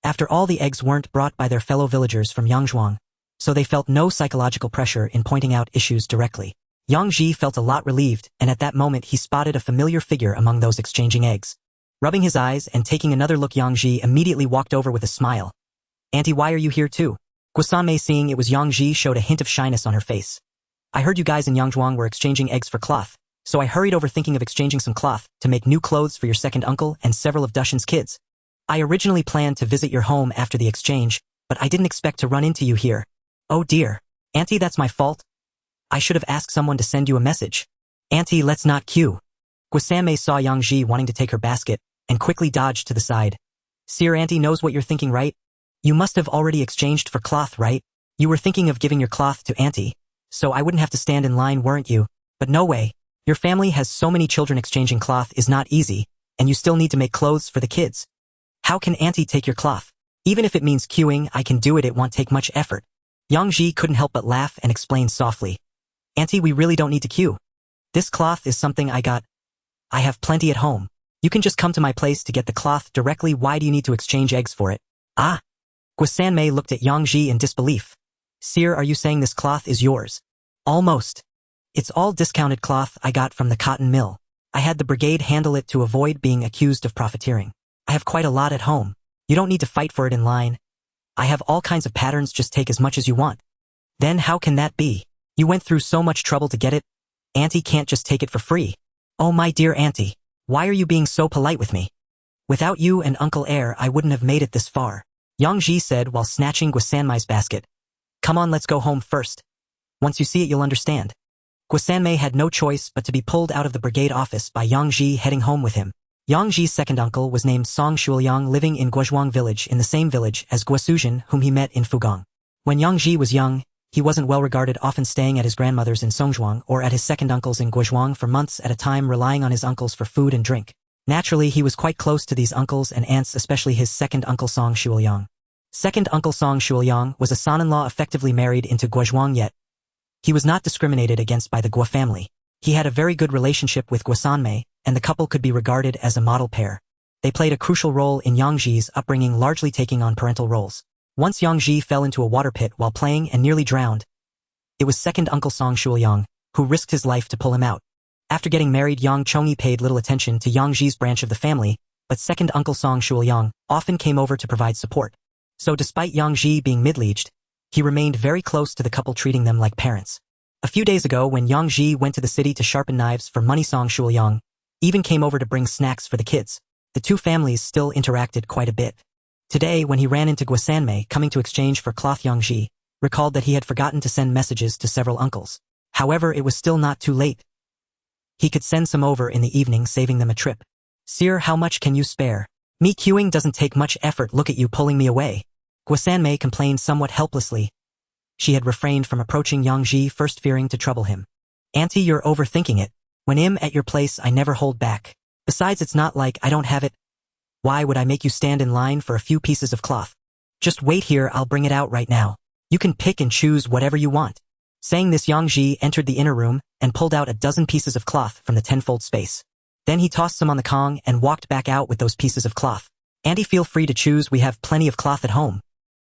After all, the eggs weren't brought by their fellow villagers from Yangzhuang, so they felt no psychological pressure in pointing out issues directly. Yang Ji felt a lot relieved, and at that moment he spotted a familiar figure among those exchanging eggs. Rubbing his eyes and taking another look, Yang Ji immediately walked over with a smile. Auntie, why are you here too? Guasanmei, seeing it was Yang Ji, showed a hint of shyness on her face. I heard you guys in Yangzhuang were exchanging eggs for cloth, so I hurried over thinking of exchanging some cloth to make new clothes for your second uncle and several of Dushan's kids. I originally planned to visit your home after the exchange, but I didn't expect to run into you here. Oh dear. Auntie, that's my fault. I should have asked someone to send you a message. Auntie, let's not queue. Guasanmei saw Yang Ji wanting to take her basket and quickly dodged to the side. Seer Auntie knows what you're thinking, right? You must have already exchanged for cloth, right? You were thinking of giving your cloth to Auntie, so I wouldn't have to stand in line, weren't you? But no way. Your family has so many children, exchanging cloth is not easy, and you still need to make clothes for the kids. How can Auntie take your cloth? Even if it means queuing, I can do it, it won't take much effort. Yang Ji couldn't help but laugh and explain softly. Auntie, we really don't need to queue. This cloth is something I got. I have plenty at home. You can just come to my place to get the cloth directly. Why do you need to exchange eggs for it? Ah! Guasanmei looked at Yang Ji in disbelief. Seer, are you saying this cloth is yours? Almost. It's all discounted cloth I got from the cotton mill. I had the brigade handle it to avoid being accused of profiteering. I have quite a lot at home. You don't need to fight for it in line. I have all kinds of patterns, just take as much as you want. Then how can that be? You went through so much trouble to get it. Auntie can't just take it for free. Oh my dear Auntie, why are you being so polite with me? Without you and Uncle Air, I wouldn't have made it this far. Yang Ji said while snatching Guasanmei's basket. Come on, let's go home first. Once you see it, you'll understand. Guasanmei had no choice but to be pulled out of the brigade office by Yang Ji, heading home with him. Yang Ji's second uncle was named Song Shuoyang, living in Guozhuang village in the same village as Guo Suzhen, whom he met in Fugong. When Yang Ji was young, he wasn't well regarded, often staying at his grandmother's in Songzhuang or at his second uncle's in Guozhuang for months at a time, relying on his uncles for food and drink. Naturally, he was quite close to these uncles and aunts, especially his second uncle Song Shuoyang. Second uncle Song Shuoyang was a son-in-law effectively married into Guozhuang, yet he was not discriminated against by the Guo family. He had a very good relationship with Guo Sanmei, and the couple could be regarded as a model pair. They played a crucial role in Yang Ji's upbringing, largely taking on parental roles. Once Yang Ji fell into a water pit while playing and nearly drowned. It was second uncle Song Shuoyang who risked his life to pull him out. After getting married, Yang Chongyi paid little attention to Yang Ji's branch of the family, but second uncle Song Shuoyang often came over to provide support. So despite Yang Ji being middle-aged, he remained very close to the couple, treating them like parents. A few days ago, when Yang Ji went to the city to sharpen knives for money, Song Shuoyang even came over to bring snacks for the kids. The two families still interacted quite a bit. Today, when he ran into Guo Sanmei coming to exchange for cloth, Yang Ji recalled that he had forgotten to send messages to several uncles. However, it was still not too late. He could send some over in the evening, saving them a trip. "Sir, how much can you spare? Me queuing doesn't take much effort, look at you pulling me away." Guo Sanmei complained somewhat helplessly. She had refrained from approaching Yang Ji, first fearing to trouble him. "Auntie, you're overthinking it. When I'm at your place, I never hold back. Besides, it's not like I don't have it. Why would I make you stand in line for a few pieces of cloth? Just wait here, I'll bring it out right now. You can pick and choose whatever you want." Saying this, Yang Ji entered the inner room and pulled out a dozen pieces of cloth from the 10-fold space. Then he tossed some on the Kong and walked back out with those pieces of cloth. "Auntie, feel free to choose, we have plenty of cloth at home."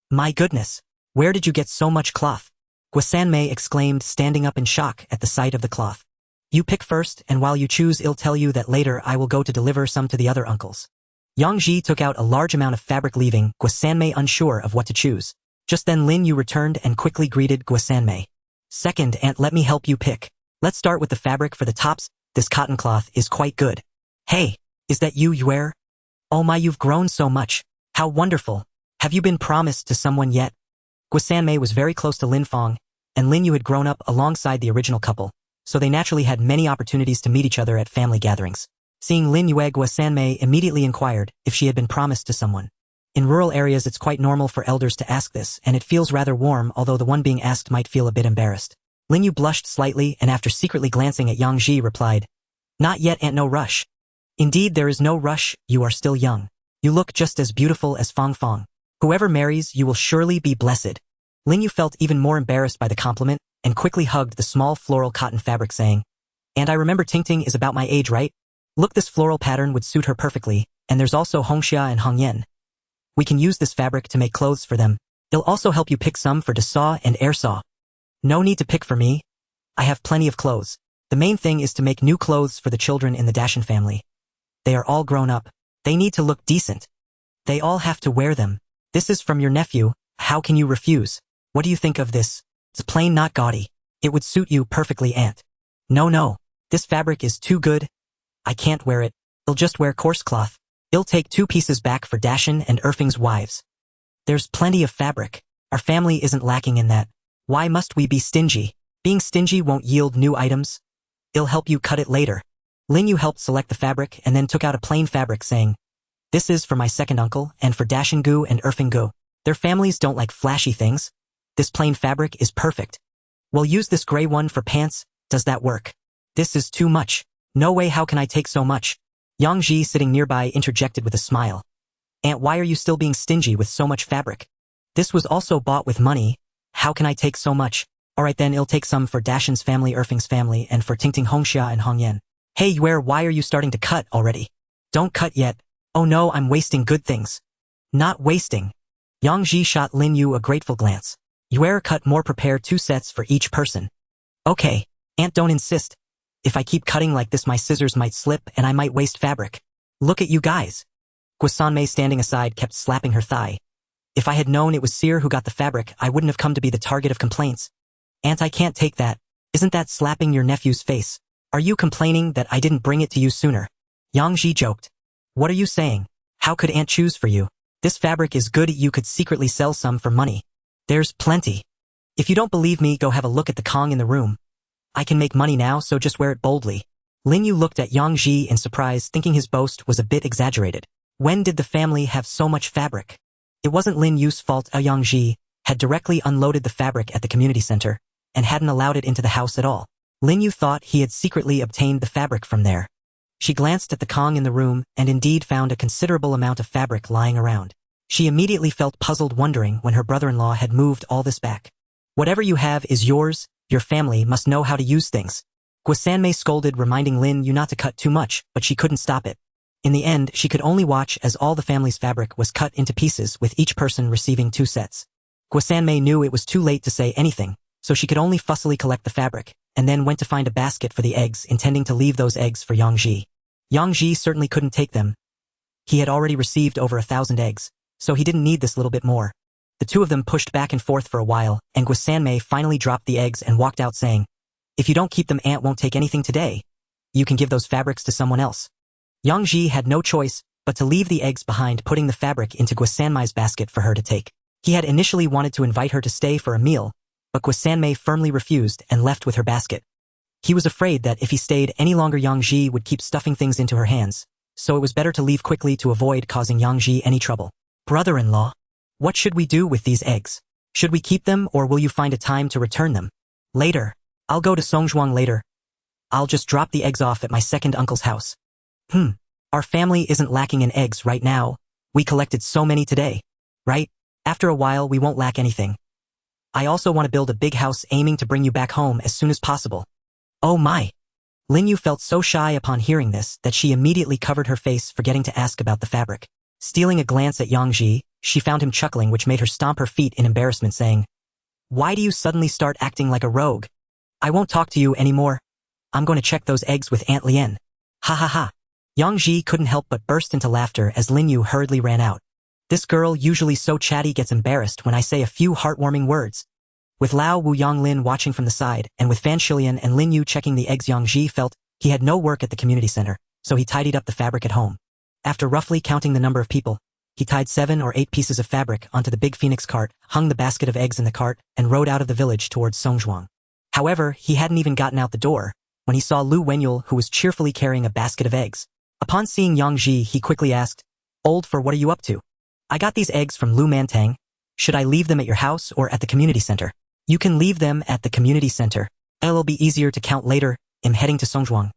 "My goodness, where did you get so much cloth?" Guo Sanmei exclaimed, standing up in shock at the sight of the cloth. "You pick first, and while you choose, I'll tell you that later I will go to deliver some to the other uncles." Yang Ji took out a large amount of fabric, leaving Guo Sanmei unsure of what to choose. Just then Lin Yu returned and quickly greeted Guo Sanmei. "Second aunt, let me help you pick. Let's start with the fabric for the tops. This cotton cloth is quite good." "Hey, is that you, Yuer? Oh my, you've grown so much. How wonderful. Have you been promised to someone yet?" Guo Sanmei was very close to Lin Fong, and Lin Yu had grown up alongside the original couple, so they naturally had many opportunities to meet each other at family gatherings. Seeing Lin Yue, Guo Sanmei immediately inquired if she had been promised to someone. In rural areas, it's quite normal for elders to ask this, and it feels rather warm, although the one being asked might feel a bit embarrassed. Lin Yu blushed slightly and, after secretly glancing at Yang Ji, replied, "Not yet, aunt, no rush." "Indeed, there is no rush, you are still young. You look just as beautiful as Fong Fong. Whoever marries you will surely be blessed." Lin Yu felt even more embarrassed by the compliment and quickly hugged the small floral cotton fabric, saying, "And I remember Tingting is about my age, right? Look, this floral pattern would suit her perfectly, and there's also Hongxia and Hongyan. We can use this fabric to make clothes for them. It'll also help you pick some for Desaw and Airsaw." "No need to pick for me. I have plenty of clothes. The main thing is to make new clothes for the children in the Dashan family. They are all grown up. They need to look decent. They all have to wear them. This is from your nephew. How can you refuse? What do you think of this? It's plain, not gaudy. It would suit you perfectly, aunt." No. This fabric is too good. I can't wear it. I'll just wear coarse cloth. I'll take 2 pieces back for Dashan and Erfing's wives. There's plenty of fabric. Our family isn't lacking in that. Why must we be stingy? Being stingy won't yield new items. I'll help you cut it later." Lin Yu helped select the fabric and then took out a plain fabric, saying, "This is for my second uncle and for Dashan Gu and Erfing Gu. Their families don't like flashy things. This plain fabric is perfect. We'll use this gray one for pants. Does that work?" "This is too much. No way, how can I take so much?" Yang Ji, sitting nearby, interjected with a smile. "Aunt, why are you still being stingy with so much fabric? This was also bought with money. How can I take so much? Alright then, I'll take some for Dashan's family, Erfing's family, and for Tingting, Hongxia, and Hongyan." "Hey, Yuer, why are you starting to cut already?" "Don't cut yet. Oh no, I'm wasting good things." "Not wasting." Yang Ji shot Lin Yu a grateful glance. "Yuer, cut more, prepare 2 sets for each person." "Okay, aunt, don't insist. If I keep cutting like this, my scissors might slip and I might waste fabric. Look at you guys." Guo Sanmei, standing aside, kept slapping her thigh. "If I had known it was Seer who got the fabric, I wouldn't have come to be the target of complaints." "Aunt, I can't take that. Isn't that slapping your nephew's face? Are you complaining that I didn't bring it to you sooner?" Yang Ji joked. "What are you saying? How could aunt choose for you? This fabric is good, you could secretly sell some for money. There's plenty. If you don't believe me, go have a look at the Kong in the room. I can make money now, so just wear it boldly." Lin Yu looked at Yang Ji in surprise, thinking his boast was a bit exaggerated. When did the family have so much fabric? It wasn't Lin Yu's fault. Yang Ji had directly unloaded the fabric at the community center and hadn't allowed it into the house at all. Lin Yu thought he had secretly obtained the fabric from there. She glanced at the Kong in the room and indeed found a considerable amount of fabric lying around. She immediately felt puzzled, wondering when her brother-in-law had moved all this back. Whatever you have is yours. Your family must know how to use things. Xuanhuan scolded, reminding Lin Yu not to cut too much, but she couldn't stop it. In the end, she could only watch as all the family's fabric was cut into pieces, with each person receiving 2 sets. Xuanhuan knew it was too late to say anything, so she could only fussily collect the fabric, and then went to find a basket for the eggs, intending to leave those eggs for Yang Ji. Yang Ji certainly couldn't take them. He had already received over 1,000 eggs, so he didn't need this little bit more. The two of them pushed back and forth for a while, and Xuanhuan finally dropped the eggs and walked out, saying, "If you don't keep them, Aunt won't take anything today. You can give those fabrics to someone else." Yang Ji had no choice but to leave the eggs behind, putting the fabric into Xuanhuan's basket for her to take. He had initially wanted to invite her to stay for a meal, but Xuanhuan firmly refused and left with her basket. He was afraid that if he stayed any longer, Yang Ji would keep stuffing things into her hands, so it was better to leave quickly to avoid causing Yang Ji any trouble. "Brother-in-law, what should we do with these eggs? Should we keep them, or will you find a time to return them?" "Later. I'll go to xuanhuan later. I'll just drop the eggs off at my second uncle's house." Our family isn't lacking in eggs right now. We collected so many today. Right? After a while we won't lack anything. I also want to build a big house, aiming to bring you back home as soon as possible." "Oh my." Lin Yu felt so shy upon hearing this that she immediately covered her face, forgetting to ask about the fabric. Stealing a glance at Yang Ji, she found him chuckling, which made her stomp her feet in embarrassment, saying, "Why do you suddenly start acting like a rogue? I won't talk to you anymore. I'm going to check those eggs with Aunt Lien." "Ha ha ha." Yang Ji couldn't help but burst into laughter as Lin Yu hurriedly ran out. "This girl, usually so chatty, gets embarrassed when I say a few heartwarming words." With Lao Wu Yanglin watching from the side, and with Fan Shilian and Lin Yu checking the eggs, Yang Ji felt he had no work at the community center, so he tidied up the fabric at home. After roughly counting the number of people, he tied 7 or 8 pieces of fabric onto the big phoenix cart, hung the basket of eggs in the cart, and rode out of the village towards Songzhuang. However, he hadn't even gotten out the door when he saw Lu Wenyul, who was cheerfully carrying a basket of eggs. Upon seeing Yang Ji, he quickly asked, "Old, for what are you up to?" "I got these eggs from Lu Mantang. Should I leave them at your house or at the community center?" "You can leave them at the community center. It'll be easier to count later. I'm heading to Songzhuang."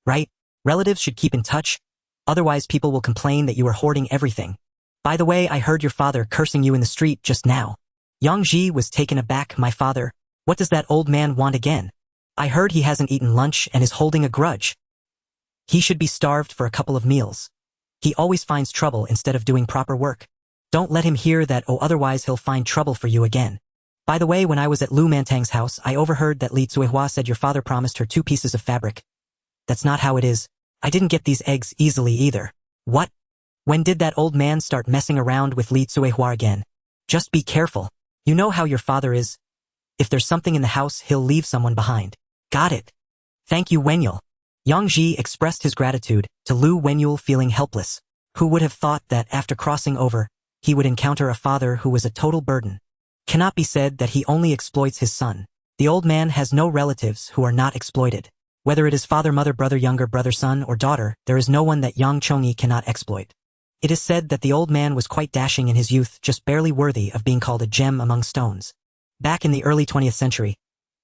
"Right? Relatives should keep in touch. Otherwise people will complain that you are hoarding everything. By the way, I heard your father cursing you in the street just now." Yang Ji was taken aback. "My father? What does that old man want again? I heard he hasn't eaten lunch and is holding a grudge. He should be starved for a couple of meals. He always finds trouble instead of doing proper work. Don't let him hear that, otherwise he'll find trouble for you again. By the way, when I was at Lu Mantang's house, I overheard that Li Zuihua said your father promised her 2 pieces of fabric. That's not how it is. I didn't get these eggs easily either." "What? When did that old man start messing around with Li Zuihua again? Just be careful. You know how your father is. If there's something in the house, he'll leave someone behind." "Got it. Thank you, Wenyul." Yang Ji expressed his gratitude to Lu Wenyul, feeling helpless. Who would have thought that after crossing over, he would encounter a father who was a total burden? Cannot be said that he only exploits his son. The old man has no relatives who are not exploited. Whether it is father, mother, brother, younger brother, son, or daughter, there is no one that Yang Chongyi cannot exploit. It is said that the old man was quite dashing in his youth, just barely worthy of being called a gem among stones. Back in the early 20th century,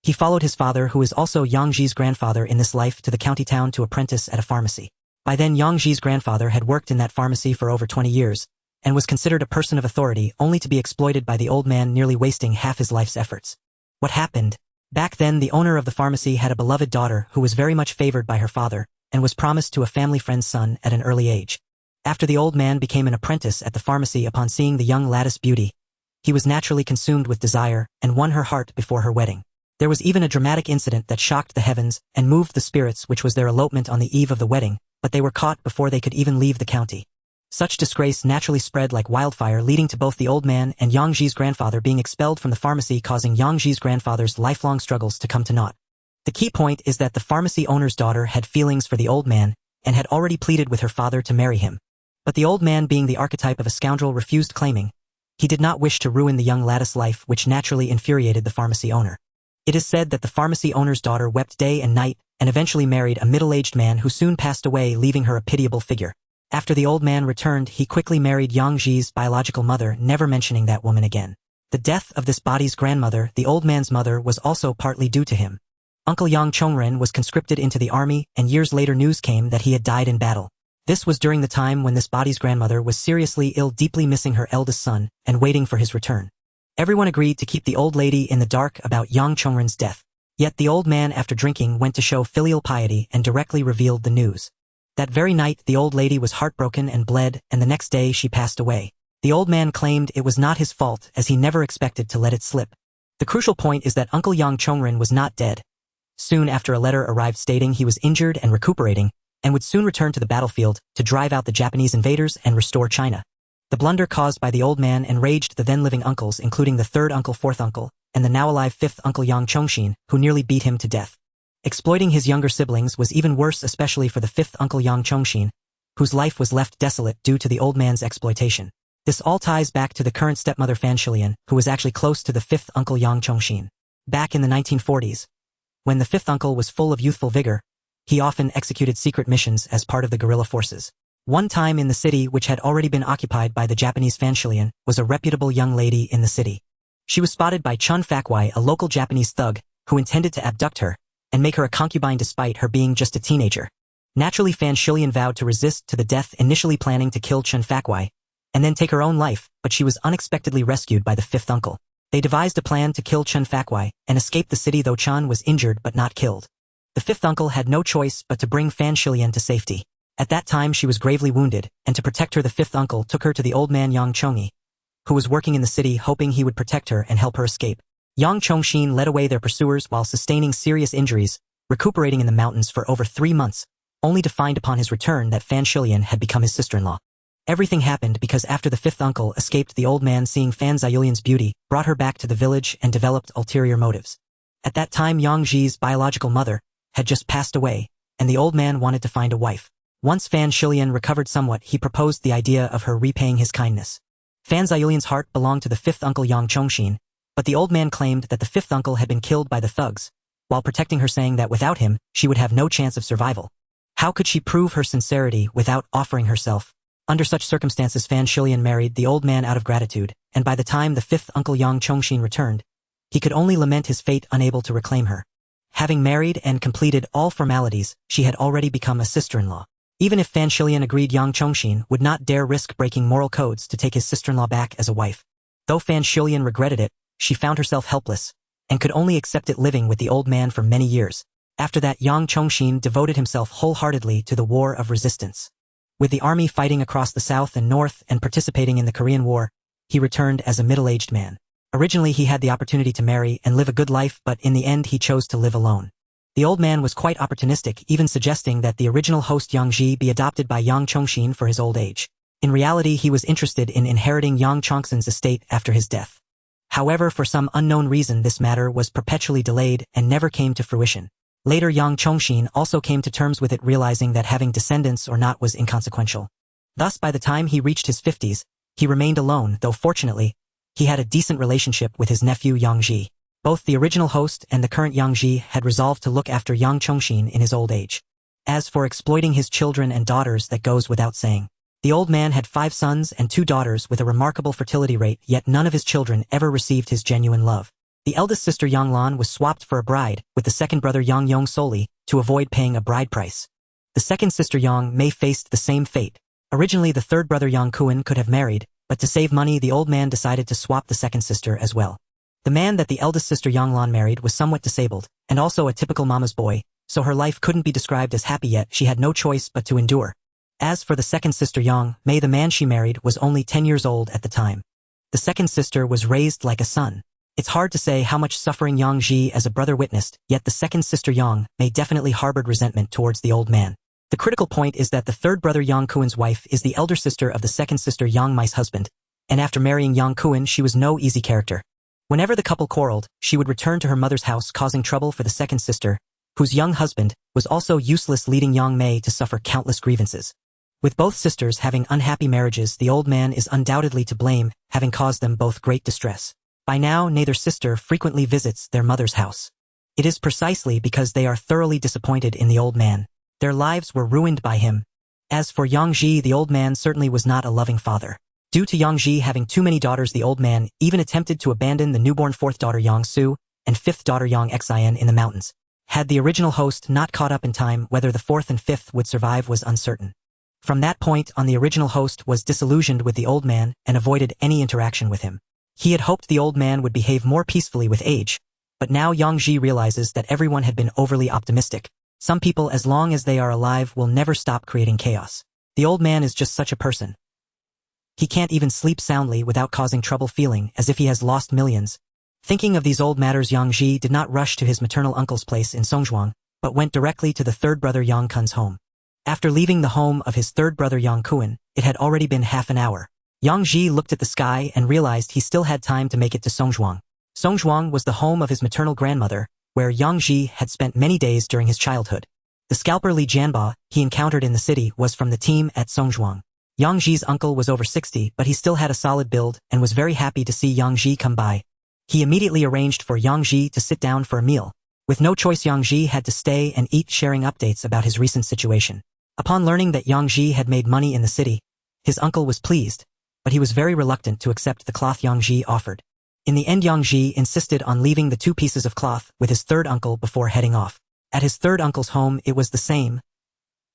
he followed his father, who is also Yang Ji's grandfather in this life, to the county town to apprentice at a pharmacy. By then, Yang Ji's grandfather had worked in that pharmacy for over 20 years, and was considered a person of authority, only to be exploited by the old man, nearly wasting half his life's efforts. What happened? Back then, the owner of the pharmacy had a beloved daughter who was very much favored by her father, and was promised to a family friend's son at an early age. After the old man became an apprentice at the pharmacy, upon seeing the young lattice beauty, he was naturally consumed with desire, and won her heart before her wedding. There was even a dramatic incident that shocked the heavens and moved the spirits, which was their elopement on the eve of the wedding, but they were caught before they could even leave the county. Such disgrace naturally spread like wildfire, leading to both the old man and Yang Ji's grandfather being expelled from the pharmacy, causing Yang Ji's grandfather's lifelong struggles to come to naught. The key point is that the pharmacy owner's daughter had feelings for the old man, and had already pleaded with her father to marry him. But the old man, being the archetype of a scoundrel, refused, claiming he did not wish to ruin the young lattice life, which naturally infuriated the pharmacy owner. It is said that the pharmacy owner's daughter wept day and night and eventually married a middle-aged man who soon passed away, leaving her a pitiable figure. After the old man returned, he quickly married Yang Ji's biological mother, never mentioning that woman again. The death of this body's grandmother, the old man's mother, was also partly due to him. Uncle Yang Chongren was conscripted into the army, and years later news came that he had died in battle. This was during the time when this body's grandmother was seriously ill, deeply missing her eldest son, and waiting for his return. Everyone agreed to keep the old lady in the dark about Yang Chongren's death. Yet the old man, after drinking, went to show filial piety and directly revealed the news. That very night, the old lady was heartbroken and bled, and the next day she passed away. The old man claimed it was not his fault, as he never expected to let it slip. The crucial point is that Uncle Yang Chongren was not dead. Soon after, a letter arrived stating he was injured and recuperating, and would soon return to the battlefield to drive out the Japanese invaders and restore China. The blunder caused by the old man enraged the then-living uncles, including the third uncle, fourth uncle, and the now-alive fifth uncle Yang Chongxin, who nearly beat him to death. Exploiting his younger siblings was even worse, especially for the fifth uncle Yang Chongxin, whose life was left desolate due to the old man's exploitation. This all ties back to the current stepmother Fan Shilian, who was actually close to the fifth uncle Yang Chongxin. Back in the 1940s, when the fifth uncle was full of youthful vigor, he often executed secret missions as part of the guerrilla forces. One time in the city, which had already been occupied by the Japanese Fan Shilian, was a reputable young lady in the city. She was spotted by Chun Fakwai, a local Japanese thug, who intended to abduct her and make her a concubine despite her being just a teenager. Naturally, Fan Shilian vowed to resist to the death, initially planning to kill Chun Fakwai and then take her own life, but she was unexpectedly rescued by the fifth uncle. They devised a plan to kill Chun Fakwai and escape the city, though Chun was injured but not killed. The fifth uncle had no choice but to bring Fan Shilian to safety. At that time she was gravely wounded, and to protect her the fifth uncle took her to the old man Yang Chongyi, who was working in the city, hoping he would protect her and help her escape. Yang Chongxin led away their pursuers while sustaining serious injuries, recuperating in the mountains for over 3 months, only to find upon his return that Fan Shilian had become his sister-in-law. Everything happened because after the fifth uncle escaped, the old man, seeing Fan Ziyulian's beauty, brought her back to the village and developed ulterior motives. At that time, Yang Ji's biological mother had just passed away, and the old man wanted to find a wife. Once Fan Shilian recovered somewhat, he proposed the idea of her repaying his kindness. Fan Ziyulian's heart belonged to the fifth uncle Yang Chongxin, but the old man claimed that the fifth uncle had been killed by the thugs, while protecting her, saying that without him, she would have no chance of survival. How could she prove her sincerity without offering herself? Under such circumstances, Fan Shilian married the old man out of gratitude, and by the time the fifth uncle Yang Chongxin returned, he could only lament his fate, unable to reclaim her. Having married and completed all formalities, she had already become a sister-in-law. Even if Fan Shilian agreed, Yang Chongxin would not dare risk breaking moral codes to take his sister-in-law back as a wife. Though Fan Shilian regretted it, she found herself helpless, and could only accept it, living with the old man for many years. After that, Yang Chongxin devoted himself wholeheartedly to the war of resistance. With the army fighting across the south and north and participating in the Korean War, he returned as a middle-aged man. Originally, he had the opportunity to marry and live a good life, but in the end he chose to live alone. The old man was quite opportunistic, even suggesting that the original host Yang Ji be adopted by Yang Chongxin for his old age. In reality, he was interested in inheriting Yang Chongxin's estate after his death. However, for some unknown reason, this matter was perpetually delayed and never came to fruition. Later, Yang Chongxin also came to terms with it, realizing that having descendants or not was inconsequential. Thus, by the time he reached his 50s, he remained alone, though fortunately, he had a decent relationship with his nephew Yang Ji. Both the original host and the current Yang Ji had resolved to look after Yang Chongxin in his old age. As for exploiting his children and daughters, that goes without saying. The old man had 5 sons and 2 daughters with a remarkable fertility rate, yet none of his children ever received his genuine love. The eldest sister Yang Lan was swapped for a bride, with the second brother Yang Yong solely to avoid paying a bride price. The second sister Yang Mei faced the same fate. Originally, the third brother Yang Kuan could have married, but to save money, the old man decided to swap the second sister as well. The man that the eldest sister Yang Lan married was somewhat disabled, and also a typical mama's boy, so her life couldn't be described as happy, yet she had no choice but to endure. As for the second sister Yang Mei, the man she married was only 10 years old at the time. The second sister was raised like a son. It's hard to say how much suffering Yang Ji as a brother witnessed, yet the second sister Yang Mei definitely harbored resentment towards the old man. The critical point is that the third brother Yang Kuan's wife is the elder sister of the second sister Yang Mei's husband, and after marrying Yang Kuan, she was no easy character. Whenever the couple quarreled, she would return to her mother's house, causing trouble for the second sister, whose young husband was also useless, leading Yang Mei to suffer countless grievances. With both sisters having unhappy marriages, the old man is undoubtedly to blame, having caused them both great distress. By now, neither sister frequently visits their mother's house. It is precisely because they are thoroughly disappointed in the old man. Their lives were ruined by him. As for Yang Ji, the old man certainly was not a loving father. Due to Yang Ji having too many daughters, the old man even attempted to abandon the newborn fourth daughter Yang Su and fifth daughter Yang Xian in the mountains. Had the original host not caught up in time, whether the fourth and fifth would survive was uncertain. From that point on, the original host was disillusioned with the old man and avoided any interaction with him. He had hoped the old man would behave more peacefully with age, but now Yang Ji realizes that everyone had been overly optimistic. Some people, as long as they are alive, will never stop creating chaos. The old man is just such a person. He can't even sleep soundly without causing trouble, feeling as if he has lost millions. Thinking of these old matters, Yang Ji did not rush to his maternal uncle's place in Xuanhuan, but went directly to the third brother Yang Kun's home. After leaving the home of his third brother Yang Kun, it had already been half an hour. Yang Ji looked at the sky and realized he still had time to make it to Xuanhuan. Xuanhuan was the home of his maternal grandmother, where Yang Ji had spent many days during his childhood. The scalper Li Jianba he encountered in the city was from the team at Xuanhuan. Yang Ji's uncle was over 60, but he still had a solid build and was very happy to see Yang Ji come by. He immediately arranged for Yang Ji to sit down for a meal. With no choice, Yang Ji had to stay and eat, sharing updates about his recent situation. Upon learning that Yang Ji had made money in the city, his uncle was pleased, but he was very reluctant to accept the cloth Yang Ji offered. In the end, Yang Ji insisted on leaving the 2 pieces of cloth with his third uncle before heading off. At his third uncle's home, it was the same.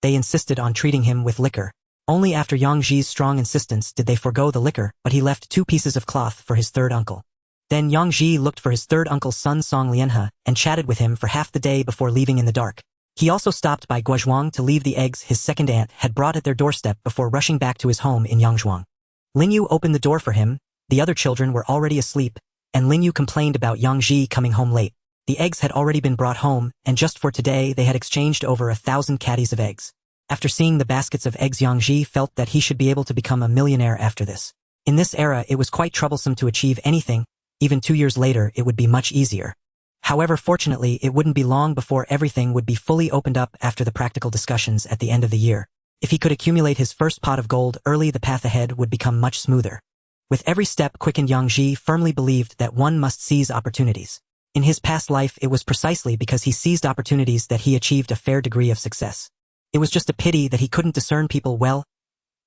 They insisted on treating him with liquor. Only after Yang Ji's strong insistence did they forego the liquor, but he left 2 pieces of cloth for his third uncle. Then Yang Ji looked for his third uncle's son Song Lianhe and chatted with him for half the day before leaving in the dark. He also stopped by Guozhuang to leave the eggs his second aunt had brought at their doorstep before rushing back to his home in Yangzhuang. Linyu opened the door for him. The other children were already asleep, and Linyu complained about Yang Ji coming home late. The eggs had already been brought home, and just for today they had exchanged over 1,000 caddies of eggs. After seeing the baskets of eggs, Yang Ji felt that he should be able to become a millionaire after this. In this era, it was quite troublesome to achieve anything. Even 2 years later, it would be much easier. However, fortunately, it wouldn't be long before everything would be fully opened up after the practical discussions at the end of the year. If he could accumulate his first pot of gold early, the path ahead would become much smoother. With every step quickened, Yang Ji firmly believed that one must seize opportunities. In his past life, it was precisely because he seized opportunities that he achieved a fair degree of success. It was just a pity that he couldn't discern people well.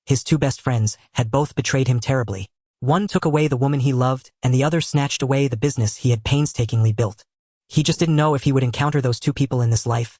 His 2 best friends had both betrayed him terribly. One took away the woman he loved, and the other snatched away the business he had painstakingly built. He just didn't know if he would encounter those 2 people in this life.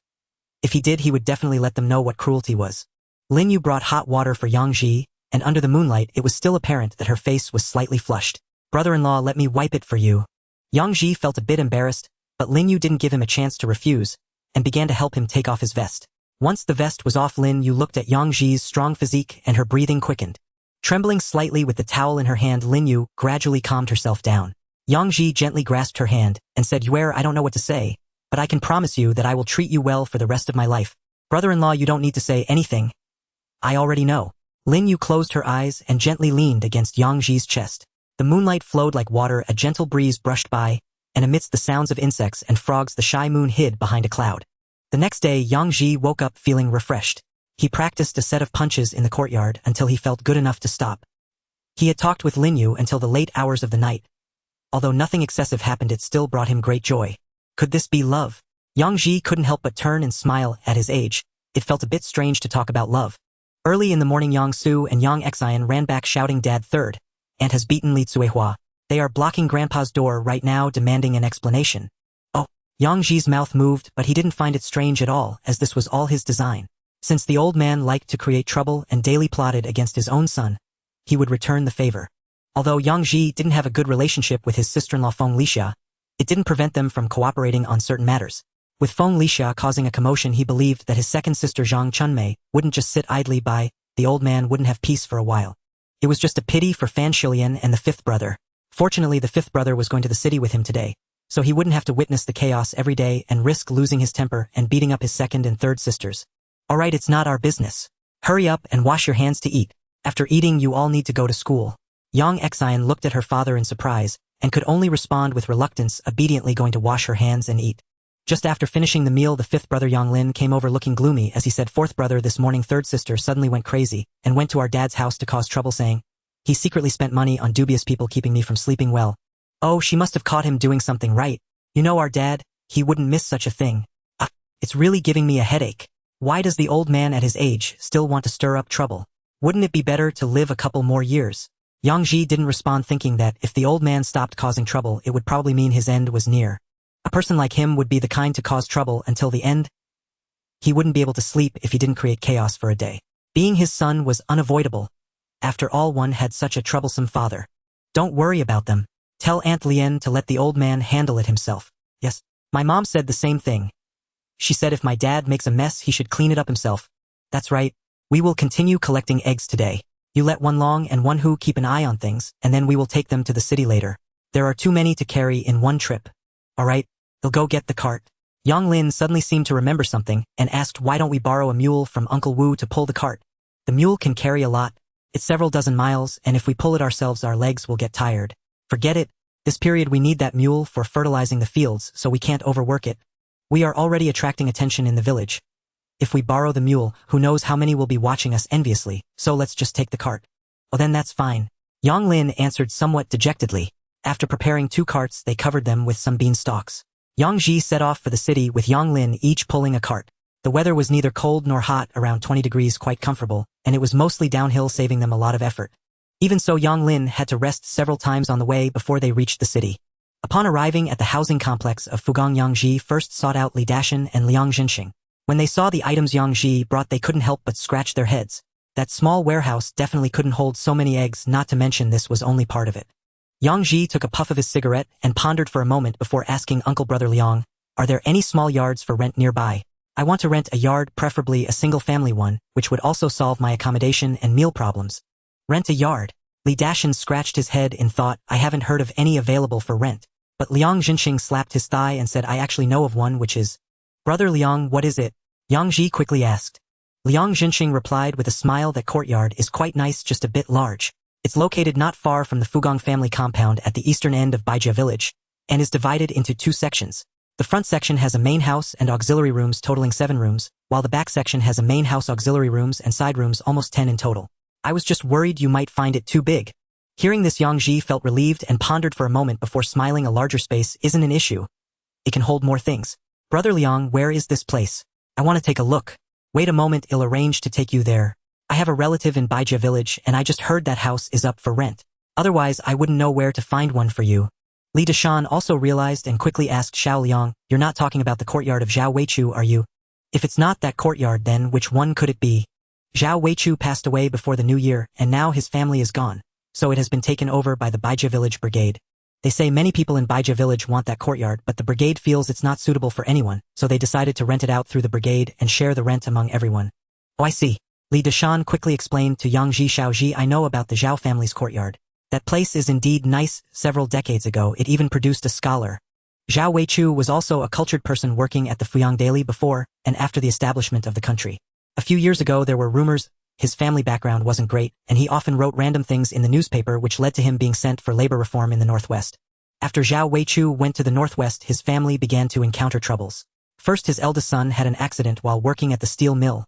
If he did, he would definitely let them know what cruelty was. Linyu brought hot water for Yang Ji, and under the moonlight it was still apparent that her face was slightly flushed. "Brother-in-law, let me wipe it for you." Yang Ji felt a bit embarrassed, but Linyu didn't give him a chance to refuse, and began to help him take off his vest. Once the vest was off, Linyu looked at Yang Ji's strong physique and her breathing quickened. Trembling slightly with the towel in her hand, Linyu gradually calmed herself down. Yang Ji gently grasped her hand and said, "Yuer, I don't know what to say, but I can promise you that I will treat you well for the rest of my life. Brother-in-law, you don't need to say anything. I already know." Linyu closed her eyes and gently leaned against Yang Ji's chest. The moonlight flowed like water, a gentle breeze brushed by, and amidst the sounds of insects and frogs the shy moon hid behind a cloud. The next day, Yang Ji woke up feeling refreshed. He practiced a set of punches in the courtyard until he felt good enough to stop. He had talked with Linyu until the late hours of the night. Although nothing excessive happened, it still brought him great joy. Could this be love? Yang Ji couldn't help but turn and smile. At his age, it felt a bit strange to talk about love. Early in the morning, Yang Su and Yang Xian ran back shouting, "Dad, third aunt has beaten Li Cuihua. They are blocking Grandpa's door right now, demanding an explanation." Oh, Yang Ji's mouth moved, but he didn't find it strange at all, as this was all his design. Since the old man liked to create trouble and daily plotted against his own son, he would return the favor. Although Yang Ji didn't have a good relationship with his sister-in-law Feng Lixia, it didn't prevent them from cooperating on certain matters. With Feng Lixia causing a commotion, he believed that his second sister Zhang Chunmei wouldn't just sit idly by. The old man wouldn't have peace for a while. It was just a pity for Fan Shilian and the 5th brother. Fortunately, the 5th brother was going to the city with him today, so he wouldn't have to witness the chaos every day and risk losing his temper and beating up his second and third sisters. "Alright, it's not our business. Hurry up and wash your hands to eat. After eating, you all need to go to school." Yang Xian looked at her father in surprise, and could only respond with reluctance, obediently going to wash her hands and eat. Just after finishing the meal, the 5th brother Yang Lin came over looking gloomy as he said, "4th brother, this morning third sister suddenly went crazy and went to our dad's house to cause trouble, saying he secretly spent money on dubious people, keeping me from sleeping well. Oh, she must have caught him doing something right. You know our dad, he wouldn't miss such a thing. It's really giving me a headache. Why does the old man at his age still want to stir up trouble? Wouldn't it be better to live a couple more years? Yang Ji didn't respond, thinking that if the old man stopped causing trouble, it would probably mean his end was near. A person like him would be the kind to cause trouble until the end. He wouldn't be able to sleep if he didn't create chaos for a day. Being his son was unavoidable. After all, one had such a troublesome father. Don't worry about them. Tell Aunt Lien to let the old man handle it himself. Yes, my mom said the same thing. She said if my dad makes a mess, he should clean it up himself. That's right. We will continue collecting eggs today. You let one Long and one Hu keep an eye on things, and then we will take them to the city later. There are too many to carry in one trip. All right, they'll go get the cart. Yang Lin suddenly seemed to remember something and asked, why don't we borrow a mule from Uncle Wu to pull the cart? The mule can carry a lot. It's several dozen miles, and if we pull it ourselves, our legs will get tired. Forget it. This period we need that mule for fertilizing the fields, so we can't overwork it. We are already attracting attention in the village. If we borrow the mule, who knows how many will be watching us enviously, so let's just take the cart. Oh, then that's fine. Yang Lin answered somewhat dejectedly. After preparing 2 carts, they covered them with some bean stalks. Yang Ji set off for the city with Yang Lin each pulling a cart. The weather was neither cold nor hot, around 20 degrees, quite comfortable, and it was mostly downhill, saving them a lot of effort. Even so, Yang Lin had to rest several times on the way before they reached the city. Upon arriving at the housing complex of Fugong, Yang Ji first sought out Li Dashan and Liang Jinxing. When they saw the items Yang Ji brought, they couldn't help but scratch their heads. That small warehouse definitely couldn't hold so many eggs, not to mention this was only part of it. Yang Ji took a puff of his cigarette and pondered for a moment before asking Uncle Brother Liang, are there any small yards for rent nearby? I want to rent a yard, preferably a single-family one, which would also solve my accommodation and meal problems. Rent a yard? Li Dashan scratched his head in thought. I haven't heard of any available for rent. But Liang Jinxing slapped his thigh and said, I actually know of one, which is... Brother Liang, what is it? Yang Ji quickly asked. Liang Jinxing replied with a smile, that courtyard is quite nice, just a bit large. It's located not far from the Fugong family compound at the eastern end of Baijia village, and is divided into 2 sections. The front section has a main house and auxiliary rooms totaling 7 rooms, while the back section has a main house, auxiliary rooms, and side rooms, almost 10 in total. I was just worried you might find it too big. Hearing this, Yang Ji felt relieved and pondered for a moment before smiling. A larger space isn't an issue. It can hold more things. Brother Liang, where is this place? I want to take a look. Wait a moment, I'll arrange to take you there. I have a relative in Baijia village, and I just heard that house is up for rent. Otherwise, I wouldn't know where to find one for you. Li Dashan also realized and quickly asked Xiao Liang, you're not talking about the courtyard of Zhao Weichu, are you? If it's not that courtyard, then which one could it be? Zhao Weichu passed away before the new year, and now his family is gone, so it has been taken over by the Baijia village brigade. They say many people in Baijia village want that courtyard, but the brigade feels it's not suitable for anyone, so they decided to rent it out through the brigade and share the rent among everyone. Oh, I see. Li Dashan quickly explained to Yang Ji, Xiao Ji, I know about the Zhao family's courtyard. That place is indeed nice. Several decades ago, it even produced a scholar. Zhao Weichu was also a cultured person working at the Fuyang Daily before and after the establishment of the country. A few years ago, there were rumors his family background wasn't great, and he often wrote random things in the newspaper, which led to him being sent for labor reform in the Northwest. After Zhao Weichu went to the Northwest, his family began to encounter troubles. First, his eldest son had an accident while working at the steel mill.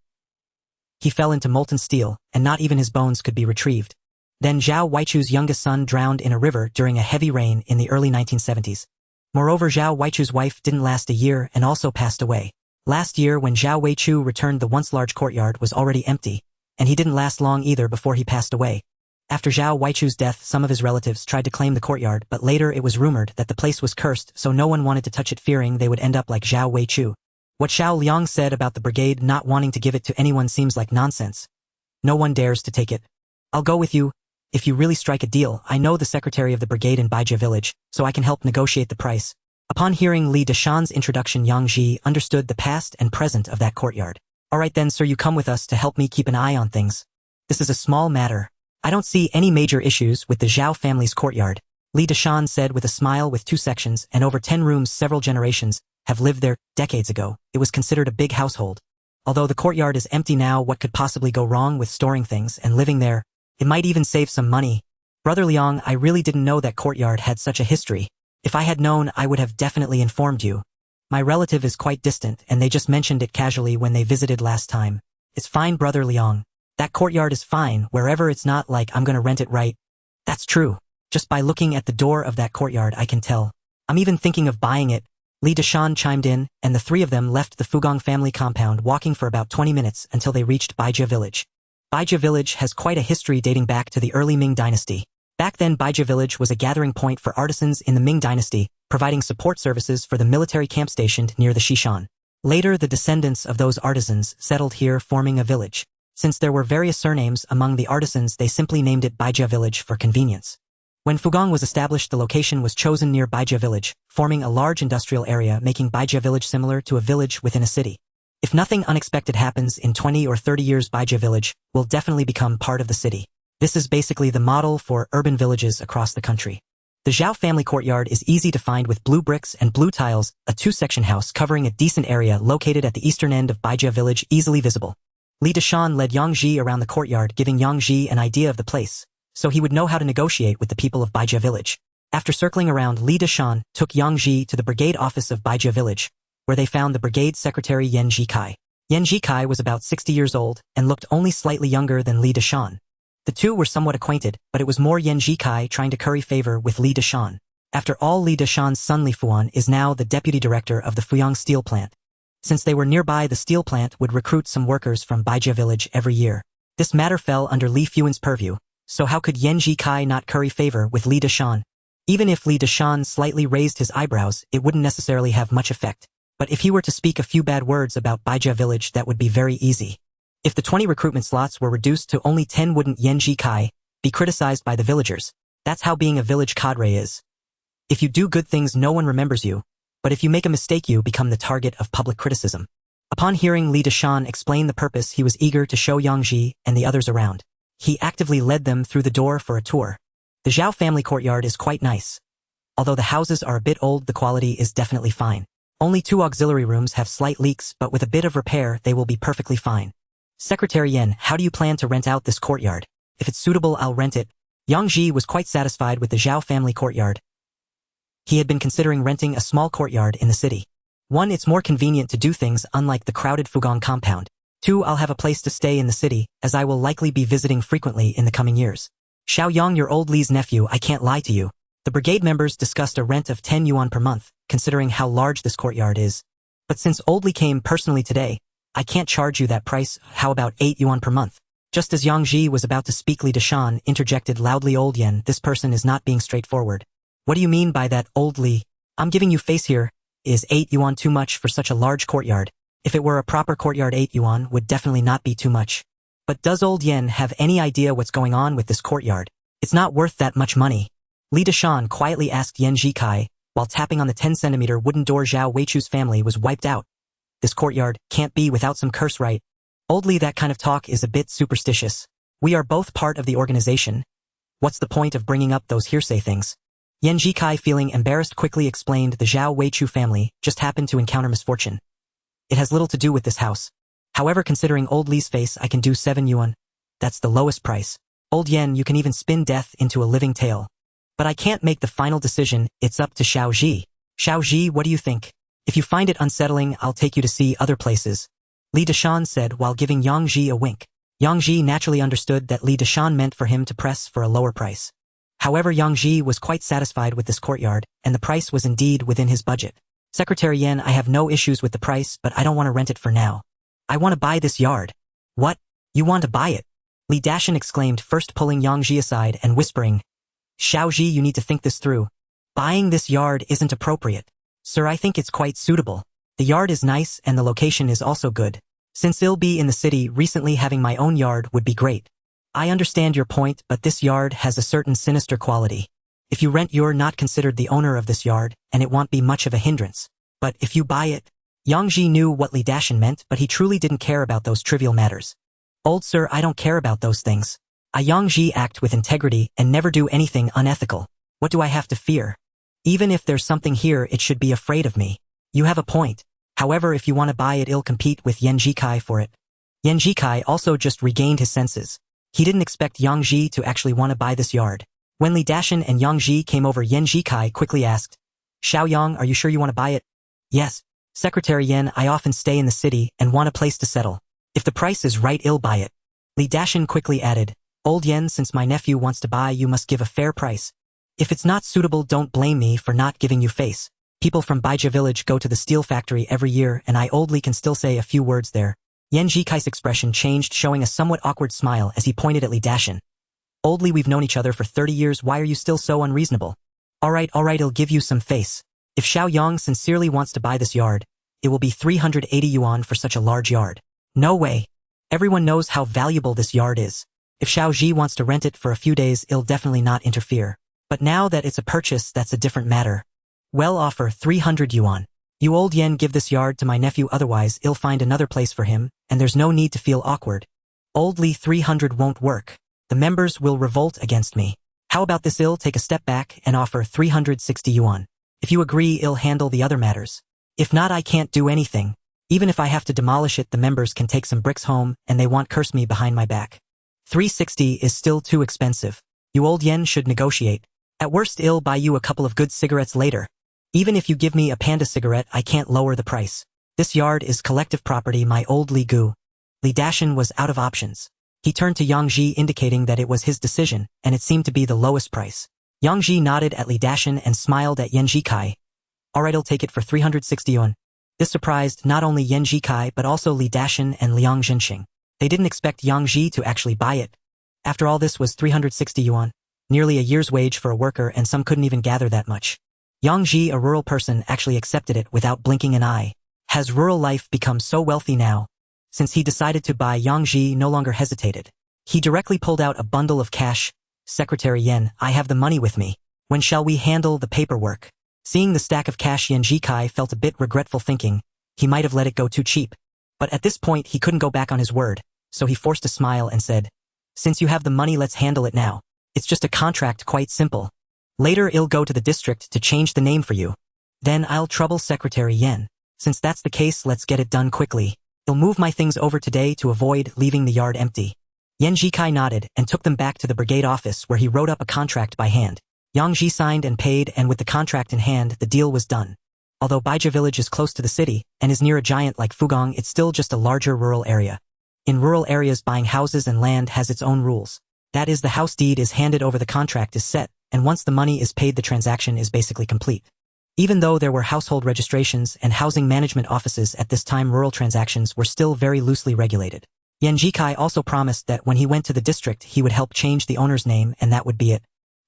He fell into molten steel, and not even his bones could be retrieved. Then Zhao Weichu's youngest son drowned in a river during a heavy rain in the early 1970s. Moreover, Zhao Weichu's wife didn't last a year and also passed away. Last year, when Zhao Weichu returned, the once large courtyard was already empty, and he didn't last long either before he passed away. After Zhao Weichu's death, some of his relatives tried to claim the courtyard, but later it was rumored that the place was cursed, so no one wanted to touch it, fearing they would end up like Zhao Weichu. What Xiao Liang said about the brigade not wanting to give it to anyone seems like nonsense. No one dares to take it. I'll go with you. If you really strike a deal, I know the secretary of the brigade in Baijia village, so I can help negotiate the price. Upon hearing Li Dashan's introduction, Yang Ji understood the past and present of that courtyard. All right then, sir, you come with us to help me keep an eye on things. This is a small matter. I don't see any major issues with the Zhao family's courtyard, Li Dashan said with a smile. With 2 sections and over 10 rooms, several generations have lived there. Decades ago, it was considered a big household. Although the courtyard is empty now, what could possibly go wrong with storing things and living there? It might even save some money. Brother Liang, I really didn't know that courtyard had such a history. If I had known, I would have definitely informed you. My relative is quite distant, and they just mentioned it casually when they visited last time. It's fine, Brother Liang. That courtyard is fine, wherever. It's not like I'm gonna rent it, right? That's true. Just by looking at the door of that courtyard, I can tell. I'm even thinking of buying it. Li Dashan chimed in, and the three of them left the Fugong family compound walking for about 20 minutes until they reached Baijia village. Baijia village has quite a history dating back to the early Ming dynasty. Back then Baijia village was a gathering point for artisans in the Ming dynasty, providing support services for the military camp stationed near the Xishan. Later the descendants of those artisans settled here forming a village. Since there were various surnames among the artisans they simply named it Baijia village for convenience. When Fugong was established the location was chosen near Baijia village, forming a large industrial area making Baijia village similar to a village within a city. If nothing unexpected happens in 20 or 30 years Baijia village will definitely become part of the city. This is basically the model for urban villages across the country. The Zhao family courtyard is easy to find with blue bricks and blue tiles, a two-section house covering a decent area located at the eastern end of Baijia village easily visible. Li Dashan led Yang Ji around the courtyard giving Yang Ji an idea of the place, so he would know how to negotiate with the people of Baijia village. After circling around, Li Dashan took Yang Ji to the brigade office of Baijia village, where they found the brigade secretary Yan Jikai. Yan Jikai was about 60 years old and looked only slightly younger than Li Dashan. The two were somewhat acquainted, but it was more Yan Jikai trying to curry favor with Li Dashan. After all, Li Dashan's son Li Fuan is now the deputy director of the Fuyang steel plant. Since they were nearby, the steel plant would recruit some workers from Baijia village every year. This matter fell under Li Fuan's purview, so how could Yan Jikai not curry favor with Li Dashan? Even if Li Dashan slightly raised his eyebrows, it wouldn't necessarily have much effect. But if he were to speak a few bad words about Baijia village, that would be very easy. If the 20 recruitment slots were reduced to only 10, wouldn't Yan Jikai be criticized by the villagers? That's how being a village cadre is. If you do good things, no one remembers you, but if you make a mistake, you become the target of public criticism. Upon hearing Li Dashan explain the purpose, he was eager to show Yang Ji and the others around. He actively led them through the door for a tour. The Zhao family courtyard is quite nice. Although the houses are a bit old, the quality is definitely fine. Only 2 auxiliary rooms have slight leaks, but with a bit of repair they will be perfectly fine. Secretary Yen, how do you plan to rent out this courtyard? If it's suitable, I'll rent it. Yang Ji was quite satisfied with the Zhao family courtyard. He had been considering renting a small courtyard in the city. 1. It's more convenient to do things unlike the crowded Fugong compound. 2. I'll have a place to stay in the city, as I will likely be visiting frequently in the coming years. Xiao Yang, your old Li's nephew, I can't lie to you. The brigade members discussed a rent of 10 yuan per month, considering how large this courtyard is. But since old Li came personally today, I can't charge you that price. How about 8 yuan per month? Just as Yang Ji was about to speak, Li Dashan interjected loudly, old Yen, this person is not being straightforward. What do you mean by that, old Li? I'm giving you face here. Is 8 yuan too much for such a large courtyard? If it were a proper courtyard, 8 yuan would definitely not be too much. But does old Yen have any idea what's going on with this courtyard? It's not worth that much money. Li Dashan quietly asked Yan Jikai, while tapping on the 10-centimeter wooden door. Zhao Weichu's family was wiped out. This courtyard can't be without some curse, right? Old Li, that kind of talk is a bit superstitious. We are both part of the organization. What's the point of bringing up those hearsay things? Yan Jikai, feeling embarrassed, quickly explained the Zhao Weichu family just happened to encounter misfortune. It has little to do with this house. However, considering old Li's face, I can do 7 yuan. That's the lowest price. Old Yen, you can even spin death into a living tale. But I can't make the final decision, it's up to Xiao Ji. Xiao Ji, what do you think? If you find it unsettling, I'll take you to see other places. Li Dashan said while giving Yang Ji a wink. Yang Ji naturally understood that Li Dashan meant for him to press for a lower price. However, Yang Ji was quite satisfied with this courtyard, and the price was indeed within his budget. Secretary Yen, I have no issues with the price, but I don't want to rent it for now. I want to buy this yard. What? You want to buy it? Li Dashan exclaimed, first pulling Yang Ji aside and whispering, Xiao Ji, you need to think this through. Buying this yard isn't appropriate. Sir, I think it's quite suitable. The yard is nice and the location is also good. Since I'll be in the city recently, having my own yard would be great. I understand your point, but this yard has a certain sinister quality. If you rent, you're not considered the owner of this yard, and it won't be much of a hindrance. But if you buy it... Yang Ji knew what Li Dashan meant, but he truly didn't care about those trivial matters. Old sir, I don't care about those things. I Yang Ji act with integrity and never do anything unethical. What do I have to fear? Even if there's something here, it should be afraid of me. You have a point. However, if you want to buy it, I'll compete with Yan Jikai for it. Yan Jikai also just regained his senses. He didn't expect Yang Ji to actually want to buy this yard. When Li Dashan and Yang Ji came over, Yan Jikai quickly asked, Xiao Yang, are you sure you want to buy it? Yes. Secretary Yen, I often stay in the city and want a place to settle. If the price is right, I'll buy it. Li Dashan quickly added, Old Yen, since my nephew wants to buy, you must give a fair price. If it's not suitable, don't blame me for not giving you face. People from Baija village go to the steel factory every year and I oldly can still say a few words there. Yan Jikai's expression changed, showing a somewhat awkward smile as he pointed at Li Dashin. Oldly, we've known each other for 30 years, why are you still so unreasonable? Alright, I'll give you some face. If Xiao Yang sincerely wants to buy this yard, it will be 380 yuan for such a large yard. No way. Everyone knows how valuable this yard is. If Xiao Ji wants to rent it for a few days, I'll definitely not interfere. But now that it's a purchase, that's a different matter. Well, offer 300 yuan. You old yen, give this yard to my nephew, otherwise I'll find another place for him, and there's no need to feel awkward. Oldly, 300 won't work. The members will revolt against me. How about this? I'll take a step back and offer 360 yuan. If you agree, I'll handle the other matters. If not, I can't do anything. Even if I have to demolish it, the members can take some bricks home and they won't curse me behind my back. 360 is still too expensive. You old yen should negotiate. At worst, I'll buy you a couple of good cigarettes later. Even if you give me a panda cigarette, I can't lower the price. This yard is collective property, my old Li Gu. Li Dashin was out of options. He turned to Yang Ji, indicating that it was his decision, and it seemed to be the lowest price. Yang Ji nodded at Li Dashin and smiled at Yan Jikai. Alright, I'll take it for 360 yuan. This surprised not only Yan Jikai but also Li Dashin and Liang Jinxing. They didn't expect Yang Ji to actually buy it. After all, this was 360 yuan, nearly a year's wage for a worker, and some couldn't even gather that much. Yang Ji, a rural person, actually accepted it without blinking an eye. Has rural life become so wealthy now? Since he decided to buy, Yang Ji no longer hesitated. He directly pulled out a bundle of cash. Secretary Yen, I have the money with me. When shall we handle the paperwork? Seeing the stack of cash, Yan Jikai felt a bit regretful, thinking he might have let it go too cheap. But at this point, he couldn't go back on his word, so he forced a smile and said, since you have the money, let's handle it now. It's just a contract, quite simple. Later, I'll go to the district to change the name for you. Then I'll trouble Secretary Yen. Since that's the case, let's get it done quickly. I'll move my things over today to avoid leaving the yard empty. Yan Jikai nodded and took them back to the brigade office, where he wrote up a contract by hand. Yang Ji signed and paid, and with the contract in hand, the deal was done. Although Baija village is close to the city and is near a giant like Fugong, it's still just a larger rural area. In rural areas, buying houses and land has its own rules. That is, the house deed is handed over, the contract is set, and once the money is paid, the transaction is basically complete. Even though there were household registrations and housing management offices at this time, rural transactions were still very loosely regulated. Yan Jikai also promised that when he went to the district, he would help change the owner's name, and that would be it.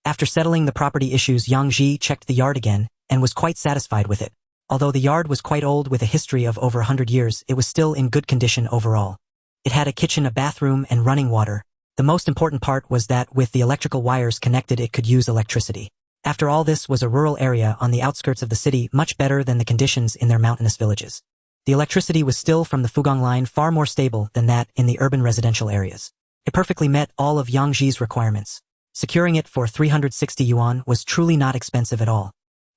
After settling the property issues, Yang Ji checked the yard again and was quite satisfied with it. Although the yard was quite old with a history of over 100 years, it was still in good condition overall. It had a kitchen, a bathroom, and running water. The most important part was that with the electrical wires connected, it could use electricity. After all, this was a rural area on the outskirts of the city, much better than the conditions in their mountainous villages. The electricity was still from the Fugong line, far more stable than that in the urban residential areas. It perfectly met all of Yang Ji's requirements. Securing it for 360 yuan was truly not expensive at all.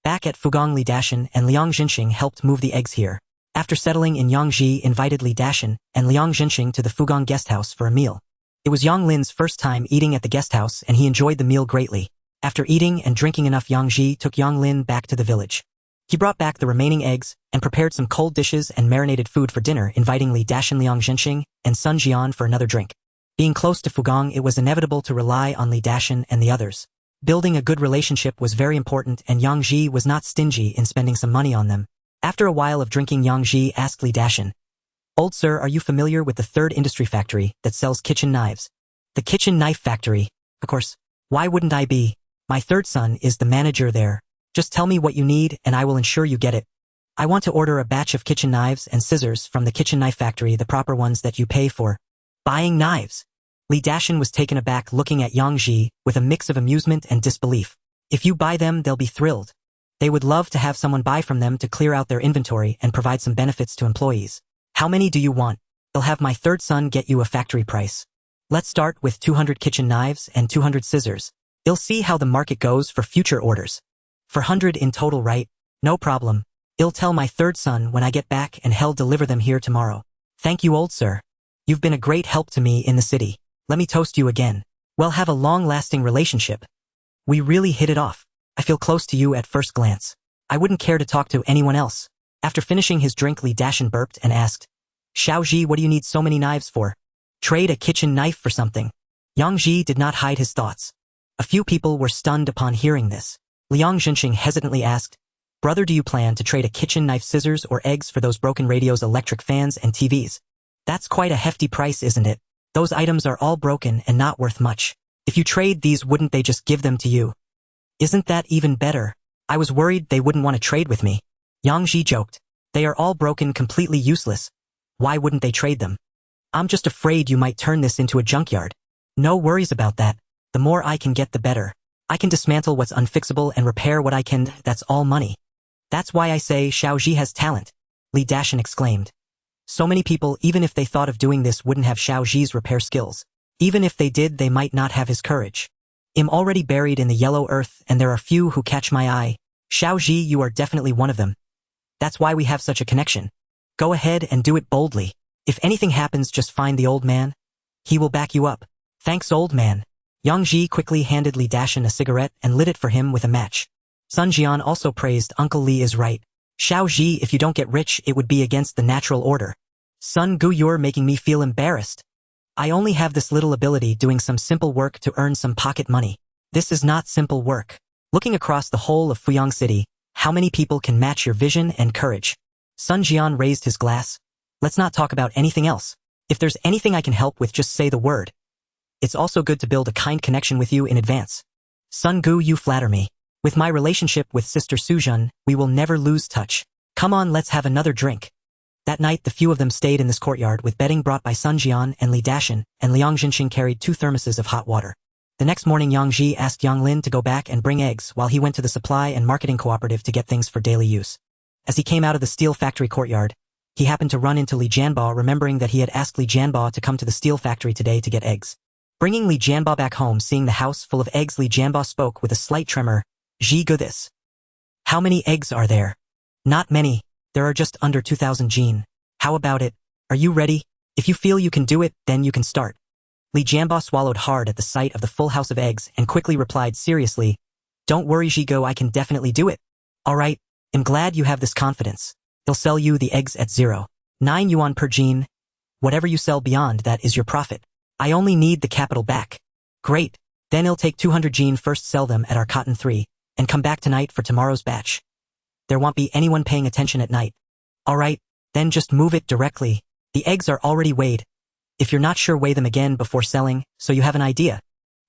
Back at Fugong, Li Dashin and Liang Jinxing helped move the eggs here. After settling in, Yang Ji invited Li Dashin and Liang Jinxing to the Fugong guest house for a meal. It was Yang Lin's first time eating at the guest house, and he enjoyed the meal greatly. After eating and drinking enough, Yang Ji took Yang Lin back to the village. He brought back the remaining eggs and prepared some cold dishes and marinated food for dinner, inviting Li Dashin, Liang Jinxing, and Sun Jian for another drink. Being close to Fugong, it was inevitable to rely on Li Dashin and the others. Building a good relationship was very important, and Yang Ji was not stingy in spending some money on them. After a while of drinking, Yang Ji asked Li Dashin, "Old sir, are you familiar with the third industry factory that sells kitchen knives?" "The kitchen knife factory? Of course. Why wouldn't I be? My third son is the manager there. Just tell me what you need and I will ensure you get it. I want to order a batch of kitchen knives and scissors from the kitchen knife factory, the proper ones that you pay for." Buying knives? Li Dashin was taken aback, looking at Yang Ji with a mix of amusement and disbelief. "If you buy them, they'll be thrilled. They would love to have someone buy from them to clear out their inventory and provide some benefits to employees. How many do you want? I'll have my third son get you a factory price. Let's start with 200 kitchen knives and 200 scissors. I'll see how the market goes for future orders. 400 in total, right? No problem. I'll tell my third son when I get back and he'll deliver them here tomorrow." "Thank you, old sir. You've been a great help to me in the city. Let me toast you again. We'll have a long-lasting relationship. We really hit it off. I feel close to you at first glance. I wouldn't care to talk to anyone else." After finishing his drink, Li Dashin burped and asked, "Xiao Ji, what do you need so many knives for? Trade a kitchen knife for something?" Yang Ji did not hide his thoughts. A few people were stunned upon hearing this. Liang Jinxing hesitantly asked, Brother, do you plan to trade a kitchen knife, scissors, or eggs for those broken radios, electric fans, and TVs? That's quite a hefty price, isn't it? Those items are all broken and not worth much. If you trade these, wouldn't they just give them to you? Isn't that even better? I was worried they wouldn't want to trade with me. Yang Ji joked. They are all broken, completely useless. Why wouldn't they trade them? I'm just afraid you might turn this into a junkyard. No worries about that. The more I can get, the better. I can dismantle what's unfixable and repair what I can. That's all money. That's why I say Xiao Ji has talent, Li Dashan exclaimed. So many people, even if they thought of doing this, wouldn't have Xiao Ji's repair skills. Even if they did, they might not have his courage. I'm already buried in the yellow earth, and there are few who catch my eye. Xiao Ji, you are definitely one of them. That's why we have such a connection. Go ahead and do it boldly. If anything happens, just find the old man. He will back you up. Thanks, old man. Yang Ji quickly handed Li Dashan a cigarette and lit it for him with a match. Sun Jian also praised, Uncle Li is right. Xiao Ji, if you don't get rich, it would be against the natural order. Sun Gu, you're making me feel embarrassed. I only have this little ability, doing some simple work to earn some pocket money. This is not simple work. Looking across the whole of Fuyang City, how many people can match your vision and courage? Sun Jian raised his glass. Let's not talk about anything else. If there's anything I can help with, just say the word. It's also good to build a kind connection with you in advance. Sun Gu, you flatter me. With my relationship with Sister Suzhun, we will never lose touch. Come on, let's have another drink. That night, the few of them stayed in this courtyard with bedding brought by Sun Jian and Li Dashan, and Liang Jinxing carried 2 thermoses of hot water. The next morning, Yang Ji asked Yang Lin to go back and bring eggs while he went to the supply and marketing cooperative to get things for daily use. As he came out of the steel factory courtyard, he happened to run into Li Jianba, remembering that he had asked Li Jianba to come to the steel factory today to get eggs. Bringing Li Jianba back home, seeing the house full of eggs, Li Jianba spoke with a slight tremor. Ji Gu, this. How many eggs are there? Not many. There are just under 2,000 Jin. How about it? Are you ready? If you feel you can do it, then you can start. Li Jianba swallowed hard at the sight of the full house of eggs and quickly replied seriously, Don't worry, Ji Gu, I can definitely do it. Alright, I'm glad you have this confidence. They'll sell you the eggs at 0.9 yuan per Jin. Whatever you sell beyond that is your profit. I only need the capital back. Great. Then it'll take 200 Jin, first sell them at our cotton 3, and come back tonight for tomorrow's batch. There won't be anyone paying attention at night. Alright, then just move it directly. The eggs are already weighed. If you're not sure, weigh them again before selling, so you have an idea.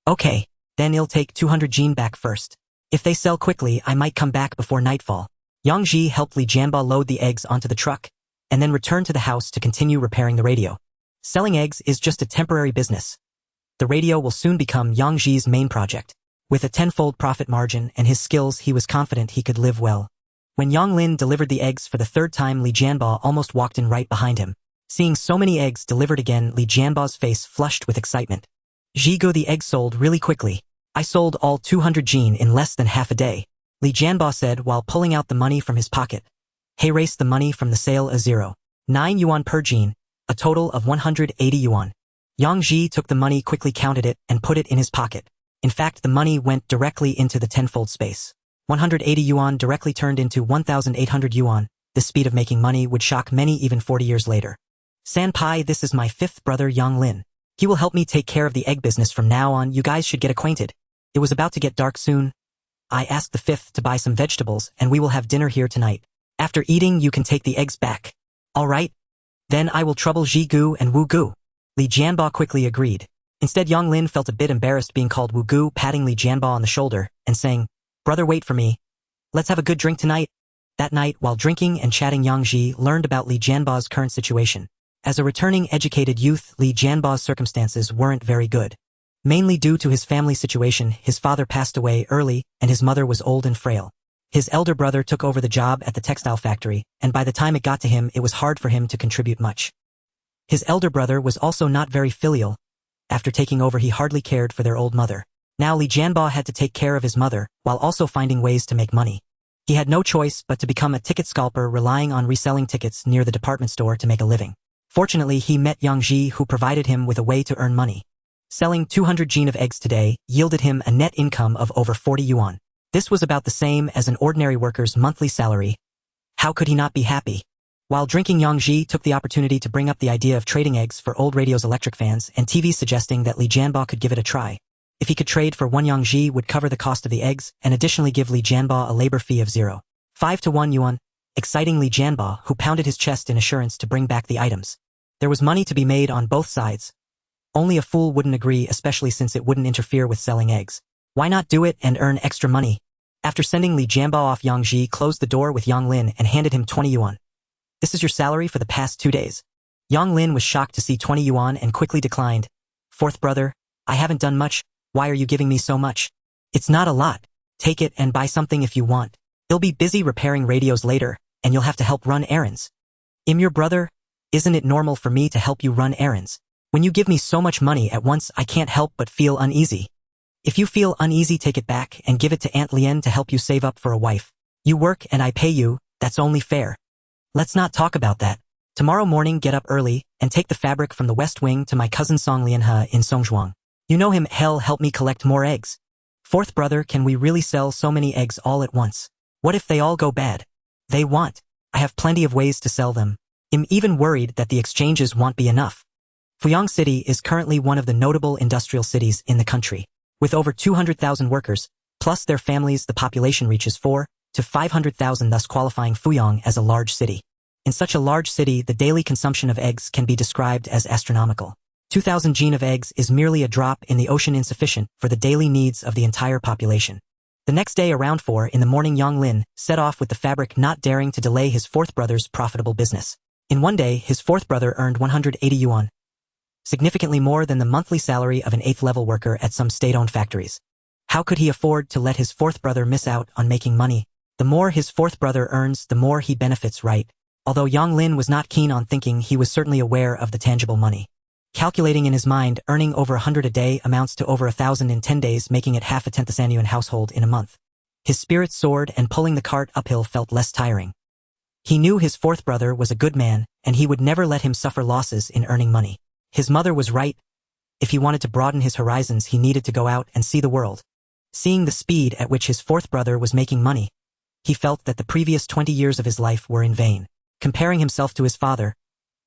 Okay, then it'll take 200 Jin back first. If they sell quickly, I might come back before nightfall. Yang Ji helped Li Jianba load the eggs onto the truck, and then returned to the house to continue repairing the radio. Selling eggs is just a temporary business. The radio will soon become Yang Ji's main project. With a 10-fold profit margin and his skills, he was confident he could live well. When Yang Lin delivered the eggs for the 3rd time, Li Jianba almost walked in right behind him. Seeing so many eggs delivered again, Li Jianba's face flushed with excitement. Ji Gu, the eggs sold really quickly. I sold all 200 Jin in less than half a day, Li Jianba said while pulling out the money from his pocket. He erased the money from the sale as 0.9 yuan per Jin, a total of 180 yuan. Yang Ji took the money, quickly counted it, and put it in his pocket. In fact, the money went directly into the 10-fold space. 180 yuan directly turned into 1,800 yuan. The speed of making money would shock many even 40 years later. Sanpai, this is my 5th brother Yang Lin. He will help me take care of the egg business from now on. You guys should get acquainted. It was about to get dark soon. I asked the 5th to buy some vegetables and we will have dinner here tonight. After eating, you can take the eggs back. Alright? Then I will trouble Ji Gu and Wu Gu. Li Jianba quickly agreed. Instead, Yang Lin felt a bit embarrassed being called Wu Gu, patting Li Jianba on the shoulder and saying, Brother, wait for me. Let's have a good drink tonight. That night, while drinking and chatting, Yang Ji learned about Li Jianba's current situation. As a returning educated youth, Li Jianba's circumstances weren't very good. Mainly due to his family situation, his father passed away early and his mother was old and frail. His elder brother took over the job at the textile factory, and by the time it got to him, it was hard for him to contribute much. His elder brother was also not very filial. After taking over, he hardly cared for their old mother. Now Li Jianba had to take care of his mother, while also finding ways to make money. He had no choice but to become a ticket scalper, relying on reselling tickets near the department store to make a living. Fortunately, he met Yang Ji, who provided him with a way to earn money. Selling 200 Jin of eggs today yielded him a net income of over 40 yuan. This was about the same as an ordinary worker's monthly salary. How could he not be happy? While drinking, Yang Ji took the opportunity to bring up the idea of trading eggs for old radios, electric fans, and TVs, suggesting that Li Jianba could give it a try. If he could trade for one, Yang Ji would cover the cost of the eggs and additionally give Li Jianba a labor fee of 0.5 5 to 1 yuan, exciting Li Jianba, who pounded his chest in assurance to bring back the items. There was money to be made on both sides. Only a fool wouldn't agree, especially since it wouldn't interfere with selling eggs. Why not do it and earn extra money? After sending Li Jianba off, Yang Ji closed the door with Yang Lin and handed him 20 yuan. This is your salary for the past 2 days. Yang Lin was shocked to see 20 yuan and quickly declined. Fourth brother, I haven't done much, why are you giving me so much? It's not a lot. Take it and buy something if you want. He'll be busy repairing radios later, and you'll have to help run errands. I'm your brother, isn't it normal for me to help you run errands? When you give me so much money at once, I can't help but feel uneasy. If you feel uneasy, take it back and give it to Aunt Lien to help you save up for a wife. You work and I pay you, that's only fair. Let's not talk about that. Tomorrow morning get up early and take the fabric from the west wing to my cousin Song Lianhe in Songzhuang. You know him, he'll help me collect more eggs. Fourth brother, can we really sell so many eggs all at once? What if they all go bad? They won't. I have plenty of ways to sell them. I'm even worried that the exchanges won't be enough. Fuyang City is currently one of the notable industrial cities in the country. With over 200,000 workers, plus their families, the population reaches 4 to 500,000, thus qualifying Fuyang as a large city. In such a large city, the daily consumption of eggs can be described as astronomical. 2,000 gene of eggs is merely a drop in the ocean, insufficient for the daily needs of the entire population. The next day around 4 in the morning, Yang Lin set off with the fabric, not daring to delay his fourth brother's profitable business. In one day, his fourth brother earned 180 yuan, significantly more than the monthly salary of an 8th-level worker at some state-owned factories. How could he afford to let his fourth brother miss out on making money? The more his fourth brother earns, the more he benefits, right? Although Yang Lin was not keen on thinking, he was certainly aware of the tangible money. Calculating in his mind, earning over 100 a day amounts to over 1,000 in 10 days, making it half a tenth xuanhuan household in a month. His spirits soared, and pulling the cart uphill felt less tiring. He knew his fourth brother was a good man, and he would never let him suffer losses in earning money. His mother was right. If he wanted to broaden his horizons, he needed to go out and see the world. Seeing the speed at which his fourth brother was making money, he felt that the previous 20 years of his life were in vain. Comparing himself to his father,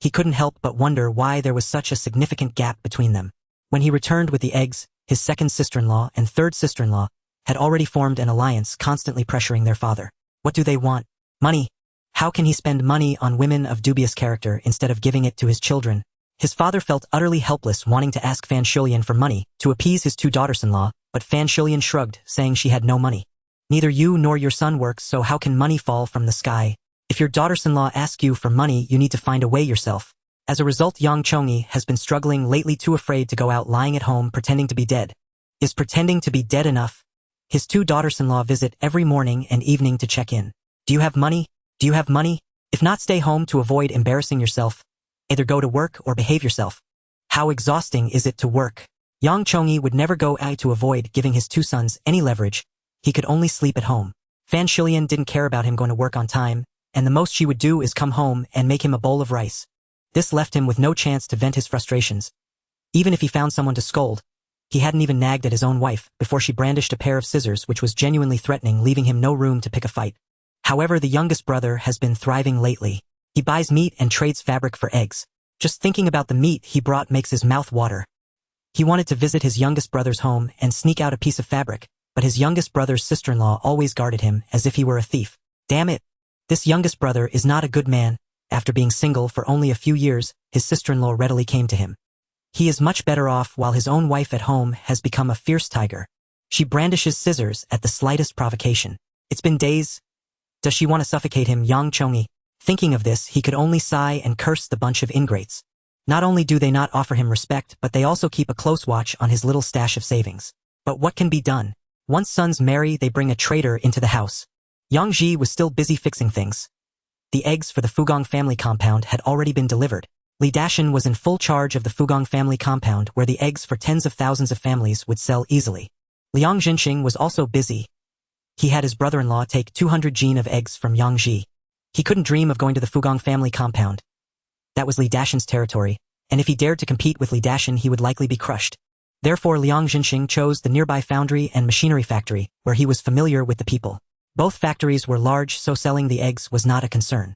he couldn't help but wonder why there was such a significant gap between them. When he returned with the eggs, his second sister-in-law and third sister-in-law had already formed an alliance, constantly pressuring their father. What do they want? Money. How can he spend money on women of dubious character instead of giving it to his children? His father felt utterly helpless, wanting to ask Fan Shulian for money to appease his 2 daughters-in-law, but Fan Shulian shrugged, saying she had no money. Neither you nor your son works, so how can money fall from the sky? If your daughters-in-law ask you for money, you need to find a way yourself. As a result, Yang Chongyi has been struggling lately, too afraid to go out, lying at home pretending to be dead. Is pretending to be dead enough? His 2 daughters-in-law visit every morning and evening to check in. Do you have money? Do you have money? If not, stay home to avoid embarrassing yourself. Either go to work or behave yourself. How exhausting is it to work? Yang Chongyi would never go out to avoid giving his 2 sons any leverage. He could only sleep at home. Fan Shulian didn't care about him going to work on time, and the most she would do is come home and make him a bowl of rice. This left him with no chance to vent his frustrations. Even if he found someone to scold, he hadn't even nagged at his own wife before she brandished a pair of scissors, which was genuinely threatening, leaving him no room to pick a fight. However, the youngest brother has been thriving lately. He buys meat and trades fabric for eggs. Just thinking about the meat he brought makes his mouth water. He wanted to visit his youngest brother's home and sneak out a piece of fabric, but his youngest brother's sister-in-law always guarded him as if he were a thief. Damn it! This youngest brother is not a good man. After being single for only a few years, his sister-in-law readily came to him. He is much better off, while his own wife at home has become a fierce tiger. She brandishes scissors at the slightest provocation. It's been days. Does she want to suffocate him? Yang Chongyi. Thinking of this, he could only sigh and curse the bunch of ingrates. Not only do they not offer him respect, but they also keep a close watch on his little stash of savings. But what can be done? Once sons marry, they bring a traitor into the house. Yang Ji was still busy fixing things. The eggs for the Fugong family compound had already been delivered. Li Dashan was in full charge of the Fugong family compound, where the eggs for tens of thousands of families would sell easily. Liang Jinxing was also busy. He had his brother-in-law take 200 gene of eggs from Yang Ji. He couldn't dream of going to the Fugong family compound. That was Li Dashan's territory, and if he dared to compete with Li Dashan, he would likely be crushed. Therefore, Liang Jinxing chose the nearby foundry and machinery factory, where he was familiar with the people. Both factories were large, so selling the eggs was not a concern.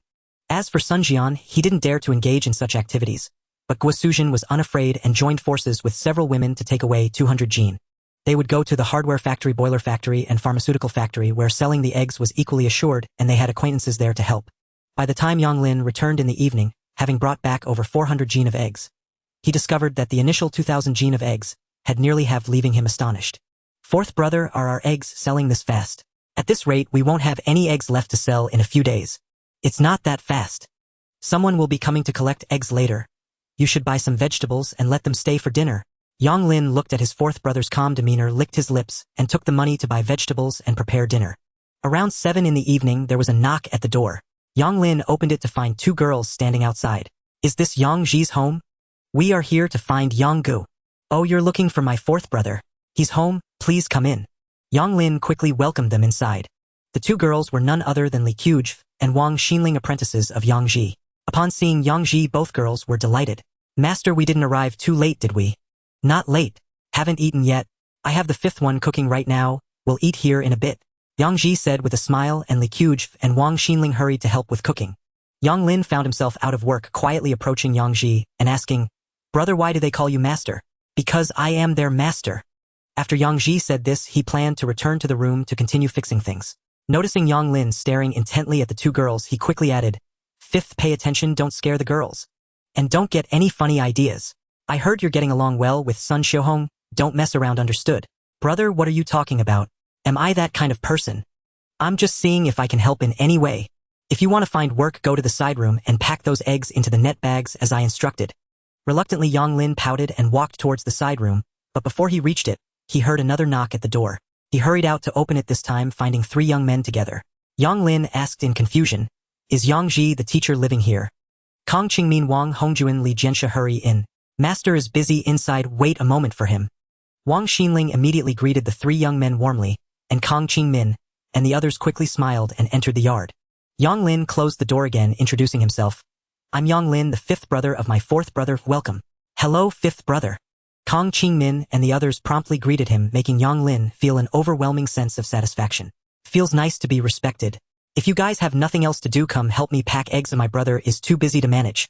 As for Sun Jian, he didn't dare to engage in such activities, but Guo Suzhen was unafraid and joined forces with several women to take away 200 gene. They would go to the hardware factory, boiler factory, and pharmaceutical factory where selling the eggs was equally assured, and they had acquaintances there to help. By the time Yang Lin returned in the evening, having brought back over 400 gene of eggs, he discovered that the initial 2,000 gene of eggs had nearly halved, leaving him astonished. Fourth brother, are our eggs selling this fast? At this rate, we won't have any eggs left to sell in a few days. It's not that fast. Someone will be coming to collect eggs later. You should buy some vegetables and let them stay for dinner. Yang Lin looked at his fourth brother's calm demeanor, licked his lips, and took the money to buy vegetables and prepare dinner. Around 7 in the evening, there was a knock at the door. Yang Lin opened it to find 2 girls standing outside. Is this Yang Ji's home? We are here to find Yang Gu. Oh, you're looking for my fourth brother. He's home, please come in. Yang Lin quickly welcomed them inside. The 2 girls were none other than Li Quzh and Wang Xinling, apprentices of Yang Ji. Upon seeing Yang Ji, both girls were delighted. Master, we didn't arrive too late, did we? Not late. Haven't eaten yet. I have the 5th one cooking right now. We'll eat here in a bit. Yang Ji said with a smile, and Li Quzh and Wang Xinling hurried to help with cooking. Yang Lin found himself out of work, quietly approaching Yang Ji and asking, Brother, why do they call you master? Because I am their master. After Yang Ji said this, he planned to return to the room to continue fixing things. Noticing Yang Lin staring intently at the 2 girls, he quickly added, 5th, pay attention, don't scare the girls. And don't get any funny ideas. I heard you're getting along well with Sun Xiaohong, don't mess around, understood? Brother, what are you talking about? Am I that kind of person? I'm just seeing if I can help in any way. If you want to find work, go to the side room and pack those eggs into the net bags as I instructed. Reluctantly, Yang Lin pouted and walked towards the side room, but before he reached it, he heard another knock at the door. He hurried out to open it, this time finding 3 young men together. Yang Lin asked in confusion, Is Yang Ji, the teacher, living here? Kong Qingmin, Wang Hongjuan, Li Jianxia, hurry in. Master is busy inside, wait a moment for him. Wang Xinling immediately greeted the 3 young men warmly, and Kong Qingmin and the others quickly smiled and entered the yard. Yang Lin closed the door again, introducing himself. I'm Yang Lin, the 5th brother of my 4th brother, welcome. Hello, 5th brother. Kong Qingmin and the others promptly greeted him, making Yang Lin feel an overwhelming sense of satisfaction. Feels nice to be respected. If you guys have nothing else to do, come help me pack eggs, and my brother is too busy to manage.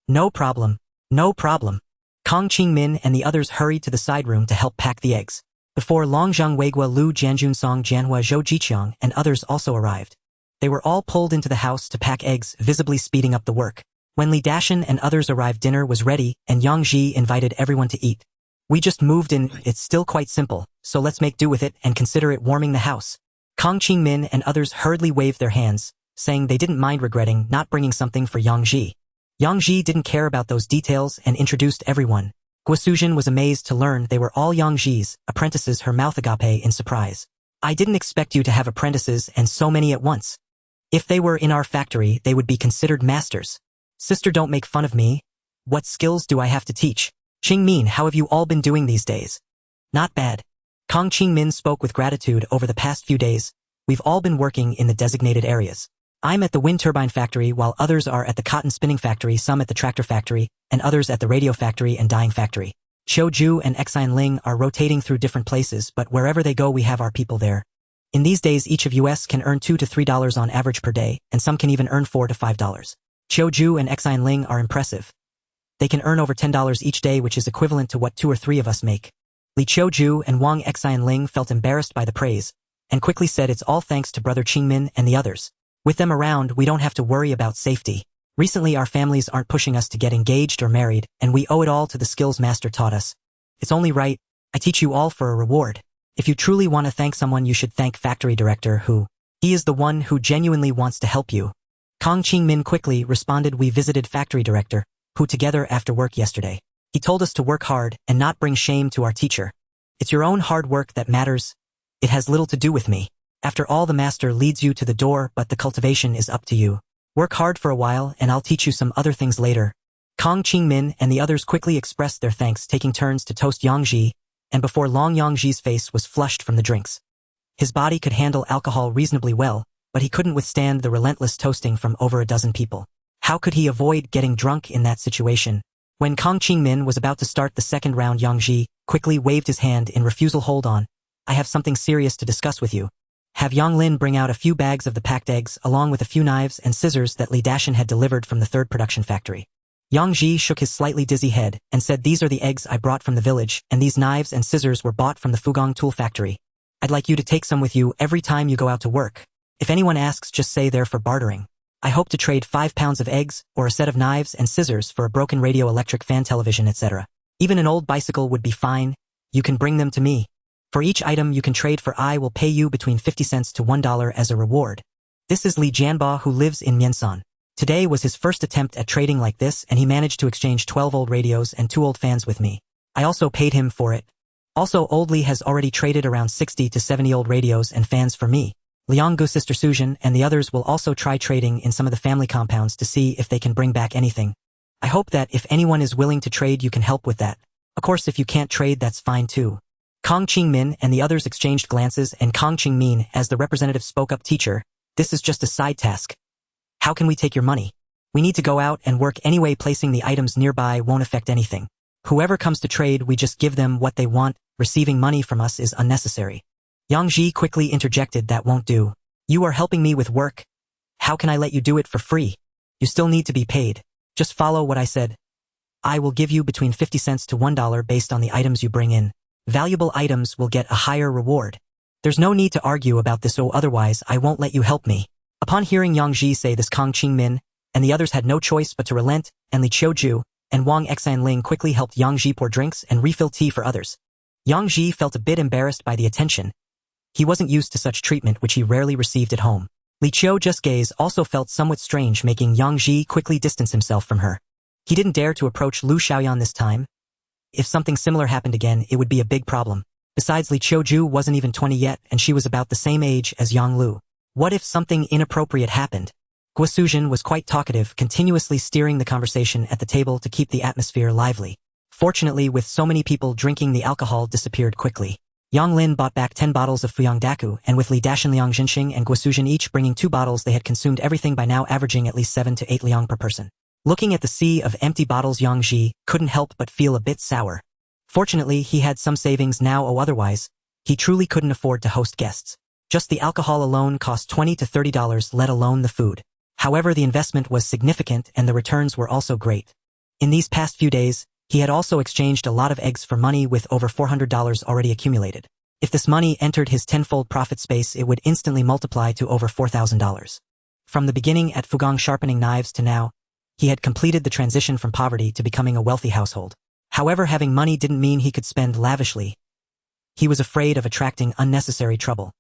No problem. No problem. Kong Qingmin and the others hurried to the side room to help pack the eggs. Before long, Zhang Weiguo, Lu Jianjun, Song Jianhua, Zhou Jiqiang, and others also arrived. They were all pulled into the house to pack eggs, visibly speeding up the work. When Li Dashan and others arrived, dinner was ready, and Yang Ji invited everyone to eat. We just moved in, it's still quite simple, so let's make do with it and consider it warming the house. Kong Qingmin and others hurriedly waved their hands, saying they didn't mind regretting not bringing something for Yang Ji. Yang Ji didn't care about those details and introduced everyone. Guo Suzhen was amazed to learn they were all Yang Ji's apprentices, her mouth agape in surprise. I didn't expect you to have apprentices and so many at once. If they were in our factory, they would be considered masters. Sister, don't make fun of me. What skills do I have to teach? Qingmin, how have you all been doing these days? Not bad. Kong Qingmin spoke with gratitude. Over the past few days, we've all been working in the designated areas. I'm at the wind turbine factory while others are at the cotton spinning factory, some at the tractor factory, and others at the radio factory and dyeing factory. Qiu and Xianling are rotating through different places, but wherever they go we have our people there. In these days each of us can earn $2 to $3 on average per day, and some can even earn $4 to $5. Qiu and Xianling are impressive. They can earn over $10 each day, which is equivalent to what 2 or 3 of us make. Li Qiu and Wang Xianling felt embarrassed by the praise, and quickly said it's all thanks to brother Qingmin and the others. With them around, we don't have to worry about safety. Recently our families aren't pushing us to get engaged or married, and we owe it all to the skills master taught us. It's only right, I teach you all for a reward. If you truly want to thank someone, you should thank factory director he is the one who genuinely wants to help you. Kong Qingmin quickly responded, we visited factory director, who together after work yesterday. He told us to work hard and not bring shame to our teacher. It's your own hard work that matters. It has little to do with me. After all, the master leads you to the door, but the cultivation is up to you. Work hard for a while and I'll teach you some other things later. Kong Qingmin and the others quickly expressed their thanks, taking turns to toast Yang Ji, and before long Yang Ji's face was flushed from the drinks. His body could handle alcohol reasonably well, but he couldn't withstand the relentless toasting from over a dozen people. How could he avoid getting drunk in that situation? When Kong Qingmin was about to start the second round, Yang Ji quickly waved his hand in refusal. Hold on. I have something serious to discuss with you. Have Yang Lin bring out a few bags of the packed eggs along with a few knives and scissors that Li Dashan had delivered from the 3rd production factory. Yang Ji shook his slightly dizzy head and said, "These are the eggs I brought from the village, and these knives and scissors were bought from the Fugong tool factory. I'd like you to take some with you every time you go out to work. If anyone asks, just say they're for bartering. I hope to trade 5 pounds of eggs or a set of knives and scissors for a broken radio, electric fan, television, etc. Even an old bicycle would be fine. You can bring them to me. For each item you can trade for, I will pay you between 50 cents to $1 as a reward." This is Li Jianba, who lives in Miansan. Today was his first attempt at trading like this, and he managed to exchange 12 old radios and 2 old fans with me. I also paid him for it. Also, Old Li has already traded around 60 to 70 old radios and fans for me. Lianggu, Sister Suzhen, and the others will also try trading in some of the family compounds to see if they can bring back anything. I hope that if anyone is willing to trade, you can help with that. Of course, if you can't trade, that's fine too. Kong Qingmin and the others exchanged glances, and Kong Qingmin, as the representative, spoke up. "Teacher, this is just a side task. How can we take your money? We need to go out and work anyway. Placing the items nearby won't affect anything. Whoever comes to trade, we just give them what they want. Receiving money from us is unnecessary." Yang Ji quickly interjected, "That won't do. You are helping me with work. How can I let you do it for free? You still need to be paid. Just follow what I said. I will give you between 50 cents to $1 based on the items you bring in. Valuable items will get a higher reward. There's no need to argue about this, or otherwise I won't let you help me." Upon hearing Yang Ji say this, Kong Qingmin and the others had no choice but to relent, and Li Qiuju and Wang Xianling quickly helped Yang Ji pour drinks and refill tea for others. Yang Ji felt a bit embarrassed by the attention. He wasn't used to such treatment, which he rarely received at home. Li Qiuju's gaze also felt somewhat strange, making Yang Ji quickly distance himself from her. He didn't dare to approach Lu Xiaoyan this time. If something similar happened again, it would be a big problem. Besides, Li Qiuju wasn't even 20 yet, and she was about the same age as Yang Lu. What if something inappropriate happened? Guo Suzhen was quite talkative, continuously steering the conversation at the table to keep the atmosphere lively. Fortunately, with so many people drinking, the alcohol disappeared quickly. Yang Lin bought back 10 bottles of Fuyang Daku, and with Li Dashan, Liang Jinxing, and Guo Suzhen each bringing 2 bottles, they had consumed everything by now, averaging at least 7 to 8 liang per person. Looking at the sea of empty bottles, Yang Ji couldn't help but feel a bit sour. Fortunately, he had some savings now, otherwise, he truly couldn't afford to host guests. Just the alcohol alone cost $20 to $30, let alone the food. However, the investment was significant and the returns were also great. In these past few days, he had also exchanged a lot of eggs for money, with over $400 already accumulated. If this money entered his tenfold profit space, it would instantly multiply to over $4,000. From the beginning at Fugong sharpening knives to now, he had completed the transition from poverty to becoming a wealthy household. However, having money didn't mean he could spend lavishly. He was afraid of attracting unnecessary trouble.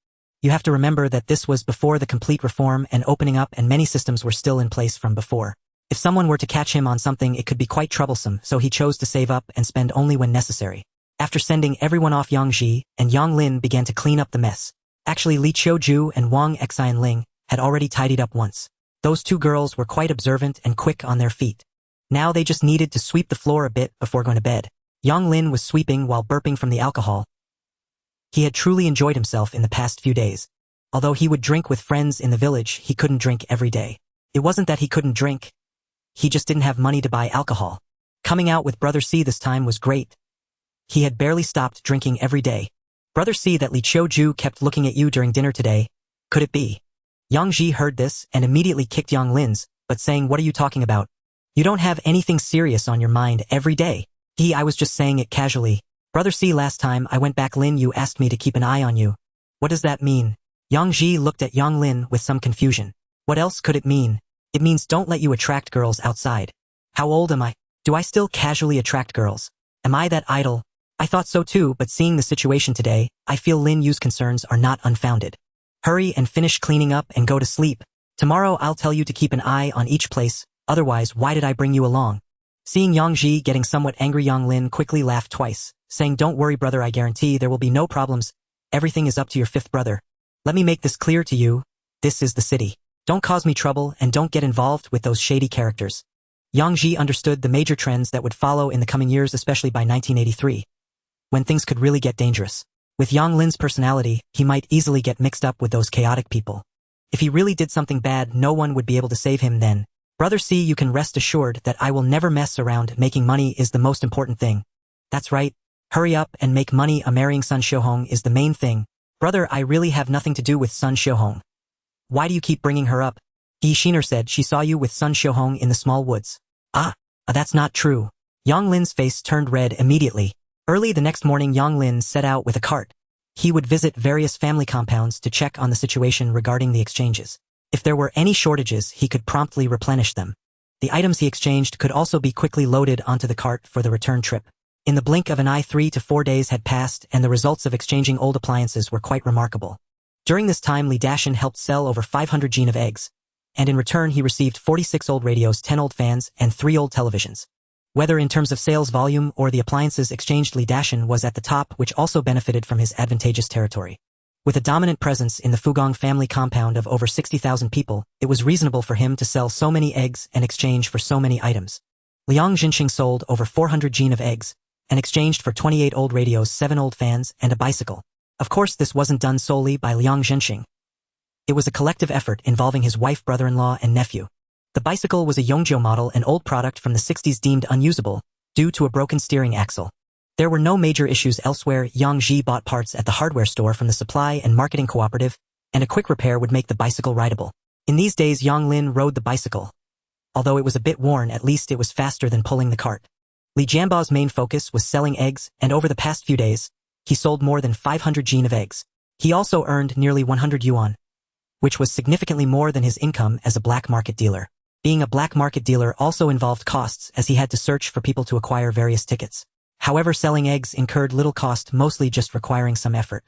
You have to remember that this was before the complete reform and opening up, and many systems were still in place from before. If someone were to catch him on something, it could be quite troublesome, so he chose to save up and spend only when necessary. After sending everyone off, Yang Ji and Yang Lin began to clean up the mess. Actually, Li Qiuju and Wang Xianling had already tidied up once. Those 2 girls were quite observant and quick on their feet. Now they just needed to sweep the floor a bit before going to bed. Yang Lin was sweeping while burping from the alcohol. He had truly enjoyed himself in the past few days. Although he would drink with friends in the village, he couldn't drink every day. It wasn't that he couldn't drink. He just didn't have money to buy alcohol. Coming out with Brother C this time was great. He had barely stopped drinking every day. "Brother C, that Li Qiuju kept looking at you during dinner today. Could it be?" Yang Ji heard this and immediately kicked Yang Lin's, but saying, "What are you talking about? You don't have anything serious on your mind every day." I was just saying it casually. "Brother C, last time I went back, Lin, you asked me to keep an eye on you. What does that mean?" Yang Ji looked at Yang Lin with some confusion. What else could it mean? It means don't let you attract girls outside. How old am I? Do I still casually attract girls? Am I that idle? I thought so too, but seeing the situation today, I feel Lin Yu's concerns are not unfounded. Hurry and finish cleaning up and go to sleep. Tomorrow I'll tell you to keep an eye on each place, otherwise why did I bring you along? Seeing Yang Ji getting somewhat angry, Yang Lin quickly laughed twice, saying, "Don't worry, brother, I guarantee there will be no problems. Everything is up to your 5th brother. Let me make this clear to you. This is the city. Don't cause me trouble and don't get involved with those shady characters." Yang Ji understood the major trends that would follow in the coming years, especially by 1983, when things could really get dangerous. With Yang Lin's personality, he might easily get mixed up with those chaotic people. If he really did something bad, no one would be able to save him then. "Brother C, you can rest assured that I will never mess around. Making money is the most important thing." "That's right. Hurry up and make money. Marrying Sun Xiuhong is the main thing. Brother, I really have nothing to do with Sun Xiuhong. Why do you keep bringing her up?" Yi Shiner said she saw you with Sun Xiuhong in the small woods. "Ah, That's not true. Yang Lin's face turned red immediately. Early the next morning, Yang Lin set out with a cart. He would visit various family compounds to check on the situation regarding the exchanges. If there were any shortages, he could promptly replenish them. The items he exchanged could also be quickly loaded onto the cart for the return trip. In the blink of an eye, 3 to 4 days had passed, and the results of exchanging old appliances were quite remarkable. During this time, Li Dashin helped sell over 500 of eggs, and in return he received 46 old radios, 10 old fans, and 3 old televisions. Whether in terms of sales volume or the appliances exchanged, Li Dashin was at the top, which also benefited from his advantageous territory. With a dominant presence in the Fugong family compound of over 60,000 people, it was reasonable for him to sell so many eggs and exchange for so many items. Liang Jinxing sold over 400 of eggs, and exchanged for 28 old radios, 7 old fans, and a bicycle. Of course, this wasn't done solely by Liang Jinxing. It was a collective effort involving his wife, brother-in-law, and nephew. The bicycle was a Yongjio model, an old product from the 60s deemed unusable due to a broken steering axle. There were no major issues elsewhere. Yang Ji bought parts at the hardware store from the supply and marketing cooperative, and a quick repair would make the bicycle rideable. In these days, Yang Lin rode the bicycle. Although it was a bit worn, at least it was faster than pulling the cart. Li Jianbao's main focus was selling eggs, and over the past few days, he sold more than 500 of eggs. He also earned nearly 100 yuan, which was significantly more than his income as a black market dealer. Being a black market dealer also involved costs, as he had to search for people to acquire various tickets. However, selling eggs incurred little cost, mostly just requiring some effort.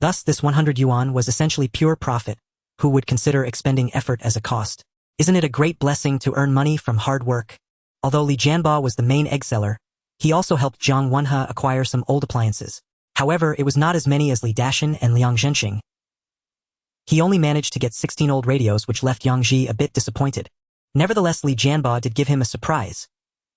Thus, this 100 yuan was essentially pure profit. Who would consider expending effort as a cost? Isn't it a great blessing to earn money from hard work? Although Li Jianbao was the main egg seller, he also helped Zhang Wenhe acquire some old appliances. However, it was not as many as Li Dashin and Liang Zhenxing. He only managed to get 16 old radios, which left Yang Ji a bit disappointed. Nevertheless, Li Jianbao did give him a surprise.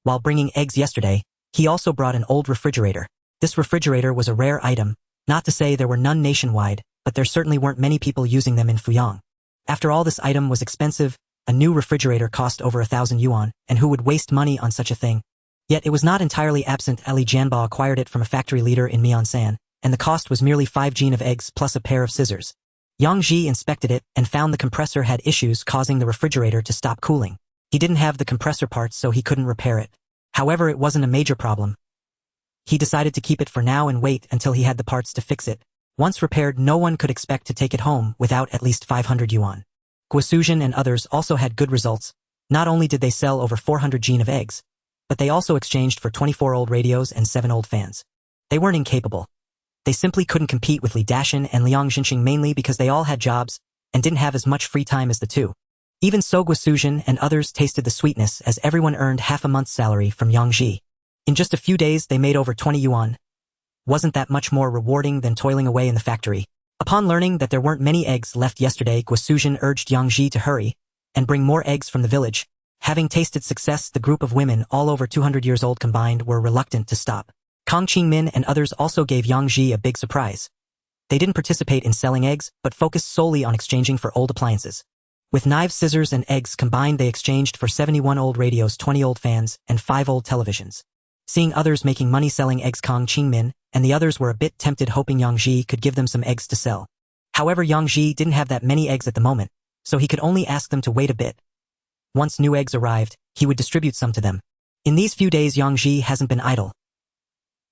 While bringing eggs yesterday, he also brought an old refrigerator. This refrigerator was a rare item, not to say there were none nationwide, but there certainly weren't many people using them in Fuyang. After all, this item was expensive. A new refrigerator cost over 1,000 yuan, and who would waste money on such a thing? Yet it was not entirely absent. Li Jianbao acquired it from a factory leader in Miansan, and the cost was merely 5 of eggs plus a pair of scissors. Yang Ji inspected it and found the compressor had issues, causing the refrigerator to stop cooling. He didn't have the compressor parts, so he couldn't repair it. However, it wasn't a major problem. He decided to keep it for now and wait until he had the parts to fix it. Once repaired, no one could expect to take it home without at least 500 yuan. Guosuzhen and others also had good results. Not only did they sell over 400 of eggs, but they also exchanged for 24 old radios and 7 old fans. They weren't incapable. They simply couldn't compete with Li Dashin and Liang Jinxing, mainly because they all had jobs and didn't have as much free time as the two. Even so, Guosuzhen and others tasted the sweetness, as everyone earned half a month's salary from Yang Ji. In just a few days, they made over 20 yuan. Wasn't that much more rewarding than toiling away in the factory? Upon learning that there weren't many eggs left yesterday, Guosuzhen urged Yang Ji to hurry and bring more eggs from the village. Having tasted success, the group of women, all over 200 years old combined, were reluctant to stop. Kang Qingmin and others also gave Yang Ji a big surprise. They didn't participate in selling eggs, but focused solely on exchanging for old appliances. With knives, scissors, and eggs combined, they exchanged for 71 old radios, 20 old fans, and 5 old televisions. Seeing others making money selling eggs, Kang Qingmin and the others were a bit tempted, hoping Yang Ji could give them some eggs to sell. However, Yang Ji didn't have that many eggs at the moment, so he could only ask them to wait a bit. Once new eggs arrived, he would distribute some to them. In these few days, Yang Ji hasn't been idle.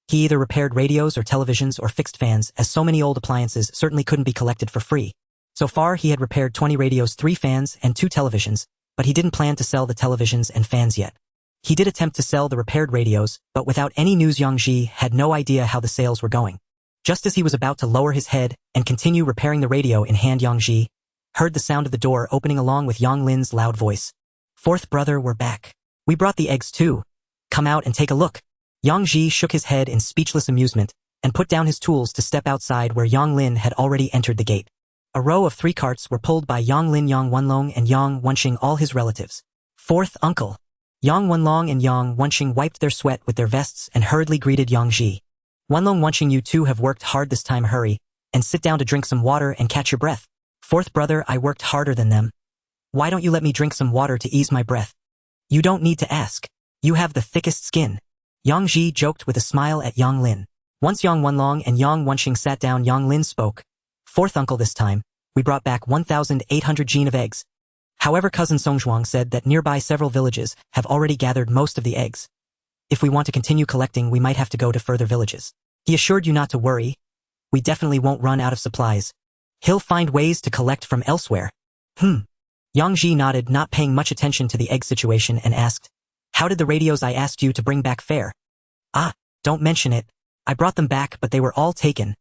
He either repaired radios or televisions or fixed fans, as so many old appliances certainly couldn't be collected for free. So far, he had repaired 20 radios, 3 fans, and 2 televisions, but he didn't plan to sell the televisions and fans yet. He did attempt to sell the repaired radios, but without any news, Yang Ji had no idea how the sales were going. Just as he was about to lower his head and continue repairing the radio in hand, Yang Ji heard the sound of the door opening along with Yang Lin's loud voice. "Fourth brother, we're back. We brought the eggs too. Come out and take a look." Yang Ji shook his head in speechless amusement and put down his tools to step outside, where Yang Lin had already entered the gate. A row of 3 carts were pulled by Yang Lin, Yang Wenlong, and Yang Wenxing, all his relatives. "Fourth uncle." Yang Wenlong and Yang Wenxing wiped their sweat with their vests and hurriedly greeted Yang Ji. "Wenlong, Wenxing, you two have worked hard this time. Hurry and sit down to drink some water and catch your breath." "Fourth brother, I worked harder than them. Why don't you let me drink some water to ease my breath?" "You don't need to ask. You have the thickest skin." Yang Ji joked with a smile at Yang Lin. Once Yang Wenlong and Yang Wenxing sat down, Yang Lin spoke. "Fourth uncle, this time, we brought back 1,800 of eggs. However, cousin Xuanhuan said that nearby several villages have already gathered most of the eggs. If we want to continue collecting, we might have to go to further villages. He assured you not to worry. We definitely won't run out of supplies. He'll find ways to collect from elsewhere. Yang Ji nodded, not paying much attention to the egg situation, and asked, how did the radios I asked you to bring back fare? Ah, don't mention it. I brought them back, but they were all taken.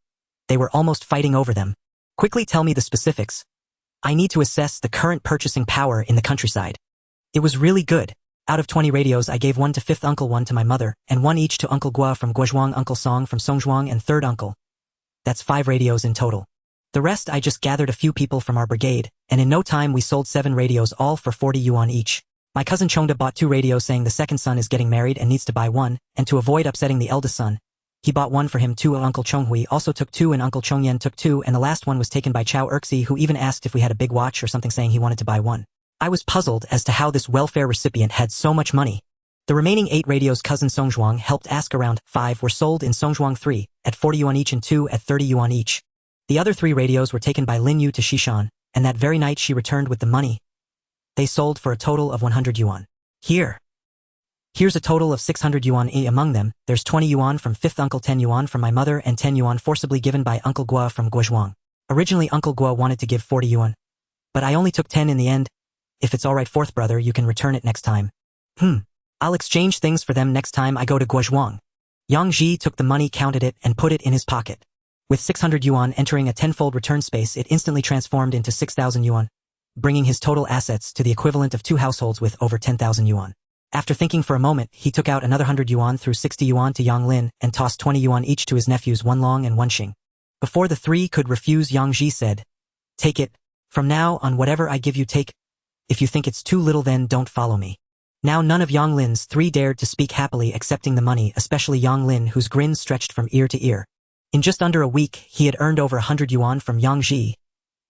They were almost fighting over them. Quickly tell me the specifics. I need to assess the current purchasing power in the countryside. It was really good. Out of 20 radios, I gave one to fifth uncle, one to my mother, and one each to Uncle Gua from Guozhuang, Uncle Song from Songzhuang, and third uncle. That's 5 radios in total. The rest I just gathered a few people from our brigade, and in no time we sold 7 radios, all for 40 yuan each. My cousin Chongda bought 2 radios, saying the second son is getting married and needs to buy one, and to avoid upsetting the eldest son, he bought one for him too. Uncle Chonghui also took 2, and Uncle Chongyan took 2, and the last one was taken by Chao Erxi, who even asked if we had a big watch or something, saying he wanted to buy one. I was puzzled as to how this welfare recipient had so much money. The remaining 8 radios cousin Songzhuang helped ask around 5 were sold in Songzhuang 3, at 40 yuan each and 2 at 30 yuan each. The other 3 radios were taken by Lin Yu to Xishan, and that very night she returned with the money. They sold for a total of 100 yuan. Here's a total of 600 yuan. Among them, there's 20 yuan from fifth uncle, 10 yuan from my mother, and 10 yuan forcibly given by Uncle Gua from Guozhuang. Originally Uncle Gua wanted to give 40 yuan. But I only took 10 in the end. If it's alright, fourth brother, you can return it next time. I'll exchange things for them next time I go to Guozhuang. Yang Ji took the money, counted it, and put it in his pocket. With 600 yuan entering a 10-fold return space, it instantly transformed into 6,000 yuan, bringing his total assets to the equivalent of 2 households with over 10,000 yuan. After thinking for a moment, he took out another 100 yuan, threw 60 yuan to Yang Lin, and tossed 20 yuan each to his nephews, one Long and one Xing. Before the 3 could refuse, Yang Ji said, take it. From now on, whatever I give you, take. If you think it's too little, then don't follow me. Now none of Yang Lin's 3 dared to speak happily, accepting the money, especially Yang Lin, whose grin stretched from ear to ear. In just under a week, he had earned over 100 yuan from Yang Ji.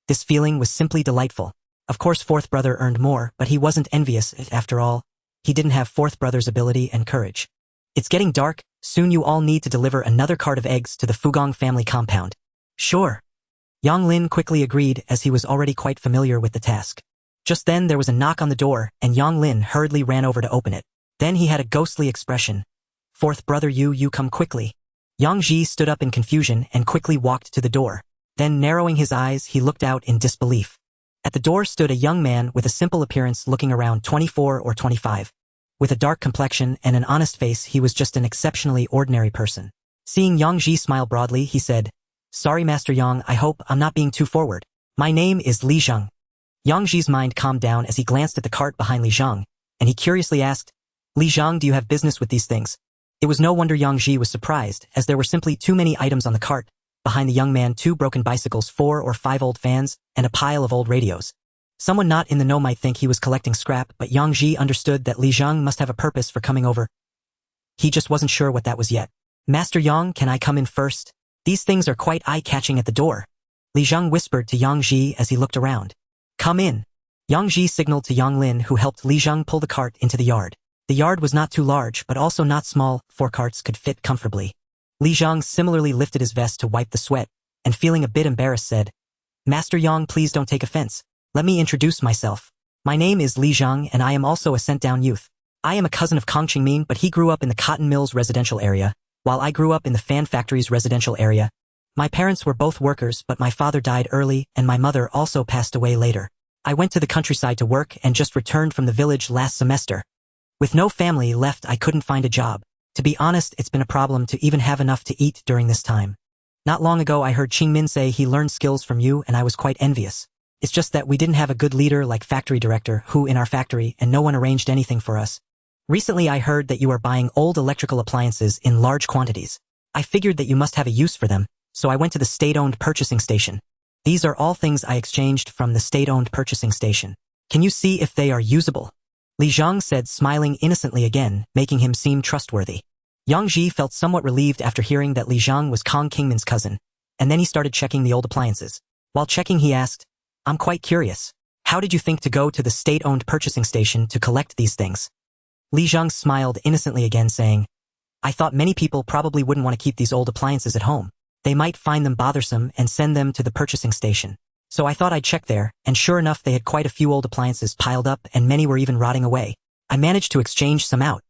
This feeling was simply delightful. Of course, fourth brother earned more, but he wasn't envious. After all, he didn't have fourth brother's ability and courage. It's getting dark. Soon you all need to deliver another cart of eggs to the Fugong family compound. Sure. Yang Lin quickly agreed, as he was already quite familiar with the task. Just then there was a knock on the door, and Yang Lin hurriedly ran over to open it. Then he had a ghostly expression. Fourth brother, you come quickly. Yang Ji stood up in confusion and quickly walked to the door. Then narrowing his eyes, he looked out in disbelief. At the door stood a young man with a simple appearance, looking around 24 or 25. With a dark complexion and an honest face, he was just an exceptionally ordinary person. Seeing Yang Ji smile broadly, he said, Sorry, Master Yang, I hope I'm not being too forward. My name is Li Zheng. Yang Ji's mind calmed down as he glanced at the cart behind Li Zheng, and he curiously asked, Li Zheng, do you have business with these things? It was no wonder Yang Ji was surprised, as there were simply too many items on the cart. Behind the young man, 2 broken bicycles, 4 or 5 old fans, and a pile of old radios. Someone not in the know might think he was collecting scrap, but Yang Ji understood that Li Zheng must have a purpose for coming over. He just wasn't sure what that was yet. Master Yang, can I come in first? These things are quite eye-catching at the door. Li Zheng whispered to Yang Ji as he looked around. Come in. Yang Ji signaled to Yang Lin, who helped Li Zheng pull the cart into the yard. The yard was not too large, but also not small. 4 carts could fit comfortably. Li Zheng similarly lifted his vest to wipe the sweat, and feeling a bit embarrassed said, Master Yang, please don't take offense. Let me introduce myself. My name is Li Zheng, and I am also a sent-down youth. I am a cousin of Kong Qingmin, but he grew up in the cotton mills residential area, while I grew up in the fan factories residential area. My parents were both workers, but my father died early, and my mother also passed away later. I went to the countryside to work and just returned from the village last semester. With no family left, I couldn't find a job. To be honest, it's been a problem to even have enough to eat during this time. Not long ago, I heard Qingmin say he learned skills from you, and I was quite envious. It's just that we didn't have a good leader like factory director who in our factory, and no one arranged anything for us. Recently, I heard that you are buying old electrical appliances in large quantities. I figured that you must have a use for them, so I went to the state-owned purchasing station. These are all things I exchanged from the state-owned purchasing station. Can you see if they are usable? Li Zheng said, smiling innocently again, making him seem trustworthy. Yang Ji felt somewhat relieved after hearing that Li Zheng was Kong Qingmin's cousin, and then he started checking the old appliances. While checking, he asked, I'm quite curious. How did you think to go to the state-owned purchasing station to collect these things? Li Zheng smiled innocently again, saying, I thought many people probably wouldn't want to keep these old appliances at home. They might find them bothersome and send them to the purchasing station. So I thought I'd check there, and sure enough they had quite a few old appliances piled up and many were even rotting away. I managed to exchange some out.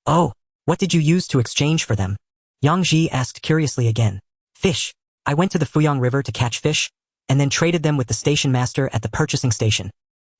Oh, what did you use to exchange for them? Yang Ji asked curiously again. Fish. I went to the Fuyang River to catch fish, and then traded them with the station master at the purchasing station.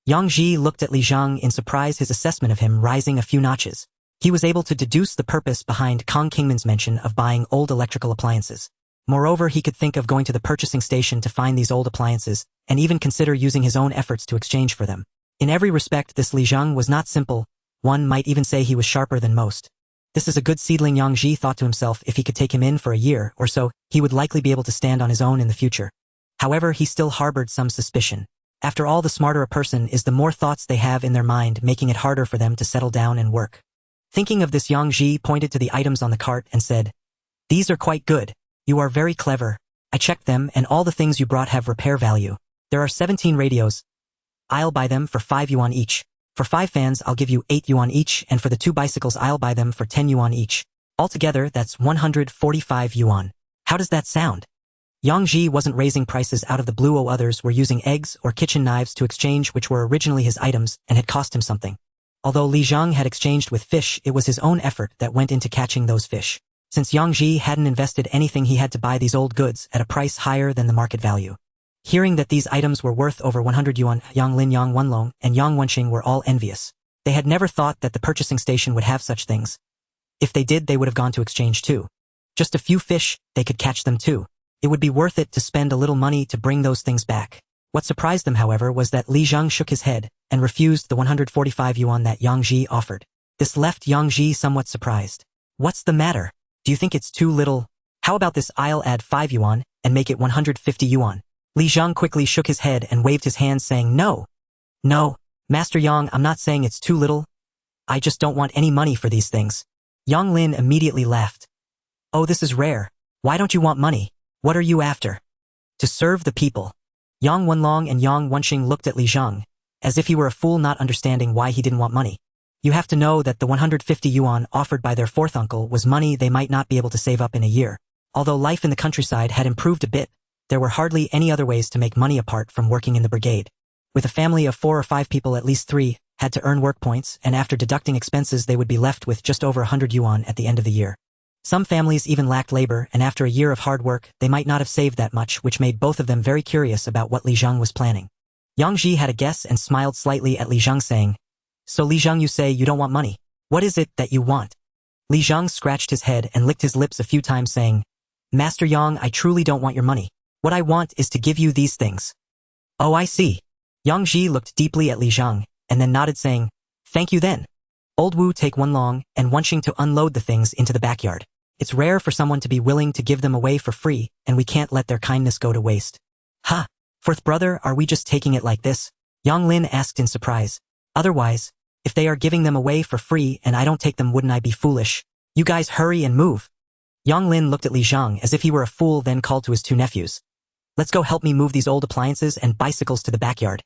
Yang Ji looked at Li Zhang in surprise, his assessment of him rising a few notches. He was able to deduce the purpose behind Kong Kingman's mention of buying old electrical appliances. Moreover, he could think of going to the purchasing station to find these old appliances, and even consider using his own efforts to exchange for them. In every respect, this Li Zhang was not simple. One might even say he was sharper than most. This is a good seedling, Yang Ji thought to himself. If he could take him in for a year or so, he would likely be able to stand on his own in the future. However, he still harbored some suspicion. After all, the smarter a person is, the more thoughts they have in their mind, making it harder for them to settle down and work. Thinking of this, Yang Ji pointed to the items on the cart and said, "These are quite good. You are very clever. I checked them, and all the things you brought have repair value. There are 17 radios. I'll buy them for 5 yuan each. For 5 fans, I'll give you 8 yuan each, and for the 2 bicycles, I'll buy them for 10 yuan each. Altogether, that's 145 yuan. How does that sound?" Yang Ji wasn't raising prices out of the blue. Others were using eggs or kitchen knives to exchange, which were originally his items and had cost him something. Although Li Zhang had exchanged with fish, it was his own effort that went into catching those fish. Since Yang Ji hadn't invested anything, he had to buy these old goods at a price higher than the market value. Hearing that these items were worth over 100 yuan, Yang Lin, Yang Wenlong, and Yang Wenqing were all envious. They had never thought that the purchasing station would have such things. If they did, they would have gone to exchange too. Just a few fish, they could catch them too. It would be worth it to spend a little money to bring those things back. What surprised them, however, was that Li Zhang shook his head and refused the 145 yuan that Yang Ji offered. This left Yang Ji somewhat surprised. "What's the matter? Do you think it's too little? How about this? I'll add 5 yuan and make it 150 yuan. Li Zhang quickly shook his head and waved his hand, saying, "No. No, Master Yang, I'm not saying it's too little. I just don't want any money for these things." Yang Lin immediately laughed. "Oh, this is rare. Why don't you want money? What are you after?" "To serve the people." Yang Wenlong and Yang Wenqing looked at Li Zhang, as if he were a fool, not understanding why he didn't want money. You have to know that the 150 yuan offered by their fourth uncle was money they might not be able to save up in a year. Although life in the countryside had improved a bit, there were hardly any other ways to make money apart from working in the brigade. With a family of 4 or 5 people, at least 3 had to earn work points, and after deducting expenses they would be left with just over 100 yuan at the end of the year. Some families even lacked labor, and after a year of hard work, they might not have saved that much, which made both of them very curious about what Li Zhang was planning. Yang Ji had a guess and smiled slightly at Li Zhang, saying, "So Li Zhang, you say you don't want money. What is it that you want?" Li Zhang scratched his head and licked his lips a few times, saying, "Master Yang, I truly don't want your money. What I want is to give you these things." "Oh, I see." Yang Ji looked deeply at Li Zhang, and then nodded, saying, "Thank you then. Old Wu, take Wenlong and Wenqing to unload the things into the backyard. It's rare for someone to be willing to give them away for free, and we can't let their kindness go to waste." "Ha! Fourth brother, are we just taking it like this?" Yang Lin asked in surprise. "Otherwise, if they are giving them away for free and I don't take them, wouldn't I be foolish? You guys hurry and move." Yang Lin looked at Li Zhang as if he were a fool, then called to his 2 nephews. "Let's go help me move these old appliances and bicycles to the backyard."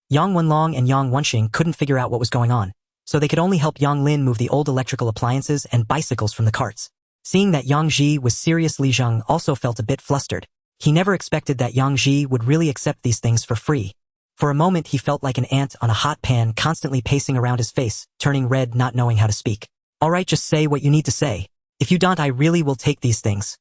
Yang Wenlong and Yang Wenqing couldn't figure out what was going on, so they could only help Yang Lin move the old electrical appliances and bicycles from the carts. Seeing that Yang Ji was serious, Li Zhang also felt a bit flustered. He never expected that Yang Ji would really accept these things for free. For a moment he felt like an ant on a hot pan, constantly pacing around his face, turning red, not knowing how to speak. "All right, just say what you need to say. If you don't, I really will take these things."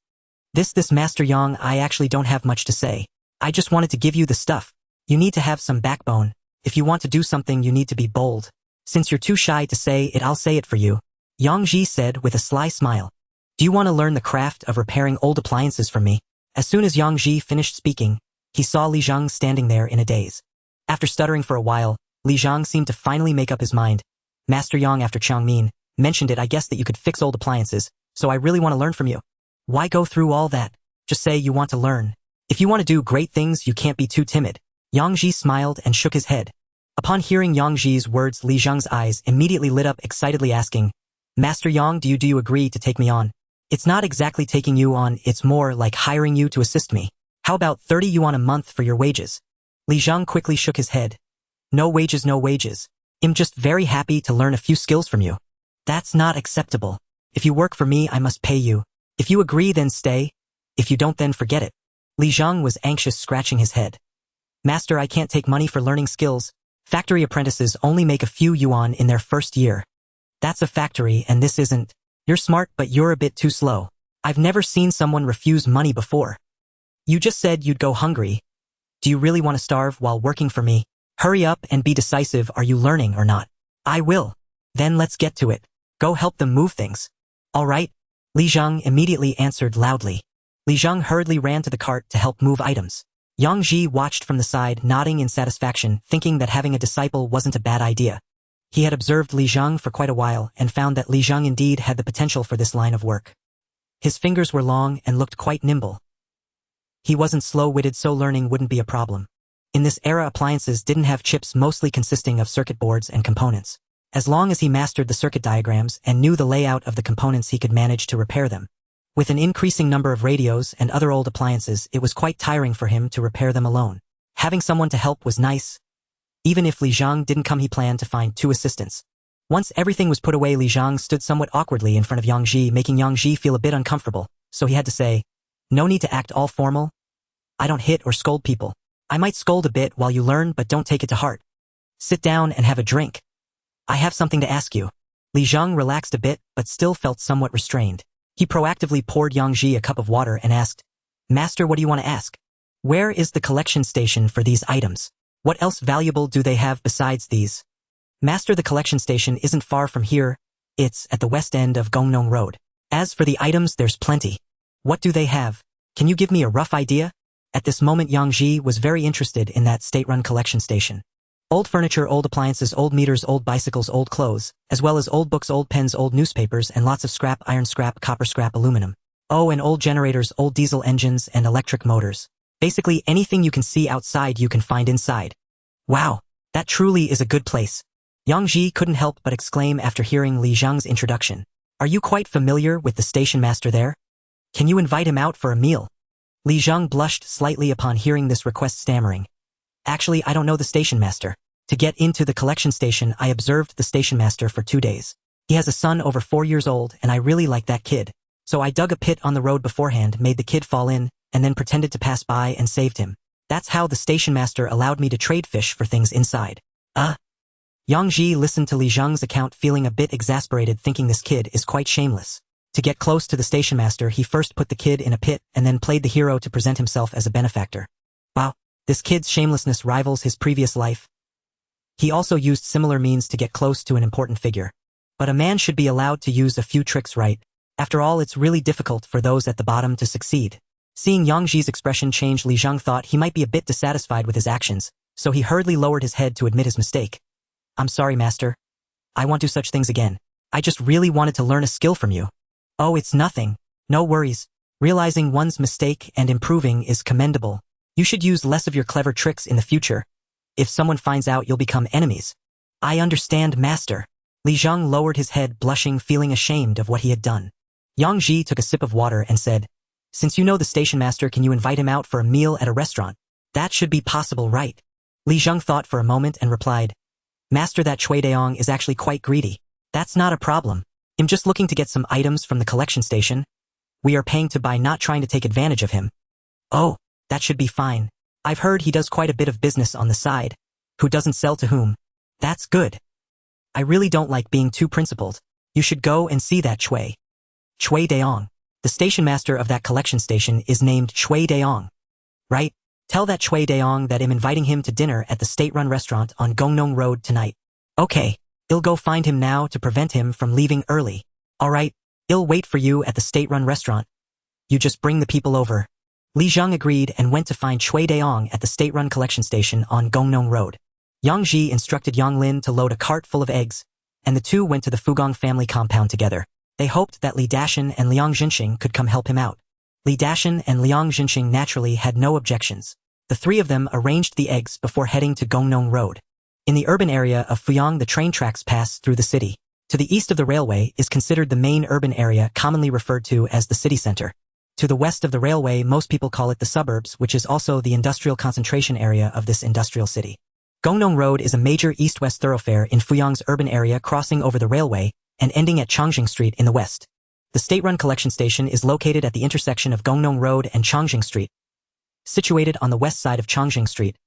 This Master Yang, I actually don't have much to say. I just wanted to give you the stuff. You need to have some backbone. If you want to do something, you need to be bold. Since you're too shy to say it, I'll say it for you," Yang Ji said with a sly smile. "Do you want to learn the craft of repairing old appliances from me?" As soon as Yang Ji finished speaking, he saw Li Zhang standing there in a daze. After stuttering for a while, Li Zhang seemed to finally make up his mind. "Master Yang, after Changmin mentioned it, I guess that you could fix old appliances, so I really want to learn from you. Why go through all that? Just say you want to learn. If you want to do great things, you can't be too timid." Yang Ji smiled and shook his head. Upon hearing Yang Ji's words, Li Zhang's eyes immediately lit up, excitedly asking, "Master Yang, do you agree to take me on?" "It's not exactly taking you on, it's more like hiring you to assist me. How about 30 yuan a month for your wages?" Li Zhang quickly shook his head. "No wages, no wages. I'm just very happy to learn a few skills from you." "That's not acceptable. If you work for me, I must pay you. If you agree, then stay. If you don't, then forget it." Li Zhang was anxious, scratching his head. Master, I can't take money for learning skills. Factory apprentices only make a few yuan in their first year. That's a factory and this isn't. You're smart but you're a bit too slow. I've never seen someone refuse money before. You just said you'd go hungry. Do you really want to starve while working for me? Hurry up and be decisive. Are you learning or not? I will. Then let's get to it. Go help them move things. All right. Li Zhang immediately answered loudly. Li Zhang hurriedly ran to the cart to help move items. Yang Ji watched from the side, nodding in satisfaction, thinking that having a disciple wasn't a bad idea. He had observed Li Zhang for quite a while and found that Li Zhang indeed had the potential for this line of work. His fingers were long and looked quite nimble. He wasn't slow-witted, so learning wouldn't be a problem. In this era, appliances didn't have chips mostly consisting of circuit boards and components. As long as he mastered the circuit diagrams and knew the layout of the components, he could manage to repair them. With an increasing number of radios and other old appliances, it was quite tiring for him to repair them alone. Having someone to help was nice. Even if Li Zhang didn't come, he planned to find 2 assistants. Once everything was put away, Li Zhang stood somewhat awkwardly in front of Yang Ji, making Yang Ji feel a bit uncomfortable, so he had to say, "No need to act all formal. I don't hit or scold people. I might scold a bit while you learn, but don't take it to heart. Sit down and have a drink. I have something to ask you." Li Zhang relaxed a bit, but still felt somewhat restrained. He proactively poured Yang Ji a cup of water and asked, "Master, what do you want to ask? Where is the collection station for these items? What else valuable do they have besides these?" "Master, the collection station isn't far from here. It's at the west end of Gongnong Road. As for the items, there's plenty. What do they have? Can you give me a rough idea?" At this moment, Yang Ji was very interested in that state-run collection station. Old furniture, old appliances, old meters, old bicycles, old clothes, as well as old books, old pens, old newspapers, and lots of scrap, iron scrap, copper scrap, aluminum. Oh, and old generators, old diesel engines, and electric motors. Basically anything you can see outside you can find inside. Wow, that truly is a good place. Yang Ji couldn't help but exclaim after hearing Li Zhang's introduction. "Are you quite familiar with the station master there? Can you invite him out for a meal?" Li Zhang blushed slightly upon hearing this request, stammering, "Actually, I don't know the station master. To get into the collection station, I observed the station master for 2 days. He has a son over 4 years old, and I really like that kid. So I dug a pit on the road beforehand, made the kid fall in, and then pretended to pass by and saved him. That's how the station master allowed me to trade fish for things inside." Yang Ji listened to Li Zhang's account, feeling a bit exasperated, thinking this kid is quite shameless. To get close to the station master, he first put the kid in a pit and then played the hero to present himself as a benefactor. Wow, this kid's shamelessness rivals his previous life. He also used similar means to get close to an important figure. But a man should be allowed to use a few tricks, right? After all, it's really difficult for those at the bottom to succeed. Seeing Yang Ji's expression change, Li Zhang thought he might be a bit dissatisfied with his actions, so he hurriedly lowered his head to admit his mistake. "I'm sorry, master. I won't do such things again. I just really wanted to learn a skill from you." "Oh, it's nothing. No worries. Realizing one's mistake and improving is commendable. You should use less of your clever tricks in the future. If someone finds out, you'll become enemies." "I understand, master." Li Zhang lowered his head, blushing, feeling ashamed of what he had done. Yang Ji took a sip of water and said, "Since you know the station master, can you invite him out for a meal at a restaurant? That should be possible, right?" Li Zhang thought for a moment and replied, "Master, that Chui Deong is actually quite greedy. That's not a problem. I'm just looking to get some items from the collection station. We are paying to buy, not trying to take advantage of him." "Oh, that should be fine. I've heard he does quite a bit of business on the side. Who doesn't sell to whom? That's good. I really don't like being too principled. You should go and see that Chui Deong. The station master of that collection station is named Chui Deong. Right? Tell that Chui Deong that I'm inviting him to dinner at the state-run restaurant on Gongnong Road tonight." "Okay, I'll go find him now to prevent him from leaving early." "All right, I'll wait for you at the state-run restaurant. You just bring the people over." Li Zhang agreed and went to find Chui Deong at the state-run collection station on Gongnong Road. Yang Ji instructed Yang Lin to load a cart full of eggs, and the two went to the Fugong family compound together. They hoped that Li Dashan and Liang Jinxing could come help him out. Li Dashan and Liang Jinxing naturally had no objections. The three of them arranged the eggs before heading to Gongnong Road. In the urban area of Fuyang, the train tracks pass through the city. To the east of the railway is considered the main urban area, commonly referred to as the city center. To the west of the railway, most people call it the suburbs, which is also the industrial concentration area of this industrial city. Gongnong Road is a major east-west thoroughfare in Fuyang's urban area, crossing over the railway and ending at Chongjing Street in the west. The state-run collection station is located at the intersection of Gongnong Road and Chongjing Street. Situated on the west side of Chongjing Street,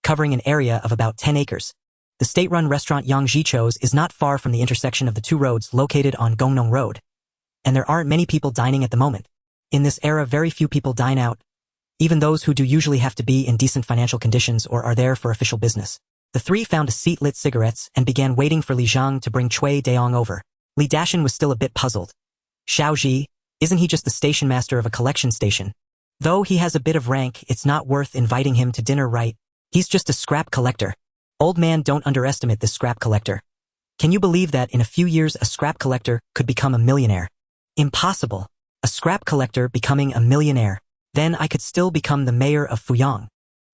covering an area of about 10 acres. The state-run restaurant Yangji chose is not far from the intersection of the two roads located on Gongnong Road. And there aren't many people dining at the moment. In this era, very few people dine out. Even those who do usually have to be in decent financial conditions or are there for official business. The three found a seat, lit cigarettes, and began waiting for Li Zhang to bring Cui Daong over. Li Dashan was still a bit puzzled. Xiaoji, isn't he just the station master of a collection station? Though he has a bit of rank, it's not worth inviting him to dinner, right? He's just a scrap collector. Old man, don't underestimate this scrap collector. Can you believe that in a few years a scrap collector could become a millionaire? Impossible. A scrap collector becoming a millionaire. Then I could still become the mayor of Fuyang.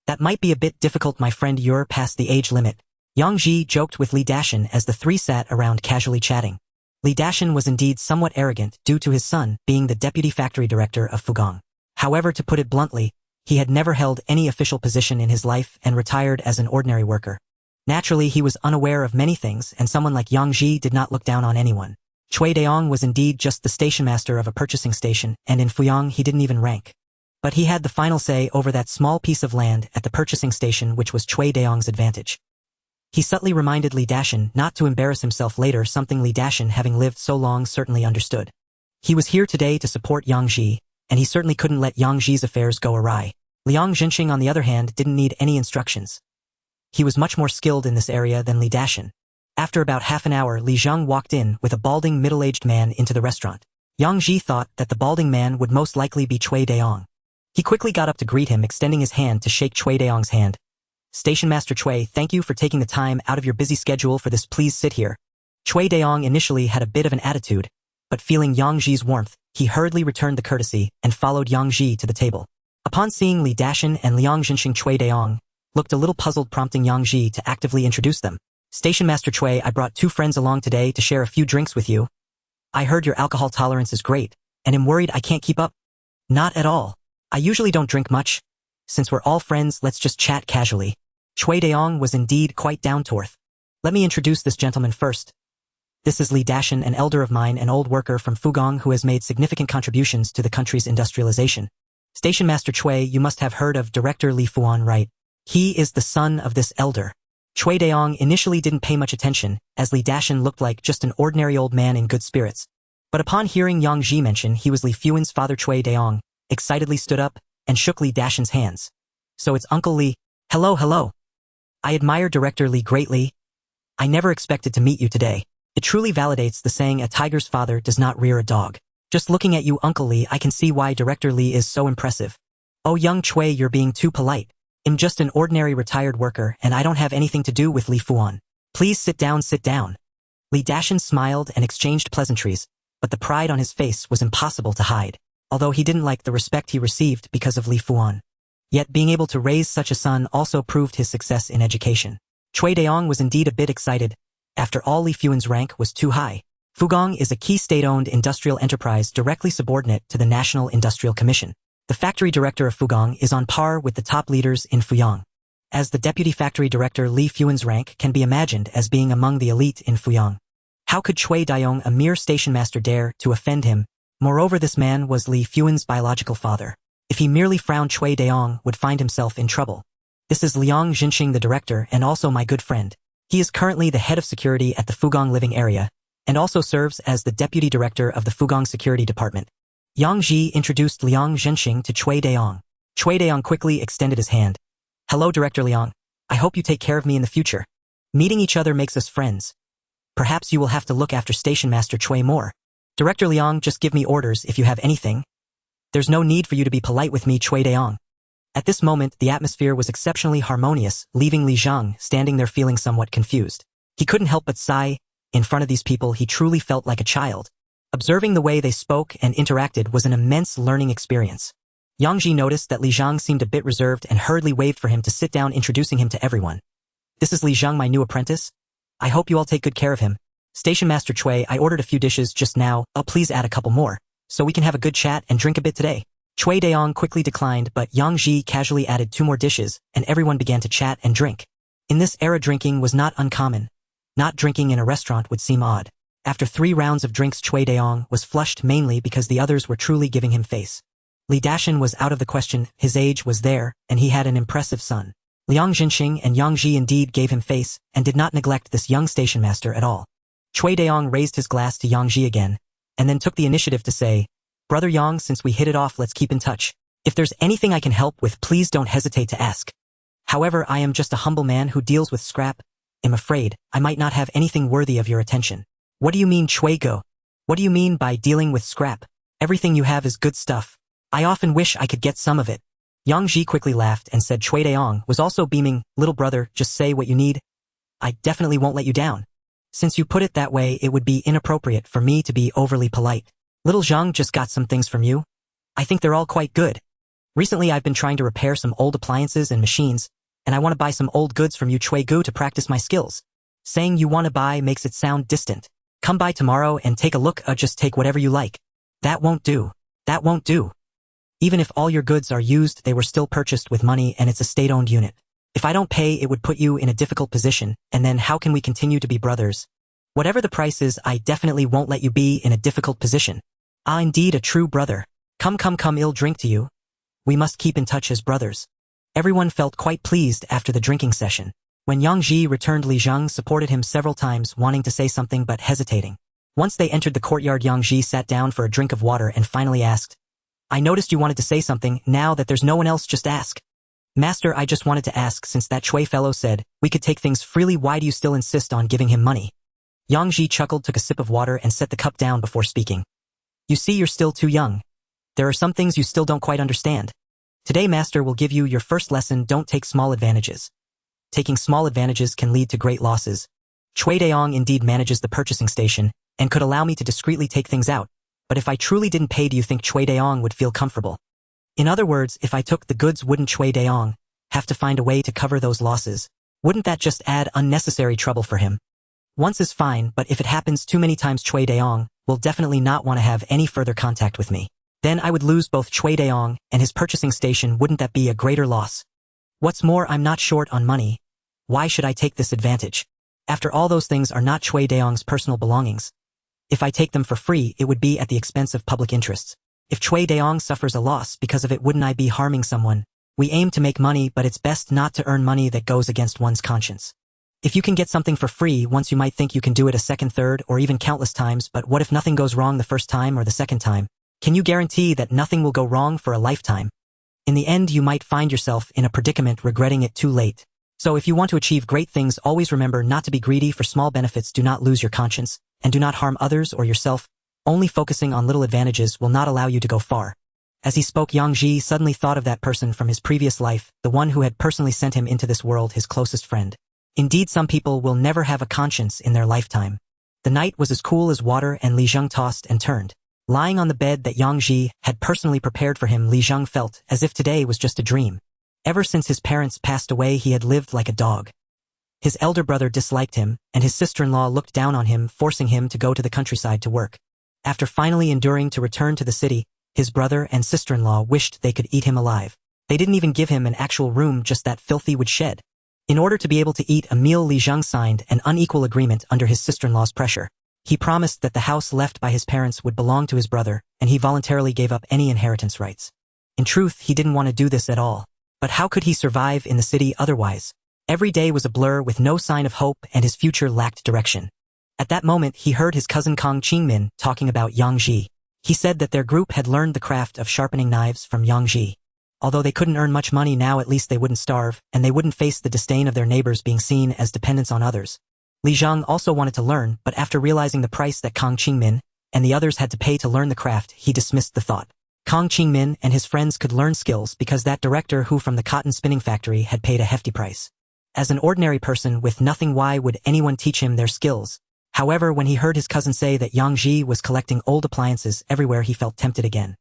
That might be a bit difficult, my friend, you're past the age limit. Yang Ji joked with Li Dashan as the three sat around casually chatting. Li Dashan was indeed somewhat arrogant due to his son being the deputy factory director of Fugong. However, to put it bluntly, he had never held any official position in his life and retired as an ordinary worker. Naturally, he was unaware of many things, and someone like Yang Ji did not look down on anyone. Cui Daong was indeed just the station master of a purchasing station, and in Fuyang he didn't even rank. But he had the final say over that small piece of land at the purchasing station, which was Cui Daong's advantage. He subtly reminded Li Dashan not to embarrass himself later, something Li Dashan, having lived so long, certainly understood. He was here today to support Yang Ji, and he certainly couldn't let Yang Ji's affairs go awry. Liang Zhenxing, on the other hand, didn't need any instructions. He was much more skilled in this area than Li Dashan. After about half an hour, Li Zhang walked in with a balding middle-aged man into the restaurant. Yang Ji thought that the balding man would most likely be Cui Daong. He quickly got up to greet him, extending his hand to shake Cui Daong's hand. Station Master Cui, thank you for taking the time out of your busy schedule for this. Please sit here. Cui Daong initially had a bit of an attitude, but feeling Yang Ji's warmth, he hurriedly returned the courtesy and followed Yang Ji to the table. Upon seeing Li Dashan and Liang Zhenxing, Cui Daong looked a little puzzled, prompting Yang Ji to actively introduce them. Station Master Cui, I brought two friends along today to share a few drinks with you. I heard your alcohol tolerance is great, and am worried I can't keep up. Not at all. I usually don't drink much. Since we're all friends, let's just chat casually. Cui Daong was indeed quite down to earth. Let me introduce this gentleman first. This is Li Dashan, an elder of mine, an old worker from Fugong who has made significant contributions to the country's industrialization. Station Master Cui, you must have heard of Director Li Fuan, right? He is the son of this elder. Cui Daong initially didn't pay much attention, as Li Dashan looked like just an ordinary old man in good spirits. But upon hearing Yang Ji mention he was Li Fuan's father, Cui Daong excitedly stood up and shook Li Dashan's hands. So it's Uncle Li. Hello, hello. I admire Director Li greatly. I never expected to meet you today. It truly validates the saying, a tiger's father does not rear a dog. Just looking at you, Uncle Li, I can see why Director Li is so impressive. Oh, young Cui, you're being too polite. I'm just an ordinary retired worker, and I don't have anything to do with Li Fuan. Please sit down, sit down. Li Dashan smiled and exchanged pleasantries, but the pride on his face was impossible to hide, although he didn't like the respect he received because of Li Fuan. Yet being able to raise such a son also proved his success in education. Cui Daong was indeed a bit excited. After all, Li Fuan's rank was too high. Fugong is a key state-owned industrial enterprise directly subordinate to the National Industrial Commission. The factory director of Fugong is on par with the top leaders in Fuyang. As the deputy factory director, Li Fuan's rank can be imagined as being among the elite in Fuyang. How could Cui Daong, a mere station master, dare to offend him? Moreover, this man was Li Fuan's biological father. If he merely frowned, Cui Daong would find himself in trouble. This is Liang Zhenxing, the director, and also my good friend. He is currently the head of security at the Fugong living area, and also serves as the deputy director of the Fugong Security Department. Yang Ji introduced Liang Zhenxing to Cui Daong. Cui Daong quickly extended his hand. Hello, Director Liang. I hope you take care of me in the future. Meeting each other makes us friends. Perhaps you will have to look after Station Master Cui more. Director Liang, just give me orders if you have anything. There's no need for you to be polite with me, Cui Daong. At this moment, the atmosphere was exceptionally harmonious, leaving Li Zhang standing there feeling somewhat confused. He couldn't help but sigh. In front of these people, he truly felt like a child. Observing the way they spoke and interacted was an immense learning experience. Yang Ji noticed that Li Zhang seemed a bit reserved and hurriedly waved for him to sit down, introducing him to everyone. This is Li Zhang, my new apprentice. I hope you all take good care of him. Station Master Cui, I ordered a few dishes just now. Please add a couple more, so we can have a good chat and drink a bit today. Cui Daong quickly declined, but Yang Ji casually added 2 more dishes, and everyone began to chat and drink. In this era, drinking was not uncommon. Not drinking in a restaurant would seem odd. After 3 rounds of drinks, Cui Daong was flushed, mainly because the others were truly giving him face. Li Dashan was out of the question, his age was there, and he had an impressive son. Liang Jinxing and Yang Ji indeed gave him face and did not neglect this young station master at all. Cui Daong raised his glass to Yang Ji again, and then took the initiative to say, "Brother Yang, since we hit it off, let's keep in touch. If there's anything I can help with, please don't hesitate to ask. However, I am just a humble man who deals with scrap. I'm afraid I might not have anything worthy of your attention." "What do you mean, Cui Go? What do you mean by dealing with scrap? Everything you have is good stuff. I often wish I could get some of it." Yang Ji quickly laughed and said Cui Daong was also beaming, "Little brother, just say what you need. I definitely won't let you down. Since you put it that way, it would be inappropriate for me to be overly polite. Little Zhang just got some things from you. I think they're all quite good. Recently I've been trying to repair some old appliances and machines, and I want to buy some old goods from you, Cui Gu, to practice my skills. Saying you want to buy makes it sound distant. Come by tomorrow and take a look, just take whatever you like." "That won't do. That won't do. Even if all your goods are used, they were still purchased with money and it's a state-owned unit. If I don't pay, it would put you in a difficult position, and then how can we continue to be brothers? Whatever the price is, I definitely won't let you be in a difficult position. Ah, indeed a true brother. Come, ill drink to you. We must keep in touch as brothers." Everyone felt quite pleased after the drinking session. When Yang Ji returned, Li Zhang supported him several times, wanting to say something but hesitating. Once they entered the courtyard, Yang Ji sat down for a drink of water and finally asked, "I noticed you wanted to say something. Now that there's no one else, just ask." "Master, I just wanted to ask, since that Cui fellow said we could take things freely, why do you still insist on giving him money?" Yang Ji chuckled, took a sip of water and set the cup down before speaking. "You see, you're still too young. There are some things you still don't quite understand. Today, Master will give you your first lesson. Don't take small advantages. Taking small advantages can lead to great losses. Cui Daong indeed manages the purchasing station and could allow me to discreetly take things out. But if I truly didn't pay, do you think Cui Daong would feel comfortable? In other words, if I took the goods, wouldn't Cui Daong have to find a way to cover those losses? Wouldn't that just add unnecessary trouble for him? Once is fine, but if it happens too many times, Cui Daong will definitely not want to have any further contact with me. Then I would lose both Cui Daong and his purchasing station. Wouldn't that be a greater loss? What's more, I'm not short on money. Why should I take this advantage? After all, those things are not Cui Daong's personal belongings. If I take them for free, it would be at the expense of public interests. If Cui Daong suffers a loss because of it, wouldn't I be harming someone? We aim to make money, but it's best not to earn money that goes against one's conscience. If you can get something for free once, you might think you can do it a second, third, or even countless times, but what if nothing goes wrong the first time or the second time? Can you guarantee that nothing will go wrong for a lifetime? In the end, you might find yourself in a predicament, regretting it too late. So if you want to achieve great things, always remember not to be greedy for small benefits. Do not lose your conscience, and do not harm others or yourself. Only focusing on little advantages will not allow you to go far. As he spoke, Yang Ji suddenly thought of that person from his previous life, the one who had personally sent him into this world, his closest friend. Indeed, some people will never have a conscience in their lifetime. The night was as cool as water, and Li Zhang tossed and turned. Lying on the bed that Yang Ji had personally prepared for him, Li Zhang felt as if today was just a dream. Ever since his parents passed away, he had lived like a dog. His elder brother disliked him, and his sister-in-law looked down on him, forcing him to go to the countryside to work. After finally enduring to return to the city, his brother and sister-in-law wished they could eat him alive. They didn't even give him an actual room, just that filthy woodshed. In order to be able to eat a meal, Li Zhang signed an unequal agreement under his sister-in-law's pressure. He promised that the house left by his parents would belong to his brother, and he voluntarily gave up any inheritance rights. In truth, he didn't want to do this at all. But how could he survive in the city otherwise? Every day was a blur with no sign of hope, and his future lacked direction. At that moment, he heard his cousin Kang Qingmin talking about Yang Ji. He said that their group had learned the craft of sharpening knives from Yang Ji. Although they couldn't earn much money now, at least they wouldn't starve, and they wouldn't face the disdain of their neighbors being seen as dependents on others. Li Zhang also wanted to learn, but after realizing the price that Kang Qingmin and the others had to pay to learn the craft, he dismissed the thought. Kang Qingmin and his friends could learn skills because that director who from the cotton spinning factory had paid a hefty price. As an ordinary person with nothing, why would anyone teach him their skills? However, when he heard his cousin say that Yang Ji was collecting old appliances everywhere, he felt tempted again.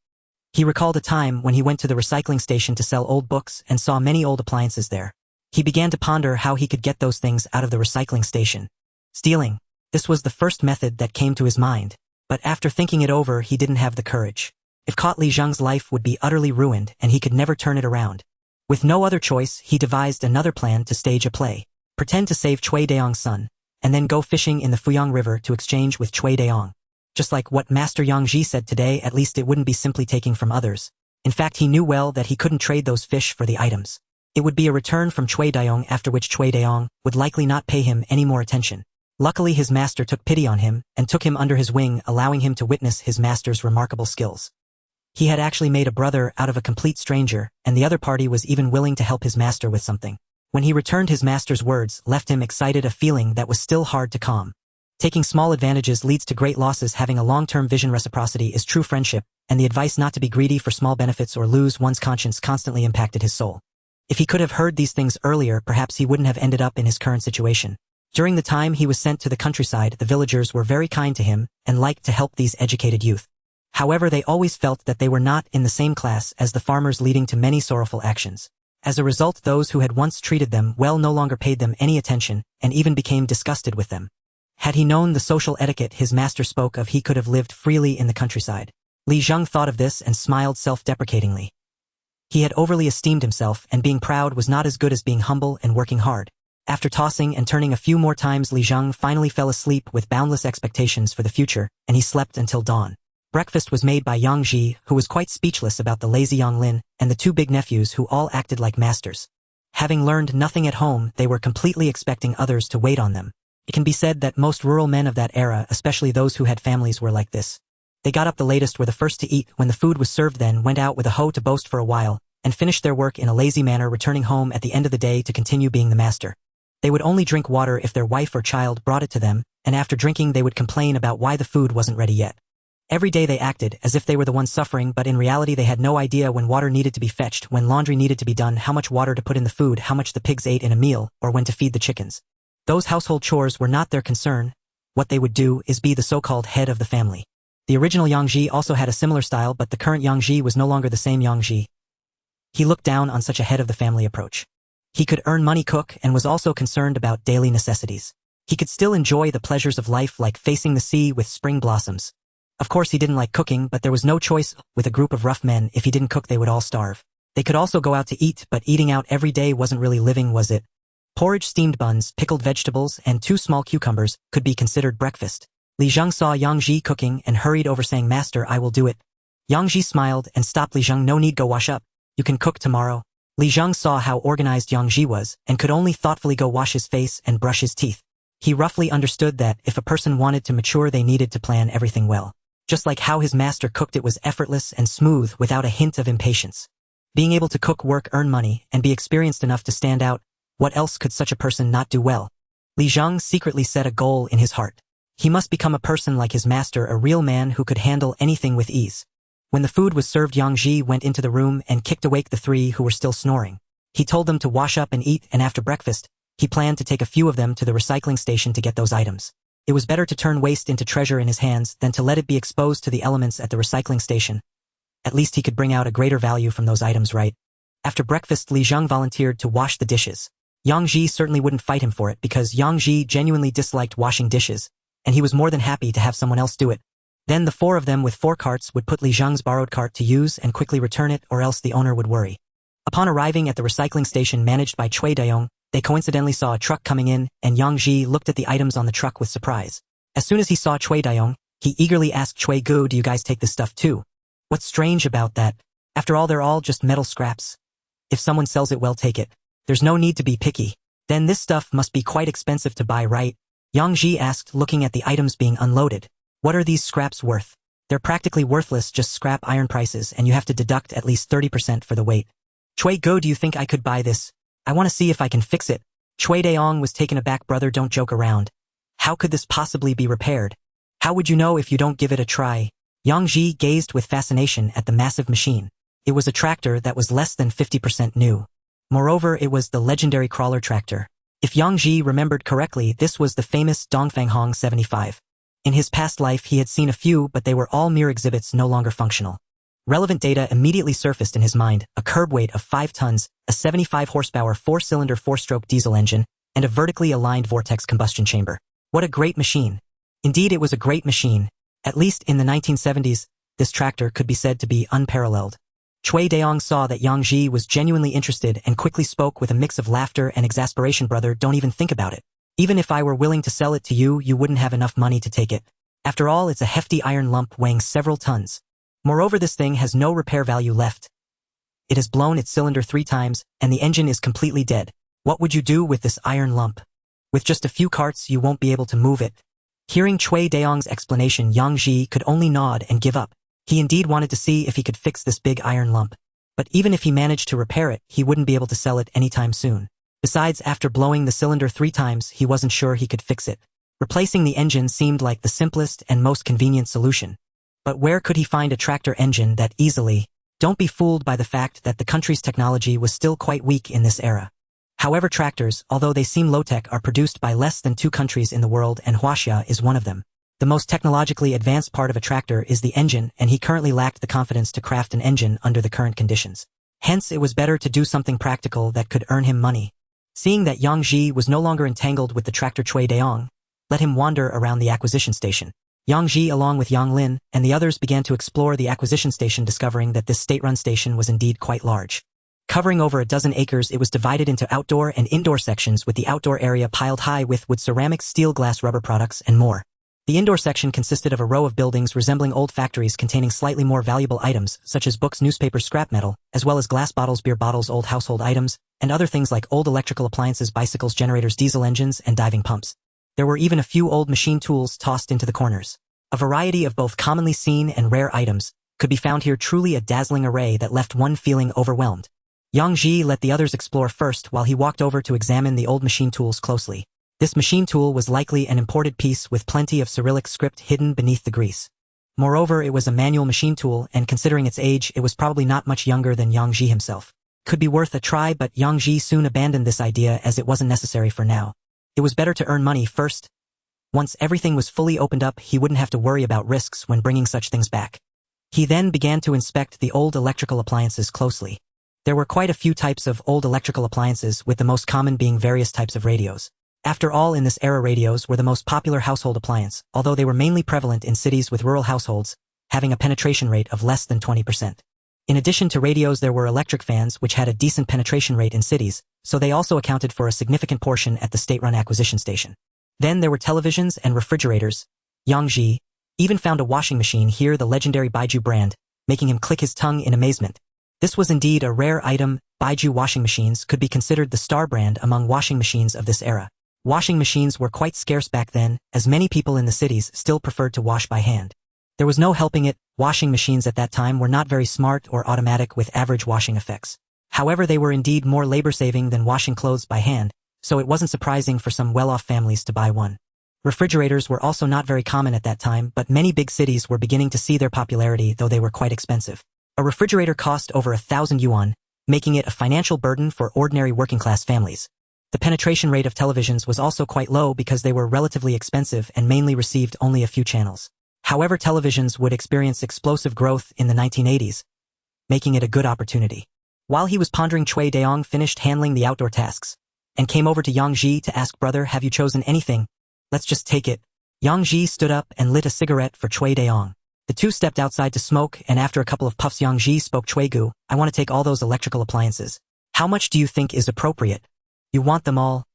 He recalled a time when he went to the recycling station to sell old books and saw many old appliances there. He began to ponder how he could get those things out of the recycling station. Stealing. This was the first method that came to his mind. But after thinking it over, he didn't have the courage. If caught, Li Zhang's life would be utterly ruined, and he could never turn it around. With no other choice, he devised another plan to stage a play. Pretend to save Cui Daong's son, and then go fishing in the Fuyang River to exchange with Cui Daong. Just like what Master Yang Ji said today, at least it wouldn't be simply taking from others. In fact, he knew well that he couldn't trade those fish for the items. It would be a return from Cui Daiyong, after which Cui Daiyong would likely not pay him any more attention. Luckily his master took pity on him and took him under his wing, allowing him to witness his master's remarkable skills. He had actually made a brother out of a complete stranger, and the other party was even willing to help his master with something. When he returned, his master's words left him excited, a feeling that was still hard to calm. Taking small advantages leads to great losses. Having a long-term vision, reciprocity is true friendship, and the advice not to be greedy for small benefits or lose one's conscience constantly impacted his soul. If he could have heard these things earlier, perhaps he wouldn't have ended up in his current situation. During the time he was sent to the countryside, the villagers were very kind to him and liked to help these educated youth. However, they always felt that they were not in the same class as the farmers, leading to many sorrowful actions. As a result, those who had once treated them well no longer paid them any attention and even became disgusted with them. Had he known the social etiquette his master spoke of, he could have lived freely in the countryside. Li Zheng thought of this and smiled self-deprecatingly. He had overly esteemed himself, and being proud was not as good as being humble and working hard. After tossing and turning a few more times, Li Zheng finally fell asleep with boundless expectations for the future, and he slept until dawn. Breakfast was made by Yang Ji, who was quite speechless about the lazy Yang Lin, and the two big nephews who all acted like masters. Having learned nothing at home, they were completely expecting others to wait on them. It can be said that most rural men of that era, especially those who had families, were like this. They got up the latest, were the first to eat when the food was served, then went out with a hoe to boast for a while, and finished their work in a lazy manner, returning home at the end of the day to continue being the master. They would only drink water if their wife or child brought it to them, and after drinking they would complain about why the food wasn't ready yet. Every day they acted as if they were the ones suffering, but in reality they had no idea when water needed to be fetched, when laundry needed to be done, how much water to put in the food, how much the pigs ate in a meal, or when to feed the chickens. Those household chores were not their concern. What they would do is be the so-called head of the family. The original Yang Ji also had a similar style, but the current Yang Ji was no longer the same Yang Ji. He looked down on such a head of the family approach. He could earn money, cook, and was also concerned about daily necessities. He could still enjoy the pleasures of life, like facing the sea with spring blossoms. Of course he didn't like cooking, but there was no choice. With a group of rough men, if he didn't cook they would all starve. They could also go out to eat, but eating out every day wasn't really living, was it? Porridge, steamed buns, pickled vegetables, and 2 small cucumbers could be considered breakfast. Li Zheng saw Yang Ji cooking and hurried over, saying, "Master, I will do it." Yang Ji smiled and stopped Li Zheng. "No need, go wash up. You can cook tomorrow." Li Zheng saw how organized Yang Ji was, and could only thoughtfully go wash his face and brush his teeth. He roughly understood that if a person wanted to mature they needed to plan everything well. Just like how his master cooked, it was effortless and smooth without a hint of impatience. Being able to cook, work, earn money, and be experienced enough to stand out, what else could such a person not do well? Li Zheng secretly set a goal in his heart. He must become a person like his master, a real man who could handle anything with ease. When the food was served, Yang Ji went into the room and kicked awake the 3 who were still snoring. He told them to wash up and eat, and after breakfast, he planned to take a few of them to the recycling station to get those items. It was better to turn waste into treasure in his hands than to let it be exposed to the elements at the recycling station. At least he could bring out a greater value from those items, right? After breakfast, Li Zheng volunteered to wash the dishes. Yang Ji certainly wouldn't fight him for it, because Yang Ji genuinely disliked washing dishes, and he was more than happy to have someone else do it. Then the 4 of them with 4 carts would put Li Zheng's borrowed cart to use and quickly return it, or else the owner would worry. Upon arriving at the recycling station managed by Cui Daiyong, they coincidentally saw a truck coming in, and Yang Ji looked at the items on the truck with surprise. As soon as he saw Cui Daiyong, he eagerly asked Cui Gu, "Do you guys take this stuff too? What's strange about that? After all, they're all just metal scraps. If someone sells it, well, take it. There's no need to be picky. Then this stuff must be quite expensive to buy, right?" Yang Ji asked, looking at the items being unloaded. "What are these scraps worth?" "They're practically worthless, just scrap iron prices, and you have to deduct at least 30% for the weight." "Cui Gu, do you think I could buy this? I want to see if I can fix it." Cui Daiyong was taken aback. "Brother, don't joke around. How could this possibly be repaired? How would you know if you don't give it a try?" Yang Ji gazed with fascination at the massive machine. It was a tractor that was less than 50% new. Moreover, it was the legendary crawler tractor. If Yang Ji remembered correctly, this was the famous Dongfang Hong 75. In his past life he had seen a few, but they were all mere exhibits, no longer functional. Relevant data immediately surfaced in his mind: a curb weight of 5 tons, a 75 horsepower 4-cylinder 4-stroke diesel engine, and a vertically aligned vortex combustion chamber. What a great machine. Indeed, it was a great machine. At least in the 1970s, this tractor could be said to be unparalleled. Cui Daiyong saw that Yang Ji was genuinely interested and quickly spoke with a mix of laughter and exasperation. "Brother, don't even think about it. Even if I were willing to sell it to you, you wouldn't have enough money to take it. After all, it's a hefty iron lump weighing several tons. Moreover, this thing has no repair value left. It has blown its cylinder 3 times, and the engine is completely dead. What would you do with this iron lump? With just a few carts, you won't be able to move it. Hearing Cui Daong's explanation, Yang Ji could only nod and give up. He indeed wanted to see if he could fix this big iron lump. But even if he managed to repair it, he wouldn't be able to sell it anytime soon. Besides, after blowing the cylinder 3 times, he wasn't sure he could fix it. Replacing the engine seemed like the simplest and most convenient solution. But where could he find a tractor engine that easily? Don't be fooled by the fact that the country's technology was still quite weak in this era. However, tractors, although they seem low-tech, are produced by less than 2 countries in the world, and Huaxia is one of them. The most technologically advanced part of a tractor is the engine, and he currently lacked the confidence to craft an engine under the current conditions. Hence, it was better to do something practical that could earn him money. Seeing that Yang Ji was no longer entangled with the tractor Cui Daong, let him wander around the acquisition station. Yang Ji, along with Yang Lin, and the others began to explore the acquisition station, discovering that this state-run station was indeed quite large. Covering over a dozen acres, it was divided into outdoor and indoor sections, with the outdoor area piled high with wood, ceramics, steel, glass, rubber products, and more. The indoor section consisted of a row of buildings resembling old factories containing slightly more valuable items, such as books, newspapers, scrap metal, as well as glass bottles, beer bottles, old household items, and other things like old electrical appliances, bicycles, generators, diesel engines, and diving pumps. There were even a few old machine tools tossed into the corners. A variety of both commonly seen and rare items could be found here, truly a dazzling array that left one feeling overwhelmed. Yang Ji let the others explore first while he walked over to examine the old machine tools closely. This machine tool was likely an imported piece with plenty of Cyrillic script hidden beneath the grease. Moreover, it was a manual machine tool, and considering its age, it was probably not much younger than Yang Ji himself. Could be worth a try, but Yang Ji soon abandoned this idea as it wasn't necessary for now. It was better to earn money first. Once everything was fully opened up, he wouldn't have to worry about risks when bringing such things back. He then began to inspect the old electrical appliances closely. There were quite a few types of old electrical appliances, with the most common being various types of radios. After all, in this era, radios were the most popular household appliance, although they were mainly prevalent in cities with rural households, having a penetration rate of less than 20%. In addition to radios, there were electric fans, which had a decent penetration rate in cities, so they also accounted for a significant portion at the state-run acquisition station. Then there were televisions and refrigerators. Yang Ji even found a washing machine here, the legendary Baiju brand, making him click his tongue in amazement. This was indeed a rare item. Baiju washing machines could be considered the star brand among washing machines of this era. Washing machines were quite scarce back then, as many people in the cities still preferred to wash by hand. There was no helping it, washing machines at that time were not very smart or automatic with average washing effects. However, they were indeed more labor-saving than washing clothes by hand, so it wasn't surprising for some well-off families to buy one. Refrigerators were also not very common at that time, but many big cities were beginning to see their popularity, though they were quite expensive. A refrigerator cost over 1,000 yuan, making it a financial burden for ordinary working-class families. The penetration rate of televisions was also quite low because they were relatively expensive and mainly received only a few channels. However, televisions would experience explosive growth in the 1980s, making it a good opportunity. While he was pondering, Cui Daong finished handling the outdoor tasks and came over to Yang Ji to ask, "Brother, have you chosen anything? Let's just take it." Yang Ji stood up and lit a cigarette for Cui Daong. The two stepped outside to smoke, and after a couple of puffs, Yang Ji spoke, "Cui Gu, I want to take all those electrical appliances. How much do you think is appropriate?" "You want them all?"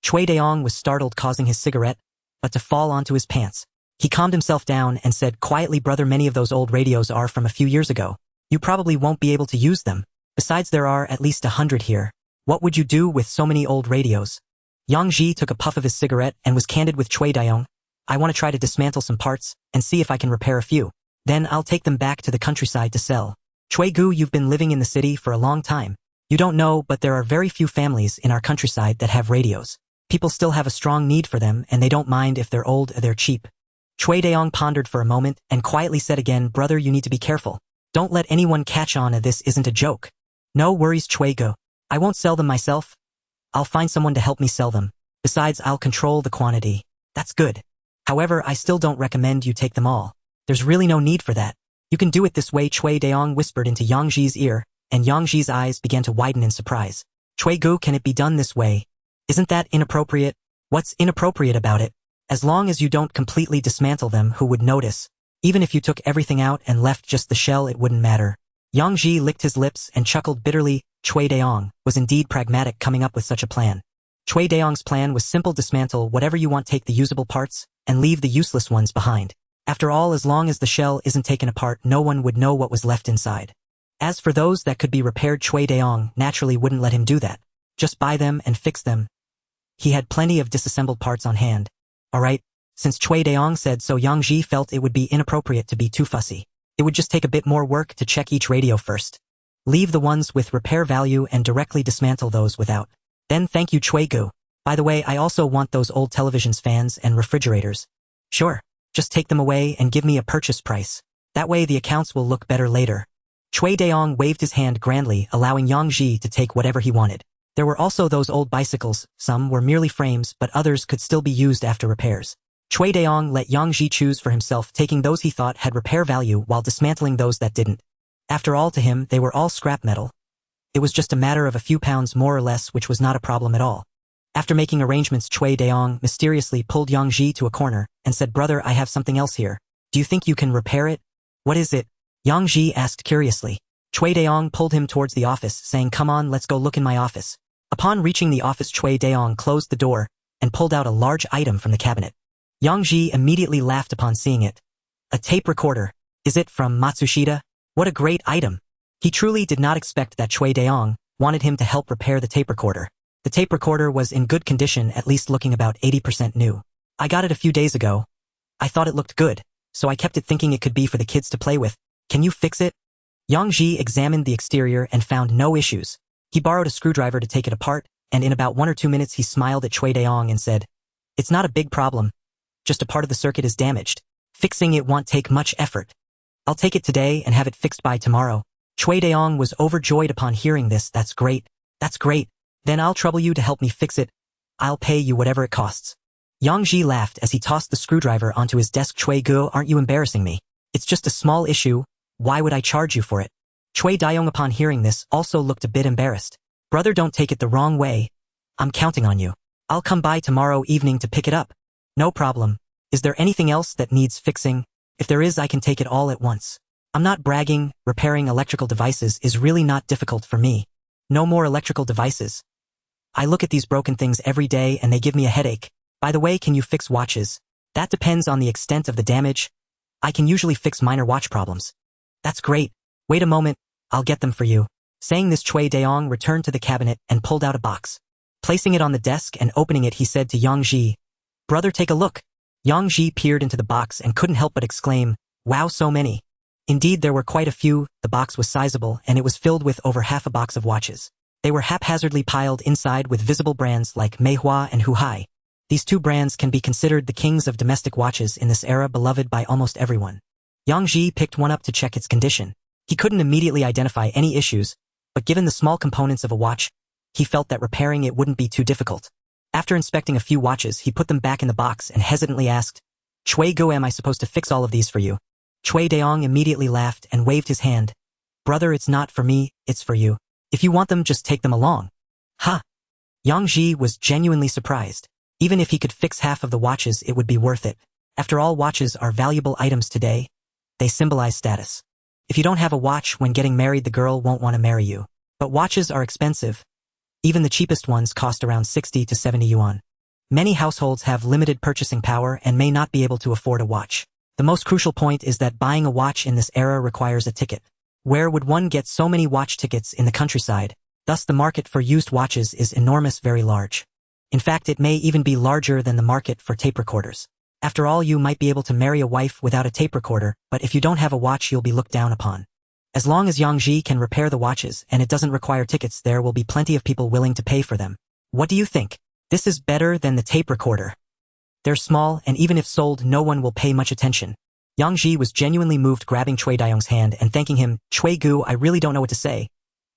Cui Daong was startled, causing his cigarette but to fall onto his pants. He calmed himself down and said quietly, "Brother, many of those old radios are from a few years ago. You probably won't be able to use them. Besides, there are at least 100 here. What would you do with so many old radios?" Yang Ji took a puff of his cigarette and was candid with Cui Daong. "I want to try to dismantle some parts and see if I can repair a few. Then I'll take them back to the countryside to sell." "Cui Gu, you've been living in the city for a long time. You don't know, but there are very few families in our countryside that have radios. People still have a strong need for them, and they don't mind if they're old or they're cheap." Cui Daong pondered for a moment and quietly said again, "Brother, you need to be careful. Don't let anyone catch on this isn't a joke." "No worries, Cui Gu. I won't sell them myself. I'll find someone to help me sell them. Besides, I'll control the quantity." "That's good. However, I still don't recommend you take them all. There's really no need for that. You can do it this way," Cui Daong whispered into Yang Ji's ear, and Yang Ji's eyes began to widen in surprise. "Cui Gu, can it be done this way? Isn't that inappropriate?" "What's inappropriate about it? As long as you don't completely dismantle them, who would notice? Even if you took everything out and left just the shell, it wouldn't matter." Yang Ji licked his lips and chuckled bitterly. Cui Daong was indeed pragmatic, coming up with such a plan. Cui Daong's plan was simple: dismantle whatever you want, take the usable parts, and leave the useless ones behind. After all, as long as the shell isn't taken apart, no one would know what was left inside. As for those that could be repaired, Chui Daong naturally wouldn't let him do that. Just buy them and fix them. He had plenty of disassembled parts on hand. Alright, since Chui Daong said so, Yang Ji felt it would be inappropriate to be too fussy. It would just take a bit more work to check each radio first. Leave the ones with repair value and directly dismantle those without. Then thank you, Chui Gu. By the way, I also want those old televisions, fans, and refrigerators. Sure, just take them away and give me a purchase price. That way the accounts will look better later. Chui Daong waved his hand grandly, allowing Yang Ji to take whatever he wanted. There were also those old bicycles. Some were merely frames, but others could still be used after repairs. Chui Daong let Yang Ji choose for himself, taking those he thought had repair value while dismantling those that didn't. After all, to him, they were all scrap metal. It was just a matter of a few pounds more or less, which was not a problem at all. After making arrangements, Chui Daong mysteriously pulled Yang Ji to a corner and said, "Brother, I have something else here. Do you think you can repair it?" "What is it?" Yang Ji asked curiously. Chui Daong pulled him towards the office, saying, "Come on, let's go look in my office." Upon reaching the office, Chui Daong closed the door and pulled out a large item from the cabinet. Yang Ji immediately laughed upon seeing it. A tape recorder. Is it from Matsushita? What a great item. He truly did not expect that Chui Daong wanted him to help repair the tape recorder. The tape recorder was in good condition, at least looking about 80% new. "I got it a few days ago. I thought it looked good, so I kept it thinking it could be for the kids to play with. Can you fix it?" Yang Ji examined the exterior and found no issues. He borrowed a screwdriver to take it apart, and in about 1 or 2 minutes he smiled at Chui Daong and said, "It's not a big problem. Just a part of the circuit is damaged. Fixing it won't take much effort. I'll take it today and have it fixed by tomorrow." Chui Daong was overjoyed upon hearing this. "That's great. That's great. Then I'll trouble you to help me fix it. I'll pay you whatever it costs." Yang Ji laughed as he tossed the screwdriver onto his desk. "Chui Gu, aren't you embarrassing me? It's just a small issue. Why would I charge you for it?" Chui Daong, upon hearing this, also looked a bit embarrassed. "Brother, don't take it the wrong way. I'm counting on you. I'll come by tomorrow evening to pick it up." "No problem. Is there anything else that needs fixing? If there is, I can take it all at once. I'm not bragging. Repairing electrical devices is really not difficult for me. No more electrical devices. I look at these broken things every day and they give me a headache. By the way, can you fix watches? That depends on the extent of the damage. I can usually fix minor watch problems." "That's great. Wait a moment. I'll get them for you." Saying this, Chui Daong returned to the cabinet and pulled out a box. Placing it on the desk and opening it, he said to Yang Ji, "Brother, take a look." Yang Ji peered into the box and couldn't help but exclaim, "Wow, so many." Indeed, there were quite a few. The box was sizable, and it was filled with over half a box of watches. They were haphazardly piled inside with visible brands like Meihua and Huhai. These two brands can be considered the kings of domestic watches in this era, beloved by almost everyone. Yang Ji picked one up to check its condition. He couldn't immediately identify any issues, but given the small components of a watch, he felt that repairing it wouldn't be too difficult. After inspecting a few watches, he put them back in the box and hesitantly asked, "Chui Gu, am I supposed to fix all of these for you?" Chui Daong immediately laughed and waved his hand. "Brother, it's not for me, it's for you. If you want them, just take them along." "Ha!" Yang Ji was genuinely surprised. Even if he could fix half of the watches, it would be worth it. After all, watches are valuable items today. They symbolize status. If you don't have a watch when getting married, the girl won't want to marry you. But watches are expensive. Even the cheapest ones cost around 60 to 70 yuan. Many households have limited purchasing power and may not be able to afford a watch. The most crucial point is that buying a watch in this era requires a ticket. Where would one get so many watch tickets in the countryside? Thus the market for used watches is enormous, very large. In fact, it may even be larger than the market for tape recorders. After all, you might be able to marry a wife without a tape recorder, but if you don't have a watch, you'll be looked down upon. As long as Yang Ji can repair the watches and it doesn't require tickets, there will be plenty of people willing to pay for them. What do you think? This is better than the tape recorder. They're small, and even if sold, no one will pay much attention. Yang Ji was genuinely moved, grabbing Chui Daong's hand and thanking him. "Chui Gu, I really don't know what to say.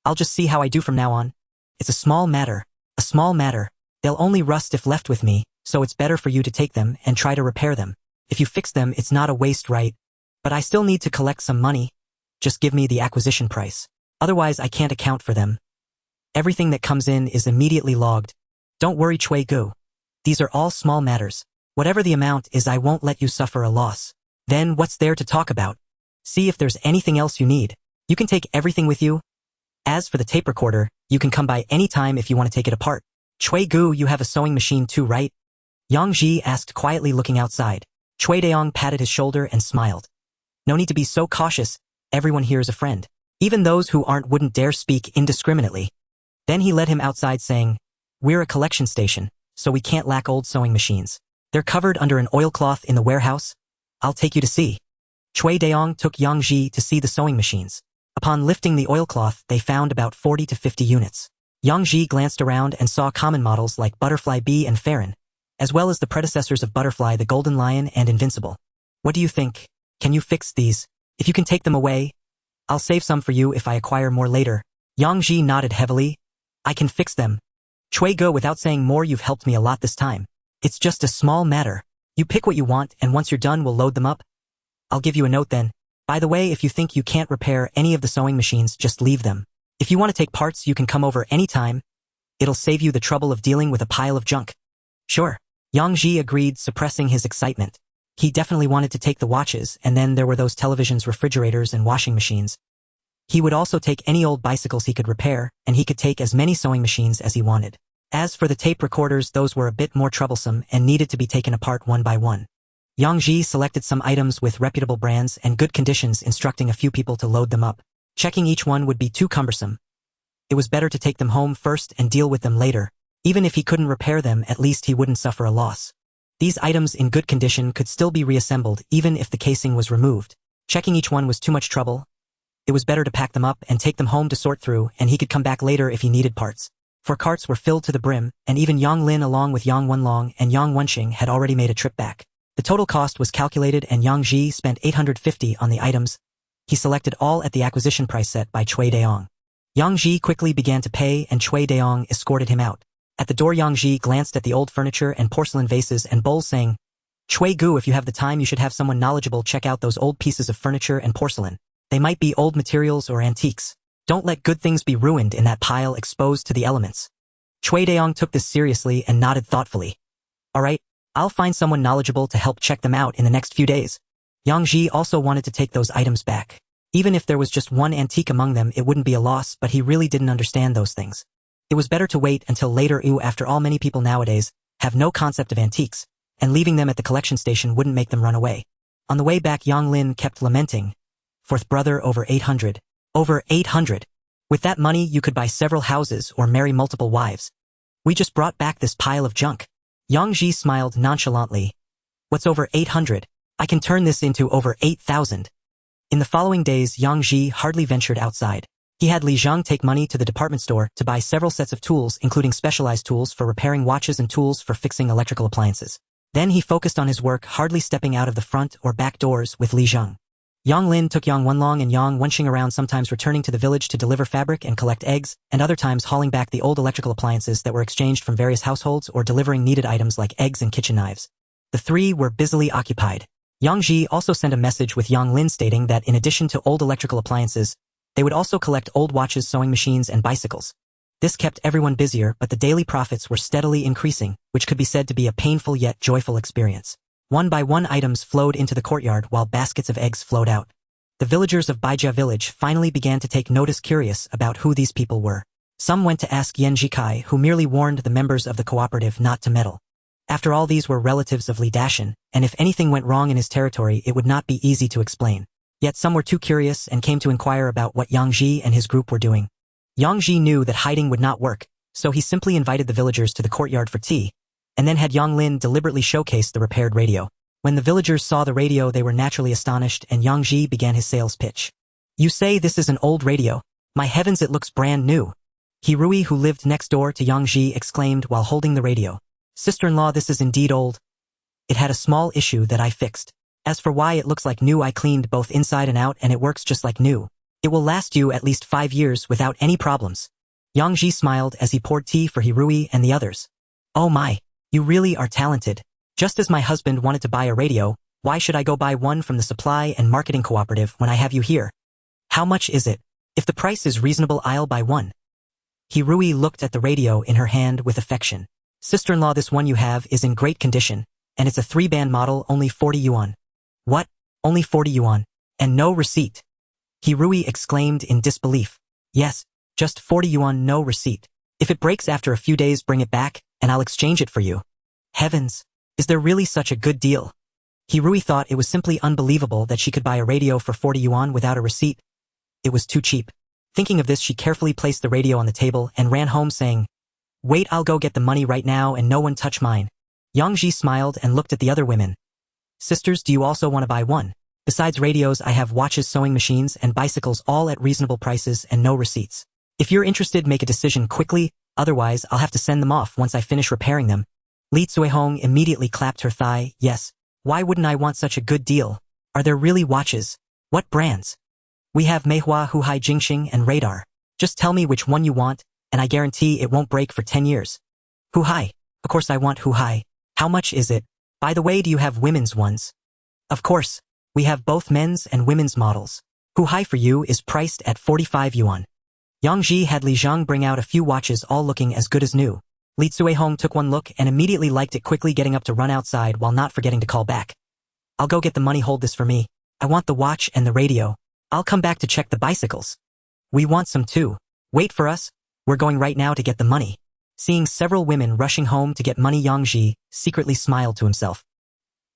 I'll just see how I do from now on. It's a small matter. A small matter. They'll only rust if left with me, so it's better for you to take them and try to repair them. If you fix them, it's not a waste, right? But I still need to collect some money. Just give me the acquisition price. Otherwise, I can't account for them. Everything that comes in is immediately logged. Don't worry, Chui Gu. These are all small matters. Whatever the amount is, I won't let you suffer a loss. Then what's there to talk about? See if there's anything else you need. You can take everything with you. As for the tape recorder, you can come by any time if you want to take it apart. Chui Gu, you have a sewing machine too, right?" Yang Ji asked quietly, looking outside. Chui Daong patted his shoulder and smiled. "No need to be so cautious. Everyone here is a friend. Even those who aren't wouldn't dare speak indiscriminately. Then he led him outside saying, "We're a collection station, so we can't lack old sewing machines. They're covered under an oilcloth in the warehouse. I'll take you to see." Cui Daong took Yang Ji to see the sewing machines. Upon lifting the oilcloth, they found about 40 to 50 units. Yang Ji glanced around and saw common models like Butterfly Bee and Farron, as well as the predecessors of Butterfly the Golden Lion and Invincible. "What do you think? Can you fix these? If you can take them away, I'll save some for you if I acquire more later." Yang Ji nodded heavily. "I can fix them. Cui Go, without saying more, you've helped me a lot this time. It's just a small matter. You pick what you want, and once you're done, we'll load them up. I'll give you a note then. By the way, if you think you can't repair any of the sewing machines, just leave them. If you want to take parts, you can come over anytime. It'll save you the trouble of dealing with a pile of junk." "Sure." Yang Ji agreed, suppressing his excitement. He definitely wanted to take the watches, and then there were those televisions, refrigerators, and washing machines. He would also take any old bicycles he could repair, and he could take as many sewing machines as he wanted. As for the tape recorders, those were a bit more troublesome and needed to be taken apart one by one. Yang Ji selected some items with reputable brands and good conditions, instructing a few people to load them up. Checking each one would be too cumbersome. It was better to take them home first and deal with them later. Even if he couldn't repair them, at least he wouldn't suffer a loss. These items in good condition could still be reassembled even if the casing was removed. Checking each one was too much trouble. It was better to pack them up and take them home to sort through, and he could come back later if he needed parts. For carts were filled to the brim, and even Yang Lin along with Yang Wenlong and Yang Wenxing had already made a trip back. The total cost was calculated, and Yang Ji spent 850 on the items. He selected all at the acquisition price set by Cui Daong. Yang Ji quickly began to pay, and Cui Daong escorted him out. At the door, Yang Ji glanced at the old furniture and porcelain vases and bowls, saying, "Cui Gu, if you have the time, you should have someone knowledgeable check out those old pieces of furniture and porcelain. They might be old materials or antiques. Don't let good things be ruined in that pile exposed to the elements." Cui Daong took this seriously and nodded thoughtfully. "All right, I'll find someone knowledgeable to help check them out in the next few days." Yang Ji also wanted to take those items back. Even if there was just one antique among them, it wouldn't be a loss, but he really didn't understand those things. It was better to wait until later. After all, many people nowadays have no concept of antiques, and leaving them at the collection station wouldn't make them run away. On the way back, Yang Lin kept lamenting, "Fourth brother, over 800. Over 800. With that money, you could buy several houses or marry multiple wives. We just brought back this pile of junk." Yang Ji smiled nonchalantly. "What's over 800? I can turn this into over 8,000. In the following days, Yang Ji hardly ventured outside. He had Li Zhang take money to the department store to buy several sets of tools, including specialized tools for repairing watches and tools for fixing electrical appliances. Then he focused on his work, hardly stepping out of the front or back doors with Li Zhang. Yang Lin took Yang Wenlong and Yang Wenxing around, sometimes returning to the village to deliver fabric and collect eggs, and other times hauling back the old electrical appliances that were exchanged from various households or delivering needed items like eggs and kitchen knives. The three were busily occupied. Yang Ji also sent a message with Yang Lin stating that in addition to old electrical appliances, they would also collect old watches, sewing machines, and bicycles. This kept everyone busier, but the daily profits were steadily increasing, which could be said to be a painful yet joyful experience. One by one, items flowed into the courtyard while baskets of eggs flowed out. The villagers of Baijia village finally began to take notice, curious about who these people were. Some went to ask Yan Jikai, who merely warned the members of the cooperative not to meddle. After all, these were relatives of Li Dashan, and if anything went wrong in his territory, it would not be easy to explain. Yet some were too curious and came to inquire about what Yang Ji and his group were doing. Yang Ji knew that hiding would not work, so he simply invited the villagers to the courtyard for tea, and then had Yang Lin deliberately showcase the repaired radio. When the villagers saw the radio, they were naturally astonished, and Yang Ji began his sales pitch. "You say this is an old radio? My heavens, it looks brand new." Hirui, who lived next door to Yang Ji, exclaimed while holding the radio. "Sister-in-law, this is indeed old. It had a small issue that I fixed. As for why it looks like new, I cleaned both inside and out, and it works just like new. It will last you at least 5 years without any problems." Yang Ji smiled as he poured tea for Hirui and the others. "Oh my, you really are talented. Just as my husband wanted to buy a radio, why should I go buy one from the supply and marketing cooperative when I have you here? How much is it? If the price is reasonable, I'll buy one." Hirui looked at the radio in her hand with affection. "Sister-in-law, this one you have is in great condition, and it's a 3-band model, only 40 yuan. "What? Only 40 yuan? And no receipt?" Hirui exclaimed in disbelief. "Yes, just 40 yuan, no receipt. If it breaks after a few days, bring it back, and I'll exchange it for you." Heavens! Is there really such a good deal? Hirui thought it was simply unbelievable that she could buy a radio for 40 yuan without a receipt. it was too cheap. Thinking of this, she carefully placed the radio on the table and ran home saying, "Wait, I'll go get the money right now and no one touch mine." Yang Ji smiled and looked at the other women. "Sisters, do you also want to buy one? Besides radios, I have watches, sewing machines, and bicycles, all at reasonable prices and no receipts. If you're interested, make a decision quickly, otherwise I'll have to send them off once I finish repairing them." Li Cuihong immediately clapped her thigh. "Yes, why wouldn't I want such a good deal? Are there really watches? What brands? We have Meihua, Huhai, Jingxing, and Radar. Just tell me which one you want, and I guarantee it won't break for 10 years. Huhai. Of course I want Huhai. How much is it? By the way, do you have women's ones? Of course. We have both men's and women's models. Huhai for you is priced at 45 yuan. Yang Ji had Li Zhang bring out a few watches, all looking as good as new. Li Cuihong took one look and immediately liked it, quickly getting up to run outside while not forgetting to call back. "I'll go get the money, hold this for me. I want the watch and the radio. I'll come back to check the bicycles. We want some too. Wait for us. We're going right now to get the money." Seeing several women rushing home to get money, Yang Ji secretly smiled to himself.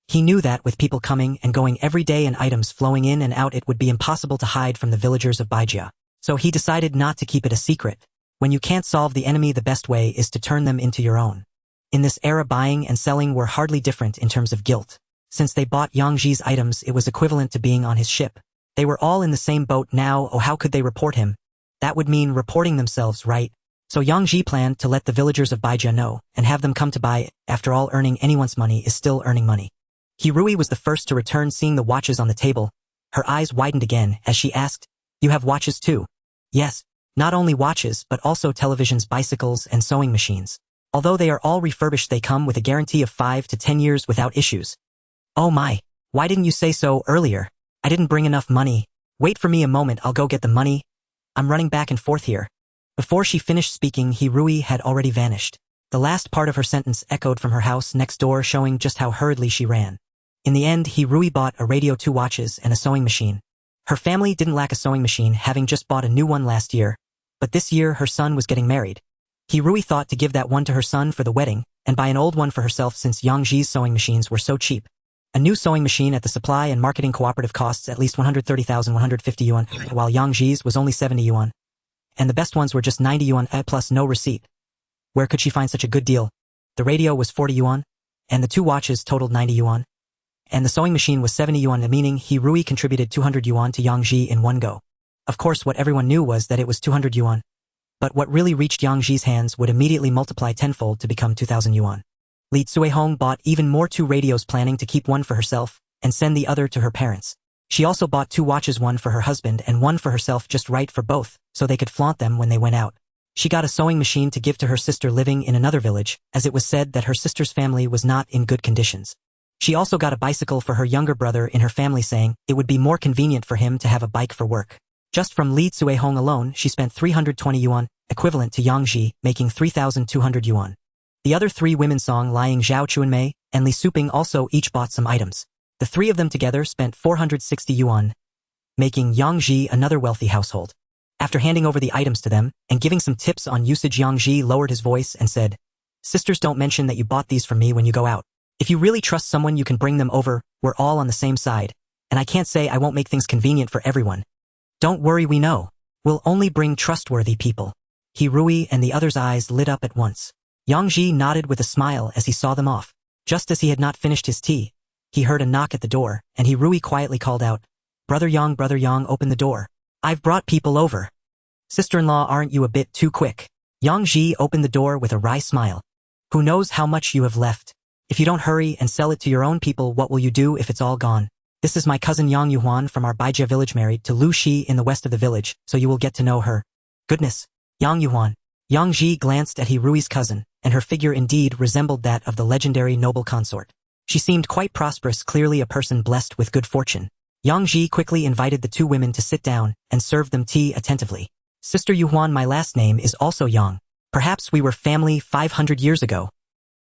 He knew that with people coming and going every day and items flowing in and out, it would be impossible to hide from the villagers of Baijia. So he decided not to keep it a secret. When you can't solve the enemy, the best way is to turn them into your own. In this era, buying and selling were hardly different in terms of guilt. Since they bought Yang Ji's items, it was equivalent to being on his ship. They were all in the same boat now. Oh, how could they report him? That would mean reporting themselves, right? So Yang Ji planned to let the villagers of Baijia know and have them come to buy it. After all, earning anyone's money is still earning money. Hirui was the first to return. Seeing the watches on the table, her eyes widened again as she asked, "You have watches too?" "Yes, not only watches but also televisions, bicycles, and sewing machines. Although they are all refurbished, they come with a guarantee of 5 to 10 years without issues." "Oh my, why didn't you say so earlier? I didn't bring enough money. Wait for me a moment, I'll go get the money. I'm running back and forth here." Before she finished speaking, Hirui had already vanished. The last part of her sentence echoed from her house next door, showing just how hurriedly she ran. In the end, Hirui bought a radio, 2 watches, and a sewing machine. Her family didn't lack a sewing machine, having just bought a new one last year, but this year her son was getting married. Hirui thought to give that one to her son for the wedding, and buy an old one for herself since Yang Ji's sewing machines were so cheap. A new sewing machine at the supply and marketing cooperative costs at least 130,150 yuan, while Yang Ji's was only 70 yuan. And the best ones were just 90 yuan plus no receipt. Where could she find such a good deal? The radio was 40 yuan, and the 2 watches totaled 90 yuan. And the sewing machine was 70 yuan, meaning Hirui contributed 200 yuan to Yang Ji in one go. Of course, what everyone knew was that it was 200 yuan. But what really reached Yang Ji's hands would immediately multiply tenfold to become 2,000 yuan. Li Cuihong bought even more, 2 radios, planning to keep one for herself and send the other to her parents. She also bought 2 watches, one for her husband and one for herself, just right for both, so they could flaunt them when they went out. She got a sewing machine to give to her sister living in another village, as it was said that her sister's family was not in good conditions. She also got a bicycle for her younger brother in her family, saying it would be more convenient for him to have a bike for work. Just from Li Cuihong alone, she spent 320 yuan, equivalent to Yang Ji, making 3,200 yuan. The other 3 women, Song Liang, Zhao Chuanmei, and Li Suping, also each bought some items. The 3 of them together spent 460 yuan, making Yang Ji another wealthy household. After handing over the items to them and giving some tips on usage, Yang Ji lowered his voice and said, "Sisters, don't mention that you bought these from me when you go out. If you really trust someone, you can bring them over. We're all on the same side, and I can't say I won't make things convenient for everyone. Don't worry, we know. We'll only bring trustworthy people." Hirui and the others' eyes lit up at once. Yang Ji nodded with a smile as he saw them off. Just as he had not finished his tea, he heard a knock at the door, and Hirui quietly called out, Brother Yang, open the door. I've brought people over." "Sister-in-law, aren't you a bit too quick?" Yang Ji opened the door with a wry smile. "Who knows how much you have left? If you don't hurry and sell it to your own people, what will you do if it's all gone? This is my cousin Yang Yuhuan from our Baijia village, married to Lu Shi in the west of the village, so you will get to know her." "Goodness, Yang Yuhuan." Yang Ji glanced at Hirui's cousin, and her figure indeed resembled that of the legendary noble consort. She seemed quite prosperous, clearly a person blessed with good fortune. Yang Ji quickly invited the 2 women to sit down and served them tea attentively. "Sister Yuhuan, my last name is also Yang. Perhaps we were family 500 years ago."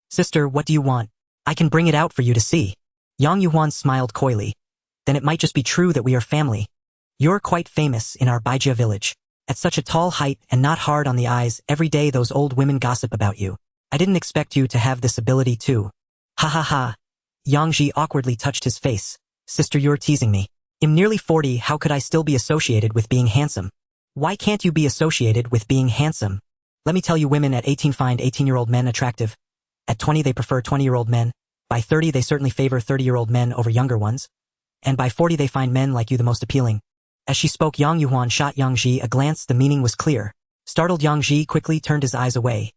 "Sister, what do you want? I can bring it out for you to see." Yang Yuhuan smiled coyly. "Then it might just be true that we are family. You're quite famous in our Baijia village. At such a tall height and not hard on the eyes, every day those old women gossip about you. I didn't expect you to have this ability too." "Ha ha ha." Yang Ji awkwardly touched his face. "Sister, you're teasing me. I'm nearly 40, how could I still be associated with being handsome? Why can't you be associated with being handsome? Let me tell you, women at 18 find 18-year-old men attractive. At 20 they prefer 20-year-old men. By 30 they certainly favor 30-year-old men over younger ones. And by 40 they find men like you the most appealing. As she spoke, Xuanhuan shot Yang Ji a glance. The meaning was clear. Startled, Yang Ji quickly turned his eyes away.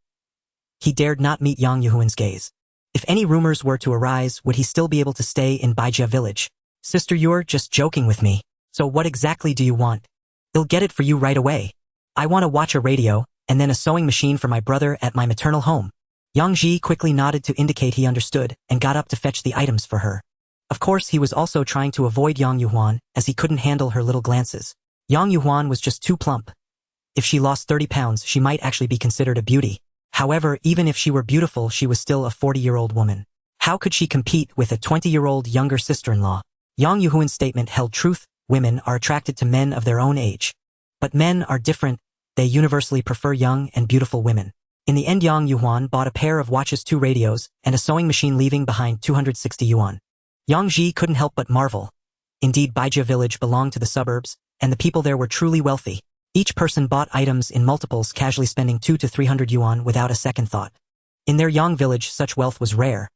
He dared not meet Xuanhuan's gaze. If any rumors were to arise, would he still be able to stay in Baijia village? Sister, you're just joking with me. So what exactly do you want? I'll get it for you right away. I want to watch a radio, and then a sewing machine for my brother at my maternal home. Yang Ji quickly nodded to indicate he understood, and got up to fetch the items for her. Of course, he was also trying to avoid Xuanhuan, as he couldn't handle her little glances. Xuanhuan was just too plump. If she lost 30 pounds, she might actually be considered a beauty. However, even if she were beautiful, she was still a 40-year-old woman. How could she compete with a 20-year-old younger sister-in-law? Xuanhuan's statement held truth. Women are attracted to men of their own age. But men are different. They universally prefer young and beautiful women. In the end, Xuanhuan bought a pair of watches, 2 radios, and a sewing machine, leaving behind 260 yuan. Yang Ji couldn't help but marvel. Indeed, Baijia village belonged to the suburbs, and the people there were truly wealthy. Each person bought items in multiples, casually spending 200 to 300 yuan without a second thought. In their Yang village, such wealth was rare.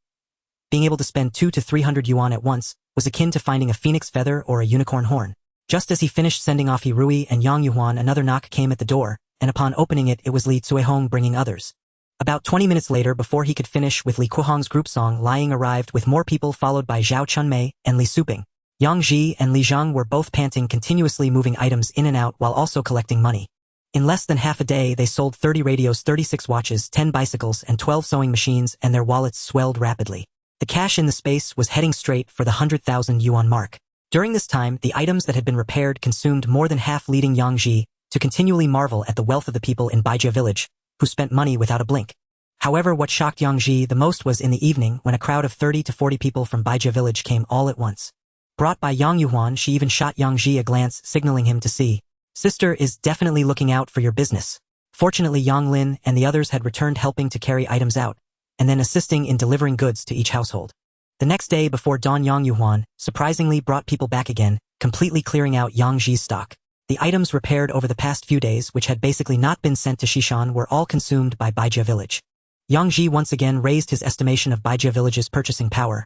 Being able to spend 200 to 300 yuan at once was akin to finding a phoenix feather or a unicorn horn. Just as he finished sending off Hirui and Xuanhuan, another knock came at the door, and upon opening it, it was Li Cuihong bringing others. About 20 minutes later, before he could finish with Li Cuihong's group song, Lying arrived with more people, followed by Zhao Chunmei and Li Suping. Yang Ji and Li Zhang were both panting, continuously moving items in and out while also collecting money. In less than half a day, they sold 30 radios, 36 watches, 10 bicycles, and 12 sewing machines, and their wallets swelled rapidly. The cash in the space was heading straight for the 100,000 yuan mark. During this time, the items that had been repaired consumed more than half, leading Yang Ji to continually marvel at the wealth of the people in Baijia village, who spent money without a blink. However, what shocked Yang Ji the most was in the evening, when a crowd of 30 to 40 people from Baijia village came all at once. Brought by Xuanhuan, she even shot Yang Ji a glance, signaling him to see. Sister is definitely looking out for your business. Fortunately, Yang Lin and the others had returned, helping to carry items out, and then assisting in delivering goods to each household. The next day before dawn, Xuanhuan surprisingly brought people back again, completely clearing out Yang Ji's stock. The items repaired over the past few days, which had basically not been sent to Shishan, were all consumed by Baijia village. Yang Ji once again raised his estimation of Baijia village's purchasing power.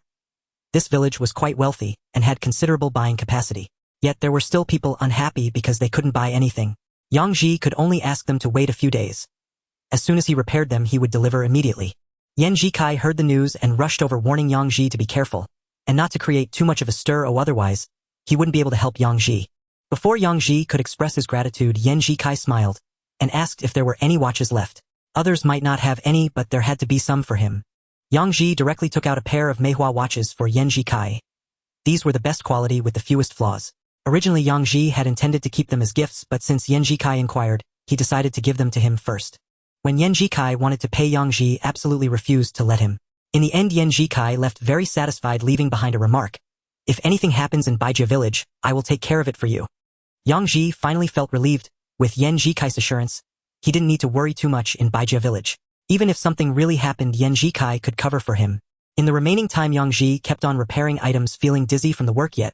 This village was quite wealthy and had considerable buying capacity. Yet there were still people unhappy because they couldn't buy anything. Yang Ji could only ask them to wait a few days. As soon as he repaired them, he would deliver immediately. Yan Jikai heard the news and rushed over, warning Yang Ji to be careful, and not to create too much of a stir, or otherwise, he wouldn't be able to help Yang Ji. Before Yang Ji could express his gratitude, Yan Jikai smiled, and asked if there were any watches left. Others might not have any, but there had to be some for him. Yang Ji directly took out a pair of Meihua watches for Yan Jikai. These were the best quality with the fewest flaws. Originally, Yang Ji had intended to keep them as gifts, but since Yan Jikai inquired, he decided to give them to him first. When Yan Jikai wanted to pay, Yang Ji absolutely refused to let him. In the end, Yan Jikai left very satisfied, leaving behind a remark. If anything happens in Baijia village, I will take care of it for you. Yang Ji finally felt relieved. With Yan Jikai's assurance, he didn't need to worry too much in Baijia village. Even if something really happened, Yan Jikai could cover for him. In the remaining time, Yang Ji kept on repairing items, feeling dizzy from the work, yet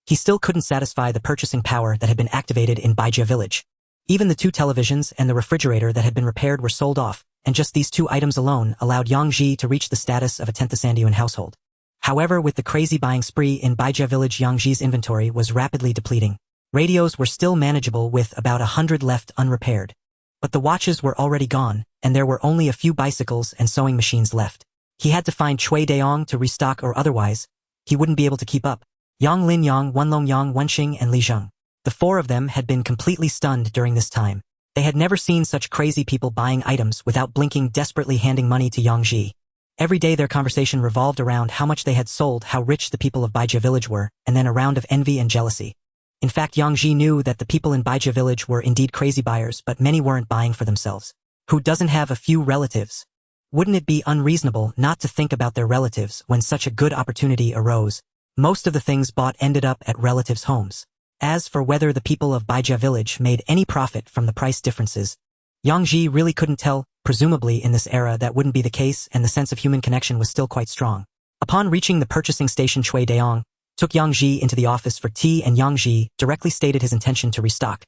he still couldn't satisfy the purchasing power that had been activated in Baijia village. Even the 2 televisions and the refrigerator that had been repaired were sold off, and just these 2 items alone allowed Yang Ji to reach the status of a 10th Sandyuan household. However, with the crazy buying spree in Baijia village, Yang Ji's inventory was rapidly depleting. Radios were still manageable with about 100 left unrepaired. But the watches were already gone, and there were only a few bicycles and sewing machines left. He had to find Cui Daong to restock, or otherwise, he wouldn't be able to keep up. Yang Lin, Yang Wenlong, Yang Wenxing, and Li Zheng. The 4 of them had been completely stunned during this time. They had never seen such crazy people buying items without blinking, desperately handing money to Yang Ji. Every day their conversation revolved around how much they had sold, how rich the people of Baijia village were, and then a round of envy and jealousy. In fact, Yang Ji knew that the people in Baijia village were indeed crazy buyers, but many weren't buying for themselves. Who doesn't have a few relatives? Wouldn't it be unreasonable not to think about their relatives when such a good opportunity arose? Most of the things bought ended up at relatives' homes. As for whether the people of Baijia village made any profit from the price differences, Yang Ji really couldn't tell. Presumably in this era that wouldn't be the case, and the sense of human connection was still quite strong. Upon reaching the purchasing station Cui Daong, took Yang Ji into the office for tea, and Yang Ji directly stated his intention to restock.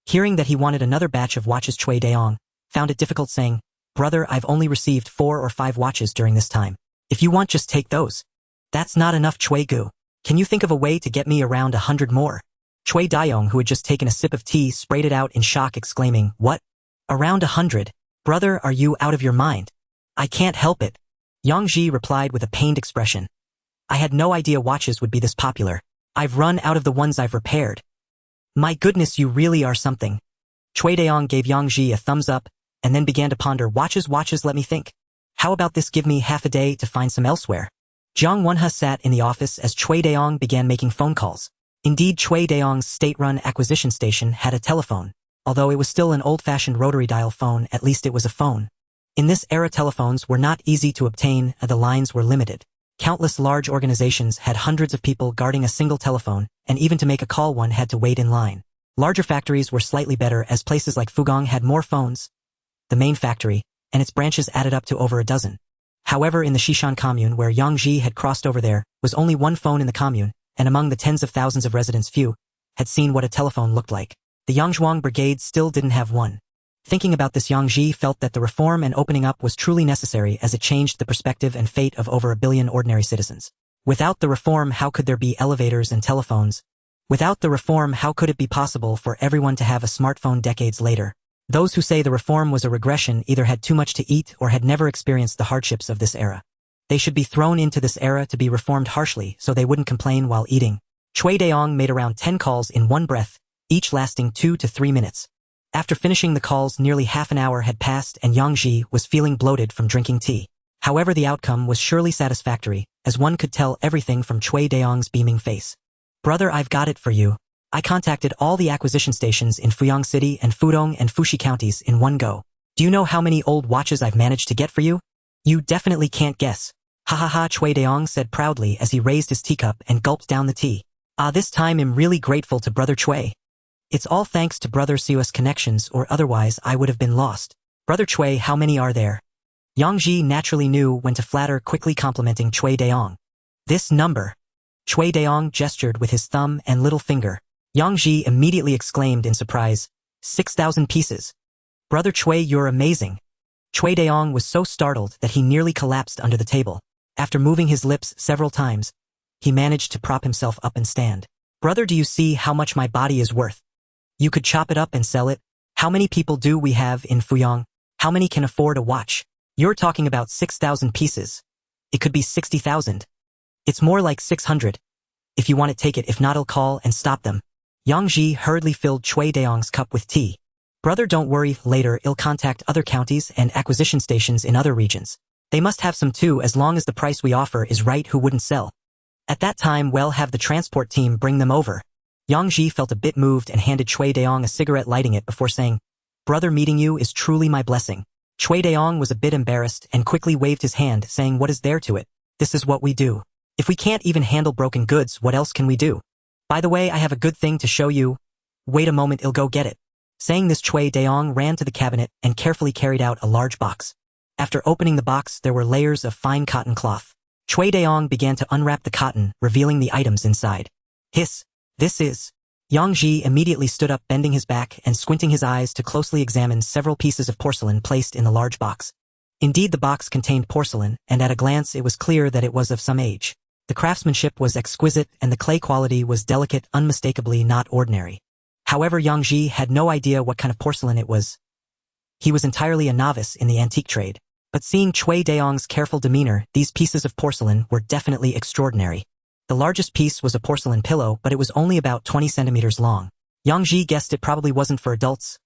Hearing that he wanted another batch of watches, Cui Daong found it difficult, saying, "Brother, I've only received 4 or 5 watches during this time. If you want, just take those." "That's not enough, Cui Gu. Can you think of a way to get me around 100 more?" Cui Daong, who had just taken a sip of tea, sprayed it out in shock, exclaiming, "What? Around 100? Brother, are you out of your mind?" "I can't help it." Yang Ji replied with a pained expression. "I had no idea watches would be this popular. I've run out of the ones I've repaired." "My goodness, you really are something." Cui Daong gave Yang Ji a thumbs up, and then began to ponder. Watches, let me think. How about this? Give me half a day to find some elsewhere." Xuanhuan sat in the office as Cui Daong began making phone calls. Indeed, Cui Daong's state-run acquisition station had a telephone. Although it was still an old-fashioned rotary dial phone, at least it was a phone. In this era, telephones were not easy to obtain, and the lines were limited. Countless large organizations had hundreds of people guarding a single telephone, and even to make a call one had to wait in line. Larger factories were slightly better, as places like Fugong had more phones. The main factory, and its branches added up to over a dozen. However, in the Xishan commune, where Yang Ji had crossed over, there was only one phone in the commune, and among the tens of thousands of residents, few had seen what a telephone looked like. The Yangzhuang brigade still didn't have one. Thinking about this, Yang Ji felt that the reform and opening up was truly necessary, as it changed the perspective and fate of over 1 billion ordinary citizens. Without the reform, how could there be elevators and telephones? Without the reform, how could it be possible for everyone to have a smartphone decades later? Those who say the reform was a regression either had too much to eat or had never experienced the hardships of this era. They should be thrown into this era to be reformed harshly so they wouldn't complain while eating. Cui Daong made around 10 calls in one breath, each lasting 2 to 3 minutes. After finishing the calls, nearly half an hour had passed, and Yang Ji was feeling bloated from drinking tea. However, the outcome was surely satisfactory, as one could tell everything from Cui Daong's beaming face. "Brother, I've got it for you. I contacted all the acquisition stations in Fuyang City and Fudong and Fuxi counties in one go. Do you know how many old watches I've managed to get for you? You definitely can't guess." "Ha ha ha," Cui Daong said proudly as he raised his teacup and gulped down the tea. This time I'm really grateful to Brother Cui. It's all thanks to Brother Siu's connections, or otherwise I would have been lost." "Brother Cui, how many are there?" Yang Ji naturally knew when to flatter, quickly complimenting Cui Daong. "This number." Cui Daong gestured with his thumb and little finger. Yang Ji immediately exclaimed in surprise, 6,000 pieces. "Brother Cui, you're amazing." Cui Daong was so startled that he nearly collapsed under the table. After moving his lips several times, he managed to prop himself up and stand. "Brother, do you see how much my body is worth? You could chop it up and sell it. How many people do we have in Fuyang? How many can afford a watch? You're talking about 6,000 pieces. It could be 60,000. It's more like 600. If you want it, take it. If not, I'll call and stop them." Yang Ji hurriedly filled Cui Daong's cup with tea. "Brother, don't worry. Later, I'll contact other counties and acquisition stations in other regions. They must have some too, as long as the price we offer is right. Who wouldn't sell? At that time, we'll have the transport team bring them over." Yang Ji felt a bit moved and handed Cui Daong a cigarette, lighting it before saying, "Brother, meeting you is truly my blessing." Cui Daong was a bit embarrassed and quickly waved his hand, saying, "What is there to it? This is what we do. If we can't even handle broken goods, what else can we do? By the way, I have a good thing to show you. Wait a moment, I'll go get it." Saying this, Cui Daong ran to the cabinet and carefully carried out a large box. After opening the box, there were layers of fine cotton cloth. Cui Daong began to unwrap the cotton, revealing the items inside. "Hiss. This is..." Yang Ji immediately stood up, bending his back and squinting his eyes to closely examine several pieces of porcelain placed in the large box. Indeed, the box contained porcelain, and at a glance it was clear that it was of some age. The craftsmanship was exquisite, and the clay quality was delicate, unmistakably not ordinary. However, Yang Ji had no idea what kind of porcelain it was. He was entirely a novice in the antique trade. But seeing Cui Daong's careful demeanor, these pieces of porcelain were definitely extraordinary. The largest piece was a porcelain pillow, but it was only about 20 centimeters long. Yang Ji guessed it probably wasn't for adults.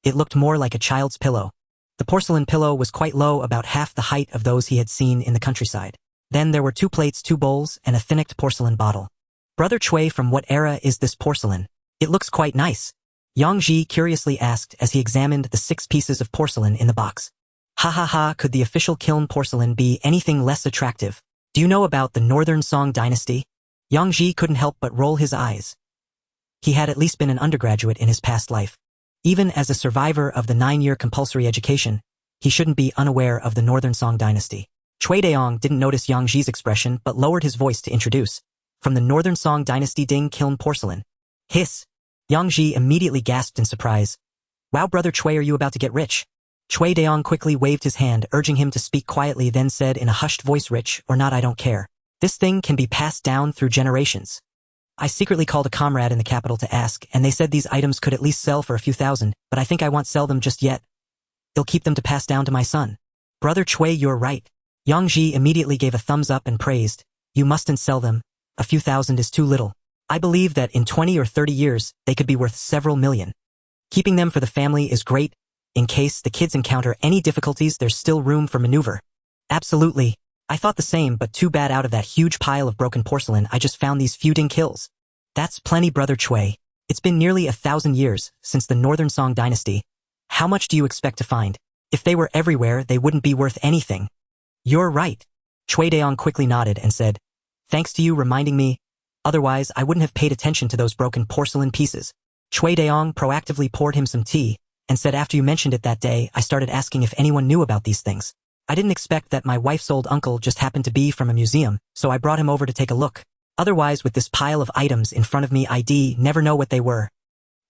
It looked more like a child's pillow. The porcelain pillow was quite low, about half the height of those he had seen in the countryside. Then there were 2 plates, 2 bowls, and a thinnicked porcelain bottle. "Brother Cui, from what era is this porcelain? It looks quite nice." Yang Ji curiously asked as he examined the 6 pieces of porcelain in the box. "Ha ha ha, could the official kiln porcelain be anything less attractive? Do you know about the Northern Song dynasty?" Yang Ji couldn't help but roll his eyes. He had at least been an undergraduate in his past life. Even as a survivor of the 9-year compulsory education, he shouldn't be unaware of the Northern Song dynasty. Cui Daong didn't notice Yang Ji's expression but lowered his voice to introduce. From the Northern Song Dynasty Ding Kiln Porcelain. Hiss. Yang Ji immediately gasped in surprise. Wow, Brother Chui, are you about to get rich? Chui Deong quickly waved his hand, urging him to speak quietly, then said in a hushed voice, rich or not, I don't care. This thing can be passed down through generations. I secretly called a comrade in the capital to ask, and they said these items could at least sell for a few thousand, but I think I won't sell them just yet. They'll keep them to pass down to my son. Brother Chui, you're right. Yang Ji immediately gave a thumbs up and praised. You mustn't sell them. A few thousand is too little. I believe that in 20 or 30 years, they could be worth several million. Keeping them for the family is great. In case the kids encounter any difficulties, there's still room for maneuver. Absolutely. I thought the same, but too bad out of that huge pile of broken porcelain I just found these few ding kills. That's plenty, Brother Chui. It's been nearly 1,000 years since the Northern Song Dynasty. How much do you expect to find? If they were everywhere, they wouldn't be worth anything. You're right. Chui Deong quickly nodded and said, thanks to you reminding me. Otherwise, I wouldn't have paid attention to those broken porcelain pieces. Chui Deong proactively poured him some tea and said, after you mentioned it that day, I started asking if anyone knew about these things. I didn't expect that my wife's old uncle just happened to be from a museum, so I brought him over to take a look. Otherwise, with this pile of items in front of me, I'd never know what they were.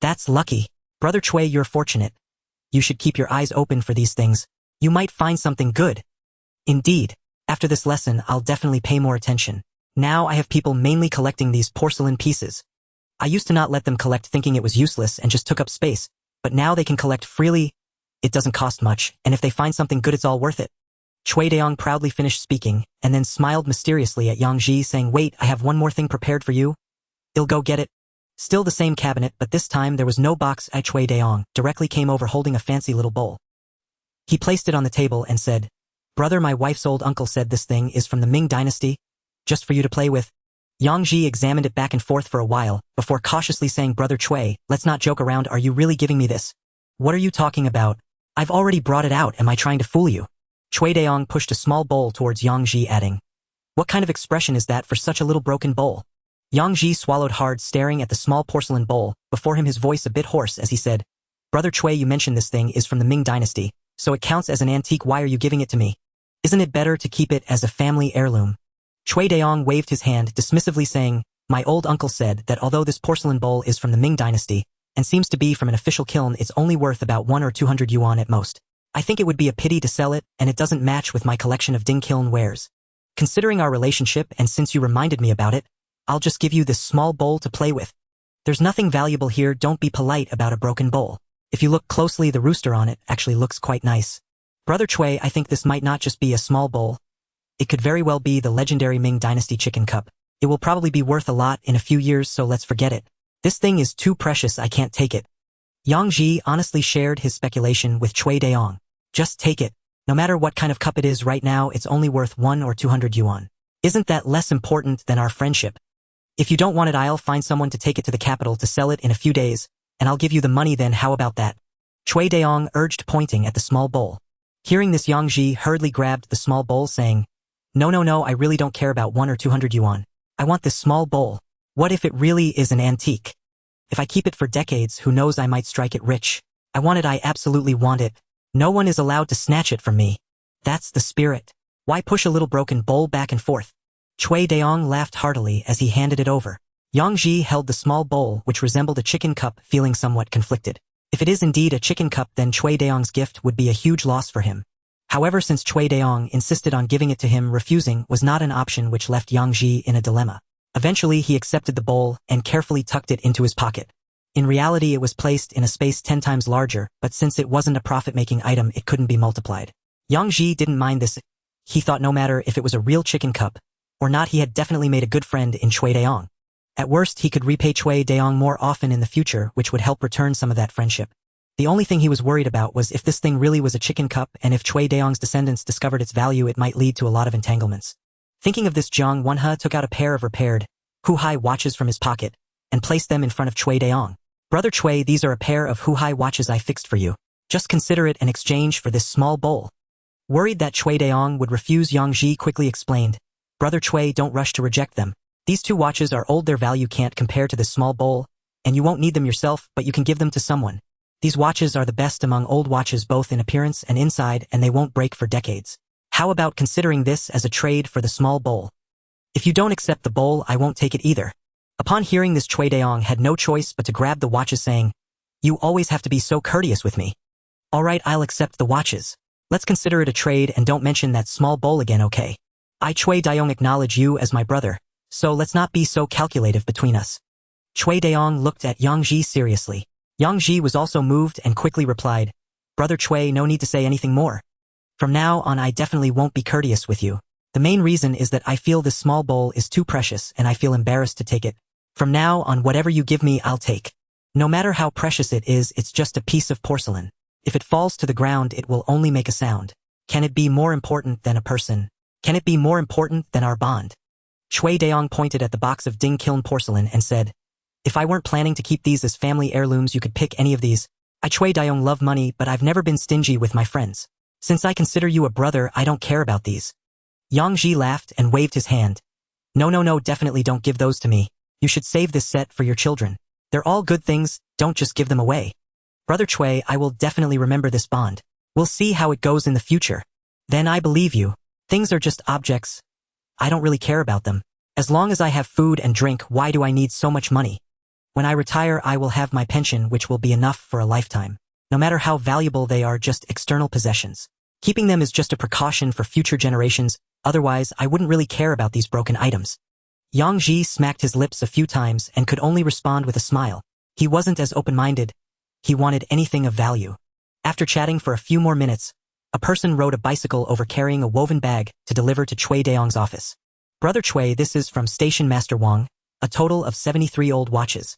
That's lucky. Brother Chui, you're fortunate. You should keep your eyes open for these things. You might find something good. Indeed. After this lesson, I'll definitely pay more attention. Now I have people mainly collecting these porcelain pieces. I used to not let them collect thinking it was useless and just took up space, but now they can collect freely. It doesn't cost much, and if they find something good, it's all worth it. Chui Deong proudly finished speaking, and then smiled mysteriously at Yang Ji, saying, wait, I have one more thing prepared for you. I'll go get it. Still the same cabinet, but this time there was no box. Chui Deong directly came over holding a fancy little bowl. He placed it on the table and said, brother, my wife's old uncle said this thing is from the Ming Dynasty, just for you to play with. Yang Ji examined it back and forth for a while, before cautiously saying, Brother Chui, let's not joke around, are you really giving me this? What are you talking about? I've already brought it out, am I trying to fool you? Chui Deong pushed a small bowl towards Yang Ji, adding, what kind of expression is that for such a little broken bowl? Yang Ji swallowed hard, staring at the small porcelain bowl, before him, his voice a bit hoarse as he said, Brother Chui, you mentioned this thing is from the Ming Dynasty, so it counts as an antique. Why are you giving it to me? Isn't it better to keep it as a family heirloom? Chui Deong waved his hand dismissively, saying, my old uncle said that although this porcelain bowl is from the Ming Dynasty, and seems to be from an official kiln, it's only worth about 100 or 200 yuan at most. I think it would be a pity to sell it, and it doesn't match with my collection of ding kiln wares. Considering our relationship, and since you reminded me about it, I'll just give you this small bowl to play with. There's nothing valuable here, don't be polite about a broken bowl. If you look closely, the rooster on it actually looks quite nice. Brother Chui, I think this might not just be a small bowl. It could very well be the legendary Ming Dynasty chicken cup. It will probably be worth a lot in a few years, so let's forget it. This thing is too precious, I can't take it. Yang Ji honestly shared his speculation with Chui Deong. Just take it. No matter what kind of cup it is right now, it's only worth 100 or 200 yuan. Isn't that less important than our friendship? If you don't want it, I'll find someone to take it to the capital to sell it in a few days, and I'll give you the money then, how about that? Chui Deong urged, pointing at the small bowl. Hearing this, Yang Ji hurriedly grabbed the small bowl, saying, No, I really don't care about 100 or 200 yuan. I want this small bowl. What if it really is an antique? If I keep it for decades, who knows, I might strike it rich. I want it, I absolutely want it. No one is allowed to snatch it from me. That's the spirit. Why push a little broken bowl back and forth? Chui Deong laughed heartily as he handed it over. Yang Ji held the small bowl, which resembled a chicken cup, feeling somewhat conflicted. If it is indeed a chicken cup, then Chui Deong's gift would be a huge loss for him. However, since Chui Deong insisted on giving it to him, refusing was not an option, which left Yang Ji in a dilemma. Eventually, he accepted the bowl and carefully tucked it into his pocket. In reality, it was placed in a space 10 times larger, but since it wasn't a profit-making item, it couldn't be multiplied. Yang Ji didn't mind this. He thought no matter if it was a real chicken cup or not, he had definitely made a good friend in Chui Deong. At worst, he could repay Chui Deong more often in the future, which would help return some of that friendship. The only thing he was worried about was if this thing really was a chicken cup, and if Chui Deong's descendants discovered its value, it might lead to a lot of entanglements. Thinking of this, xuanhuan took out a pair of repaired Huhai watches from his pocket and placed them in front of Chui Deong. Brother Chui, these are a pair of Huhai watches I fixed for you. Just consider it an exchange for this small bowl. Worried that Chui Deong would refuse, Yang Ji quickly explained, Brother Chui, don't rush to reject them. These two watches are old, their value can't compare to this small bowl, and you won't need them yourself, but you can give them to someone. These watches are the best among old watches, both in appearance and inside, and they won't break for decades. How about considering this as a trade for the small bowl? If you don't accept the bowl, I won't take it either. Upon hearing this, Chui Daong had no choice but to grab the watches, saying, "You always have to be so courteous with me." "Alright, I'll accept the watches. Let's consider it a trade and don't mention that small bowl again, okay? I Chui Daong acknowledge you as my brother, so let's not be so calculative between us." Chui Daong looked at Yang Ji seriously. Yang Ji was also moved and quickly replied, "Brother Chui, no need to say anything more. From now on I definitely won't be courteous with you. The main reason is that I feel this small bowl is too precious and I feel embarrassed to take it. From now on, whatever you give me, I'll take. No matter how precious it is, it's just a piece of porcelain. If it falls to the ground, it will only make a sound. Can it be more important than a person? Can it be more important than our bond?" Chui Daong pointed at the box of Ding Kiln porcelain and said, "If I weren't planning to keep these as family heirlooms, you could pick any of these. I Chui Daong love money, but I've never been stingy with my friends. Since I consider you a brother, I don't care about these." Yang Ji laughed and waved his hand. No, definitely don't give those to me. You should save this set for your children. They're all good things, don't just give them away. Brother Chui, I will definitely remember this bond. We'll see how it goes in the future. Then I believe you. Things are just objects. I don't really care about them. As long as I have food and drink, why do I need so much money? When I retire, I will have my pension, which will be enough for a lifetime. No matter how valuable they are, just external possessions. Keeping them is just a precaution for future generations, otherwise I wouldn't really care about these broken items. Yang Ji smacked his lips a few times and could only respond with a smile. He wasn't as open-minded. He wanted anything of value. After chatting for a few more minutes, a person rode a bicycle over carrying a woven bag to deliver to Chui Daong's office. "Brother Chui, this is from Station Master Wang, a total of 73 old watches.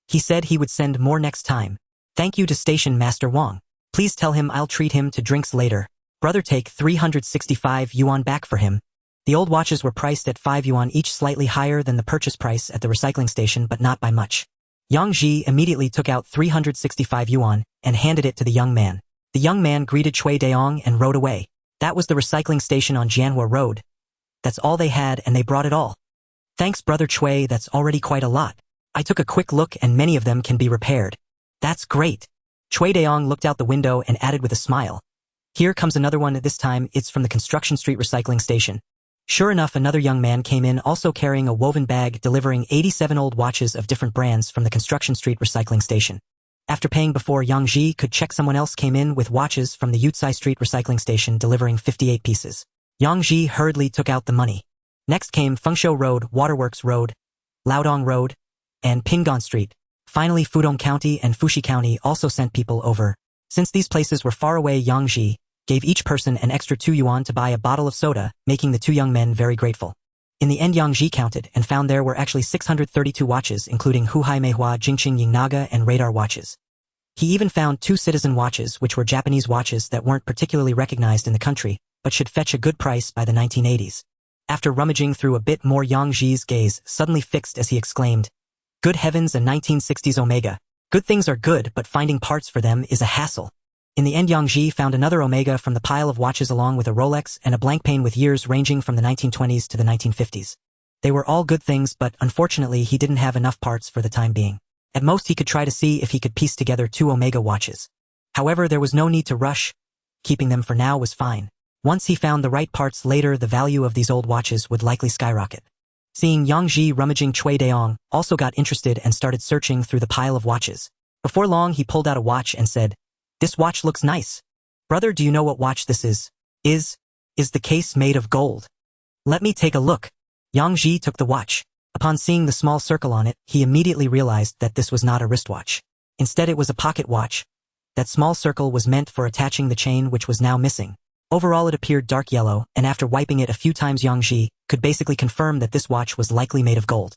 He said he would send more next time. Thank you to Station Master Wang. Please tell him I'll treat him to drinks later. Brother, take 365 yuan back for him." The old watches were priced at 5 yuan each, slightly higher than the purchase price at the recycling station, but not by much. Yang Ji immediately took out 365 yuan and handed it to the young man. The young man greeted Chui Daong and rode away. That was the recycling station on Xuanhuan Road. That's all they had, and they brought it all. "Thanks, Brother Chui, that's already quite a lot. I took a quick look and many of them can be repaired." "That's great." Chui Daong looked out the window and added with a smile, "Here comes another one, this time it's from the Construction Street recycling station." Sure enough, another young man came in, also carrying a woven bag, delivering 87 old watches of different brands from the Construction Street recycling station. After paying before Yang Ji could check, someone else came in with watches from the Yucai Street recycling station, delivering 58 pieces. Yang Ji hurriedly took out the money. Next came Fengshou Road, Waterworks Road, Laodong Road, and Pinggan Street. Finally, Fudong County and Fuxi County also sent people over. Since these places were far away, Yang Ji gave each person an extra 2 yuan to buy a bottle of soda, making the two young men very grateful. In the end, Yang Ji counted and found there were actually 632 watches, including Huhai Meihua, Jingqing Yingnaga, and radar watches. He even found 2 citizen watches, which were Japanese watches that weren't particularly recognized in the country, but should fetch a good price by the 1980s. After rummaging through a bit more, Yang Ji's gaze suddenly fixed as he exclaimed, "Good heavens, a 1960s Omega. Good things are good, but finding parts for them is a hassle." In the end, Yang Ji found another Omega from the pile of watches, along with a Rolex and a blank pane with years ranging from the 1920s to the 1950s. They were all good things, but unfortunately he didn't have enough parts for the time being. At most he could try to see if he could piece together 2 Omega watches. However, there was no need to rush. Keeping them for now was fine. Once he found the right parts later, the value of these old watches would likely skyrocket. Seeing Yang Ji rummaging, Chui Daong also got interested and started searching through the pile of watches. Before long, he pulled out a watch and said, "This watch looks nice. Brother, do you know what watch this is? Is the case made of gold? Let me take a look." Yang Ji took the watch. Upon seeing the small circle on it, he immediately realized that this was not a wristwatch. Instead, it was a pocket watch. That small circle was meant for attaching the chain, which was now missing. Overall, it appeared dark yellow, and after wiping it a few times, Yang Ji could basically confirm that this watch was likely made of gold.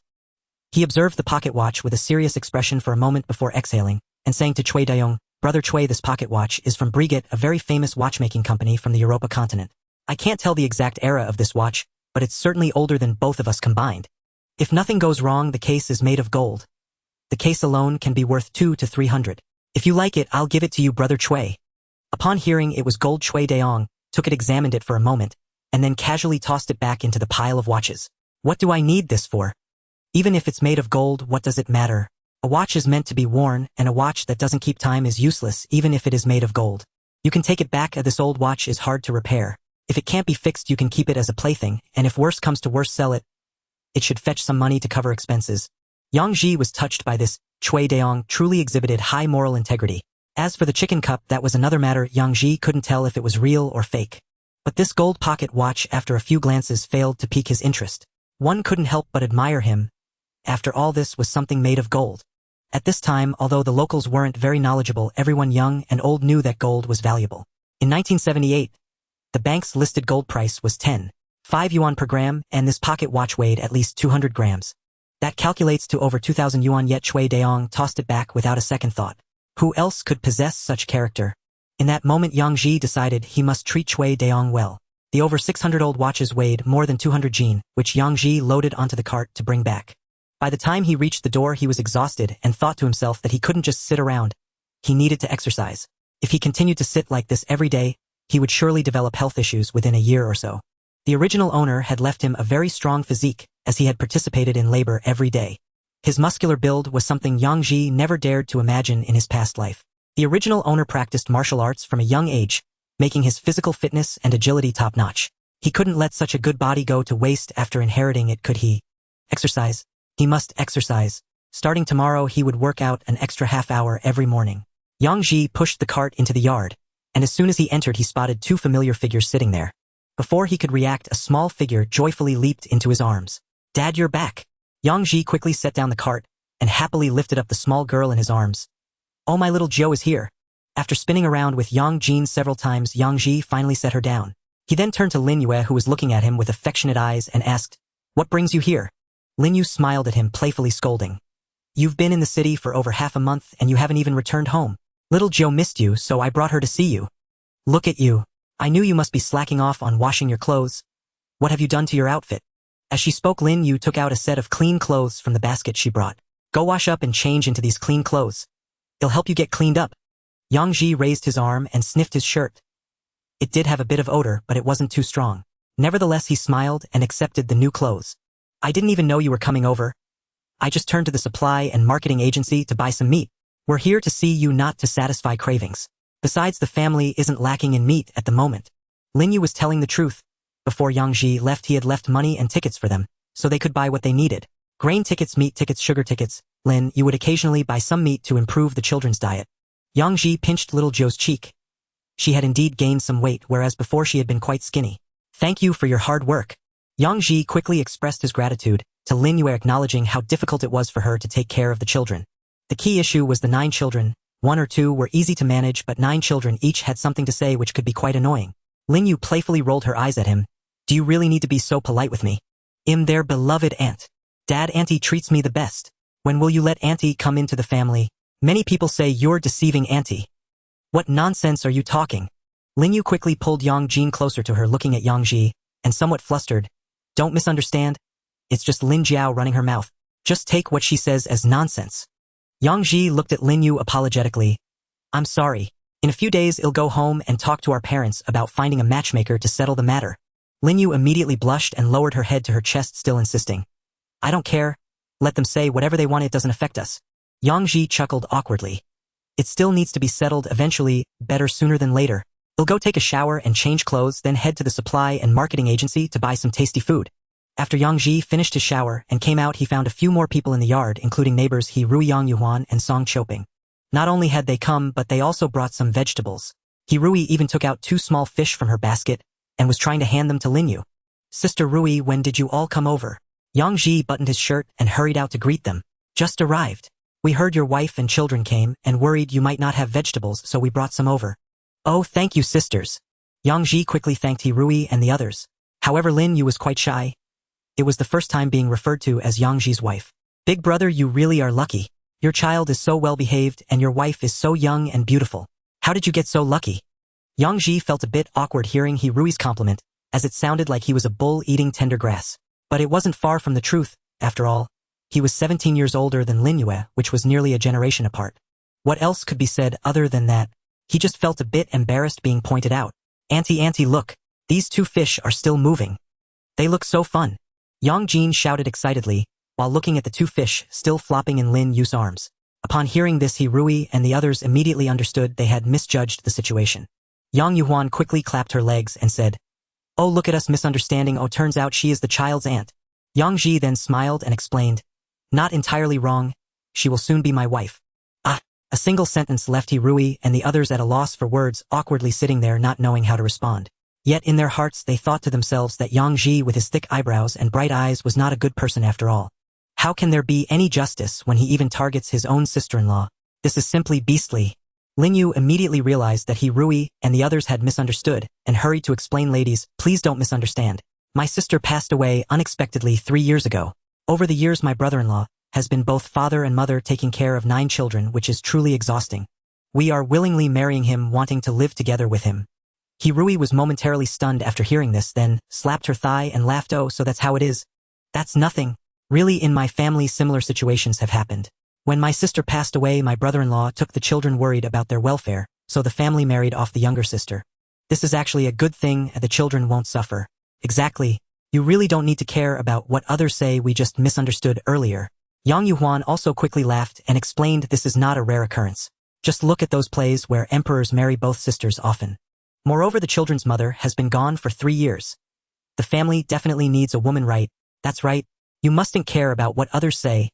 He observed the pocket watch with a serious expression for a moment before exhaling, and saying to Chui Daong, "Brother Chui, this pocket watch is from Breguet, a very famous watchmaking company from the Europa continent. I can't tell the exact era of this watch, but it's certainly older than both of us combined. If nothing goes wrong, the case is made of gold. The case alone can be worth 200 to 300. If you like it, I'll give it to you, Brother Chui." Upon hearing it was gold, Chui Daong took it, examined it for a moment, and then casually tossed it back into the pile of watches. "What do I need this for? Even if it's made of gold, what does it matter? A watch is meant to be worn, and a watch that doesn't keep time is useless, even if it is made of gold. You can take it back. This old watch is hard to repair. If it can't be fixed, you can keep it as a plaything, and if worse comes to worse, sell it. it should fetch some money to cover expenses. Yang Ji was touched by this. Chui Deong truly exhibited high moral integrity. As for the chicken cup, that was another matter. Yang Ji couldn't tell if it was real or fake. But this gold pocket watch, after a few glances, failed to pique his interest. One couldn't help but admire him. After all, this was something made of gold. At this time, although the locals weren't very knowledgeable, everyone young and old knew that gold was valuable. In 1978, the bank's listed gold price was 10.5 yuan per gram, and this pocket watch weighed at least 200 grams. That calculates to over 2,000 yuan, yet Chui Deong tossed it back without a second thought. Who else could possess such character? In that moment, Yang Ji decided he must treat Chui Deong well. The over 600-old watches weighed more than 200 jin, which Yang Ji loaded onto the cart to bring back. By the time he reached the door, he was exhausted and thought to himself that he couldn't just sit around. He needed to exercise. If he continued to sit like this every day, he would surely develop health issues within a year or so. The original owner had left him a very strong physique, as he had participated in labor every day. His muscular build was something Yang Ji never dared to imagine in his past life. The original owner practiced martial arts from a young age, making his physical fitness and agility top-notch. He couldn't let such a good body go to waste after inheriting it, could he? Exercise. He must exercise. Starting tomorrow, he would work out an extra half-hour every morning. Yang Ji pushed the cart into the yard, and as soon as he entered, he spotted two familiar figures sitting there. Before he could react, a small figure joyfully leaped into his arms. "Dad, you're back." Yang Ji quickly set down the cart and happily lifted up the small girl in his arms. "Oh, my little Jo is here." After spinning around with Yang Jin several times, Yang Ji finally set her down. He then turned to Lin Yue, who was looking at him with affectionate eyes, and asked, "What brings you here?" Lin Yue smiled at him, playfully scolding. "You've been in the city for over half a month and you haven't even returned home. Little Jo missed you, so I brought her to see you. Look at you. I knew you must be slacking off on washing your clothes. What have you done to your outfit?" As she spoke, Lin Yue took out a set of clean clothes from the basket she brought. "Go wash up and change into these clean clothes. It'll help you get cleaned up." Yang Ji raised his arm and sniffed his shirt. It did have a bit of odor, but it wasn't too strong. Nevertheless, he smiled and accepted the new clothes. "I didn't even know you were coming over. I just turned to the supply and marketing agency to buy some meat. We're here to see you, not to satisfy cravings. Besides, the family isn't lacking in meat at the moment." Lin Yue was telling the truth. Before Yang Ji left, he had left money and tickets for them, so they could buy what they needed. Grain tickets, meat tickets, sugar tickets. Lin Yue would occasionally buy some meat to improve the children's diet. Yang Ji pinched little Jo's cheek. She had indeed gained some weight, whereas before she had been quite skinny. "Thank you for your hard work." Yang Ji quickly expressed his gratitude to Lin Yue, acknowledging how difficult it was for her to take care of the children. The key issue was the 9 children. 1 or 2 were easy to manage, but 9 children each had something to say which could be quite annoying. Lin Yue playfully rolled her eyes at him. "Do you really need to be so polite with me? I'm their beloved aunt. Dad, Auntie treats me the best. When will you let Auntie come into the family? Many people say you're deceiving Auntie." "What nonsense are you talking?" Lin Yue quickly pulled Yang Jin closer to her, looking at Yang Ji, and somewhat flustered. "Don't misunderstand. It's just Lin Jiao running her mouth. Just take what she says as nonsense." Yang Ji looked at Lin Yue apologetically. "I'm sorry. In a few days, I'll go home and talk to our parents about finding a matchmaker to settle the matter." Lin Yue immediately blushed and lowered her head to her chest, still insisting. "I don't care. Let them say whatever they want, it doesn't affect us." Yang Ji chuckled awkwardly. "It still needs to be settled eventually, better sooner than later. I'll go take a shower and change clothes, then head to the supply and marketing agency to buy some tasty food." After Yang Ji finished his shower and came out, he found a few more people in the yard, including neighbors He Rui, Xuanhuan, and Song Choping. Not only had they come, but they also brought some vegetables. He Rui even took out 2 small fish from her basket and was trying to hand them to Lin Yue. "Sister Rui, when did you all come over?" Yang Ji buttoned his shirt and hurried out to greet them. "Just arrived. We heard your wife and children came and worried you might not have vegetables, so we brought some over." "Oh, thank you, sisters." Yang Ji quickly thanked He Rui and the others. However, Lin Yue was quite shy. It was the first time being referred to as Yang Ji's wife. "Big brother, you really are lucky. Your child is so well behaved and your wife is so young and beautiful. How did you get so lucky?" Yang Ji felt a bit awkward hearing He Rui's compliment, as it sounded like he was a bull eating tender grass. But it wasn't far from the truth. After all, he was 17 years older than Lin Yue, which was nearly a generation apart. What else could be said other than that? He just felt a bit embarrassed being pointed out. Auntie, look. These 2 fish are still moving. They look so fun." Yang Jin shouted excitedly, while looking at the 2 fish still flopping in Lin Yue's arms. Upon hearing this, He Rui and the others immediately understood they had misjudged the situation. Yang Yuhuan quickly clapped her legs and said, "Oh, look at us misunderstanding. Oh, turns out she is the child's aunt." Yang Ji then smiled and explained, "Not entirely wrong. She will soon be my wife." Ah, a single sentence left Rui and the others at a loss for words, awkwardly sitting there not knowing how to respond. Yet in their hearts they thought to themselves that Yang Ji with his thick eyebrows and bright eyes was not a good person after all. How can there be any justice when he even targets his own sister-in-law? This is simply beastly. Lin Yu immediately realized that Rui and the others had misunderstood and hurried to explain, "Ladies, please don't misunderstand. My sister passed away unexpectedly 3 years ago. Over the years my brother-in-law has been both father and mother, taking care of 9 children, which is truly exhausting. We are willingly marrying him, wanting to live together with him." Rui was momentarily stunned after hearing this, then slapped her thigh and laughed. "Oh, so that's how it is? That's nothing. Really, in my family similar situations have happened. When my sister passed away, my brother-in-law took the children, worried about their welfare, so the family married off the younger sister. This is actually a good thing, and the children won't suffer." "Exactly. You really don't need to care about what others say, we just misunderstood earlier." Xuanhuan also quickly laughed and explained, "This is not a rare occurrence. Just look at those plays where emperors marry both sisters often. Moreover, the children's mother has been gone for 3 years. The family definitely needs a woman, right? That's right. You mustn't care about what others say.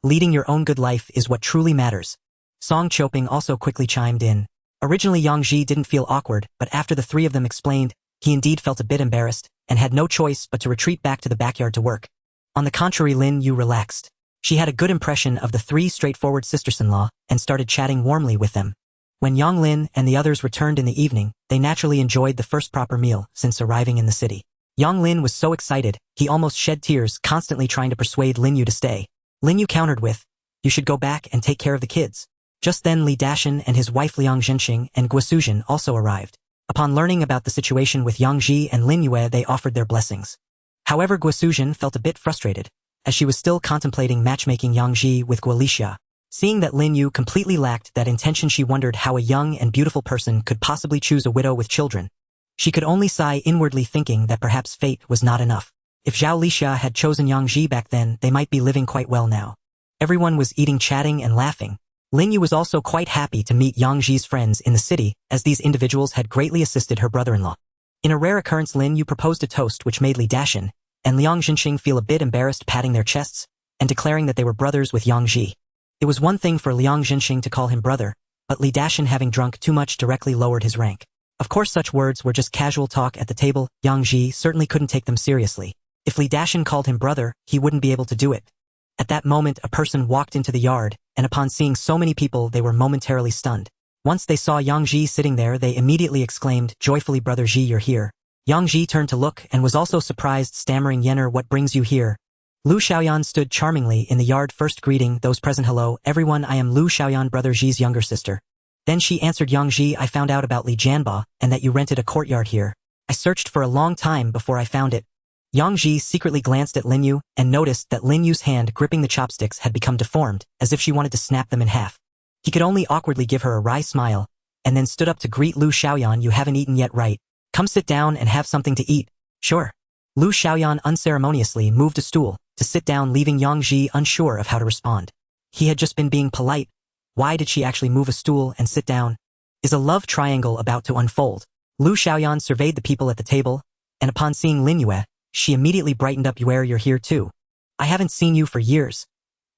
Leading your own good life is what truly matters." Song Choping also quickly chimed in. Originally Yang Ji didn't feel awkward, but after the 3 of them explained, he indeed felt a bit embarrassed and had no choice but to retreat back to the backyard to work. On the contrary, Lin Yu relaxed. She had a good impression of the 3 straightforward sisters-in-law and started chatting warmly with them. When Yang Lin and the others returned in the evening, they naturally enjoyed the first proper meal since arriving in the city. Yang Lin was so excited, he almost shed tears, constantly trying to persuade Lin Yu to stay. Lin Yu countered with, "You should go back and take care of the kids." Just then Li Dashan and his wife Liang Jinxing and Guosuzhen also arrived. Upon learning about the situation with Yang Ji and Lin Yue, they offered their blessings. However, Guosuzhen felt a bit frustrated, as she was still contemplating matchmaking Yang Ji with Guolisha. Seeing that Lin Yu completely lacked that intention, she wondered how a young and beautiful person could possibly choose a widow with children. She could only sigh inwardly, thinking that perhaps fate was not enough. If Zhao Lixia had chosen Yang Ji back then, they might be living quite well now. Everyone was eating, chatting, and laughing. Lin Yu was also quite happy to meet Yang Ji's friends in the city, as these individuals had greatly assisted her brother-in-law. In a rare occurrence, Lin Yu proposed a toast which made Li Dashan and Liang Jinxing feel a bit embarrassed, patting their chests and declaring that they were brothers with Yang Ji. It was one thing for Liang Jinxing to call him brother, but Li Dashan, having drunk too much, directly lowered his rank. Of course, such words were just casual talk at the table. Yang Ji certainly couldn't take them seriously. If Li Dashan called him brother, he wouldn't be able to do it. At that moment, a person walked into the yard, and upon seeing so many people, they were momentarily stunned. Once they saw Yang Ji sitting there, they immediately exclaimed joyfully, "Brother Ji, you're here." Yang Ji turned to look and was also surprised, stammering, "Yener, what brings you here?" Lu Xiaoyan stood charmingly in the yard, first greeting those present. "Hello, everyone, I am Lu Xiaoyan, Brother Ji's younger sister." Then she answered, "Yang Ji, I found out about Li Jianba and that you rented a courtyard here. I searched for a long time before I found it." Yang Ji secretly glanced at Lin Yu and noticed that Lin Yu's hand gripping the chopsticks had become deformed, as if she wanted to snap them in half. He could only awkwardly give her a wry smile, and then stood up to greet Lu Xiaoyan. "You haven't eaten yet, right? Come sit down and have something to eat." "Sure." Lu Xiaoyan unceremoniously moved a stool to sit down, leaving Yang Ji unsure of how to respond. He had just been being polite. Why did she actually move a stool and sit down? Is a love triangle about to unfold? Lu Xiaoyan surveyed the people at the table, and upon seeing Lin Yue, she immediately brightened up. "Yue, you're here too. I haven't seen you for years.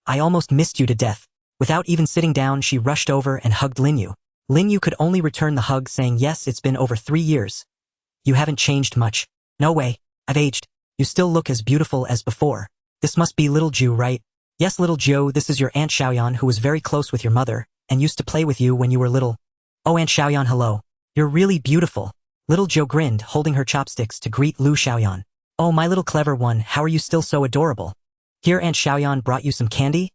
I almost missed you to death." Without even sitting down, she rushed over and hugged Lin Yu. Lin Yu could only return the hug, saying, "Yes, it's been over 3 years. You haven't changed much." "No way. I've aged. You still look as beautiful as before. This must be little Ju, right?" "Yes, little Ju, this is your Aunt Xiaoyan, who was very close with your mother and used to play with you when you were little." "Oh, Aunt Xiaoyan, hello. You're really beautiful." Little Jo grinned, holding her chopsticks to greet Lu Xiaoyan. "Oh, my little clever one, how are you still so adorable? Here, Aunt Xiaoyan brought you some candy?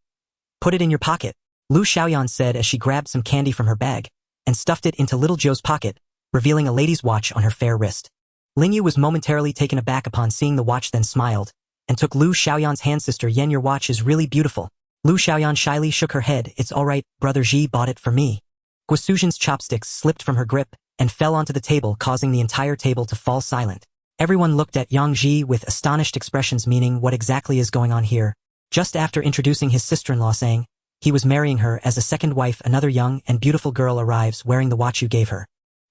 Put it in your pocket." Lu Xiaoyan said as she grabbed some candy from her bag and stuffed it into little Jo's pocket, revealing a lady's watch on her fair wrist. Lin Yu was momentarily taken aback upon seeing the watch, then smiled and took Lu Xiaoyan's hand. "Sister Yen, your watch is really beautiful." Lu Xiaoyan shyly shook her head. "It's all right, Brother Ji bought it for me." Guosuzhen's chopsticks slipped from her grip and fell onto the table, causing the entire table to fall silent. Everyone looked at Yang Ji with astonished expressions, meaning what exactly is going on here. Just after introducing his sister-in-law, saying he was marrying her as a second wife, another young and beautiful girl arrives wearing the watch you gave her.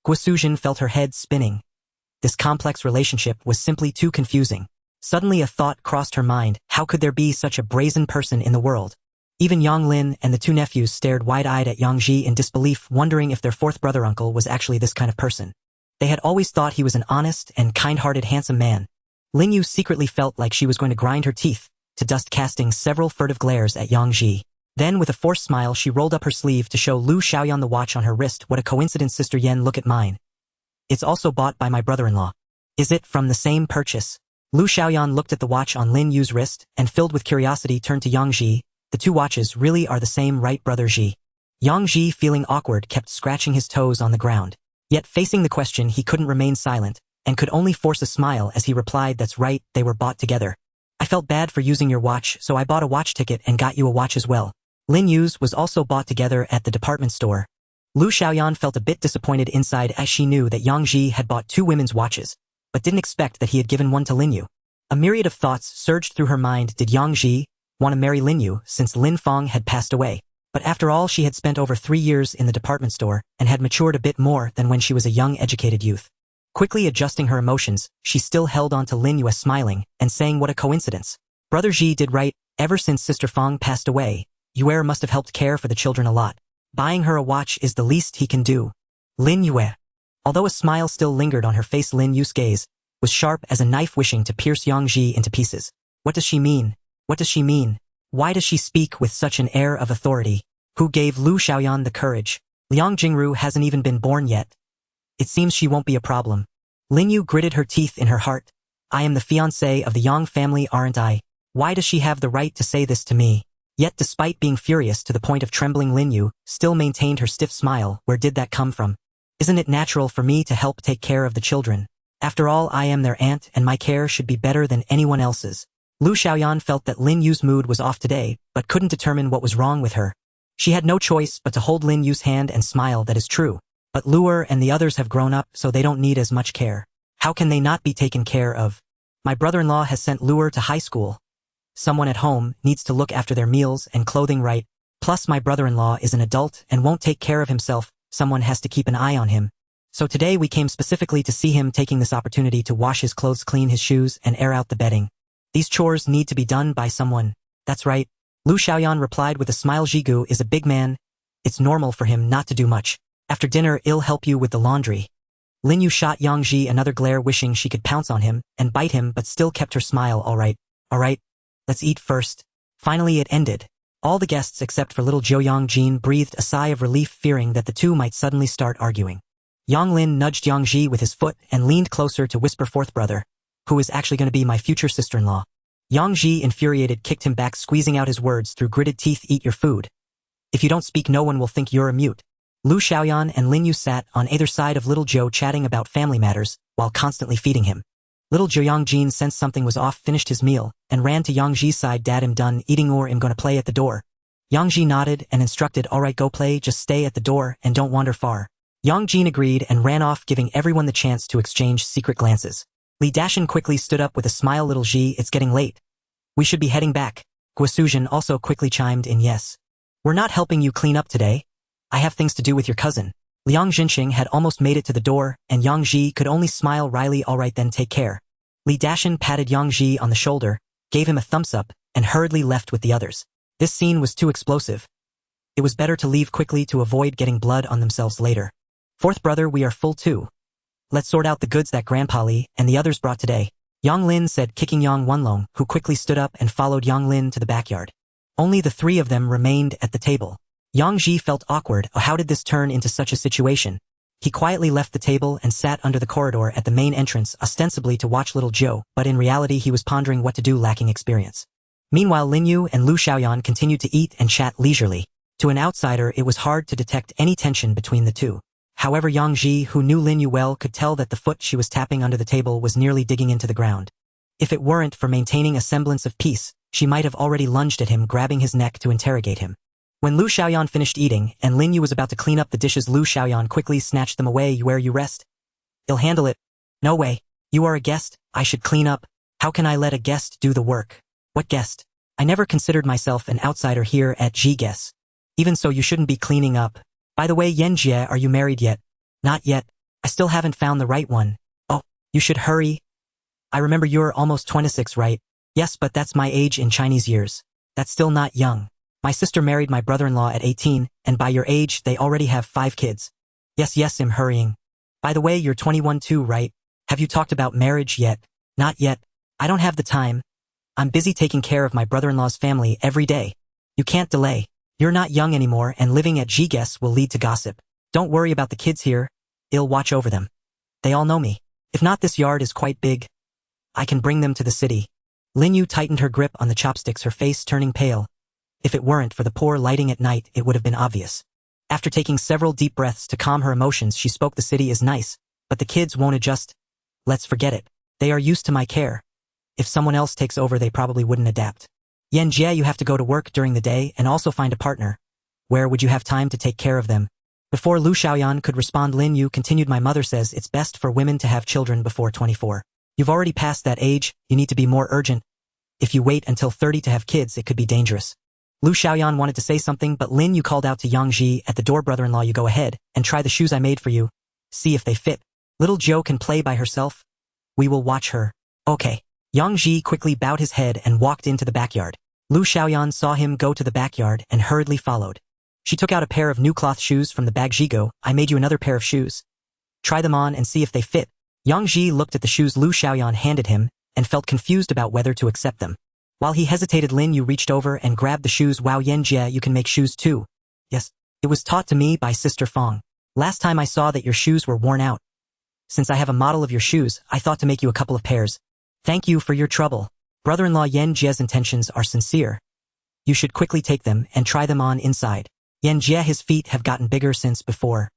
Guosuzhen felt her head spinning. This complex relationship was simply too confusing. Suddenly a thought crossed her mind, how could there be such a brazen person in the world? Even Yang Lin and the two nephews stared wide-eyed at Yang Ji in disbelief, wondering if their fourth brother-uncle was actually this kind of person. They had always thought he was an honest and kind-hearted handsome man. Lin Yu secretly felt like she was going to grind her teeth to dust, casting several furtive glares at Yang Ji. Then with a forced smile she rolled up her sleeve to show Lu Xiaoyan the watch on her wrist. What a coincidence, Sister Yen, look at mine. It's also bought by my brother-in-law. Is it from the same purchase? Lu Xiaoyan looked at the watch on Lin Yu's wrist and filled with curiosity turned to Yang Ji. The two watches really are the same, right, Brother Ji? Yang Ji, feeling awkward, kept scratching his toes on the ground. Yet facing the question he couldn't remain silent and could only force a smile as he replied, that's right, they were bought together. I felt bad for using your watch, so I bought a watch ticket and got you a watch as well. Lin Yu's was also bought together at the department store. Lu Xiaoyan felt a bit disappointed inside as she knew that Yang Ji had bought two women's watches, but didn't expect that he had given one to Lin Yu. A myriad of thoughts surged through her mind. Did Yang Ji want to marry Lin Yu since Lin Feng had passed away? But after all, she had spent over 3 years in the department store and had matured a bit more than when she was a young educated youth. Quickly adjusting her emotions, she still held on to Lin Yu, smiling and saying, what a coincidence. Brother Ji did right. Ever since Sister Feng passed away, Yue must have helped care for the children a lot. Buying her a watch is the least he can do. Lin Yue. Although a smile still lingered on her face, Lin Yu's gaze was sharp as a knife, wishing to pierce Yang Ji into pieces. What does she mean? What does she mean? Why does she speak with such an air of authority? Who gave Lu Xiaoyan the courage? Liang Jingru hasn't even been born yet. It seems she won't be a problem. Lin Yu gritted her teeth in her heart. I am the fiancé of the Yang family, aren't I? Why does she have the right to say this to me? Yet despite being furious to the point of trembling, Lin Yu still maintained her stiff smile. Where did that come from? Isn't it natural for me to help take care of the children? After all, I am their aunt and my care should be better than anyone else's. Lu Xiaoyan felt that Lin Yu's mood was off today, but couldn't determine what was wrong with her. She had no choice but to hold Lin Yu's hand and smile. That is true. But Luer and the others have grown up, so they don't need as much care. How can they not be taken care of? My brother-in-law has sent Luer to high school. Someone at home needs to look after their meals and clothing, right? Plus my brother-in-law is an adult and won't take care of himself. Someone has to keep an eye on him. So today we came specifically to see him, taking this opportunity to wash his clothes, clean his shoes, and air out the bedding. These chores need to be done by someone. That's right. Lu Xiaoyan replied with a smile. Jigu is a big man. It's normal for him not to do much. After dinner, I'll help you with the laundry. Lin Yu shot Yang Ji another glare, wishing she could pounce on him and bite him, but still kept her smile. All right. Let's eat first. Finally it ended. All the guests except for little Zhou Yangjin breathed a sigh of relief, fearing that the two might suddenly start arguing. Yang Lin nudged Yang Ji with his foot and leaned closer to whisper, fourth brother, who is actually going to be my future sister-in-law. Yang Ji, infuriated, kicked him back, squeezing out his words through gritted teeth. Eat your food. If you don't speak, no one will think you're a mute. Lu Xiaoyan and Lin Yu sat on either side of little Zhou, chatting about family matters while constantly feeding him. Little Zhou Yangjin sensed something was off, finished his meal, and ran to Yang Ji's side. Dad, I'm done eating, or I'm gonna play at the door. Yang Ji nodded and instructed, all right, go play, just stay at the door and don't wander far. Yang Jin agreed and ran off, giving everyone the chance to exchange secret glances. Li Dashan quickly stood up with a smile. Little Ji, it's getting late. We should be heading back. Guo Suzhen also quickly chimed in, yes. We're not helping you clean up today. I have things to do with your cousin. Liang Jinxing had almost made it to the door, and Yang Ji could only smile wryly. All right then, take care. Li Dashan patted Yang Ji on the shoulder, gave him a thumbs up, and hurriedly left with the others. This scene was too explosive. It was better to leave quickly to avoid getting blood on themselves later. Fourth brother, we are full too. Let's sort out the goods that Grandpa Li and the others brought today. Yang Lin said, kicking Yang Wenlong, who quickly stood up and followed Yang Lin to the backyard. Only the three of them remained at the table. Yang Ji felt awkward. Oh, how did this turn into such a situation? He quietly left the table and sat under the corridor at the main entrance, ostensibly to watch little Zhou, but in reality he was pondering what to do, lacking experience. Meanwhile, Lin Yu and Lu Xiaoyan continued to eat and chat leisurely. To an outsider, it was hard to detect any tension between the two. However, Yang Ji, who knew Lin Yu well, could tell that the foot she was tapping under the table was nearly digging into the ground. If it weren't for maintaining a semblance of peace, she might have already lunged at him, grabbing his neck to interrogate him. When Lu Xiaoyan finished eating and Lin Yu was about to clean up the dishes, Lu Xiaoyan quickly snatched them away. Where you rest? I'll handle it. No way. You are a guest. I should clean up. How can I let a guest do the work? What guest? I never considered myself an outsider here at G Guess. Even so, you shouldn't be cleaning up. By the way, Yan Jie, are you married yet? Not yet. I still haven't found the right one. Oh, you should hurry. I remember you're almost 26, right? Yes, but that's my age in Chinese years. That's still not young. My sister married my brother-in-law at 18, and by your age, they already have 5 kids. Yes, I'm hurrying. By the way, you're 21 too, right? Have you talked about marriage yet? Not yet. I don't have the time. I'm busy taking care of my brother-in-law's family every day. You can't delay. You're not young anymore, and living at G-Guess will lead to gossip. Don't worry about the kids here. I'll watch over them. They all know me. If not, this yard is quite big. I can bring them to the city. Lin Yu tightened her grip on the chopsticks, her face turning pale. If it weren't for the poor lighting at night, it would have been obvious. After taking several deep breaths to calm her emotions, she spoke. The city is nice, but the kids won't adjust. Let's forget it. They are used to my care. If someone else takes over, they probably wouldn't adapt. Yan Jie, you have to go to work during the day and also find a partner. Where would you have time to take care of them? Before Lu Xiaoyan could respond, Lin Yu continued, my mother says it's best for women to have children before 24. You've already passed that age, you need to be more urgent. If you wait until 30 to have kids, it could be dangerous. Lu Xiaoyan wanted to say something, but Lin Yu called out to Yang Ji at the door, brother-in-law, you go ahead and try the shoes I made for you. See if they fit. Little Jo can play by herself. We will watch her. Okay. Yang Ji quickly bowed his head and walked into the backyard. Lu Xiaoyan saw him go to the backyard and hurriedly followed. She took out a pair of new cloth shoes from the bag. Jigo, I made you another pair of shoes. Try them on and see if they fit. Yang Ji looked at the shoes Lu Xiaoyan handed him and felt confused about whether to accept them. While he hesitated, Lin Yu reached over and grabbed the shoes. Wow, Yan Jie, you can make shoes too. Yes. It was taught to me by Sister Fong. Last time I saw that your shoes were worn out. Since I have a model of your shoes, I thought to make you a couple of pairs. Thank you for your trouble. Brother-in-law, Yan Jie's intentions are sincere. You should quickly take them and try them on inside. Yan Jie, his feet have gotten bigger since before.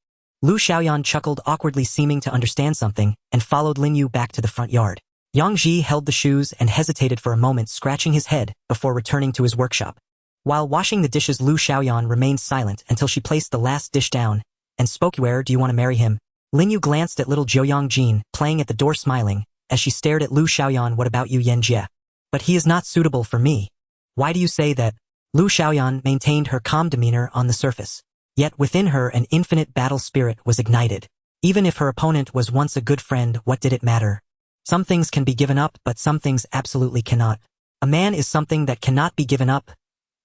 Lu Xiaoyan chuckled awkwardly, seeming to understand something, and followed Lin Yu back to the front yard. Yang Ji held the shoes and hesitated for a moment, scratching his head before returning to his workshop. While washing the dishes, Lu Xiaoyan remained silent until she placed the last dish down and spoke. Where do you want to marry him? Lin Yu glanced at little Zhou Yangjin, playing at the door, smiling, as she stared at Lu Xiaoyan. What about you, Yan Jie? But he is not suitable for me. Why do you say that? Lu Xiaoyan maintained her calm demeanor on the surface. Yet within her an infinite battle spirit was ignited. Even if her opponent was once a good friend, what did it matter? Some things can be given up, but some things absolutely cannot. A man is something that cannot be given up,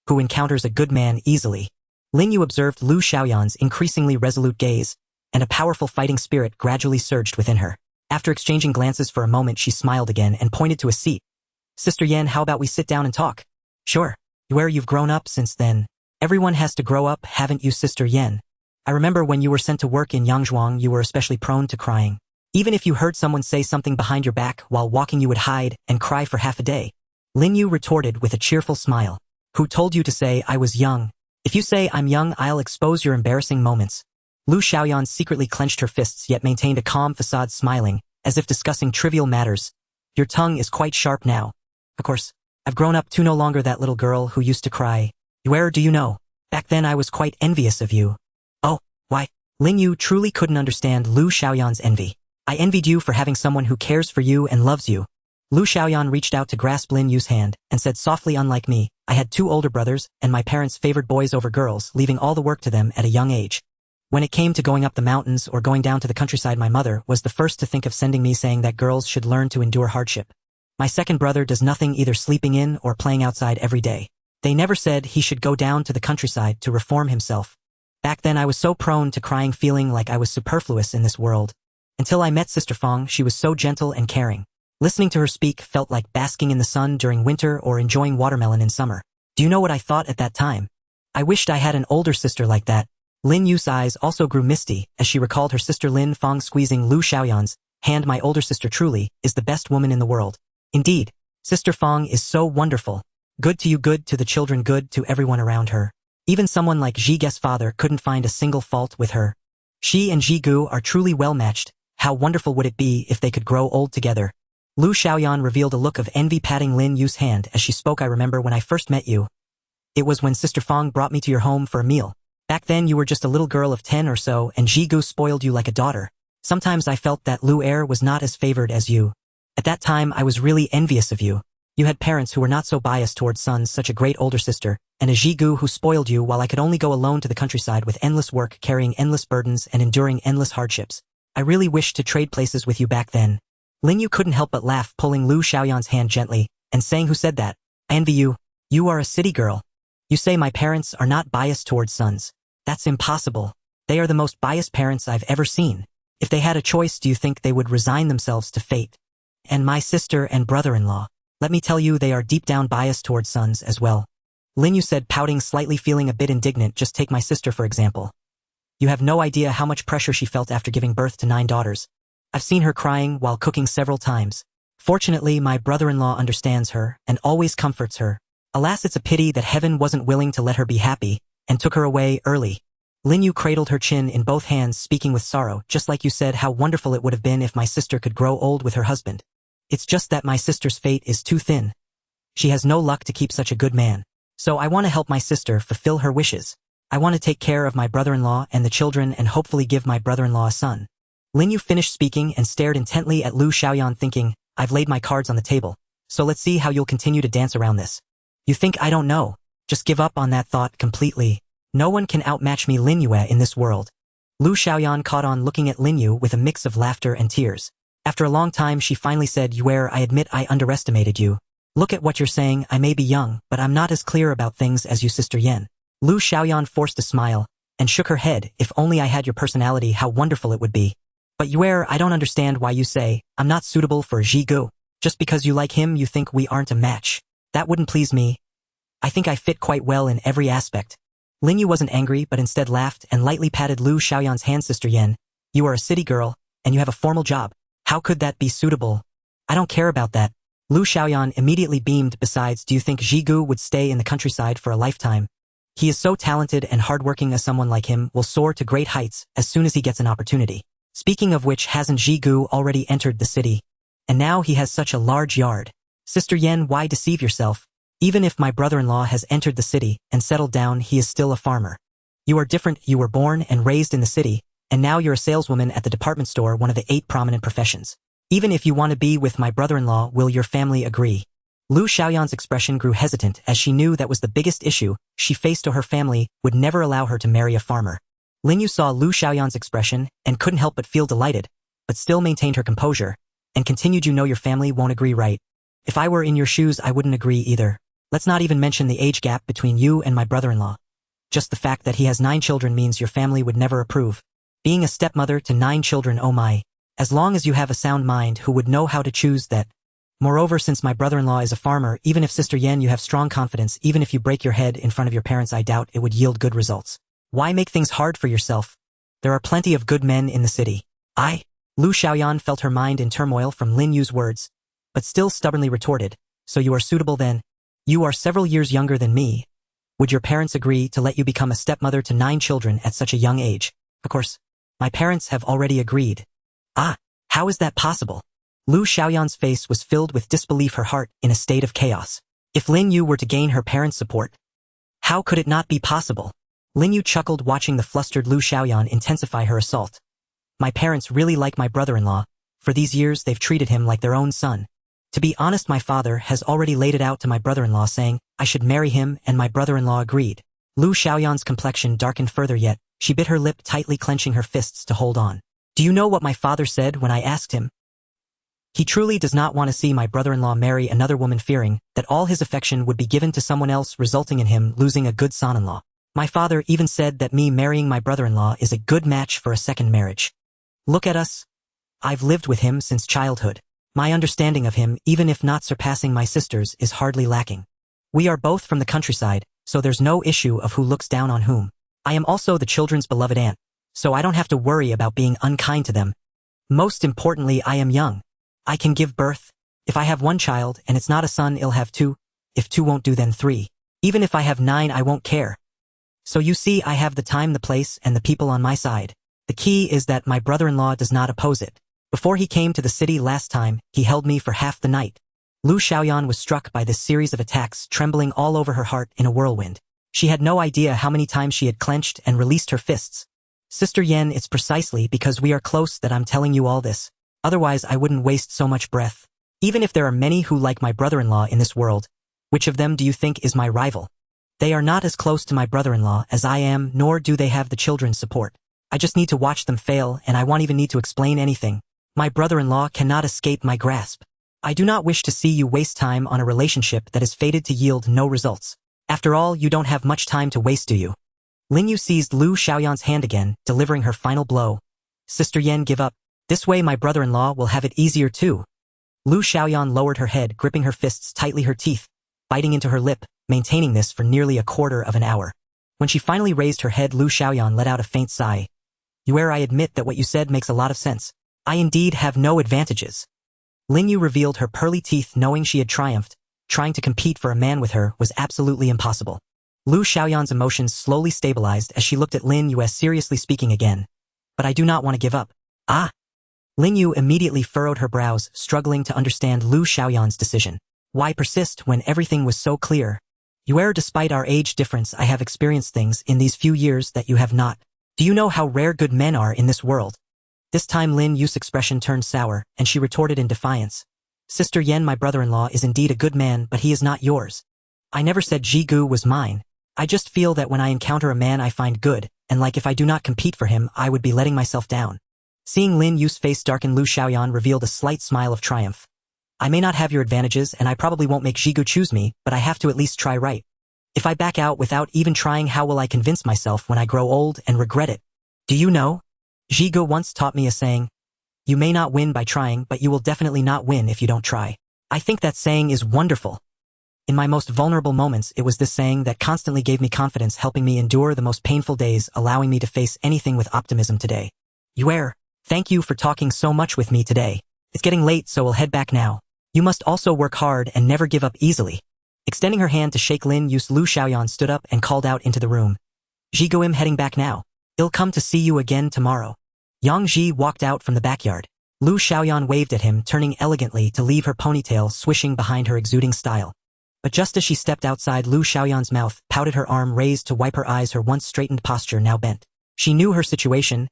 who encounters a good man easily. Lin Yu observed Lu Xiaoyan's increasingly resolute gaze, and a powerful fighting spirit gradually surged within her. After exchanging glances for a moment, she smiled again and pointed to a seat. Sister Yan, how about we sit down and talk? Sure. Where you've grown up since then. Everyone has to grow up, haven't you, Sister Yan? I remember when you were sent to work in Yangzhuang, you were especially prone to crying. Even if you heard someone say something behind your back while walking, you would hide and cry for half a day. Lin Yu retorted with a cheerful smile. Who told you to say I was young? If you say I'm young, I'll expose your embarrassing moments. Lu Xiaoyan secretly clenched her fists yet maintained a calm facade, smiling, as if discussing trivial matters. Your tongue is quite sharp now. Of course, I've grown up too, no longer that little girl who used to cry. Where do you know? Back then I was quite envious of you. Oh, why? Lin Yu truly couldn't understand Lu Xiaoyan's envy. I envied you for having someone who cares for you and loves you. Lu Xiaoyan reached out to grasp Lin Yu's hand and said softly, unlike me, I had 2 older brothers and my parents favored boys over girls, leaving all the work to them at a young age. When it came to going up the mountains or going down to the countryside, my mother was the first to think of sending me, saying that girls should learn to endure hardship. My second brother does nothing, either sleeping in or playing outside every day. They never said he should go down to the countryside to reform himself. Back then I was so prone to crying, feeling like I was superfluous in this world. Until I met Sister Fong, she was so gentle and caring. Listening to her speak felt like basking in the sun during winter or enjoying watermelon in summer. Do you know what I thought at that time? I wished I had an older sister like that. Lin Yu's eyes also grew misty as she recalled her sister Lin Fong squeezing Lu Xiaoyan's hand. My older sister truly is the best woman in the world. Indeed, Sister Fong is so wonderful. Good to you, good to the children, good to everyone around her. Even someone like Zhige's father couldn't find a single fault with her. She and Zhigu are truly well matched. How wonderful would it be if they could grow old together? Lu Xiaoyan revealed a look of envy, patting Lin Yu's hand as she spoke. I remember when I first met you. It was when Sister Fong brought me to your home for a meal. Back then you were just a little girl of 10 or so, and Zhigu spoiled you like a daughter. Sometimes I felt that Lu Er was not as favored as you. At that time I was really envious of you. You had parents who were not so biased towards sons, such a great older sister, and a Zhigu who spoiled you, while I could only go alone to the countryside with endless work, carrying endless burdens and enduring endless hardships. I really wished to trade places with you back then. Lin Yu couldn't help but laugh, pulling Lu Xiaoyan's hand gently, and saying, "Who said that? I envy you. You are a city girl. You say my parents are not biased towards sons. That's impossible. They are the most biased parents I've ever seen. If they had a choice, do you think they would resign themselves to fate? And my sister and brother-in-law, let me tell you, they are deep down biased towards sons as well." Lin Yu said, pouting, slightly feeling a bit indignant. "Just take my sister for example. You have no idea how much pressure she felt after giving birth to 9 daughters. I've seen her crying while cooking several times. Fortunately, my brother-in-law understands her and always comforts her. Alas, it's a pity that heaven wasn't willing to let her be happy and took her away early." Lin Yu cradled her chin in both hands, speaking with sorrow. "Just like you said, how wonderful it would have been if my sister could grow old with her husband. It's just that my sister's fate is too thin. She has no luck to keep such a good man. So I want to help my sister fulfill her wishes. I want to take care of my brother-in-law and the children and hopefully give my brother-in-law a son." Lin Yu finished speaking and stared intently at Lu Xiaoyan, thinking, "I've laid my cards on the table, so let's see how you'll continue to dance around this. You think I don't know? Just give up on that thought completely. No one can outmatch me, Lin Yue, in this world." Lu Xiaoyan caught on looking at Lin Yu with a mix of laughter and tears. After a long time, she finally said, "Yue, I admit I underestimated you. Look at what you're saying. I may be young, but I'm not as clear about things as you, Sister Yen." Lu Xiaoyan forced a smile and shook her head. "If only I had your personality, how wonderful it would be. But Yue, I don't understand why you say I'm not suitable for Ji Gu. Just because you like him, you think we aren't a match. That wouldn't please me. I think I fit quite well in every aspect." Lin Yu wasn't angry, but instead laughed and lightly patted Lu Xiaoyan's hand. "Sister Yen, you are a city girl, and you have a formal job. How could that be suitable? I don't care about that." Lu Xiaoyan immediately beamed. "Besides, do you think Ji Gu would stay in the countryside for a lifetime? He is so talented and hardworking. As someone like him will soar to great heights as soon as he gets an opportunity. Speaking of which, hasn't Ji Gu already entered the city? And now he has such a large yard. Sister Yen, why deceive yourself? Even if my brother-in-law has entered the city and settled down, he is still a farmer. You are different. You were born and raised in the city, and now you're a saleswoman at the department store, one of the 8 prominent professions. Even if you want to be with my brother-in-law, will your family agree?" Lu Xiaoyan's expression grew hesitant as she knew that was the biggest issue she faced. Her family would never allow her to marry a farmer. Lin Yu saw Lu Xiaoyan's expression and couldn't help but feel delighted, but still maintained her composure and continued, "You know your family won't agree, right? If I were in your shoes, I wouldn't agree either. Let's not even mention the age gap between you and my brother-in-law. Just the fact that he has 9 children means your family would never approve. Being a stepmother to 9 children, oh my. As long as you have a sound mind, who would know how to choose that? Moreover, since my brother-in-law is a farmer, even if Sister Yen, you have strong confidence, even if you break your head in front of your parents, I doubt it would yield good results. Why make things hard for yourself? There are plenty of good men in the city." Lu Xiaoyan felt her mind in turmoil from Lin Yu's words, but still stubbornly retorted, "So you are suitable then? You are several years younger than me. Would your parents agree to let you become a stepmother to 9 children at such a young age?" "Of course. My parents have already agreed." How is that possible?" Lu Xiaoyan's face was filled with disbelief, her heart in a state of chaos. If Lin Yu were to gain her parents' support, how could it not be possible? Lin Yu chuckled, watching the flustered Lu Xiaoyan intensify her assault. "My parents really like my brother-in-law. For these years they've treated him like their own son. To be honest, my father has already laid it out to my brother-in-law, saying I should marry him, and my brother-in-law agreed." Lu Xiaoyan's complexion darkened further, yet she bit her lip, tightly clenching her fists to hold on. "Do you know what my father said when I asked him? He truly does not want to see my brother-in-law marry another woman, fearing that all his affection would be given to someone else, resulting in him losing a good son-in-law. My father even said that me marrying my brother-in-law is a good match for a second marriage. Look at us. I've lived with him since childhood. My understanding of him, even if not surpassing my sister's, is hardly lacking. We are both from the countryside, so there's no issue of who looks down on whom. I am also the children's beloved aunt, so I don't have to worry about being unkind to them. Most importantly, I am young. I can give birth. If I have 1 child and it's not a son, I'll have 2. If 2 won't do, then 3. Even if I have 9, I won't care. So you see, I have the time, the place, and the people on my side. The key is that my brother-in-law does not oppose it. Before he came to the city last time, he held me for half the night." Lu Xiaoyan was struck by this series of attacks, trembling all over her heart in a whirlwind. She had no idea how many times she had clenched and released her fists. "Sister Yen, it's precisely because we are close that I'm telling you all this. Otherwise, I wouldn't waste so much breath. Even if there are many who like my brother-in-law in this world, which of them do you think is my rival? They are not as close to my brother-in-law as I am, nor do they have the children's support. I just need to watch them fail, and I won't even need to explain anything. My brother-in-law cannot escape my grasp. I do not wish to see you waste time on a relationship that is fated to yield no results. After all, you don't have much time to waste, do you? Lin Yu seized Lu Xiaoyan's hand again, delivering her final blow. Sister Yen, give up. This way my brother-in-law will have it easier too. Lu Xiaoyan lowered her head, gripping her fists tightly, her teeth biting into her lip, maintaining this for nearly a quarter of an hour. When she finally raised her head, Lu Xiaoyan let out a faint sigh. Yue, I admit that what you said makes a lot of sense. I indeed have no advantages. Lin Yu revealed her pearly teeth, knowing she had triumphed. Trying to compete for a man with her was absolutely impossible. Lu Xiaoyan's emotions slowly stabilized as she looked at Lin Yu, seriously speaking again. But I do not want to give up. Ah! Lin Yu immediately furrowed her brows, struggling to understand Lu Xiaoyan's decision. Why persist when everything was so clear? Yue, despite our age difference, I have experienced things in these few years that you have not. Do you know how rare good men are in this world? This time Lin Yu's expression turned sour, and she retorted in defiance. Sister Yen, my brother-in-law is indeed a good man, but he is not yours. I never said Jigu was mine. I just feel that when I encounter a man I find good, and like if I do not compete for him, I would be letting myself down. Seeing Lin Yu's face darken, Lu Xiaoyan revealed a slight smile of triumph. I may not have your advantages, and I probably won't make Jigu choose me, but I have to at least try, right? If I back out without even trying, how will I convince myself when I grow old and regret it? Do you know? Jigu once taught me a saying. You may not win by trying, but you will definitely not win if you don't try. I think that saying is wonderful. In my most vulnerable moments, it was this saying that constantly gave me confidence, helping me endure the most painful days, allowing me to face anything with optimism today. Yue, thank you for talking so much with me today. It's getting late, so we'll head back now. You must also work hard and never give up easily. Extending her hand to shake Lin Yu's, Lu Xiaoyan stood up and called out into the room. Jigu, I'm heading back now. I'll come to see you again tomorrow. Yang Ji walked out from the backyard. Lu Xiaoyan waved at him, turning elegantly to leave her ponytail swishing behind her exuding style. But just as she stepped outside, Lu Xiaoyan's mouth pouted, her arm raised to wipe her eyes, her once straightened posture now bent. She knew her situation.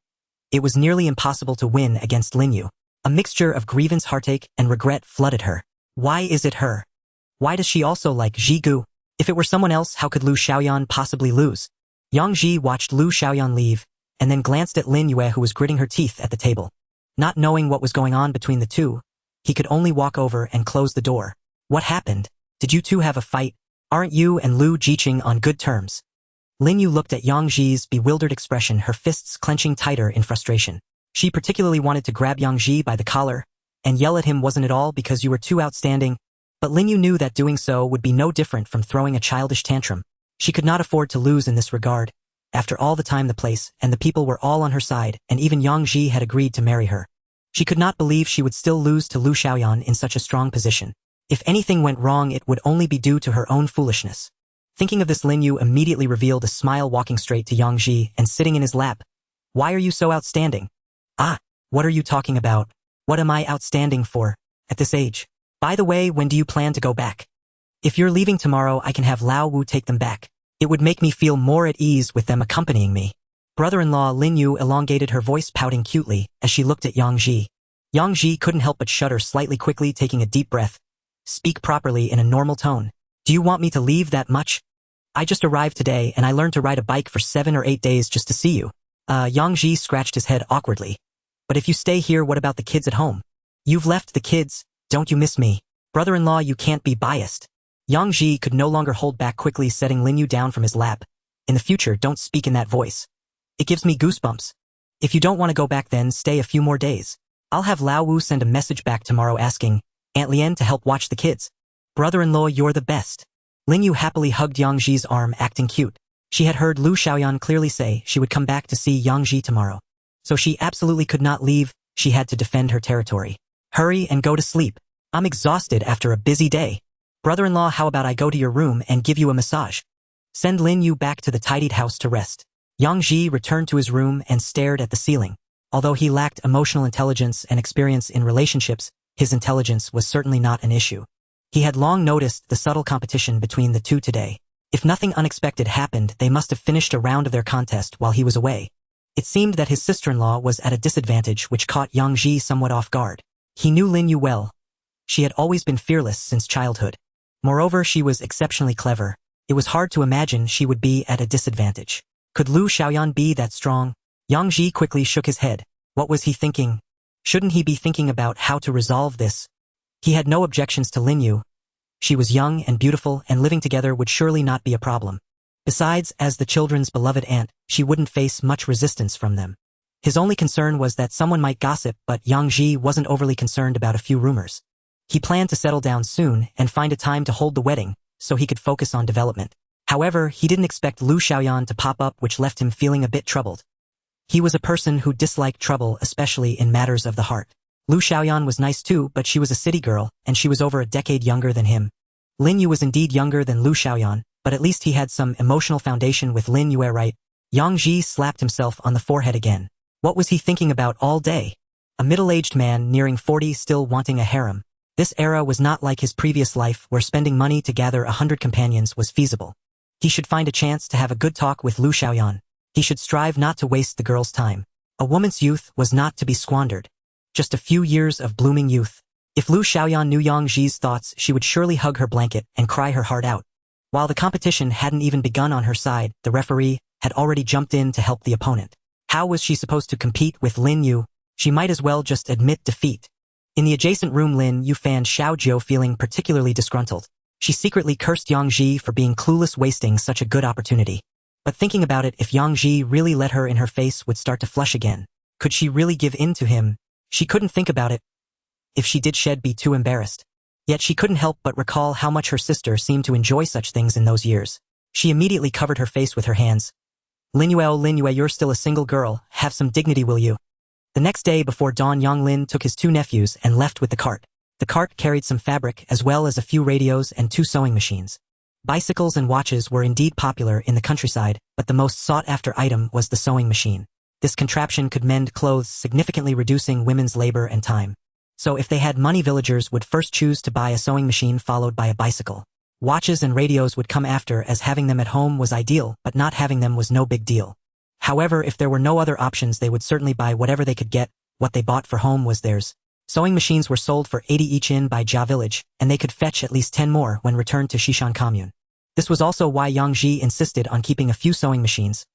It was nearly impossible to win against Lin Yu. A mixture of grievance, heartache, and regret flooded her. Why is it her? Why does she also like Jigu? If it were someone else, how could Lu Xiaoyan possibly lose? Yang Ji watched Lu Xiaoyan leave, and then glanced at Lin Yue, who was gritting her teeth at the table. Not knowing what was going on between the two, he could only walk over and close the door. What happened? Did you two have a fight? Aren't you and Lu Jiqing on good terms? Lin Yu looked at Yang Ji's bewildered expression, her fists clenching tighter in frustration. She particularly wanted to grab Yang Ji by the collar and yell at him, wasn't it all because you were too outstanding? But Lin Yu knew that doing so would be no different from throwing a childish tantrum. She could not afford to lose in this regard. After all, the time, the place, and the people were all on her side, and even Yang Ji had agreed to marry her. She could not believe she would still lose to Lu Xiaoyan in such a strong position. If anything went wrong, it would only be due to her own foolishness. Thinking of this, Lin Yu immediately revealed a smile, walking straight to Yang Ji and sitting in his lap. Why are you so outstanding? Ah, what are you talking about? What am I outstanding for, at this age? By the way, when do you plan to go back? If you're leaving tomorrow, I can have Lao Wu take them back. It would make me feel more at ease with them accompanying me. Brother-in-law, Lin Yu elongated her voice, pouting cutely as she looked at Yang Ji. Yang Ji couldn't help but shudder slightly, quickly taking a deep breath. Speak properly in a normal tone. Do you want me to leave that much? I just arrived today and I learned to ride a bike for 7 or 8 days just to see you. Yang Ji scratched his head awkwardly. But if you stay here, what about the kids at home? You've left the kids, don't you miss me? Brother-in-law, you can't be biased. Yang Ji could no longer hold back, quickly setting Lin Yu down from his lap. In the future, don't speak in that voice. It gives me goosebumps. If you don't want to go back, then stay a few more days. I'll have Lao Wu send a message back tomorrow asking Aunt Lien to help watch the kids. Brother-in-law, you're the best. Lin Yu happily hugged Yang Ji's arm, acting cute. She had heard Lu Xiaoyan clearly say she would come back to see Yang Ji tomorrow. So she absolutely could not leave. She had to defend her territory. Hurry and go to sleep. I'm exhausted after a busy day. Brother-in-law, how about I go to your room and give you a massage? Send Lin Yu back to the tidied house to rest. Yang Ji returned to his room and stared at the ceiling. Although he lacked emotional intelligence and experience in relationships, his intelligence was certainly not an issue. He had long noticed the subtle competition between the two today. If nothing unexpected happened, they must have finished a round of their contest while he was away. It seemed that his sister-in-law was at a disadvantage, which caught Yang Ji somewhat off guard. He knew Lin Yu well. She had always been fearless since childhood. Moreover, she was exceptionally clever. It was hard to imagine she would be at a disadvantage. Could Lu Xiaoyan be that strong? Yang Ji quickly shook his head. What was he thinking? Shouldn't he be thinking about how to resolve this? He had no objections to Lin Yu. She was young and beautiful, and living together would surely not be a problem. Besides, as the children's beloved aunt, she wouldn't face much resistance from them. His only concern was that someone might gossip, but Yang Ji wasn't overly concerned about a few rumors. He planned to settle down soon and find a time to hold the wedding, so he could focus on development. However, he didn't expect Lu Xiaoyan to pop up, which left him feeling a bit troubled. He was a person who disliked trouble, especially in matters of the heart. Lu Xiaoyan was nice too, but she was a city girl, and she was over a decade younger than him. Lin Yu was indeed younger than Lu Xiaoyan, but at least he had some emotional foundation with Lin Yu, right? Yang Ji slapped himself on the forehead again. What was he thinking about all day? A middle-aged man nearing 40 still wanting a harem. This era was not like his previous life where spending money to gather 100 companions was feasible. He should find a chance to have a good talk with Lu Xiaoyan. He should strive not to waste the girl's time. A woman's youth was not to be squandered. Just a few years of blooming youth. If Lu Xiaoyan knew Yang Ji's thoughts, she would surely hug her blanket and cry her heart out. While the competition hadn't even begun on her side, the referee had already jumped in to help the opponent. How was she supposed to compete with Lin Yu? She might as well just admit defeat. In the adjacent room, Lin Yu found Xiao Jiu feeling particularly disgruntled. She secretly cursed Yang Ji for being clueless, wasting such a good opportunity. But thinking about it, if Yang Ji really let her in, her face would start to flush again. Could she really give in to him? She couldn't think about it. If she did, she'd be too embarrassed. Yet she couldn't help but recall how much her sister seemed to enjoy such things in those years. She immediately covered her face with her hands. Lin Yue, you're still a single girl. Have some dignity, will you? The next day before dawn, Yang Lin took his two nephews and left with the cart. The cart carried some fabric as well as a few radios and 2 sewing machines. Bicycles and watches were indeed popular in the countryside, but the most sought-after item was the sewing machine. This contraption could mend clothes, significantly reducing women's labor and time. So if they had money, villagers would first choose to buy a sewing machine followed by a bicycle. Watches and radios would come after, as having them at home was ideal, but not having them was no big deal. However, if there were no other options, they would certainly buy whatever they could get. What they bought for home was theirs. Sewing machines were sold for 80 each in by Jia village, and they could fetch at least 10 more when returned to Xishan commune. This was also why Yang Ji insisted on keeping a few sewing machines.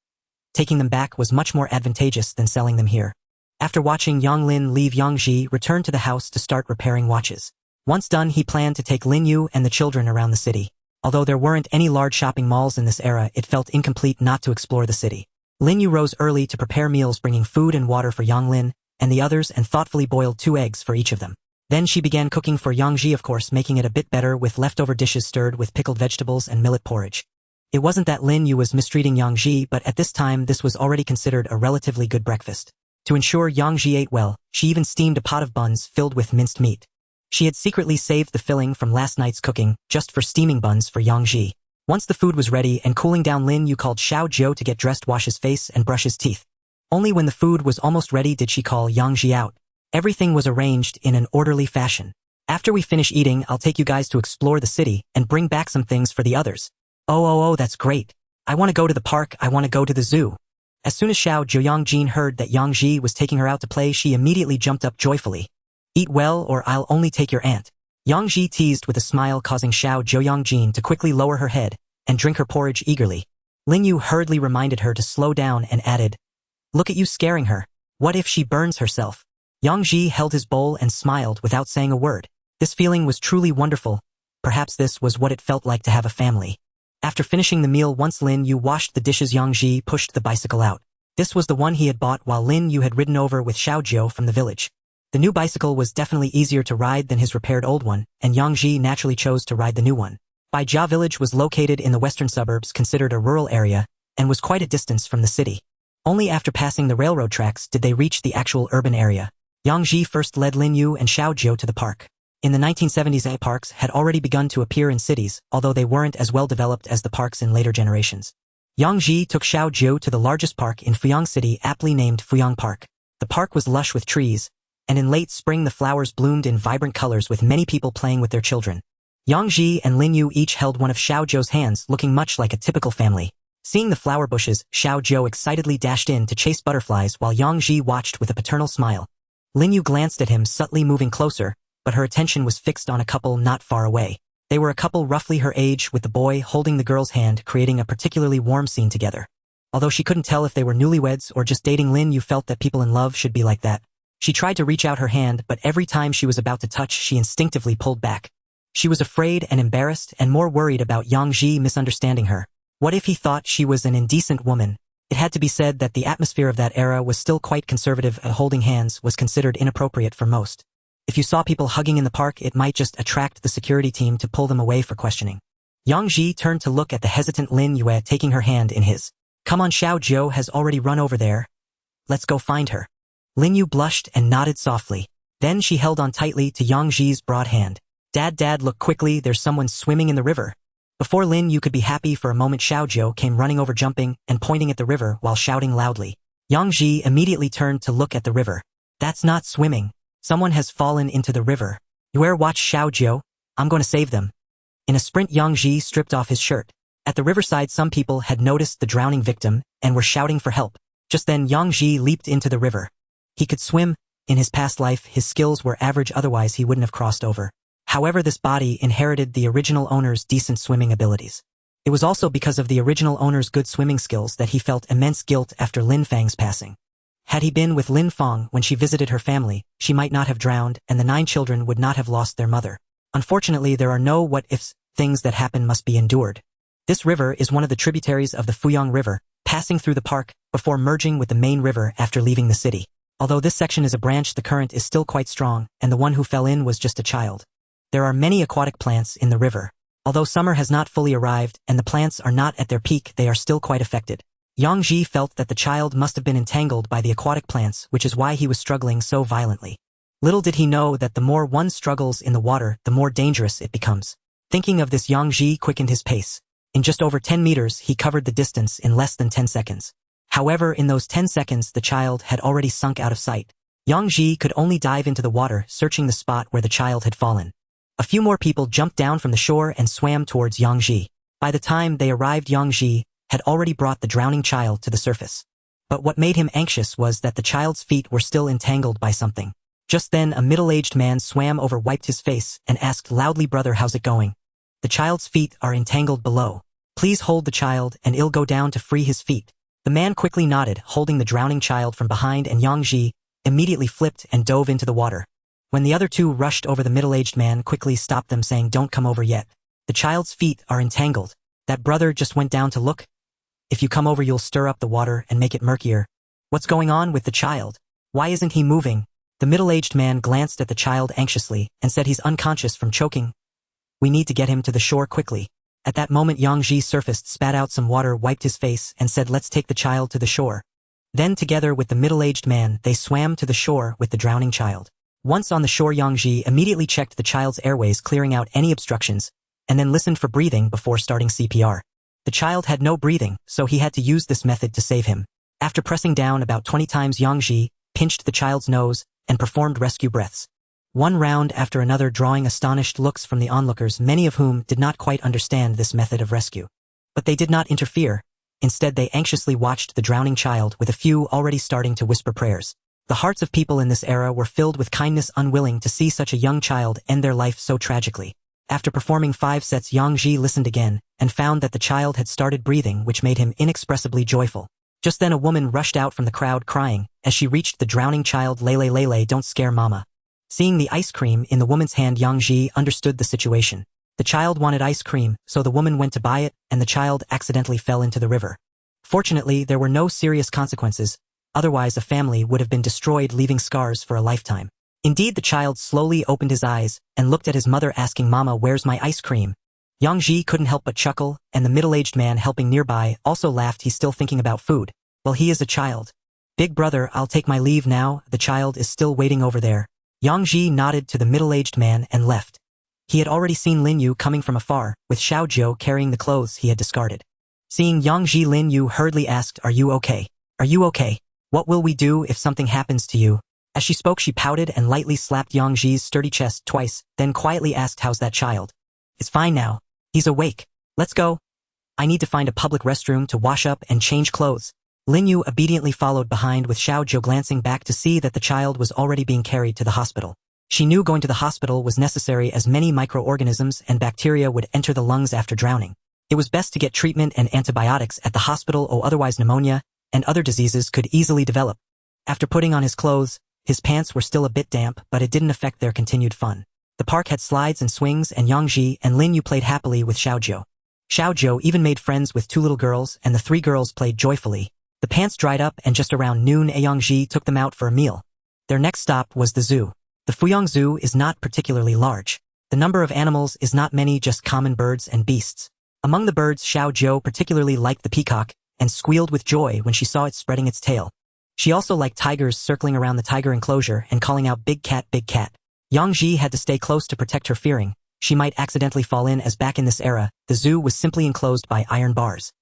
Taking them back was much more advantageous than selling them here. After watching Yang Lin leave, Yang Ji returned to the house to start repairing watches. Once done, he planned to take Lin Yu and the children around the city. Although there weren't any large shopping malls in this era, it felt incomplete not to explore the city. Lin Yu rose early to prepare meals, bringing food and water for Yang Lin and the others, and thoughtfully boiled 2 eggs for each of them. Then she began cooking for Yang Ji, of course, making it a bit better with leftover dishes stirred with pickled vegetables and millet porridge. It wasn't that Lin Yu was mistreating Yang Ji, but at this time this was already considered a relatively good breakfast. To ensure Yang Ji ate well, she even steamed a pot of buns filled with minced meat. She had secretly saved the filling from last night's cooking just for steaming buns for Yang Ji. Once the food was ready and cooling down, Lin Yu called Xiao Jiu to get dressed, wash his face, and brush his teeth. Only when the food was almost ready did she call Yang Ji out. Everything was arranged in an orderly fashion. After we finish eating, I'll take you guys to explore the city and bring back some things for the others. Oh, that's great. I want to go to the park, I want to go to the zoo. As soon as Xiao Jiuyang heard that Yang Ji was taking her out to play, she immediately jumped up joyfully. Eat well, or I'll only take your aunt. Yang Ji teased with a smile, causing Xiao Jiuyang to quickly lower her head and drink her porridge eagerly. Lin Yu hurriedly reminded her to slow down and added, "Look at you scaring her. What if she burns herself?" Yang Ji held his bowl and smiled without saying a word. This feeling was truly wonderful. Perhaps this was what it felt like to have a family. After finishing the meal, once Lin Yu washed the dishes, Yang Ji pushed the bicycle out. This was the one he had bought while Lin Yu had ridden over with Xiao Jiu from the village. The new bicycle was definitely easier to ride than his repaired old one, and Yang Ji naturally chose to ride the new one. Bai Jia village was located in the western suburbs, considered a rural area, and was quite a distance from the city. Only after passing the railroad tracks did they reach the actual urban area. Yang Ji first led Lin Yu and Xiao Jiu to the park. In the 1970s, parks had already begun to appear in cities, although they weren't as well developed as the parks in later generations. Yang Ji took Xiao Jiu to the largest park in Fuyang City, aptly named Fuyang Park. The park was lush with trees, and in late spring the flowers bloomed in vibrant colors, with many people playing with their children. Yang Ji and Lin Yu each held one of Xiao Jiu's hands, looking much like a typical family. Seeing the flower bushes, Xiao Jiu excitedly dashed in to chase butterflies while Yang Ji watched with a paternal smile. Lin Yu glanced at him, subtly moving closer, but her attention was fixed on a couple not far away. They were a couple roughly her age, with the boy holding the girl's hand, creating a particularly warm scene together. Although she couldn't tell if they were newlyweds or just dating, Lin Yu felt that people in love should be like that. She tried to reach out her hand, but every time she was about to touch, she instinctively pulled back. She was afraid and embarrassed and more worried about Yang Ji misunderstanding her. What if he thought she was an indecent woman? It had to be said that the atmosphere of that era was still quite conservative, and holding hands was considered inappropriate for most. If you saw people hugging in the park, it might just attract the security team to pull them away for questioning. Yang Ji turned to look at the hesitant Lin Yue, taking her hand in his. Come on, Xiao Jiu has already run over there. Let's go find her. Lin Yu blushed and nodded softly. Then she held on tightly to Yang Ji's broad hand. Dad, look quickly, there's someone swimming in the river. Before Lin Yu could be happy for a moment, Xiao Jiu came running over, jumping and pointing at the river while shouting loudly. Yang Ji immediately turned to look at the river. That's not swimming. Someone has fallen into the river. Yue, watch Xiao Jiu. I'm going to save them. In a sprint, Yang Ji stripped off his shirt. At the riverside, some people had noticed the drowning victim and were shouting for help. Just then, Yang Ji leaped into the river. He could swim. In his past life, his skills were average, otherwise he wouldn't have crossed over. However, this body inherited the original owner's decent swimming abilities. It was also because of the original owner's good swimming skills that he felt immense guilt after Lin Fang's passing. Had he been with Lin Fang when she visited her family, she might not have drowned and the 9 children would not have lost their mother. Unfortunately, there are no what-ifs. Things that happen must be endured. This river is one of the tributaries of the Fuyang River, passing through the park before merging with the main river after leaving the city. Although this section is a branch, the current is still quite strong, and the one who fell in was just a child. There are many aquatic plants in the river. Although summer has not fully arrived and the plants are not at their peak, they are still quite affected. Yang Ji felt that the child must have been entangled by the aquatic plants, which is why he was struggling so violently. Little did he know that the more one struggles in the water, the more dangerous it becomes. Thinking of this, Yang Ji quickened his pace. In just over 10 meters, he covered the distance in less than 10 seconds. However, in those 10 seconds, the child had already sunk out of sight. Yang Ji could only dive into the water, searching the spot where the child had fallen. A few more people jumped down from the shore and swam towards Yang Ji. By the time they arrived, Yang Ji had already brought the drowning child to the surface. But what made him anxious was that the child's feet were still entangled by something. Just then, a middle-aged man swam over, wiped his face, and asked loudly, "Brother, how's it going? The child's feet are entangled below. Please hold the child and I'll go down to free his feet." The man quickly nodded, holding the drowning child from behind, and Yang Ji immediately flipped and dove into the water. When the other two rushed over, the middle-aged man quickly stopped them, saying, "Don't come over yet. The child's feet are entangled. That brother just went down to look. If you come over, you'll stir up the water and make it murkier. What's going on with the child? Why isn't he moving?" The middle-aged man glanced at the child anxiously and said, "He's unconscious from choking. We need to get him to the shore quickly." At that moment, Yang Ji surfaced, spat out some water, wiped his face, and said, "Let's take the child to the shore." Then, together with the middle-aged man, they swam to the shore with the drowning child. Once on the shore, Yang Ji immediately checked the child's airways, clearing out any obstructions, and then listened for breathing before starting CPR. The child had no breathing, so he had to use this method to save him. After pressing down about 20 times, Yang Ji pinched the child's nose and performed rescue breaths. One round after another, drawing astonished looks from the onlookers, many of whom did not quite understand this method of rescue. But they did not interfere. Instead, they anxiously watched the drowning child, with a few already starting to whisper prayers. The hearts of people in this era were filled with kindness, unwilling to see such a young child end their life so tragically. After performing 5 sets, Yang Ji listened again and found that the child had started breathing, which made him inexpressibly joyful. Just then, a woman rushed out from the crowd crying. As she reached the drowning child, "Lele, don't scare mama." Seeing the ice cream in the woman's hand, Yang Ji understood the situation. The child wanted ice cream, so the woman went to buy it, and the child accidentally fell into the river. Fortunately, there were no serious consequences. Otherwise, a family would have been destroyed, leaving scars for a lifetime. Indeed, the child slowly opened his eyes and looked at his mother, asking, "Mama, where's my ice cream?" Yang Ji couldn't help but chuckle, and the middle-aged man helping nearby also laughed. He's still thinking about food. Well, he is a child. "Big brother, I'll take my leave now. The child is still waiting over there." Yang Ji nodded to the middle-aged man and left. He had already seen Lin Yu coming from afar, with Xiao Jiu carrying the clothes he had discarded. Seeing Yang Ji, Lin Yu hurriedly asked, "Are you okay? Are you okay? What will we do if something happens to you?" As she spoke, she pouted and lightly slapped Yang Ji's sturdy chest twice, then quietly asked, "How's that child?" "It's fine now. He's awake. Let's go. I need to find a public restroom to wash up and change clothes." Lin Yu obediently followed behind, with Xiao Jiu glancing back to see that the child was already being carried to the hospital. She knew going to the hospital was necessary, as many microorganisms and bacteria would enter the lungs after drowning. It was best to get treatment and antibiotics at the hospital, or otherwise pneumonia and other diseases could easily develop. After putting on his clothes, His pants were still a bit damp, but it didn't affect their continued fun. The park had slides and swings, and Yang Ji and Lin Yu played happily with Xiaojiu. Xiaojiu even made friends with two little girls, and the three girls played joyfully. The pants dried up, and just around noon Yang Ji took them out for a meal. Their next stop was the zoo. The Fuyang Zoo is not particularly large. The number of animals is not many, just common birds and beasts. Among the birds, Xiaojiu particularly liked the peacock, and squealed with joy when she saw it spreading its tail. She also liked tigers circling around the tiger enclosure and calling out, "Big cat, big cat." Yang Ji had to stay close to protect her, fearing she might accidentally fall in, as back in this era, the zoo was simply enclosed by iron bars.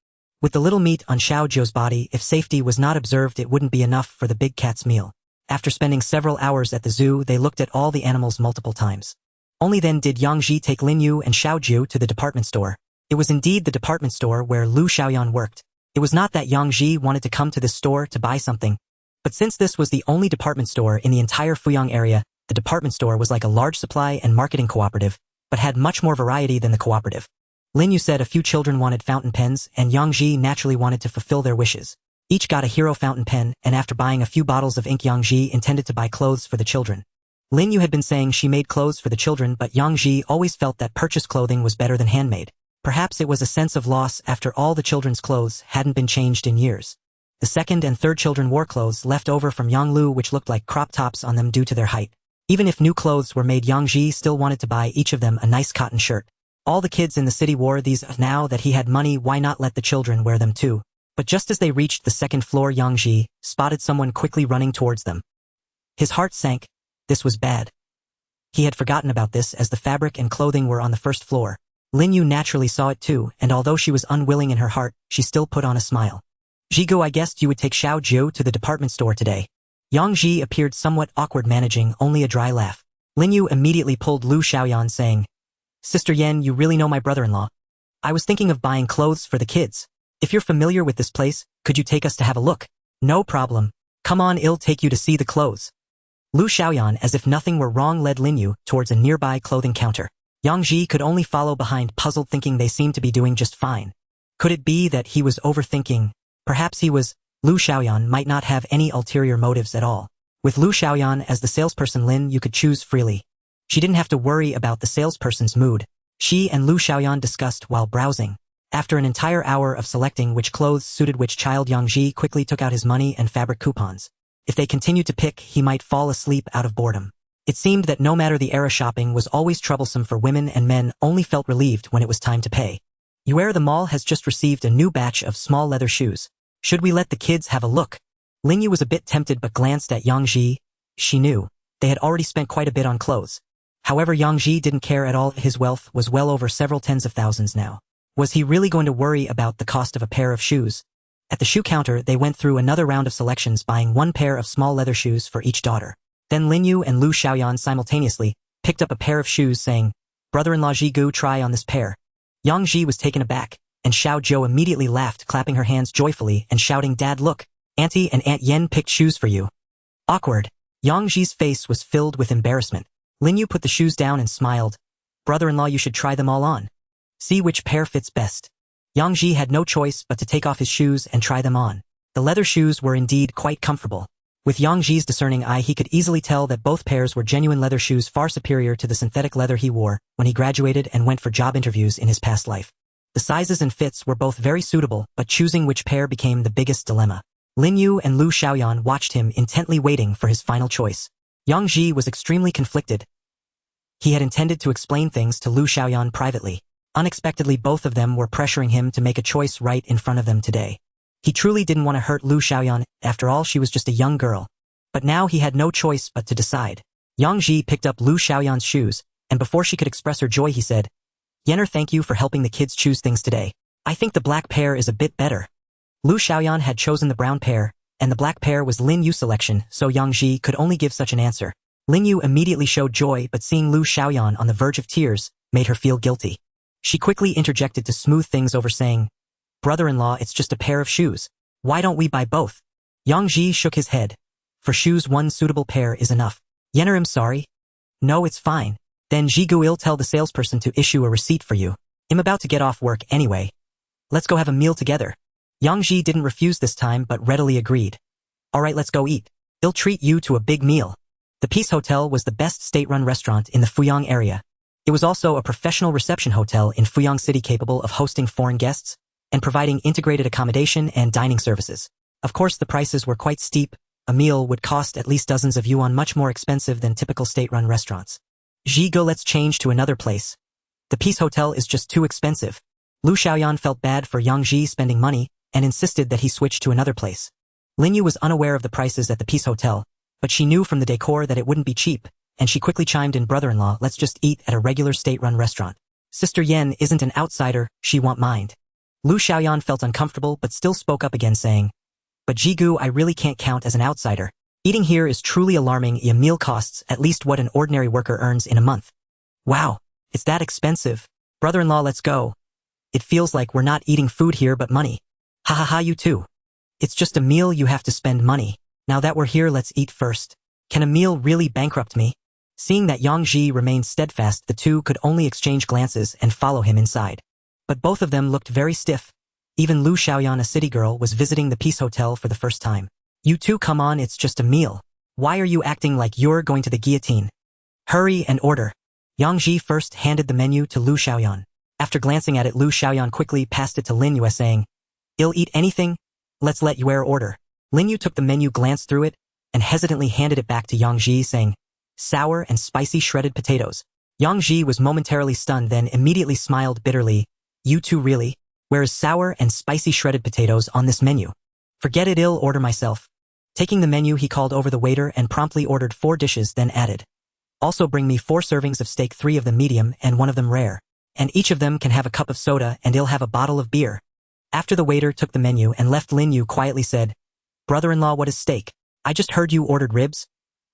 With the little meat on Xiaojiu's body, if safety was not observed, it wouldn't be enough for the big cat's meal. After spending several hours at the zoo, they looked at all the animals multiple times. Only then did Yang Ji take Lin Yu and Xiaojiu to the department store. It was indeed the department store where Lu Xiaoyan worked. It was not that Yang Ji wanted to come to this store to buy something, but since this was the only department store in the entire Fuyang area, the department store was like a large supply and marketing cooperative, but had much more variety than the cooperative. Lin Yu said a few children wanted fountain pens, and Yang Ji naturally wanted to fulfill their wishes. Each got a hero fountain pen, and after buying a few bottles of ink, Yang Ji intended to buy clothes for the children. Lin Yu had been saying she made clothes for the children, but Yang Ji always felt that purchased clothing was better than handmade. Perhaps it was a sense of loss after all the children's clothes hadn't been changed in years. The second and third children wore clothes left over from Yang Lu, which looked like crop tops on them due to their height. Even if new clothes were made, Yang Ji still wanted to buy each of them a nice cotton shirt. All the kids in the city wore these. Now that he had money, why not let the children wear them too? But just as they reached the second floor, Yang Ji spotted someone quickly running towards them. His heart sank. This was bad. He had forgotten about this, as the fabric and clothing were on the first floor. Lin Yu naturally saw it too, and although she was unwilling in her heart, she still put on a smile. "Jigu, I guessed you would take Xiaojiu to the department store today." Yang Ji appeared somewhat awkward, managing only a dry laugh. Lin Yu immediately pulled Lu Xiaoyan, saying, "Sister Yan, you really know my brother-in-law. I was thinking of buying clothes for the kids. If you're familiar with this place, could you take us to have a look?" "No problem. Come on, I'll take you to see the clothes." Lu Xiaoyan, as if nothing were wrong, led Lin Yu towards a nearby clothing counter. Yang Ji could only follow behind, puzzled, thinking they seemed to be doing just fine. Could it be that he was overthinking? Perhaps he was. Lu Xiaoyan might not have any ulterior motives at all. With Lu Xiaoyan as the salesperson, Lin Yu could choose freely. She didn't have to worry about the salesperson's mood. She and Lu Xiaoyan discussed while browsing. After an entire hour of selecting which clothes suited which child, Yang Ji quickly took out his money and fabric coupons. If they continued to pick, he might fall asleep out of boredom. It seemed that no matter the era, shopping was always troublesome for women, and men only felt relieved when it was time to pay. "Yuer, the mall has just received a new batch of small leather shoes. Should we let the kids have a look?" Lin Yu was a bit tempted, but glanced at Yang Ji. She knew they had already spent quite a bit on clothes. However, Yang Ji didn't care at all. His wealth was well over several tens of thousands now. Was he really going to worry about the cost of a pair of shoes? At the shoe counter, they went through another round of selections, buying one pair of small leather shoes for each daughter. Then Lin Yu and Lu Xiaoyan simultaneously picked up a pair of shoes, saying, "Brother-in-law Jigu, try on this pair." Yang Ji was taken aback, and Xiaojiu immediately laughed, clapping her hands joyfully and shouting, "Dad, look! Auntie and Aunt Yen picked shoes for you." Awkward. Yang Ji's face was filled with embarrassment. Lin Yu put the shoes down and smiled. "Brother-in-law, you should try them all on. See which pair fits best." Yang Ji had no choice but to take off his shoes and try them on. The leather shoes were indeed quite comfortable. With Yang Ji's discerning eye, he could easily tell that both pairs were genuine leather shoes, far superior to the synthetic leather he wore when he graduated and went for job interviews in his past life. The sizes and fits were both very suitable, but choosing which pair became the biggest dilemma. Lin Yu and Lu Xiaoyan watched him intently, waiting for his final choice. Yang Ji was extremely conflicted. He had intended to explain things to Lu Xiaoyan privately. Unexpectedly, both of them were pressuring him to make a choice right in front of them today. He truly didn't want to hurt Lu Xiaoyan. After all, she was just a young girl. But now he had no choice but to decide. Yang Ji picked up Lu Xiaoyan's shoes, and before she could express her joy, he said, "Yenner, thank you for helping the kids choose things today. I think the black pair is a bit better." Lu Xiaoyan had chosen the brown pair, and the black pair was Lin Yu's selection, so Yang Ji could only give such an answer. Lin Yu immediately showed joy, but seeing Lu Xiaoyan on the verge of tears made her feel guilty. She quickly interjected to smooth things over, saying, "Brother-in-law, it's just a pair of shoes. Why don't we buy both?" Yang Ji shook his head. "For shoes, one suitable pair is enough." "Yenner, I'm sorry." "No, it's fine." "Then Jigu, will tell the salesperson to issue a receipt for you. I'm about to get off work anyway. Let's go have a meal together." Yang Ji didn't refuse this time, but readily agreed. "Alright, let's go eat. He'll treat you to a big meal. The Peace Hotel was the best state-run restaurant in the Fuyang area. It was also a professional reception hotel in Fuyang City capable of hosting foreign guests and providing integrated accommodation and dining services. Of course, the prices were quite steep. A meal would cost at least dozens of yuan, much more expensive than typical state-run restaurants. Go, let's change to another place. The Peace Hotel is just too expensive. Lu Xiaoyan felt bad for Yang Ji spending money and insisted that he switch to another place. Lin Yu was unaware of the prices at the Peace Hotel, but she knew from the decor that it wouldn't be cheap, and she quickly chimed in, brother-in-law, let's just eat at a regular state-run restaurant. Sister Yen isn't an outsider, she won't mind. Lu Xiaoyan felt uncomfortable but still spoke up again saying, but Jigu, I really can't count as an outsider. Eating here is truly alarming. A meal costs at least what an ordinary worker earns in a month. Wow, it's that expensive. Brother-in-law, let's go. It feels like we're not eating food here but money. Ha ha ha, you too. It's just a meal, you have to spend money. Now that we're here, let's eat first. Can a meal really bankrupt me? Seeing that Yang Ji remained steadfast, the two could only exchange glances and follow him inside. But both of them looked very stiff. Even Lu Xiaoyan, a city girl, was visiting the Peace Hotel for the first time. You two, come on, it's just a meal. Why are you acting like you're going to the guillotine? Hurry and order. Yang Ji first handed the menu to Lu Xiaoyan. After glancing at it, Lu Xiaoyan quickly passed it to Lin Yue saying, "I'll eat anything? Let's let Yue order." Lin Yu took the menu, glanced through it, and hesitantly handed it back to Yang Ji saying, "Sour and spicy shredded potatoes." Yang Ji was momentarily stunned, then immediately smiled bitterly. "You two really? Where's sour and spicy shredded potatoes on this menu?" "Forget it, I'll order myself." Taking the menu, he called over the waiter and promptly ordered 4 dishes, then added, "Also bring me 4 servings of steak, 3 of them medium and 1 of them rare. And each of them can have a cup of soda and I'll have a bottle of beer." After the waiter took the menu and left, Lin Yu quietly said, "Brother-in-law, what is steak? I just heard you ordered ribs.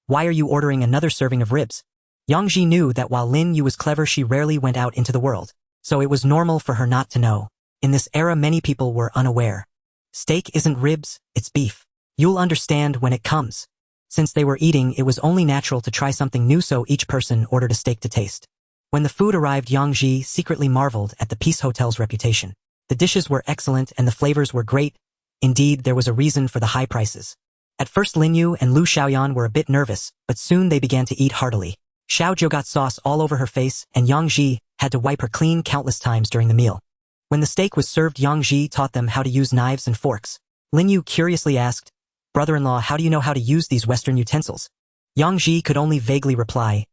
Why are you ordering another serving of ribs?" Yang Ji knew that while Lin Yu was clever, she rarely went out into the world, so it was normal for her not to know. In this era, many people were unaware. Steak isn't ribs, it's beef. You'll understand when it comes. Since they were eating, it was only natural to try something new, so each person ordered a steak to taste. When the food arrived, Yang Ji secretly marveled at the Peace Hotel's reputation. The dishes were excellent and the flavors were great. Indeed, there was a reason for the high prices. At first, Lin Yu and Lu Xiaoyan were a bit nervous, but soon they began to eat heartily. Xiao Zhou got sauce all over her face, and Yang Ji had to wipe her clean countless times during the meal. When the steak was served, Yang Ji taught them how to use knives and forks. Lin Yu curiously asked, "Brother-in-law, how do you know how to use these Western utensils?" Yang Ji could only vaguely reply,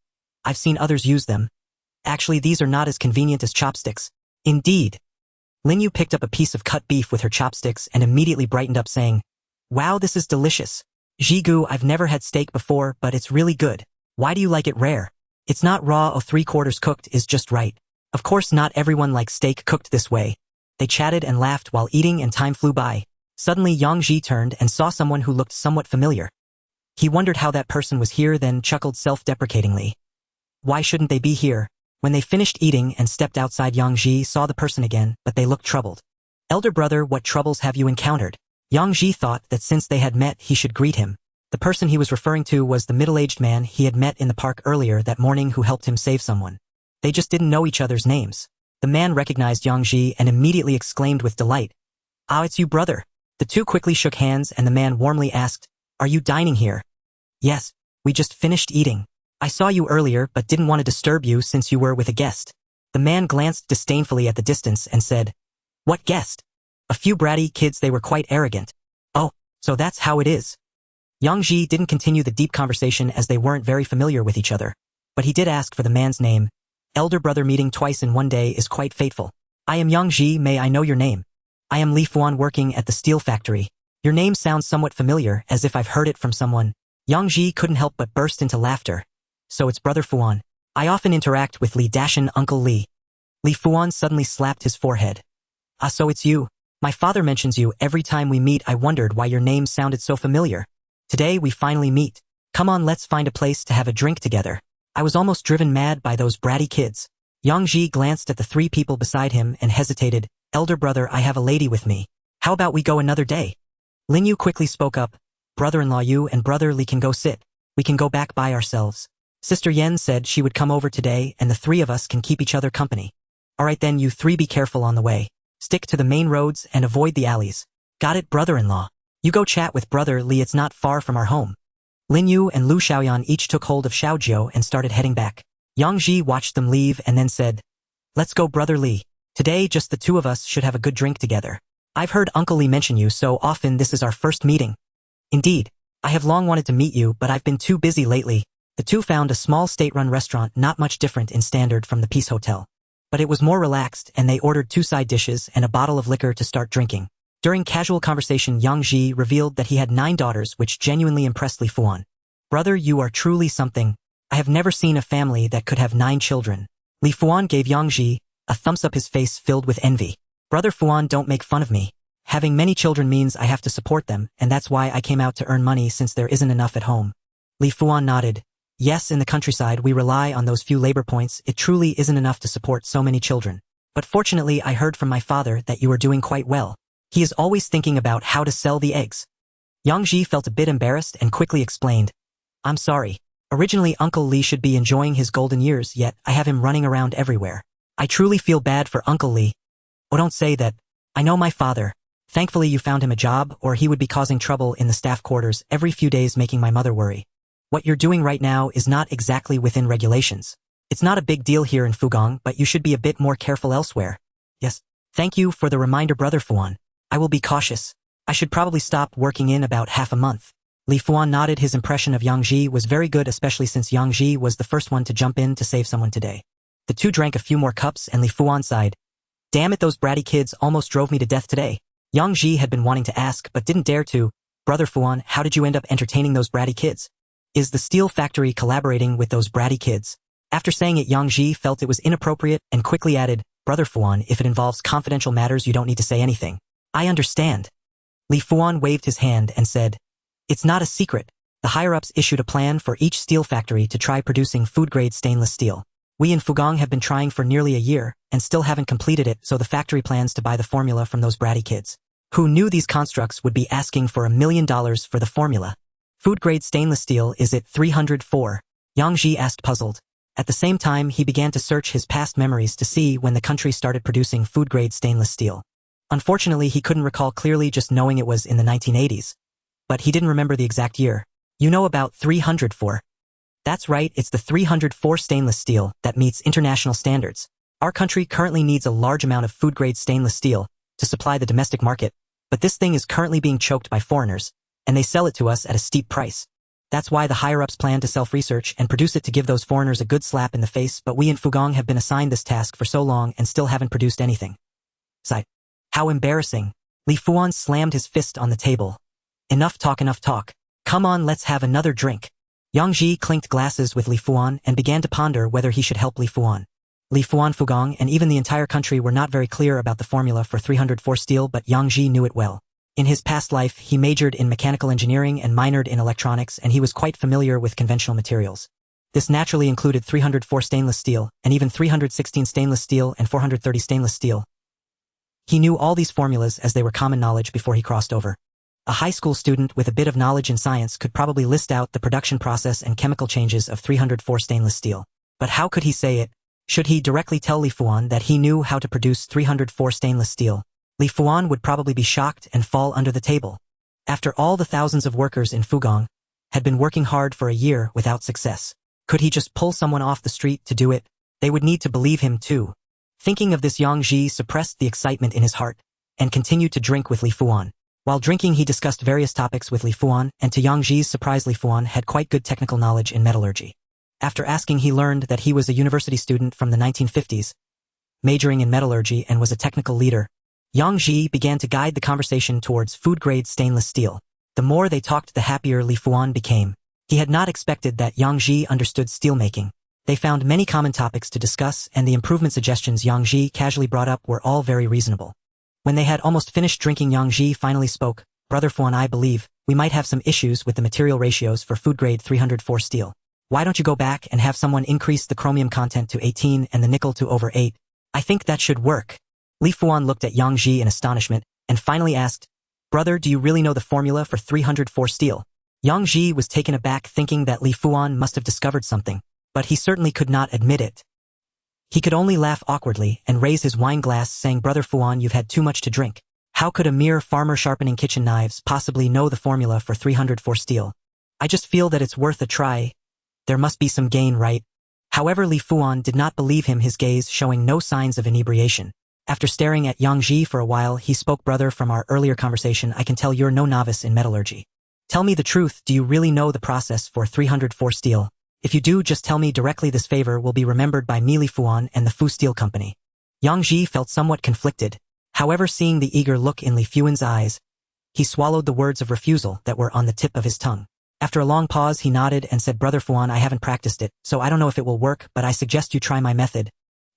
"I've seen others use them. Actually, these are not as convenient as chopsticks." "Indeed." Lin Yu picked up a piece of cut beef with her chopsticks and immediately brightened up, saying, "Wow, this is delicious. Jigu, I've never had steak before, but it's really good. Why do you like it rare? It's not raw or 3/4 cooked is just right." Of course, not everyone likes steak cooked this way. They chatted and laughed while eating and time flew by. Suddenly, Yang Ji turned and saw someone who looked somewhat familiar. He wondered how that person was here, then chuckled self-deprecatingly. Why shouldn't they be here? When they finished eating and stepped outside, Yang Ji saw the person again, but they looked troubled. "Elder brother, what troubles have you encountered?" Yang Ji thought that since they had met, he should greet him. The person he was referring to was the middle-aged man he had met in the park earlier that morning who helped him save someone. They just didn't know each other's names. The man recognized Yang Ji and immediately exclaimed with delight, "Ah, it's you, brother." The two quickly shook hands and the man warmly asked, "Are you dining here?" "Yes, we just finished eating. I saw you earlier but didn't want to disturb you since you were with a guest." The man glanced disdainfully at the distance and said, "What guest?" "A few bratty kids, they were quite arrogant." "Oh, so that's how it is." Yang Ji didn't continue the deep conversation as they weren't very familiar with each other, but he did ask for the man's name. "Elder brother, meeting twice in one day is quite fateful. I am Yang Ji, may I know your name?" "I am Li Fuan, working at the steel factory." "Your name sounds somewhat familiar, as if I've heard it from someone." Yang Ji couldn't help but burst into laughter. "So it's Brother Fuan. I often interact with Li Dashan, Uncle Li." Li Fuan suddenly slapped his forehead. "Ah, so it's you. My father mentions you every time we meet. I wondered why your name sounded so familiar. Today we finally meet. Come on, let's find a place to have a drink together. I was almost driven mad by those bratty kids." Yang Ji glanced at the 3 people beside him and hesitated. "Elder brother, I have a lady with me. How about we go another day?" Lin Yu quickly spoke up. "Brother-in-law, you and Brother Li can go sit. We can go back by ourselves. Sister Yen said she would come over today and the 3 of us can keep each other company." "Alright then, you 3 be careful on the way. Stick to the main roads and avoid the alleys." "Got it, brother-in-law. You go chat with Brother Li, it's not far from our home." Lin Yu and Lu Xiaoyan each took hold of Xiaojiu and started heading back. Yang Ji watched them leave and then said, "Let's go, Brother Li. Today just the two of us should have a good drink together. I've heard Uncle Li mention you so often this is our first meeting. Indeed, I have long wanted to meet you but I've been too busy lately." The two found a small state-run restaurant not much different in standard from the Peace Hotel. But it was more relaxed and they ordered 2 side dishes and a bottle of liquor to start drinking. During casual conversation, Yang Ji revealed that he had 9 daughters, which genuinely impressed Li Fuan. "Brother, you are truly something. I have never seen a family that could have 9 children. Li Fuan gave Yang Ji a thumbs up, his face filled with envy. "Brother Fuan, don't make fun of me. Having many children means I have to support them, and that's why I came out to earn money since there isn't enough at home." Li Fuan nodded. "Yes, in the countryside we rely on those few labor points. It truly isn't enough to support so many children. But fortunately I heard from my father that you are doing quite well. He is always thinking about how to sell the eggs." Yang Ji felt a bit embarrassed and quickly explained, "I'm sorry. Originally Uncle Li should be enjoying his golden years, yet I have him running around everywhere. I truly feel bad for Uncle Li." "Oh, don't say that. I know my father. Thankfully you found him a job, or he would be causing trouble in the staff quarters every few days, making my mother worry. What you're doing right now is not exactly within regulations. It's not a big deal here in Fugong, but you should be a bit more careful elsewhere." "Yes. Thank you for the reminder, Brother Fuan. I will be cautious. I should probably stop working in about half a month." Li Fuan nodded. His impression of Yang Ji was very good, especially since Yang Ji was the first one to jump in to save someone today. The two drank a few more cups and Li Fuan sighed. "Damn it, those bratty kids almost drove me to death today." Yang Ji had been wanting to ask but didn't dare to. "Brother Fuan, how did you end up entertaining those bratty kids? Is the steel factory collaborating with those bratty kids?" After saying it, Yang Ji felt it was inappropriate and quickly added, "Brother Fuan, if it involves confidential matters you don't need to say anything." "I understand." Li Fuan waved his hand and said, "It's not a secret. The higher-ups issued a plan for each steel factory to try producing food-grade stainless steel. We in Fugong have been trying for nearly a year and still haven't completed it, so the factory plans to buy the formula from those bratty kids. Who knew these constructs would be asking for $1 million for the formula? Food-grade stainless steel, is it 304? Yang Ji asked, puzzled. At the same time, he began to search his past memories to see when the country started producing food-grade stainless steel. Unfortunately, he couldn't recall clearly, just knowing it was in the 1980s. But he didn't remember the exact year. "You know about 304? "That's right, it's the 304 stainless steel that meets international standards. Our country currently needs a large amount of food-grade stainless steel to supply the domestic market, but this thing is currently being choked by foreigners, and they sell it to us at a steep price. That's why the higher-ups plan to self-research and produce it to give those foreigners a good slap in the face, but we in Fugong have been assigned this task for so long and still haven't produced anything." Sighed. "How embarrassing." Li Fuan slammed his fist on the table. "Enough talk, enough talk. Come on, let's have another drink." Yang Ji clinked glasses with Li Fuan and began to ponder whether he should help Li Fuan. Li Fuan, Fugong, and even the entire country were not very clear about the formula for 304 steel, but Yang Ji knew it well. In his past life, he majored in mechanical engineering and minored in electronics, and he was quite familiar with conventional materials. This naturally included 304 stainless steel, and even 316 stainless steel and 430 stainless steel. He knew all these formulas as they were common knowledge before he crossed over. A high school student with a bit of knowledge in science could probably list out the production process and chemical changes of 304 stainless steel. But how could he say it? Should he directly tell Li Fuan that he knew how to produce 304 stainless steel? Li Fuan would probably be shocked and fall under the table. After all, the thousands of workers in Fugong had been working hard for a year without success. Could he just pull someone off the street to do it? They would need to believe him too. Thinking of this, Yang Ji suppressed the excitement in his heart and continued to drink with Li Fuan. While drinking, he discussed various topics with Li Fuan, and to Yang Ji's surprise, Li Fuan had quite good technical knowledge in metallurgy. After asking, he learned that he was a university student from the 1950s, majoring in metallurgy, and was a technical leader. Yang Ji began to guide the conversation towards food-grade stainless steel. The more they talked, the happier Li Fuan became. He had not expected that Yang Ji understood steelmaking. They found many common topics to discuss, and the improvement suggestions Yang Ji casually brought up were all very reasonable. When they had almost finished drinking, Yang Ji finally spoke. "Brother Fuan, I believe we might have some issues with the material ratios for food-grade 304 steel. Why don't you go back and have someone increase the chromium content to 18 and the nickel to over 8? I think that should work." Li Fuan looked at Yang Ji in astonishment and finally asked, "Brother, do you really know the formula for 304 steel?" Yang Ji was taken aback, thinking that Li Fuan must have discovered something, but he certainly could not admit it. He could only laugh awkwardly and raise his wine glass, saying, "Brother Fuan, you've had too much to drink. How could a mere farmer sharpening kitchen knives possibly know the formula for 304 steel?" I just feel that it's worth a try. There must be some gain, right? However, Li Fuan did not believe him, his gaze showing no signs of inebriation. After staring at Yang Ji for a while, he spoke, brother, from our earlier conversation, I can tell you're no novice in metallurgy. Tell me the truth, do you really know the process for 304 steel? If you do, just tell me directly. This favor will be remembered by me, Li Fuan, and the Fu Steel Company. Yang Ji felt somewhat conflicted. However, seeing the eager look in Li Fuan's eyes, he swallowed the words of refusal that were on the tip of his tongue. After a long pause, he nodded and said, Brother Fuan, I haven't practiced it, so I don't know if it will work, but I suggest you try my method.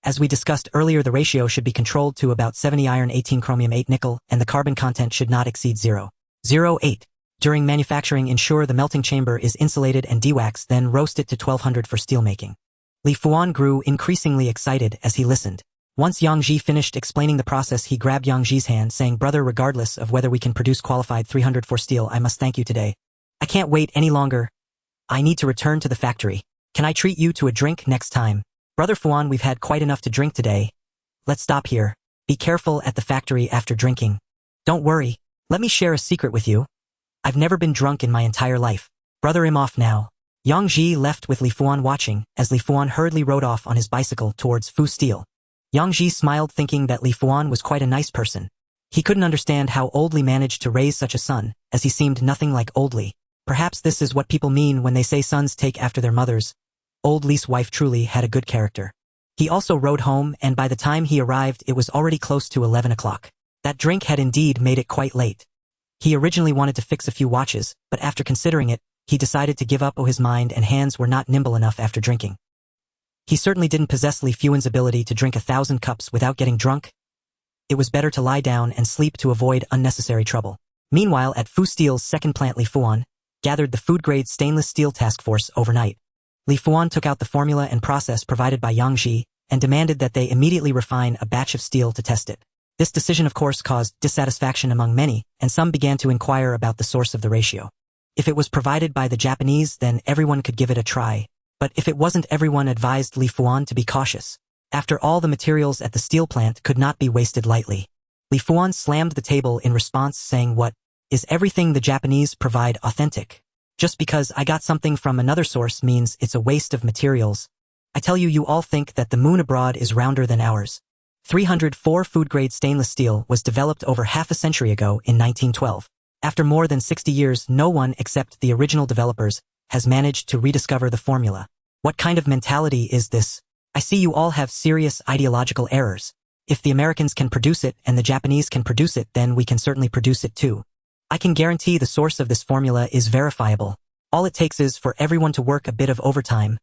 As we discussed earlier, the ratio should be controlled to about 70 iron, 18 chromium, 8 nickel, and the carbon content should not exceed 0.08. During manufacturing, ensure the melting chamber is insulated and dewax, then roast it to 1200 for steelmaking. Li Fuan grew increasingly excited as he listened. Once Yang Ji finished explaining the process, he grabbed Yang Ji's hand, saying, Brother, regardless of whether we can produce qualified 304 steel, I must thank you today. I can't wait any longer. I need to return to the factory. Can I treat you to a drink next time? Brother Fuan, we've had quite enough to drink today. Let's stop here. Be careful at the factory after drinking. Don't worry. Let me share a secret with you. I've never been drunk in my entire life. Brother, I'm off now. Yang Ji left with Li Fuan watching as Li Fuan hurriedly rode off on his bicycle towards Fu Steel. Yang Ji smiled, thinking that Li Fuan was quite a nice person. He couldn't understand how Old Li managed to raise such a son, as he seemed nothing like Old Li. Perhaps this is what people mean when they say sons take after their mothers. Old Li's wife truly had a good character. He also rode home, and by the time he arrived it was already close to 11 o'clock. That drink had indeed made it quite late. He originally wanted to fix a few watches, but after considering it, he decided to give up. His mind and hands were not nimble enough after drinking. He certainly didn't possess Li Fuan's ability to drink 1,000 cups without getting drunk. It was better to lie down and sleep to avoid unnecessary trouble. Meanwhile, at Fu Steel's second plant, Li Fuan gathered the food-grade stainless steel task force overnight. Li Fuan took out the formula and process provided by Yang Ji and demanded that they immediately refine a batch of steel to test it. This decision, of course, caused dissatisfaction among many, and some began to inquire about the source of the ratio. If it was provided by the Japanese, then everyone could give it a try. But if it wasn't, everyone advised Li Fuan to be cautious. After all, the materials at the steel plant could not be wasted lightly. Li Fuan slammed the table in response, saying, What? Is everything the Japanese provide authentic? Just because I got something from another source means it's a waste of materials. I tell you, you all think that the moon abroad is rounder than ours. 304 food-grade stainless steel was developed over half a century ago in 1912. After more than 60 years, no one except the original developers has managed to rediscover the formula. What kind of mentality is this? I see you all have serious ideological errors. If the Americans can produce it and the Japanese can produce it, then we can certainly produce it too. I can guarantee the source of this formula is verifiable. All it takes is for everyone to work a bit of overtime.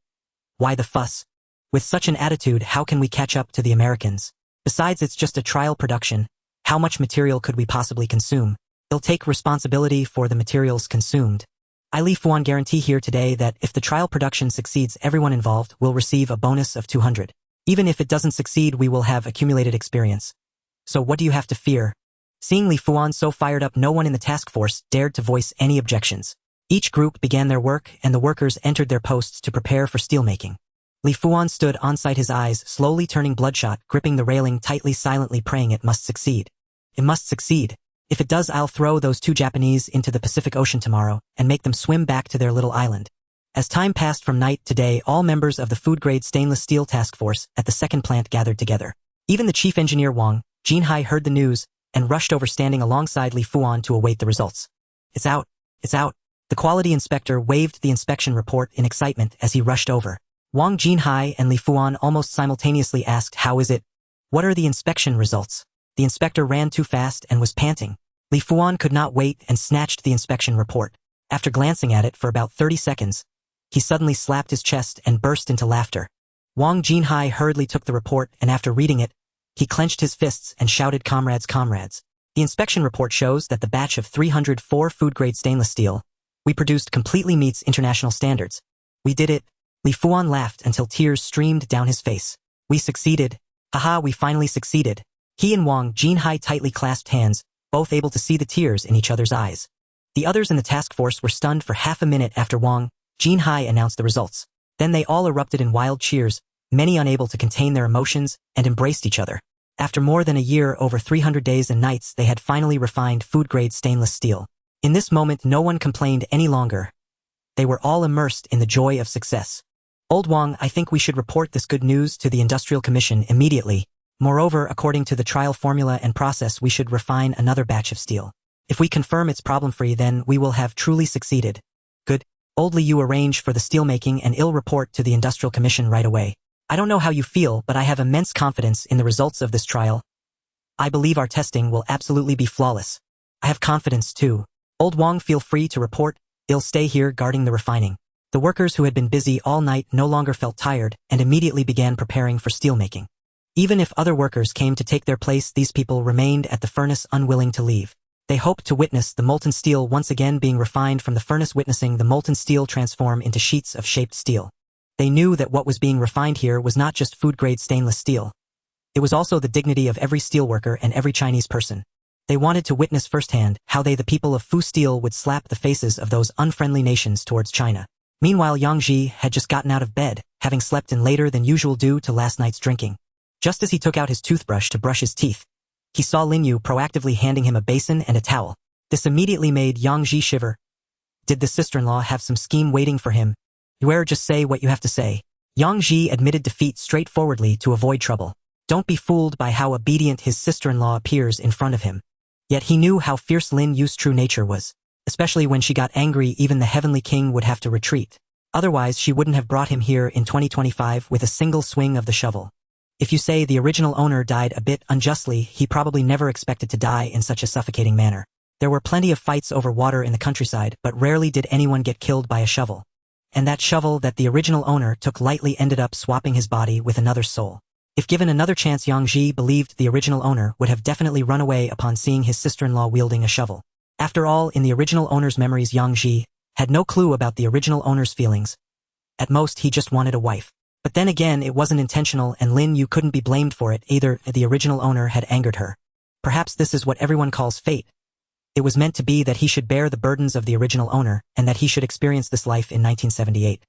Why the fuss? With such an attitude, how can we catch up to the Americans? Besides, it's just a trial production. How much material could we possibly consume? They'll take responsibility for the materials consumed. I, Li Fuan, guarantee here today that if the trial production succeeds, everyone involved will receive a bonus of 200. Even if it doesn't succeed, we will have accumulated experience. So what do you have to fear? Seeing Li Fuan so fired up, no one in the task force dared to voice any objections. Each group began their work, and the workers entered their posts to prepare for steelmaking. Li Fuan stood on site, his eyes slowly turning bloodshot, gripping the railing tightly, silently praying it must succeed. It must succeed. If it does, I'll throw those 2 Japanese into the Pacific Ocean tomorrow and make them swim back to their little island. As time passed from night to day, all members of the food-grade stainless steel task force at the second plant gathered together. Even the chief engineer Wang Jinhai heard the news and rushed over, standing alongside Li Fuan to await the results. It's out. It's out. The quality inspector waved the inspection report in excitement as he rushed over. Wang Jinhai and Li Fuan almost simultaneously asked, How is it? What are the inspection results? The inspector ran too fast and was panting. Li Fuan could not wait and snatched the inspection report. After glancing at it for about 30 seconds, he suddenly slapped his chest and burst into laughter. Wang Jinhai hurriedly took the report, and after reading it, he clenched his fists and shouted, Comrades, comrades. The inspection report shows that the batch of 304 food-grade stainless steel we produced completely meets international standards. We did it. Li Fuan laughed until tears streamed down his face. We succeeded. Haha, we finally succeeded. He and Wang Jinhai tightly clasped hands, both able to see the tears in each other's eyes. The others in the task force were stunned for half a minute after Wang Jinhai announced the results. Then they all erupted in wild cheers, many unable to contain their emotions, and embraced each other. After more than a year, over 300 days and nights, they had finally refined food-grade stainless steel. In this moment, no one complained any longer. They were all immersed in the joy of success. Old Wang, I think we should report this good news to the Industrial Commission immediately. Moreover, according to the trial formula and process, we should refine another batch of steel. If we confirm it's problem-free, then we will have truly succeeded. Good. Old Liu, arrange for the steelmaking and I'll report to the Industrial Commission right away. I don't know how you feel, but I have immense confidence in the results of this trial. I believe our testing will absolutely be flawless. I have confidence too. Old Wang, feel free to report. I'll stay here guarding the refining. The workers who had been busy all night no longer felt tired and immediately began preparing for steelmaking. Even if other workers came to take their place, these people remained at the furnace unwilling to leave. They hoped to witness the molten steel once again being refined from the furnace, witnessing the molten steel transform into sheets of shaped steel. They knew that what was being refined here was not just food-grade stainless steel. It was also the dignity of every steelworker and every Chinese person. They wanted to witness firsthand how they, the people of Fu Steel, would slap the faces of those unfriendly nations towards China. Meanwhile, Yang Ji had just gotten out of bed, having slept in later than usual due to last night's drinking. Just as he took out his toothbrush to brush his teeth, he saw Lin Yu proactively handing him a basin and a towel. This immediately made Yang Ji shiver. Did the sister-in-law have some scheme waiting for him? Yue, just say what you have to say. Yang Ji admitted defeat straightforwardly to avoid trouble. Don't be fooled by how obedient his sister-in-law appears in front of him. Yet he knew how fierce Lin Yu's true nature was. Especially when she got angry, even the Heavenly King would have to retreat. Otherwise, she wouldn't have brought him here in 2025 with a single swing of the shovel. If you say the original owner died a bit unjustly, he probably never expected to die in such a suffocating manner. There were plenty of fights over water in the countryside, but rarely did anyone get killed by a shovel. And that shovel that the original owner took lightly ended up swapping his body with another soul. If given another chance, Yang Ji believed the original owner would have definitely run away upon seeing his sister-in-law wielding a shovel. After all, in the original owner's memories, Yang Ji had no clue about the original owner's feelings. At most, he just wanted a wife. But then again, it wasn't intentional, and Lin Yu couldn't be blamed for it either. The original owner had angered her. Perhaps this is what everyone calls fate. It was meant to be that he should bear the burdens of the original owner, and that he should experience this life in 1978.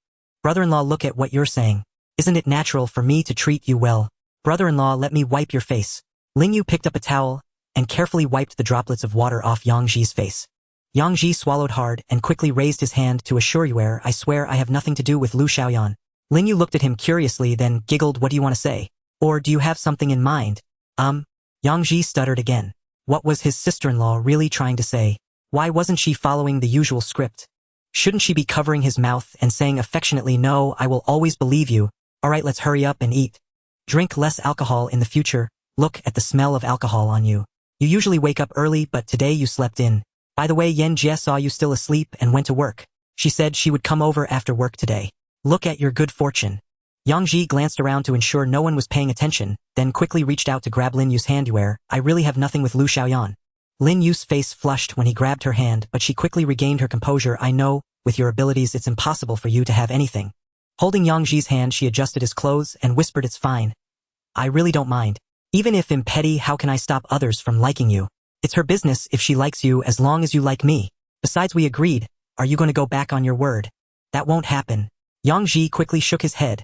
Brother-in-law, look at what you're saying. Isn't it natural for me to treat you well? Brother-in-law, let me wipe your face. Lin Yu picked up a towel and carefully wiped the droplets of water off Yang Ji's face. Yang Ji swallowed hard and quickly raised his hand to assure Yue, I swear I have nothing to do with Lu Xiaoyan. Lin Yu looked at him curiously, then giggled. What do you want to say? Or do you have something in mind? Yang Ji stuttered again. What was his sister-in-law really trying to say? Why wasn't she following the usual script? Shouldn't she be covering his mouth and saying affectionately, no, I will always believe you. Alright, let's hurry up and eat. Drink less alcohol in the future. Look at the smell of alcohol on you. You usually wake up early, but today you slept in. By the way, Yan Jie saw you still asleep and went to work. She said she would come over after work today. Look at your good fortune. Yang Ji glanced around to ensure no one was paying attention, then quickly reached out to grab Lin Yu's hand. I really have nothing with Lu Xiaoyan. Lin Yu's face flushed when he grabbed her hand, but she quickly regained her composure. I know, with your abilities it's impossible for you to have anything. Holding Yang Ji's hand, she adjusted his clothes and whispered, it's fine. I really don't mind. Even if I'm petty, how can I stop others from liking you? It's her business if she likes you as long as you like me. Besides, we agreed. Are you going to go back on your word? That won't happen. Yang Ji quickly shook his head.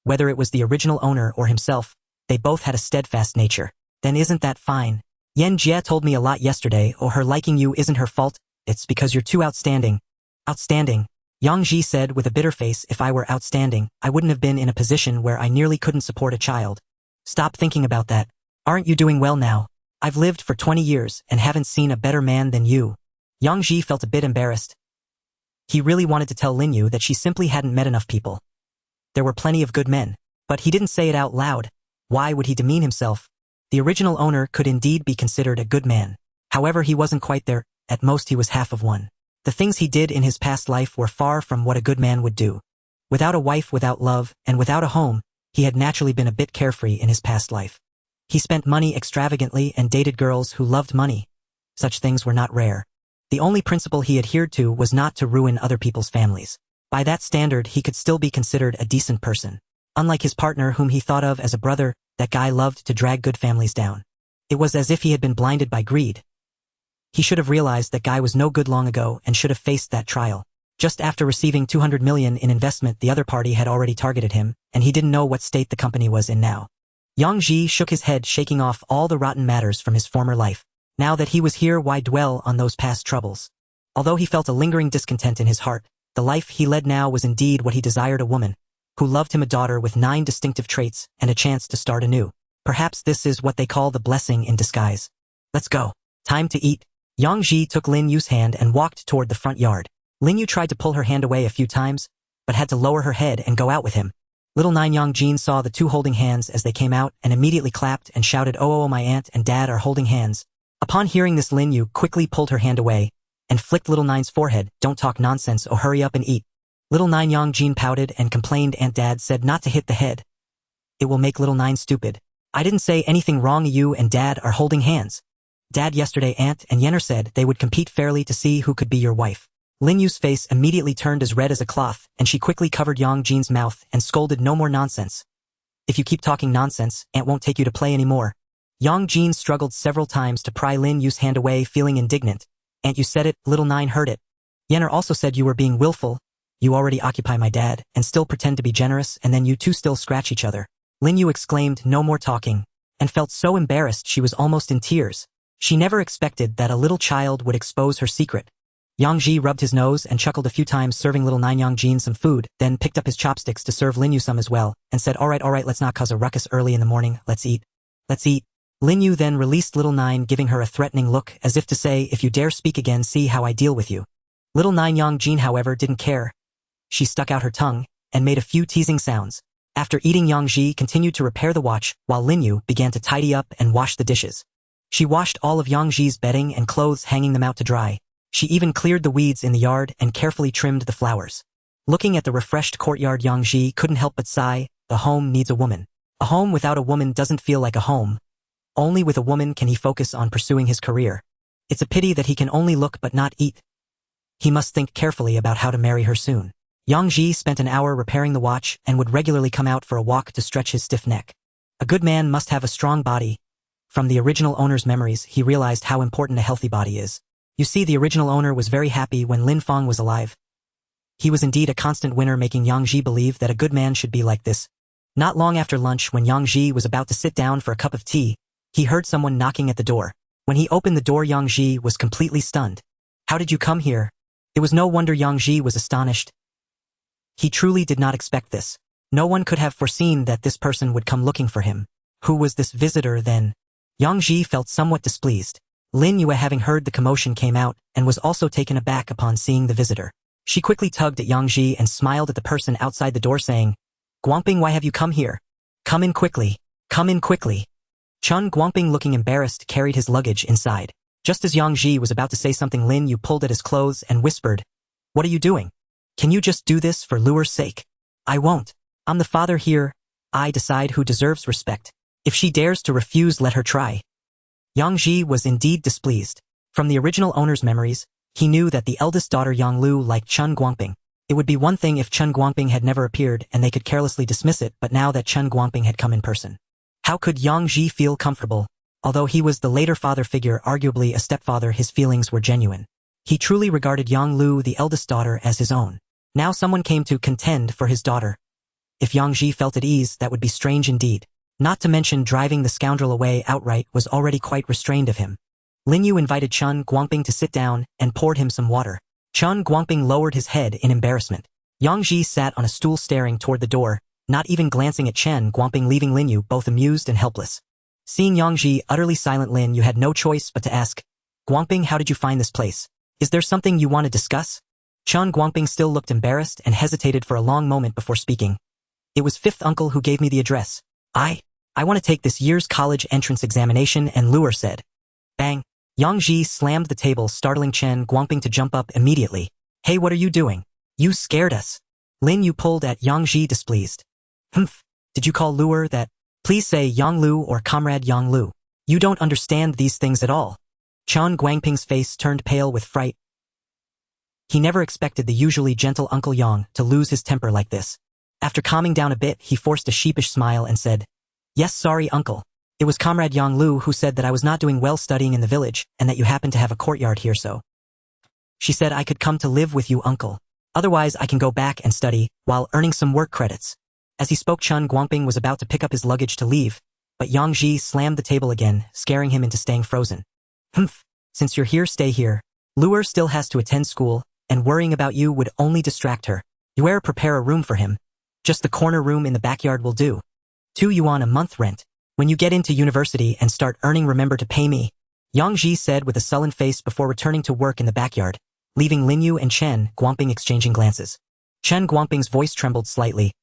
Whether it was the original owner or himself, they both had a steadfast nature. Then isn't that fine? Yan Jie told me a lot yesterday, or her liking you isn't her fault, it's because you're too outstanding. Outstanding? Yang Ji said with a bitter face, if I were outstanding, I wouldn't have been in a position where I nearly couldn't support a child. Stop thinking about that. Aren't you doing well now? I've lived for 20 years and haven't seen a better man than you. Yang Ji felt a bit embarrassed. He really wanted to tell Lin Yu that she simply hadn't met enough people. There were plenty of good men, but he didn't say it out loud. Why would he demean himself? The original owner could indeed be considered a good man. However, he wasn't quite there. At most, he was half of one. The things he did in his past life were far from what a good man would do. Without a wife, without love, and without a home, he had naturally been a bit carefree in his past life. He spent money extravagantly and dated girls who loved money. Such things were not rare. The only principle he adhered to was not to ruin other people's families. By that standard, he could still be considered a decent person. Unlike his partner, whom he thought of as a brother, that guy loved to drag good families down. It was as if he had been blinded by greed. He should have realized that guy was no good long ago and should have faced that trial. Just after receiving 200 million in investment, the other party had already targeted him, and he didn't know what state the company was in now. Yang Ji shook his head, shaking off all the rotten matters from his former life. Now that he was here, why dwell on those past troubles? Although he felt a lingering discontent in his heart, The life he led now was indeed what he desired, a woman who loved him, a daughter with 9 distinctive traits and a chance to start anew. Perhaps this is what they call the blessing in disguise. Let's go. Time to eat. Yang Ji took Lin Yu's hand and walked toward the front yard. Lin Yu tried to pull her hand away a few times, but had to lower her head and go out with him. Little 9 Yang Jin saw the two holding hands as they came out and immediately clapped and shouted, "Oh, my aunt and dad are holding hands." Upon hearing this, Lin Yu quickly pulled her hand away and flicked little 9's forehead. "Don't talk nonsense, oh, hurry up and eat." Little 9 Yang Jin pouted and complained. Aunt Dad said not to hit the head. It will make little 9 stupid. I didn't say anything wrong. You and Dad are holding hands. Dad, yesterday Aunt and Yenner said they would compete fairly to see who could be your wife. Lin Yu's face immediately turned as red as a cloth, and she quickly covered Yang Jin's mouth and scolded, "No more nonsense. If you keep talking nonsense, Aunt won't take you to play anymore." Yang Jin struggled several times to pry Lin Yu's hand away, feeling indignant. "Aunt, you said it." Little 9 heard it. "Yenner also said you were being willful. You already occupy my dad, and still pretend to be generous, and then you two still scratch each other." Lin Yu exclaimed, "No more talking," and felt so embarrassed she was almost in tears. She never expected that a little child would expose her secret. Yang Ji rubbed his nose and chuckled a few times, serving little 9 Yang Jin some food, then picked up his chopsticks to serve Lin Yu some as well, and said, all right, let's not cause a ruckus early in the morning, let's eat. Let's eat." Lin Yu then released little 9, giving her a threatening look, as if to say, "If you dare speak again, see how I deal with you." Little 9 Yang Jin, however, didn't care. She stuck out her tongue and made a few teasing sounds. After eating, Yang Ji continued to repair the watch, while Lin Yu began to tidy up and wash the dishes. She washed all of Yang Ji's bedding and clothes, hanging them out to dry. She even cleared the weeds in the yard and carefully trimmed the flowers. Looking at the refreshed courtyard, Yang Ji couldn't help but sigh. The home needs a woman. A home without a woman doesn't feel like a home. Only with a woman can he focus on pursuing his career. It's a pity that he can only look but not eat. He must think carefully about how to marry her soon. Yang Ji spent an hour repairing the watch and would regularly come out for a walk to stretch his stiff neck. A good man must have a strong body. From the original owner's memories, he realized how important a healthy body is. You see, the original owner was very happy when Lin Feng was alive. He was indeed a constant winner, making Yang Ji believe that a good man should be like this. Not long after lunch, when Yang Ji was about to sit down for a cup of tea, he heard someone knocking at the door. When he opened the door, Yang Ji was completely stunned. "How did you come here?" It was no wonder Yang Ji was astonished. He truly did not expect this. No one could have foreseen that this person would come looking for him. Who was this visitor then? Yang Ji felt somewhat displeased. Lin Yue, having heard the commotion, came out and was also taken aback upon seeing the visitor. She quickly tugged at Yang Ji and smiled at the person outside the door, saying, "Guangping, why have you come here? Come in quickly. Come in quickly." Chun Guangping, looking embarrassed, carried his luggage inside. Just as Yang Ji was about to say something, Lin Yu pulled at his clothes and whispered, "What are you doing? Can you just do this for Luer's sake?" "I won't. I'm the father here. I decide who deserves respect. If she dares to refuse, let her try." Yang Ji was indeed displeased. From the original owner's memories, he knew that the eldest daughter Yang Lu liked Chun Guangping. It would be one thing if Chun Guangping had never appeared and they could carelessly dismiss it, but now that Chun Guangping had come in person, how could Yang Ji feel comfortable? Although he was the later father figure, arguably a stepfather, his feelings were genuine. He truly regarded Yang Lu, the eldest daughter, as his own. Now someone came to contend for his daughter. If Yang Ji felt at ease, that would be strange indeed. Not to mention driving the scoundrel away outright was already quite restrained of him. Lin Yu invited Chun Guangping to sit down and poured him some water. Chun Guangping lowered his head in embarrassment. Yang Ji sat on a stool staring toward the door, not even glancing at Chen Guangping, leaving Lin Yu both amused and helpless. Seeing Yang Ji utterly silent, Lin Yu had no choice but to ask, "Guangping, how did you find this place? Is there something you want to discuss?" Chun Guangping still looked embarrassed and hesitated for a long moment before speaking. "It was fifth uncle who gave me the address. I want to take this year's college entrance examination," and Luer said. Bang! Yang Ji slammed the table, startling Chen Guangping to jump up immediately. "Hey, what are you doing? You scared us." Lin Yu pulled at Yang Ji, displeased. "Humph, did you call Luer that? Please say Yang Lu or Comrade Yang Lu. You don't understand these things at all." Chun Guangping's face turned pale with fright. He never expected the usually gentle Uncle Yang to lose his temper like this. After calming down a bit, he forced a sheepish smile and said, "Yes, sorry, Uncle. It was Comrade Yang Lu who said that I was not doing well studying in the village and that you happen to have a courtyard here, so she said I could come to live with you, Uncle. Otherwise, I can go back and study while earning some work credits." As he spoke, Chun Guangping was about to pick up his luggage to leave, but Yang Ji slammed the table again, scaring him into staying frozen. "Humph, since you're here, stay here. Luer still has to attend school, and worrying about you would only distract her. You better prepare a room for him. Just the corner room in the backyard will do. 2 yuan a month rent. When you get into university and start earning, remember to pay me. Yang Ji said with a sullen face before returning to work in the backyard, leaving Lin Yu and Chen Guangping exchanging glances. Chen Guangping's voice trembled slightly.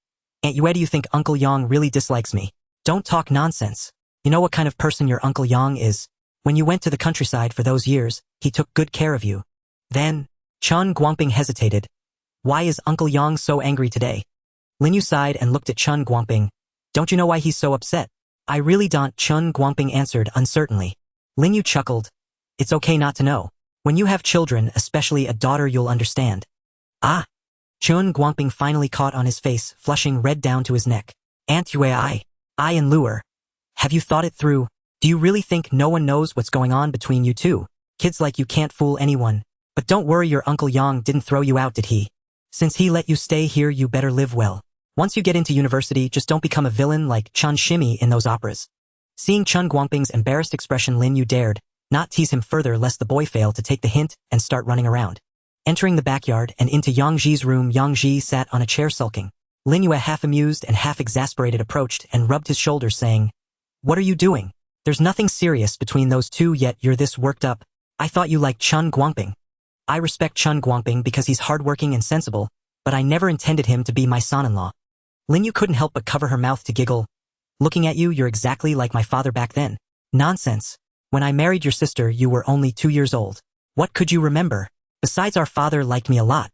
Aunt Yue, do you think Uncle Yang really dislikes me? Don't talk nonsense. You know what kind of person your Uncle Yang is. When you went to the countryside for those years, he took good care of you. Then, Chen Guangping hesitated. Why is Uncle Yang so angry today? Lin Yu sighed and looked at Chen Guangping. Don't you know why he's so upset? I really don't, Chen Guangping answered uncertainly. Lin Yu chuckled. It's okay not to know. When you have children, especially a daughter, you'll understand. Ah! Chen Guangping finally caught on his face, flushing red down to his neck. Aunt Yue, I and Lure. Have you thought it through? Do you really think no one knows what's going on between you two? Kids like you can't fool anyone. But don't worry, your Uncle Yang didn't throw you out, did he? Since he let you stay here, you better live well. Once you get into university, just don't become a villain like Chun Shimi in those operas. Seeing Chen Guangping's embarrassed expression, Lin Yu dared not tease him further lest the boy fail to take the hint and start running around. Entering the backyard and into Yang Ji's room, Yang Ji sat on a chair sulking. Lin Yu, half amused and half exasperated, approached and rubbed his shoulders, saying, What are you doing? There's nothing serious between those two, yet you're this worked up. I thought you liked Chen Guangping. I respect Chen Guangping because he's hardworking and sensible, but I never intended him to be my son-in-law. Lin Yu couldn't help but cover her mouth to giggle. Looking at you, you're exactly like my father back then. Nonsense. When I married your sister, you were only 2 years old. What could you remember? Besides, our father liked me a lot.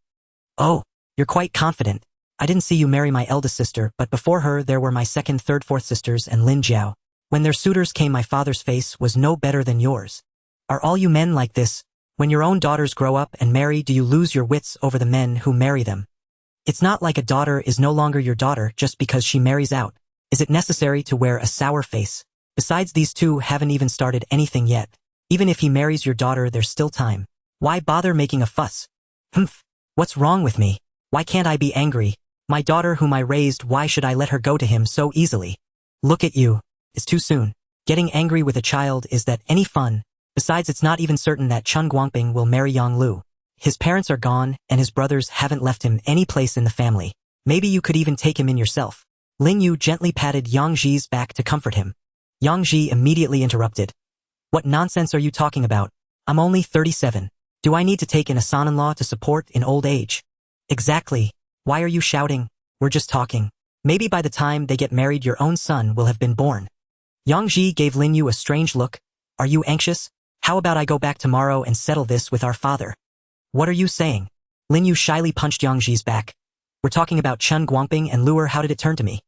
Oh, you're quite confident. I didn't see you marry my eldest sister, but before her there were my second, third, fourth sisters and Lin Jiao. When their suitors came, my father's face was no better than yours. Are all you men like this? When your own daughters grow up and marry, do you lose your wits over the men who marry them? It's not like a daughter is no longer your daughter just because she marries out. Is it necessary to wear a sour face? Besides, these two haven't even started anything yet. Even if he marries your daughter, there's still time. Why bother making a fuss? Humph. What's wrong with me? Why can't I be angry? My daughter whom I raised, why should I let her go to him so easily? Look at you. It's too soon. Getting angry with a child, is that any fun? Besides, it's not even certain that Chen Guangping will marry Yang Lu. His parents are gone, and his brothers haven't left him any place in the family. Maybe you could even take him in yourself. Lin Yu gently patted Yang Ji's back to comfort him. Yang Ji immediately interrupted. What nonsense are you talking about? I'm only 37. Do I need to take in a son-in-law to support in old age? Exactly. Why are you shouting? We're just talking. Maybe by the time they get married, your own son will have been born. Yang Ji gave Lin Yu a strange look. Are you anxious? How about I go back tomorrow and settle this with our father? What are you saying? Lin Yu shyly punched Yang Ji's back. We're talking about Chen Guangping and Lure. How did it turn to me?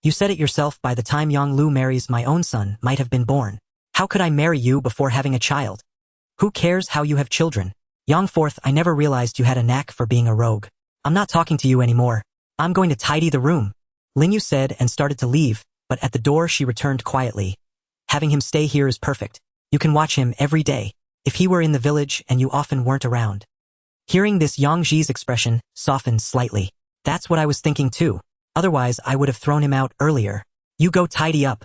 You said it yourself, by the time Yang Lu marries, my own son might have been born. How could I marry you before having a child? Who cares how you have children? Yang Fourth, I never realized you had a knack for being a rogue. I'm not talking to you anymore. I'm going to tidy the room. Lin Yu said and started to leave, but at the door she returned quietly. Having him stay here is perfect. You can watch him every day. If he were in the village and you often weren't around. Hearing this, Yang Ji's expression softened slightly. That's what I was thinking too. Otherwise, I would have thrown him out earlier. You go tidy up.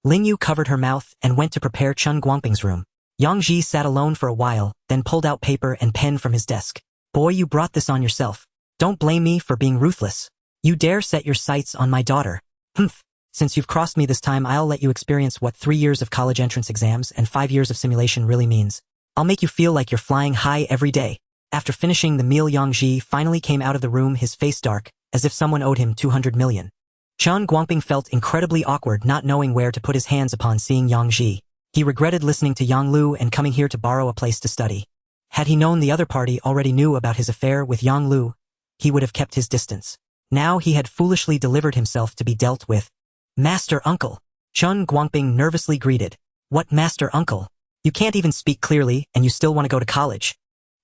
Lin Yu covered her mouth and went to prepare Chen Guangping's room. Yang Ji sat alone for a while, then pulled out paper and pen from his desk. Boy, you brought this on yourself. Don't blame me for being ruthless. You dare set your sights on my daughter. Humph. Since you've crossed me this time, I'll let you experience what 3 years of college entrance exams and 5 years of simulation really means. I'll make you feel like you're flying high every day. After finishing the meal, Yang Ji finally came out of the room, his face dark, as if someone owed him 200 million. Chen Guangping felt incredibly awkward, not knowing where to put his hands upon seeing Yang Ji. He regretted listening to Yang Lu and coming here to borrow a place to study. Had he known the other party already knew about his affair with Yang Lu, he would have kept his distance. Now he had foolishly delivered himself to be dealt with. Master Uncle. Chen Guangping nervously greeted. What Master Uncle? You can't even speak clearly and you still want to go to college.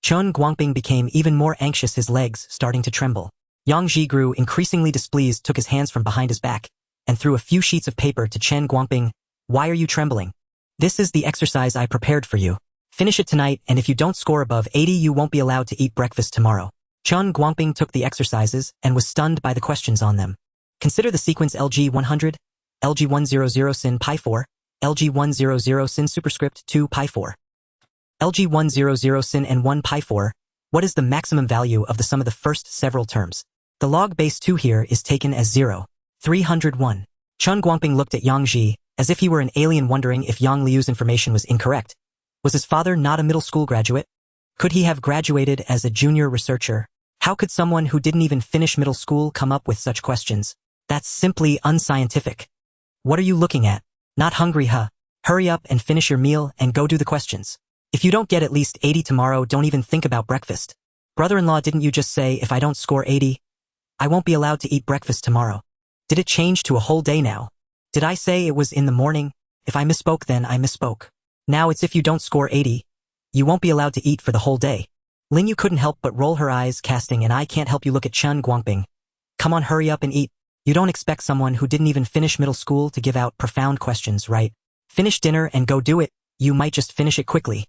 Chen Guangping became even more anxious, his legs starting to tremble. Yang Ji grew increasingly displeased, took his hands from behind his back, and threw a few sheets of paper to Chen Guangping. Why are you trembling? This is the exercise I prepared for you. Finish it tonight, and if you don't score above 80, you won't be allowed to eat breakfast tomorrow. Chen Guangping took the exercises and was stunned by the questions on them. Consider the sequence LG100, LG100 sin pi 4, LG100 sin superscript 2 pi 4. LG100 sin n 1 pi 4, What is the maximum value of the sum of the first several terms? The log base 2 here is taken as 0. 301. Chen Guangping looked at Yang Ji, as if he were an alien wondering if Yang Liu's information was incorrect. Was his father not a middle school graduate? Could he have graduated as a junior researcher? How could someone who didn't even finish middle school come up with such questions? That's simply unscientific. What are you looking at? Not hungry, huh? Hurry up and finish your meal and go do the questions. If you don't get at least 80 tomorrow, don't even think about breakfast. Brother-in-law, didn't you just say if I don't score 80, I won't be allowed to eat breakfast tomorrow? Did it change to a whole day now? Did I say it was in the morning? If I misspoke, then I misspoke. Now it's if you don't score 80, you won't be allowed to eat for the whole day. Lin Yu couldn't help but roll her eyes, casting an I can't help you look at Chen Guangping. Come on, hurry up and eat. You don't expect someone who didn't even finish middle school to give out profound questions, right? Finish dinner and go do it. You might just finish it quickly.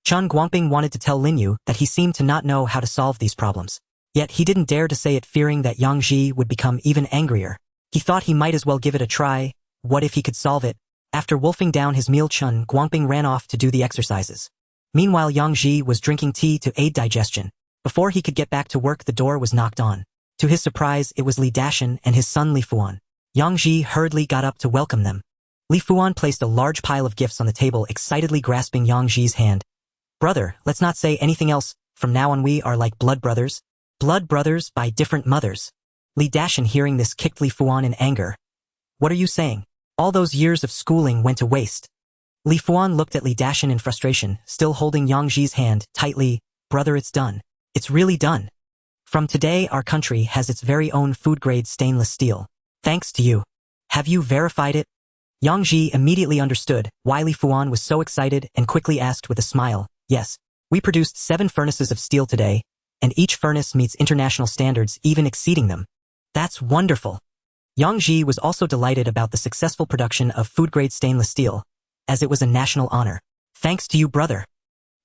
Chen Guangping wanted to tell Lin Yu that he seemed to not know how to solve these problems. Yet he didn't dare to say it, fearing that Yang Ji would become even angrier. He thought he might as well give it a try. What if he could solve it? After wolfing down his meal, Chen Guangping ran off to do the exercises. Meanwhile, Yang Ji was drinking tea to aid digestion. Before he could get back to work, the door was knocked on. To his surprise, it was Li Dashan and his son Li Fuan. Yang Ji hurriedly got up to welcome them. Li Fuan placed a large pile of gifts on the table, excitedly grasping Yang Ji's hand. Brother, let's not say anything else. From now on we are like blood brothers. Blood brothers by different mothers. Li Dashan, hearing this, kicked Li Fuan in anger. What are you saying? All those years of schooling went to waste. Li Fuan looked at Li Dashan in frustration, still holding Yang Ji's hand tightly. Brother, it's done. It's really done. From today, our country has its very own food-grade stainless steel. Thanks to you. Have you verified it? Yang Ji immediately understood why Li Fuan was so excited and quickly asked with a smile, yes, we produced 7 furnaces of steel today, and each furnace meets international standards, even exceeding them. That's wonderful. Yang Ji was also delighted about the successful production of food-grade stainless steel, as it was a national honor. Thanks to you, brother.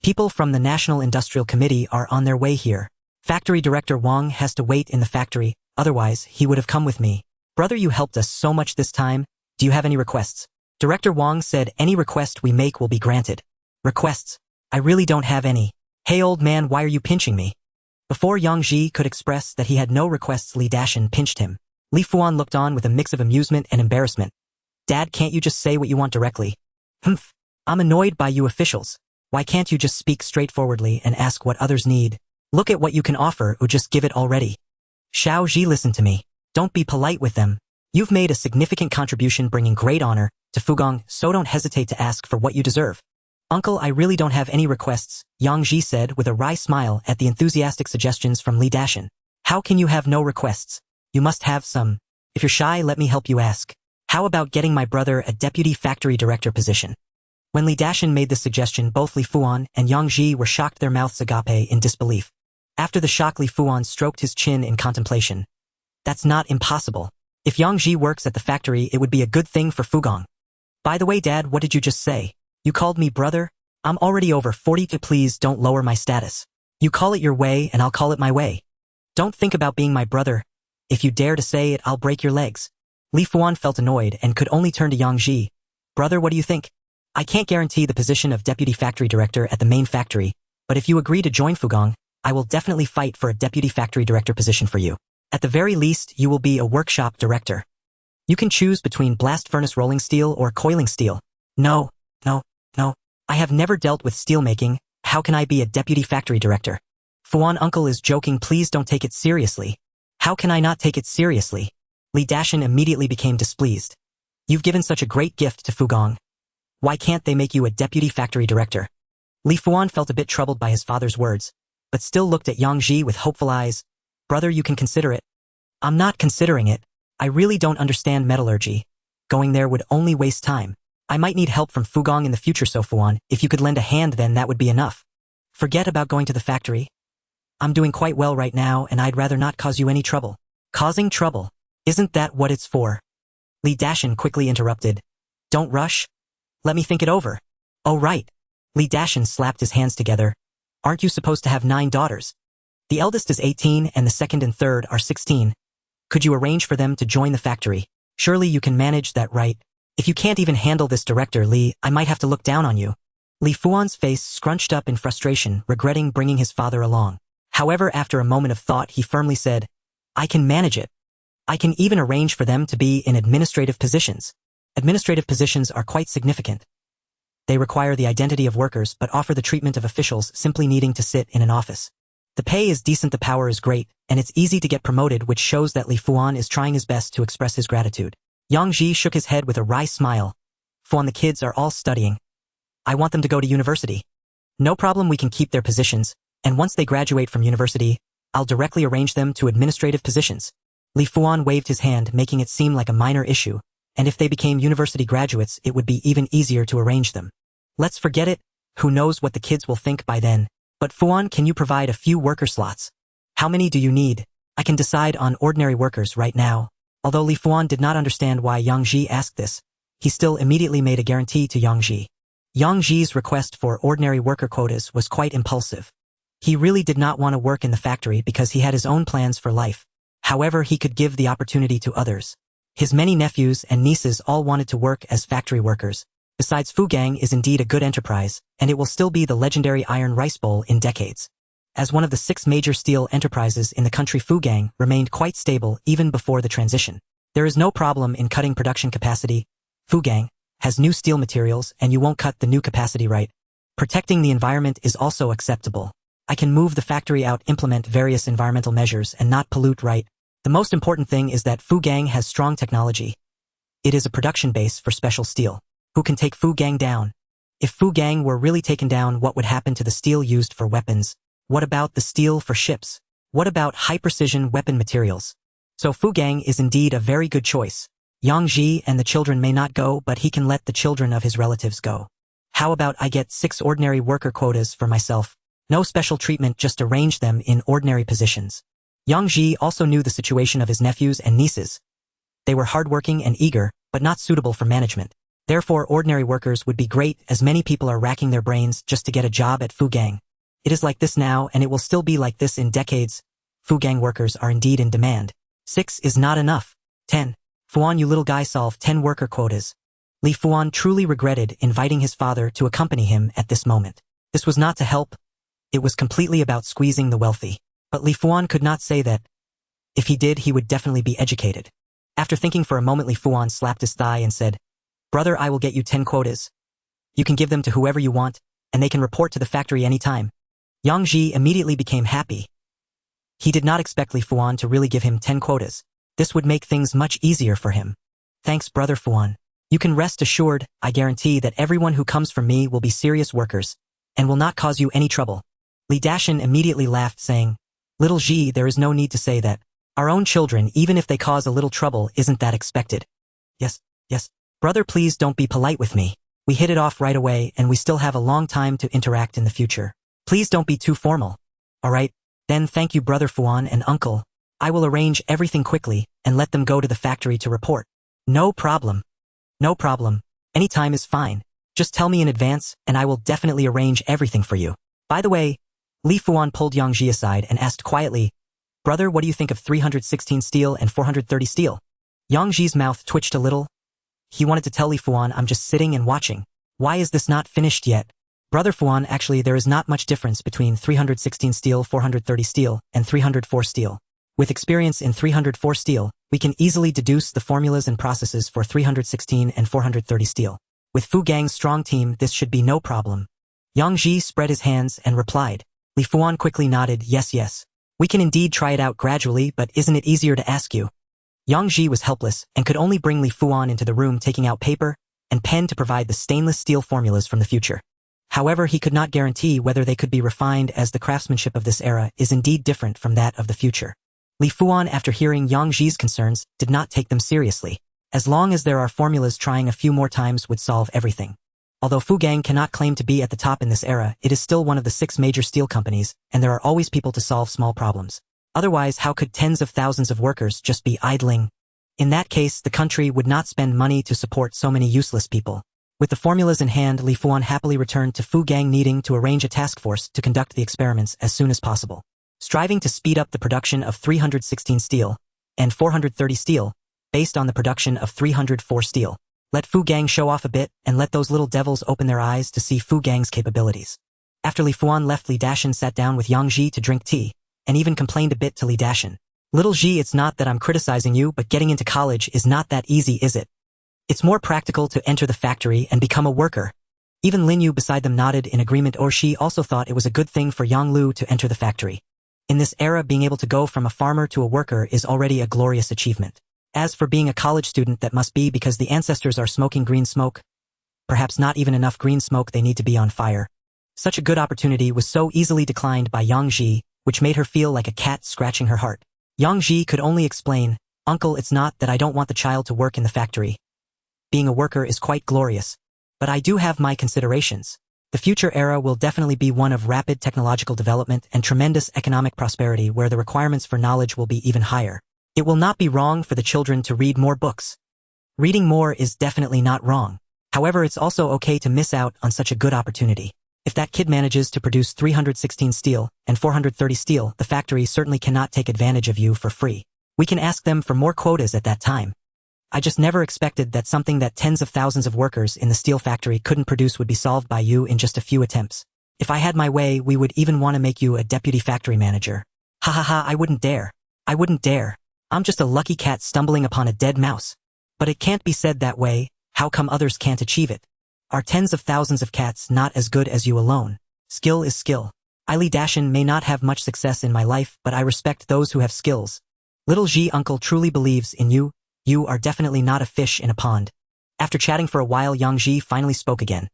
People from the National Industrial Committee are on their way here. Factory Director Wang has to wait in the factory, otherwise he would have come with me. Brother, you helped us so much this time. Do you have any requests? Director Wang said any request we make will be granted. Requests? I really don't have any. Hey old man, why are you pinching me? Before Yang Ji could express that he had no requests, Li Dashan pinched him. Li Fuan looked on with a mix of amusement and embarrassment. Dad, can't you just say what you want directly? Humph. I'm annoyed by you officials. Why can't you just speak straightforwardly and ask what others need? Look at what you can offer, or just give it already. Xiao Ji, listen to me. Don't be polite with them. You've made a significant contribution bringing great honor to Fugong, so don't hesitate to ask for what you deserve. Uncle, I really don't have any requests, Yang Ji said with a wry smile at the enthusiastic suggestions from Li Dashan. How can you have no requests? You must have some. If you're shy, let me help you ask. How about getting my brother a deputy factory director position? When Li Dashan made this suggestion, both Li Fuan and Yang Ji were shocked, their mouths agape in disbelief. After the shock, Li Fuan stroked his chin in contemplation. That's not impossible. If Yang Ji works at the factory, it would be a good thing for Fugong. By the way, Dad, what did you just say? You called me brother? I'm already over 40. Please don't lower my status. You call it your way and I'll call it my way. Don't think about being my brother. If you dare to say it, I'll break your legs. Li Fuan felt annoyed and could only turn to Yang Ji. Brother, what do you think? I can't guarantee the position of deputy factory director at the main factory, but if you agree to join Fugong, I will definitely fight for a deputy factory director position for you. At the very least, you will be a workshop director. You can choose between blast furnace rolling steel or coiling steel. No. I have never dealt with steelmaking. How can I be a deputy factory director? Fuan, uncle is joking, please don't take it seriously. How can I not take it seriously? Li Dashan immediately became displeased. You've given such a great gift to Fugong. Why can't they make you a deputy factory director? Li Fuan felt a bit troubled by his father's words, but still looked at Yang Ji with hopeful eyes. Brother, you can consider it. I'm not considering it. I really don't understand metallurgy. Going there would only waste time. I might need help from Fugong in the future, so Fuan, if you could lend a hand, then that would be enough. Forget about going to the factory. I'm doing quite well right now, and I'd rather not cause you any trouble. Causing trouble? Isn't that what it's for? Li Dashan quickly interrupted. Don't rush. Let me think it over. Oh right. Li Dashan slapped his hands together. Aren't you supposed to have 9 daughters? The eldest is 18 and the second and third are 16. Could you arrange for them to join the factory? Surely you can manage that, right? If you can't even handle this, Director Li, I might have to look down on you. Li Fuan's face scrunched up in frustration, regretting bringing his father along. However, after a moment of thought, he firmly said, I can manage it. I can even arrange for them to be in administrative positions. Administrative positions are quite significant. They require the identity of workers but offer the treatment of officials simply needing to sit in an office. The pay is decent, the power is great, and it's easy to get promoted, which shows that Li Fuan is trying his best to express his gratitude. Yang Ji shook his head with a wry smile. Fuan, the kids are all studying. I want them to go to university. No problem, we can keep their positions, and once they graduate from university, I'll directly arrange them to administrative positions. Li Fuan waved his hand, making it seem like a minor issue, and if they became university graduates, it would be even easier to arrange them. Let's forget it. Who knows what the kids will think by then. But Fuan, can you provide a few worker slots? How many do you need? I can decide on ordinary workers right now. Although Li Fuan did not understand why Yang Ji asked this, he still immediately made a guarantee to Yang Ji. Yang Ji's request for ordinary worker quotas was quite impulsive. He really did not want to work in the factory because he had his own plans for life. However, he could give the opportunity to others. His many nephews and nieces all wanted to work as factory workers. Besides, Fugang is indeed a good enterprise, and it will still be the legendary iron rice bowl in decades. As one of the 6 major steel enterprises in the country, Fugang remained quite stable even before the transition. There is no problem in cutting production capacity. Fugang has new steel materials and you won't cut the new capacity, right? Protecting the environment is also acceptable. I can move the factory out, implement various environmental measures and not pollute, right? The most important thing is that Fugang has strong technology. It is a production base for special steel. Who can take Fugang down? If Fugang were really taken down, what would happen to the steel used for weapons? What about the steel for ships? What about high-precision weapon materials? So Fugang is indeed a very good choice. Yang Ji and the children may not go, but he can let the children of his relatives go. How about I get 6 ordinary worker quotas for myself? No special treatment, just arrange them in ordinary positions. Yang Ji also knew the situation of his nephews and nieces. They were hardworking and eager, but not suitable for management. Therefore, ordinary workers would be great, as many people are racking their brains just to get a job at Fugang. It is like this now, and it will still be like this in decades. Fugang workers are indeed in demand. 6 is not enough. 10. Fuan, you little guy, solve 10 worker quotas. Li Fuan truly regretted inviting his father to accompany him at this moment. This was not to help. It was completely about squeezing the wealthy. But Li Fuan could not say that. If he did, he would definitely be educated. After thinking for a moment, Li Fuan slapped his thigh and said, Brother, I will get you 10 quotas. You can give them to whoever you want, and they can report to the factory anytime. Yang Ji immediately became happy. He did not expect Li Fuan to really give him 10 quotas. This would make things much easier for him. Thanks, Brother Fuan. You can rest assured, I guarantee that everyone who comes from me will be serious workers, and will not cause you any trouble. Li Dashan immediately laughed, saying, Little Ji, there is no need to say that. Our own children, even if they cause a little trouble, isn't that expected? Yes. Brother, please don't be polite with me. We hit it off right away, and we still have a long time to interact in the future. Please don't be too formal. Alright, then thank you, Brother Fuan and Uncle. I will arrange everything quickly, and let them go to the factory to report. No problem. Any time is fine. Just tell me in advance, and I will definitely arrange everything for you. By the way, Li Fuan pulled Yang Ji aside and asked quietly, Brother, what do you think of 316 steel and 430 steel? Yang Ji's mouth twitched a little. He wanted to tell Li Fuan, I'm just sitting and watching. Why is this not finished yet? Brother Fuan, actually there is not much difference between 316 steel, 430 steel, and 304 steel. With experience in 304 steel, we can easily deduce the formulas and processes for 316 and 430 steel. With Fugang's strong team, this should be no problem. Yang Ji spread his hands and replied. Li Fuan quickly nodded, yes. We can indeed try it out gradually, but isn't it easier to ask you? Yang Ji was helpless and could only bring Li Fuan into the room, taking out paper and pen to provide the stainless steel formulas from the future. However, he could not guarantee whether they could be refined, as the craftsmanship of this era is indeed different from that of the future. Li Fuan, after hearing Yang Ji's concerns, did not take them seriously. As long as there are formulas, trying a few more times would solve everything. Although Fugang cannot claim to be at the top in this era, it is still one of the 6 major steel companies, and there are always people to solve small problems. Otherwise, how could tens of thousands of workers just be idling? In that case, the country would not spend money to support so many useless people. With the formulas in hand, Li Fuan happily returned to Fugang, needing to arrange a task force to conduct the experiments as soon as possible. Striving to speed up the production of 316 steel and 430 steel, based on the production of 304 steel. Let Fugang show off a bit, and let those little devils open their eyes to see Fugang's capabilities. After Li Fuan left, Li Dashan sat down with Yang Ji to drink tea. and even complained a bit to Li Dashan. Little Ji, it's not that I'm criticizing you, but getting into college is not that easy, is it? It's more practical to enter the factory and become a worker. Even Lin Yu beside them nodded in agreement, or she also thought it was a good thing for Yang Lu to enter the factory. In this era, being able to go from a farmer to a worker is already a glorious achievement. As for being a college student, that must be because the ancestors are smoking green smoke. Perhaps not even enough green smoke, they need to be on fire. Such a good opportunity was so easily declined by Yang Ji, which made her feel like a cat scratching her heart. Yang Ji could only explain, "Uncle, it's not that I don't want the child to work in the factory. Being a worker is quite glorious. But I do have my considerations. The future era will definitely be one of rapid technological development and tremendous economic prosperity where the requirements for knowledge will be even higher. It will not be wrong for the children to read more books. Reading more is definitely not wrong. However, it's also okay to miss out on such a good opportunity. If that kid manages to produce 316 steel and 430 steel, the factory certainly cannot take advantage of you for free. We can ask them for more quotas at that time. I just never expected that something that tens of thousands of workers in the steel factory couldn't produce would be solved by you in just a few attempts. If I had my way, we would even want to make you a deputy factory manager. Ha ha ha, I wouldn't dare. I wouldn't dare. I'm just a lucky cat stumbling upon a dead mouse. But it can't be said that way. How come others can't achieve it? Are tens of thousands of cats not as good as you alone? Skill is skill. Li Dashan may not have much success in my life, but I respect those who have skills. Little Ji, uncle truly believes in you. You are definitely not a fish in a pond. After chatting for a while, Yang Ji finally spoke again.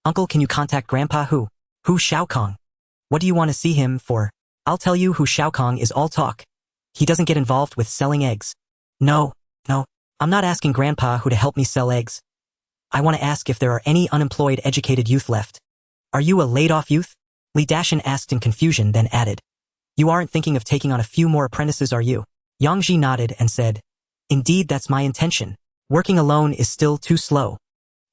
Uncle, can you contact Grandpa Hu? Hu Xiaokong. What do you want to see him for? I'll tell you, Hu Xiaokong is all talk. He doesn't get involved with selling eggs. No, I'm not asking Grandpa Hu to help me sell eggs. I want to ask if there are any unemployed educated youth left. Are you a laid-off youth? Li Dashan asked in confusion, then added. You aren't thinking of taking on a few more apprentices, are you? Yang Ji nodded and said, Indeed, that's my intention. Working alone is still too slow.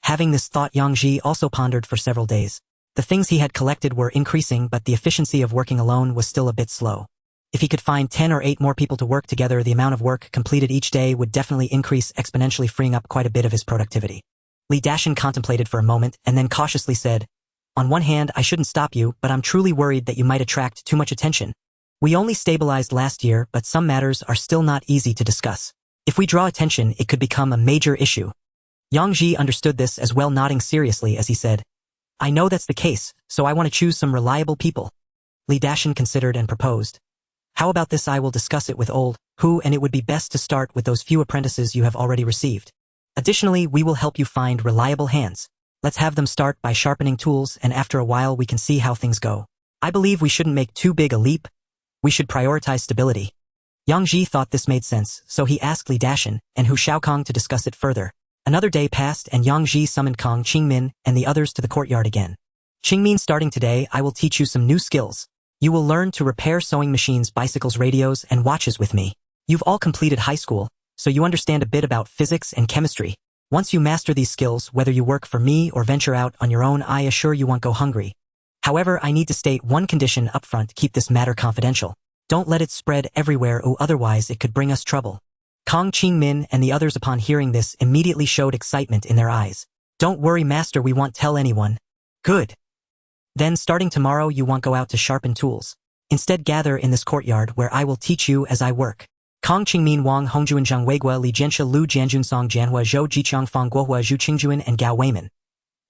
Having this thought, Yang Ji also pondered for several days. The things he had collected were increasing, but the efficiency of working alone was still a bit slow. If he could find 10 or 8 more people to work together, the amount of work completed each day would definitely increase exponentially, freeing up quite a bit of his productivity. Li Dashan contemplated for a moment and then cautiously said, On one hand, I shouldn't stop you, but I'm truly worried that you might attract too much attention. We only stabilized last year, but some matters are still not easy to discuss. If we draw attention, it could become a major issue. Yang Ji understood this as well, nodding seriously as he said, I know that's the case, so I want to choose some reliable people. Li Dashan considered and proposed. How about this? I will discuss it with old Hu, and it would be best to start with those few apprentices you have already received. Additionally, we will help you find reliable hands. Let's have them start by sharpening tools, and after a while we can see how things go. I believe we shouldn't make too big a leap. We should prioritize stability. Yang Ji thought this made sense, so he asked Li Dashan and Hu Xiaokong to discuss it further. Another day passed and Yang Ji summoned Kong Qingmin and the others to the courtyard again. Qingmin, starting today, I will teach you some new skills. You will learn to repair sewing machines, bicycles, radios, and watches with me. You've all completed high school, so you understand a bit about physics and chemistry. Once you master these skills, whether you work for me or venture out on your own, I assure you won't go hungry. However, I need to state one condition up front: keep this matter confidential. Don't let it spread everywhere, or otherwise it could bring us trouble. Kong Qingmin and the others, upon hearing this, immediately showed excitement in their eyes. Don't worry, master, we won't tell anyone. Good. Then starting tomorrow you won't go out to sharpen tools. Instead, gather in this courtyard where I will teach you as I work. Kong Qingmin, Wang Hongjuan, Zhang Weigua, Li Jianxia, Lu Jianjun, Song Jianhua, Zhou Jiqiang, Fang Guohua, Zhu Qingjuan, and Gao Weiman.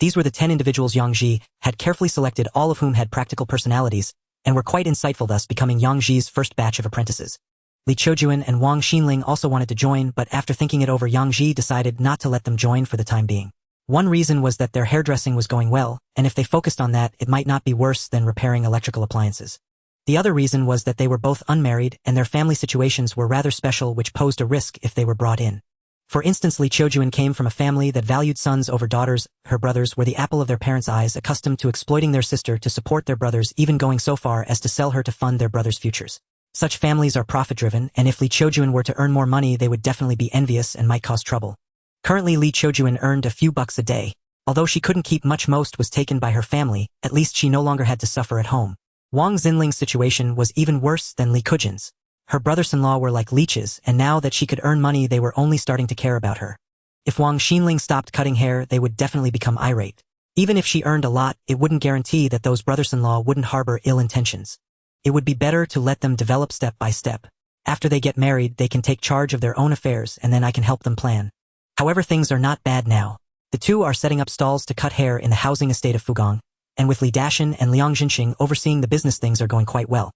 These were the 10 individuals Yang Ji had carefully selected, all of whom had practical personalities, and were quite insightful, thus becoming Yang Ji's first batch of apprentices. Li Qiujuan and Wang Xinling also wanted to join, but after thinking it over, Yang Ji decided not to let them join for the time being. One reason was that their hairdressing was going well, and if they focused on that, it might not be worse than repairing electrical appliances. The other reason was that they were both unmarried, and their family situations were rather special, which posed a risk if they were brought in. For instance, Li Qiujuan came from a family that valued sons over daughters. Her brothers were the apple of their parents' eyes, accustomed to exploiting their sister to support their brothers, even going so far as to sell her to fund their brothers' futures. Such families are profit-driven, and if Li Qiujuan were to earn more money, they would definitely be envious and might cause trouble. Currently, Li Qiujuan earned a few bucks a day. Although she couldn't keep much, most was taken by her family, at least she no longer had to suffer at home. Wang Xinling's situation was even worse than Li Qiujuan's. Her brothers-in-law were like leeches, and now that she could earn money, they were only starting to care about her. If Wang Xinling stopped cutting hair, they would definitely become irate. Even if she earned a lot, it wouldn't guarantee that those brothers-in-law wouldn't harbor ill intentions. It would be better to let them develop step by step. After they get married, they can take charge of their own affairs and then I can help them plan. However, things are not bad now. The two are setting up stalls to cut hair in the housing estate of Fugong, and with Li Dashan and Liang Jinxing overseeing the business, things are going quite well.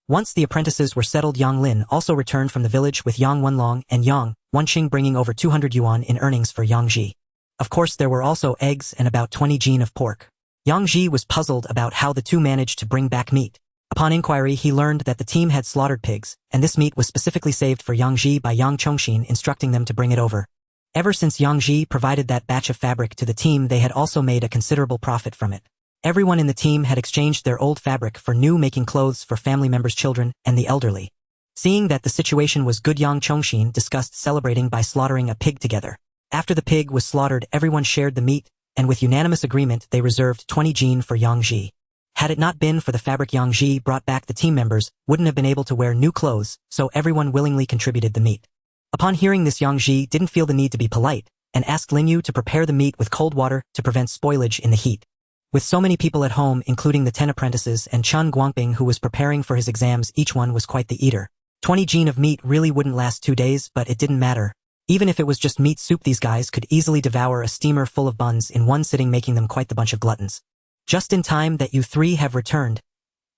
Once the apprentices were settled, Yang Lin also returned from the village with Yang Wenlong and Yang Wenqing, bringing over 200 yuan in earnings for Yang Ji. Of course, there were also eggs and about 20 jin of pork. Yang Ji was puzzled about how the two managed to bring back meat. Upon inquiry, he learned that the team had slaughtered pigs, and this meat was specifically saved for Yang Ji by Yang Chongxin, instructing them to bring it over. Ever since Yang Ji provided that batch of fabric to the team, they had also made a considerable profit from it. Everyone in the team had exchanged their old fabric for new, making clothes for family members, children, and the elderly. Seeing that the situation was good, Yang Chongxin discussed celebrating by slaughtering a pig together. After the pig was slaughtered, everyone shared the meat, and with unanimous agreement, they reserved 20 jin for Yang Ji. Had it not been for the fabric Yang Ji brought back, the team members wouldn't have been able to wear new clothes, so everyone willingly contributed the meat. Upon hearing this, Yang Ji didn't feel the need to be polite, and asked Lin Yu to prepare the meat with cold water to prevent spoilage in the heat. With so many people at home, including the 10 apprentices and Chen Guangping, who was preparing for his exams, each one was quite the eater. 20 jin of meat really wouldn't last 2 days, but it didn't matter. Even if it was just meat soup, these guys could easily devour a steamer full of buns in one sitting, making them quite the bunch of gluttons. Just in time that you three have returned.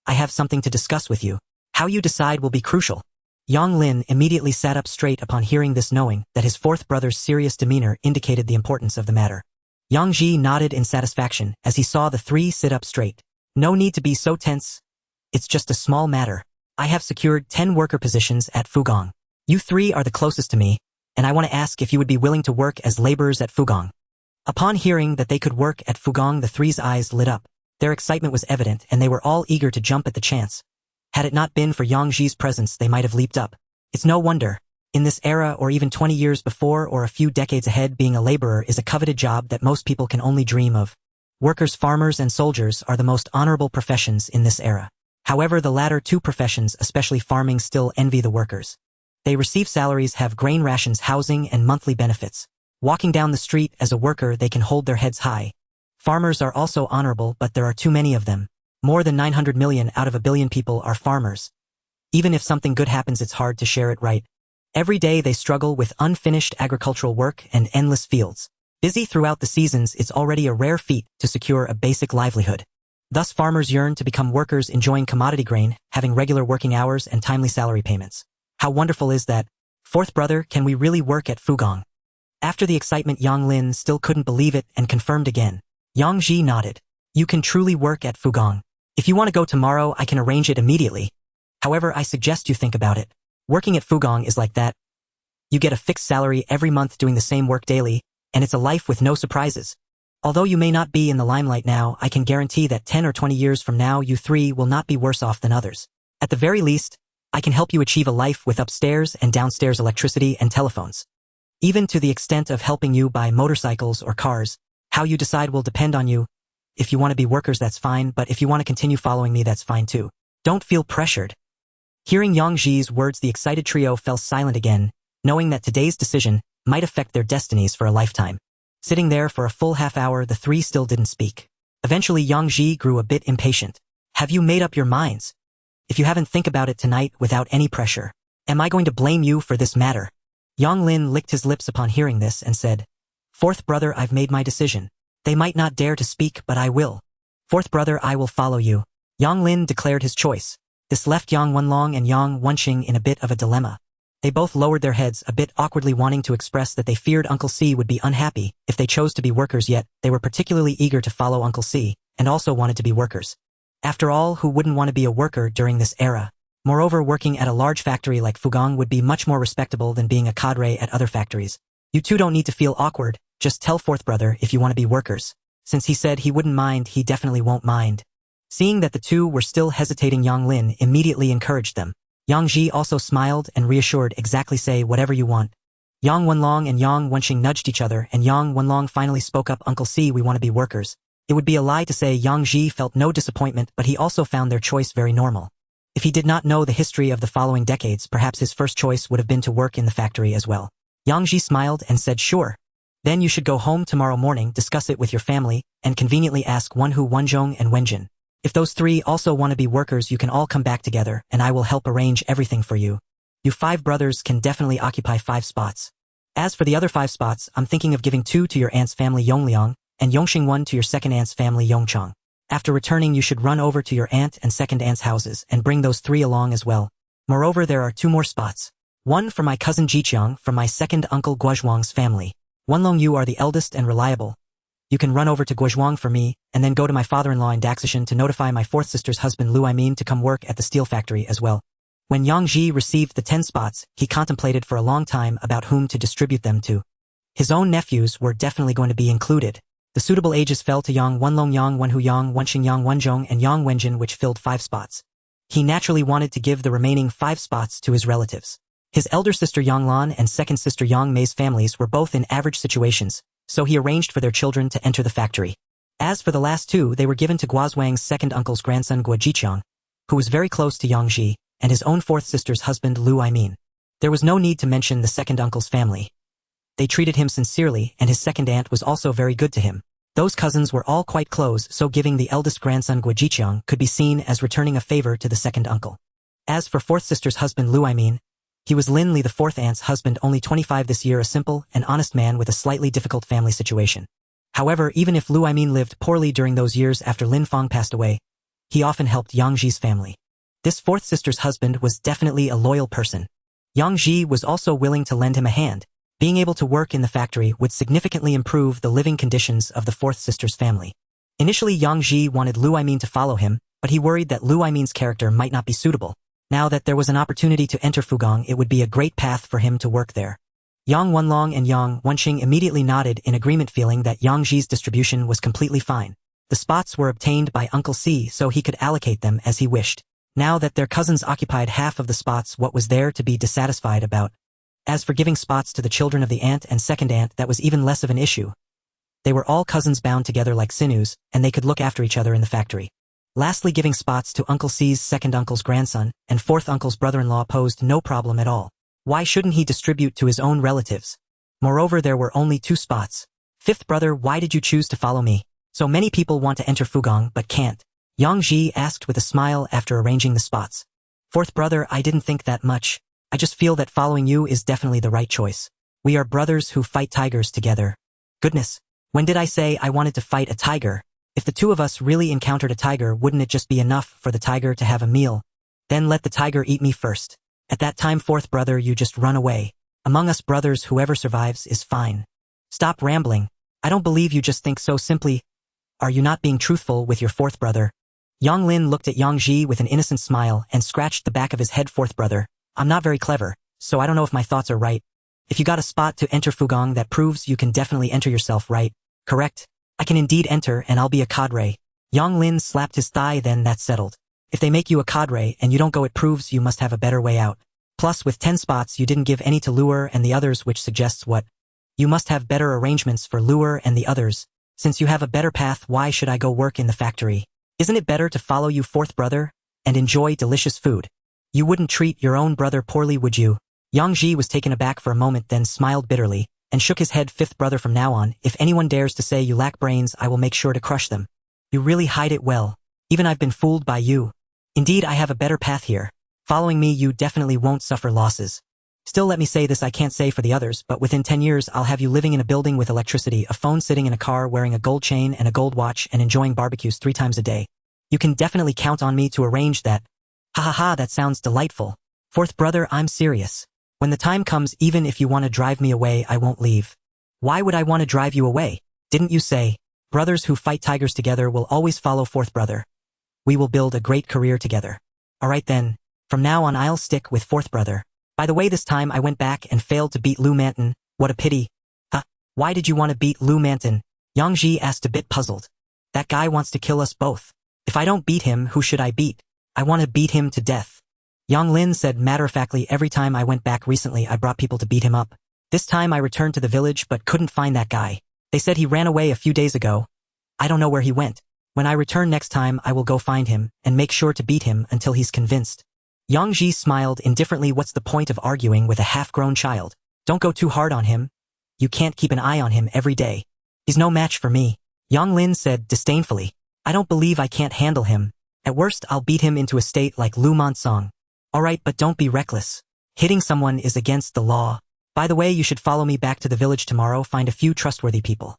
I have something to discuss with you. How you decide will be crucial. Yang Lin immediately sat up straight upon hearing this, knowing that his fourth brother's serious demeanor indicated the importance of the matter. Yang Ji nodded in satisfaction as he saw the three sit up straight. No need to be so tense. It's just a small matter. I have secured 10 worker positions at Fugong. You three are the closest to me, and I want to ask if you would be willing to work as laborers at Fugong. Upon hearing that they could work at Fugong, the three's eyes lit up. Their excitement was evident, and they were all eager to jump at the chance. Had it not been for Yang Ji's presence, they might have leaped up. It's no wonder. In this era, or even 20 years before or a few decades ahead, being a laborer is a coveted job that most people can only dream of. Workers, farmers, and soldiers are the most honorable professions in this era. However, the latter two professions, especially farming, still envy the workers. They receive salaries, have grain rations, housing, and monthly benefits. Walking down the street as a worker, they can hold their heads high. Farmers are also honorable, but there are too many of them. More than 900 million out of a billion people are farmers. Even if something good happens, it's hard to share it right. Every day they struggle with unfinished agricultural work and endless fields. Busy throughout the seasons, it's already a rare feat to secure a basic livelihood. Thus farmers yearn to become workers, enjoying commodity grain, having regular working hours and timely salary payments. How wonderful is that? Fourth brother, can we really work at Fugong? After the excitement, Yang Lin still couldn't believe it and confirmed again. Yang Ji nodded. You can truly work at Fugong. If you want to go tomorrow, I can arrange it immediately. However, I suggest you think about it. Working at Fugong is like that. You get a fixed salary every month doing the same work daily, and it's a life with no surprises. Although you may not be in the limelight now, I can guarantee that 10 or 20 years from now, you three will not be worse off than others. At the very least, I can help you achieve a life with upstairs and downstairs electricity and telephones. Even to the extent of helping you buy motorcycles or cars. How you decide will depend on you. If you want to be workers, that's fine, but if you want to continue following me, that's fine too. Don't feel pressured. Hearing Yang Ji's words, the excited trio fell silent again, knowing that today's decision might affect their destinies for a lifetime. Sitting there for a full half hour, the three still didn't speak. Eventually, Yang Ji grew a bit impatient. Have you made up your minds? If you haven't, think about it tonight without any pressure. Am I going to blame you for this matter? Yang Lin licked his lips upon hearing this and said, Fourth brother, I've made my decision. They might not dare to speak, but I will. Fourth brother, I will follow you. Yang Lin declared his choice. This left Yang Wenlong and Yang Wenqing in a bit of a dilemma. They both lowered their heads, a bit awkwardly, wanting to express that they feared Uncle C would be unhappy if they chose to be workers, yet they were particularly eager to follow Uncle C, and also wanted to be workers. After all, who wouldn't want to be a worker during this era? Moreover, working at a large factory like Fugong would be much more respectable than being a cadre at other factories. You two don't need to feel awkward, just tell fourth brother if you want to be workers. Since he said he wouldn't mind, he definitely won't mind. Seeing that the two were still hesitating, Yang Lin immediately encouraged them. Yang Ji also smiled and reassured, exactly, say whatever you want. Yang Wenlong and Yang Wenqing nudged each other, and Yang Wenlong finally spoke up, Uncle C, we want to be workers. It would be a lie to say Yang Ji felt no disappointment, but he also found their choice very normal. If he did not know the history of the following decades, perhaps his first choice would have been to work in the factory as well. Yang Ji smiled and said, sure. Then you should go home tomorrow morning, discuss it with your family, and conveniently ask Wenhu, Wenzhong, and Wenjin. If those 3 also want to be workers, you can all come back together, and I will help arrange everything for you. You 5 brothers can definitely occupy 5 spots. As for the other 5 spots, I'm thinking of giving 2 to your aunt's family Yongliang, and Yongxing 1 to your second aunt's family Yongchang. After returning, you should run over to your aunt and second aunt's houses and bring those 3 along as well. Moreover, there are 2 more spots. 1 for my cousin Jiqiang from my second uncle Guozhuang's family. Wenlong, you are the eldest and reliable. You can run over to Guozhuang for me, and then go to my father-in-law in Daxishan to notify my 4th sister's husband Lu Aimin to come work at the steel factory as well. When Yang Ji received the 10 spots, he contemplated for a long time about whom to distribute them to. His own nephews were definitely going to be included. The suitable ages fell to Yang Wenlong, Yang Wenhu, Yang Wenxing, Yang Wenzhong, and Yang Wenjin, which filled 5 spots. He naturally wanted to give the remaining 5 spots to his relatives. His elder sister Yang Lan and second sister Yang Mei's families were both in average situations, so he arranged for their children to enter the factory. As for the last 2, they were given to Guozhuang's second uncle's grandson Guo Jiqiang, who was very close to Yang Ji, and his own 4th sister's husband Lu Aimin. There was no need to mention the second uncle's family. They treated him sincerely, and his second aunt was also very good to him. Those cousins were all quite close, so giving the eldest grandson Guo Jiqiang could be seen as returning a favor to the second uncle. As for 4th sister's husband Lu Aimin, he was Lin Li, the 4th aunt's husband, only 25 this year, a simple and honest man with a slightly difficult family situation. However, even if Lu Aimin lived poorly during those years after Lin Fang passed away, he often helped Yang Ji's family. This 4th sister's husband was definitely a loyal person. Yang Ji was also willing to lend him a hand. Being able to work in the factory would significantly improve the living conditions of the 4th sister's family. Initially, Yang Ji wanted Lu Aimin to follow him, but he worried that Lu Aimin's character might not be suitable. Now that there was an opportunity to enter Fugong, it would be a great path for him to work there. Yang Wenlong and Yang Wenxing immediately nodded in agreement, feeling that Yang Ji's distribution was completely fine. The spots were obtained by Uncle C, so he could allocate them as he wished. Now that their cousins occupied half of the spots, what was there to be dissatisfied about? As for giving spots to the children of the aunt and second aunt, that was even less of an issue. They were all cousins bound together like sinews, and they could look after each other in the factory. Lastly, giving spots to Uncle C's second uncle's grandson and 4th uncle's brother-in-law posed no problem at all. Why shouldn't he distribute to his own relatives? Moreover, there were only 2 spots. 5th brother, why did you choose to follow me? So many people want to enter Fugong but can't. Yang Ji asked with a smile after arranging the spots. 4th brother, I didn't think that much. I just feel that following you is definitely the right choice. We are brothers who fight tigers together. Goodness, when did I say I wanted to fight a tiger? If the 2 of us really encountered a tiger, wouldn't it just be enough for the tiger to have a meal? Then let the tiger eat me first. At that time, 4th brother, you just run away. Among us brothers, whoever survives is fine. Stop rambling. I don't believe you just think so simply. Are you not being truthful with your 4th brother? Yang Lin looked at Yang Ji with an innocent smile and scratched the back of his head. 4th brother, I'm not very clever, so I don't know if my thoughts are right. If you got a spot to enter Fugong, that proves you can definitely enter yourself, right? Correct? I can indeed enter, and I'll be a cadre. Yang Lin slapped his thigh. Then that's settled. If they make you a cadre and you don't go, it proves you must have a better way out. Plus, with 10 spots, you didn't give any to Luer and the others, which suggests what? You must have better arrangements for Luer and the others. Since you have a better path, why should I go work in the factory? Isn't it better to follow you, 4th brother, and enjoy delicious food? You wouldn't treat your own brother poorly, would you? Yang Ji was taken aback for a moment, then smiled bitterly, and shook his head. 5th brother, from now on, if anyone dares to say you lack brains, I will make sure to crush them. You really hide it well. Even I've been fooled by you. Indeed, I have a better path here. Following me, you definitely won't suffer losses. Still, let me say this, I can't say for the others, but within 10 years, I'll have you living in a building with electricity, a phone, sitting in a car, wearing a gold chain and a gold watch, and enjoying barbecues 3 times a day. You can definitely count on me to arrange that. Ha ha ha, that sounds delightful. 4th brother, I'm serious. When the time comes, even if you want to drive me away, I won't leave. Why would I want to drive you away? Didn't you say, brothers who fight tigers together will always follow? 4th brother. We will build a great career together. Alright then, from now on I'll stick with 4th brother. By the way, this time I went back and failed to beat Lu Manton. What a pity. Huh? Why did you want to beat Lu Manton? Yang Ji asked, a bit puzzled. That guy wants to kill us both. If I don't beat him, who should I beat? I want to beat him to death. Yang Lin said matter-of-factly, every time I went back recently I brought people to beat him up. This time I returned to the village but couldn't find that guy. They said he ran away a few days ago. I don't know where he went. When I return next time I will go find him and make sure to beat him until he's convinced. Yang Ji smiled indifferently. What's the point of arguing with a half-grown child? Don't go too hard on him. You can't keep an eye on him every day. He's no match for me. Yang Lin said disdainfully. I don't believe I can't handle him. At worst, I'll beat him into a state like Lu Monsong. Alright, but don't be reckless. Hitting someone is against the law. By the way, you should follow me back to the village tomorrow, find a few trustworthy people.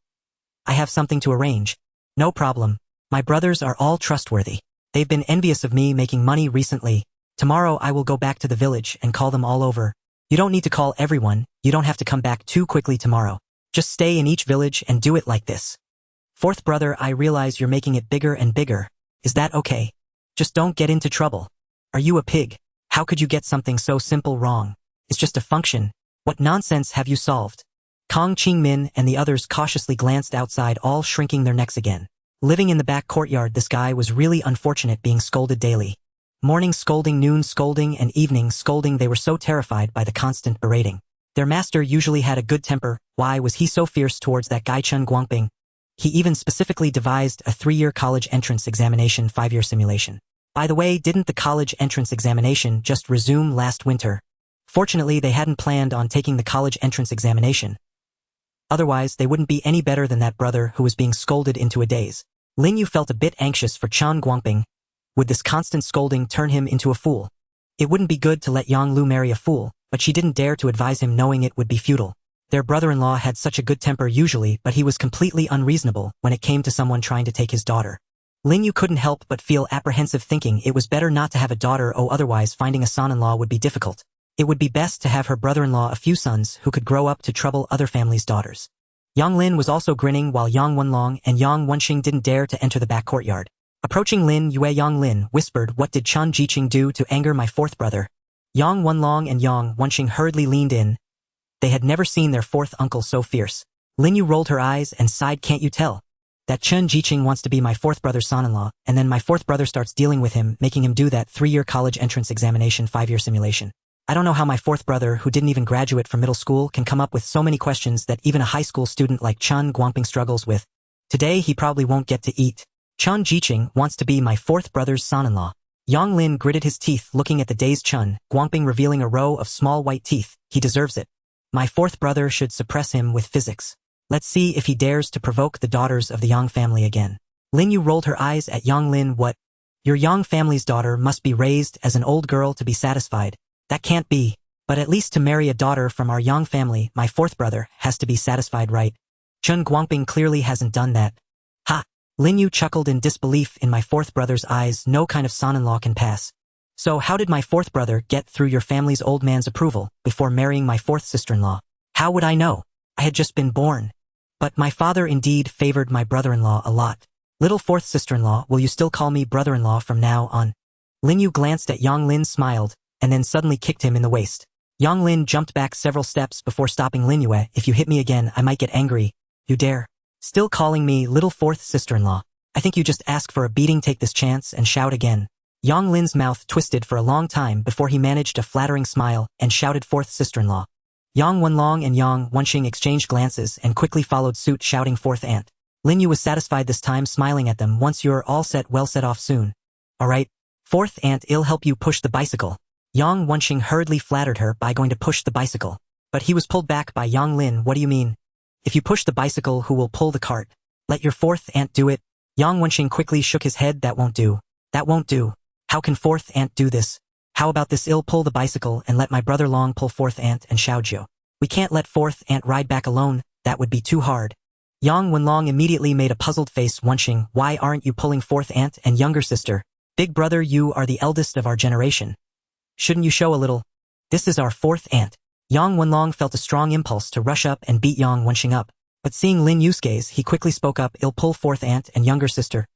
I have something to arrange. No problem. My brothers are all trustworthy. They've been envious of me making money recently. Tomorrow I will go back to the village and call them all over. You don't need to call everyone, you don't have to come back too quickly tomorrow. Just stay in each village and do it like this. Fourth brother, I realize you're making it bigger and bigger. Is that okay? Just don't get into trouble. Are you a pig? How could you get something so simple wrong? It's just a function. What nonsense have you solved? Kong Qingmin and the others cautiously glanced outside, all shrinking their necks again. Living in the back courtyard, this guy was really unfortunate, being scolded daily. Morning scolding, noon scolding, and evening scolding. They were so terrified by the constant berating. Their master usually had a good temper. Why was he so fierce towards that guy Chen Guangping? He even specifically devised a 3-year college entrance examination 5-year simulation. By the way, didn't the college entrance examination just resume last winter? Fortunately, they hadn't planned on taking the college entrance examination. Otherwise, they wouldn't be any better than that brother who was being scolded into a daze. Lin Yu felt a bit anxious for Chen Guangping. Would this constant scolding turn him into a fool? It wouldn't be good to let Yang Lu marry a fool, but she didn't dare to advise him, knowing it would be futile. Their brother-in-law had such a good temper usually, but he was completely unreasonable when it came to someone trying to take his daughter. Lin Yu couldn't help but feel apprehensive, thinking it was better not to have a daughter, otherwise finding a son-in-law would be difficult. It would be best to have her brother-in-law a few sons who could grow up to trouble other families' daughters. Yang Lin was also grinning, while Yang Wenlong and Yang Wenxing didn't dare to enter the back courtyard. Approaching Lin Yue, Yang Lin whispered, "What did Chen Jiqing do to anger my fourth brother?" Yang Wenlong and Yang Wenxing hurriedly leaned in. They had never seen their fourth uncle so fierce. Lin Yu rolled her eyes and sighed, "Can't you tell? That Chen Jiqing wants to be my fourth brother's son-in-law, and then my fourth brother starts dealing with him, making him do that 3-year college entrance examination 5-year simulation. I don't know how my fourth brother, who didn't even graduate from middle school, can come up with so many questions that even a high school student like Chen Guangping struggles with. Today he probably won't get to eat. Chen Jiqing wants to be my fourth brother's son-in-law." Yang Lin gritted his teeth, looking at the dazed Chen Guangping, revealing a row of small white teeth. "He deserves it. My fourth brother should suppress him with physics. Let's see if he dares to provoke the daughters of the Yang family again." Lin Yu rolled her eyes at Yang Lin. "What? Your Yang family's daughter must be raised as an old girl to be satisfied. That can't be. But at least to marry a daughter from our Yang family, my fourth brother has to be satisfied, right? Chen Guangping clearly hasn't done that." "Ha!" Lin Yu chuckled in disbelief. "In my fourth brother's eyes, no kind of son-in-law can pass. So how did my fourth brother get through your family's old man's approval before marrying my fourth sister-in-law? How would I know? I had just been born. But my father indeed favored my brother-in-law a lot. Little fourth sister-in-law, will you still call me brother-in-law from now on?" Lin Yu glanced at Yang Lin, smiled, and then suddenly kicked him in the waist. Yang Lin jumped back several steps before stopping Lin Yue. "If you hit me again, I might get angry. You dare? Still calling me little fourth sister-in-law? I think you just ask for a beating. Take this chance and shout again." Yang Lin's mouth twisted for a long time before he managed a flattering smile and shouted, "Fourth sister-in-law." Yang Wenlong and Yang Wenxing exchanged glances and quickly followed suit, shouting, "Fourth aunt." Lin Yu was satisfied this time, smiling at them. "Once you're all set, well, set off soon. All right, fourth aunt, I'll help you push the bicycle." Yang Wenxing hurriedly flattered her by going to push the bicycle. But he was pulled back by Yang Lin. "What do you mean? If you push the bicycle, who will pull the cart? Let your fourth aunt do it." Yang Wenxing quickly shook his head. "That won't do. That won't do. How can fourth aunt do this? How about this? I'll pull the bicycle and let my brother Long pull fourth aunt and Xiaojiu. We can't let fourth aunt ride back alone. That would be too hard." Yang Wenlong immediately made a puzzled face. "Wenxing, why aren't you pulling fourth aunt and younger sister? Big brother, you are the eldest of our generation. Shouldn't you show a little? This is our fourth aunt." Yang Wenlong felt a strong impulse to rush up and beat Yang Wenxing up, but seeing Lin Yu's gaze, he quickly spoke up. "I'll pull fourth aunt and younger sister.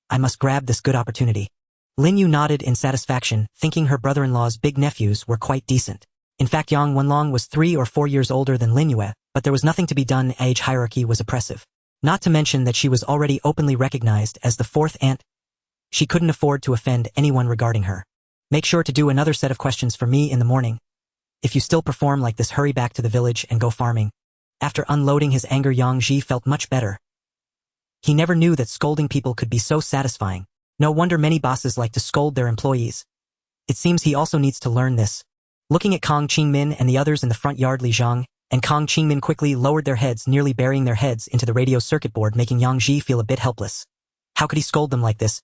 I must grab this good opportunity." Lin Yu nodded in satisfaction, thinking her brother-in-law's big nephews were quite decent. In fact, Yang Wenlong was 3 or 4 years older than Lin Yue, but there was nothing to be done. Age hierarchy was oppressive. Not to mention that she was already openly recognized as the fourth aunt. She couldn't afford to offend anyone regarding her. "Make sure to do another set of questions for me in the morning. If you still perform like this, hurry back to the village and go farming." After unloading his anger, Yang Ji felt much better. He never knew that scolding people could be so satisfying. No wonder many bosses like to scold their employees. It seems he also needs to learn this. Looking at Kong Qingmin and the others in the front yard, Li Zhang and Kong Qingmin quickly lowered their heads, nearly burying their heads into the radio circuit board, making Yang Ji feel a bit helpless. How could he scold them like this?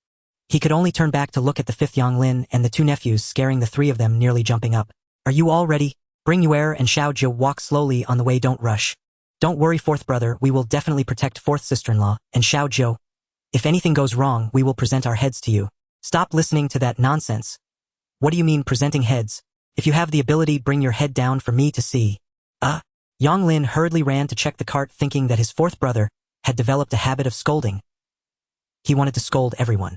He could only turn back to look at the fifth Yang Lin and the two nephews, scaring the three of them, nearly jumping up. Are you all ready? Bring Yuer and Xiao Zhou walk slowly on the way, don't rush. Don't worry, fourth brother, we will definitely protect fourth sister-in-law, and Xiao Zhou. If anything goes wrong, we will present our heads to you. Stop listening to that nonsense. What do you mean presenting heads? If you have the ability, bring your head down for me to see. Yang Lin hurriedly ran to check the cart, thinking that his fourth brother had developed a habit of scolding. He wanted to scold everyone.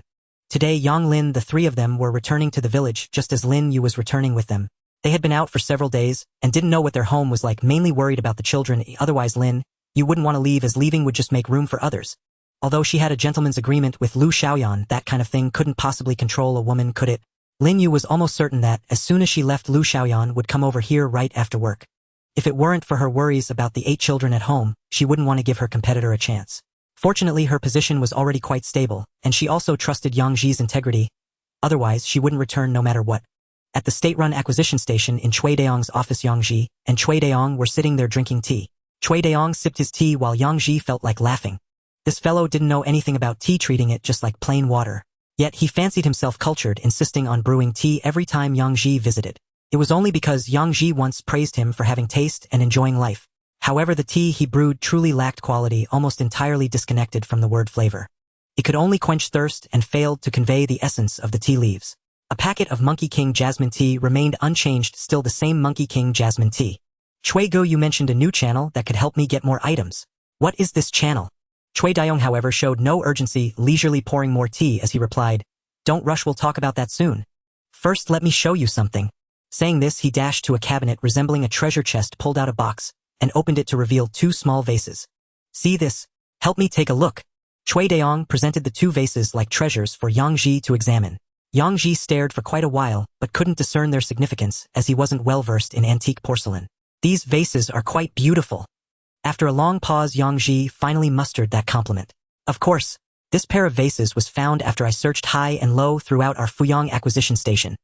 Today, Yang Lin, the three of them, were returning to the village just as Lin Yu was returning with them. They had been out for several days and didn't know what their home was like, mainly worried about the children. Otherwise, Lin Yu wouldn't want to leave, as leaving would just make room for others. Although she had a gentleman's agreement with Lu Xiaoyan, that kind of thing couldn't possibly control a woman, could it? Lin Yu was almost certain that, as soon as she left, Lu Xiaoyan would come over here right after work. If it weren't for her worries about the 8 children at home, she wouldn't want to give her competitor a chance. Fortunately, her position was already quite stable, and she also trusted Yang Ji's integrity. Otherwise, she wouldn't return no matter what. At the state-run acquisition station in Cui Daong's office, Yang Ji and Cui Daong were sitting there drinking tea. Cui Daong sipped his tea while Yang Ji felt like laughing. This fellow didn't know anything about tea, treating it just like plain water. Yet he fancied himself cultured, insisting on brewing tea every time Yang Ji visited. It was only because Yang Ji once praised him for having taste and enjoying life. However, the tea he brewed truly lacked quality, almost entirely disconnected from the word flavor. It could only quench thirst and failed to convey the essence of the tea leaves. A packet of Monkey King jasmine tea remained unchanged, still the same Monkey King jasmine tea. Cui Go, you mentioned a new channel that could help me get more items. What is this channel? Cui Daong, however, showed no urgency, leisurely pouring more tea as he replied, Don't rush, we'll talk about that soon. First, let me show you something. Saying this, he dashed to a cabinet resembling a treasure chest, pulled out a box, and opened it to reveal 2 small vases. See this? Help me take a look. Cui Daong presented the 2 vases like treasures for Yang Ji to examine. Yang Ji stared for quite a while, but couldn't discern their significance, as he wasn't well versed in antique porcelain. These vases are quite beautiful. After a long pause, Yang Ji finally mustered that compliment. Of course, this pair of vases was found after I searched high and low throughout our Fuyang acquisition station.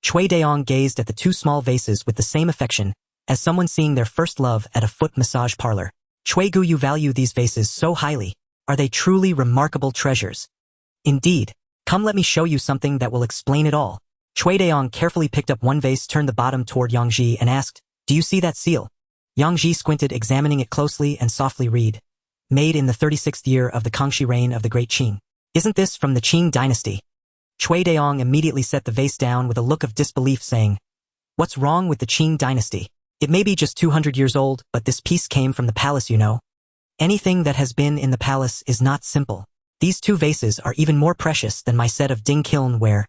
Cui Daong gazed at the 2 small vases with the same affection as someone seeing their first love at a foot massage parlor. Cui Gu, you value these vases so highly. Are they truly remarkable treasures? Indeed. Come, let me show you something that will explain it all. Cui Daong carefully picked up one vase, turned the bottom toward Yang Ji, and asked, Do you see that seal? Yang Ji squinted, examining it closely, and softly read, Made in the 36th year of the Kangxi reign of the Great Qing. Isn't this from the Qing dynasty? Cui Daong immediately set the vase down with a look of disbelief, saying, What's wrong with the Qing dynasty? It may be just 200 years old, but this piece came from the palace, you know. Anything that has been in the palace is not simple. These 2 vases are even more precious than my set of Ding Kiln ware.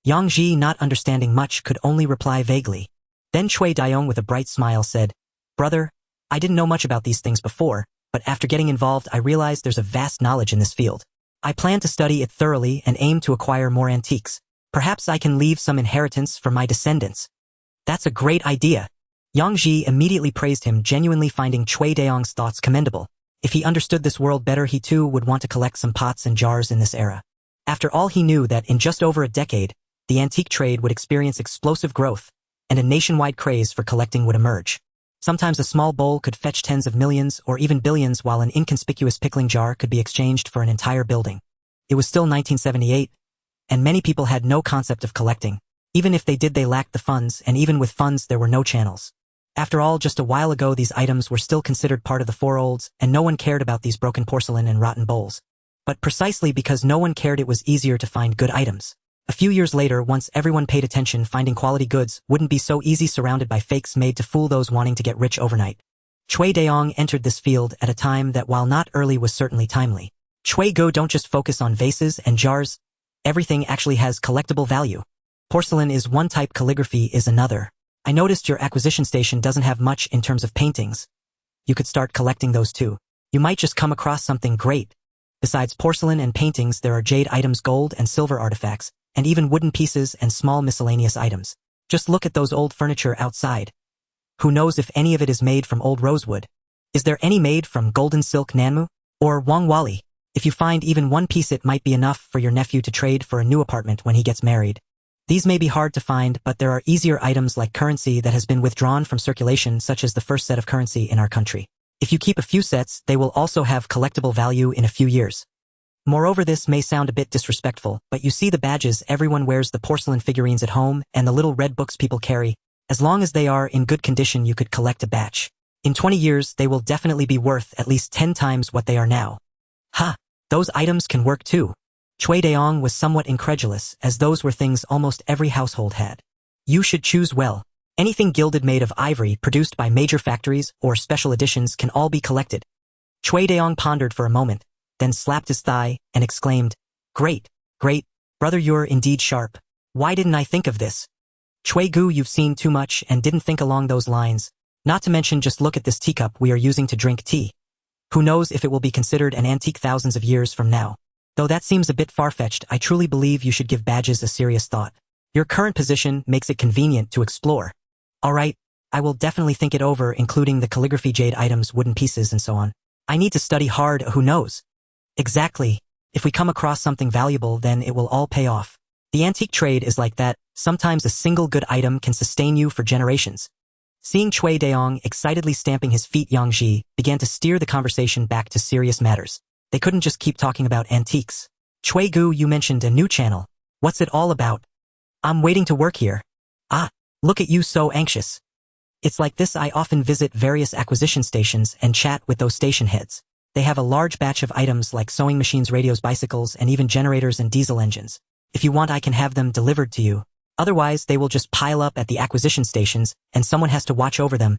Yang Ji, not understanding much, could only reply vaguely. Then Cui Daong, with a bright smile, said, Brother, I didn't know much about these things before, but after getting involved, I realized there's a vast knowledge in this field. I plan to study it thoroughly and aim to acquire more antiques. Perhaps I can leave some inheritance for my descendants. That's a great idea. Yang Ji immediately praised him, genuinely finding Cui Daong's thoughts commendable. If he understood this world better, he too would want to collect some pots and jars in this era. After all, he knew that in just over a decade, the antique trade would experience explosive growth, and a nationwide craze for collecting would emerge. Sometimes a small bowl could fetch tens of millions or even billions, while an inconspicuous pickling jar could be exchanged for an entire building. It was still 1978, and many people had no concept of collecting. Even if they did, they lacked the funds, and even with funds, there were no channels. After all, just a while ago, these items were still considered part of the four olds, and no one cared about these broken porcelain and rotten bowls. But precisely because no one cared, it was easier to find good items. A few years later, once everyone paid attention, finding quality goods wouldn't be so easy, surrounded by fakes made to fool those wanting to get rich overnight. Cui Daong entered this field at a time that, while not early, was certainly timely. Cui Go, don't just focus on vases and jars. Everything actually has collectible value. Porcelain is one type, calligraphy is another. I noticed your acquisition station doesn't have much in terms of paintings. You could start collecting those too. You might just come across something great. Besides porcelain and paintings, there are jade items, gold and silver artifacts, and even wooden pieces and small miscellaneous items. Just look at those old furniture outside. Who knows if any of it is made from old rosewood? Is there any made from golden silk Nanmu? Or Wangwali? If you find even one piece, it might be enough for your nephew to trade for a new apartment when he gets married. These may be hard to find, but there are easier items like currency that has been withdrawn from circulation, such as the first set of currency in our country. If you keep a few sets, they will also have collectible value in a few years. Moreover, this may sound a bit disrespectful, but you see the badges everyone wears, the porcelain figurines at home, and the little red books people carry. As long as they are in good condition, you could collect a batch. In 20 years, they will definitely be worth at least 10 times what they are now. Ha! Those items can work too. Chui Deong was somewhat incredulous, as those were things almost every household had. You should choose well. Anything gilded made of ivory produced by major factories or special editions can all be collected. Chui Deong pondered for a moment, then slapped his thigh and exclaimed, Great, great, brother, you're indeed sharp. Why didn't I think of this? Chui Gu, you've seen too much and didn't think along those lines. Not to mention, just look at this teacup we are using to drink tea. Who knows if it will be considered an antique thousands of years from now. Though that seems a bit far-fetched, I truly believe you should give badges a serious thought. Your current position makes it convenient to explore. Alright, I will definitely think it over, including the calligraphy jade items, wooden pieces, and so on. I need to study hard, who knows? Exactly. If we come across something valuable, then it will all pay off. The antique trade is like that. Sometimes a single good item can sustain you for generations. Seeing Chui Deong excitedly stamping his feet, Yang Ji began to steer the conversation back to serious matters. They couldn't just keep talking about antiques. Chui Gu, you mentioned a new channel. What's it all about? I'm waiting to work here. Ah, look at you, so anxious. It's like this. I often visit various acquisition stations and chat with those station heads. They have a large batch of items like sewing machines, radios, bicycles, and even generators and diesel engines. If you want, I can have them delivered to you. Otherwise, they will just pile up at the acquisition stations, and someone has to watch over them.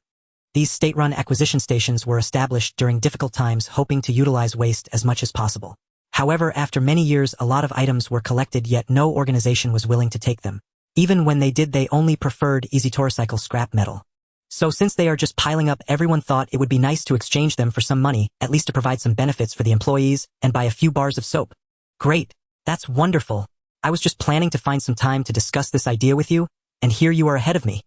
These state-run acquisition stations were established during difficult times, hoping to utilize waste as much as possible. However, after many years, a lot of items were collected, yet no organization was willing to take them. Even when they did, they only preferred easy-to-recycle scrap metal. So since they are just piling up, everyone thought it would be nice to exchange them for some money, at least to provide some benefits for the employees, and buy a few bars of soap. Great. That's wonderful. I was just planning to find some time to discuss this idea with you, and here you are ahead of me.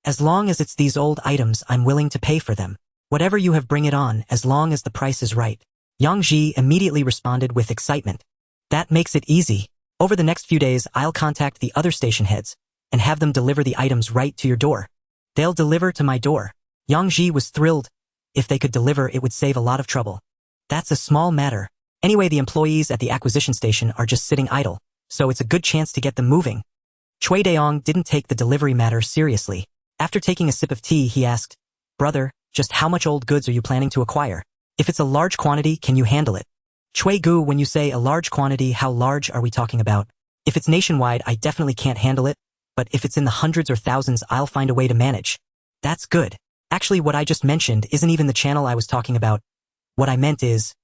As long as it's these old items, I'm willing to pay for them. Whatever you have, bring it on, as long as the price is right. Yang Ji immediately responded with excitement. That makes it easy. Over the next few days, I'll contact the other station heads and have them deliver the items right to your door. They'll deliver to my door. Yang Ji was thrilled. If they could deliver, it would save a lot of trouble. That's a small matter. Anyway, the employees at the acquisition station are just sitting idle, so it's a good chance to get them moving. Chui Deong didn't take the delivery matter seriously. After taking a sip of tea, he asked, Brother, just how much old goods are you planning to acquire? If it's a large quantity, can you handle it? Chui Gu, when you say a large quantity, how large are we talking about? If it's nationwide, I definitely can't handle it, but if it's in the hundreds or thousands, I'll find a way to manage. That's good. Actually, what I just mentioned isn't even the channel I was talking about. What I meant is,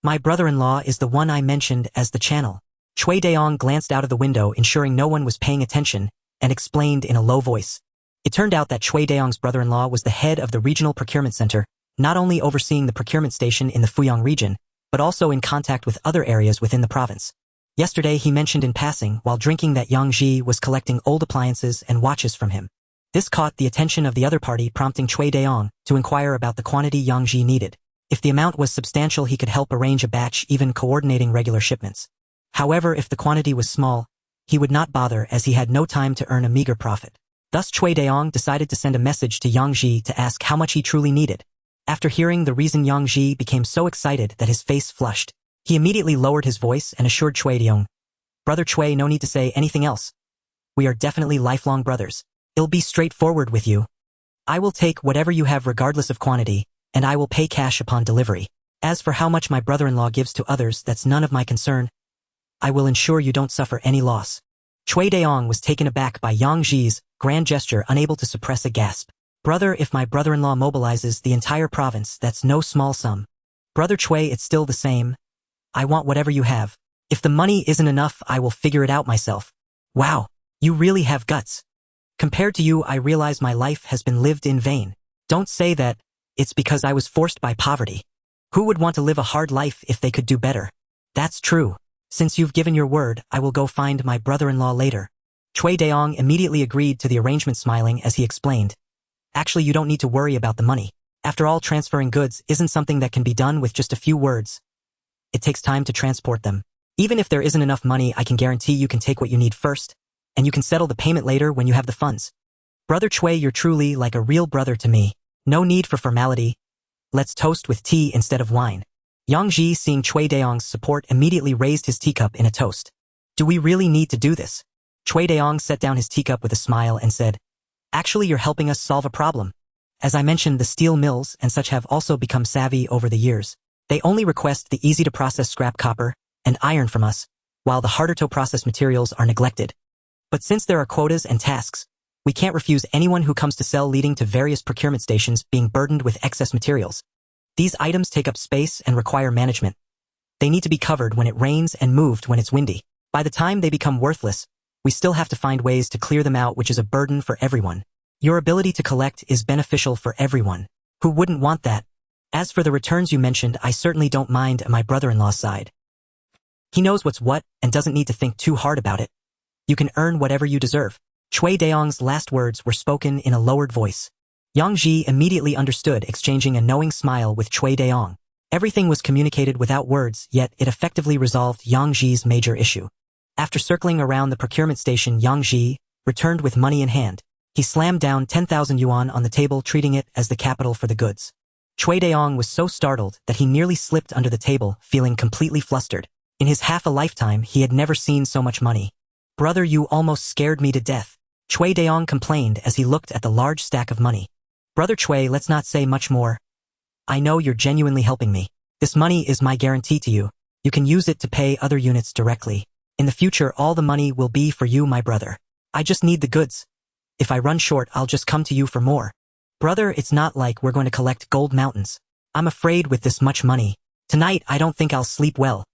my brother-in-law is the one I mentioned as the channel. Chui Deong glanced out of the window, ensuring no one was paying attention, and explained in a low voice. It turned out that Chui Deong's brother-in-law was the head of the regional procurement center, not only overseeing the procurement station in the Fuyang region, but also in contact with other areas within the province. Yesterday, he mentioned in passing while drinking that Yang Ji was collecting old appliances and watches from him. This caught the attention of the other party, prompting Chui Deong to inquire about the quantity Yang Ji needed. If the amount was substantial, he could help arrange a batch, even coordinating regular shipments. However, if the quantity was small, he would not bother, as he had no time to earn a meager profit. Thus, Chui Deong decided to send a message to Yang Ji to ask how much he truly needed. After hearing the reason, Yang Ji became so excited that his face flushed. He immediately lowered his voice and assured Chui Deong, Brother Chui, no need to say anything else. We are definitely lifelong brothers. I'll be straightforward with you. I will take whatever you have regardless of quantity, and I will pay cash upon delivery. As for how much my brother-in-law gives to others, that's none of my concern. I will ensure you don't suffer any loss. Chui Deong was taken aback by Yang Ji's grand gesture, unable to suppress a gasp. Brother, if my brother-in-law mobilizes the entire province, that's no small sum. Brother Chui, it's still the same. I want whatever you have. If the money isn't enough, I will figure it out myself. Wow, you really have guts. Compared to you, I realize my life has been lived in vain. Don't say that. It's because I was forced by poverty. Who would want to live a hard life if they could do better? That's true. Since you've given your word, I will go find my brother-in-law later. Chui Deong immediately agreed to the arrangement, smiling as he explained. Actually, you don't need to worry about the money. After all, transferring goods isn't something that can be done with just a few words. It takes time to transport them. Even if there isn't enough money, I can guarantee you can take what you need first, and you can settle the payment later when you have the funds. Brother Chui, you're truly like a real brother to me. No need for formality. Let's toast with tea instead of wine. Yang Ji, seeing Cui Daong's support, immediately raised his teacup in a toast. Do we really need to do this? Cui Daong set down his teacup with a smile and said, actually, you're helping us solve a problem. As I mentioned, the steel mills and such have also become savvy over the years. They only request the easy-to-process scrap copper and iron from us, while the harder-to-process materials are neglected. But since there are quotas and tasks, we can't refuse anyone who comes to sell, leading to various procurement stations being burdened with excess materials. These items take up space and require management. They need to be covered when it rains and moved when it's windy. By the time they become worthless, we still have to find ways to clear them out, which is a burden for everyone. Your ability to collect is beneficial for everyone. Who wouldn't want that? As for the returns you mentioned, I certainly don't mind my brother-in-law's side. He knows what's what and doesn't need to think too hard about it. You can earn whatever you deserve. Cui Daong's last words were spoken in a lowered voice. Yang Ji immediately understood, exchanging a knowing smile with Cui Daong. Everything was communicated without words, yet it effectively resolved Yang Ji's major issue. After circling around the procurement station, Yang Ji returned with money in hand. He slammed down 10,000 yuan on the table, treating it as the capital for the goods. Cui Daong was so startled that he nearly slipped under the table, feeling completely flustered. In his half a lifetime, he had never seen so much money. Brother, you almost scared me to death, Cui Daong complained as he looked at the large stack of money. Brother Cui, let's not say much more. I know you're genuinely helping me. This money is my guarantee to you. You can use it to pay other units directly. In the future, all the money will be for you, my brother. I just need the goods. If I run short, I'll just come to you for more. Brother, it's not like we're going to collect gold mountains. I'm afraid with this much money. Tonight, I don't think I'll sleep well.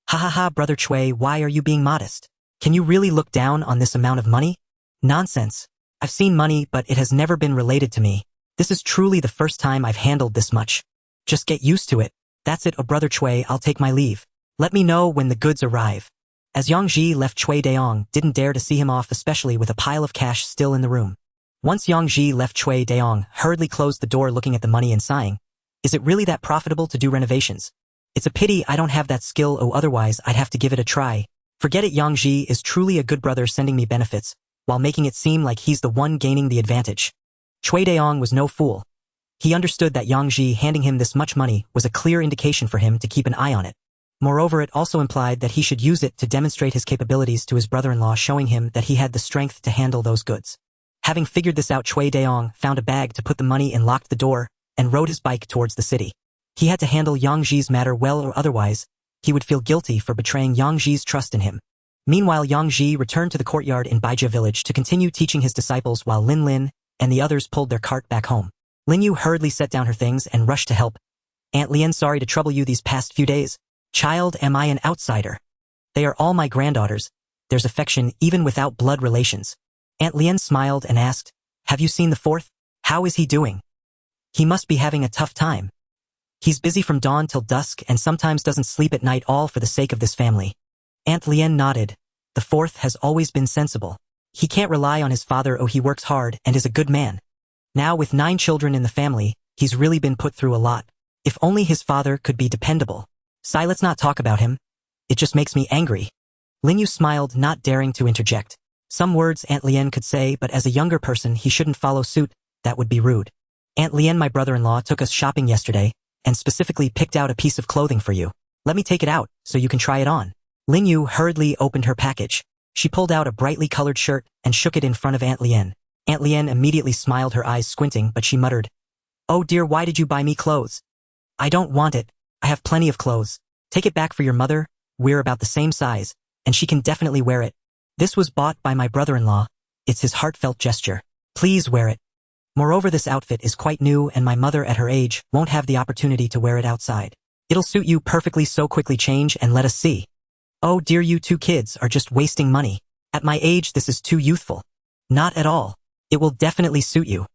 Ha ha ha, Brother Cui, why are you being modest? Can you really look down on this amount of money? Nonsense. I've seen money, but it has never been related to me. This is truly the first time I've handled this much. Just get used to it. That's it, oh Brother Cui, I'll take my leave. Let me know when the goods arrive. As Yang Ji left, Cui Daong didn't dare to see him off, especially with a pile of cash still in the room. Once Yang Ji left, Cui Daong hurriedly closed the door, looking at the money and sighing. Is it really that profitable to do renovations? It's a pity I don't have that skill, or otherwise I'd have to give it a try. Forget it, Yang Ji is truly a good brother, sending me benefits, while making it seem like he's the one gaining the advantage. Cui Daong was no fool. He understood that Yang Ji handing him this much money was a clear indication for him to keep an eye on it. Moreover, it also implied that he should use it to demonstrate his capabilities to his brother-in-law, showing him that he had the strength to handle those goods. Having figured this out, Cui Daong found a bag to put the money in, locked the door, and rode his bike towards the city. He had to handle Yang Ji's matter well, or otherwise, he would feel guilty for betraying Yang Ji's trust in him. Meanwhile, Yang Ji returned to the courtyard in Baijia village to continue teaching his disciples, while Lin Lin and the others pulled their cart back home. Lin Yu hurriedly set down her things and rushed to help. Aunt Lien, sorry to trouble you these past few days. Child, am I an outsider? They are all my granddaughters. There's affection even without blood relations. Aunt Lien smiled and asked, have you seen the fourth? How is he doing? He must be having a tough time. He's busy from dawn till dusk and sometimes doesn't sleep at night, all for the sake of this family. Aunt Lien nodded. The fourth has always been sensible. He can't rely on his father, he works hard and is a good man. Now with 9 children in the family, he's really been put through a lot. If only his father could be dependable. Sai, let's not talk about him. It just makes me angry. Lin Yu smiled, not daring to interject. Some words Aunt Lien could say, but as a younger person he shouldn't follow suit, that would be rude. Aunt Lien, my brother-in-law took us shopping yesterday, and specifically picked out a piece of clothing for you. Let me take it out, so you can try it on. Lin Yu hurriedly opened her package. She pulled out a brightly colored shirt and shook it in front of Aunt Lien. Aunt Lien immediately smiled, her eyes squinting, but she muttered, oh dear, why did you buy me clothes? I don't want it. I have plenty of clothes. Take it back for your mother. We're about the same size, and she can definitely wear it. This was bought by my brother-in-law. It's his heartfelt gesture. Please wear it. Moreover, this outfit is quite new and my mother at her age won't have the opportunity to wear it outside. It'll suit you perfectly, so quickly change and let us see. Oh dear, you 2 kids are just wasting money. At my age this is too youthful. Not at all. It will definitely suit you.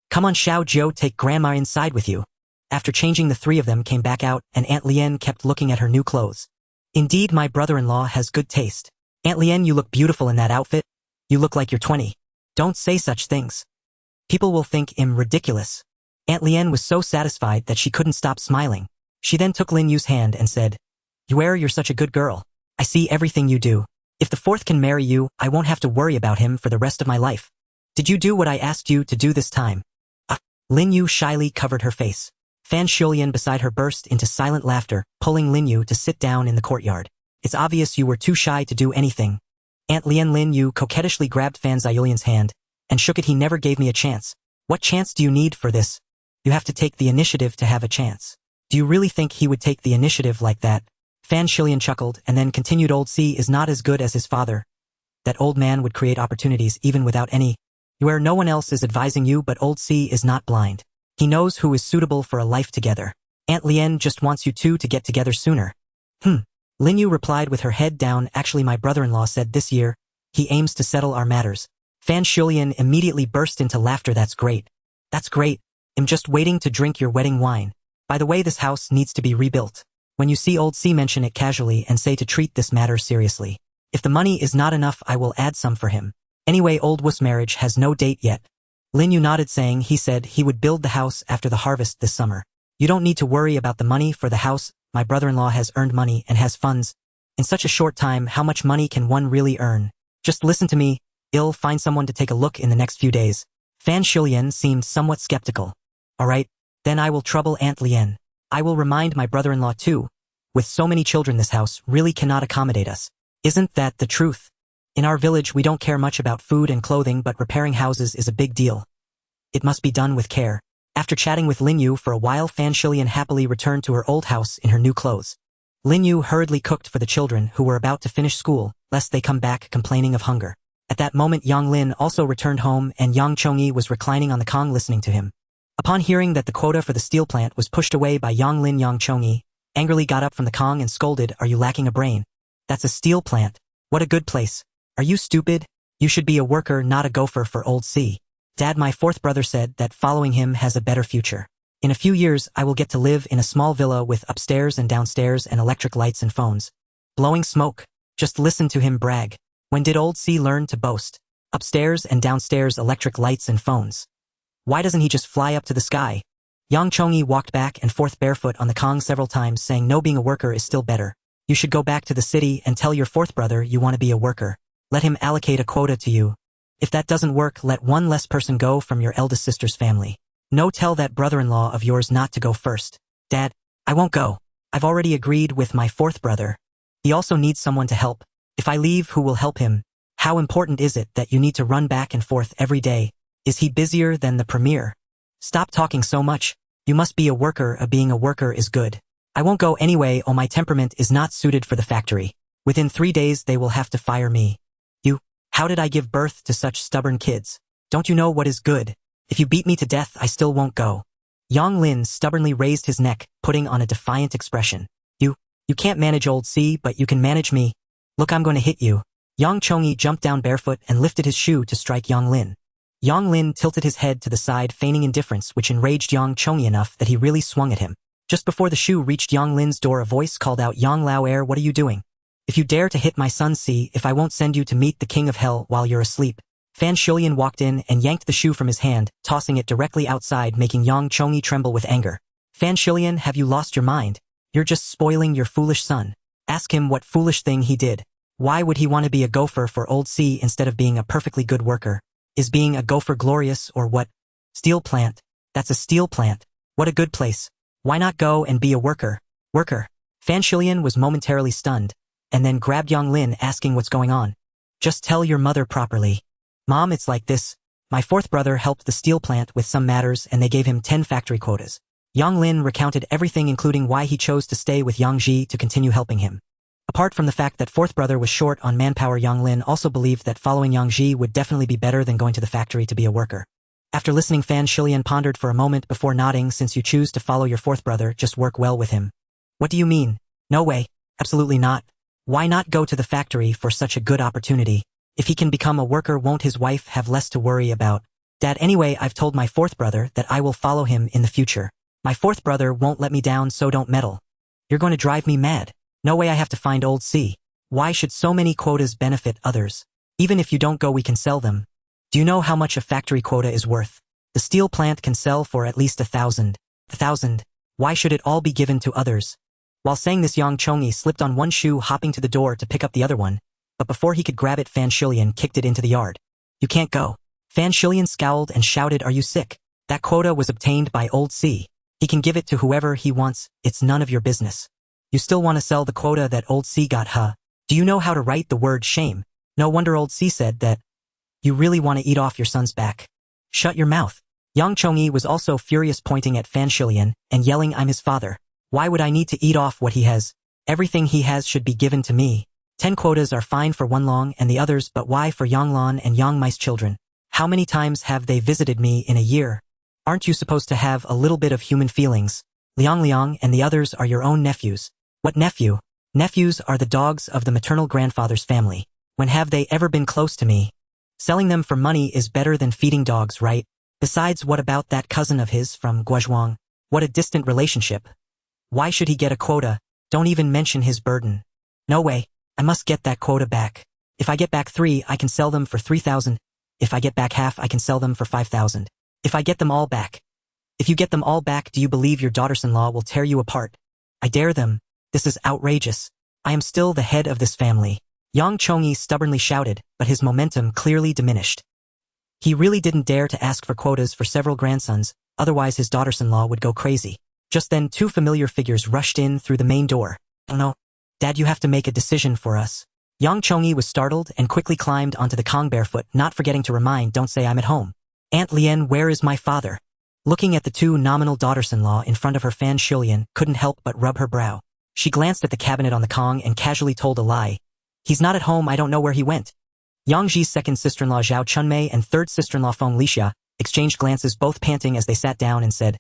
Come on Xiao Jiu, take grandma inside with you. After changing, the 3 of them came back out and Aunt Lien kept looking at her new clothes. Indeed, my brother-in-law has good taste. Aunt Lien, you look beautiful in that outfit. You look like you're 20. Don't say such things. People will think I'm ridiculous. Aunt Lien was so satisfied that she couldn't stop smiling. She then took Lin Yu's hand and said, you're such a good girl. I see everything you do. If the fourth can marry you, I won't have to worry about him for the rest of my life. Did you do what I asked you to do this time? Lin Yu shyly covered her face. Fan Shulian beside her burst into silent laughter, pulling Lin Yu to sit down in the courtyard. It's obvious you were too shy to do anything. Aunt Lien. Lin Yu coquettishly grabbed Fan Xiulian's hand and shook it. He never gave me a chance. What chance do you need for this? You have to take the initiative to have a chance. Do you really think he would take the initiative like that? Fan Shulian chuckled and then continued. Old C is not as good as his father. That old man would create opportunities even without any. Where no one else is advising you, but old C is not blind. He knows who is suitable for a life together. Aunt Lien just wants you two to get together sooner. Lin Yu replied with her head down. Actually, my brother-in-law said this year, he aims to settle our matters. Fan Shulian immediately burst into laughter. That's great. That's great. I'm just waiting to drink your wedding wine. By the way, this house needs to be rebuilt. When you see old C, mention it casually and say to treat this matter seriously. If the money is not enough, I will add some for him. Anyway, old Wu's marriage has no date yet. Lin Yu nodded, saying he said he would build the house after the harvest this summer. You don't need to worry about the money for the house. My brother-in-law has earned money and has funds. In such a short time, how much money can one really earn? Just listen to me. I'll find someone to take a look in the next few days. Fan Shulian seemed somewhat skeptical. All right, then I will trouble Aunt Lien. I will remind my brother-in-law too. With so many children, this house really cannot accommodate us. Isn't that the truth? In our village, we don't care much about food and clothing, but repairing houses is a big deal. It must be done with care. After chatting with Lin Yu for a while, Fan Shulian happily returned to her old house in her new clothes. Lin Yu hurriedly cooked for the children who were about to finish school, lest they come back complaining of hunger. At that moment, Yang Lin also returned home, and Yang Chongyi was reclining on the kong listening to him. Upon hearing that the quota for the steel plant was pushed away by Yang Lin, Yang Chongyi angrily got up from the kong and scolded, "Are you lacking a brain? That's a steel plant. What a good place. Are you stupid? You should be a worker, not a gopher for old C. Dad, my fourth brother said that following him has a better future. In a few years, I will get to live in a small villa with upstairs and downstairs and electric lights and phones. Blowing smoke. Just listen to him brag. When did old C learn to boast? Upstairs and downstairs, electric lights and phones. Why doesn't he just fly up to the sky?" Yang Chongyi walked back and forth barefoot on the kong several times, saying, "No, being a worker is still better. You should go back to the city and tell your fourth brother you want to be a worker. Let him allocate a quota to you. If that doesn't work, let one less person go from your eldest sister's family. No, tell that brother-in-law of yours not to go first." "Dad, I won't go. I've already agreed with my fourth brother. He also needs someone to help. If I leave, who will help him? How important is it that you need to run back and forth every day? Is he busier than the premier? Stop talking so much. You must be a worker. Being a worker is good. I won't go anyway. Oh, my temperament is not suited for the factory. Within 3 days they will have to fire me." "You, how did I give birth to such stubborn kids? Don't you know what is good? If you beat me to death, I still won't go." Yang Lin stubbornly raised his neck, putting on a defiant expression. You can't manage old C, but you can manage me. Look, I'm going to hit you." Yang Chongyi jumped down barefoot and lifted his shoe to strike Yang Lin. Yang Lin tilted his head to the side, feigning indifference, which enraged Yang Chongyi enough that he really swung at him. Just before the shoe reached Yang Lin's door, a voice called out, "Yang Lao Er, what are you doing? If you dare to hit my son, see if I won't send you to meet the king of hell while you're asleep." Fan Shulian walked in and yanked the shoe from his hand, tossing it directly outside, making Yang Chongyi tremble with anger. "Fan Shulian, have you lost your mind? You're just spoiling your foolish son. Ask him what foolish thing he did. Why would he want to be a gopher for old C instead of being a perfectly good worker? Is being a gopher glorious or what? Steel plant. That's a steel plant. What a good place. Why not go and be a worker? Worker." Fan Shulian was momentarily stunned, and then grabbed Yang Lin, asking what's going on. "Just tell your mother properly. Mom, it's like this. My fourth brother helped the steel plant with some matters and they gave him 10 factory quotas." Yang Lin recounted everything, including why he chose to stay with Yang Ji to continue helping him. Apart from the fact that fourth brother was short on manpower, Yang Lin also believed that following Yang Ji would definitely be better than going to the factory to be a worker. After listening, Fan Shulian pondered for a moment before nodding. "Since you choose to follow your fourth brother, just work well with him." "What do you mean? No way. Absolutely not. Why not go to the factory for such a good opportunity? If he can become a worker, won't his wife have less to worry about? Dad, anyway, I've told my fourth brother that I will follow him in the future. My fourth brother won't let me down, so don't meddle. You're going to drive me mad. No way, I have to find old C. Why should so many quotas benefit others? Even if you don't go, we can sell them. Do you know how much a factory quota is worth? The steel plant can sell for at least 1,000. 1,000. Why should it all be given to others?" While saying this, Yang Chongyi slipped on one shoe, hopping to the door to pick up the other one, but before he could grab it, Fan Shulian kicked it into the yard. "You can't go." Fan Shulian scowled and shouted, "Are you sick? That quota was obtained by old C. He can give it to whoever he wants, it's none of your business. You still want to sell the quota that old C got, huh? Do you know how to write the word shame? No wonder old C said that. You really want to eat off your son's back. Shut your mouth. Yang Chongyi was also furious, pointing at Fan Shilian and yelling, I'm his father. Why would I need to eat off what he has? Everything he has should be given to me. 10 quotas are fine for one Long and the others, but why for Yang Lan and Yang Mai's children? How many times have they visited me in a year? Aren't you supposed to have a little bit of human feelings? Liang and the others are your own nephews. What nephew? Nephews are the dogs of the maternal grandfather's family. When have they ever been close to me? Selling them for money is better than feeding dogs, right? Besides, what about that cousin of his from Guozhuang? What a distant relationship. Why should he get a quota? Don't even mention his burden. No way. I must get that quota back. If I get back 3, I can sell them for 3,000. If I get back half, I can sell them for 5,000. If I get them all back. If you get them all back, do you believe your daughters-in-law will tear you apart? I dare them. This is outrageous. I am still the head of this family. Yang Chongyi stubbornly shouted, but his momentum clearly diminished. He really didn't dare to ask for quotas for several grandsons, otherwise his daughters-in-law would go crazy. Just then 2 familiar figures rushed in through the main door. Oh no. Dad, you have to make a decision for us. Yang Chongyi was startled and quickly climbed onto the Kong barefoot, not forgetting to remind, don't say I'm at home. Aunt Lien, where is my father? Looking at the 2 nominal daughters-in-law in front of her, Fan Shilian couldn't help but rub her brow. She glanced at the cabinet on the Kong and casually told a lie. He's not at home, I don't know where he went. Yang Ji's second sister-in-law Zhao Chunmei and third sister-in-law Feng Lixia exchanged glances, both panting as they sat down, and said,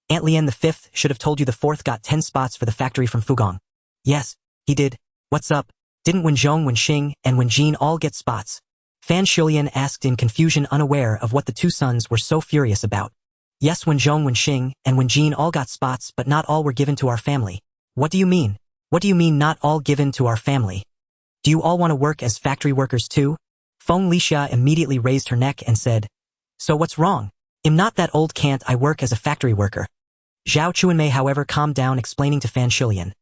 Aunt Lien, the 5th should have told you the 4th got 10 spots for the factory from Fugong. Yes, he did. What's up? Didn't Wenzhong, Wenxing, and Wenjin all get spots? Fan Shilian asked in confusion, unaware of what the 2 sons were so furious about. Yes, Wenzhong, Wenxing, and Wenjin all got spots, but not all were given to our family. What do you mean? What do you mean not all given to our family? Do you all want to work as factory workers too? Feng Lixia immediately raised her neck and said, So what's wrong? I'm not that old, can't I work as a factory worker? Zhao Chuanmei, however, calmed down, explaining to Fan Shilian.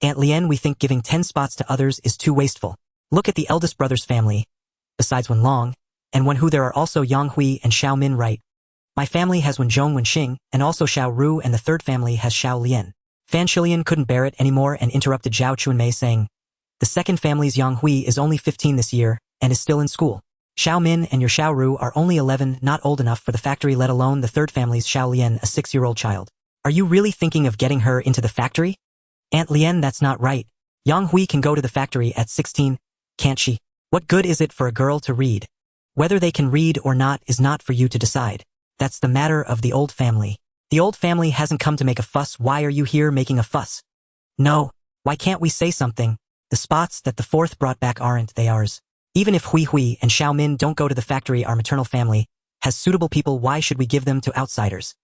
Aunt Lien, we think giving 10 spots to others is too wasteful. Look at the eldest brother's family. Besides Wen Long and Wen Hu, there are also Yang Hui and Xiao Min, right? My family has Wenzhong, Wenxing, and also Xiao Ru, and the 3rd family has Xiao Lian. Fan Shilian couldn't bear it anymore and interrupted Zhao Chuanmei, saying, The 2nd family's Yang Hui is only 15 this year and is still in school. Xiao Min and your Xiao Ru are only 11, not old enough for the factory, let alone the 3rd family's Xiao Lian, a 6-year-old child. Are you really thinking of getting her into the factory? Aunt Lien, that's not right. Yang Hui can go to the factory at 16, can't she? What good is it for a girl to read? Whether they can read or not is not for you to decide. That's the matter of the old family. The old family hasn't come to make a fuss. Why are you here making a fuss? No. Why can't we say something? The spots that the 4th brought back aren't they ours? Even if Hui Hui and Xiao Min don't go to the factory, our maternal family has suitable people. Why should we give them to outsiders?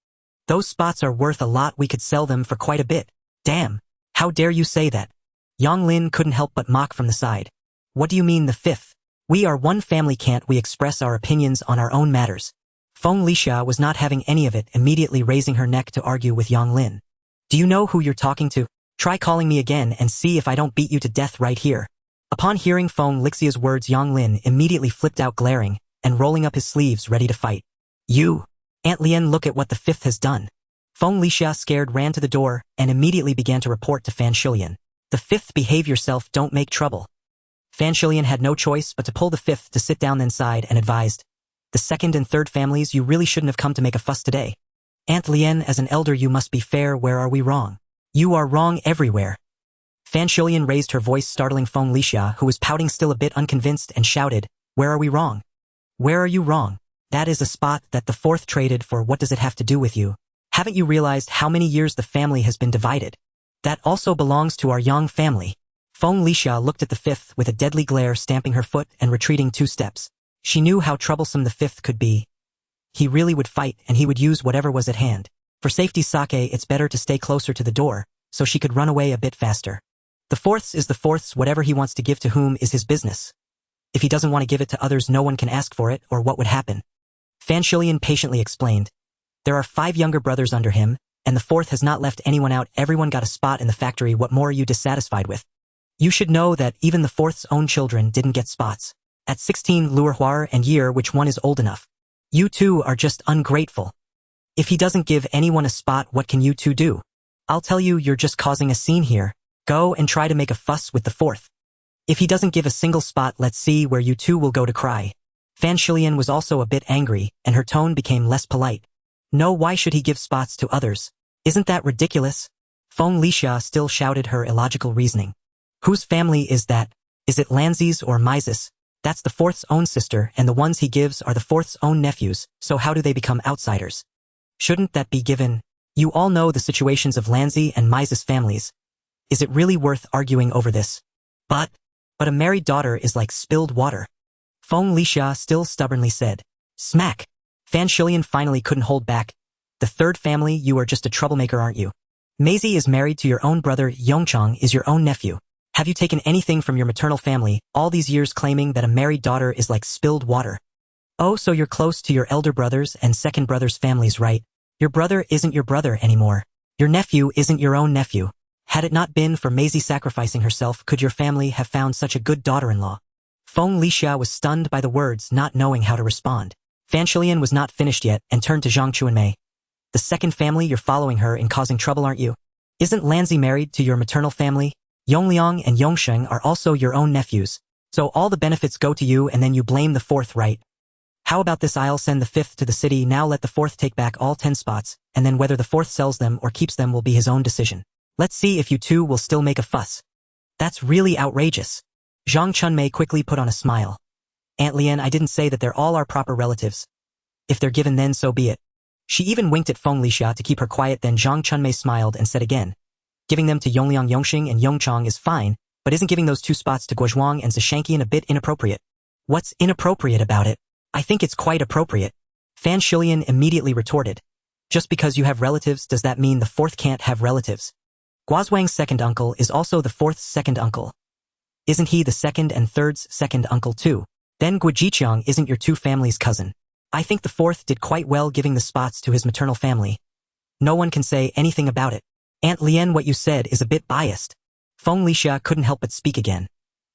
Those spots are worth a lot. We could sell them for quite a bit. Damn. How dare you say that? Yang Lin couldn't help but mock from the side. What do you mean the 5th? We are one family, can't we express our opinions on our own matters? Feng Lixia was not having any of it, immediately raising her neck to argue with Yang Lin. Do you know who you're talking to? Try calling me again and see if I don't beat you to death right here. Upon hearing Feng Lixia's words, Yang Lin immediately flipped out, glaring and rolling up his sleeves, ready to fight. You! Aunt Lien, look at what the 5th has done. Feng Lixia, scared, ran to the door and immediately began to report to Fan Shilian. The 5th, behave yourself, don't make trouble. Fan Shilian had no choice but to pull the 5th to sit down, then sighed and advised. The 2nd and 3rd families, you really shouldn't have come to make a fuss today. Aunt Lien, as an elder you must be fair. Where are we wrong? You are wrong everywhere. Fan Shilian raised her voice, startling Feng Lixia, who was pouting, still a bit unconvinced, and shouted, Where are we wrong? Where are you wrong? That is a spot that the 4th traded for. What does it have to do with you? Haven't you realized how many years the family has been divided? That also belongs to our Yang family. Feng Lixia looked at the 5th with a deadly glare, stamping her foot and retreating 2 steps. She knew how troublesome the 5th could be. He really would fight, and he would use whatever was at hand. For safety's sake, it's better to stay closer to the door, so she could run away a bit faster. The 4th's is the 4th's. Whatever he wants to give to whom is his business. If he doesn't want to give it to others, no one can ask for it, or what would happen? Fan Shilian patiently explained. There are 5 younger brothers under him, and the 4th has not left anyone out. Everyone got a spot in the factory. What more are you dissatisfied with? You should know that even the 4th's own children didn't get spots. At 16, Luerhuar and Year, which one is old enough? You two are just ungrateful. If he doesn't give anyone a spot, what can you two do? I'll tell you, you're just causing a scene here. Go and try to make a fuss with the fourth. If he doesn't give a single spot, let's see where you two will go to cry. Fan Shilian was also a bit angry, and her tone became less polite. No, why should he give spots to others? Isn't that ridiculous? Feng Lixia still shouted her illogical reasoning. Whose family is that? Is it Lanzi's or Mises? That's the fourth's own sister, and the ones he gives are the fourth's own nephews, so how do they become outsiders? Shouldn't that be given? You all know the situations of Lanzi and Mises families. Is it really worth arguing over this? But a married daughter is like spilled water. Feng Lixia still stubbornly said. Smack! Fan Shilian finally couldn't hold back. The third family, you are just a troublemaker, aren't you? Maisie is married to your own brother, Yongchang is your own nephew. Have you taken anything from your maternal family, all these years claiming that a married daughter is like spilled water? Oh, so you're close to your elder brother's and second brother's families, right? Your brother isn't your brother anymore. Your nephew isn't your own nephew. Had it not been for Maisie sacrificing herself, could your family have found such a good daughter-in-law? Feng Lixia was stunned by the words, not knowing how to respond. Fan Shilian was not finished yet and turned to Zhang Chuanmei. The second family, you're following her in causing trouble, aren't you? Isn't Lanzi married to your maternal family? Yongliang and Yongsheng are also your own nephews. So all the benefits go to you and then you blame the fourth, right? How about this? I'll send the fifth to the city, now let the fourth take back all 10 spots, and then whether the fourth sells them or keeps them will be his own decision. Let's see if you two will still make a fuss. That's really outrageous. Zhang Chunmei quickly put on a smile. Aunt Lian, I didn't say that they're all our proper relatives. If they're given, then so be it. She even winked at Feng Lixia to keep her quiet. Then Zhang Chunmei smiled and said again. Giving them to Yongliang Yongxing and Yongchang is fine, but isn't giving those 2 spots to Guozhuang and Zishanqian a bit inappropriate? What's inappropriate about it? I think it's quite appropriate. Fan Shilian immediately retorted. Just because you have relatives, does that mean the fourth can't have relatives? Guozhuang's second uncle is also the fourth's second uncle. Isn't he the second and third's second uncle too? Then Guojiqiang isn't your two families' cousin. I think the fourth did quite well giving the spots to his maternal family. No one can say anything about it. Aunt Lian, what you said is a bit biased. Feng Lixia couldn't help but speak again.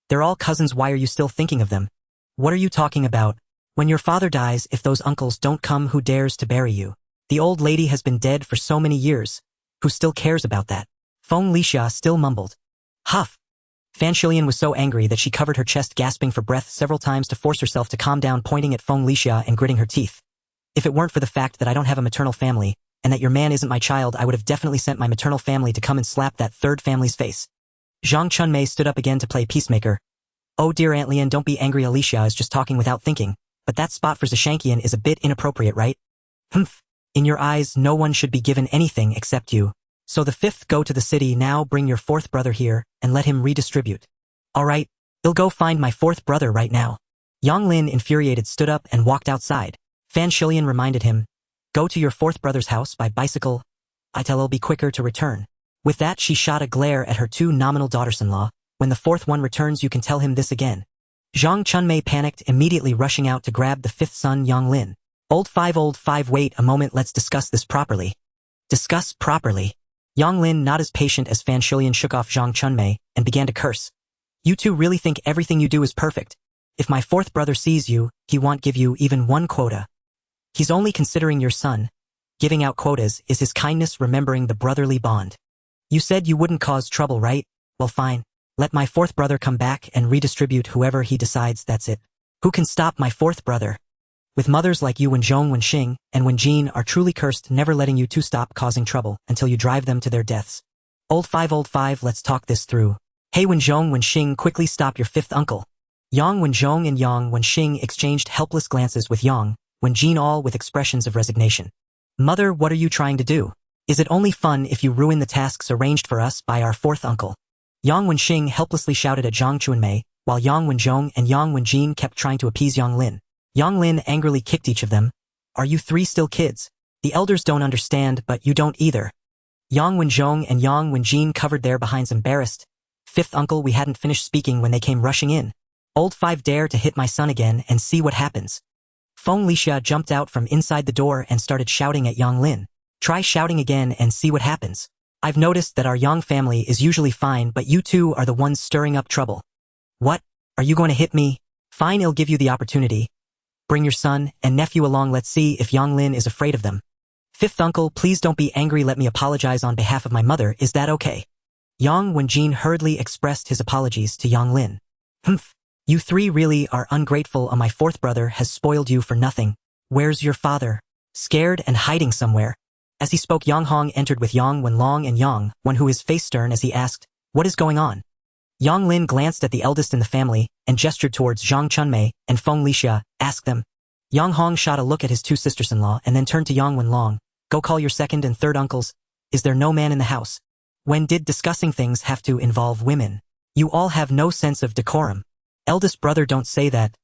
They're all cousins, why are you still thinking of them? What are you talking about? When your father dies, if those uncles don't come, who dares to bury you? The old lady has been dead for so many years. Who still cares about that? Feng Lixia still mumbled. Huff! Fan Shilian was so angry that she covered her chest, gasping for breath several times to force herself to calm down, pointing at Feng Lixia and gritting her teeth. If it weren't for the fact that I don't have a maternal family, and that your man isn't my child, I would have definitely sent my maternal family to come and slap that third family's face. Zhang Chunmei stood up again to play peacemaker. Oh dear Aunt Lian, don't be angry, Alicia is just talking without thinking, but that spot for Zishanqian is a bit inappropriate, right? Humph. In your eyes, no one should be given anything except you. So the fifth, go to the city now, bring your fourth brother here, and let him redistribute. Alright, I'll go find my fourth brother right now. Yang Lin, infuriated, stood up and walked outside. Fan Shilian reminded him, go to your fourth brother's house by bicycle. It'll be quicker to return. With that, she shot a glare at her 2 nominal daughters-in-law. When the fourth one returns, you can tell him this again. Zhang Chunmei panicked, immediately rushing out to grab the fifth son, Yang Lin. Old five, wait a moment, let's discuss this properly. Discuss properly. Yang Lin, not as patient as Fan Shilian, shook off Zhang Chunmei and began to curse. You two really think everything you do is perfect. If my fourth brother sees you, he won't give you even 1 quota. He's only considering your son. Giving out quotas is his kindness, remembering the brotherly bond. You said you wouldn't cause trouble, right? Well, fine. Let my fourth brother come back and redistribute whoever he decides, that's it. Who can stop my fourth brother? With mothers like you, Wenzhong, Wenxing, and Wenjin are truly cursed, never letting you two stop causing trouble until you drive them to their deaths. Old five, let's talk this through. Hey Wenzhong, Wenxing, quickly stop your fifth uncle. Yang Wenzhong and Yang Wenxing exchanged helpless glances with Yang Wenjin, all with expressions of resignation. Mother, what are you trying to do? Is it only fun if you ruin the tasks arranged for us by our fourth uncle? Yang Wenxing helplessly shouted at Zhang Chuanmei, while Yang Wenzhong and Yang Wenjin kept trying to appease Yang Lin. Yang Lin angrily kicked each of them. Are you 3 still kids? The elders don't understand, but you don't either. Yang Wenzhong and Yang Wenjin covered their behinds, embarrassed. Fifth uncle, we hadn't finished speaking when they came rushing in. Old 5, dare to hit my son again and see what happens. Feng Lixia jumped out from inside the door and started shouting at Yang Lin. Try shouting again and see what happens. I've noticed that our Yang family is usually fine, but you two are the ones stirring up trouble. What? Are you going to hit me? Fine, I'll give you the opportunity. Bring your son and nephew along, let's see if Yang Lin is afraid of them. Fifth uncle, please don't be angry, let me apologize on behalf of my mother, is that okay? Yang Wenjin hurriedly expressed his apologies to Yang Lin. Humph. You three really are ungrateful, my fourth brother has spoiled you for nothing. Where's your father? Scared and hiding somewhere. As he spoke, Yang Hong entered with Yang Wenlong and Yang Wen, who his face stern as he asked, what is going on? Yang Lin glanced at the eldest in the family and gestured towards Zhang Chunmei and Feng Lixia, asked them. Yang Hong shot a look at his two sisters-in-law and then turned to Yang Wenlong. Go call your second and third uncles. Is there no man in the house? When did discussing things have to involve women? You all have no sense of decorum. Eldest brother, don't say that.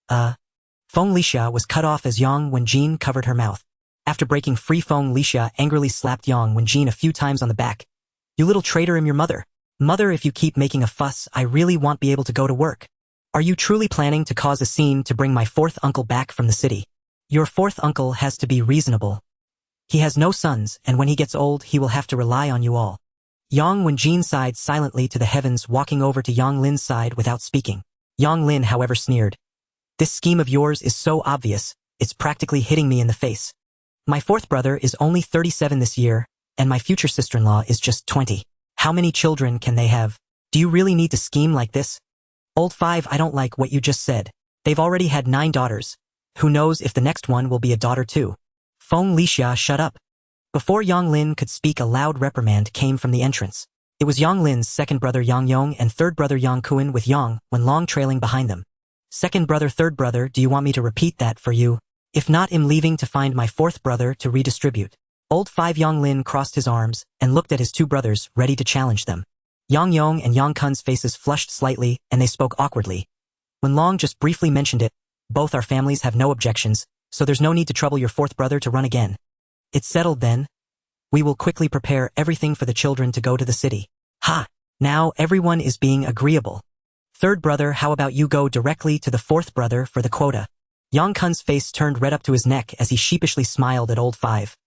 Feng Lixia was cut off as Yang Wenjin covered her mouth. After breaking free, Feng Lixia angrily slapped Yang Wenjin a few times on the back. You little traitor, I'm your mother. Mother, if you keep making a fuss, I really won't be able to go to work. Are you truly planning to cause a scene to bring my fourth uncle back from the city? Your fourth uncle has to be reasonable. He has no sons, and when he gets old, he will have to rely on you all. Yang Wenjin sighed silently to the heavens, walking over to Yang Lin's side without speaking. Yang Lin, however, sneered. This scheme of yours is so obvious, it's practically hitting me in the face. My fourth brother is only 37 this year, and my future sister-in-law is just 20. How many children can they have? Do you really need to scheme like this? Old five, I don't like what you just said. They've already had 9 daughters. Who knows if the next one will be a daughter too? Feng Lixia, shut up. Before Yang Lin could speak, a loud reprimand came from the entrance. It was Yang Lin's second brother Yang Yong and third brother Yang Kuan with Yang Wenlong trailing behind them. Second brother, third brother, do you want me to repeat that for you? If not, I'm leaving to find my fourth brother to redistribute. Old five Yang Lin crossed his arms and looked at his two brothers, ready to challenge them. Yang Yong and Yang Kun's faces flushed slightly and they spoke awkwardly. Wenlong just briefly mentioned it. Both our families have no objections, so there's no need to trouble your fourth brother to run again. It's settled then. We will quickly prepare everything for the children to go to the city. Ha! Now everyone is being agreeable. Third brother, how about you go directly to the fourth brother for the quota? Yang Kun's face turned red up to his neck as he sheepishly smiled at old five.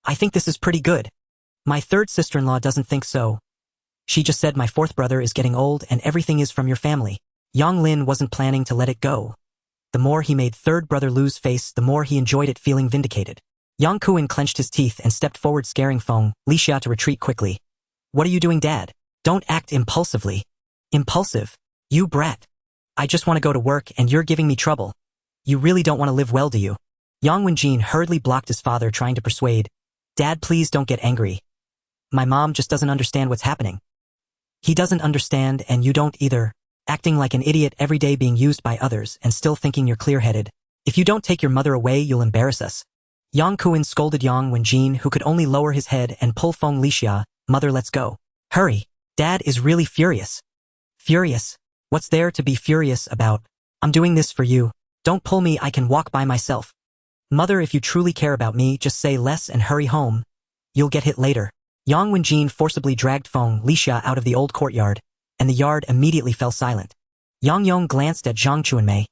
I think this is pretty good. My third sister-in-law doesn't think so. She just said my fourth brother is getting old and everything is from your family. Yang Lin wasn't planning to let it go. The more he made third brother lose face, the more he enjoyed it, feeling vindicated. Yang Kuan clenched his teeth and stepped forward, scaring Feng Lixia to retreat quickly. What are you doing, Dad? Don't act impulsively. Impulsive? You brat. I just want to go to work and you're giving me trouble. You really don't want to live well, do you? Yang Wenjin hurriedly blocked his father, trying to persuade. Dad, please don't get angry. My mom just doesn't understand what's happening. He doesn't understand and you don't either. Acting like an idiot every day, being used by others and still thinking you're clear-headed. If you don't take your mother away, you'll embarrass us. Yang Kuan scolded Yang Wenjin, who could only lower his head and pull Feng Lixia. Mother, let's go. Hurry. Dad is really furious. Furious? What's there to be furious about? I'm doing this for you. Don't pull me, I can walk by myself. Mother, if you truly care about me, just say less and hurry home. You'll get hit later. Yang Wenjin forcibly dragged Feng Lixia out of the old courtyard, and the yard immediately fell silent. Yang Yong glanced at Zhang Chunmei.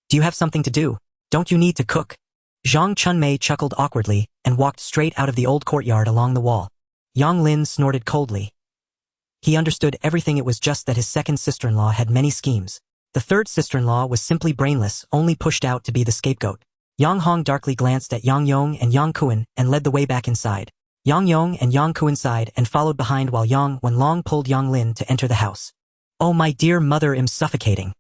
Do you have something to do? Don't you need to cook? Zhang Chunmei chuckled awkwardly and walked straight out of the old courtyard along the wall. Yang Lin snorted coldly. He understood everything, it was just that his second sister-in-law had many schemes. The third sister-in-law was simply brainless, only pushed out to be the scapegoat. Yang Hong darkly glanced at Yang Yong and Yang Kuan and led the way back inside. Yang Yong and Yang Kuan sighed and followed behind while Yang Wenlong pulled Yang Lin to enter the house. Oh my dear mother, I'm suffocating.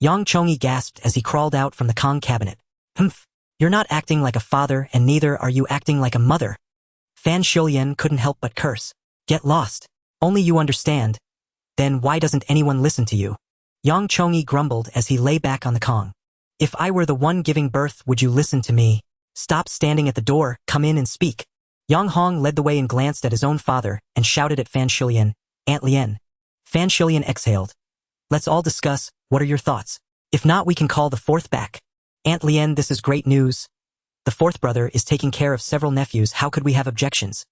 Yang Chongyi gasped as he crawled out from the Kong cabinet. Humph. You're not acting like a father and neither are you acting like a mother. Fan Shilian couldn't help but curse. Get lost. Only you understand. Then why doesn't anyone listen to you? Yang Chongyi grumbled as he lay back on the Kong. If I were the one giving birth, would you listen to me? Stop standing at the door, come in and speak. Yang Hong led the way and glanced at his own father and shouted at Fan Shilian, Aunt Lien. Fan Shilian exhaled. Let's all discuss, what are your thoughts? If not, we can call the fourth back. Aunt Lien, this is great news. The fourth brother is taking care of several nephews, how could we have objections?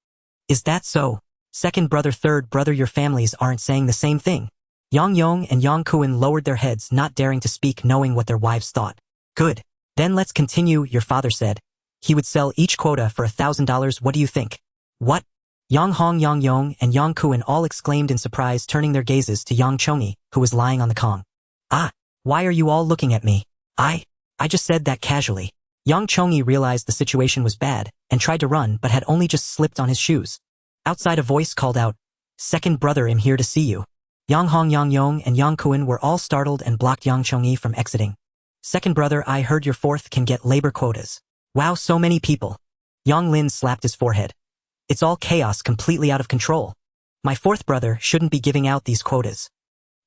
Is that so? Second brother, third brother, your families aren't saying the same thing. Yang Yong and Yang Kuan lowered their heads, not daring to speak, knowing what their wives thought. Good. Then let's continue, your father said. He would sell each quota for $1,000, what do you think? What? Yang Hong, Yang Yong, and Yang Kuan all exclaimed in surprise, turning their gazes to Yang Chongyi, who was lying on the Kong. Ah, why are you all looking at me? I just said that casually. Yang Chongyi realized the situation was bad and tried to run but had only just slipped on his shoes. Outside a voice called out, "Second brother, I'm here to see you." Yang Hong, Yang Yong, and Yang Kuan were all startled and blocked Yang Chongyi from exiting. "Second brother, I heard your fourth can get labor quotas." "Wow, so many people." Yang Lin slapped his forehead. "It's all chaos, completely out of control. My fourth brother shouldn't be giving out these quotas."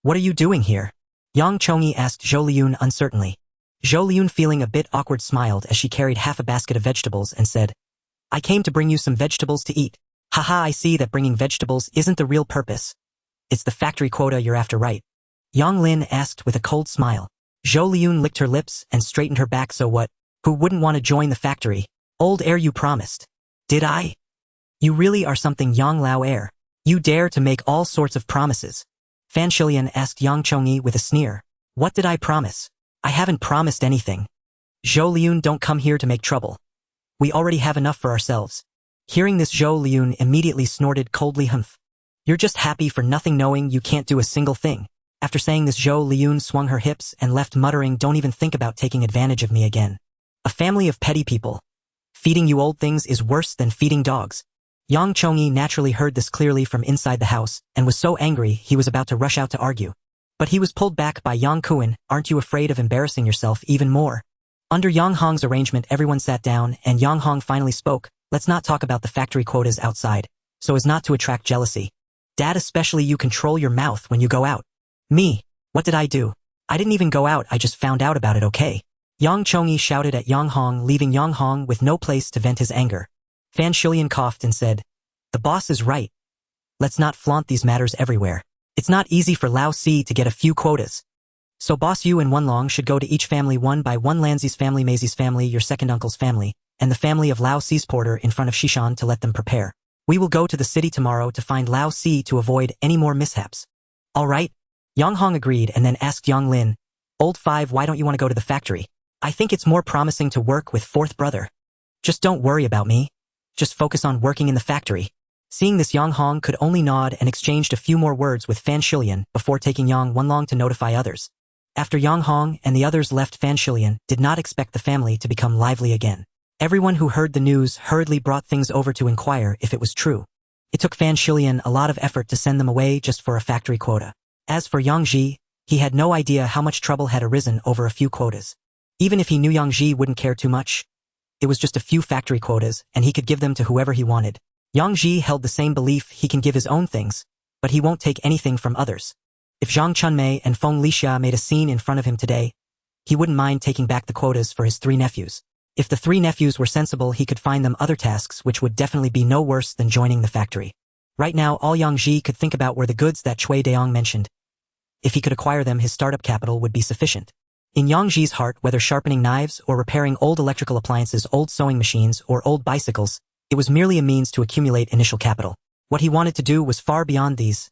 "What are you doing here?" Yang Chongyi asked Zhou Liun uncertainly. Zhou Liun, feeling a bit awkward, smiled as she carried half a basket of vegetables and said, "I came to bring you some vegetables to eat." "Haha, I see that bringing vegetables isn't the real purpose. It's the factory quota you're after, right?" Yang Lin asked with a cold smile. Zhou Liun licked her lips and straightened her back. "So what? Who wouldn't want to join the factory? Old heir, you promised." "Did I?" "You really are something, Yang Lao heir. You dare to make all sorts of promises." Fan Shilian asked Yang Chongyi with a sneer. "What did I promise? I haven't promised anything." "Zhou Liun, don't come here to make trouble. We already have enough for ourselves." Hearing this, Zhou Liun immediately snorted coldly. "Humph. You're just happy for nothing, knowing you can't do a single thing." After saying this, Zhou Liun swung her hips and left, muttering, "Don't even think about taking advantage of me again. A family of petty people. Feeding you old things is worse than feeding dogs." Yang Chongyi naturally heard this clearly from inside the house and was so angry he was about to rush out to argue. But he was pulled back by Yang Kuan. "Aren't you afraid of embarrassing yourself even more?" Under Yang Hong's arrangement, everyone sat down and Yang Hong finally spoke. "Let's not talk about the factory quotas outside, so as not to attract jealousy. Dad, especially you, control your mouth when you go out." "Me? What did I do? I didn't even go out, I just found out about it, okay?" Yang Chongyi shouted at Yang Hong, leaving Yang Hong with no place to vent his anger. Fan Shilian coughed and said, "The boss is right. Let's not flaunt these matters everywhere. It's not easy for Lao Si to get a few quotas. So boss, you and Wenlong should go to each family one by one: Lanzi's family, Maisy's family, your second uncle's family, and the family of Lao Si's porter in front of Shishan to let them prepare. We will go to the city tomorrow to find Lao Si to avoid any more mishaps." "All right." Yang Hong agreed and then asked Yang Lin, "Old Five, why don't you want to go to the factory? I think it's more promising to work with fourth brother. Just don't worry about me. Just focus on working in the factory." Seeing this, Yang Hong could only nod and exchanged a few more words with Fan Shilian before taking Yang Wenlong to notify others. After Yang Hong and the others left, Fan Shilian did not expect the family to become lively again. Everyone who heard the news hurriedly brought things over to inquire if it was true. It took Fan Shilian a lot of effort to send them away just for a factory quota. As for Yang Ji, he had no idea how much trouble had arisen over a few quotas. Even if he knew Yang Ji wouldn't care too much, it was just a few factory quotas and he could give them to whoever he wanted. Yang Ji held the same belief: he can give his own things, but he won't take anything from others. If Zhang Chunmei and Feng Lixia made a scene in front of him today, he wouldn't mind taking back the quotas for his 3 nephews. If the 3 nephews were sensible, he could find them other tasks which would definitely be no worse than joining the factory. Right now, all Yang Ji could think about were the goods that Cui Deong mentioned. If he could acquire them, his startup capital would be sufficient. In Yang Ji's heart, whether sharpening knives or repairing old electrical appliances, old sewing machines, or old bicycles, it was merely a means to accumulate initial capital. What he wanted to do was far beyond these.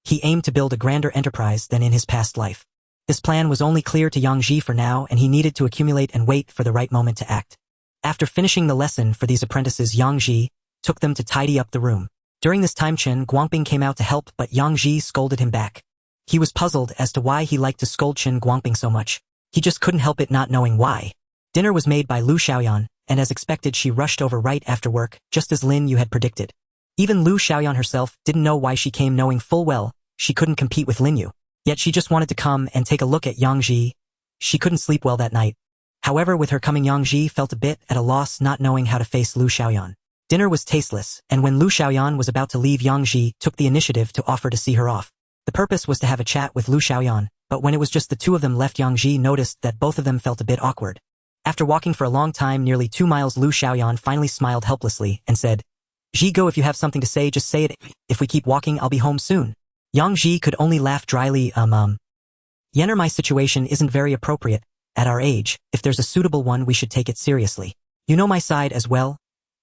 He aimed to build a grander enterprise than in his past life. This plan was only clear to Yang Ji for now, and he needed to accumulate and wait for the right moment to act. After finishing the lesson for these apprentices, Yang Ji took them to tidy up the room. During this time, Chen Guangping came out to help, but Yang Ji scolded him back. He was puzzled as to why he liked to scold Chen Guangping so much. He just couldn't help it, not knowing why. Dinner was made by Lu Xiaoyan, and as expected, she rushed over right after work, just as Lin Yu had predicted. Even Lu Xiaoyan herself didn't know why she came, knowing full well she couldn't compete with Lin Yu. Yet she just wanted to come and take a look at Yang Ji. She couldn't sleep well that night. However, with her coming, Yang Ji felt a bit at a loss, not knowing how to face Lu Xiaoyan. Dinner was tasteless, and when Lu Xiaoyan was about to leave, Yang Ji took the initiative to offer to see her off. The purpose was to have a chat with Lu Xiaoyan, but when it was just the two of them left, Yang Ji noticed that both of them felt a bit awkward. After walking for a long time, nearly 2 miles, Lu Xiaoyan finally smiled helplessly and said, "Ji, go, if you have something to say, just say it. If we keep walking, I'll be home soon." Yang Ji could only laugh dryly. Yener, my situation isn't very appropriate. At our age, if there's a suitable one, we should take it seriously. You know my side as well.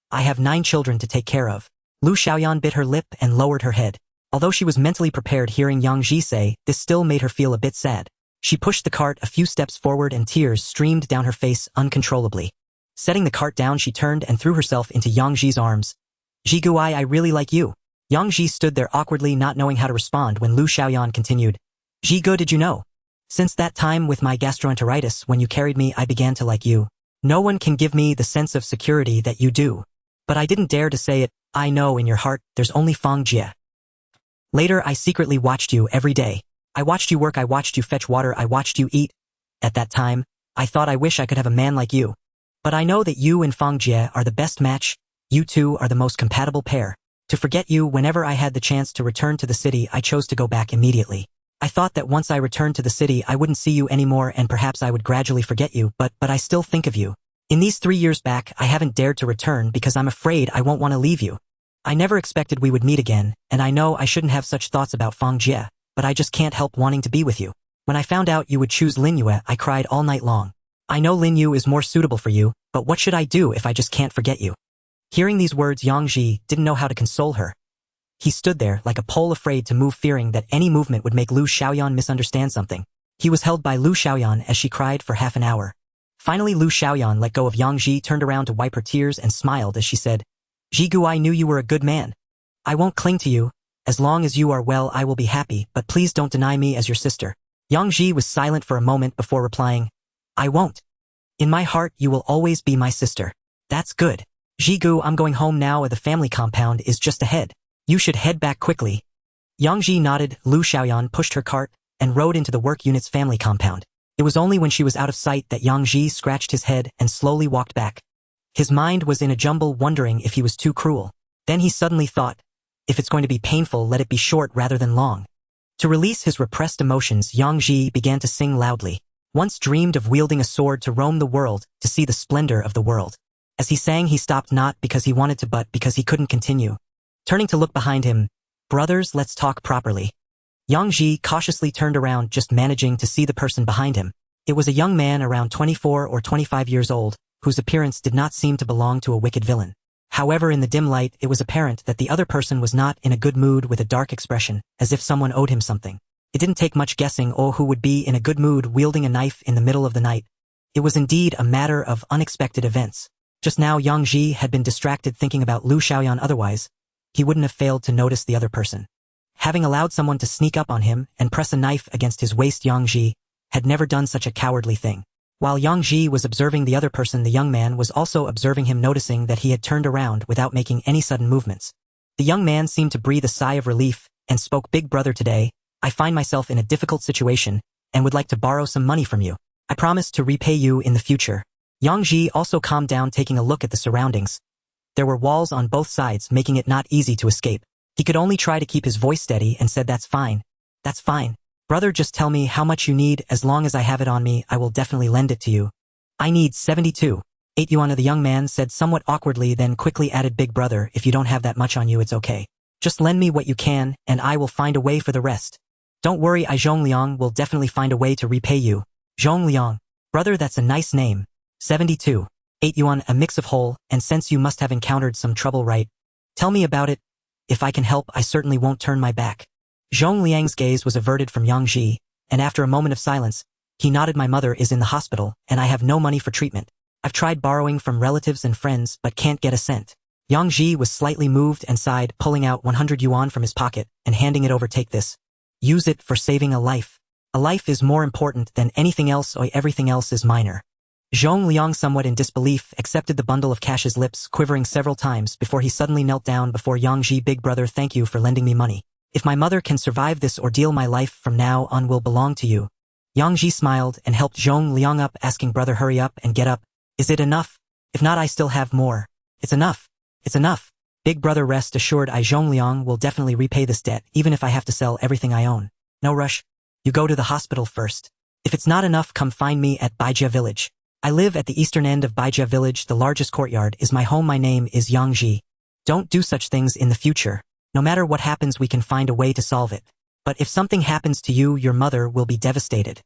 I have 9 children to take care of." Lu Xiaoyan bit her lip and lowered her head. Although she was mentally prepared, hearing Yang Ji say this still made her feel a bit sad. She pushed the cart a few steps forward and tears streamed down her face uncontrollably. Setting the cart down, she turned and threw herself into Yang Ji's arms. "Ji Guai, I really like you." Yang Ji stood there awkwardly, not knowing how to respond, when Lu Xiaoyan continued, "Ji Gu, did you know? Since that time with my gastroenteritis, when you carried me, I began to like you. No one can give me the sense of security that you do. But I didn't dare to say it. I know in your heart, there's only Fang Jie. Later, I secretly watched you every day. I watched you work, I watched you fetch water, I watched you eat. At that time, I thought I wish I could have a man like you. But I know that you and Fang Jie are the best match. You two are the most compatible pair. To forget you, whenever I had the chance to return to the city, I chose to go back immediately. I thought that once I returned to the city, I wouldn't see you anymore and perhaps I would gradually forget you, but I still think of you. In these 3 years back, I haven't dared to return because I'm afraid I won't want to leave you. I never expected we would meet again, and I know I shouldn't have such thoughts about Fang Jie, but I just can't help wanting to be with you. When I found out you would choose Lin Yue, I cried all night long. I know Lin Yue is more suitable for you, but what should I do if I just can't forget you? Hearing these words, Yang Ji didn't know how to console her. He stood there like a pole afraid to move, fearing that any movement would make Lu Xiaoyan misunderstand something. He was held by Lu Xiaoyan as she cried for half an hour. Finally, Lu Xiaoyan let go of Yang Ji, turned around to wipe her tears and smiled as she said, "Jigu, I knew you were a good man. I won't cling to you. As long as you are well, I will be happy, but please don't deny me as your sister." Yang Ji was silent for a moment before replying, "I won't. In my heart, you will always be my sister." "That's good. Jigu, I'm going home now. The family compound is just ahead. You should head back quickly." Yang Ji nodded. Lu Xiaoyan pushed her cart and rode into the work unit's family compound. It was only when she was out of sight that Yang Ji scratched his head and slowly walked back. His mind was in a jumble, wondering if he was too cruel. Then he suddenly thought, if it's going to be painful, let it be short rather than long. To release his repressed emotions, Yang Ji began to sing loudly. Once dreamed of wielding a sword to roam the world, to see the splendor of the world. As he sang, he stopped not because he wanted to but because he couldn't continue. Turning to look behind him, "Brothers, let's talk properly." Yang Ji cautiously turned around, just managing to see the person behind him. It was a young man around 24 or 25 years old, whose appearance did not seem to belong to a wicked villain. However, in the dim light, it was apparent that the other person was not in a good mood, with a dark expression, as if someone owed him something. It didn't take much guessing who would be in a good mood wielding a knife in the middle of the night. It was indeed a matter of unexpected events. Just now, Yang Ji had been distracted thinking about Lu Xiaoyan. Otherwise, he wouldn't have failed to notice the other person. Having allowed someone to sneak up on him and press a knife against his waist, Yang Ji had never done such a cowardly thing. While Yang Ji was observing the other person, the young man was also observing him, noticing that he had turned around without making any sudden movements. The young man seemed to breathe a sigh of relief and spoke, "Big brother, today, I find myself in a difficult situation and would like to borrow some money from you. I promise to repay you in the future." Yang Ji also calmed down, taking a look at the surroundings. There were walls on both sides, making it not easy to escape. He could only try to keep his voice steady and said, "That's fine. That's fine. Brother, just tell me how much you need. As long as I have it on me, I will definitely lend it to you." "I need 72.8 yuan," the young man said somewhat awkwardly, then quickly added, "Big brother, if you don't have that much on you, it's okay. Just lend me what you can, and I will find a way for the rest. Don't worry, I Zhongliang will definitely find a way to repay you." "Zhongliang. Brother, that's a nice name. 72.8 yuan, a mix of whole, and since you must have encountered some trouble, right? Tell me about it. If I can help, I certainly won't turn my back." Zhong Liang's gaze was averted from Yang Ji, and after a moment of silence, he nodded. "My mother is in the hospital, and I have no money for treatment. I've tried borrowing from relatives and friends, but can't get a cent." Yang Ji was slightly moved and sighed, pulling out 100 yuan from his pocket and handing it over. "Take this. Use it for saving a life. A life is more important than anything else, or everything else is minor." Zhong Liang, somewhat in disbelief, accepted the bundle of cash, his lips quivering several times before he suddenly knelt down before Yang Ji. "Big brother, thank you for lending me money. If my mother can survive this ordeal, my life from now on will belong to you." Yang Ji smiled and helped Zhong Liang up, asking, "Brother, hurry up and get up. Is it enough? If not, I still have more." "It's enough. It's enough. Big brother, rest assured, I Zhong Liang will definitely repay this debt, even if I have to sell everything I own. No rush. You go to the hospital first. If it's not enough, come find me at Baijia village. I live at the eastern end of Baijia village. The largest courtyard is my home. My name is Yang Ji. Don't do such things in the future. No matter what happens, we can find a way to solve it. But if something happens to you, your mother will be devastated."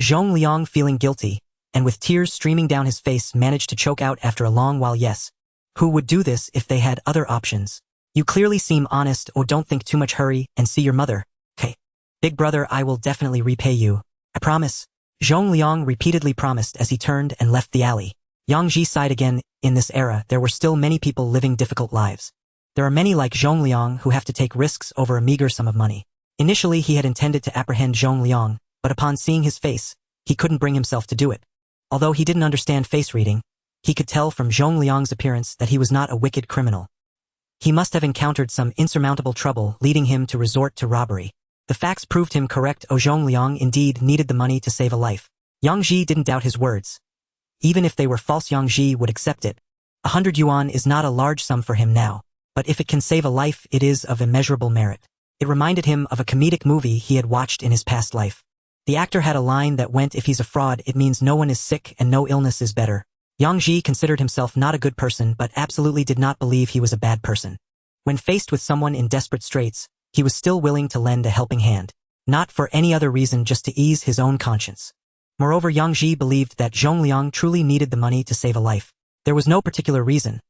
Zhong Liang, feeling guilty, and with tears streaming down his face, managed to choke out after a long while, "Yes. Who would do this if they had other options? You clearly seem honest. Don't think too much. Hurry and see your mother. Okay. Big brother, I will definitely repay you. I promise." Zhong Liang repeatedly promised as he turned and left the alley. Yang Ji sighed again. In this era, there were still many people living difficult lives. There are many like Zhong Liang who have to take risks over a meager sum of money. Initially, he had intended to apprehend Zhong Liang, but upon seeing his face, he couldn't bring himself to do it. Although he didn't understand face reading, He could tell from Zhong Liang's appearance that he was not a wicked criminal. He must have encountered some insurmountable trouble leading him to resort to robbery. The facts proved him correct. Zhong Liang indeed needed the money to save a life. Yang Ji didn't doubt his words. Even if they were false, Yang Ji would accept it. 100 yuan is not a large sum for him now, but if it can save a life, it is of immeasurable merit. It reminded him of a comedic movie he had watched in his past life. The actor had a line that went, "If he's a fraud, it means no one is sick and no illness is better." Yang Ji considered himself not a good person but absolutely did not believe he was a bad person. When faced with someone in desperate straits, he was still willing to lend a helping hand. Not for any other reason, just to ease his own conscience. Moreover, Yang Ji believed that Zhong Liang truly needed the money to save a life. There was no particular reason.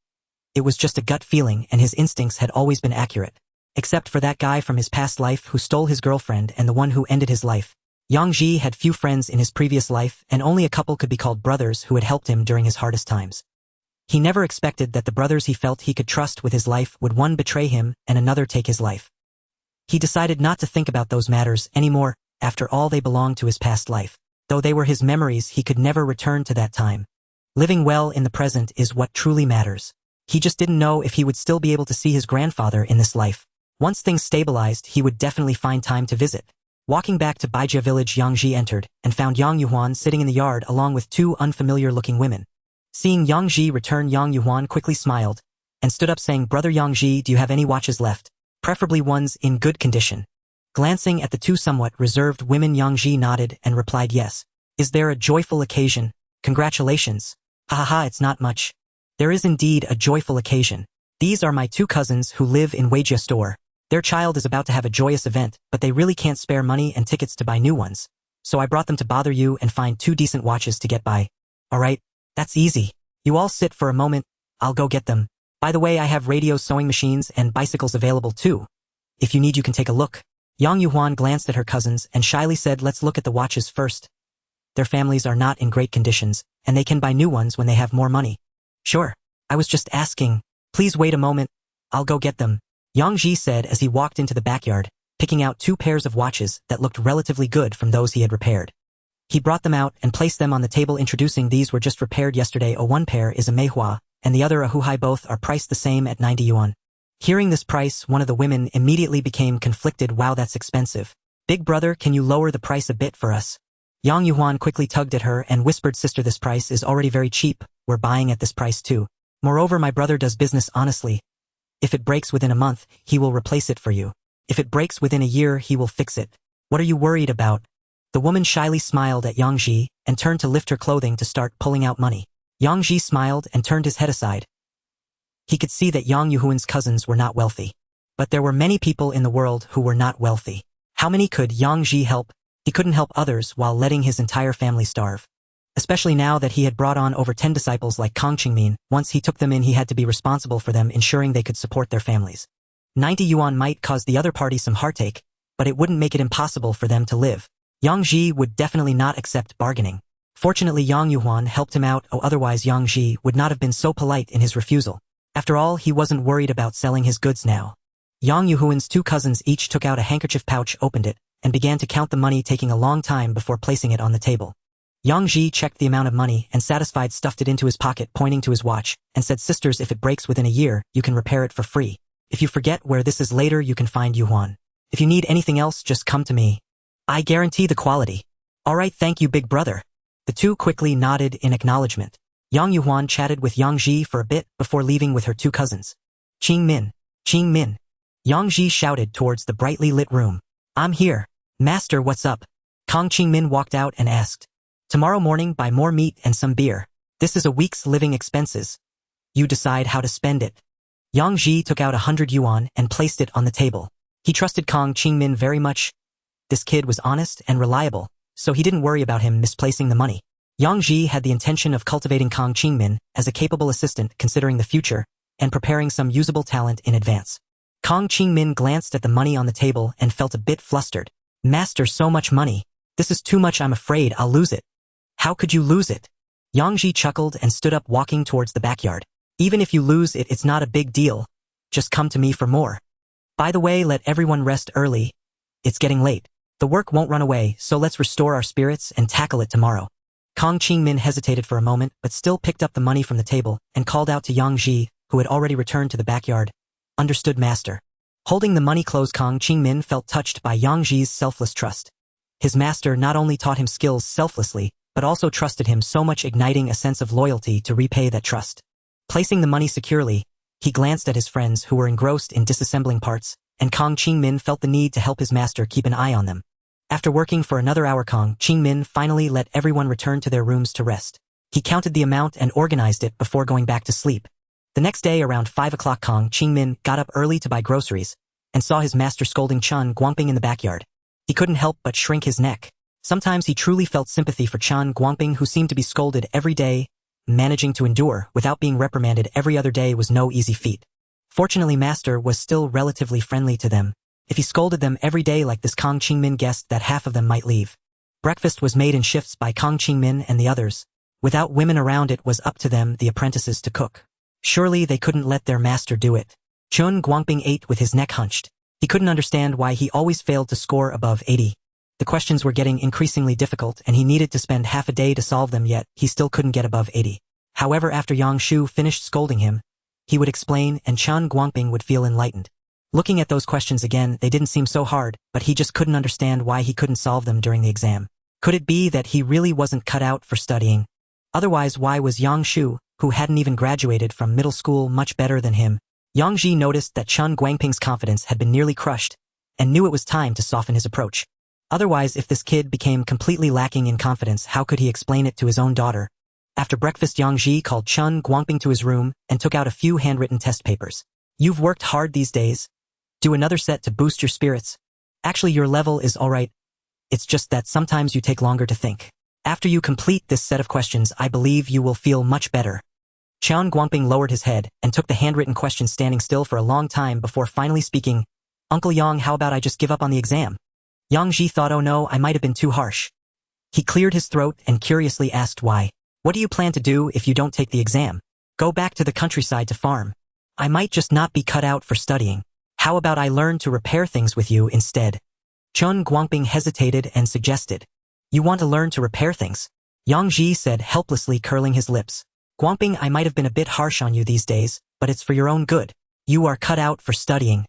It was just a gut feeling, and his instincts had always been accurate. Except for that guy from his past life who stole his girlfriend and the one who ended his life. Yang Ji had few friends in his previous life, and only a couple could be called brothers who had helped him during his hardest times. He never expected that the brothers he felt he could trust with his life would one betray him and another take his life. He decided not to think about those matters anymore. After all, they belonged to his past life. Though they were his memories, he could never return to that time. Living well in the present is what truly matters. He just didn't know if he would still be able to see his grandfather in this life. Once things stabilized, he would definitely find time to visit. Walking back to Baijia village, Yang Ji entered and found Xuanhuan sitting in the yard along with two unfamiliar-looking women. Seeing Yang Ji return, Xuanhuan quickly smiled and stood up saying, "Brother Yang Ji, do you have any watches left? Preferably ones in good condition." Glancing at the two somewhat reserved women, Yang Ji nodded and replied, "Yes. Is there a joyful occasion? Congratulations." "Ha, it's not much. There is indeed a joyful occasion. These are my two cousins who live in Weijia store. Their child is about to have a joyous event, but they really can't spare money and tickets to buy new ones. So I brought them to bother you and find two decent watches to get by." "Alright, that's easy. You all sit for a moment, I'll go get them. By the way, I have radios, sewing machines, and bicycles available too. If you need, you can take a look." Xuanhuan glanced at her cousins and shyly said, "Let's look at the watches first. Their families are not in great conditions, and they can buy new ones when they have more money." "Sure, I was just asking. Please wait a moment, I'll go get them," Yang Ji said as he walked into the backyard, picking out two pairs of watches that looked relatively good from those he had repaired. He brought them out and placed them on the table, introducing, "These were just repaired yesterday. One pair is a Meihua, and the other a Huhai. Both are priced the same at 90 yuan. Hearing this price, one of the women immediately became conflicted. "Wow, that's expensive. Big brother, can you lower the price a bit for us?" Xuanhuan quickly tugged at her and whispered, "Sister, this price is already very cheap. We're buying at this price too. Moreover, my brother does business honestly. If it breaks within a month, he will replace it for you. If it breaks within a year, he will fix it. What are you worried about?" The woman shyly smiled at Yang Ji and turned to lift her clothing to start pulling out money. Yang Ji smiled and turned his head aside. He could see that Yang Yuhuan's cousins were not wealthy. But there were many people in the world who were not wealthy. How many could Yang Ji help? He couldn't help others while letting his entire family starve. Especially now that he had brought on over 10 disciples like Kang Qingmin. Once he took them in, he had to be responsible for them, ensuring they could support their families. 90 yuan might cause the other party some heartache, but it wouldn't make it impossible for them to live. Yang Ji would definitely not accept bargaining. Fortunately, Xuanhuan helped him out, otherwise Yang Ji would not have been so polite in his refusal. After all, he wasn't worried about selling his goods now. Yang Yuhuan's two cousins each took out a handkerchief pouch, opened it, and began to count the money, taking a long time before placing it on the table. Yang Ji checked the amount of money and, satisfied, stuffed it into his pocket, pointing to his watch, and said, "Sisters, if it breaks within a year, you can repair it for free. If you forget where this is later, you can find Yuhuan. If you need anything else, just come to me. I guarantee the quality." "Alright, thank you, big brother." The two quickly nodded in acknowledgement. Xuanhuan chatted with Yang Ji for a bit before leaving with her two cousins. Qingmin. Yang Ji shouted towards the brightly lit room. "I'm here. Master, what's up?" Kang Qingmin walked out and asked. "Tomorrow morning, buy more meat and some beer. This is a week's living expenses. You decide how to spend it." Yang Ji took out 100 yuan and placed it on the table. He trusted Kang Qingmin very much. This kid was honest and reliable, so he didn't worry about him misplacing the money. Yang Ji had the intention of cultivating Kang Qingmin as a capable assistant, considering the future, and preparing some usable talent in advance. Kang Qingmin glanced at the money on the table and felt a bit flustered. "Master, so much money. This is too much. I'm afraid I'll lose it." "How could you lose it?" Yang Ji chuckled and stood up, walking towards the backyard. "Even if you lose it, it's not a big deal. Just come to me for more. By the way, let everyone rest early. It's getting late. The work won't run away, so let's restore our spirits and tackle it tomorrow." Kang Qingmin hesitated for a moment but still picked up the money from the table and called out to Yang Ji, who had already returned to the backyard. Understood, master. Holding the money close, Kang Qingmin felt touched by Yang Ji's selfless trust. His master not only taught him skills selflessly, but also trusted him so much, igniting a sense of loyalty to repay that trust. Placing the money securely, he glanced at his friends who were engrossed in disassembling parts, and Kang Qingmin felt the need to help his master keep an eye on them. After working for another hour, Kang Qingmin finally let everyone return to their rooms to rest. He counted the amount and organized it before going back to sleep. The next day around 5 o'clock, Kang Qingmin got up early to buy groceries and saw his master scolding Chen Guangping in the backyard. He couldn't help but shrink his neck. Sometimes he truly felt sympathy for Chen Guangping, who seemed to be scolded every day. Managing to endure without being reprimanded every other day was no easy feat. Fortunately, master was still relatively friendly to them. If he scolded them every day like this, Kang Qingmin guessed that half of them might leave. Breakfast was made in shifts by Kang Qingmin and the others. Without women around, it was up to them, the apprentices, to cook. Surely they couldn't let their master do it. Chen Guangping ate with his neck hunched. He couldn't understand why he always failed to score above 80. The questions were getting increasingly difficult and he needed to spend half a day to solve them, yet he still couldn't get above 80. However, after Yang Shu finished scolding him, he would explain and Chen Guangping would feel enlightened. Looking at those questions again, they didn't seem so hard, but he just couldn't understand why he couldn't solve them during the exam. Could it be that he really wasn't cut out for studying? Otherwise, why was Yang Shu, who hadn't even graduated from middle school, much better than him? Yang Ji noticed that Chen Guangping's confidence had been nearly crushed and knew it was time to soften his approach. Otherwise, if this kid became completely lacking in confidence, how could he explain it to his own daughter? After breakfast, Yang Ji called Chen Guangping to his room and took out a few handwritten test papers. You've worked hard these days. Do another set to boost your spirits. Actually, your level is alright. It's just that sometimes you take longer to think. After you complete this set of questions, I believe you will feel much better. Chen Guangping lowered his head and took the handwritten questions, standing still for a long time before finally speaking. Uncle Yang, how about I just give up on the exam? Yang Ji thought, oh no, I might have been too harsh. He cleared his throat and curiously asked why. What do you plan to do if you don't take the exam? Go back to the countryside to farm. I might just not be cut out for studying. How about I learn to repair things with you instead? Chen Guangping hesitated and suggested. You want to learn to repair things? Yang Ji said, helplessly curling his lips. Guangping, I might have been a bit harsh on you these days, but it's for your own good. You are cut out for studying.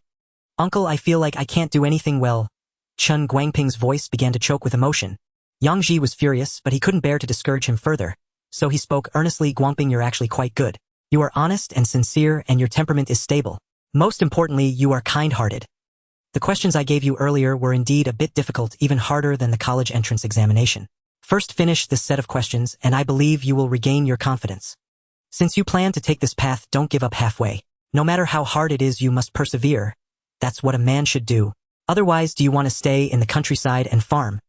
Uncle, I feel like I can't do anything well. Chen Guangping's voice began to choke with emotion. Yang Ji was furious, but he couldn't bear to discourage him further. So he spoke earnestly. Guangping, you're actually quite good. You are honest and sincere, and your temperament is stable. Most importantly, you are kind-hearted. The questions I gave you earlier were indeed a bit difficult, even harder than the college entrance examination. First, finish this set of questions, and I believe you will regain your confidence. Since you plan to take this path, don't give up halfway. No matter how hard it is, you must persevere. That's what a man should do. Otherwise, do you want to stay in the countryside and farm?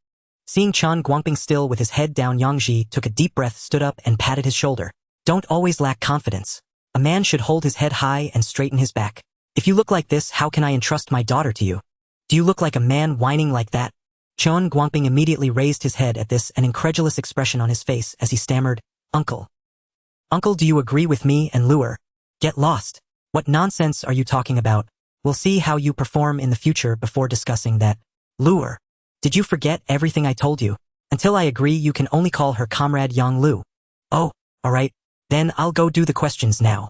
Seeing Chen Guangping still with his head down, Yang Ji took a deep breath, stood up, and patted his shoulder. Don't always lack confidence. A man should hold his head high and straighten his back. If you look like this, how can I entrust my daughter to you? Do you look like a man whining like that? Chen Guangping immediately raised his head at this, an incredulous expression on his face as he stammered, Uncle. Uncle, do you agree with me and lure? Get lost. What nonsense are you talking about? We'll see how you perform in the future before discussing that. Lure. Did you forget everything I told you? Until I agree, you can only call her Comrade Yang Lu. Oh, alright. Then I'll go do the questions now.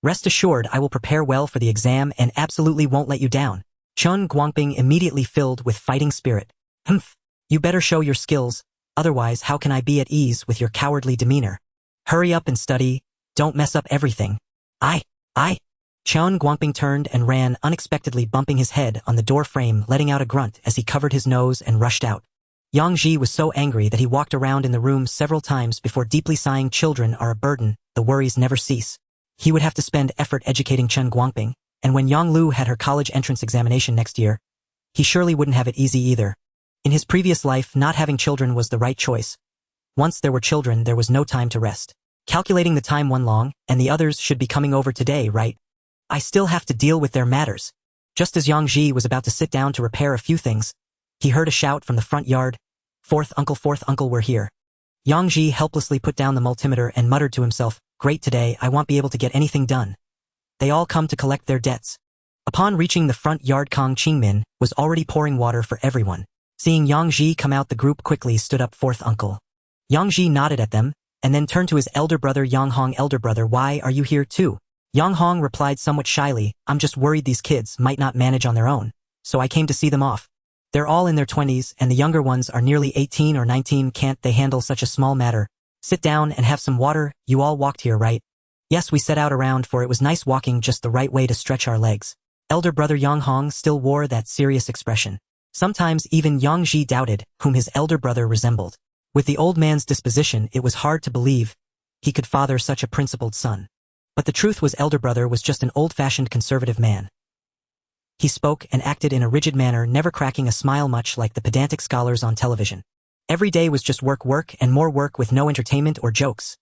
Rest assured, I will prepare well for the exam and absolutely won't let you down. Chen Guangping immediately filled with fighting spirit. Humph. You better show your skills, otherwise how can I be at ease with your cowardly demeanor? Hurry up and study, don't mess up everything. I. Chen Guangping turned and ran, unexpectedly bumping his head on the door frame, letting out a grunt as he covered his nose and rushed out. Yang Ji was so angry that he walked around in the room several times before deeply sighing. Children are a burden, the worries never cease. He would have to spend effort educating Chen Guangping, and when Yang Lu had her college entrance examination next year, he surely wouldn't have it easy either. In his previous life, not having children was the right choice. Once there were children, there was no time to rest. Calculating the time, one long, and the others should be coming over today, right? I still have to deal with their matters. Just as Yang Ji was about to sit down to repair a few things, he heard a shout from the front yard. Fourth uncle, we're here. Yang Ji helplessly put down the multimeter and muttered to himself, great, today I won't be able to get anything done. They all come to collect their debts. Upon reaching the front yard, Kang Qingmin was already pouring water for everyone. Seeing Yang Ji come out, the group quickly stood up. Fourth uncle. Yang Ji nodded at them, and then turned to his elder brother Yang Hong. Elder brother, why are you here too? Yang Hong replied somewhat shyly, I'm just worried these kids might not manage on their own, so I came to see them off. They're all in their 20s, and the younger ones are nearly 18 or 19. Can't they handle such a small matter? Sit down and have some water. You all walked here, right? Yes, we set out around, for it was nice walking just the right way to stretch our legs. Elder brother Yang Hong still wore that serious expression. Sometimes even Yang Ji doubted whom his elder brother resembled. With the old man's disposition, it was hard to believe he could father such a principled son. But the truth was, elder brother was just an old-fashioned conservative man. He spoke and acted in a rigid manner, never cracking a smile, much like the pedantic scholars on television. Every day was just work, work, and more work, with no entertainment or jokes.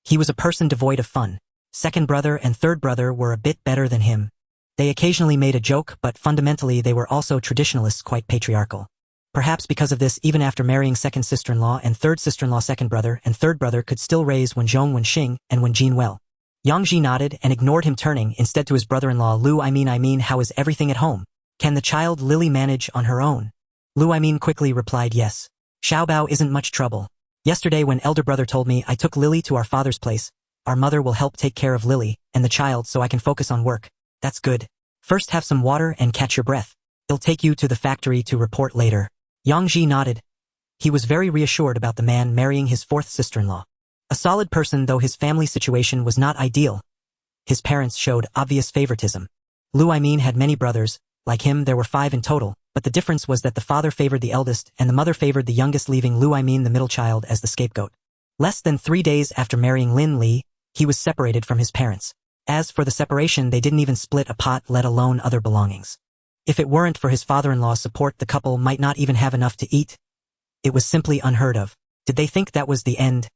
He was a person devoid of fun. Second brother and third brother were a bit better than him. They occasionally made a joke, but fundamentally they were also traditionalists, quite patriarchal. Perhaps because of this, even after marrying second sister-in-law and third sister-in-law, second brother and third brother could still raise Wen Xing and Wen Jin well. Yang Ji nodded and ignored him, turning instead to his brother-in-law Lu. I mean, how is everything at home? Can the child Lily manage on her own? Lu quickly replied yes. Xiaobao isn't much trouble. Yesterday when elder brother told me I took Lily to our father's place, our mother will help take care of Lily and the child so I can focus on work. That's good. First have some water and catch your breath. I'll take you to the factory to report later. Yang Ji nodded. He was very reassured about the man marrying his fourth sister-in-law. A solid person, though his family situation was not ideal. His parents showed obvious favoritism. Lu had many brothers. Like him, there were 5 in total, but the difference was that the father favored the eldest and the mother favored the youngest, leaving Lu the middle child as the scapegoat. Less than 3 days after marrying Lin Li, he was separated from his parents. As for the separation, they didn't even split a pot, let alone other belongings. If it weren't for his father-in-law's support, the couple might not even have enough to eat. It was simply unheard of. Did they think that was the end?